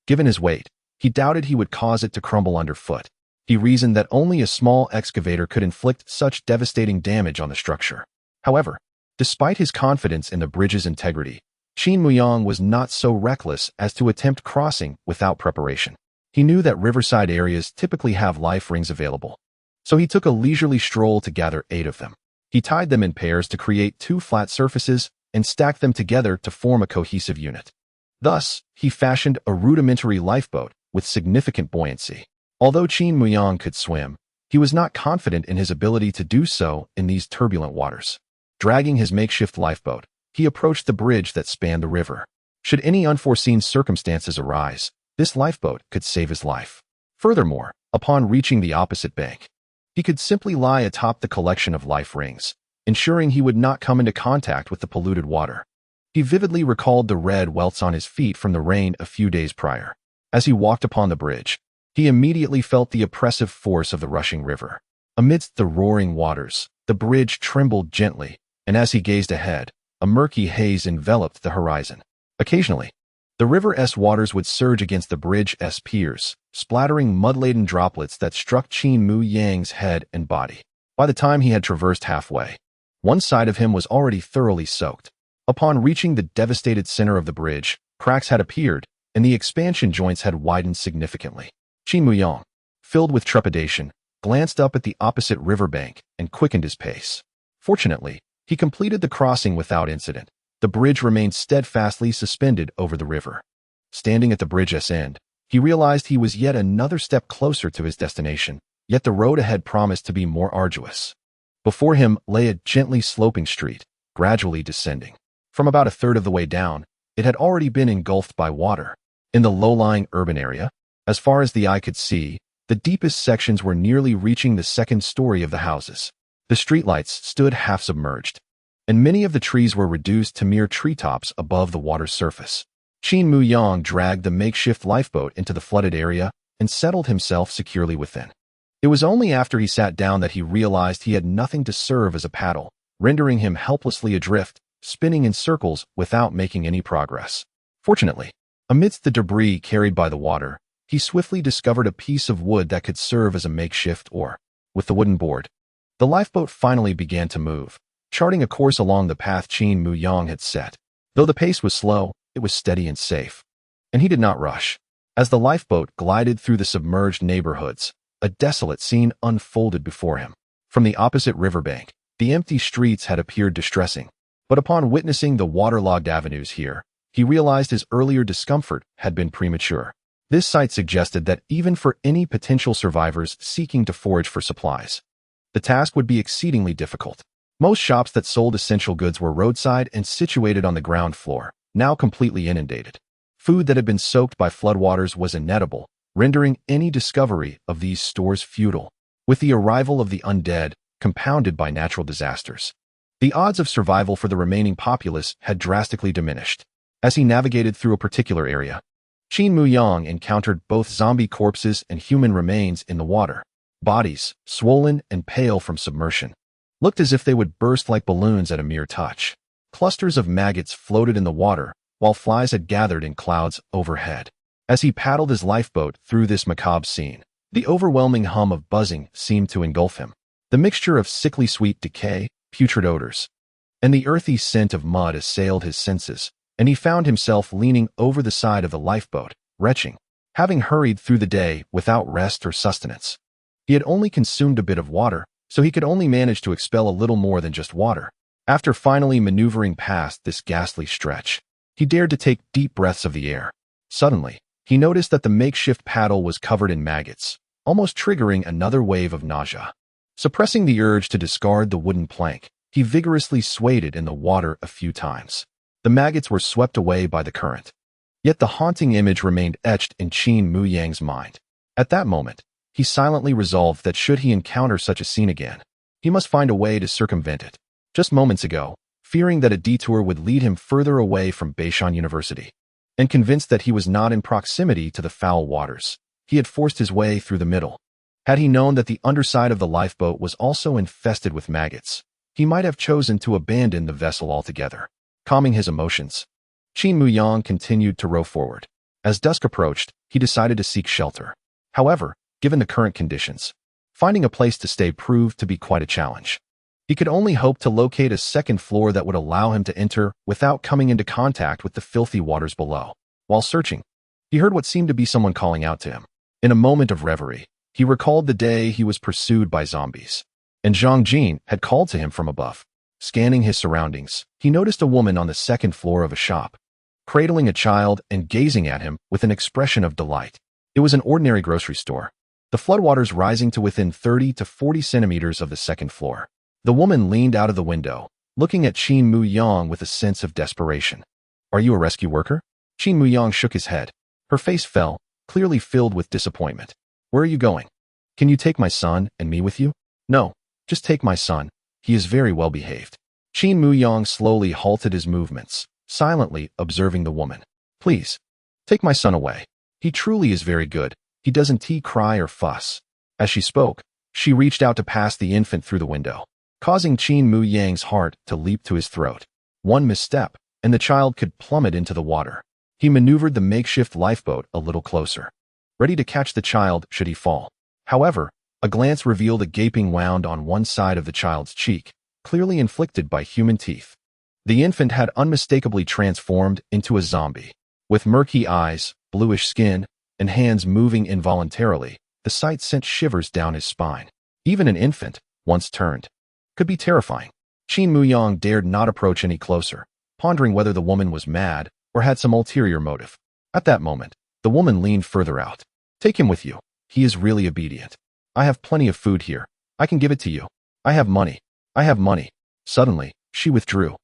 Given his weight, he doubted he would cause it to crumble underfoot. He reasoned that only a small excavator could inflict such devastating damage on the structure. However, despite his confidence in the bridge's integrity, Qin Muyang was not so reckless as to attempt crossing without preparation. He knew that riverside areas typically have life rings available, so he took a leisurely stroll to gather 8 of them. He tied them in pairs to create 2 flat surfaces and stacked them together to form a cohesive unit. Thus, he fashioned a rudimentary lifeboat with significant buoyancy. Although Qin Muyang could swim, he was not confident in his ability to do so in these turbulent waters. Dragging his makeshift lifeboat, he approached the bridge that spanned the river. Should any unforeseen circumstances arise, this lifeboat could save his life. Furthermore, upon reaching the opposite bank, he could simply lie atop the collection of life rings, ensuring he would not come into contact with the polluted water. He vividly recalled the red welts on his feet from the rain a few days prior. As he walked upon the bridge, he immediately felt the oppressive force of the rushing river. Amidst the roaring waters, the bridge trembled gently, and as he gazed ahead, a murky haze enveloped the horizon. Occasionally, the river's waters would surge against the bridge's piers, splattering mud-laden droplets that struck Qin Muyang's head and body. By the time he had traversed halfway, one side of him was already thoroughly soaked. Upon reaching the devastated center of the bridge, cracks had appeared, and the expansion joints had widened significantly. Qin Muyang, filled with trepidation, glanced up at the opposite riverbank and quickened his pace. Fortunately, he completed the crossing without incident. The bridge remained steadfastly suspended over the river. Standing at the bridge's end, he realized he was yet another step closer to his destination, yet the road ahead promised to be more arduous. Before him lay a gently sloping street, gradually descending. From about a third of the way down, it had already been engulfed by water. In the low-lying urban area, as far as the eye could see, the deepest sections were nearly reaching the second story of the houses. The streetlights stood half-submerged, and many of the trees were reduced to mere treetops above the water's surface. Qin Muyang dragged the makeshift lifeboat into the flooded area and settled himself securely within. It was only after he sat down that he realized he had nothing to serve as a paddle, rendering him helplessly adrift, spinning in circles without making any progress. Fortunately, amidst the debris carried by the water, he swiftly discovered a piece of wood that could serve as a makeshift oar. With the wooden board, the lifeboat finally began to move, charting a course along the path Qin Muyang had set. Though the pace was slow, it was steady and safe, and he did not rush. As the lifeboat glided through the submerged neighborhoods, a desolate scene unfolded before him. From the opposite riverbank, the empty streets had appeared distressing, but upon witnessing the waterlogged avenues here, he realized his earlier discomfort had been premature. This sight suggested that even for any potential survivors seeking to forage for supplies, the task would be exceedingly difficult. Most shops that sold essential goods were roadside and situated on the ground floor, now completely inundated. Food that had been soaked by floodwaters was inedible, rendering any discovery of these stores futile. With the arrival of the undead, compounded by natural disasters, the odds of survival for the remaining populace had drastically diminished. As he navigated through a particular area, Qin Muyang encountered both zombie corpses and human remains in the water. Bodies, swollen and pale from submersion, looked as if they would burst like balloons at a mere touch. Clusters of maggots floated in the water, while flies had gathered in clouds overhead. As he paddled his lifeboat through this macabre scene, the overwhelming hum of buzzing seemed to engulf him. The mixture of sickly sweet decay, putrid odors, and the earthy scent of mud assailed his senses, and he found himself leaning over the side of the lifeboat, retching. Having hurried through the day without rest or sustenance, he had only consumed a bit of water, so he could only manage to expel a little more than just water. After finally maneuvering past this ghastly stretch, he dared to take deep breaths of the air. Suddenly, he noticed that the makeshift paddle was covered in maggots, almost triggering another wave of nausea. Suppressing the urge to discard the wooden plank, he vigorously swayed it in the water a few times. The maggots were swept away by the current. Yet the haunting image remained etched in Qin Muyang's mind. At that moment, he silently resolved that should he encounter such a scene again, he must find a way to circumvent it. Just moments ago, fearing that a detour would lead him further away from Beishan University, and convinced that he was not in proximity to the foul waters, he had forced his way through the middle. Had he known that the underside of the lifeboat was also infested with maggots, he might have chosen to abandon the vessel altogether. Calming his emotions, Qin Muyang continued to row forward. As dusk approached, he decided to seek shelter. However, given the current conditions, finding a place to stay proved to be quite a challenge. He could only hope to locate a second floor that would allow him to enter without coming into contact with the filthy waters below. While searching, he heard what seemed to be someone calling out to him. In a moment of reverie, he recalled the day he was pursued by zombies, and Zhang Jin had called to him from above. Scanning his surroundings, he noticed a woman on the second floor of a shop, cradling a child and gazing at him with an expression of delight. It was an ordinary grocery store, the floodwaters rising to within 30 to 40 centimeters of the second floor. The woman leaned out of the window, looking at Qin Muyang with a sense of desperation. "Are you a rescue worker?" Qin Muyang shook his head. Her face fell, clearly filled with disappointment. "Where are you going? Can you take my son and me with you?" "No, just take my son. He is very well behaved." Qin Muyang slowly halted his movements, silently observing the woman. "Please, take my son away. He truly is very good. He doesn't cry or fuss." As she spoke, she reached out to pass the infant through the window, causing Qin Muyang's heart to leap to his throat. One misstep, and the child could plummet into the water. He maneuvered the makeshift lifeboat a little closer, ready to catch the child should he fall. However, a glance revealed a gaping wound on one side of the child's cheek, clearly inflicted by human teeth. The infant had unmistakably transformed into a zombie. With murky eyes, bluish skin, and hands moving involuntarily, the sight sent shivers down his spine. Even an infant, once turned, could be terrifying. Qin Muyang dared not approach any closer, pondering whether the woman was mad or had some ulterior motive. At that moment, the woman leaned further out. "Take him with you. He is really obedient. I have plenty of food here. I can give it to you. I have money. I have money." Suddenly, she withdrew,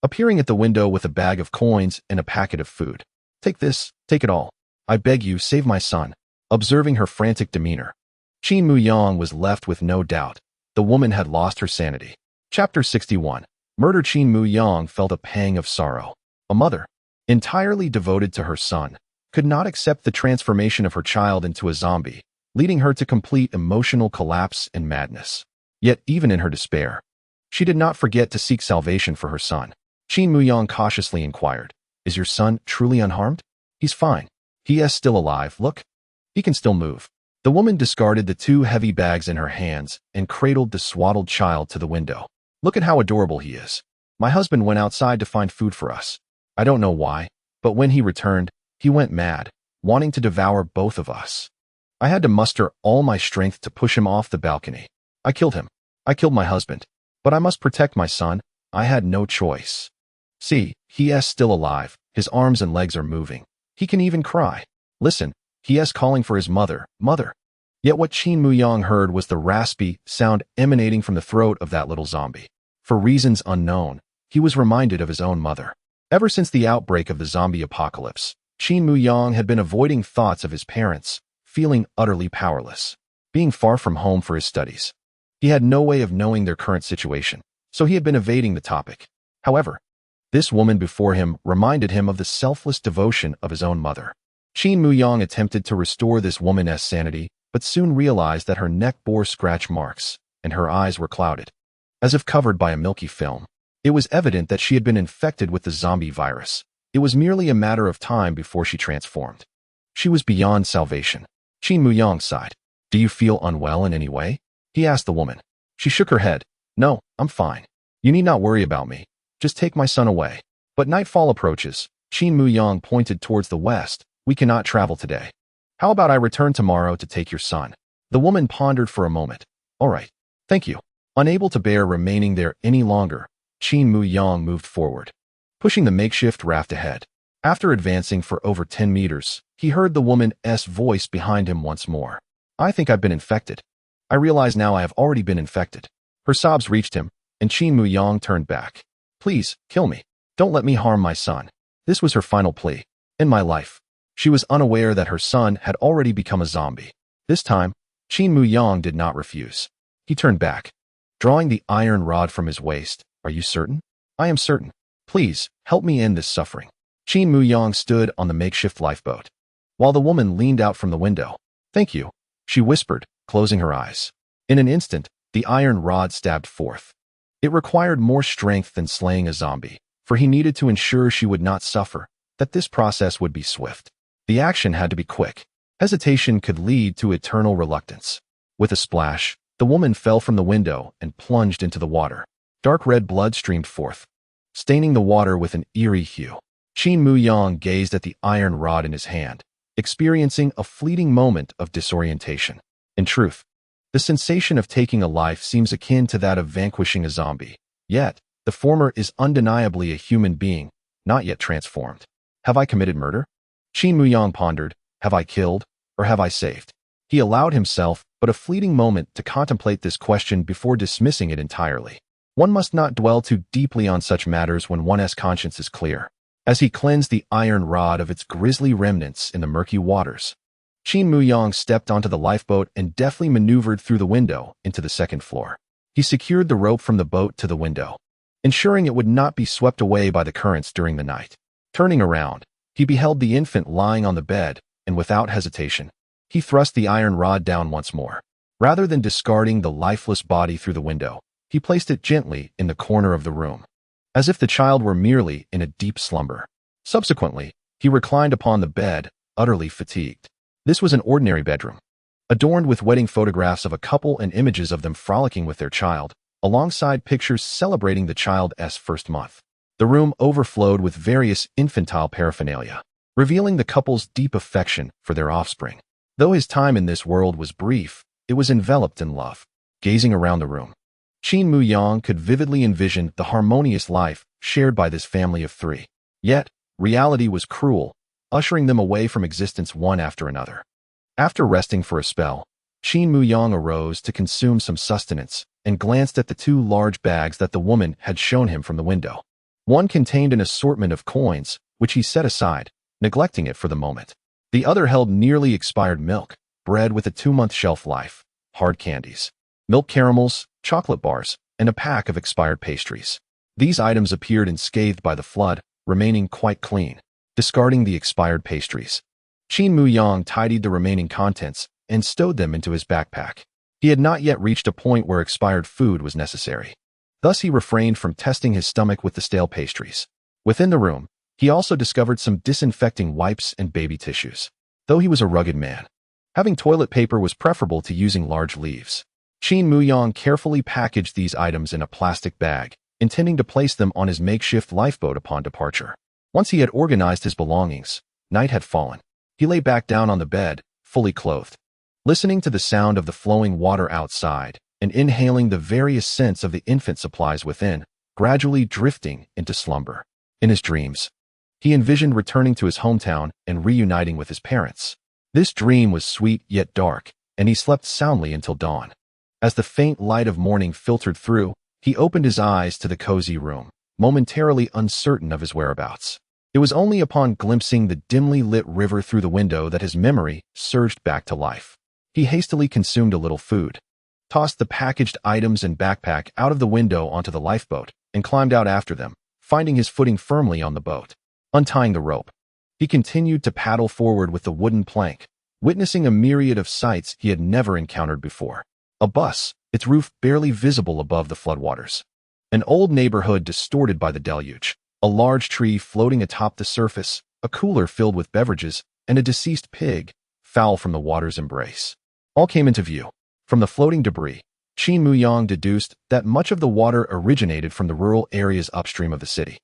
appearing at the window with a bag of coins and a packet of food. "Take this, take it all. I beg you, save my son." Observing her frantic demeanor, Qin Muyang was left with no doubt. The woman had lost her sanity. Chapter 61. Murder. Qin Muyang felt a pang of sorrow. A mother, entirely devoted to her son, could not accept the transformation of her child into a zombie, leading her to complete emotional collapse and madness. Yet even in her despair, she did not forget to seek salvation for her son. Qin Muyang cautiously inquired, "Is your son truly unharmed?" "He's fine. He is still alive, look. He can still move." The woman discarded the 2 heavy bags in her hands and cradled the swaddled child to the window. "Look at how adorable he is. My husband went outside to find food for us. I don't know why, but when he returned, he went mad, wanting to devour both of us. I had to muster all my strength to push him off the balcony. I killed him. I killed my husband. But I must protect my son. I had no choice. See, he is still alive. His arms and legs are moving. He can even cry. Listen, he is calling for his mother, mother." Yet what Qin Muyang heard was the raspy sound emanating from the throat of that little zombie. For reasons unknown, he was reminded of his own mother. Ever since the outbreak of the zombie apocalypse, Qin Muyang had been avoiding thoughts of his parents, feeling utterly powerless. Being far from home for his studies, he had no way of knowing their current situation, so he had been evading the topic. However, this woman before him reminded him of the selfless devotion of his own mother. Qin Muyang attempted to restore this woman's sanity, but soon realized that her neck bore scratch marks, and her eyes were clouded, as if covered by a milky film. It was evident that she had been infected with the zombie virus. It was merely a matter of time before she transformed. She was beyond salvation. Qin Muyang sighed. "Do you feel unwell in any way?" he asked the woman. She shook her head. "No, I'm fine. You need not worry about me. Just take my son away." But nightfall approaches. Qin Muyang pointed towards the west. "We cannot travel today. How about I return tomorrow to take your son?" The woman pondered for a moment. "All right. Thank you." Unable to bear remaining there any longer, Qin Muyang moved forward, pushing the makeshift raft ahead. After advancing for over 10 meters, he heard the woman's voice behind him once more. I think I've been infected. I realize now I have already been infected. Her sobs reached him, and Qin Muyang turned back. Please, kill me. Don't let me harm my son. This was her final plea. In my life. She was unaware that her son had already become a zombie. This time, Qin Muyang did not refuse. He turned back, drawing the iron rod from his waist. Are you certain? I am certain. Please, help me end this suffering. Qin Muyang stood on the makeshift lifeboat, while the woman leaned out from the window. Thank you, she whispered, closing her eyes. In an instant, the iron rod stabbed forth. It required more strength than slaying a zombie, for he needed to ensure she would not suffer, that this process would be swift. The action had to be quick. Hesitation could lead to eternal reluctance. With a splash, the woman fell from the window and plunged into the water. Dark red blood streamed forth, staining the water with an eerie hue. Qin Muyang gazed at the iron rod in his hand, experiencing a fleeting moment of disorientation. In truth, the sensation of taking a life seems akin to that of vanquishing a zombie. Yet, the former is undeniably a human being, not yet transformed. Have I committed murder? Qin Muyang pondered. Have I killed, or have I saved? He allowed himself but a fleeting moment to contemplate this question before dismissing it entirely. One must not dwell too deeply on such matters when one's conscience is clear. As he cleansed the iron rod of its grisly remnants in the murky waters, Qin Muyang stepped onto the lifeboat and deftly maneuvered through the window into the second floor. He secured the rope from the boat to the window, ensuring it would not be swept away by the currents during the night. Turning around, he beheld the infant lying on the bed, and without hesitation, he thrust the iron rod down once more. Rather than discarding the lifeless body through the window, he placed it gently in the corner of the room, as if the child were merely in a deep slumber. Subsequently, he reclined upon the bed, utterly fatigued. This was an ordinary bedroom, adorned with wedding photographs of a couple and images of them frolicking with their child, alongside pictures celebrating the child's first month. The room overflowed with various infantile paraphernalia, revealing the couple's deep affection for their offspring. Though his time in this world was brief, it was enveloped in love. Gazing around the room, Qin Muyang could vividly envision the harmonious life shared by this family of three. Yet, reality was cruel, ushering them away from existence one after another. After resting for a spell, Qin Muyang arose to consume some sustenance and glanced at the two large bags that the woman had shown him from the window. One contained an assortment of coins, which he set aside, neglecting it for the moment. The other held nearly expired milk, bread with a 2-month shelf life, hard candies, milk caramels, chocolate bars, and a pack of expired pastries. These items appeared unscathed by the flood, remaining quite clean. Discarding the expired pastries, Qin Muyang tidied the remaining contents and stowed them into his backpack. He had not yet reached a point where expired food was necessary. Thus he refrained from testing his stomach with the stale pastries. Within the room, he also discovered some disinfecting wipes and baby tissues. Though he was a rugged man, having toilet paper was preferable to using large leaves. Qin Muyang carefully packaged these items in a plastic bag, intending to place them on his makeshift lifeboat upon departure. Once he had organized his belongings, night had fallen. He lay back down on the bed, fully clothed, listening to the sound of the flowing water outside and inhaling the various scents of the infant supplies within, gradually drifting into slumber. In his dreams, he envisioned returning to his hometown and reuniting with his parents. This dream was sweet yet dark, and he slept soundly until dawn. As the faint light of morning filtered through, he opened his eyes to the cozy room, momentarily uncertain of his whereabouts. It was only upon glimpsing the dimly lit river through the window that his memory surged back to life. He hastily consumed a little food, tossed the packaged items and backpack out of the window onto the lifeboat, and climbed out after them, finding his footing firmly on the boat. Untying the rope, he continued to paddle forward with the wooden plank, witnessing a myriad of sights he had never encountered before. A bus, its roof barely visible above the floodwaters. An old neighborhood distorted by the deluge. A large tree floating atop the surface, a cooler filled with beverages, and a deceased pig, foul from the water's embrace. All came into view. From the floating debris, Qin Muyang deduced that much of the water originated from the rural areas upstream of the city.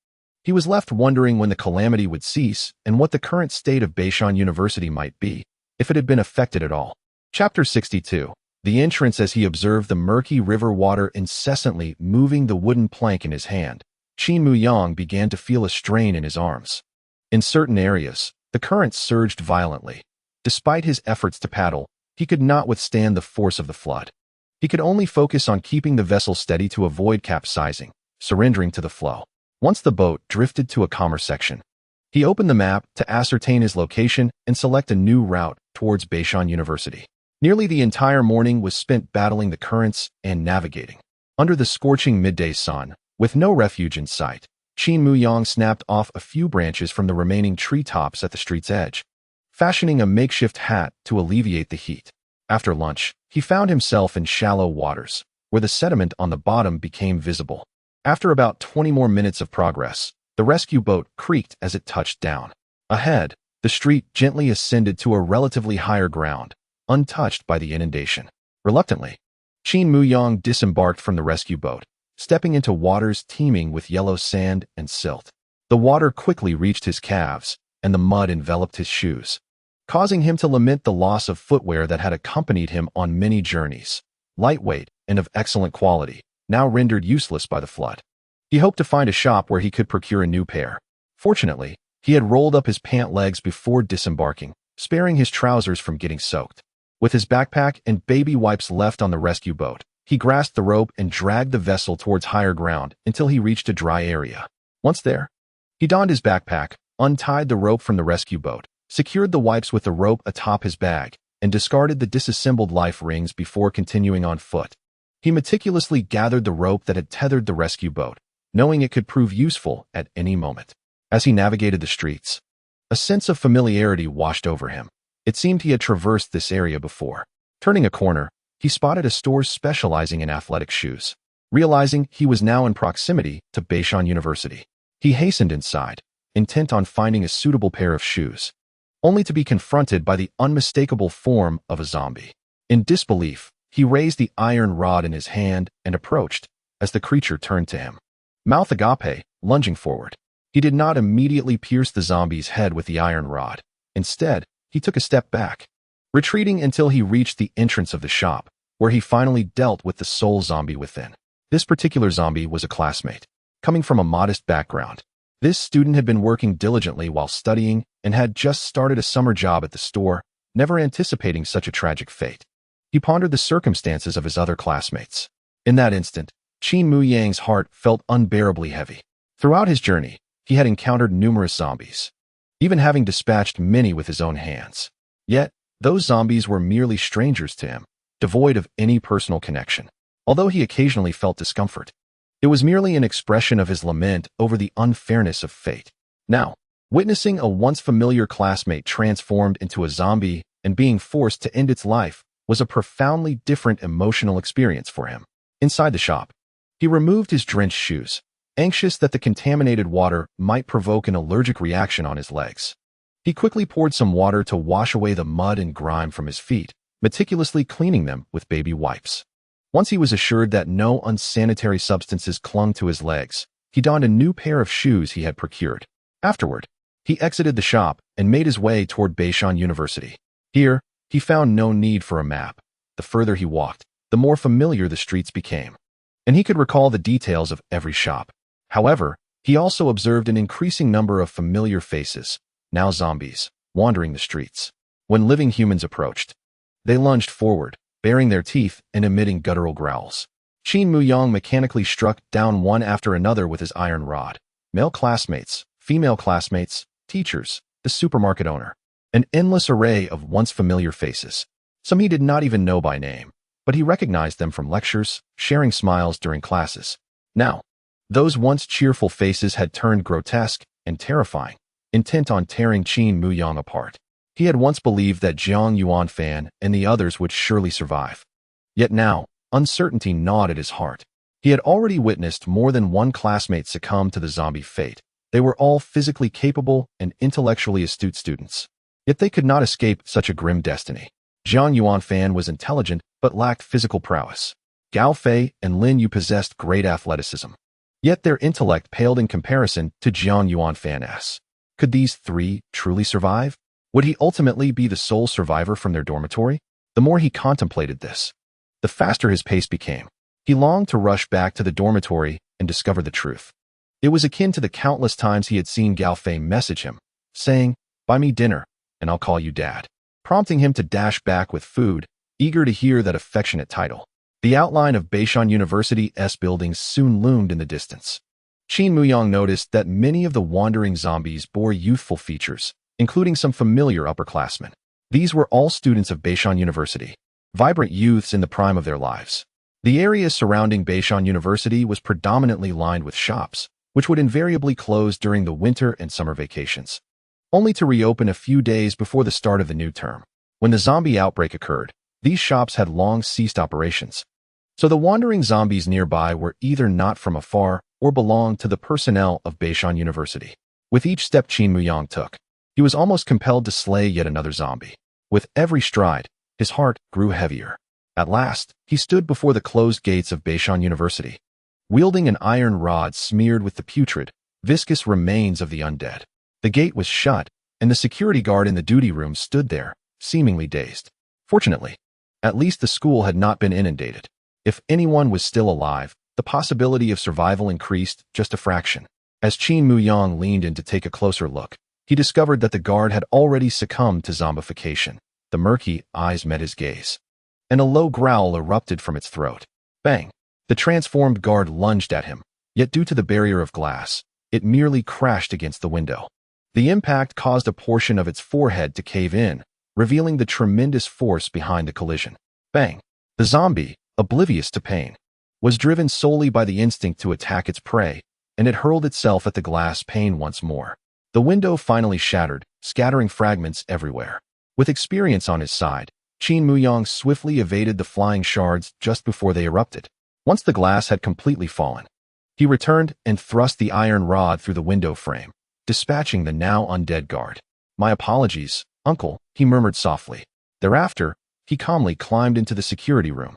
He was left wondering when the calamity would cease and what the current state of Beishan University might be, if it had been affected at all. Chapter 62. The entrance. As he observed the murky river water incessantly moving the wooden plank in his hand, Qin Muyang began to feel a strain in his arms. In certain areas, the current surged violently. Despite his efforts to paddle, he could not withstand the force of the flood. He could only focus on keeping the vessel steady to avoid capsizing, surrendering to the flow. Once the boat drifted to a calmer section, he opened the map to ascertain his location and select a new route towards Beishan University. Nearly the entire morning was spent battling the currents and navigating. Under the scorching midday sun, with no refuge in sight, Qin Muyang snapped off a few branches from the remaining treetops at the street's edge, fashioning a makeshift hat to alleviate the heat. After lunch, he found himself in shallow waters, where the sediment on the bottom became visible. After about 20 more minutes of progress, the rescue boat creaked as it touched down. Ahead, the street gently ascended to a relatively higher ground, untouched by the inundation. Reluctantly, Qin Muyang disembarked from the rescue boat, stepping into waters teeming with yellow sand and silt. The water quickly reached his calves, and the mud enveloped his shoes, causing him to lament the loss of footwear that had accompanied him on many journeys, lightweight and of excellent quality, now rendered useless by the flood. He hoped to find a shop where he could procure a new pair. Fortunately, he had rolled up his pant legs before disembarking, sparing his trousers from getting soaked. With his backpack and baby wipes left on the rescue boat, he grasped the rope and dragged the vessel towards higher ground until he reached a dry area. Once there, he donned his backpack, untied the rope from the rescue boat, secured the wipes with the rope atop his bag, and discarded the disassembled life rings before continuing on foot. He meticulously gathered the rope that had tethered the rescue boat, knowing it could prove useful at any moment. As he navigated the streets, a sense of familiarity washed over him. It seemed he had traversed this area before. Turning a corner, he spotted a store specializing in athletic shoes. Realizing he was now in proximity to Beishan University, he hastened inside, intent on finding a suitable pair of shoes, only to be confronted by the unmistakable form of a zombie. In disbelief, he raised the iron rod in his hand and approached as the creature turned to him. Mouth agape, lunging forward. He did not immediately pierce the zombie's head with the iron rod. Instead, he took a step back, retreating until he reached the entrance of the shop, where he finally dealt with the sole zombie within. This particular zombie was a classmate, coming from a modest background. This student had been working diligently while studying and had just started a summer job at the store, never anticipating such a tragic fate. He pondered the circumstances of his other classmates. In that instant, Qin Muyang's heart felt unbearably heavy. Throughout his journey, he had encountered numerous zombies, even having dispatched many with his own hands. Yet, those zombies were merely strangers to him, devoid of any personal connection. Although he occasionally felt discomfort, it was merely an expression of his lament over the unfairness of fate. Now, witnessing a once familiar classmate transformed into a zombie and being forced to end its life was a profoundly different emotional experience for him. Inside the shop, he removed his drenched shoes, anxious that the contaminated water might provoke an allergic reaction on his legs. He quickly poured some water to wash away the mud and grime from his feet, meticulously cleaning them with baby wipes. Once he was assured that no unsanitary substances clung to his legs, he donned a new pair of shoes he had procured. Afterward, he exited the shop and made his way toward Beishan University. Here, he found no need for a map. The further he walked, the more familiar the streets became, and he could recall the details of every shop. However, he also observed an increasing number of familiar faces, now zombies, wandering the streets. When living humans approached, they lunged forward, baring their teeth and emitting guttural growls. Qin Muyang mechanically struck down one after another with his iron rod. Male classmates, female classmates, teachers, the supermarket owner. An endless array of once familiar faces. Some he did not even know by name, but he recognized them from lectures, sharing smiles during classes. Now, those once cheerful faces had turned grotesque and terrifying, intent on tearing Qin Muyang apart. He had once believed that Jiang Yuanfan and the others would surely survive. Yet now, uncertainty gnawed at his heart. He had already witnessed more than one classmate succumb to the zombie fate. They were all physically capable and intellectually astute students. Yet they could not escape such a grim destiny. Jiang Yuanfan was intelligent but lacked physical prowess. Gao Fei and Lin Yu possessed great athleticism. Yet their intellect paled in comparison to Jiang Yuanfan's. Could these three truly survive? Would he ultimately be the sole survivor from their dormitory? The more he contemplated this, the faster his pace became. He longed to rush back to the dormitory and discover the truth. It was akin to the countless times he had seen Gao Fei message him, saying, "Buy me dinner, and I'll call you Dad," prompting him to dash back with food, eager to hear that affectionate title. The outline of Beishan University's buildings soon loomed in the distance. Qin Muyang noticed that many of the wandering zombies bore youthful features, including some familiar upperclassmen. These were all students of Beishan University, vibrant youths in the prime of their lives. The area surrounding Beishan University was predominantly lined with shops, which would invariably close during the winter and summer vacations, only to reopen a few days before the start of the new term. When the zombie outbreak occurred, these shops had long ceased operations, so the wandering zombies nearby were either not from afar or belonged to the personnel of Beishan University. With each step Qin Muyang took, he was almost compelled to slay yet another zombie. With every stride, his heart grew heavier. At last, he stood before the closed gates of Beishan University, wielding an iron rod smeared with the putrid, viscous remains of the undead. The gate was shut, and the security guard in the duty room stood there, seemingly dazed. Fortunately, at least the school had not been inundated. If anyone was still alive, the possibility of survival increased just a fraction. As Qin Muyang leaned in to take a closer look, he discovered that the guard had already succumbed to zombification. The murky eyes met his gaze, and a low growl erupted from its throat. Bang! The transformed guard lunged at him, yet due to the barrier of glass, it merely crashed against the window. The impact caused a portion of its forehead to cave in, revealing the tremendous force behind the collision. Bang! The zombie, oblivious to pain, was driven solely by the instinct to attack its prey, and it hurled itself at the glass pane once more. The window finally shattered, scattering fragments everywhere. With experience on his side, Qin Muyang swiftly evaded the flying shards just before they erupted. Once the glass had completely fallen, he returned and thrust the iron rod through the window frame, dispatching the now undead guard. "My apologies, uncle," he murmured softly. Thereafter, he calmly climbed into the security room.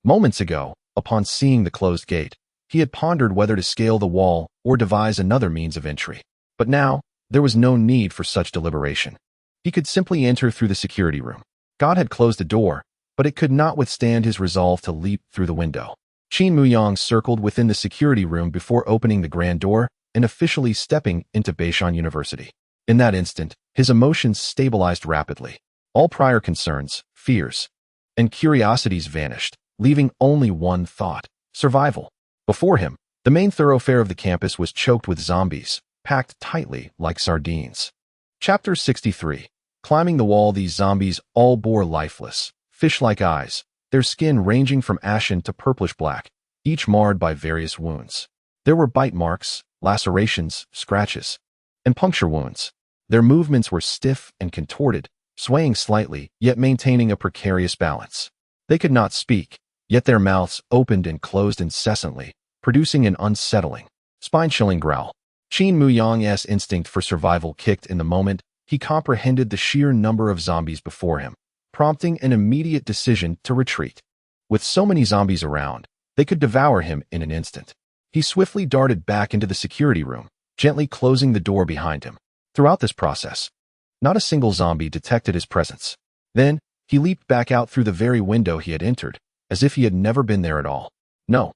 Moments ago, upon seeing the closed gate, he had pondered whether to scale the wall or devise another means of entry. But now, there was no need for such deliberation. He could simply enter through the security room. God had closed the door, but it could not withstand his resolve to leap through the window. Qin Muyang circled within the security room before opening the grand door and officially stepping into Beishan University. In that instant, his emotions stabilized rapidly. All prior concerns, fears, and curiosities vanished, leaving only one thought: survival. Before him, the main thoroughfare of the campus was choked with zombies, packed tightly like sardines. Chapter 63. Climbing the wall, these zombies all bore lifeless, fish-like eyes, their skin ranging from ashen to purplish black, each marred by various wounds. There were bite marks, lacerations, scratches, and puncture wounds. Their movements were stiff and contorted, swaying slightly, yet maintaining a precarious balance. They could not speak, yet their mouths opened and closed incessantly, producing an unsettling, spine-chilling growl. Qin Muyang's instinct for survival kicked in the moment he comprehended the sheer number of zombies before him, prompting an immediate decision to retreat. With so many zombies around, they could devour him in an instant. He swiftly darted back into the security room, gently closing the door behind him. Throughout this process, not a single zombie detected his presence. Then, he leaped back out through the very window he had entered, as if he had never been there at all. No.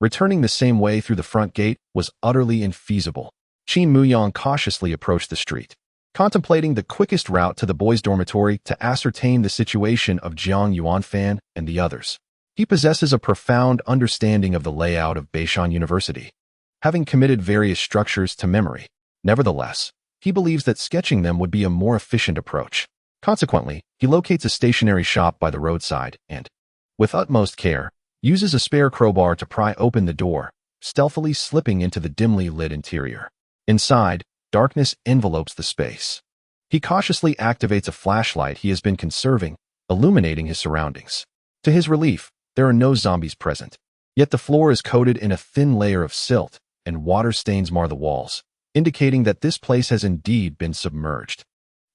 Returning the same way through the front gate was utterly infeasible. Qin Muyang cautiously approached the street, contemplating the quickest route to the boys' dormitory to ascertain the situation of Jiang Yuanfan and the others. He possesses a profound understanding of the layout of Beishan University, having committed various structures to memory. Nevertheless, he believes that sketching them would be a more efficient approach. Consequently, he locates a stationary shop by the roadside and, with utmost care, uses a spare crowbar to pry open the door, stealthily slipping into the dimly lit interior. Inside, darkness envelopes the space. He cautiously activates a flashlight he has been conserving, illuminating his surroundings. To his relief, there are no zombies present. Yet the floor is coated in a thin layer of silt, and water stains mar the walls, indicating that this place has indeed been submerged,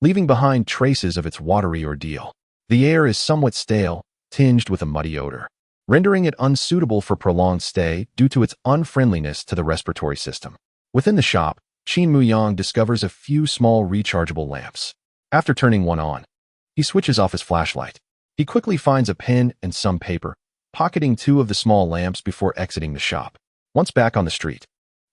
leaving behind traces of its watery ordeal. The air is somewhat stale, tinged with a muddy odor, rendering it unsuitable for prolonged stay due to its unfriendliness to the respiratory system. Within the shop, Qin Muyang discovers a few small rechargeable lamps. After turning one on, he switches off his flashlight. He quickly finds a pen and some paper, pocketing two of the small lamps before exiting the shop. Once back on the street,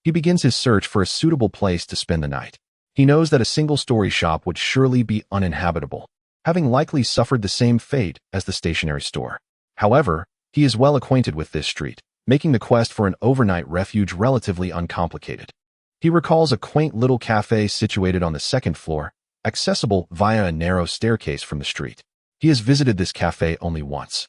he begins his search for a suitable place to spend the night. He knows that a single-story shop would surely be uninhabitable, having likely suffered the same fate as the stationery store. However, he is well acquainted with this street, making the quest for an overnight refuge relatively uncomplicated. He recalls a quaint little cafe situated on the second floor, accessible via a narrow staircase from the street. He has visited this cafe only once.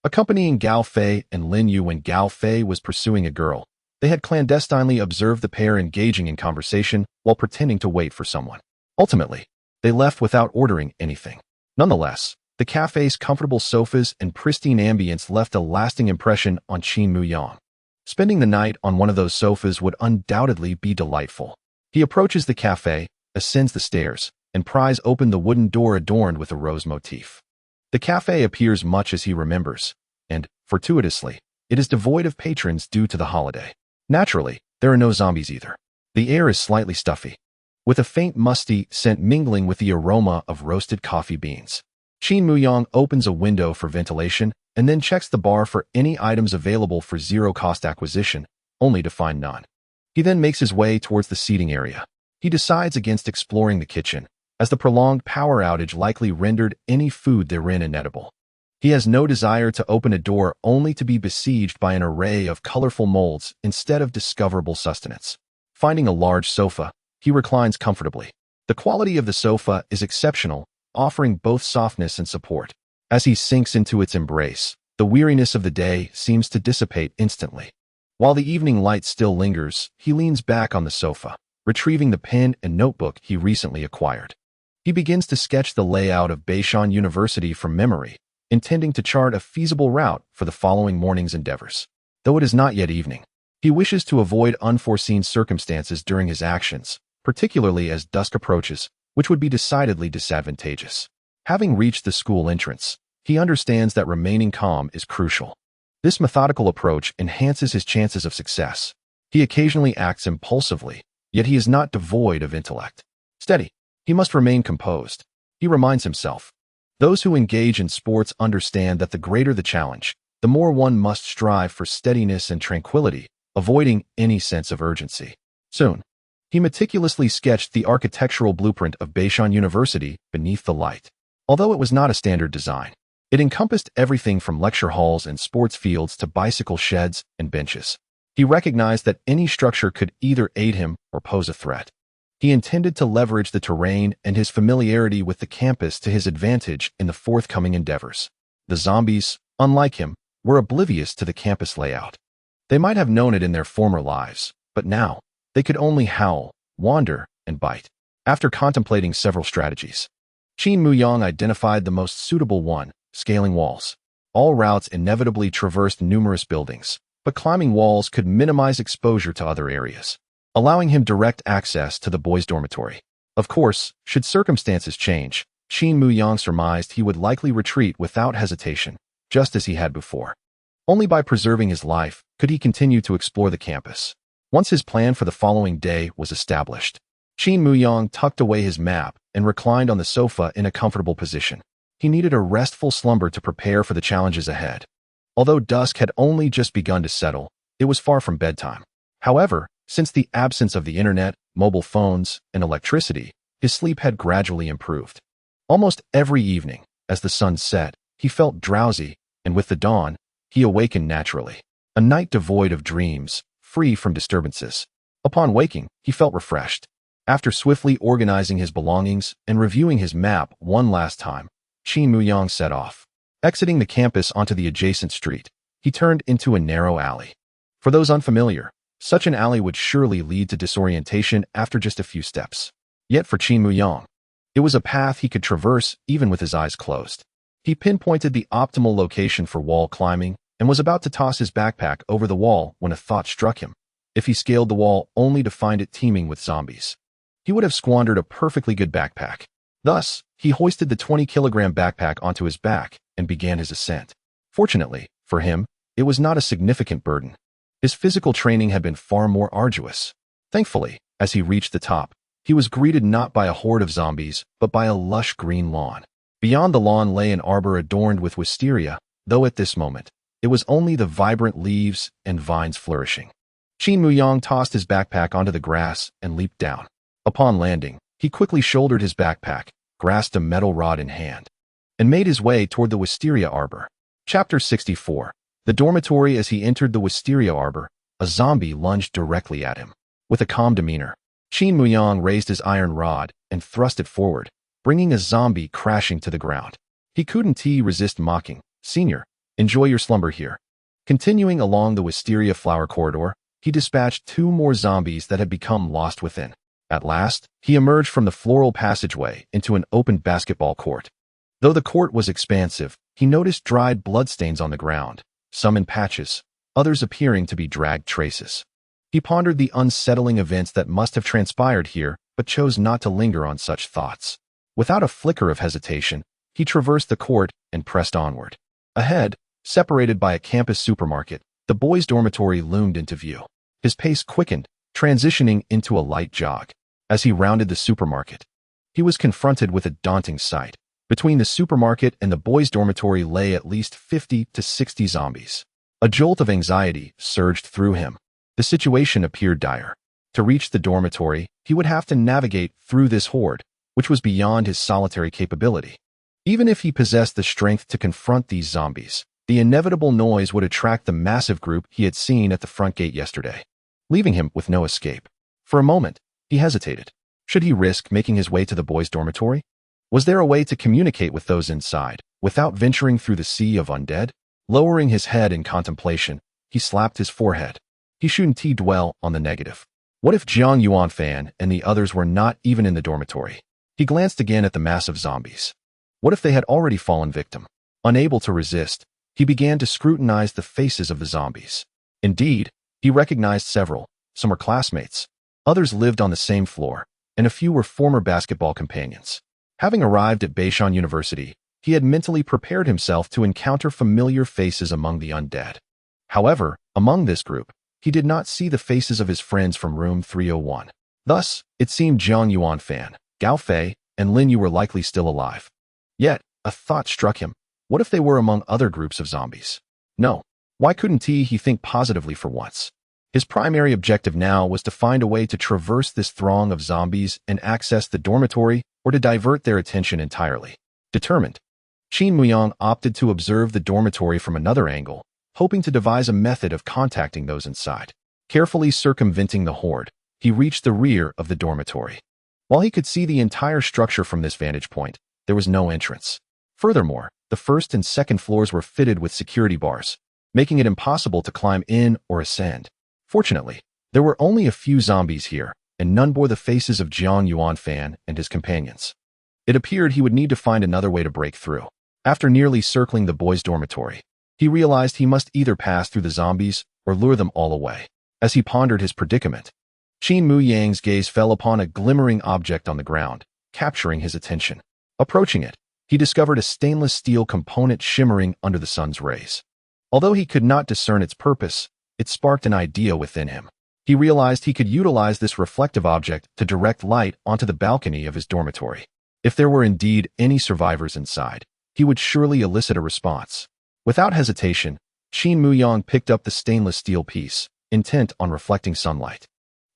Accompanying Gao Fei and Lin Yu when Gao Fei was pursuing a girl, they had clandestinely observed the pair engaging in conversation while pretending to wait for someone. Ultimately, they left without ordering anything. Nonetheless, the cafe's comfortable sofas and pristine ambience left a lasting impression on Qin Muyang. Spending the night on one of those sofas would undoubtedly be delightful. He approaches the cafe, ascends the stairs, and pries open the wooden door adorned with a rose motif. The cafe appears much as he remembers, and, fortuitously, it is devoid of patrons due to the holiday. Naturally, there are no zombies either. The air is slightly stuffy, with a faint musty scent mingling with the aroma of roasted coffee beans. Qin Muyang opens a window for ventilation and then checks the bar for any items available for zero-cost acquisition, only to find none. He then makes his way towards the seating area. He decides against exploring the kitchen, as the prolonged power outage likely rendered any food therein inedible. He has no desire to open a door only to be besieged by an array of colorful molds instead of discoverable sustenance. Finding a large sofa, he reclines comfortably. The quality of the sofa is exceptional, offering both softness and support. As he sinks into its embrace, the weariness of the day seems to dissipate instantly. While the evening light still lingers, he leans back on the sofa, retrieving the pen and notebook he recently acquired. He begins to sketch the layout of Beishan University from memory, intending to chart a feasible route for the following morning's endeavors. Though it is not yet evening, he wishes to avoid unforeseen circumstances during his actions, particularly as dusk approaches, which would be decidedly disadvantageous. Having reached the school entrance, he understands that remaining calm is crucial. This methodical approach enhances his chances of success. He occasionally acts impulsively, yet he is not devoid of intellect. Steady. He must remain composed. He reminds himself. Those who engage in sports understand that the greater the challenge, the more one must strive for steadiness and tranquility, avoiding any sense of urgency. Soon, he meticulously sketched the architectural blueprint of Beishan University beneath the light. Although it was not a standard design, it encompassed everything from lecture halls and sports fields to bicycle sheds and benches. He recognized that any structure could either aid him or pose a threat. He intended to leverage the terrain and his familiarity with the campus to his advantage in the forthcoming endeavors. The zombies, unlike him, were oblivious to the campus layout. They might have known it in their former lives, but now, they could only howl, wander, and bite. After contemplating several strategies, Qin Muyang identified the most suitable one, scaling walls. All routes inevitably traversed numerous buildings, but climbing walls could minimize exposure to other areas, allowing him direct access to the boys' dormitory. Of course, should circumstances change, Qin Muyang surmised he would likely retreat without hesitation, just as he had before. Only by preserving his life could he continue to explore the campus. Once his plan for the following day was established, Qin Muyang tucked away his map and reclined on the sofa in a comfortable position. He needed a restful slumber to prepare for the challenges ahead. Although dusk had only just begun to settle, it was far from bedtime. However, since the absence of the internet, mobile phones, and electricity, his sleep had gradually improved. Almost every evening, as the sun set, he felt drowsy, and with the dawn, he awakened naturally. A night devoid of dreams, free from disturbances. Upon waking, he felt refreshed. After swiftly organizing his belongings and reviewing his map one last time, Qin Muyang set off. Exiting the campus onto the adjacent street, he turned into a narrow alley. For those unfamiliar, such an alley would surely lead to disorientation after just a few steps. Yet for Qin Muyang, it was a path he could traverse even with his eyes closed. He pinpointed the optimal location for wall climbing and was about to toss his backpack over the wall when a thought struck him. If he scaled the wall only to find it teeming with zombies, he would have squandered a perfectly good backpack. Thus, he hoisted the 20-kilogram backpack onto his back and began his ascent. Fortunately, for him, it was not a significant burden. His physical training had been far more arduous. Thankfully, as he reached the top, he was greeted not by a horde of zombies, but by a lush green lawn. Beyond the lawn lay an arbor adorned with wisteria, though at this moment, it was only the vibrant leaves and vines flourishing. Qin Muyang tossed his backpack onto the grass and leaped down. Upon landing, He quickly shouldered his backpack, grasped a metal rod in hand, and made his way toward the wisteria arbor. Chapter 64. The dormitory. As he entered the wisteria arbor, a zombie lunged directly at him. With a calm demeanor, Qin Muyang raised his iron rod and thrust it forward, bringing a zombie crashing to the ground. He couldn't resist mocking. "Senior, enjoy your slumber here." Continuing along the wisteria flower corridor, he dispatched 2 more zombies that had become lost within. At last, he emerged from the floral passageway into an open basketball court. Though the court was expansive, he noticed dried bloodstains on the ground, some in patches, others appearing to be dragged traces. He pondered the unsettling events that must have transpired here, but chose not to linger on such thoughts. Without a flicker of hesitation, he traversed the court and pressed onward. Ahead, separated by a campus supermarket, the boys' dormitory loomed into view. His pace quickened, transitioning into a light jog. As he rounded the supermarket, he was confronted with a daunting sight. Between the supermarket and the boys' dormitory lay at least 50 to 60 zombies. A jolt of anxiety surged through him. The situation appeared dire. To reach the dormitory, he would have to navigate through this horde, which was beyond his solitary capability. Even if he possessed the strength to confront these zombies, the inevitable noise would attract the massive group he had seen at the front gate yesterday, leaving him with no escape. For a moment, he hesitated. Should he risk making his way to the boys' dormitory? Was there a way to communicate with those inside, without venturing through the sea of undead? Lowering his head in contemplation, he slapped his forehead. He shouldn't dwell on the negative. What if Jiang Yuanfan and the others were not even in the dormitory? He glanced again at the mass of zombies. What if they had already fallen victim? Unable to resist, he began to scrutinize the faces of the zombies. Indeed, he recognized several. Some were classmates. Others lived on the same floor, and a few were former basketball companions. Having arrived at Beishan University, he had mentally prepared himself to encounter familiar faces among the undead. However, among this group, he did not see the faces of his friends from room 301. Thus, it seemed Jiang Yuanfan, Gao Fei, and Lin Yu were likely still alive. Yet, a thought struck him. What if they were among other groups of zombies? No. Why couldn't he think positively for once? His primary objective now was to find a way to traverse this throng of zombies and access the dormitory, or to divert their attention entirely. Determined, Qin Muyang opted to observe the dormitory from another angle, hoping to devise a method of contacting those inside. Carefully circumventing the horde, he reached the rear of the dormitory. While he could see the entire structure from this vantage point, there was no entrance. Furthermore, the first and second floors were fitted with security bars, making it impossible to climb in or ascend. Fortunately, there were only a few zombies here, and none bore the faces of Jiang Yuanfan and his companions. It appeared he would need to find another way to break through. After nearly circling the boys' dormitory, he realized he must either pass through the zombies or lure them all away. As he pondered his predicament, Qin Muyang's gaze fell upon a glimmering object on the ground, capturing his attention. Approaching it, he discovered a stainless steel component shimmering under the sun's rays. Although he could not discern its purpose, it sparked an idea within him. He realized he could utilize this reflective object to direct light onto the balcony of his dormitory. If there were indeed any survivors inside, he would surely elicit a response. Without hesitation, Qin Muyang picked up the stainless steel piece, intent on reflecting sunlight,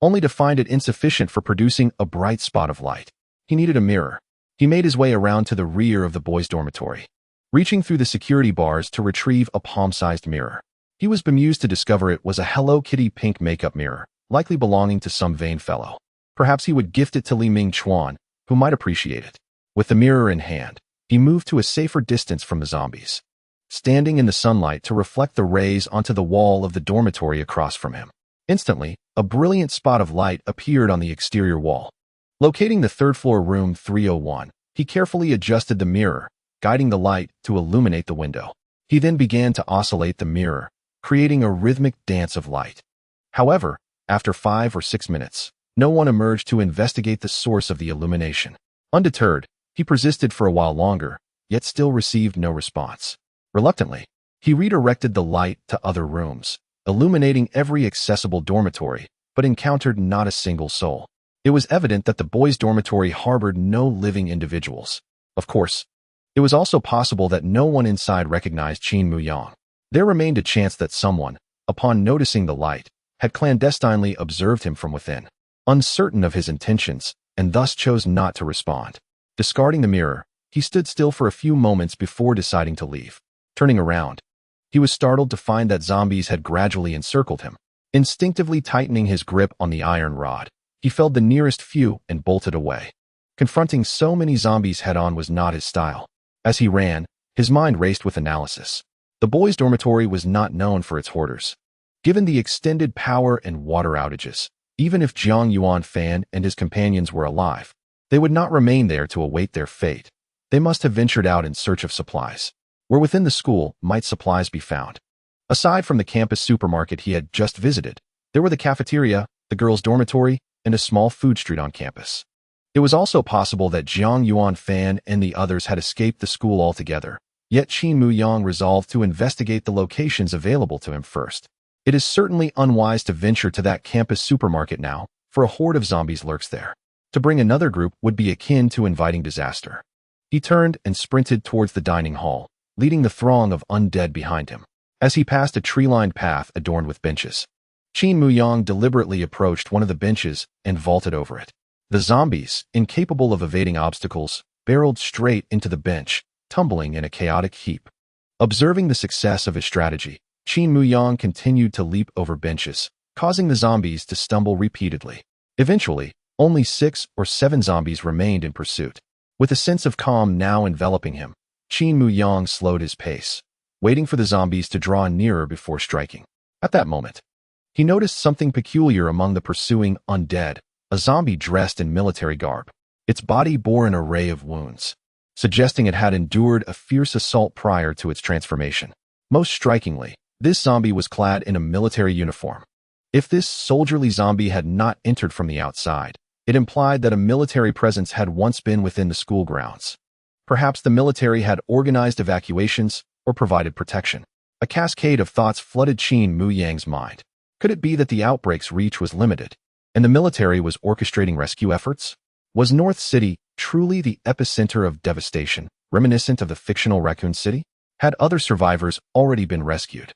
only to find it insufficient for producing a bright spot of light. He needed a mirror. He made his way around to the rear of the boys' dormitory, reaching through the security bars to retrieve a palm-sized mirror. He was bemused to discover it was a Hello Kitty pink makeup mirror, likely belonging to some vain fellow. Perhaps he would gift it to Li Ming Chuan, who might appreciate it. With the mirror in hand, he moved to a safer distance from the zombies, standing in the sunlight to reflect the rays onto the wall of the dormitory across from him. Instantly, a brilliant spot of light appeared on the exterior wall. Locating the third-floor room 301, he carefully adjusted the mirror, guiding the light to illuminate the window. He then began to oscillate the mirror, creating a rhythmic dance of light. However, after 5 or 6 minutes, no one emerged to investigate the source of the illumination. Undeterred, he persisted for a while longer, yet still received no response. Reluctantly, he redirected the light to other rooms, illuminating every accessible dormitory, but encountered not a single soul. It was evident that the boys' dormitory harbored no living individuals. Of course, it was also possible that no one inside recognized Qin Muyang. There remained a chance that someone, upon noticing the light, had clandestinely observed him from within. Uncertain of his intentions, and thus chose not to respond. Discarding the mirror, he stood still for a few moments before deciding to leave. Turning around, he was startled to find that zombies had gradually encircled him. Instinctively tightening his grip on the iron rod, he felled the nearest few and bolted away. Confronting so many zombies head-on was not his style. As he ran, his mind raced with analysis. The boys' dormitory was not known for its hoarders. Given the extended power and water outages, even if Jiang Yuan Fan and his companions were alive, they would not remain there to await their fate. They must have ventured out in search of supplies. Where within the school might supplies be found? Aside from the campus supermarket he had just visited, there were the cafeteria, the girls' dormitory, and a small food street on campus. It was also possible that Jiang Yuan Fan and the others had escaped the school altogether, yet Qin Muyang resolved to investigate the locations available to him first. It is certainly unwise to venture to that campus supermarket now, for a horde of zombies lurks there. To bring another group would be akin to inviting disaster. He turned and sprinted towards the dining hall, leading the throng of undead behind him. As he passed a tree-lined path adorned with benches, Qin Muyang deliberately approached one of the benches and vaulted over it. The zombies, incapable of evading obstacles, barreled straight into the bench, tumbling in a chaotic heap. Observing the success of his strategy, Qin Muyang continued to leap over benches, causing the zombies to stumble repeatedly. Eventually, only 6 or 7 zombies remained in pursuit. With a sense of calm now enveloping him, Qin Muyang slowed his pace, waiting for the zombies to draw nearer before striking. At that moment, he noticed something peculiar among the pursuing undead, a zombie dressed in military garb. Its body bore an array of wounds, suggesting it had endured a fierce assault prior to its transformation. Most strikingly, this zombie was clad in a military uniform. If this soldierly zombie had not entered from the outside, it implied that a military presence had once been within the school grounds. Perhaps the military had organized evacuations or provided protection. A cascade of thoughts flooded Qin Muyang's mind. Could it be that the outbreak's reach was limited, and the military was orchestrating rescue efforts? Was North City truly the epicenter of devastation, reminiscent of the fictional Raccoon City? Had other survivors already been rescued?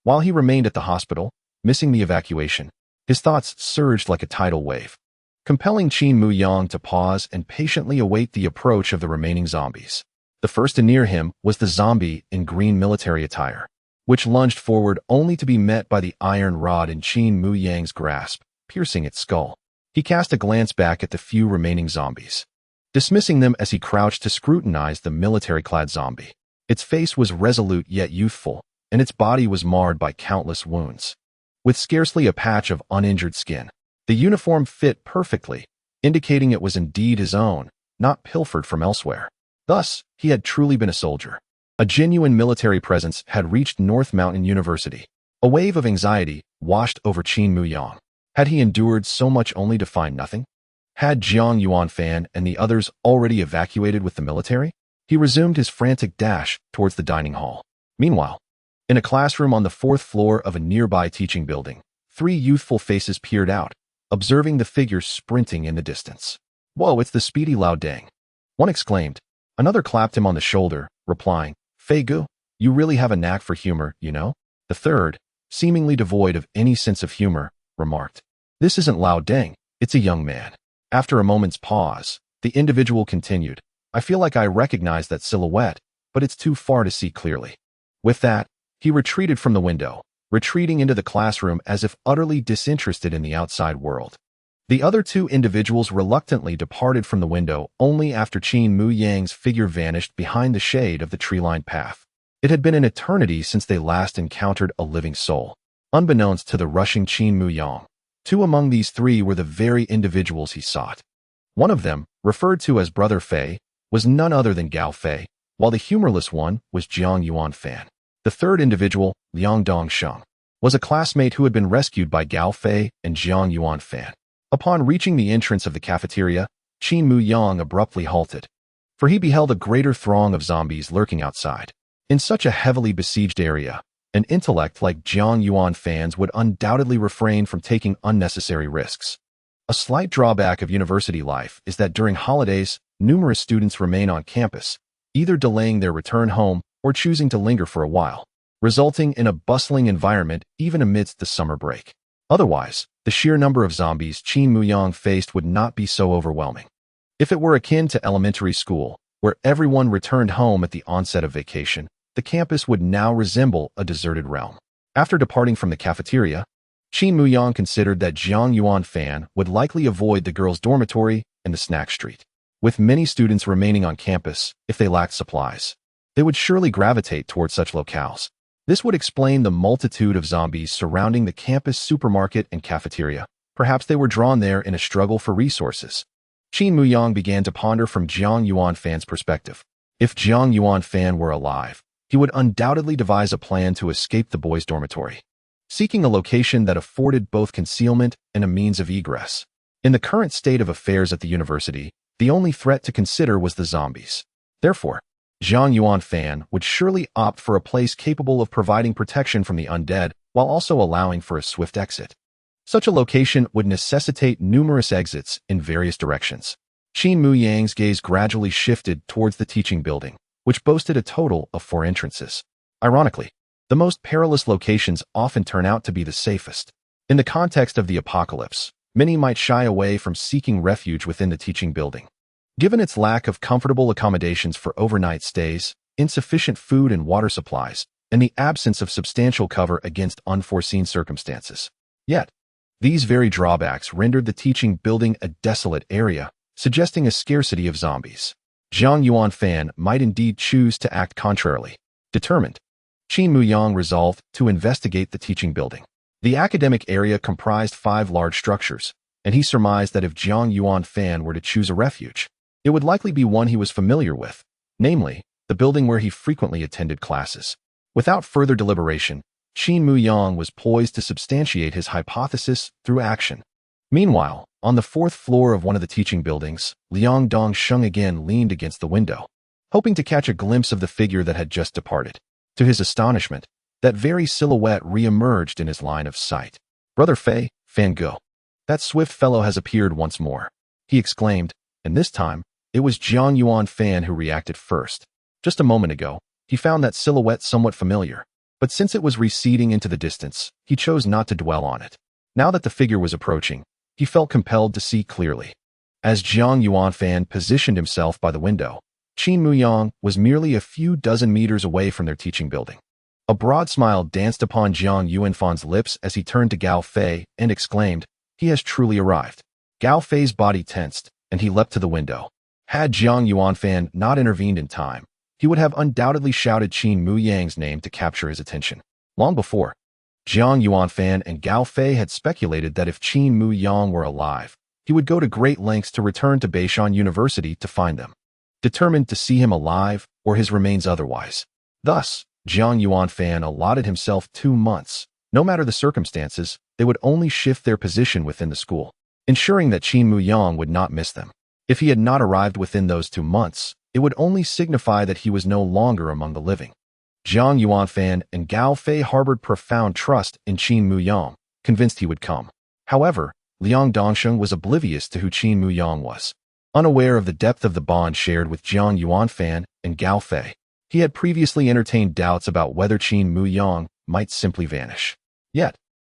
While he remained at the hospital, missing the evacuation, his thoughts surged like a tidal wave, compelling Qin Muyang to pause and patiently await the approach of the remaining zombies. The first to near him was the zombie in green military attire, which lunged forward only to be met by the iron rod in Qin Muyang's grasp, piercing its skull. He cast a glance back at the few remaining zombies, dismissing them as he crouched to scrutinize the military-clad zombie. Its face was resolute yet youthful, and its body was marred by countless wounds. With scarcely a patch of uninjured skin, the uniform fit perfectly, indicating it was indeed his own, not pilfered from elsewhere. Thus, he had truly been a soldier. A genuine military presence had reached North Mountain University. A wave of anxiety washed over Qin Muyang. Had he endured so much only to find nothing? Had Jiang Yuan Fan and the others already evacuated with the military? He resumed his frantic dash towards the dining hall. Meanwhile, in a classroom on the 4th floor of a nearby teaching building, 3 youthful faces peered out, observing the figure sprinting in the distance. "Whoa, it's the speedy Lao Deng," one exclaimed. Another clapped him on the shoulder, replying, "Fei Gu, you really have a knack for humor, you know?" The third, seemingly devoid of any sense of humor, remarked, "This isn't Lao Deng, it's a young man." After a moment's pause, the individual continued, "I feel like I recognize that silhouette, but it's too far to see clearly." With that, he retreated from the window, retreating into the classroom as if utterly disinterested in the outside world. The other 2 individuals reluctantly departed from the window only after Qin Muyang's figure vanished behind the shade of the tree-lined path. It had been an eternity since they last encountered a living soul. Unbeknownst to the rushing Qin Muyang, 2 among these 3 were the very individuals he sought. One of them, referred to as Brother Fei, was none other than Gao Fei, while the humorless one was Jiang Yuan Fan. The third individual, Liang Dongsheng, was a classmate who had been rescued by Gao Fei and Jiang Yuan Fan. Upon reaching the entrance of the cafeteria, Qin Muyang abruptly halted, for he beheld a greater throng of zombies lurking outside. In such a heavily besieged area, an intellect like Jiang Yuan Fan's would undoubtedly refrain from taking unnecessary risks. A slight drawback of university life is that during holidays, numerous students remain on campus, either delaying their return home or choosing to linger for a while, resulting in a bustling environment even amidst the summer break. Otherwise, the sheer number of zombies Qin Muyang faced would not be so overwhelming. If it were akin to elementary school, where everyone returned home at the onset of vacation, the campus would now resemble a deserted realm. After departing from the cafeteria, Qin Muyang considered that Jiang Yuanfan would likely avoid the girls' dormitory and the snack street. With many students remaining on campus, if they lacked supplies, they would surely gravitate towards such locales. This would explain the multitude of zombies surrounding the campus supermarket and cafeteria. Perhaps they were drawn there in a struggle for resources. Qin Muyang began to ponder from Jiang Yuanfan's perspective. If Jiang Yuanfan were alive, he would undoubtedly devise a plan to escape the boys' dormitory, seeking a location that afforded both concealment and a means of egress. In the current state of affairs at the university, the only threat to consider was the zombies. Therefore, Jiang Yuanfan would surely opt for a place capable of providing protection from the undead while also allowing for a swift exit. Such a location would necessitate numerous exits in various directions. Qin Muyang's gaze gradually shifted towards the teaching building, which boasted a total of 4 entrances. Ironically, the most perilous locations often turn out to be the safest. In the context of the apocalypse, many might shy away from seeking refuge within the teaching building. Given its lack of comfortable accommodations for overnight stays, insufficient food and water supplies, and the absence of substantial cover against unforeseen circumstances. Yet, these very drawbacks rendered the teaching building a desolate area, suggesting a scarcity of zombies. Jiang Yuanfan might indeed choose to act contrarily. Determined, Qin Muyang resolved to investigate the teaching building. The academic area comprised 5 large structures, and he surmised that if Jiang Yuanfan were to choose a refuge, it would likely be one he was familiar with, namely, the building where he frequently attended classes. Without further deliberation, Qin Muyang was poised to substantiate his hypothesis through action. Meanwhile, on the 4th floor of one of the teaching buildings, Liang Dongsheng again leaned against the window, hoping to catch a glimpse of the figure that had just departed. To his astonishment, that very silhouette re-emerged in his line of sight. "Brother Fei, Fan Go, that swift fellow has appeared once more," he exclaimed, and this time, it was Jiang Yuanfan who reacted first. Just a moment ago, he found that silhouette somewhat familiar, but since it was receding into the distance, he chose not to dwell on it. Now that the figure was approaching, he felt compelled to see clearly. As Jiang Yuanfan positioned himself by the window, Qin Muyang was merely a few dozen meters away from their teaching building. A broad smile danced upon Jiang Yuanfan's lips as he turned to Gao Fei and exclaimed, "He has truly arrived." Gao Fei's body tensed, and he leapt to the window. Had Jiang Yuanfan not intervened in time, he would have undoubtedly shouted Qin Muyang's name to capture his attention. Long before, Jiang Yuanfan and Gao Fei had speculated that if Qin Muyang were alive, he would go to great lengths to return to Beishan University to find them, determined to see him alive or his remains otherwise. Thus, Jiang Yuanfan allotted himself 2 months. No matter the circumstances, they would only shift their position within the school, ensuring that Qin Muyang would not miss them. If he had not arrived within those 2 months, it would only signify that he was no longer among the living. Jiang Yuanfan and Gao Fei harbored profound trust in Qin Muyang, convinced he would come. However, Liang Dongsheng was oblivious to who Qin Muyang was. Unaware of the depth of the bond shared with Jiang Yuanfan and Gao Fei, he had previously entertained doubts about whether Qin Muyang might simply vanish. Yet,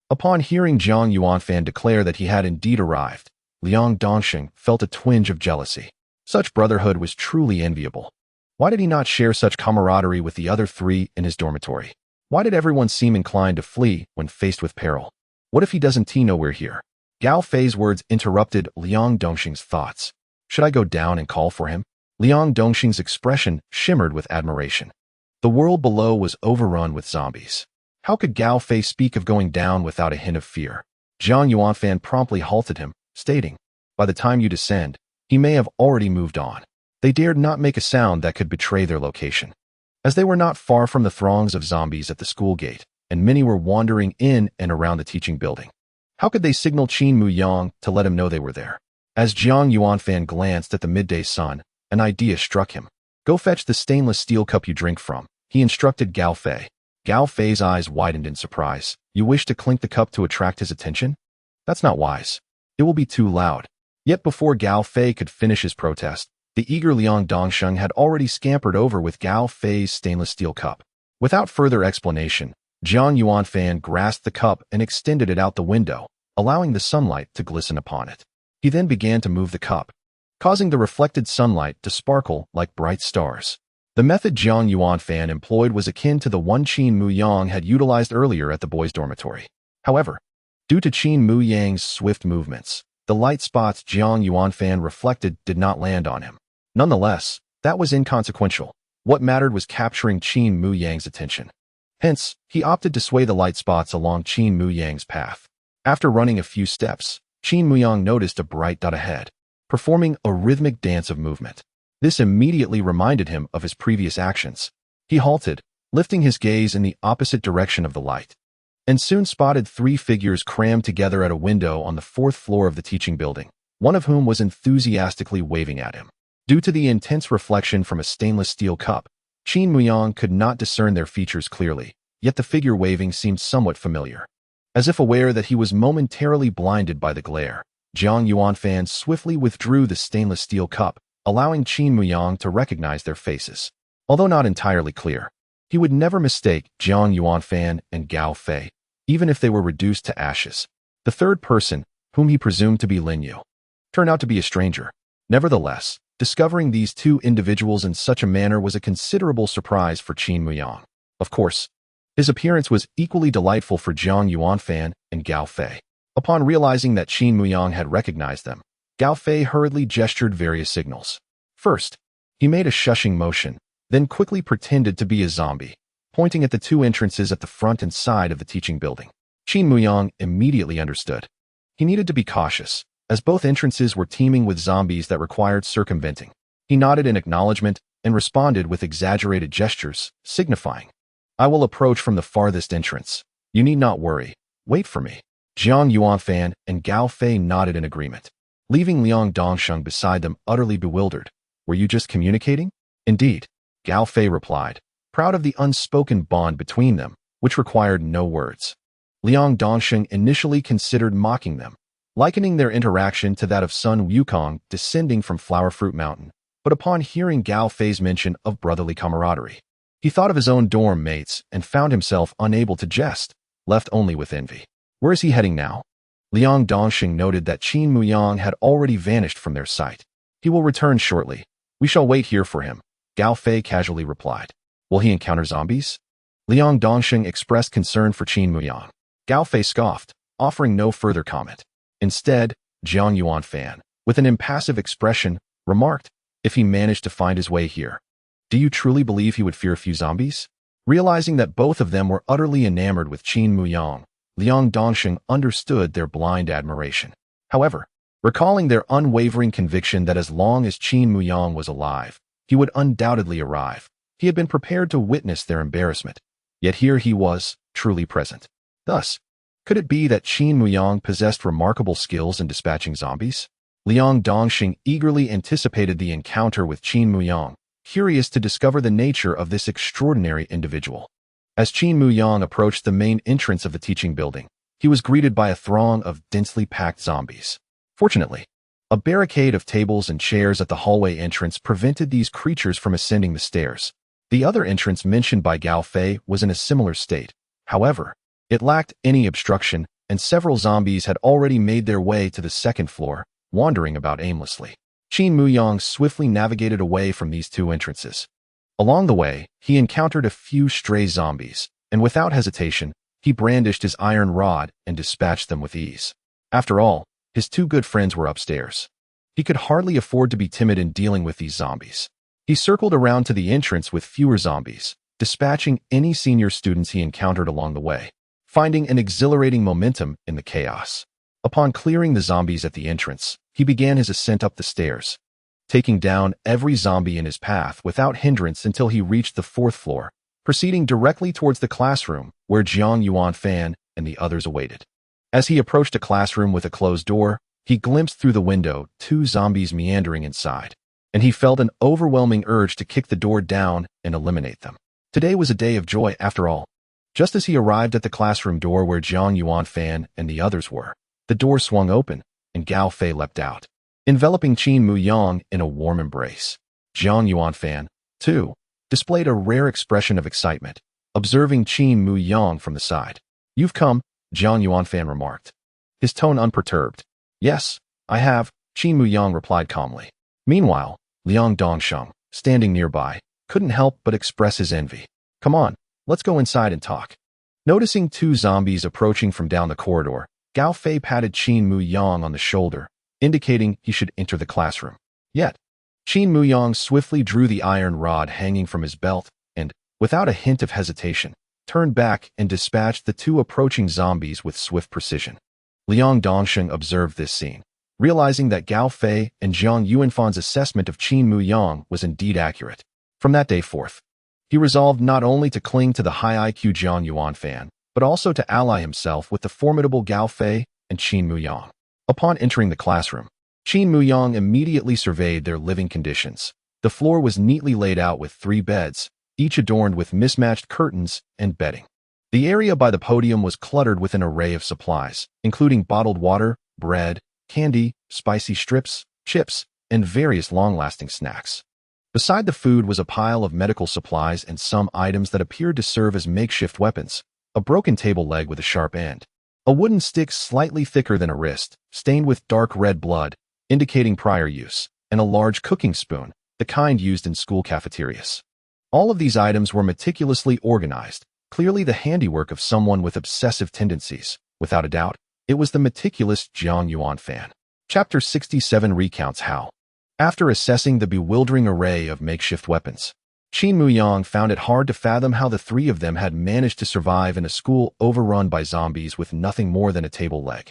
upon hearing Jiang Yuanfan declare that he had indeed arrived, Liang Dongsheng felt a twinge of jealousy. Such brotherhood was truly enviable. Why did he not share such camaraderie with the other 3 in his dormitory? Why did everyone seem inclined to flee when faced with peril? What if he doesn't know we're here? Gao Fei's words interrupted Liang Dongsheng's thoughts. Should I go down and call for him? Liang Dongsheng's expression shimmered with admiration. The world below was overrun with zombies. How could Gao Fei speak of going down without a hint of fear? Jiang Yuanfan promptly halted him, stating, "By the time you descend, he may have already moved on." They dared not make a sound that could betray their location. As they were not far from the throngs of zombies at the school gate, and many were wandering in and around the teaching building, how could they signal Qin Muyang to let him know they were there? As Jiang Yuanfan glanced at the midday sun, an idea struck him. "Go fetch the stainless steel cup you drink from," he instructed Gao Fei. Gao Fei's eyes widened in surprise. "You wish to clink the cup to attract his attention? That's not wise. It will be too loud." Yet before Gao Fei could finish his protest, the eager Liang Dongsheng had already scampered over with Gao Fei's stainless steel cup. Without further explanation, Jiang Yuanfan grasped the cup and extended it out the window, allowing the sunlight to glisten upon it. He then began to move the cup, causing the reflected sunlight to sparkle like bright stars. The method Jiang Yuanfan employed was akin to the one Qin Muyang had utilized earlier at the boys' dormitory. However, due to Qin Muyang's swift movements, the light spots Jiang Yuanfan reflected did not land on him. Nonetheless, that was inconsequential. What mattered was capturing Qin Muyang's attention. Hence, he opted to sway the light spots along Qin Muyang's path. After running a few steps, Qin Muyang noticed a bright dot ahead, performing a rhythmic dance of movement. This immediately reminded him of his previous actions. He halted, lifting his gaze in the opposite direction of the light, and soon spotted 3 figures crammed together at a window on the 4th floor of the teaching building, one of whom was enthusiastically waving at him. Due to the intense reflection from a stainless steel cup, Qin Muyang could not discern their features clearly, yet the figure waving seemed somewhat familiar. As if aware that he was momentarily blinded by the glare, Jiang Yuanfan swiftly withdrew the stainless steel cup, allowing Qin Muyang to recognize their faces. Although not entirely clear, he would never mistake Jiang Yuanfan and Gao Fei, even if they were reduced to ashes. The third person, whom he presumed to be Lin Yu, turned out to be a stranger. Nevertheless, discovering these 2 individuals in such a manner was a considerable surprise for Qin Muyang. Of course, his appearance was equally delightful for Jiang Yuanfan and Gao Fei. Upon realizing that Qin Muyang had recognized them, Gao Fei hurriedly gestured various signals. First, he made a shushing motion, then quickly pretended to be a zombie, pointing at the 2 entrances at the front and side of the teaching building. Qin Muyang immediately understood. He needed to be cautious, as both entrances were teeming with zombies that required circumventing. He nodded in acknowledgement and responded with exaggerated gestures, signifying, "I will approach from the farthest entrance. You need not worry. Wait for me." Jiang Yuanfan and Gao Fei nodded in agreement, leaving Liang Dongsheng beside them utterly bewildered. "Were you just communicating?" "Indeed," Gao Fei replied, proud of the unspoken bond between them, which required no words. Liang Dongsheng initially considered mocking them, likening their interaction to that of Sun Wukong descending from Flower Fruit Mountain, but upon hearing Gao Fei's mention of brotherly camaraderie, he thought of his own dorm mates and found himself unable to jest, left only with envy. Where is he heading now? Liang Dongsheng noted that Qin Muyang had already vanished from their sight. "He will return shortly. We shall wait here for him," Gao Fei casually replied. "Will he encounter zombies?" Liang Dongsheng expressed concern for Qin Muyang. Gao Fei scoffed, offering no further comment. Instead, Jiang Yuanfan, with an impassive expression, remarked, "If he managed to find his way here, do you truly believe he would fear a few zombies?" Realizing that both of them were utterly enamored with Qin Muyang, Liang Dongsheng understood their blind admiration. However, recalling their unwavering conviction that as long as Qin Muyang was alive, he would undoubtedly arrive, he had been prepared to witness their embarrassment. Yet here he was, truly present. Thus, could it be that Qin Muyang possessed remarkable skills in dispatching zombies? Liang Dongsheng eagerly anticipated the encounter with Qin Muyang, curious to discover the nature of this extraordinary individual. As Qin Muyang approached the main entrance of the teaching building, he was greeted by a throng of densely packed zombies. Fortunately, a barricade of tables and chairs at the hallway entrance prevented these creatures from ascending the stairs. The other entrance mentioned by Gao Fei was in a similar state. However, it lacked any obstruction, and several zombies had already made their way to the 2nd floor, wandering about aimlessly. Qin Muyang swiftly navigated away from these 2 entrances. Along the way, he encountered a few stray zombies, and without hesitation, he brandished his iron rod and dispatched them with ease. After all, his 2 good friends were upstairs. He could hardly afford to be timid in dealing with these zombies. He circled around to the entrance with fewer zombies, dispatching any senior students he encountered along the way, finding an exhilarating momentum in the chaos. Upon clearing the zombies at the entrance, he began his ascent up the stairs, taking down every zombie in his path without hindrance until he reached the 4th floor, proceeding directly towards the classroom where Jiang Yuanfan and the others awaited. As he approached a classroom with a closed door, he glimpsed through the window 2 zombies meandering inside, and he felt an overwhelming urge to kick the door down and eliminate them. Today was a day of joy after all. Just as he arrived at the classroom door where Jiang Yuanfan and the others were, the door swung open, and Gao Fei leapt out, enveloping Qin Muyang in a warm embrace. Jiang Yuanfan, too, displayed a rare expression of excitement, observing Qin Muyang from the side. "You've come," Jiang Yuanfan remarked. his tone unperturbed. Yes, I have, Qin Muyang replied calmly. Meanwhile, Liang Dongsheng, standing nearby, couldn't help but express his envy. Come on, let's go inside and talk. Noticing two zombies approaching from down the corridor, Gao Fei patted Qin Muyang on the shoulder, indicating he should enter the classroom. Yet, Qin Muyang swiftly drew the iron rod hanging from his belt and, without a hint of hesitation, turned back and dispatched the two approaching zombies with swift precision. Liang Dongsheng observed this scene, realizing that Gao Fei and Jiang Yuanfan's assessment of Qin Muyang was indeed accurate. From that day forth, he resolved not only to cling to the high IQ Jiang Yuanfan, but also to ally himself with the formidable Gao Fei and Qin Muyang. Upon entering the classroom, Qin Muyang immediately surveyed their living conditions. The floor was neatly laid out with 3 beds, each adorned with mismatched curtains and bedding. The area by the podium was cluttered with an array of supplies, including bottled water, bread, candy, spicy strips, chips, and various long-lasting snacks. Beside the food was a pile of medical supplies and some items that appeared to serve as makeshift weapons, a broken table leg with a sharp end, a wooden stick slightly thicker than a wrist, stained with dark red blood, indicating prior use, and a large cooking spoon, the kind used in school cafeterias. All of these items were meticulously organized, clearly the handiwork of someone with obsessive tendencies. Without a doubt, it was the meticulous Jiang Yuanfan. Chapter 67 recounts how, after assessing the bewildering array of makeshift weapons, Qin Muyang found it hard to fathom how the 3 of them had managed to survive in a school overrun by zombies with nothing more than a table leg,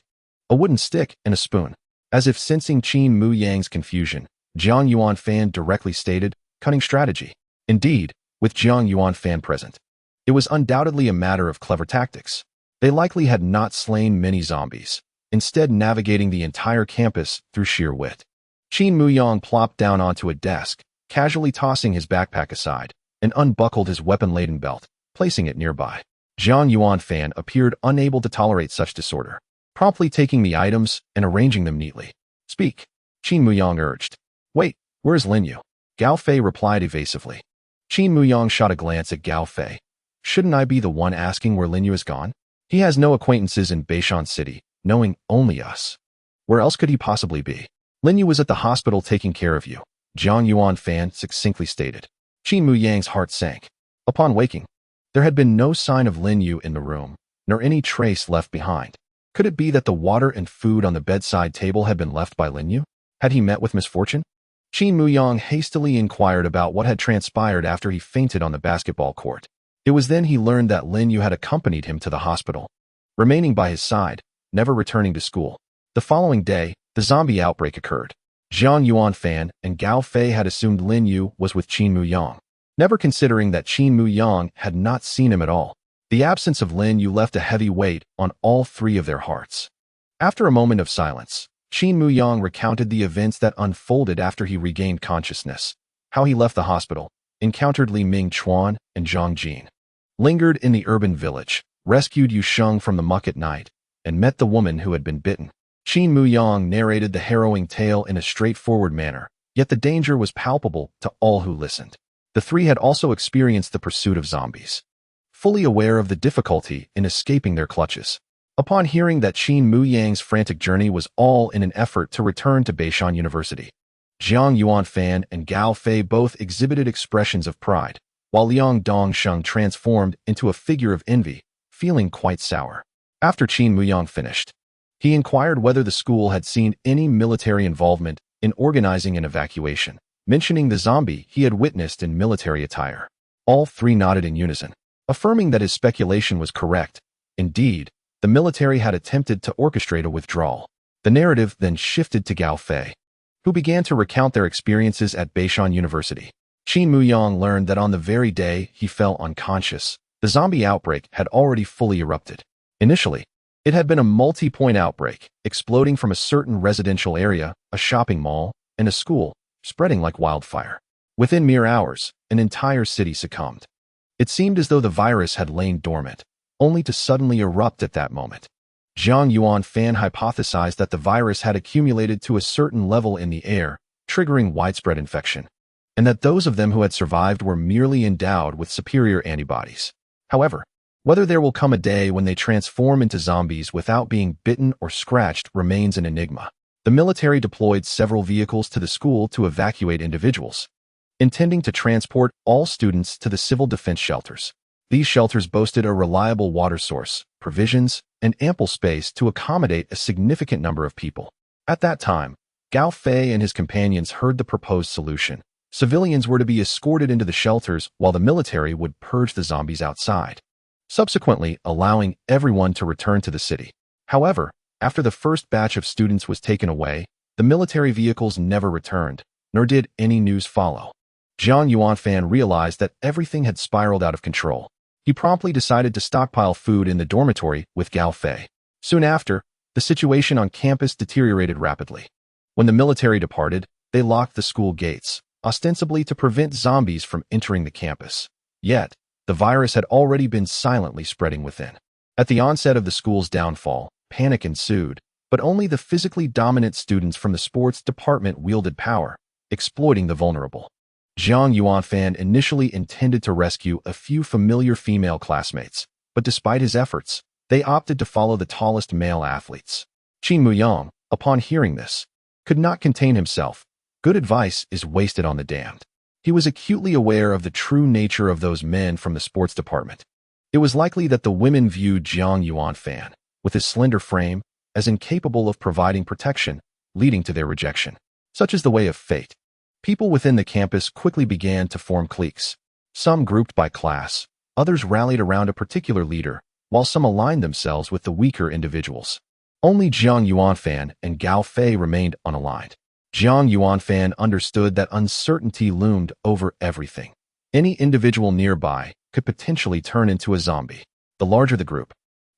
a wooden stick, and a spoon. As if sensing Qin Muyang's confusion, Jiang Yuanfan directly stated, cunning strategy. Indeed, with Jiang Yuanfan present, it was undoubtedly a matter of clever tactics. They likely had not slain many zombies, instead navigating the entire campus through sheer wit. Qin Muyang plopped down onto a desk, casually tossing his backpack aside, and unbuckled his weapon-laden belt, placing it nearby. Jiang Yuanfan appeared unable to tolerate such disorder, promptly taking the items and arranging them neatly. Speak, Qin Muyang urged. Wait, where's Linyu? Gao Fei replied evasively. Qin Muyang shot a glance at Gao Fei. Shouldn't I be the one asking where Linyu is gone? He has no acquaintances in Beishan City, knowing only us. Where else could he possibly be? Linyu was at the hospital taking care of you, Jiang Yuanfan succinctly stated. Qin Muyang's heart sank. Upon waking, there had been no sign of Linyu in the room, nor any trace left behind. Could it be that the water and food on the bedside table had been left by Linyu? Had he met with misfortune? Qin Muyang hastily inquired about what had transpired after he fainted on the basketball court. It was then he learned that Linyu had accompanied him to the hospital, remaining by his side, never returning to school. The following day, the zombie outbreak occurred. Jiang Yuanfan and Gao Fei had assumed Linyu was with Qin Muyang, never considering that Qin Muyang had not seen him at all. The absence of Linyu left a heavy weight on all 3 of their hearts. After a moment of silence, Qin Muyang recounted the events that unfolded after he regained consciousness, how he left the hospital, encountered Li Ming Chuan and Zhang Jin, lingered in the urban village, rescued Yu Sheng from the muck at night, and met the woman who had been bitten. Qin Muyang narrated the harrowing tale in a straightforward manner, yet the danger was palpable to all who listened. The 3 had also experienced the pursuit of zombies, fully aware of the difficulty in escaping their clutches. Upon hearing that Qin Muyang's frantic journey was all in an effort to return to Beishan University, Jiang Yuanfan and Gao Fei both exhibited expressions of pride, while Liang Dongsheng transformed into a figure of envy, feeling quite sour. After Qin Muyang finished, he inquired whether the school had seen any military involvement in organizing an evacuation, mentioning the zombie he had witnessed in military attire. All 3 nodded in unison, affirming that his speculation was correct. Indeed, the military had attempted to orchestrate a withdrawal. The narrative then shifted to Gao Fei, who began to recount their experiences at Beishan University. Qin Muyang learned that on the very day he fell unconscious, the zombie outbreak had already fully erupted. Initially, it had been a multi-point outbreak, exploding from a certain residential area, a shopping mall, and a school, spreading like wildfire. Within mere hours, an entire city succumbed. It seemed as though the virus had lain dormant, only to suddenly erupt at that moment. Jiang Yuanfan hypothesized that the virus had accumulated to a certain level in the air, triggering widespread infection, and that those of them who had survived were merely endowed with superior antibodies. However, Whether there will come a day when they transform into zombies without being bitten or scratched remains an enigma. The military deployed several vehicles to the school to evacuate individuals, intending to transport all students to the civil defense shelters. These shelters boasted a reliable water source, provisions, and ample space to accommodate a significant number of people. At that time, Gao Fei and his companions heard the proposed solution. Civilians were to be escorted into the shelters while the military would purge the zombies outside, subsequently allowing everyone to return to the city. However, after the first batch of students was taken away, the military vehicles never returned, nor did any news follow. Jiang Yuanfan realized that everything had spiraled out of control. He promptly decided to stockpile food in the dormitory with Gao Fei. Soon after, the situation on campus deteriorated rapidly. When the military departed, they locked the school gates, ostensibly to prevent zombies from entering the campus. Yet, the virus had already been silently spreading within. At the onset of the school's downfall, panic ensued, but only the physically dominant students from the sports department wielded power, exploiting the vulnerable. Jiang Yuanfan initially intended to rescue a few familiar female classmates, but despite his efforts, they opted to follow the tallest male athletes. Qin Muyang, upon hearing this, could not contain himself. Good advice is wasted on the damned. He was acutely aware of the true nature of those men from the sports department. It was likely that the women viewed Jiang Yuanfan, with his slender frame, as incapable of providing protection, leading to their rejection. Such is the way of fate. People within the campus quickly began to form cliques. Some grouped by class, others rallied around a particular leader, while some aligned themselves with the weaker individuals. Only Jiang Yuanfan and Gao Fei remained unaligned. Jiang Yuanfan understood that uncertainty loomed over everything. Any individual nearby could potentially turn into a zombie. The larger the group,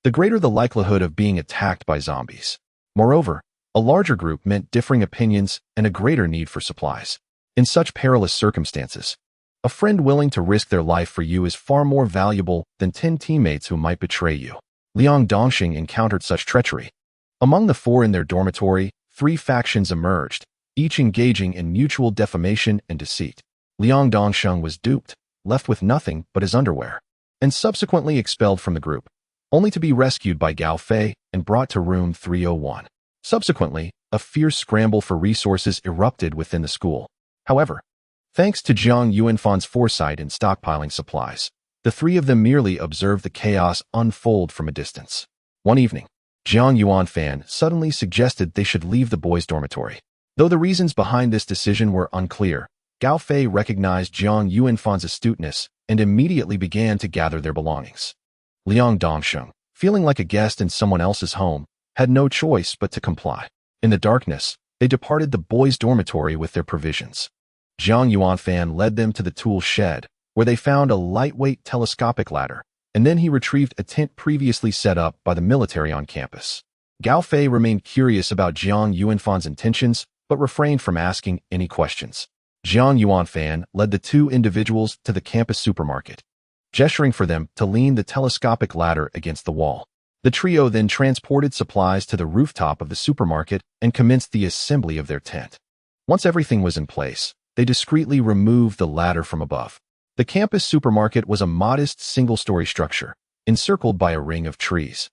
the greater the likelihood of being attacked by zombies. Moreover, a larger group meant differing opinions and a greater need for supplies. In such perilous circumstances, a friend willing to risk their life for you is far more valuable than 10 teammates who might betray you. Liang Dongxing encountered such treachery. Among the 4 in their dormitory, 3 factions emerged, each engaging in mutual defamation and deceit. Liang Dongxing was duped, left with nothing but his underwear, and subsequently expelled from the group, only to be rescued by Gao Fei and brought to room 301. Subsequently, a fierce scramble for resources erupted within the school. However, thanks to Jiang Yuanfan's foresight in stockpiling supplies, the 3 of them merely observed the chaos unfold from a distance. One evening, Jiang Yuanfan suddenly suggested they should leave the boys' dormitory. Though the reasons behind this decision were unclear, Gao Fei recognized Jiang Yuanfan's astuteness and immediately began to gather their belongings. Liang Dongxing, feeling like a guest in someone else's home, had no choice but to comply. In the darkness, they departed the boys' dormitory with their provisions. Jiang Yuanfan led them to the tool shed, where they found a lightweight telescopic ladder, and then he retrieved a tent previously set up by the military on campus. Gao Fei remained curious about Jiang Yuanfan's intentions, but refrained from asking any questions. Jiang Yuanfan led the 2 individuals to the campus supermarket, gesturing for them to lean the telescopic ladder against the wall. The trio then transported supplies to the rooftop of the supermarket and commenced the assembly of their tent. Once everything was in place, they discreetly removed the ladder from above. The campus supermarket was a modest single-story structure, encircled by a ring of trees,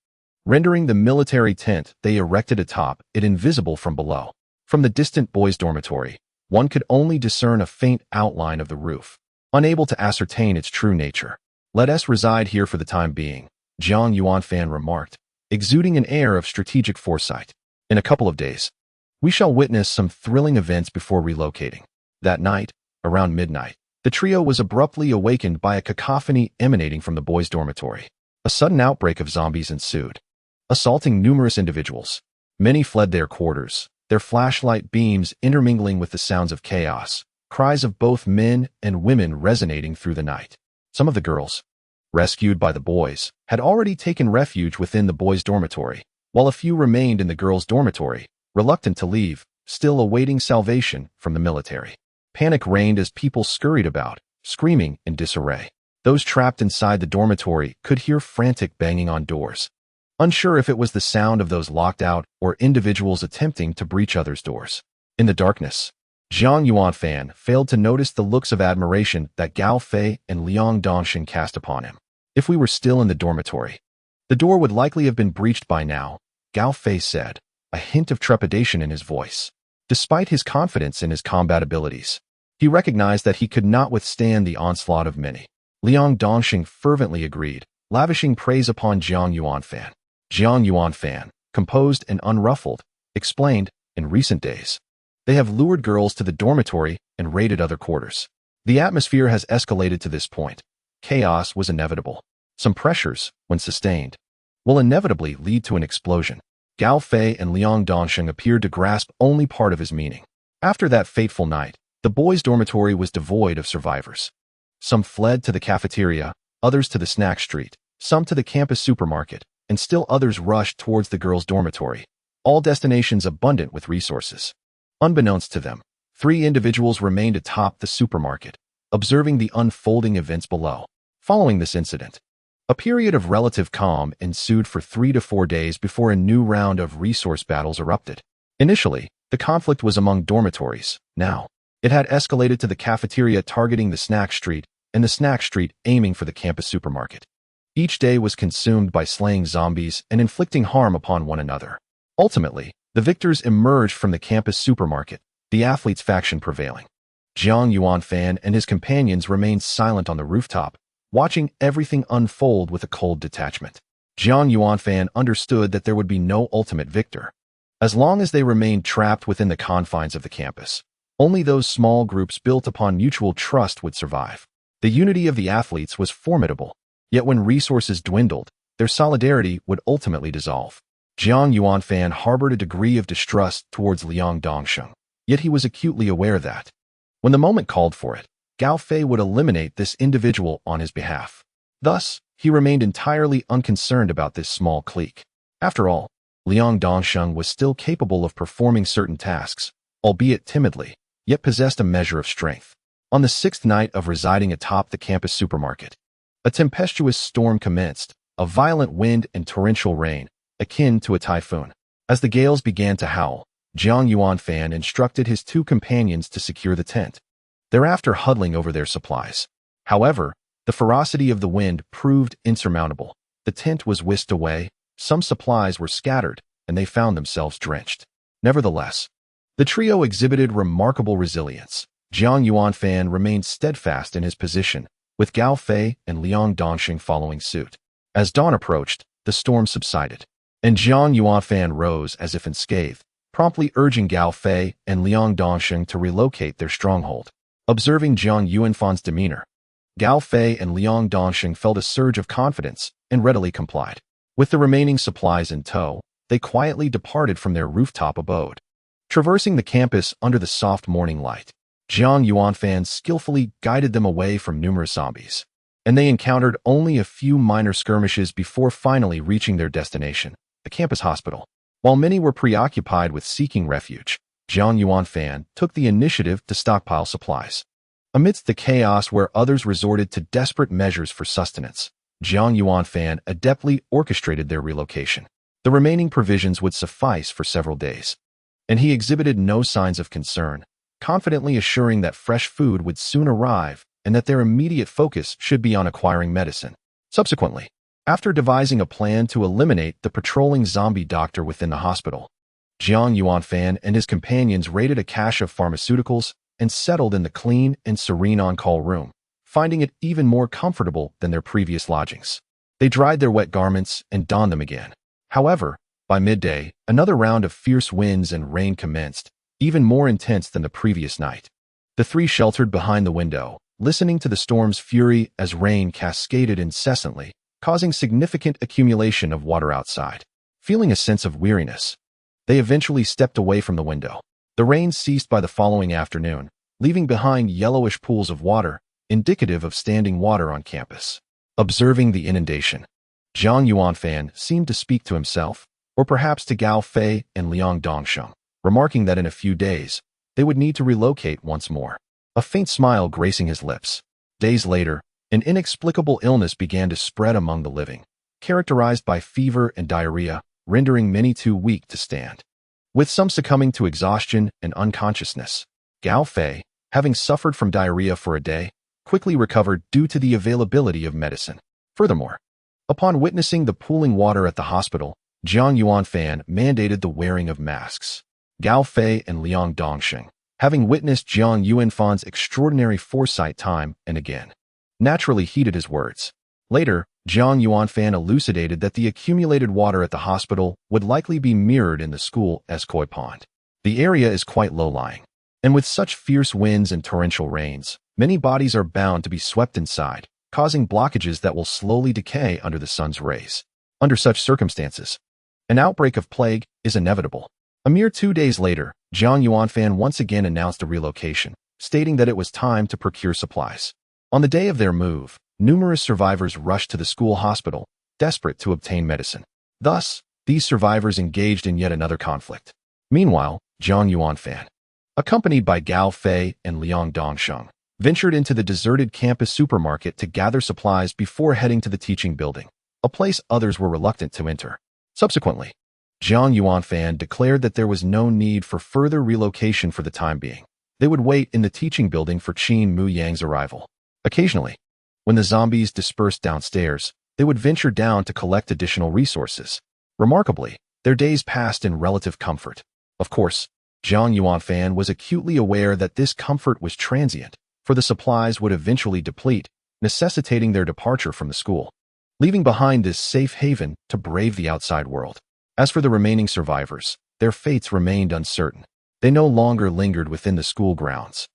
rendering the military tent they erected atop it invisible from below. From the distant boys' dormitory, one could only discern a faint outline of the roof, unable to ascertain its true nature. "Let us reside here for the time being," Jiang Yuanfan remarked, exuding an air of strategic foresight. "In a couple of days, we shall witness some thrilling events before relocating." That night, around midnight, the trio was abruptly awakened by a cacophony emanating from the boys' dormitory. A sudden outbreak of zombies ensued, assaulting numerous individuals. Many fled their quarters, their flashlight beams intermingling with the sounds of chaos, cries of both men and women resonating through the night. Some of the girls, rescued by the boys, had already taken refuge within the boys' dormitory, while a few remained in the girls' dormitory, reluctant to leave, still awaiting salvation from the military. Panic reigned as people scurried about, screaming in disarray. Those trapped inside the dormitory could hear frantic banging on doors, unsure if it was the sound of those locked out or individuals attempting to breach others' doors. In the darkness, Jiang Yuanfan failed to notice the looks of admiration that Gao Fei and Liang Dongxing cast upon him. If we were still in the dormitory, the door would likely have been breached by now, Gao Fei said, a hint of trepidation in his voice. Despite his confidence in his combat abilities, he recognized that he could not withstand the onslaught of many. Liang Dongxing fervently agreed, lavishing praise upon Jiang Yuanfan. Jiang Yuanfan, composed and unruffled, explained, in recent days, they have lured girls to the dormitory and raided other quarters. The atmosphere has escalated to this point. Chaos was inevitable. Some pressures, when sustained, will inevitably lead to an explosion. Gao Fei and Liang Dongxing appeared to grasp only part of his meaning. After that fateful night, the boys' dormitory was devoid of survivors. Some fled to the cafeteria, others to the snack street, some to the campus supermarket, and still others rushed towards the girls' dormitory, all destinations abundant with resources. Unbeknownst to them, 3 individuals remained atop the supermarket, observing the unfolding events below. Following this incident, a period of relative calm ensued for 3 to 4 days before a new round of resource battles erupted. Initially, the conflict was among dormitories. Now, it had escalated to the cafeteria targeting the snack street, and the snack street aiming for the campus supermarket. Each day was consumed by slaying zombies and inflicting harm upon one another. Ultimately, the victors emerged from the campus supermarket, the athletes' faction prevailing. Jiang Yuanfan and his companions remained silent on the rooftop, watching everything unfold with a cold detachment. Jiang Yuanfan understood that there would be no ultimate victor. As long as they remained trapped within the confines of the campus, only those small groups built upon mutual trust would survive. The unity of the athletes was formidable, yet when resources dwindled, their solidarity would ultimately dissolve. Jiang Yuanfan harbored a degree of distrust towards Liang Dongxing, yet he was acutely aware that, when the moment called for it, Gao Fei would eliminate this individual on his behalf. Thus, he remained entirely unconcerned about this small clique. After all, Liang Dongxing was still capable of performing certain tasks, albeit timidly, yet possessed a measure of strength. On the 6th night of residing atop the campus supermarket, a tempestuous storm commenced, a violent wind and torrential rain, akin to a typhoon. As the gales began to howl, Jiang Yuanfan instructed his 2 companions to secure the tent, thereafter huddling over their supplies. However, the ferocity of the wind proved insurmountable. The tent was whisked away, some supplies were scattered, and they found themselves drenched. Nevertheless, the trio exhibited remarkable resilience. Jiang Yuanfan remained steadfast in his position, with Gao Fei and Liang Dongxing following suit. As dawn approached, the storm subsided, and Jiang Yuanfan rose as if unscathed, promptly urging Gao Fei and Liang Dongxing to relocate their stronghold. Observing Jiang Yuanfan's demeanor, Gao Fei and Liang Dongxing felt a surge of confidence and readily complied. With the remaining supplies in tow, they quietly departed from their rooftop abode. Traversing the campus under the soft morning light, Jiang Yuanfan skillfully guided them away from numerous zombies, and they encountered only a few minor skirmishes before finally reaching their destination, the campus hospital. While many were preoccupied with seeking refuge, Jiang Yuanfan took the initiative to stockpile supplies. Amidst the chaos where others resorted to desperate measures for sustenance, Jiang Yuanfan adeptly orchestrated their relocation. The remaining provisions would suffice for several days, and he exhibited no signs of concern, confidently assuring that fresh food would soon arrive and that their immediate focus should be on acquiring medicine. Subsequently, after devising a plan to eliminate the patrolling zombie doctor within the hospital, Jiang Yuanfan and his companions raided a cache of pharmaceuticals and settled in the clean and serene on-call room, finding it even more comfortable than their previous lodgings. They dried their wet garments and donned them again. However, by midday, another round of fierce winds and rain commenced, even more intense than the previous night. The 3 sheltered behind the window, listening to the storm's fury as rain cascaded incessantly, causing significant accumulation of water outside. Feeling a sense of weariness, they eventually stepped away from the window. The rain ceased by the following afternoon, leaving behind yellowish pools of water, indicative of standing water on campus. Observing the inundation, Jiang Yuanfan seemed to speak to himself, or perhaps to Gao Fei and Liang Dongxing, remarking that in a few days, they would need to relocate once more. A faint smile gracing his lips. Days later, an inexplicable illness began to spread among the living, characterized by fever and diarrhea, rendering many too weak to stand. With some succumbing to exhaustion and unconsciousness, Gao Fei, having suffered from diarrhea for a day, quickly recovered due to the availability of medicine. Furthermore, upon witnessing the pooling water at the hospital, Jiang Yuanfan mandated the wearing of masks. Gao Fei and Liang Dongsheng, having witnessed Jiang Yuanfan's extraordinary foresight time and again, naturally heeded his words. Later, Jiang Yuanfan elucidated that the accumulated water at the hospital would likely be mirrored in the school as koi pond. The area is quite low-lying, and with such fierce winds and torrential rains, many bodies are bound to be swept inside, causing blockages that will slowly decay under the sun's rays. Under such circumstances, an outbreak of plague is inevitable. A mere 2 days later, Jiang Yuanfan once again announced a relocation, stating that it was time to procure supplies. On the day of their move, numerous survivors rushed to the school hospital, desperate to obtain medicine. Thus, these survivors engaged in yet another conflict. Meanwhile, Jiang Yuanfan, accompanied by Gao Fei and Liang Dongsheng, ventured into the deserted campus supermarket to gather supplies before heading to the teaching building, a place others were reluctant to enter. Subsequently, Jiang Yuanfan declared that there was no need for further relocation for the time being. They would wait in the teaching building for Qin Muyang's arrival. Occasionally, when the zombies dispersed downstairs, they would venture down to collect additional resources. Remarkably, their days passed in relative comfort. Of course, Jiang Yuanfan was acutely aware that this comfort was transient, for the supplies would eventually deplete, necessitating their departure from the school, leaving behind this safe haven to brave the outside world. As for the remaining survivors, their fates remained uncertain. They no longer lingered within the school grounds.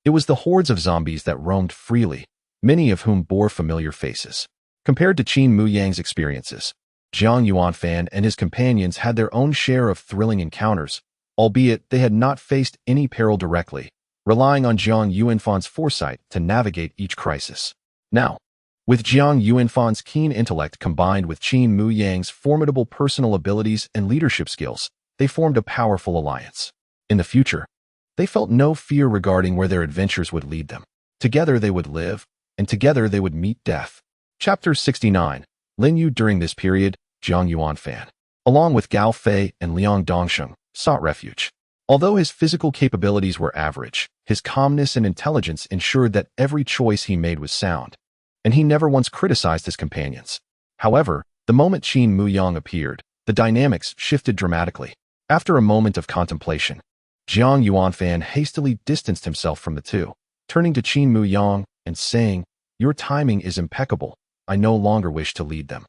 It was the hordes of zombies that roamed freely, many of whom bore familiar faces. Compared to Qin Muyang's experiences, Jiang Yuanfan and his companions had their own share of thrilling encounters, albeit they had not faced any peril directly, relying on Jiang Yuanfan's foresight to navigate each crisis. Now, with Jiang Yuanfan's keen intellect combined with Qin Muyang's formidable personal abilities and leadership skills, they formed a powerful alliance. In the future, they felt no fear regarding where their adventures would lead them. Together they would live, and together they would meet death. Chapter 69. Lin Yu. During this period, Jiang Yuanfan, along with Gao Fei and Liang Dongsheng, sought refuge. Although his physical capabilities were average, his calmness and intelligence ensured that every choice he made was sound, and he never once criticized his companions. However, the moment Qin Muyang appeared, the dynamics shifted dramatically. After a moment of contemplation, Jiang Yuanfan hastily distanced himself from the two, turning to Qin Muyang and saying, "Your timing is impeccable. I no longer wish to lead them.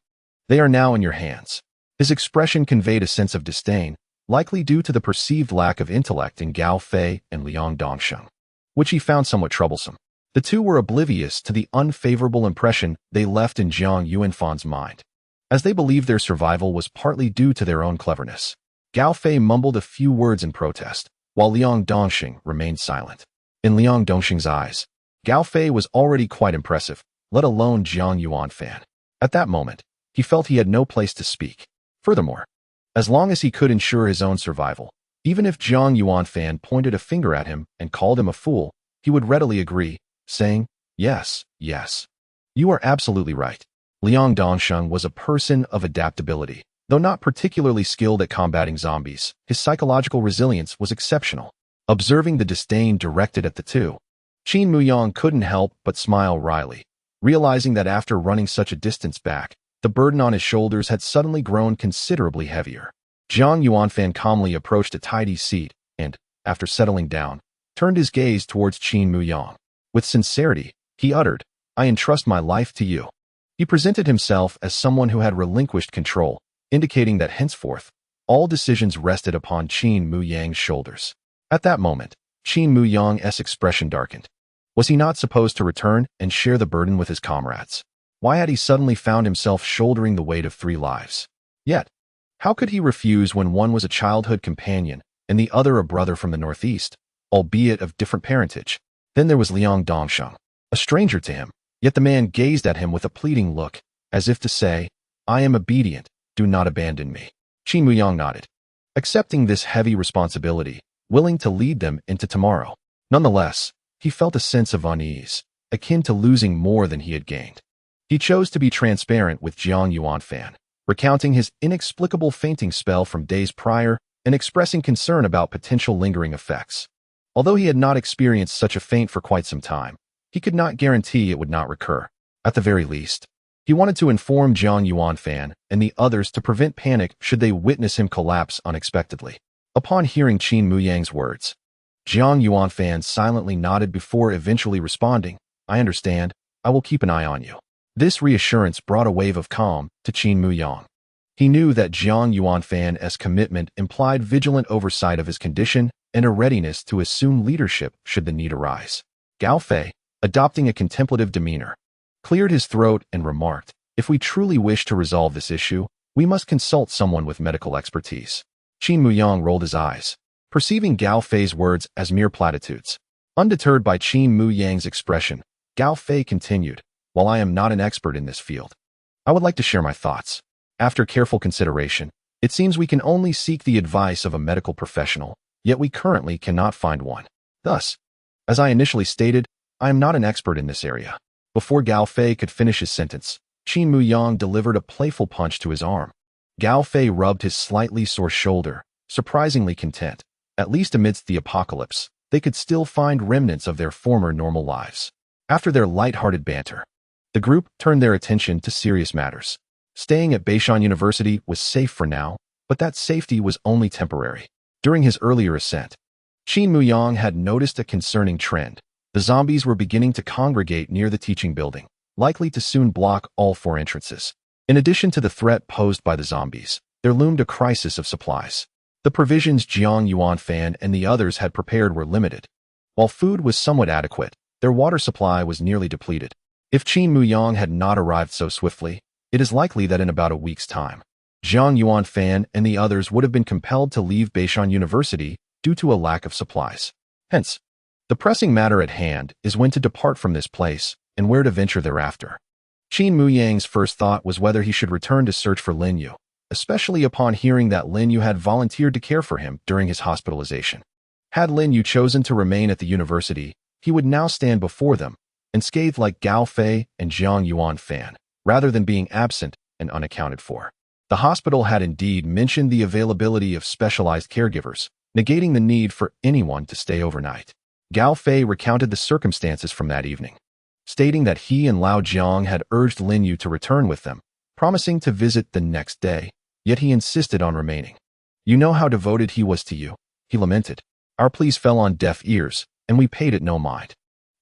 They are now in your hands." His expression conveyed a sense of disdain, likely due to the perceived lack of intellect in Gao Fei and Liang Dongsheng, which he found somewhat troublesome. The two were oblivious to the unfavorable impression they left in Jiang Yuanfan's mind, as they believed their survival was partly due to their own cleverness. Gao Fei mumbled a few words in protest, while Liang Dongsheng remained silent. In Liang Dongsheng's eyes, Gao Fei was already quite impressive, let alone Jiang Yuanfan. At that moment, he felt he had no place to speak. Furthermore, as long as he could ensure his own survival, even if Jiang Yuanfan pointed a finger at him and called him a fool, he would readily agree, saying, "Yes, yes. You are absolutely right." Liang Dongsheng was a person of adaptability. Though not particularly skilled at combating zombies, his psychological resilience was exceptional. Observing the disdain directed at the two, Qin Muyang couldn't help but smile wryly, realizing that after running such a distance back, the burden on his shoulders had suddenly grown considerably heavier. Jiang Yuanfan calmly approached a tidy seat and, after settling down, turned his gaze towards Qin Muyang. With sincerity, he uttered, "I entrust my life to you." He presented himself as someone who had relinquished control, indicating that henceforth, all decisions rested upon Qin Muyang's shoulders. At that moment, Qin Muyang's expression darkened. Was he not supposed to return and share the burden with his comrades? Why had he suddenly found himself shouldering the weight of 3 lives? Yet, how could he refuse when one was a childhood companion and the other a brother from the northeast, albeit of different parentage? Then there was Liang Dongsheng, a stranger to him, yet the man gazed at him with a pleading look, as if to say, "I am obedient, do not abandon me." Qin Muyang nodded, accepting this heavy responsibility, willing to lead them into tomorrow. Nonetheless, he felt a sense of unease, akin to losing more than he had gained. He chose to be transparent with Jiang Yuanfan, recounting his inexplicable fainting spell from days prior and expressing concern about potential lingering effects. Although he had not experienced such a faint for quite some time, he could not guarantee it would not recur. At the very least, He wanted to inform Jiang Yuanfan and the others to prevent panic should they witness him collapse unexpectedly. Upon hearing Qin Muyang's words, Jiang Yuanfan silently nodded before eventually responding, "I understand. I will keep an eye on you." This reassurance brought a wave of calm to Qin Muyang. He knew that Jiang Yuanfan's commitment implied vigilant oversight of his condition and a readiness to assume leadership should the need arise. Gao Fei, adopting a contemplative demeanor, cleared his throat and remarked, "If we truly wish to resolve this issue, we must consult someone with medical expertise." Qin Muyang rolled his eyes, perceiving Gao Fei's words as mere platitudes. Undeterred by Qin Muyang's expression, Gao Fei continued, "While I am not an expert in this field, I would like to share my thoughts. After careful consideration, it seems we can only seek the advice of a medical professional, yet we currently cannot find one. Thus, as I initially stated, I am not an expert in this area." Before Gao Fei could finish his sentence, Qin Muyang delivered a playful punch to his arm. Gao Fei rubbed his slightly sore shoulder, surprisingly content. At least amidst the apocalypse, they could still find remnants of their former normal lives. After their light-hearted banter, the group turned their attention to serious matters. Staying at Beishan University was safe for now, but that safety was only temporary. During his earlier ascent, Qin Muyang had noticed a concerning trend. The zombies were beginning to congregate near the teaching building, likely to soon block all 4 entrances. In addition to the threat posed by the zombies, there loomed a crisis of supplies. The provisions Jiang Yuanfan and the others had prepared were limited. While food was somewhat adequate, their water supply was nearly depleted. If Qin Muyang had not arrived so swiftly, it is likely that in about a week's time, Jiang Yuanfan and the others would have been compelled to leave Beishan University due to a lack of supplies. Hence, the pressing matter at hand is when to depart from this place and where to venture thereafter. Qin Muyang's first thought was whether he should return to search for Lin Yu, especially upon hearing that Lin Yu had volunteered to care for him during his hospitalization. Had Lin Yu chosen to remain at the university, he would now stand before them, unscathed like Gao Fei and Jiang Yuanfan, rather than being absent and unaccounted for. The hospital had indeed mentioned the availability of specialized caregivers, negating the need for anyone to stay overnight. Gao Fei recounted the circumstances from that evening, stating that he and Lao Jiang had urged Lin Yu to return with them, promising to visit the next day, yet he insisted on remaining. "You know how devoted he was to you," he lamented. "Our pleas fell on deaf ears, and we paid it no mind.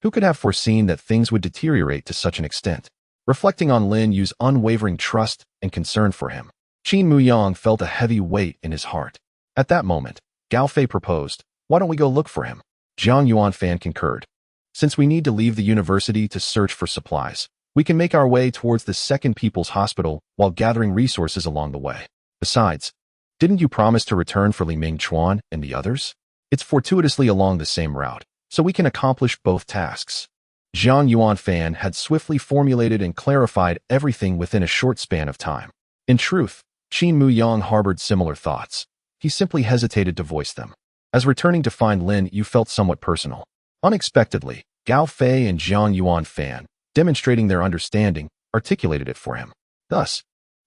Who could have foreseen that things would deteriorate to such an extent?" Reflecting on Lin Yu's unwavering trust and concern for him, Qin Muyang felt a heavy weight in his heart. At that moment, Gao Fei proposed, "Why don't we go look for him?" Jiang Yuanfan concurred. "Since we need to leave the university to search for supplies, we can make our way towards the Second People's Hospital while gathering resources along the way. Besides, didn't you promise to return for Li Mingchuan and the others? It's fortuitously along the same route, so we can accomplish both tasks." Jiang Yuanfan had swiftly formulated and clarified everything within a short span of time. In truth, Qin Muyang harbored similar thoughts. He simply hesitated to voice them, as returning to find Lin Yu felt somewhat personal. Unexpectedly, Gao Fei and Jiang Yuanfan, demonstrating their understanding, articulated it for him. Thus,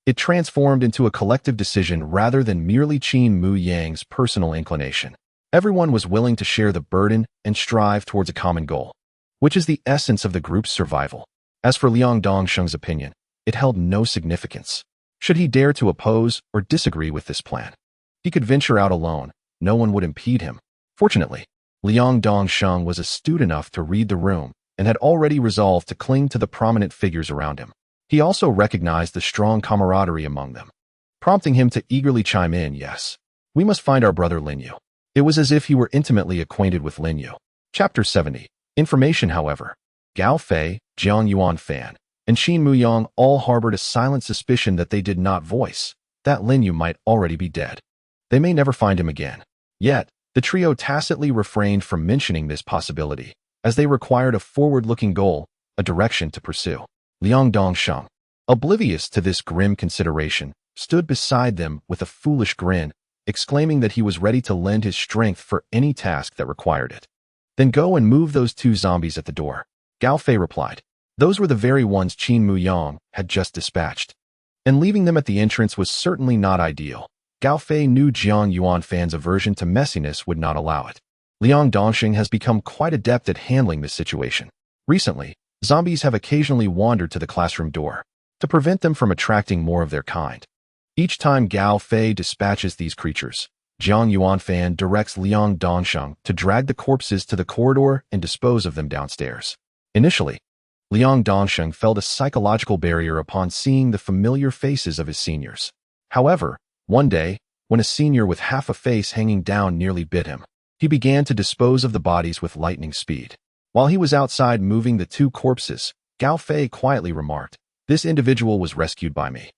it transformed into a collective decision rather than merely Qin Muyang's personal inclination. Everyone was willing to share the burden and strive towards a common goal, which is the essence of the group's survival. As for Liang Dongsheng's opinion, it held no significance. Should he dare to oppose or disagree with this plan, he could venture out alone. No one would impede him. Fortunately, Liang Dongsheng was astute enough to read the room and had already resolved to cling to the prominent figures around him. He also recognized the strong camaraderie among them, prompting him to eagerly chime in, "Yes, we must find our brother Lin Yu." It was as if he were intimately acquainted with Lin Yu. Chapter 70. Information, however. Gao Fei, Jiang Yuanfan, and Qin Muyang all harbored a silent suspicion that they did not voice, that Lin Yu might already be dead. They may never find him again. Yet, the trio tacitly refrained from mentioning this possibility, as they required a forward-looking goal, a direction to pursue. Liang Dongsheng, oblivious to this grim consideration, stood beside them with a foolish grin, exclaiming that he was ready to lend his strength for any task that required it. "Then go and move those 2 zombies at the door," Gao Fei replied. Those were the very ones Qin Muyang had just dispatched, and leaving them at the entrance was certainly not ideal. Gao Fei knew Jiang Yuanfan's aversion to messiness would not allow it. Liang Dongsheng has become quite adept at handling this situation. Recently, zombies have occasionally wandered to the classroom door. to prevent them from attracting more of their kind. Each time Gao Fei dispatches these creatures, Jiang Yuanfan directs Liang Dongsheng to drag the corpses to the corridor and dispose of them downstairs. Initially, Liang Dongsheng felt a psychological barrier upon seeing the familiar faces of his seniors. However, one day, when a senior with half a face hanging down nearly bit him, he began to dispose of the bodies with lightning speed. While he was outside moving the two corpses, Gao Fei quietly remarked, "This individual was rescued by me.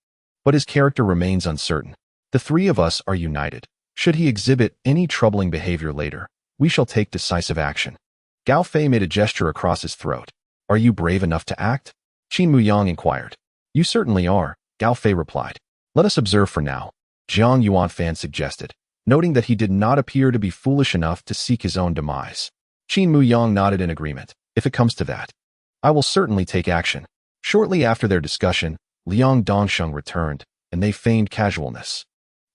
But his character remains uncertain. The three of us are united. Should he exhibit any troubling behavior later, we shall take decisive action." Gao Fei made a gesture across his throat. "Are you brave enough to act?" Qin Muyang inquired. "You certainly are," Gao Fei replied. "Let us observe for now," Jiang Yuanfan suggested, noting that he did not appear to be foolish enough to seek his own demise. Qin Muyang nodded in agreement. "If it comes to that, I will certainly take action." Shortly after their discussion, Liang Dongsheng returned, and they feigned casualness.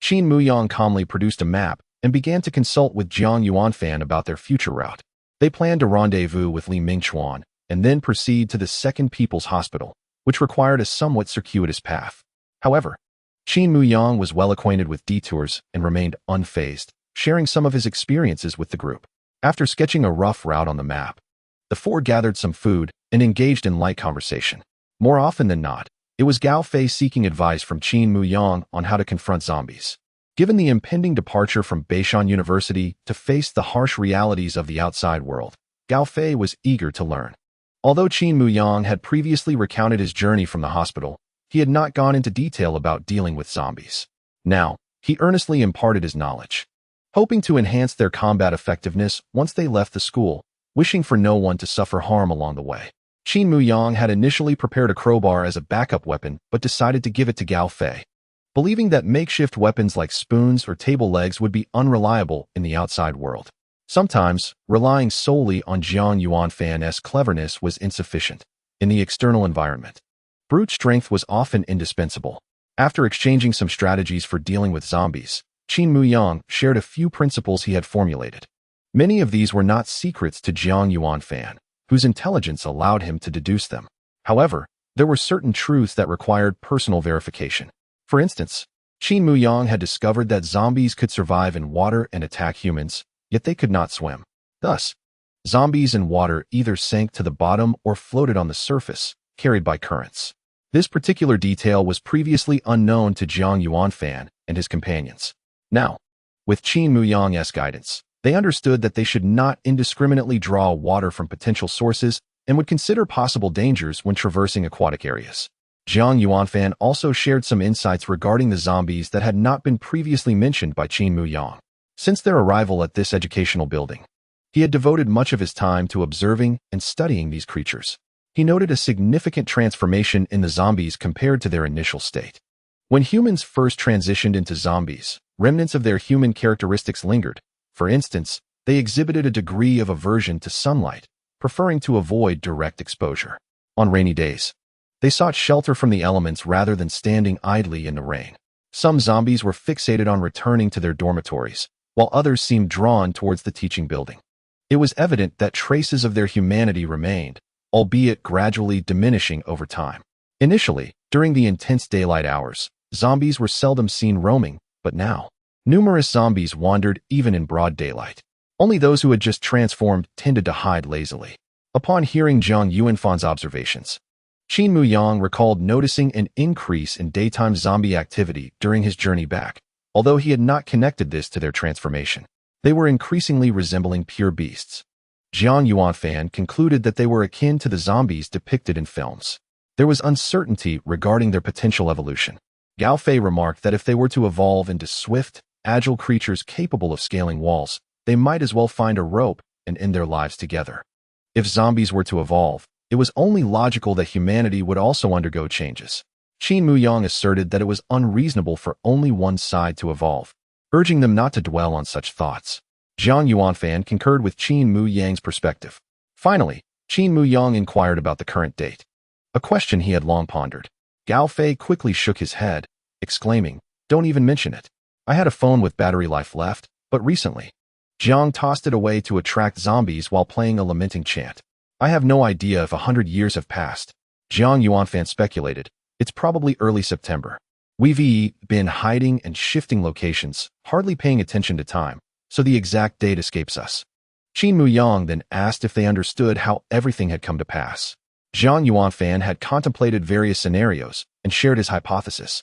Qin Muyang calmly produced a map and began to consult with Jiang Yuanfan about their future route. They planned to rendezvous with Li Mingchuan and then proceed to the Second People's Hospital, which required a somewhat circuitous path. However, Qin Muyang was well acquainted with detours and remained unfazed, sharing some of his experiences with the group. After sketching a rough route on the map, the four gathered some food and engaged in light conversation. More often than not, it was Gao Fei seeking advice from Qin Muyang on how to confront zombies. Given the impending departure from Beishan University to face the harsh realities of the outside world, Gao Fei was eager to learn. Although Qin Muyang had previously recounted his journey from the hospital, he had not gone into detail about dealing with zombies. Now, he earnestly imparted his knowledge, hoping to enhance their combat effectiveness once they left the school, wishing for no one to suffer harm along the way. Qin Muyang had initially prepared a crowbar as a backup weapon but decided to give it to Gao Fei, believing that makeshift weapons like spoons or table legs would be unreliable in the outside world. Sometimes, relying solely on Jiang Yuanfan's cleverness was insufficient. In the external environment, brute strength was often indispensable. After exchanging some strategies for dealing with zombies, Qin Muyang shared a few principles he had formulated. Many of these were not secrets to Jiang Yuanfan, whose intelligence allowed him to deduce them. However, there were certain truths that required personal verification. For instance, Qin Muyang had discovered that zombies could survive in water and attack humans, yet they could not swim. Thus, zombies in water either sank to the bottom or floated on the surface, carried by currents. This particular detail was previously unknown to Jiang Yuanfan and his companions. Now, with Qin Muyang's guidance, they understood that they should not indiscriminately draw water from potential sources and would consider possible dangers when traversing aquatic areas. Jiang Yuanfan also shared some insights regarding the zombies that had not been previously mentioned by Qin Muyang. Since their arrival at this educational building, he had devoted much of his time to observing and studying these creatures. He noted a significant transformation in the zombies compared to their initial state. When humans first transitioned into zombies, remnants of their human characteristics lingered. For instance, they exhibited a degree of aversion to sunlight, preferring to avoid direct exposure. On rainy days, they sought shelter from the elements rather than standing idly in the rain. Some zombies were fixated on returning to their dormitories, while others seemed drawn towards the teaching building. It was evident that traces of their humanity remained, albeit gradually diminishing over time. Initially, during the intense daylight hours, zombies were seldom seen roaming, but now, numerous zombies wandered even in broad daylight. Only those who had just transformed tended to hide lazily. Upon hearing Jiang Yuanfan's observations, Qin Muyang recalled noticing an increase in daytime zombie activity during his journey back, although he had not connected this to their transformation. They were increasingly resembling pure beasts. Jiang Yuanfan concluded that they were akin to the zombies depicted in films. There was uncertainty regarding their potential evolution. Gao Fei remarked that if they were to evolve into swift, agile creatures capable of scaling walls, they might as well find a rope and end their lives together. If zombies were to evolve, it was only logical that humanity would also undergo changes. Qin Muyang asserted that it was unreasonable for only one side to evolve, urging them not to dwell on such thoughts. Jiang Yuanfan concurred with Qin Muyang's perspective. Finally, Qin Muyang inquired about the current date, a question he had long pondered. Gao Fei quickly shook his head, exclaiming, "Don't even mention it. I had a phone with battery life left, but recently, Jiang tossed it away to attract zombies while playing a lamenting chant. I have no idea if 100 years have passed." Jiang Yuanfan speculated, It's probably early September. We've been hiding and shifting locations, hardly paying attention to time, so the exact date escapes us. Qin Muyang then asked if they understood how everything had come to pass. Zhang Yuanfan had contemplated various scenarios and shared his hypothesis,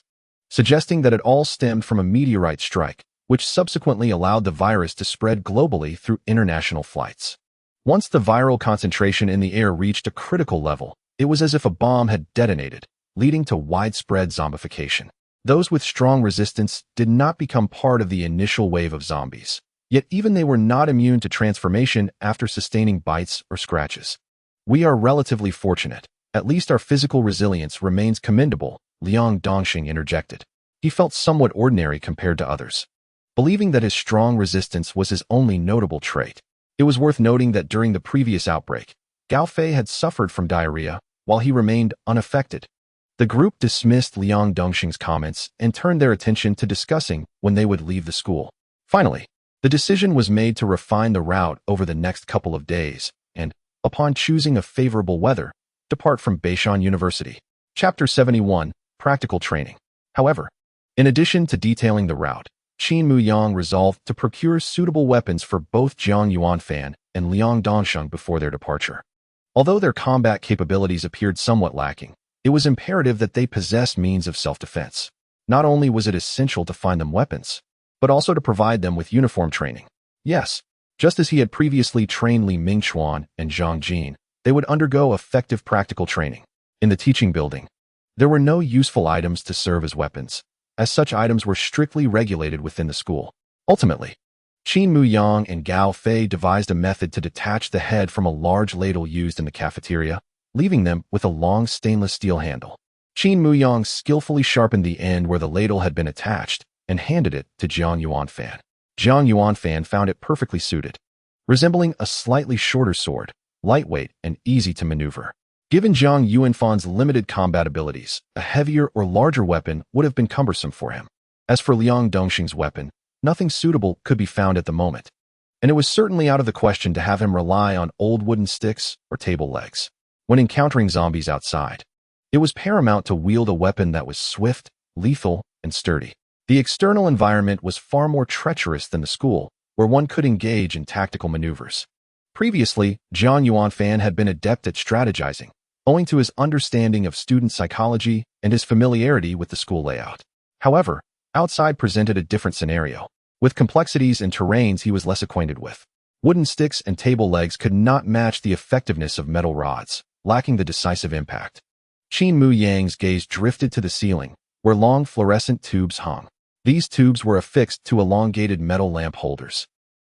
suggesting that it all stemmed from a meteorite strike, which subsequently allowed the virus to spread globally through international flights. Once the viral concentration in the air reached a critical level, it was as if a bomb had detonated, leading to widespread zombification. Those with strong resistance did not become part of the initial wave of zombies, yet even they were not immune to transformation after sustaining bites or scratches. We are relatively fortunate. At least our physical resilience remains commendable, Liang Dongxing interjected. He felt somewhat ordinary compared to others, believing that his strong resistance was his only notable trait. It was worth noting that during the previous outbreak, Gao Fei had suffered from diarrhea, while he remained unaffected. The group dismissed Liang Dongxing's comments and turned their attention to discussing when they would leave the school. Finally, the decision was made to refine the route over the next couple of days and, upon choosing a favorable weather, depart from Beishan University. Chapter 71, Practical Training. However, in addition to detailing the route, Qin Muyang resolved to procure suitable weapons for both Zhang Yuanfan and Liang Dongxing before their departure. Although their combat capabilities appeared somewhat lacking, it was imperative that they possess means of self-defense. Not only was it essential to find them weapons, but also to provide them with uniform training. Yes, just as he had previously trained Li Mingchuan and Zhang Jin, they would undergo effective practical training. In the teaching building, there were no useful items to serve as weapons, as such items were strictly regulated within the school. Ultimately, Qin Muyang and Gao Fei devised a method to detach the head from a large ladle used in the cafeteria, leaving them with a long stainless steel handle. Qin Muyang skillfully sharpened the end where the ladle had been attached and handed it to Zhang Yuanfan. Zhang Yuanfan found it perfectly suited, resembling a slightly shorter sword, lightweight and easy to maneuver. Given Zhang Yuanfan's limited combat abilities, a heavier or larger weapon would have been cumbersome for him. As for Liang Dongxing's weapon, nothing suitable could be found at the moment, and it was certainly out of the question to have him rely on old wooden sticks or table legs. When encountering zombies outside, it was paramount to wield a weapon that was swift, lethal, and sturdy. The external environment was far more treacherous than the school, where one could engage in tactical maneuvers. Previously, Zhang Yuanfan had been adept at strategizing, owing to his understanding of student psychology and his familiarity with the school layout. However, outside presented a different scenario, with complexities and terrains he was less acquainted with. Wooden sticks and table legs could not match the effectiveness of metal rods, lacking the decisive impact. Qin Muyang's gaze drifted to the ceiling, where long fluorescent tubes hung. These tubes were affixed to elongated metal lamp holders.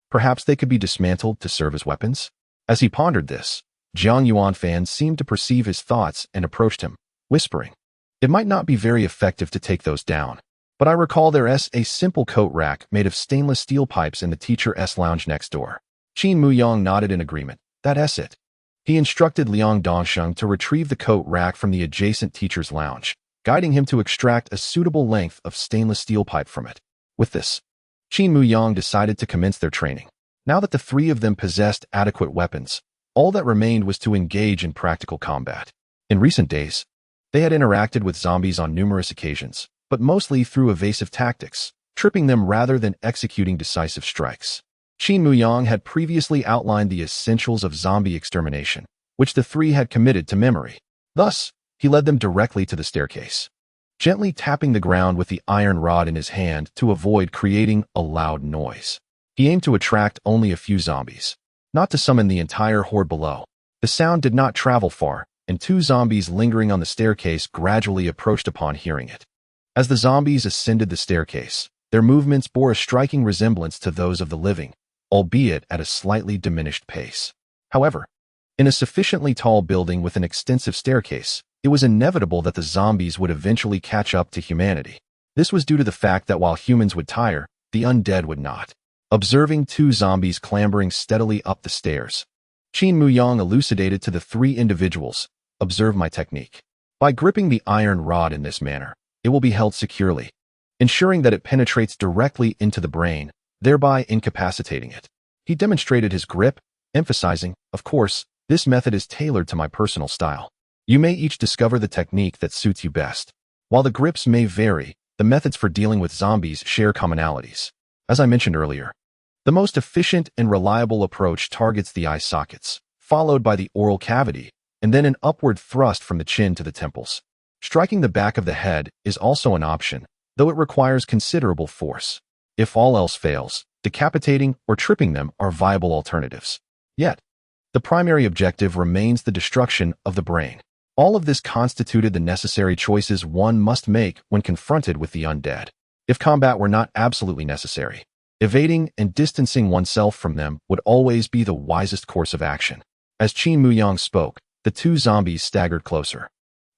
Perhaps they could be dismantled to serve as weapons? As he pondered this, Zhang Yuanfan seemed to perceive his thoughts and approached him, whispering, "It might not be very effective to take those down, but I recall there's a simple coat rack made of stainless steel pipes in the teacher's lounge next door." Qin Muyang nodded in agreement. "That's it." He instructed Liang Dongxing to retrieve the coat rack from the adjacent teacher's lounge, guiding him to extract a suitable length of stainless steel pipe from it. With this, Qin Muyang decided to commence their training. Now that the three of them possessed adequate weapons, all that remained was to engage in practical combat. In recent days, they had interacted with zombies on numerous occasions, but mostly through evasive tactics, tripping them rather than executing decisive strikes. Qin Muyang had previously outlined the essentials of zombie extermination, which the three had committed to memory. Thus, he led them directly to the staircase, gently tapping the ground with the iron rod in his hand to avoid creating a loud noise. He aimed to attract only a few zombies, not to summon the entire horde below. The sound did not travel far, and two zombies lingering on the staircase gradually approached upon hearing it. As the zombies ascended the staircase, their movements bore a striking resemblance to those of the living, albeit at a slightly diminished pace. However, in a sufficiently tall building with an extensive staircase, it was inevitable that the zombies would eventually catch up to humanity. This was due to the fact that while humans would tire, the undead would not. Observing two zombies clambering steadily up the stairs, Qin Muyang elucidated to the three individuals, "Observe my technique. By gripping the iron rod in this manner, it will be held securely, ensuring that it penetrates directly into the brain, thereby incapacitating it." He demonstrated his grip, emphasizing, "Of course, this method is tailored to my personal style. You may each discover the technique that suits you best." While the grips may vary, the methods for dealing with zombies share commonalities. As I mentioned earlier, the most efficient and reliable approach targets the eye sockets, followed by the oral cavity, and then an upward thrust from the chin to the temples. Striking the back of the head is also an option, though it requires considerable force. If all else fails, decapitating or tripping them are viable alternatives. Yet, the primary objective remains the destruction of the brain. All of this constituted the necessary choices one must make when confronted with the undead. If combat were not absolutely necessary, evading and distancing oneself from them would always be the wisest course of action. As Qin Muyang spoke, the two zombies staggered closer.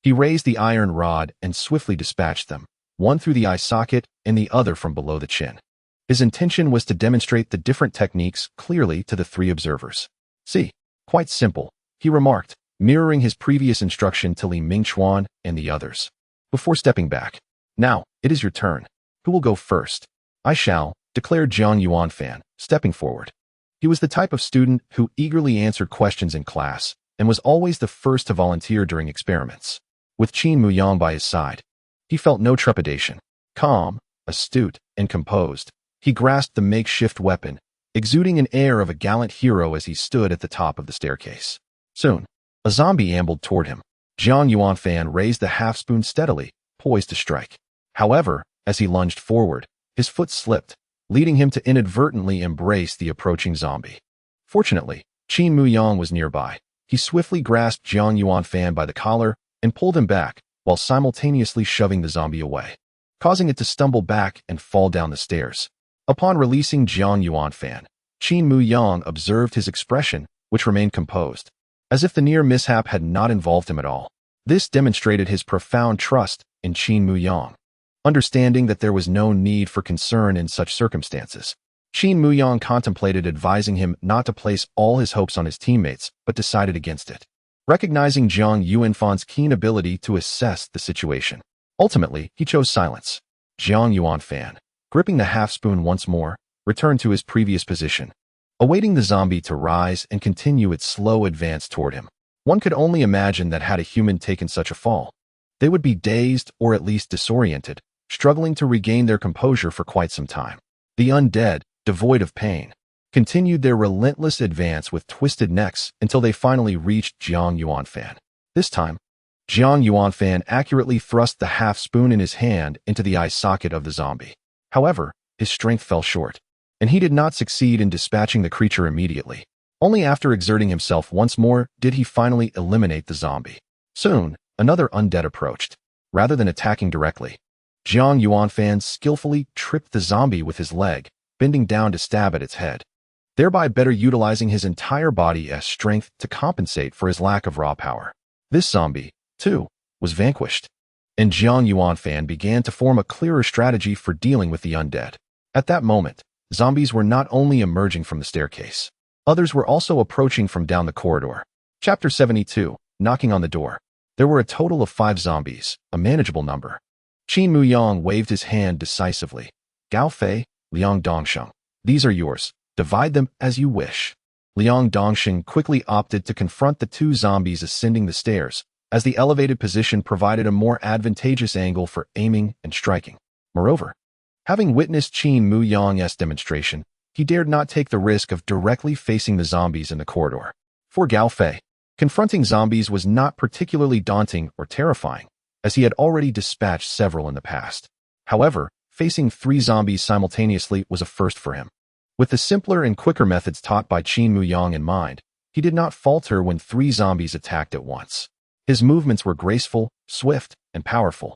He raised the iron rod and swiftly dispatched them, one through the eye socket and the other from below the chin. His intention was to demonstrate the different techniques clearly to the three observers. "See, quite simple," he remarked, mirroring his previous instruction to Li Mingchuan and the others. Before stepping back, "Now, it is your turn. Who will go first?" "I shall," declared Jiang Yuanfan, stepping forward. He was the type of student who eagerly answered questions in class and was always the first to volunteer during experiments. With Qin Muyang by his side, he felt no trepidation. Calm, astute, and composed, he grasped the makeshift weapon, exuding an air of a gallant hero as he stood at the top of the staircase. Soon, a zombie ambled toward him. Jiang Yuanfan raised the half-spoon steadily, poised to strike. However, as he lunged forward, his foot slipped, leading him to inadvertently embrace the approaching zombie. Fortunately, Qin Muyang was nearby. He swiftly grasped Jiang Yuanfan by the collar and pulled him back, while simultaneously shoving the zombie away, causing it to stumble back and fall down the stairs. Upon releasing Jiang Yuanfan, Qin Muyang observed his expression, which remained composed, as if the near mishap had not involved him at all. This demonstrated his profound trust in Qin Muyang. Understanding that there was no need for concern in such circumstances, Qin Muyang contemplated advising him not to place all his hopes on his teammates, but decided against it. Recognizing Jiang Yuanfan's keen ability to assess the situation, ultimately, he chose silence. Jiang Yuanfan, gripping the half-spoon once more, returned to his previous position, awaiting the zombie to rise and continue its slow advance toward him. One could only imagine that had a human taken such a fall, they would be dazed or at least disoriented, struggling to regain their composure for quite some time. The undead, devoid of pain, continued their relentless advance with twisted necks until they finally reached Jiang Yuanfan. This time, Jiang Yuanfan accurately thrust the half-spoon in his hand into the eye socket of the zombie. However, his strength fell short, and he did not succeed in dispatching the creature immediately. Only after exerting himself once more did he finally eliminate the zombie. Soon, another undead approached. Rather than attacking directly, Jiang Yuanfan skillfully tripped the zombie with his leg, bending down to stab at its head, thereby better utilizing his entire body as strength to compensate for his lack of raw power. This zombie, too, was vanquished, and Jiang Yuanfan began to form a clearer strategy for dealing with the undead. At that moment, zombies were not only emerging from the staircase, others were also approaching from down the corridor. Chapter 72, Knocking on the Door. There were a total of 5 zombies, a manageable number. Qin Muyang waved his hand decisively. "Gao Fei, Liang Dongsheng, these are yours. Divide them as you wish." Liang Dongsheng quickly opted to confront the 2 zombies ascending the stairs, as the elevated position provided a more advantageous angle for aiming and striking. Moreover, having witnessed Qin Muyang's demonstration, he dared not take the risk of directly facing the zombies in the corridor. For Gao Fei, confronting zombies was not particularly daunting or terrifying, as he had already dispatched several in the past. However, facing 3 zombies simultaneously was a first for him. With the simpler and quicker methods taught by Qin Muyang in mind, he did not falter when 3 zombies attacked at once. His movements were graceful, swift, and powerful,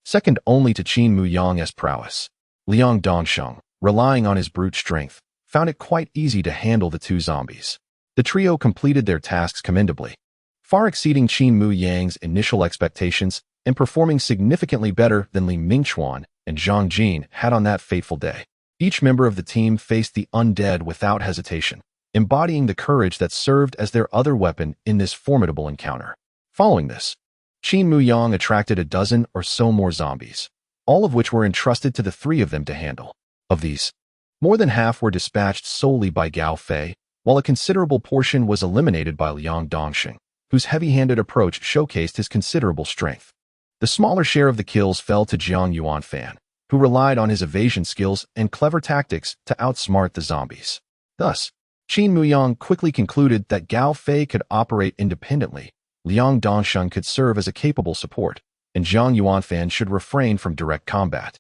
second only to Qin Muyang's prowess. Liang Dongsheng, relying on his brute strength, found it quite easy to handle the 2 zombies. The trio completed their tasks commendably, far exceeding Qin Muyang's initial expectations and performing significantly better than Li Mingchuan and Zhang Jin had on that fateful day. Each member of the team faced the undead without hesitation, embodying the courage that served as their other weapon in this formidable encounter. Following this, Qin Muyang attracted a dozen or so more zombies, all of which were entrusted to the 3 of them to handle. Of these, more than half were dispatched solely by Gao Fei, while a considerable portion was eliminated by Liang Dongsheng, whose heavy-handed approach showcased his considerable strength. The smaller share of the kills fell to Jiang Yuanfan, who relied on his evasion skills and clever tactics to outsmart the zombies. Thus, Qin Muyang quickly concluded that Gao Fei could operate independently, Liang Dongsheng could serve as a capable support, and Jiang Yuanfan should refrain from direct combat,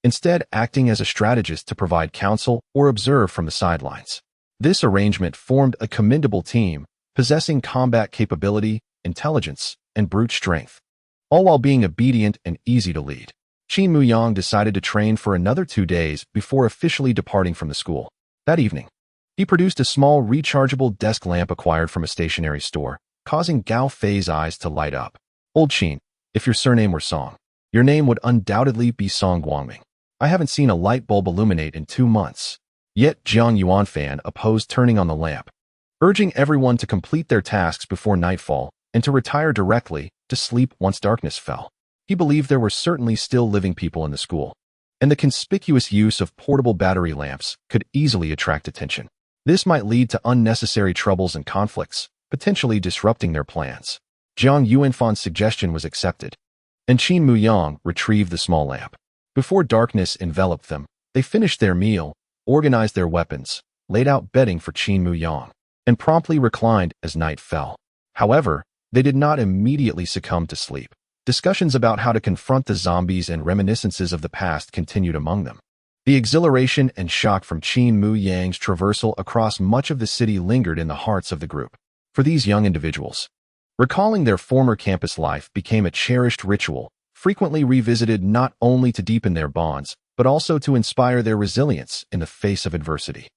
instead acting as a strategist to provide counsel or observe from the sidelines. This arrangement formed a commendable team, possessing combat capability, intelligence, and brute strength, all while being obedient and easy to lead. Qin Muyang decided to train for another 2 days before officially departing from the school. That evening, he produced a small rechargeable desk lamp acquired from a stationery store, causing Gao Fei's eyes to light up. Old Qin, if your surname were Song, your name would undoubtedly be Song Guangming. I haven't seen a light bulb illuminate in 2 months. Yet Jiang Yuanfan opposed turning on the lamp, urging everyone to complete their tasks before nightfall and to retire directly to sleep once darkness fell. He believed there were certainly still living people in the school, and the conspicuous use of portable battery lamps could easily attract attention. This might lead to unnecessary troubles and conflicts, potentially disrupting their plans. Jiang Yuanfan's suggestion was accepted, and Qin Muyang retrieved the small lamp. Before darkness enveloped them, they finished their meal, organized their weapons, laid out bedding for Qin Muyang, and promptly reclined as night fell. However, they did not immediately succumb to sleep. Discussions about how to confront the zombies and reminiscences of the past continued among them. The exhilaration and shock from Qin Muyang's traversal across much of the city lingered in the hearts of the group. For these young individuals, recalling their former campus life became a cherished ritual, frequently revisited not only to deepen their bonds, but also to inspire their resilience in the face of adversity.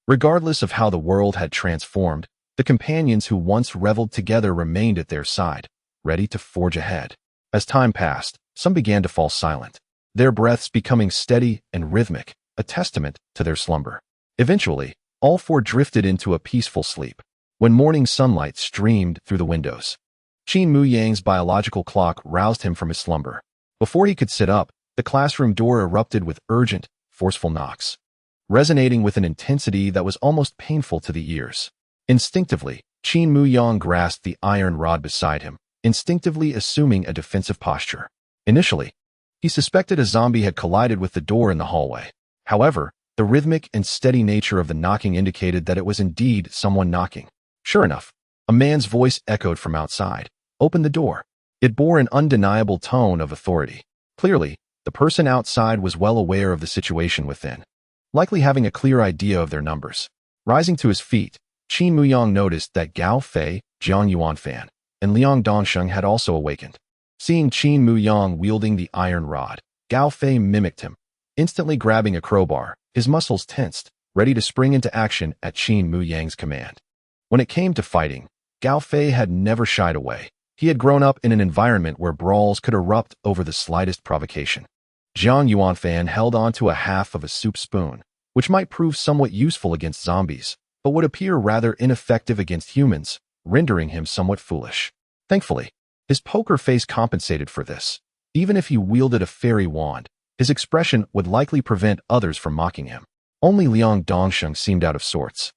Regardless of how the world had transformed, the companions who once reveled together remained at their side, ready to forge ahead. As time passed, some began to fall silent, their breaths becoming steady and rhythmic, a testament to their slumber. Eventually, all 4 drifted into a peaceful sleep. When morning sunlight streamed through the windows, Qin Muyang's biological clock roused him from his slumber. Before he could sit up, the classroom door erupted with urgent, forceful knocks, resonating with an intensity that was almost painful to the ears. Instinctively, Qin Muyang grasped the iron rod beside him, instinctively assuming a defensive posture. Initially, he suspected a zombie had collided with the door in the hallway. However, the rhythmic and steady nature of the knocking indicated that it was indeed someone knocking. Sure enough, a man's voice echoed from outside. "Open the door." It bore an undeniable tone of authority. Clearly, the person outside was well aware of the situation within, likely having a clear idea of their numbers. Rising to his feet, Qin Muyang noticed that Gao Fei, Jiang Yuanfan, and Liang Dongsheng had also awakened. Seeing Qin Muyang wielding the iron rod, Gao Fei mimicked him, instantly grabbing a crowbar, his muscles tensed, ready to spring into action at Qin Muyang's command. When it came to fighting, Gao Fei had never shied away. He had grown up in an environment where brawls could erupt over the slightest provocation. Jiang Yuanfan held on to a half of a soup spoon, which might prove somewhat useful against zombies, but would appear rather ineffective against humans, rendering him somewhat foolish. Thankfully, his poker face compensated for this. Even if he wielded a fairy wand, his expression would likely prevent others from mocking him. Only Liang Dongsheng seemed out of sorts.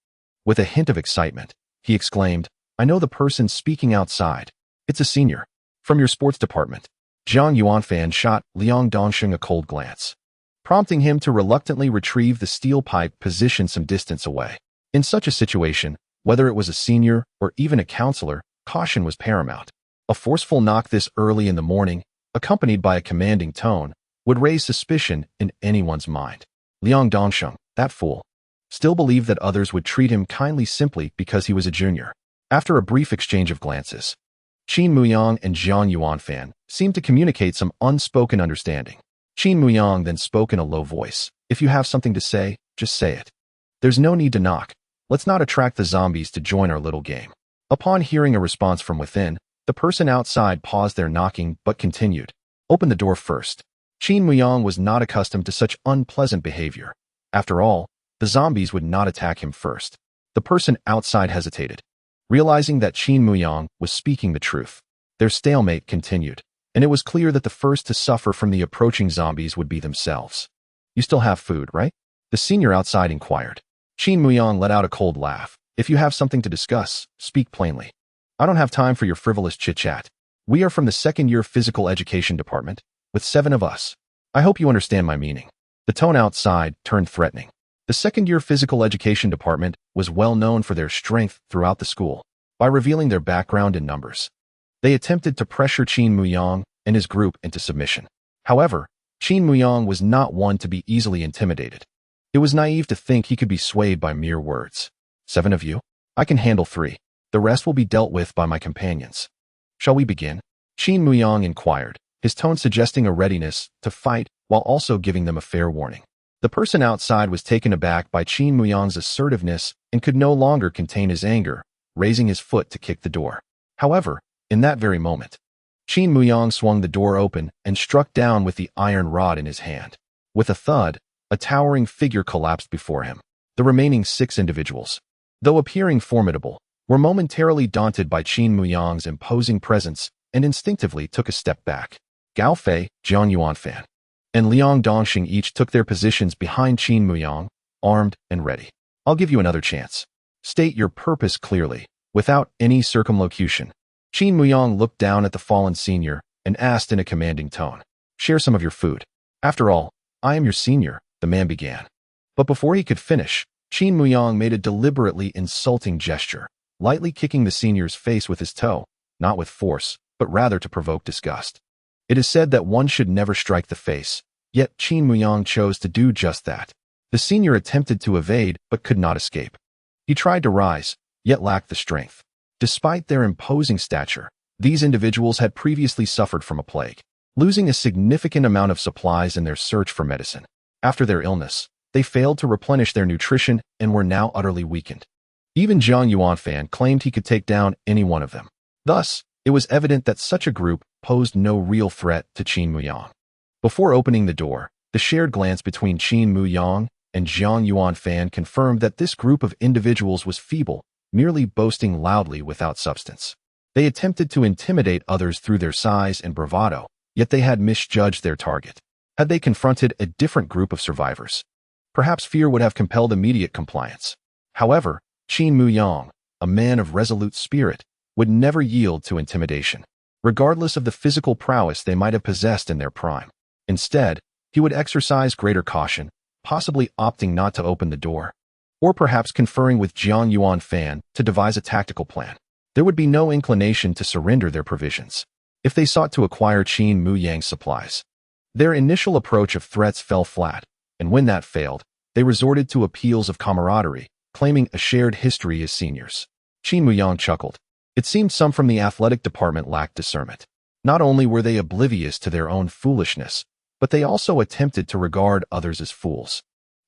With a hint of excitement, he exclaimed, "I know the person speaking outside. It's a senior. From your sports department." Jiang Yuanfan shot Liang Dongsheng a cold glance, prompting him to reluctantly retrieve the steel pipe positioned some distance away. In such a situation, whether it was a senior or even a counselor, caution was paramount. A forceful knock this early in the morning, accompanied by a commanding tone, would raise suspicion in anyone's mind. Liang Dongsheng, that fool, still believed that others would treat him kindly simply because he was a junior. After a brief exchange of glances, Qin Muyang and Jiang Yuanfan seemed to communicate some unspoken understanding. Qin Muyang then spoke in a low voice, "If you have something to say, just say it. There's no need to knock. Let's not attract the zombies to join our little game." Upon hearing a response from within, the person outside paused their knocking but continued, "Open the door first." Qin Muyang was not accustomed to such unpleasant behavior. After all, the zombies would not attack him first. The person outside hesitated, realizing that Qin Muyang was speaking the truth. Their stalemate continued, and it was clear that the first to suffer from the approaching zombies would be themselves. "You still have food, right?" the senior outside inquired. Qin Muyang let out a cold laugh. "If you have something to discuss, speak plainly. I don't have time for your frivolous chit-chat." We are from the second-year physical education department, with 7 of us. I hope you understand my meaning. The tone outside turned threatening. The second-year physical education department was well known for their strength throughout the school. By revealing their background in numbers, they attempted to pressure Qin Muyang and his group into submission. However, Qin Muyang was not one to be easily intimidated. It was naive to think he could be swayed by mere words. 7 of you? I can handle 3. The rest will be dealt with by my companions. Shall we begin? Qin Muyang inquired, his tone suggesting a readiness to fight while also giving them a fair warning. The person outside was taken aback by Qin Muyang's assertiveness and could no longer contain his anger, raising his foot to kick the door. However, in that very moment, Qin Muyang swung the door open and struck down with the iron rod in his hand. With a thud, a towering figure collapsed before him. The remaining 6 individuals, though appearing formidable, were momentarily daunted by Qin Muyang's imposing presence and instinctively took a step back. Gao Fei, Jiang Yuanfan, and Liang Dongxing each took their positions behind Qin Muyang, armed and ready. I'll give you another chance. State your purpose clearly, without any circumlocution. Qin Muyang looked down at the fallen senior and asked in a commanding tone, "Share some of your food. After all, I am your senior," the man began. But before he could finish, Qin Muyang made a deliberately insulting gesture, lightly kicking the senior's face with his toe, not with force, but rather to provoke disgust. It is said that one should never strike the face, yet Qin Muyang chose to do just that. The senior attempted to evade but could not escape. He tried to rise, yet lacked the strength. Despite their imposing stature, these individuals had previously suffered from a plague, losing a significant amount of supplies in their search for medicine. After their illness, they failed to replenish their nutrition and were now utterly weakened. Even Jiang Yuanfan claimed he could take down any one of them. Thus, it was evident that such a group posed no real threat to Qin Muyang. Before opening the door, the shared glance between Qin Muyang and Jiang Yuanfan confirmed that this group of individuals was feeble, merely boasting loudly without substance. They attempted to intimidate others through their size and bravado, yet they had misjudged their target. Had they confronted a different group of survivors, perhaps fear would have compelled immediate compliance. However, Qin Muyang, a man of resolute spirit, would never yield to intimidation, regardless of the physical prowess they might have possessed in their prime. Instead, he would exercise greater caution, possibly opting not to open the door, or perhaps conferring with Jiang Yuanfan to devise a tactical plan. There would be no inclination to surrender their provisions if they sought to acquire Qin Muyang's supplies. Their initial approach of threats fell flat, and when that failed, they resorted to appeals of camaraderie, claiming a shared history as seniors. Qin Muyang chuckled. It seemed some from the athletic department lacked discernment. Not only were they oblivious to their own foolishness, but they also attempted to regard others as fools.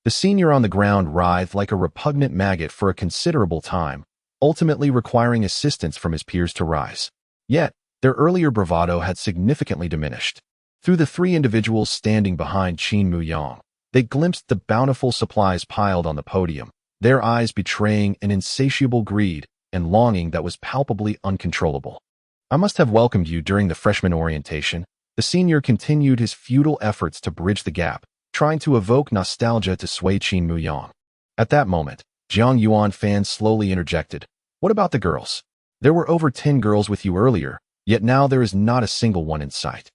The senior on the ground writhed like a repugnant maggot for a considerable time, ultimately requiring assistance from his peers to rise. Yet, their earlier bravado had significantly diminished. Through the 3 individuals standing behind Qin Muyang, they glimpsed the bountiful supplies piled on the podium, their eyes betraying an insatiable greed and longing that was palpably uncontrollable. I must have welcomed you during the freshman orientation. The senior continued his futile efforts to bridge the gap, trying to evoke nostalgia to sway Qin Muyang. At that moment, Jiang Yuanfan slowly interjected, "What about the girls? There were over 10 girls with you earlier, yet now there is not a single one in sight."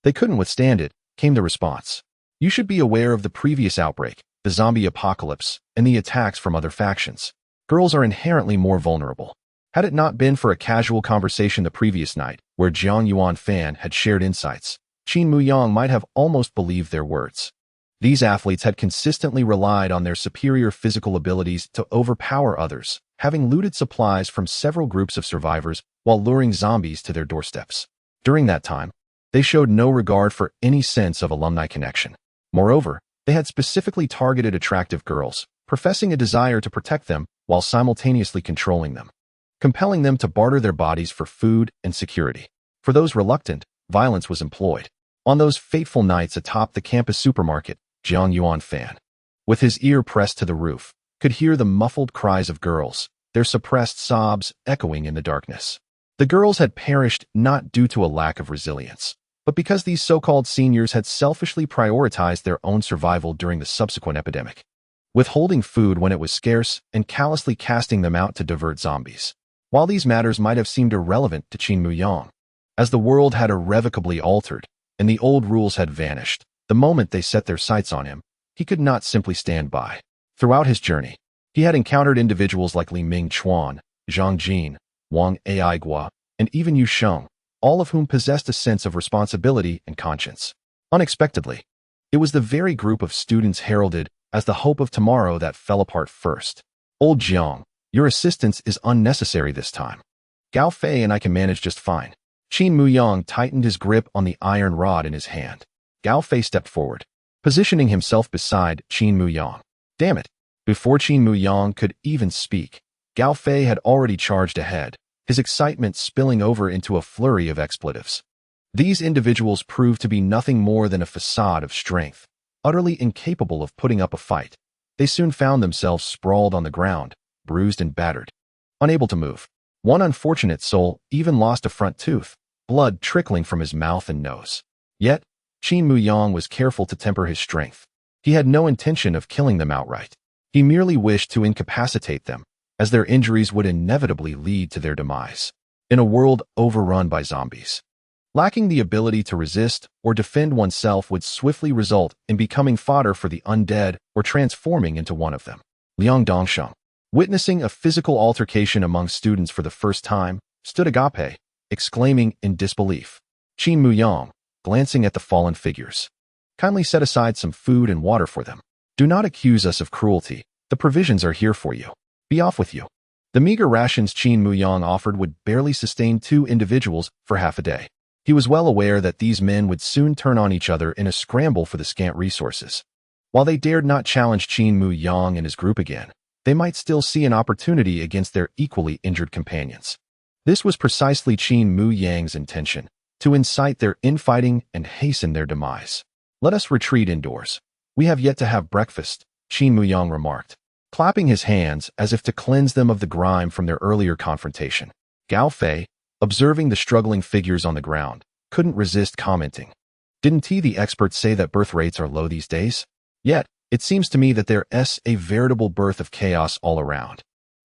"They couldn't withstand it," came the response. "You should be aware of the previous outbreak, the zombie apocalypse, and the attacks from other factions. Girls are inherently more vulnerable." Had it not been for a casual conversation the previous night, where Jiang Yuanfan had shared insights, Qin Muyang might have almost believed their words. These athletes had consistently relied on their superior physical abilities to overpower others, having looted supplies from several groups of survivors while luring zombies to their doorsteps. During that time, they showed no regard for any sense of alumni connection. Moreover, they had specifically targeted attractive girls, professing a desire to protect them while simultaneously controlling them, compelling them to barter their bodies for food and security. For those reluctant, violence was employed. On those fateful nights atop the campus supermarket, Jiang Yuanfan, with his ear pressed to the roof, could hear the muffled cries of girls, their suppressed sobs echoing in the darkness. The girls had perished not due to a lack of resilience, but because these so-called seniors had selfishly prioritized their own survival during the subsequent epidemic, withholding food when it was scarce and callously casting them out to divert zombies. While these matters might have seemed irrelevant to Qin Muyang, as the world had irrevocably altered and the old rules had vanished. The moment they set their sights on him, he could not simply stand by. Throughout his journey, he had encountered individuals like Li Ming Chuan, Zhang Jin, Wang Aigua, and even Yu Sheng, all of whom possessed a sense of responsibility and conscience. Unexpectedly, it was the very group of students heralded as the hope of tomorrow that fell apart first. Old Jiang, your assistance is unnecessary this time. Gao Fei and I can manage just fine. Qin Muyang tightened his grip on the iron rod in his hand. Gao Fei stepped forward, positioning himself beside Qin Muyang. Damn it! Before Qin Muyang could even speak, Gao Fei had already charged ahead, his excitement spilling over into a flurry of expletives. These individuals proved to be nothing more than a facade of strength, utterly incapable of putting up a fight. They soon found themselves sprawled on the ground, bruised and battered, unable to move. One unfortunate soul even lost a front tooth, blood trickling from his mouth and nose. Yet, Qin Muyang was careful to temper his strength. He had no intention of killing them outright. He merely wished to incapacitate them, as their injuries would inevitably lead to their demise. In a world overrun by zombies, lacking the ability to resist or defend oneself would swiftly result in becoming fodder for the undead or transforming into one of them. Liang Dongsheng, witnessing a physical altercation among students for the first time, stood agape, exclaiming in disbelief. Qin Muyang, glancing at the fallen figures, kindly set aside some food and water for them. Do not accuse us of cruelty. The provisions are here for you. Be off with you. The meager rations Qin Muyang offered would barely sustain 2 individuals for half a day. He was well aware that these men would soon turn on each other in a scramble for the scant resources. While they dared not challenge Qin Muyang and his group again, they might still see an opportunity against their equally injured companions. This was precisely Qin Muyang's intention, to incite their infighting and hasten their demise. Let us retreat indoors. We have yet to have breakfast, Qin Muyang remarked, clapping his hands as if to cleanse them of the grime from their earlier confrontation. Gao Fei, observing the struggling figures on the ground, couldn't resist commenting. Didn't the experts say that birth rates are low these days? Yet, it seems to me that there's a veritable birth of chaos all around.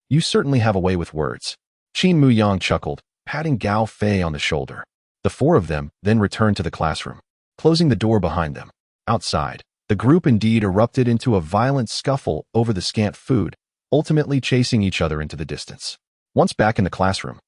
You certainly have a way with words. Qin Muyang chuckled, patting Gao Fei on the shoulder. The 4 of them then returned to the classroom, closing the door behind them. Outside, the group indeed erupted into a violent scuffle over the scant food, ultimately chasing each other into the distance. Once back in the classroom,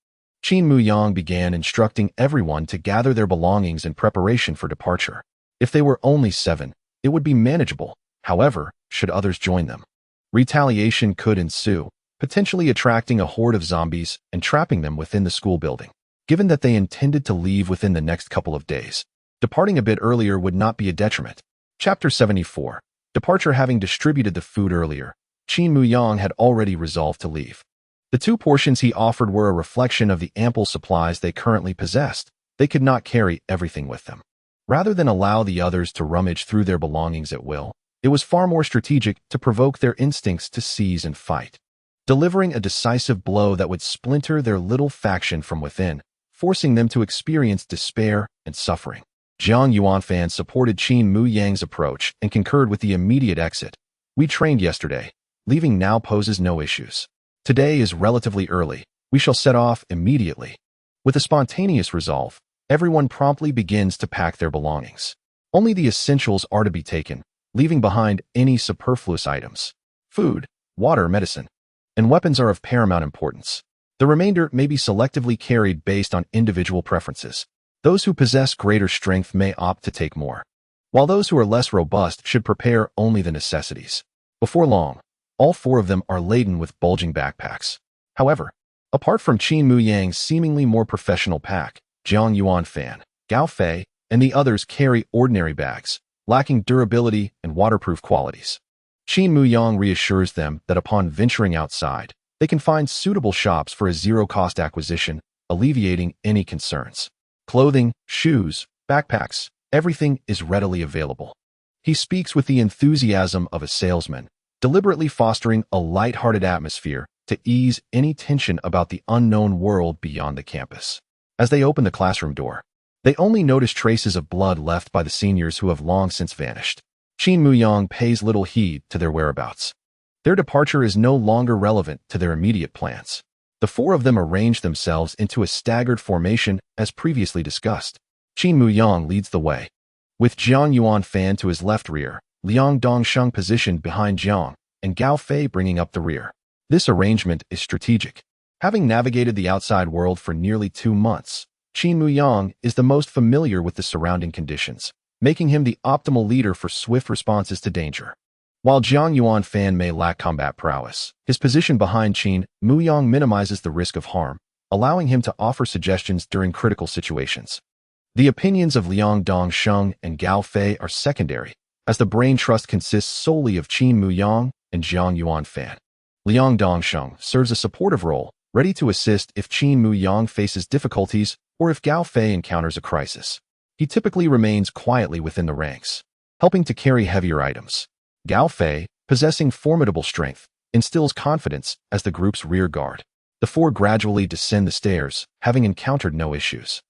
Qin Muyang began instructing everyone to gather their belongings in preparation for departure. If they were only 7, it would be manageable. However, should others join them, retaliation could ensue, potentially attracting a horde of zombies and trapping them within the school building. Given that they intended to leave within the next couple of days, departing a bit earlier would not be a detriment. Chapter 74. Departure. Having distributed the food earlier, Qin Muyang had already resolved to leave. The 2 portions he offered were a reflection of the ample supplies they currently possessed. They could not carry everything with them. Rather than allow the others to rummage through their belongings at will, it was far more strategic to provoke their instincts to seize and fight, delivering a decisive blow that would splinter their little faction from within, forcing them to experience despair and suffering. Jiang Yuanfan supported Qin Muyang's approach and concurred with the immediate exit. We trained yesterday. Leaving now poses no issues. Today is relatively early. We shall set off immediately. With a spontaneous resolve, everyone promptly begins to pack their belongings. Only the essentials are to be taken, leaving behind any superfluous items. Food, water, medicine, and weapons are of paramount importance. The remainder may be selectively carried based on individual preferences. Those who possess greater strength may opt to take more, while those who are less robust should prepare only the necessities. Before long, all 4 of them are laden with bulging backpacks. However, apart from Qin Muyang's seemingly more professional pack, Jiang Yuanfan, Gao Fei, and the others carry ordinary bags, lacking durability and waterproof qualities. Qin Muyang reassures them that upon venturing outside, they can find suitable shops for a zero-cost acquisition, alleviating any concerns. Clothing, shoes, backpacks, everything is readily available. He speaks with the enthusiasm of a salesman, deliberately fostering a light-hearted atmosphere to ease any tension about the unknown world beyond the campus. As they open the classroom door, they only notice traces of blood left by the seniors who have long since vanished. Qin Muyang pays little heed to their whereabouts. Their departure is no longer relevant to their immediate plans. The four of them arranged themselves into a staggered formation as previously discussed. Qin Muyang leads the way, with Jiang Yuanfan to his left rear, Liang Dongsheng positioned behind Jiang, and Gao Fei bringing up the rear. This arrangement is strategic. Having navigated the outside world for nearly 2 months, Qin Muyang is the most familiar with the surrounding conditions, making him the optimal leader for swift responses to danger. While Jiang Yuanfan may lack combat prowess, his position behind Qin Muyang minimizes the risk of harm, allowing him to offer suggestions during critical situations. The opinions of Liang Dongsheng and Gao Fei are secondary, as the brain trust consists solely of Qin Muyang and Jiang Yuanfan. Liang Dongsheng serves a supportive role, ready to assist if Qin Muyang faces difficulties or if Gao Fei encounters a crisis. He typically remains quietly within the ranks, helping to carry heavier items. Gao Fei, possessing formidable strength, instills confidence as the group's rear guard. The four gradually descend the stairs, having encountered no issues.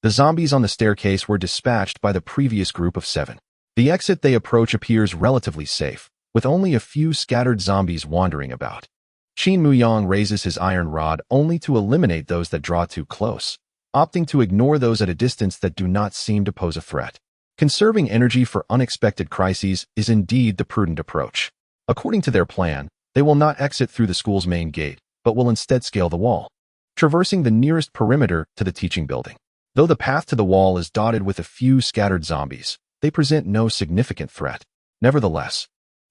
The zombies on the staircase were dispatched by the previous group of 7. The exit they approach appears relatively safe, with only a few scattered zombies wandering about. Qin Muyang raises his iron rod only to eliminate those that draw too close, opting to ignore those at a distance that do not seem to pose a threat. Conserving energy for unexpected crises is indeed the prudent approach. According to their plan, they will not exit through the school's main gate, but will instead scale the wall, traversing the nearest perimeter to the teaching building. Though the path to the wall is dotted with a few scattered zombies, they present no significant threat. Nevertheless,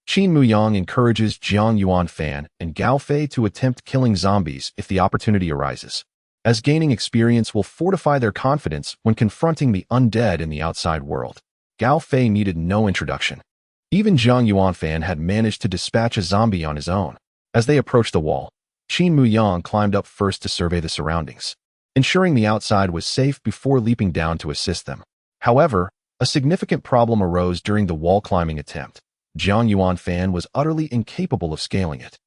Qin Muyang encourages Jiang Yuanfan and Gao Fei to attempt killing zombies if the opportunity arises, as gaining experience will fortify their confidence when confronting the undead in the outside world. Gao Fei needed no introduction. Even Jiang Yuanfan had managed to dispatch a zombie on his own. As they approached the wall, Qin Muyang climbed up first to survey the surroundings, ensuring the outside was safe before leaping down to assist them. However, a significant problem arose during the wall climbing attempt. Jiang Yuanfan was utterly incapable of scaling it.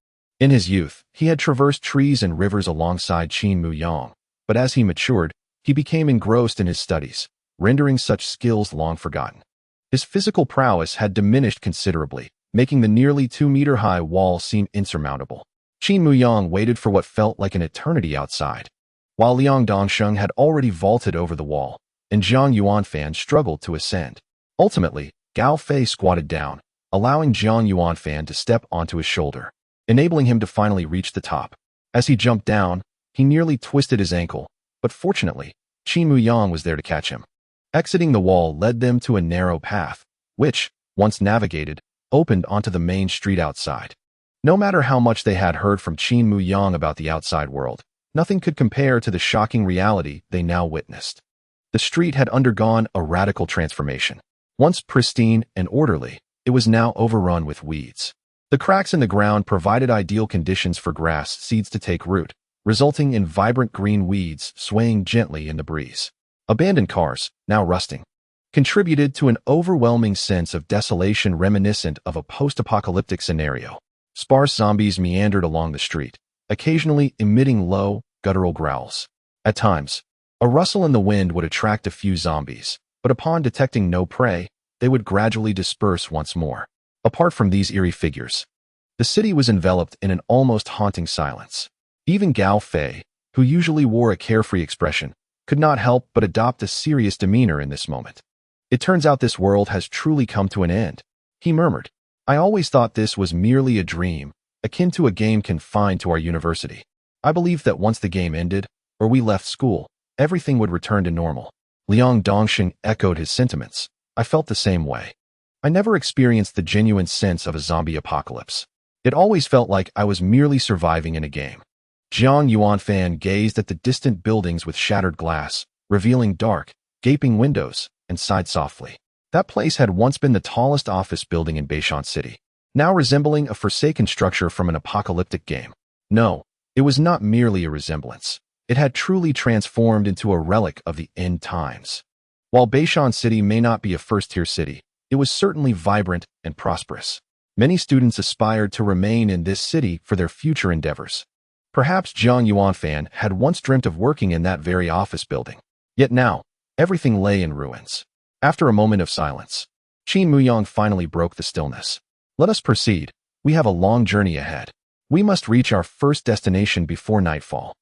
In his youth, he had traversed trees and rivers alongside Qin Muyang, but as he matured, he became engrossed in his studies, rendering such skills long forgotten. His physical prowess had diminished considerably, making the nearly 2-meter-high wall seem insurmountable. Qin Muyang waited for what felt like an eternity outside, while Liang Dongsheng had already vaulted over the wall, and Jiang Yuanfan struggled to ascend. Ultimately, Gao Fei squatted down, allowing Jiang Yuanfan to step onto his shoulder, enabling him to finally reach the top. As he jumped down, he nearly twisted his ankle, but fortunately, Qin Muyang was there to catch him. Exiting the wall led them to a narrow path, which, once navigated, opened onto the main street outside. No matter how much they had heard from Qin Muyang about the outside world, nothing could compare to the shocking reality they now witnessed. The street had undergone a radical transformation. Once pristine and orderly, it was now overrun with weeds. The cracks in the ground provided ideal conditions for grass seeds to take root, resulting in vibrant green weeds swaying gently in the breeze. Abandoned cars, now rusting, contributed to an overwhelming sense of desolation reminiscent of a post-apocalyptic scenario. Sparse zombies meandered along the street, occasionally emitting low, guttural growls. At times, a rustle in the wind would attract a few zombies, but upon detecting no prey, they would gradually disperse once more. Apart from these eerie figures, the city was enveloped in an almost haunting silence. Even Gao Fei, who usually wore a carefree expression, could not help but adopt a serious demeanor in this moment. "It turns out this world has truly come to an end," he murmured. "I always thought this was merely a dream, akin to a game confined to our university. I believed that once the game ended, or we left school, everything would return to normal." Liang Dongsheng echoed his sentiments. "I felt the same way. I never experienced the genuine sense of a zombie apocalypse. It always felt like I was merely surviving in a game." Jiang Yuanfan gazed at the distant buildings with shattered glass, revealing dark, gaping windows, and sighed softly. That place had once been the tallest office building in Beishan City, now resembling a forsaken structure from an apocalyptic game. No, it was not merely a resemblance. It had truly transformed into a relic of the end times. While Beishan City may not be a first-tier city, it was certainly vibrant and prosperous. Many students aspired to remain in this city for their future endeavors. Perhaps Jiang Yuanfan had once dreamt of working in that very office building. Yet now, everything lay in ruins. After a moment of silence, Qin Muyang finally broke the stillness. "Let us proceed. We have a long journey ahead. We must reach our first destination before nightfall."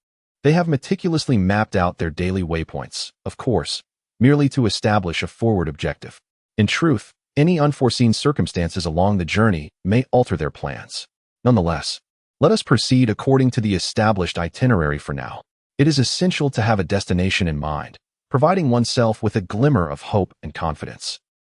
They have meticulously mapped out their daily waypoints, of course, merely to establish a forward objective. In truth, any unforeseen circumstances along the journey may alter their plans. Nonetheless, let us proceed according to the established itinerary for now. It is essential to have a destination in mind, providing oneself with a glimmer of hope and confidence.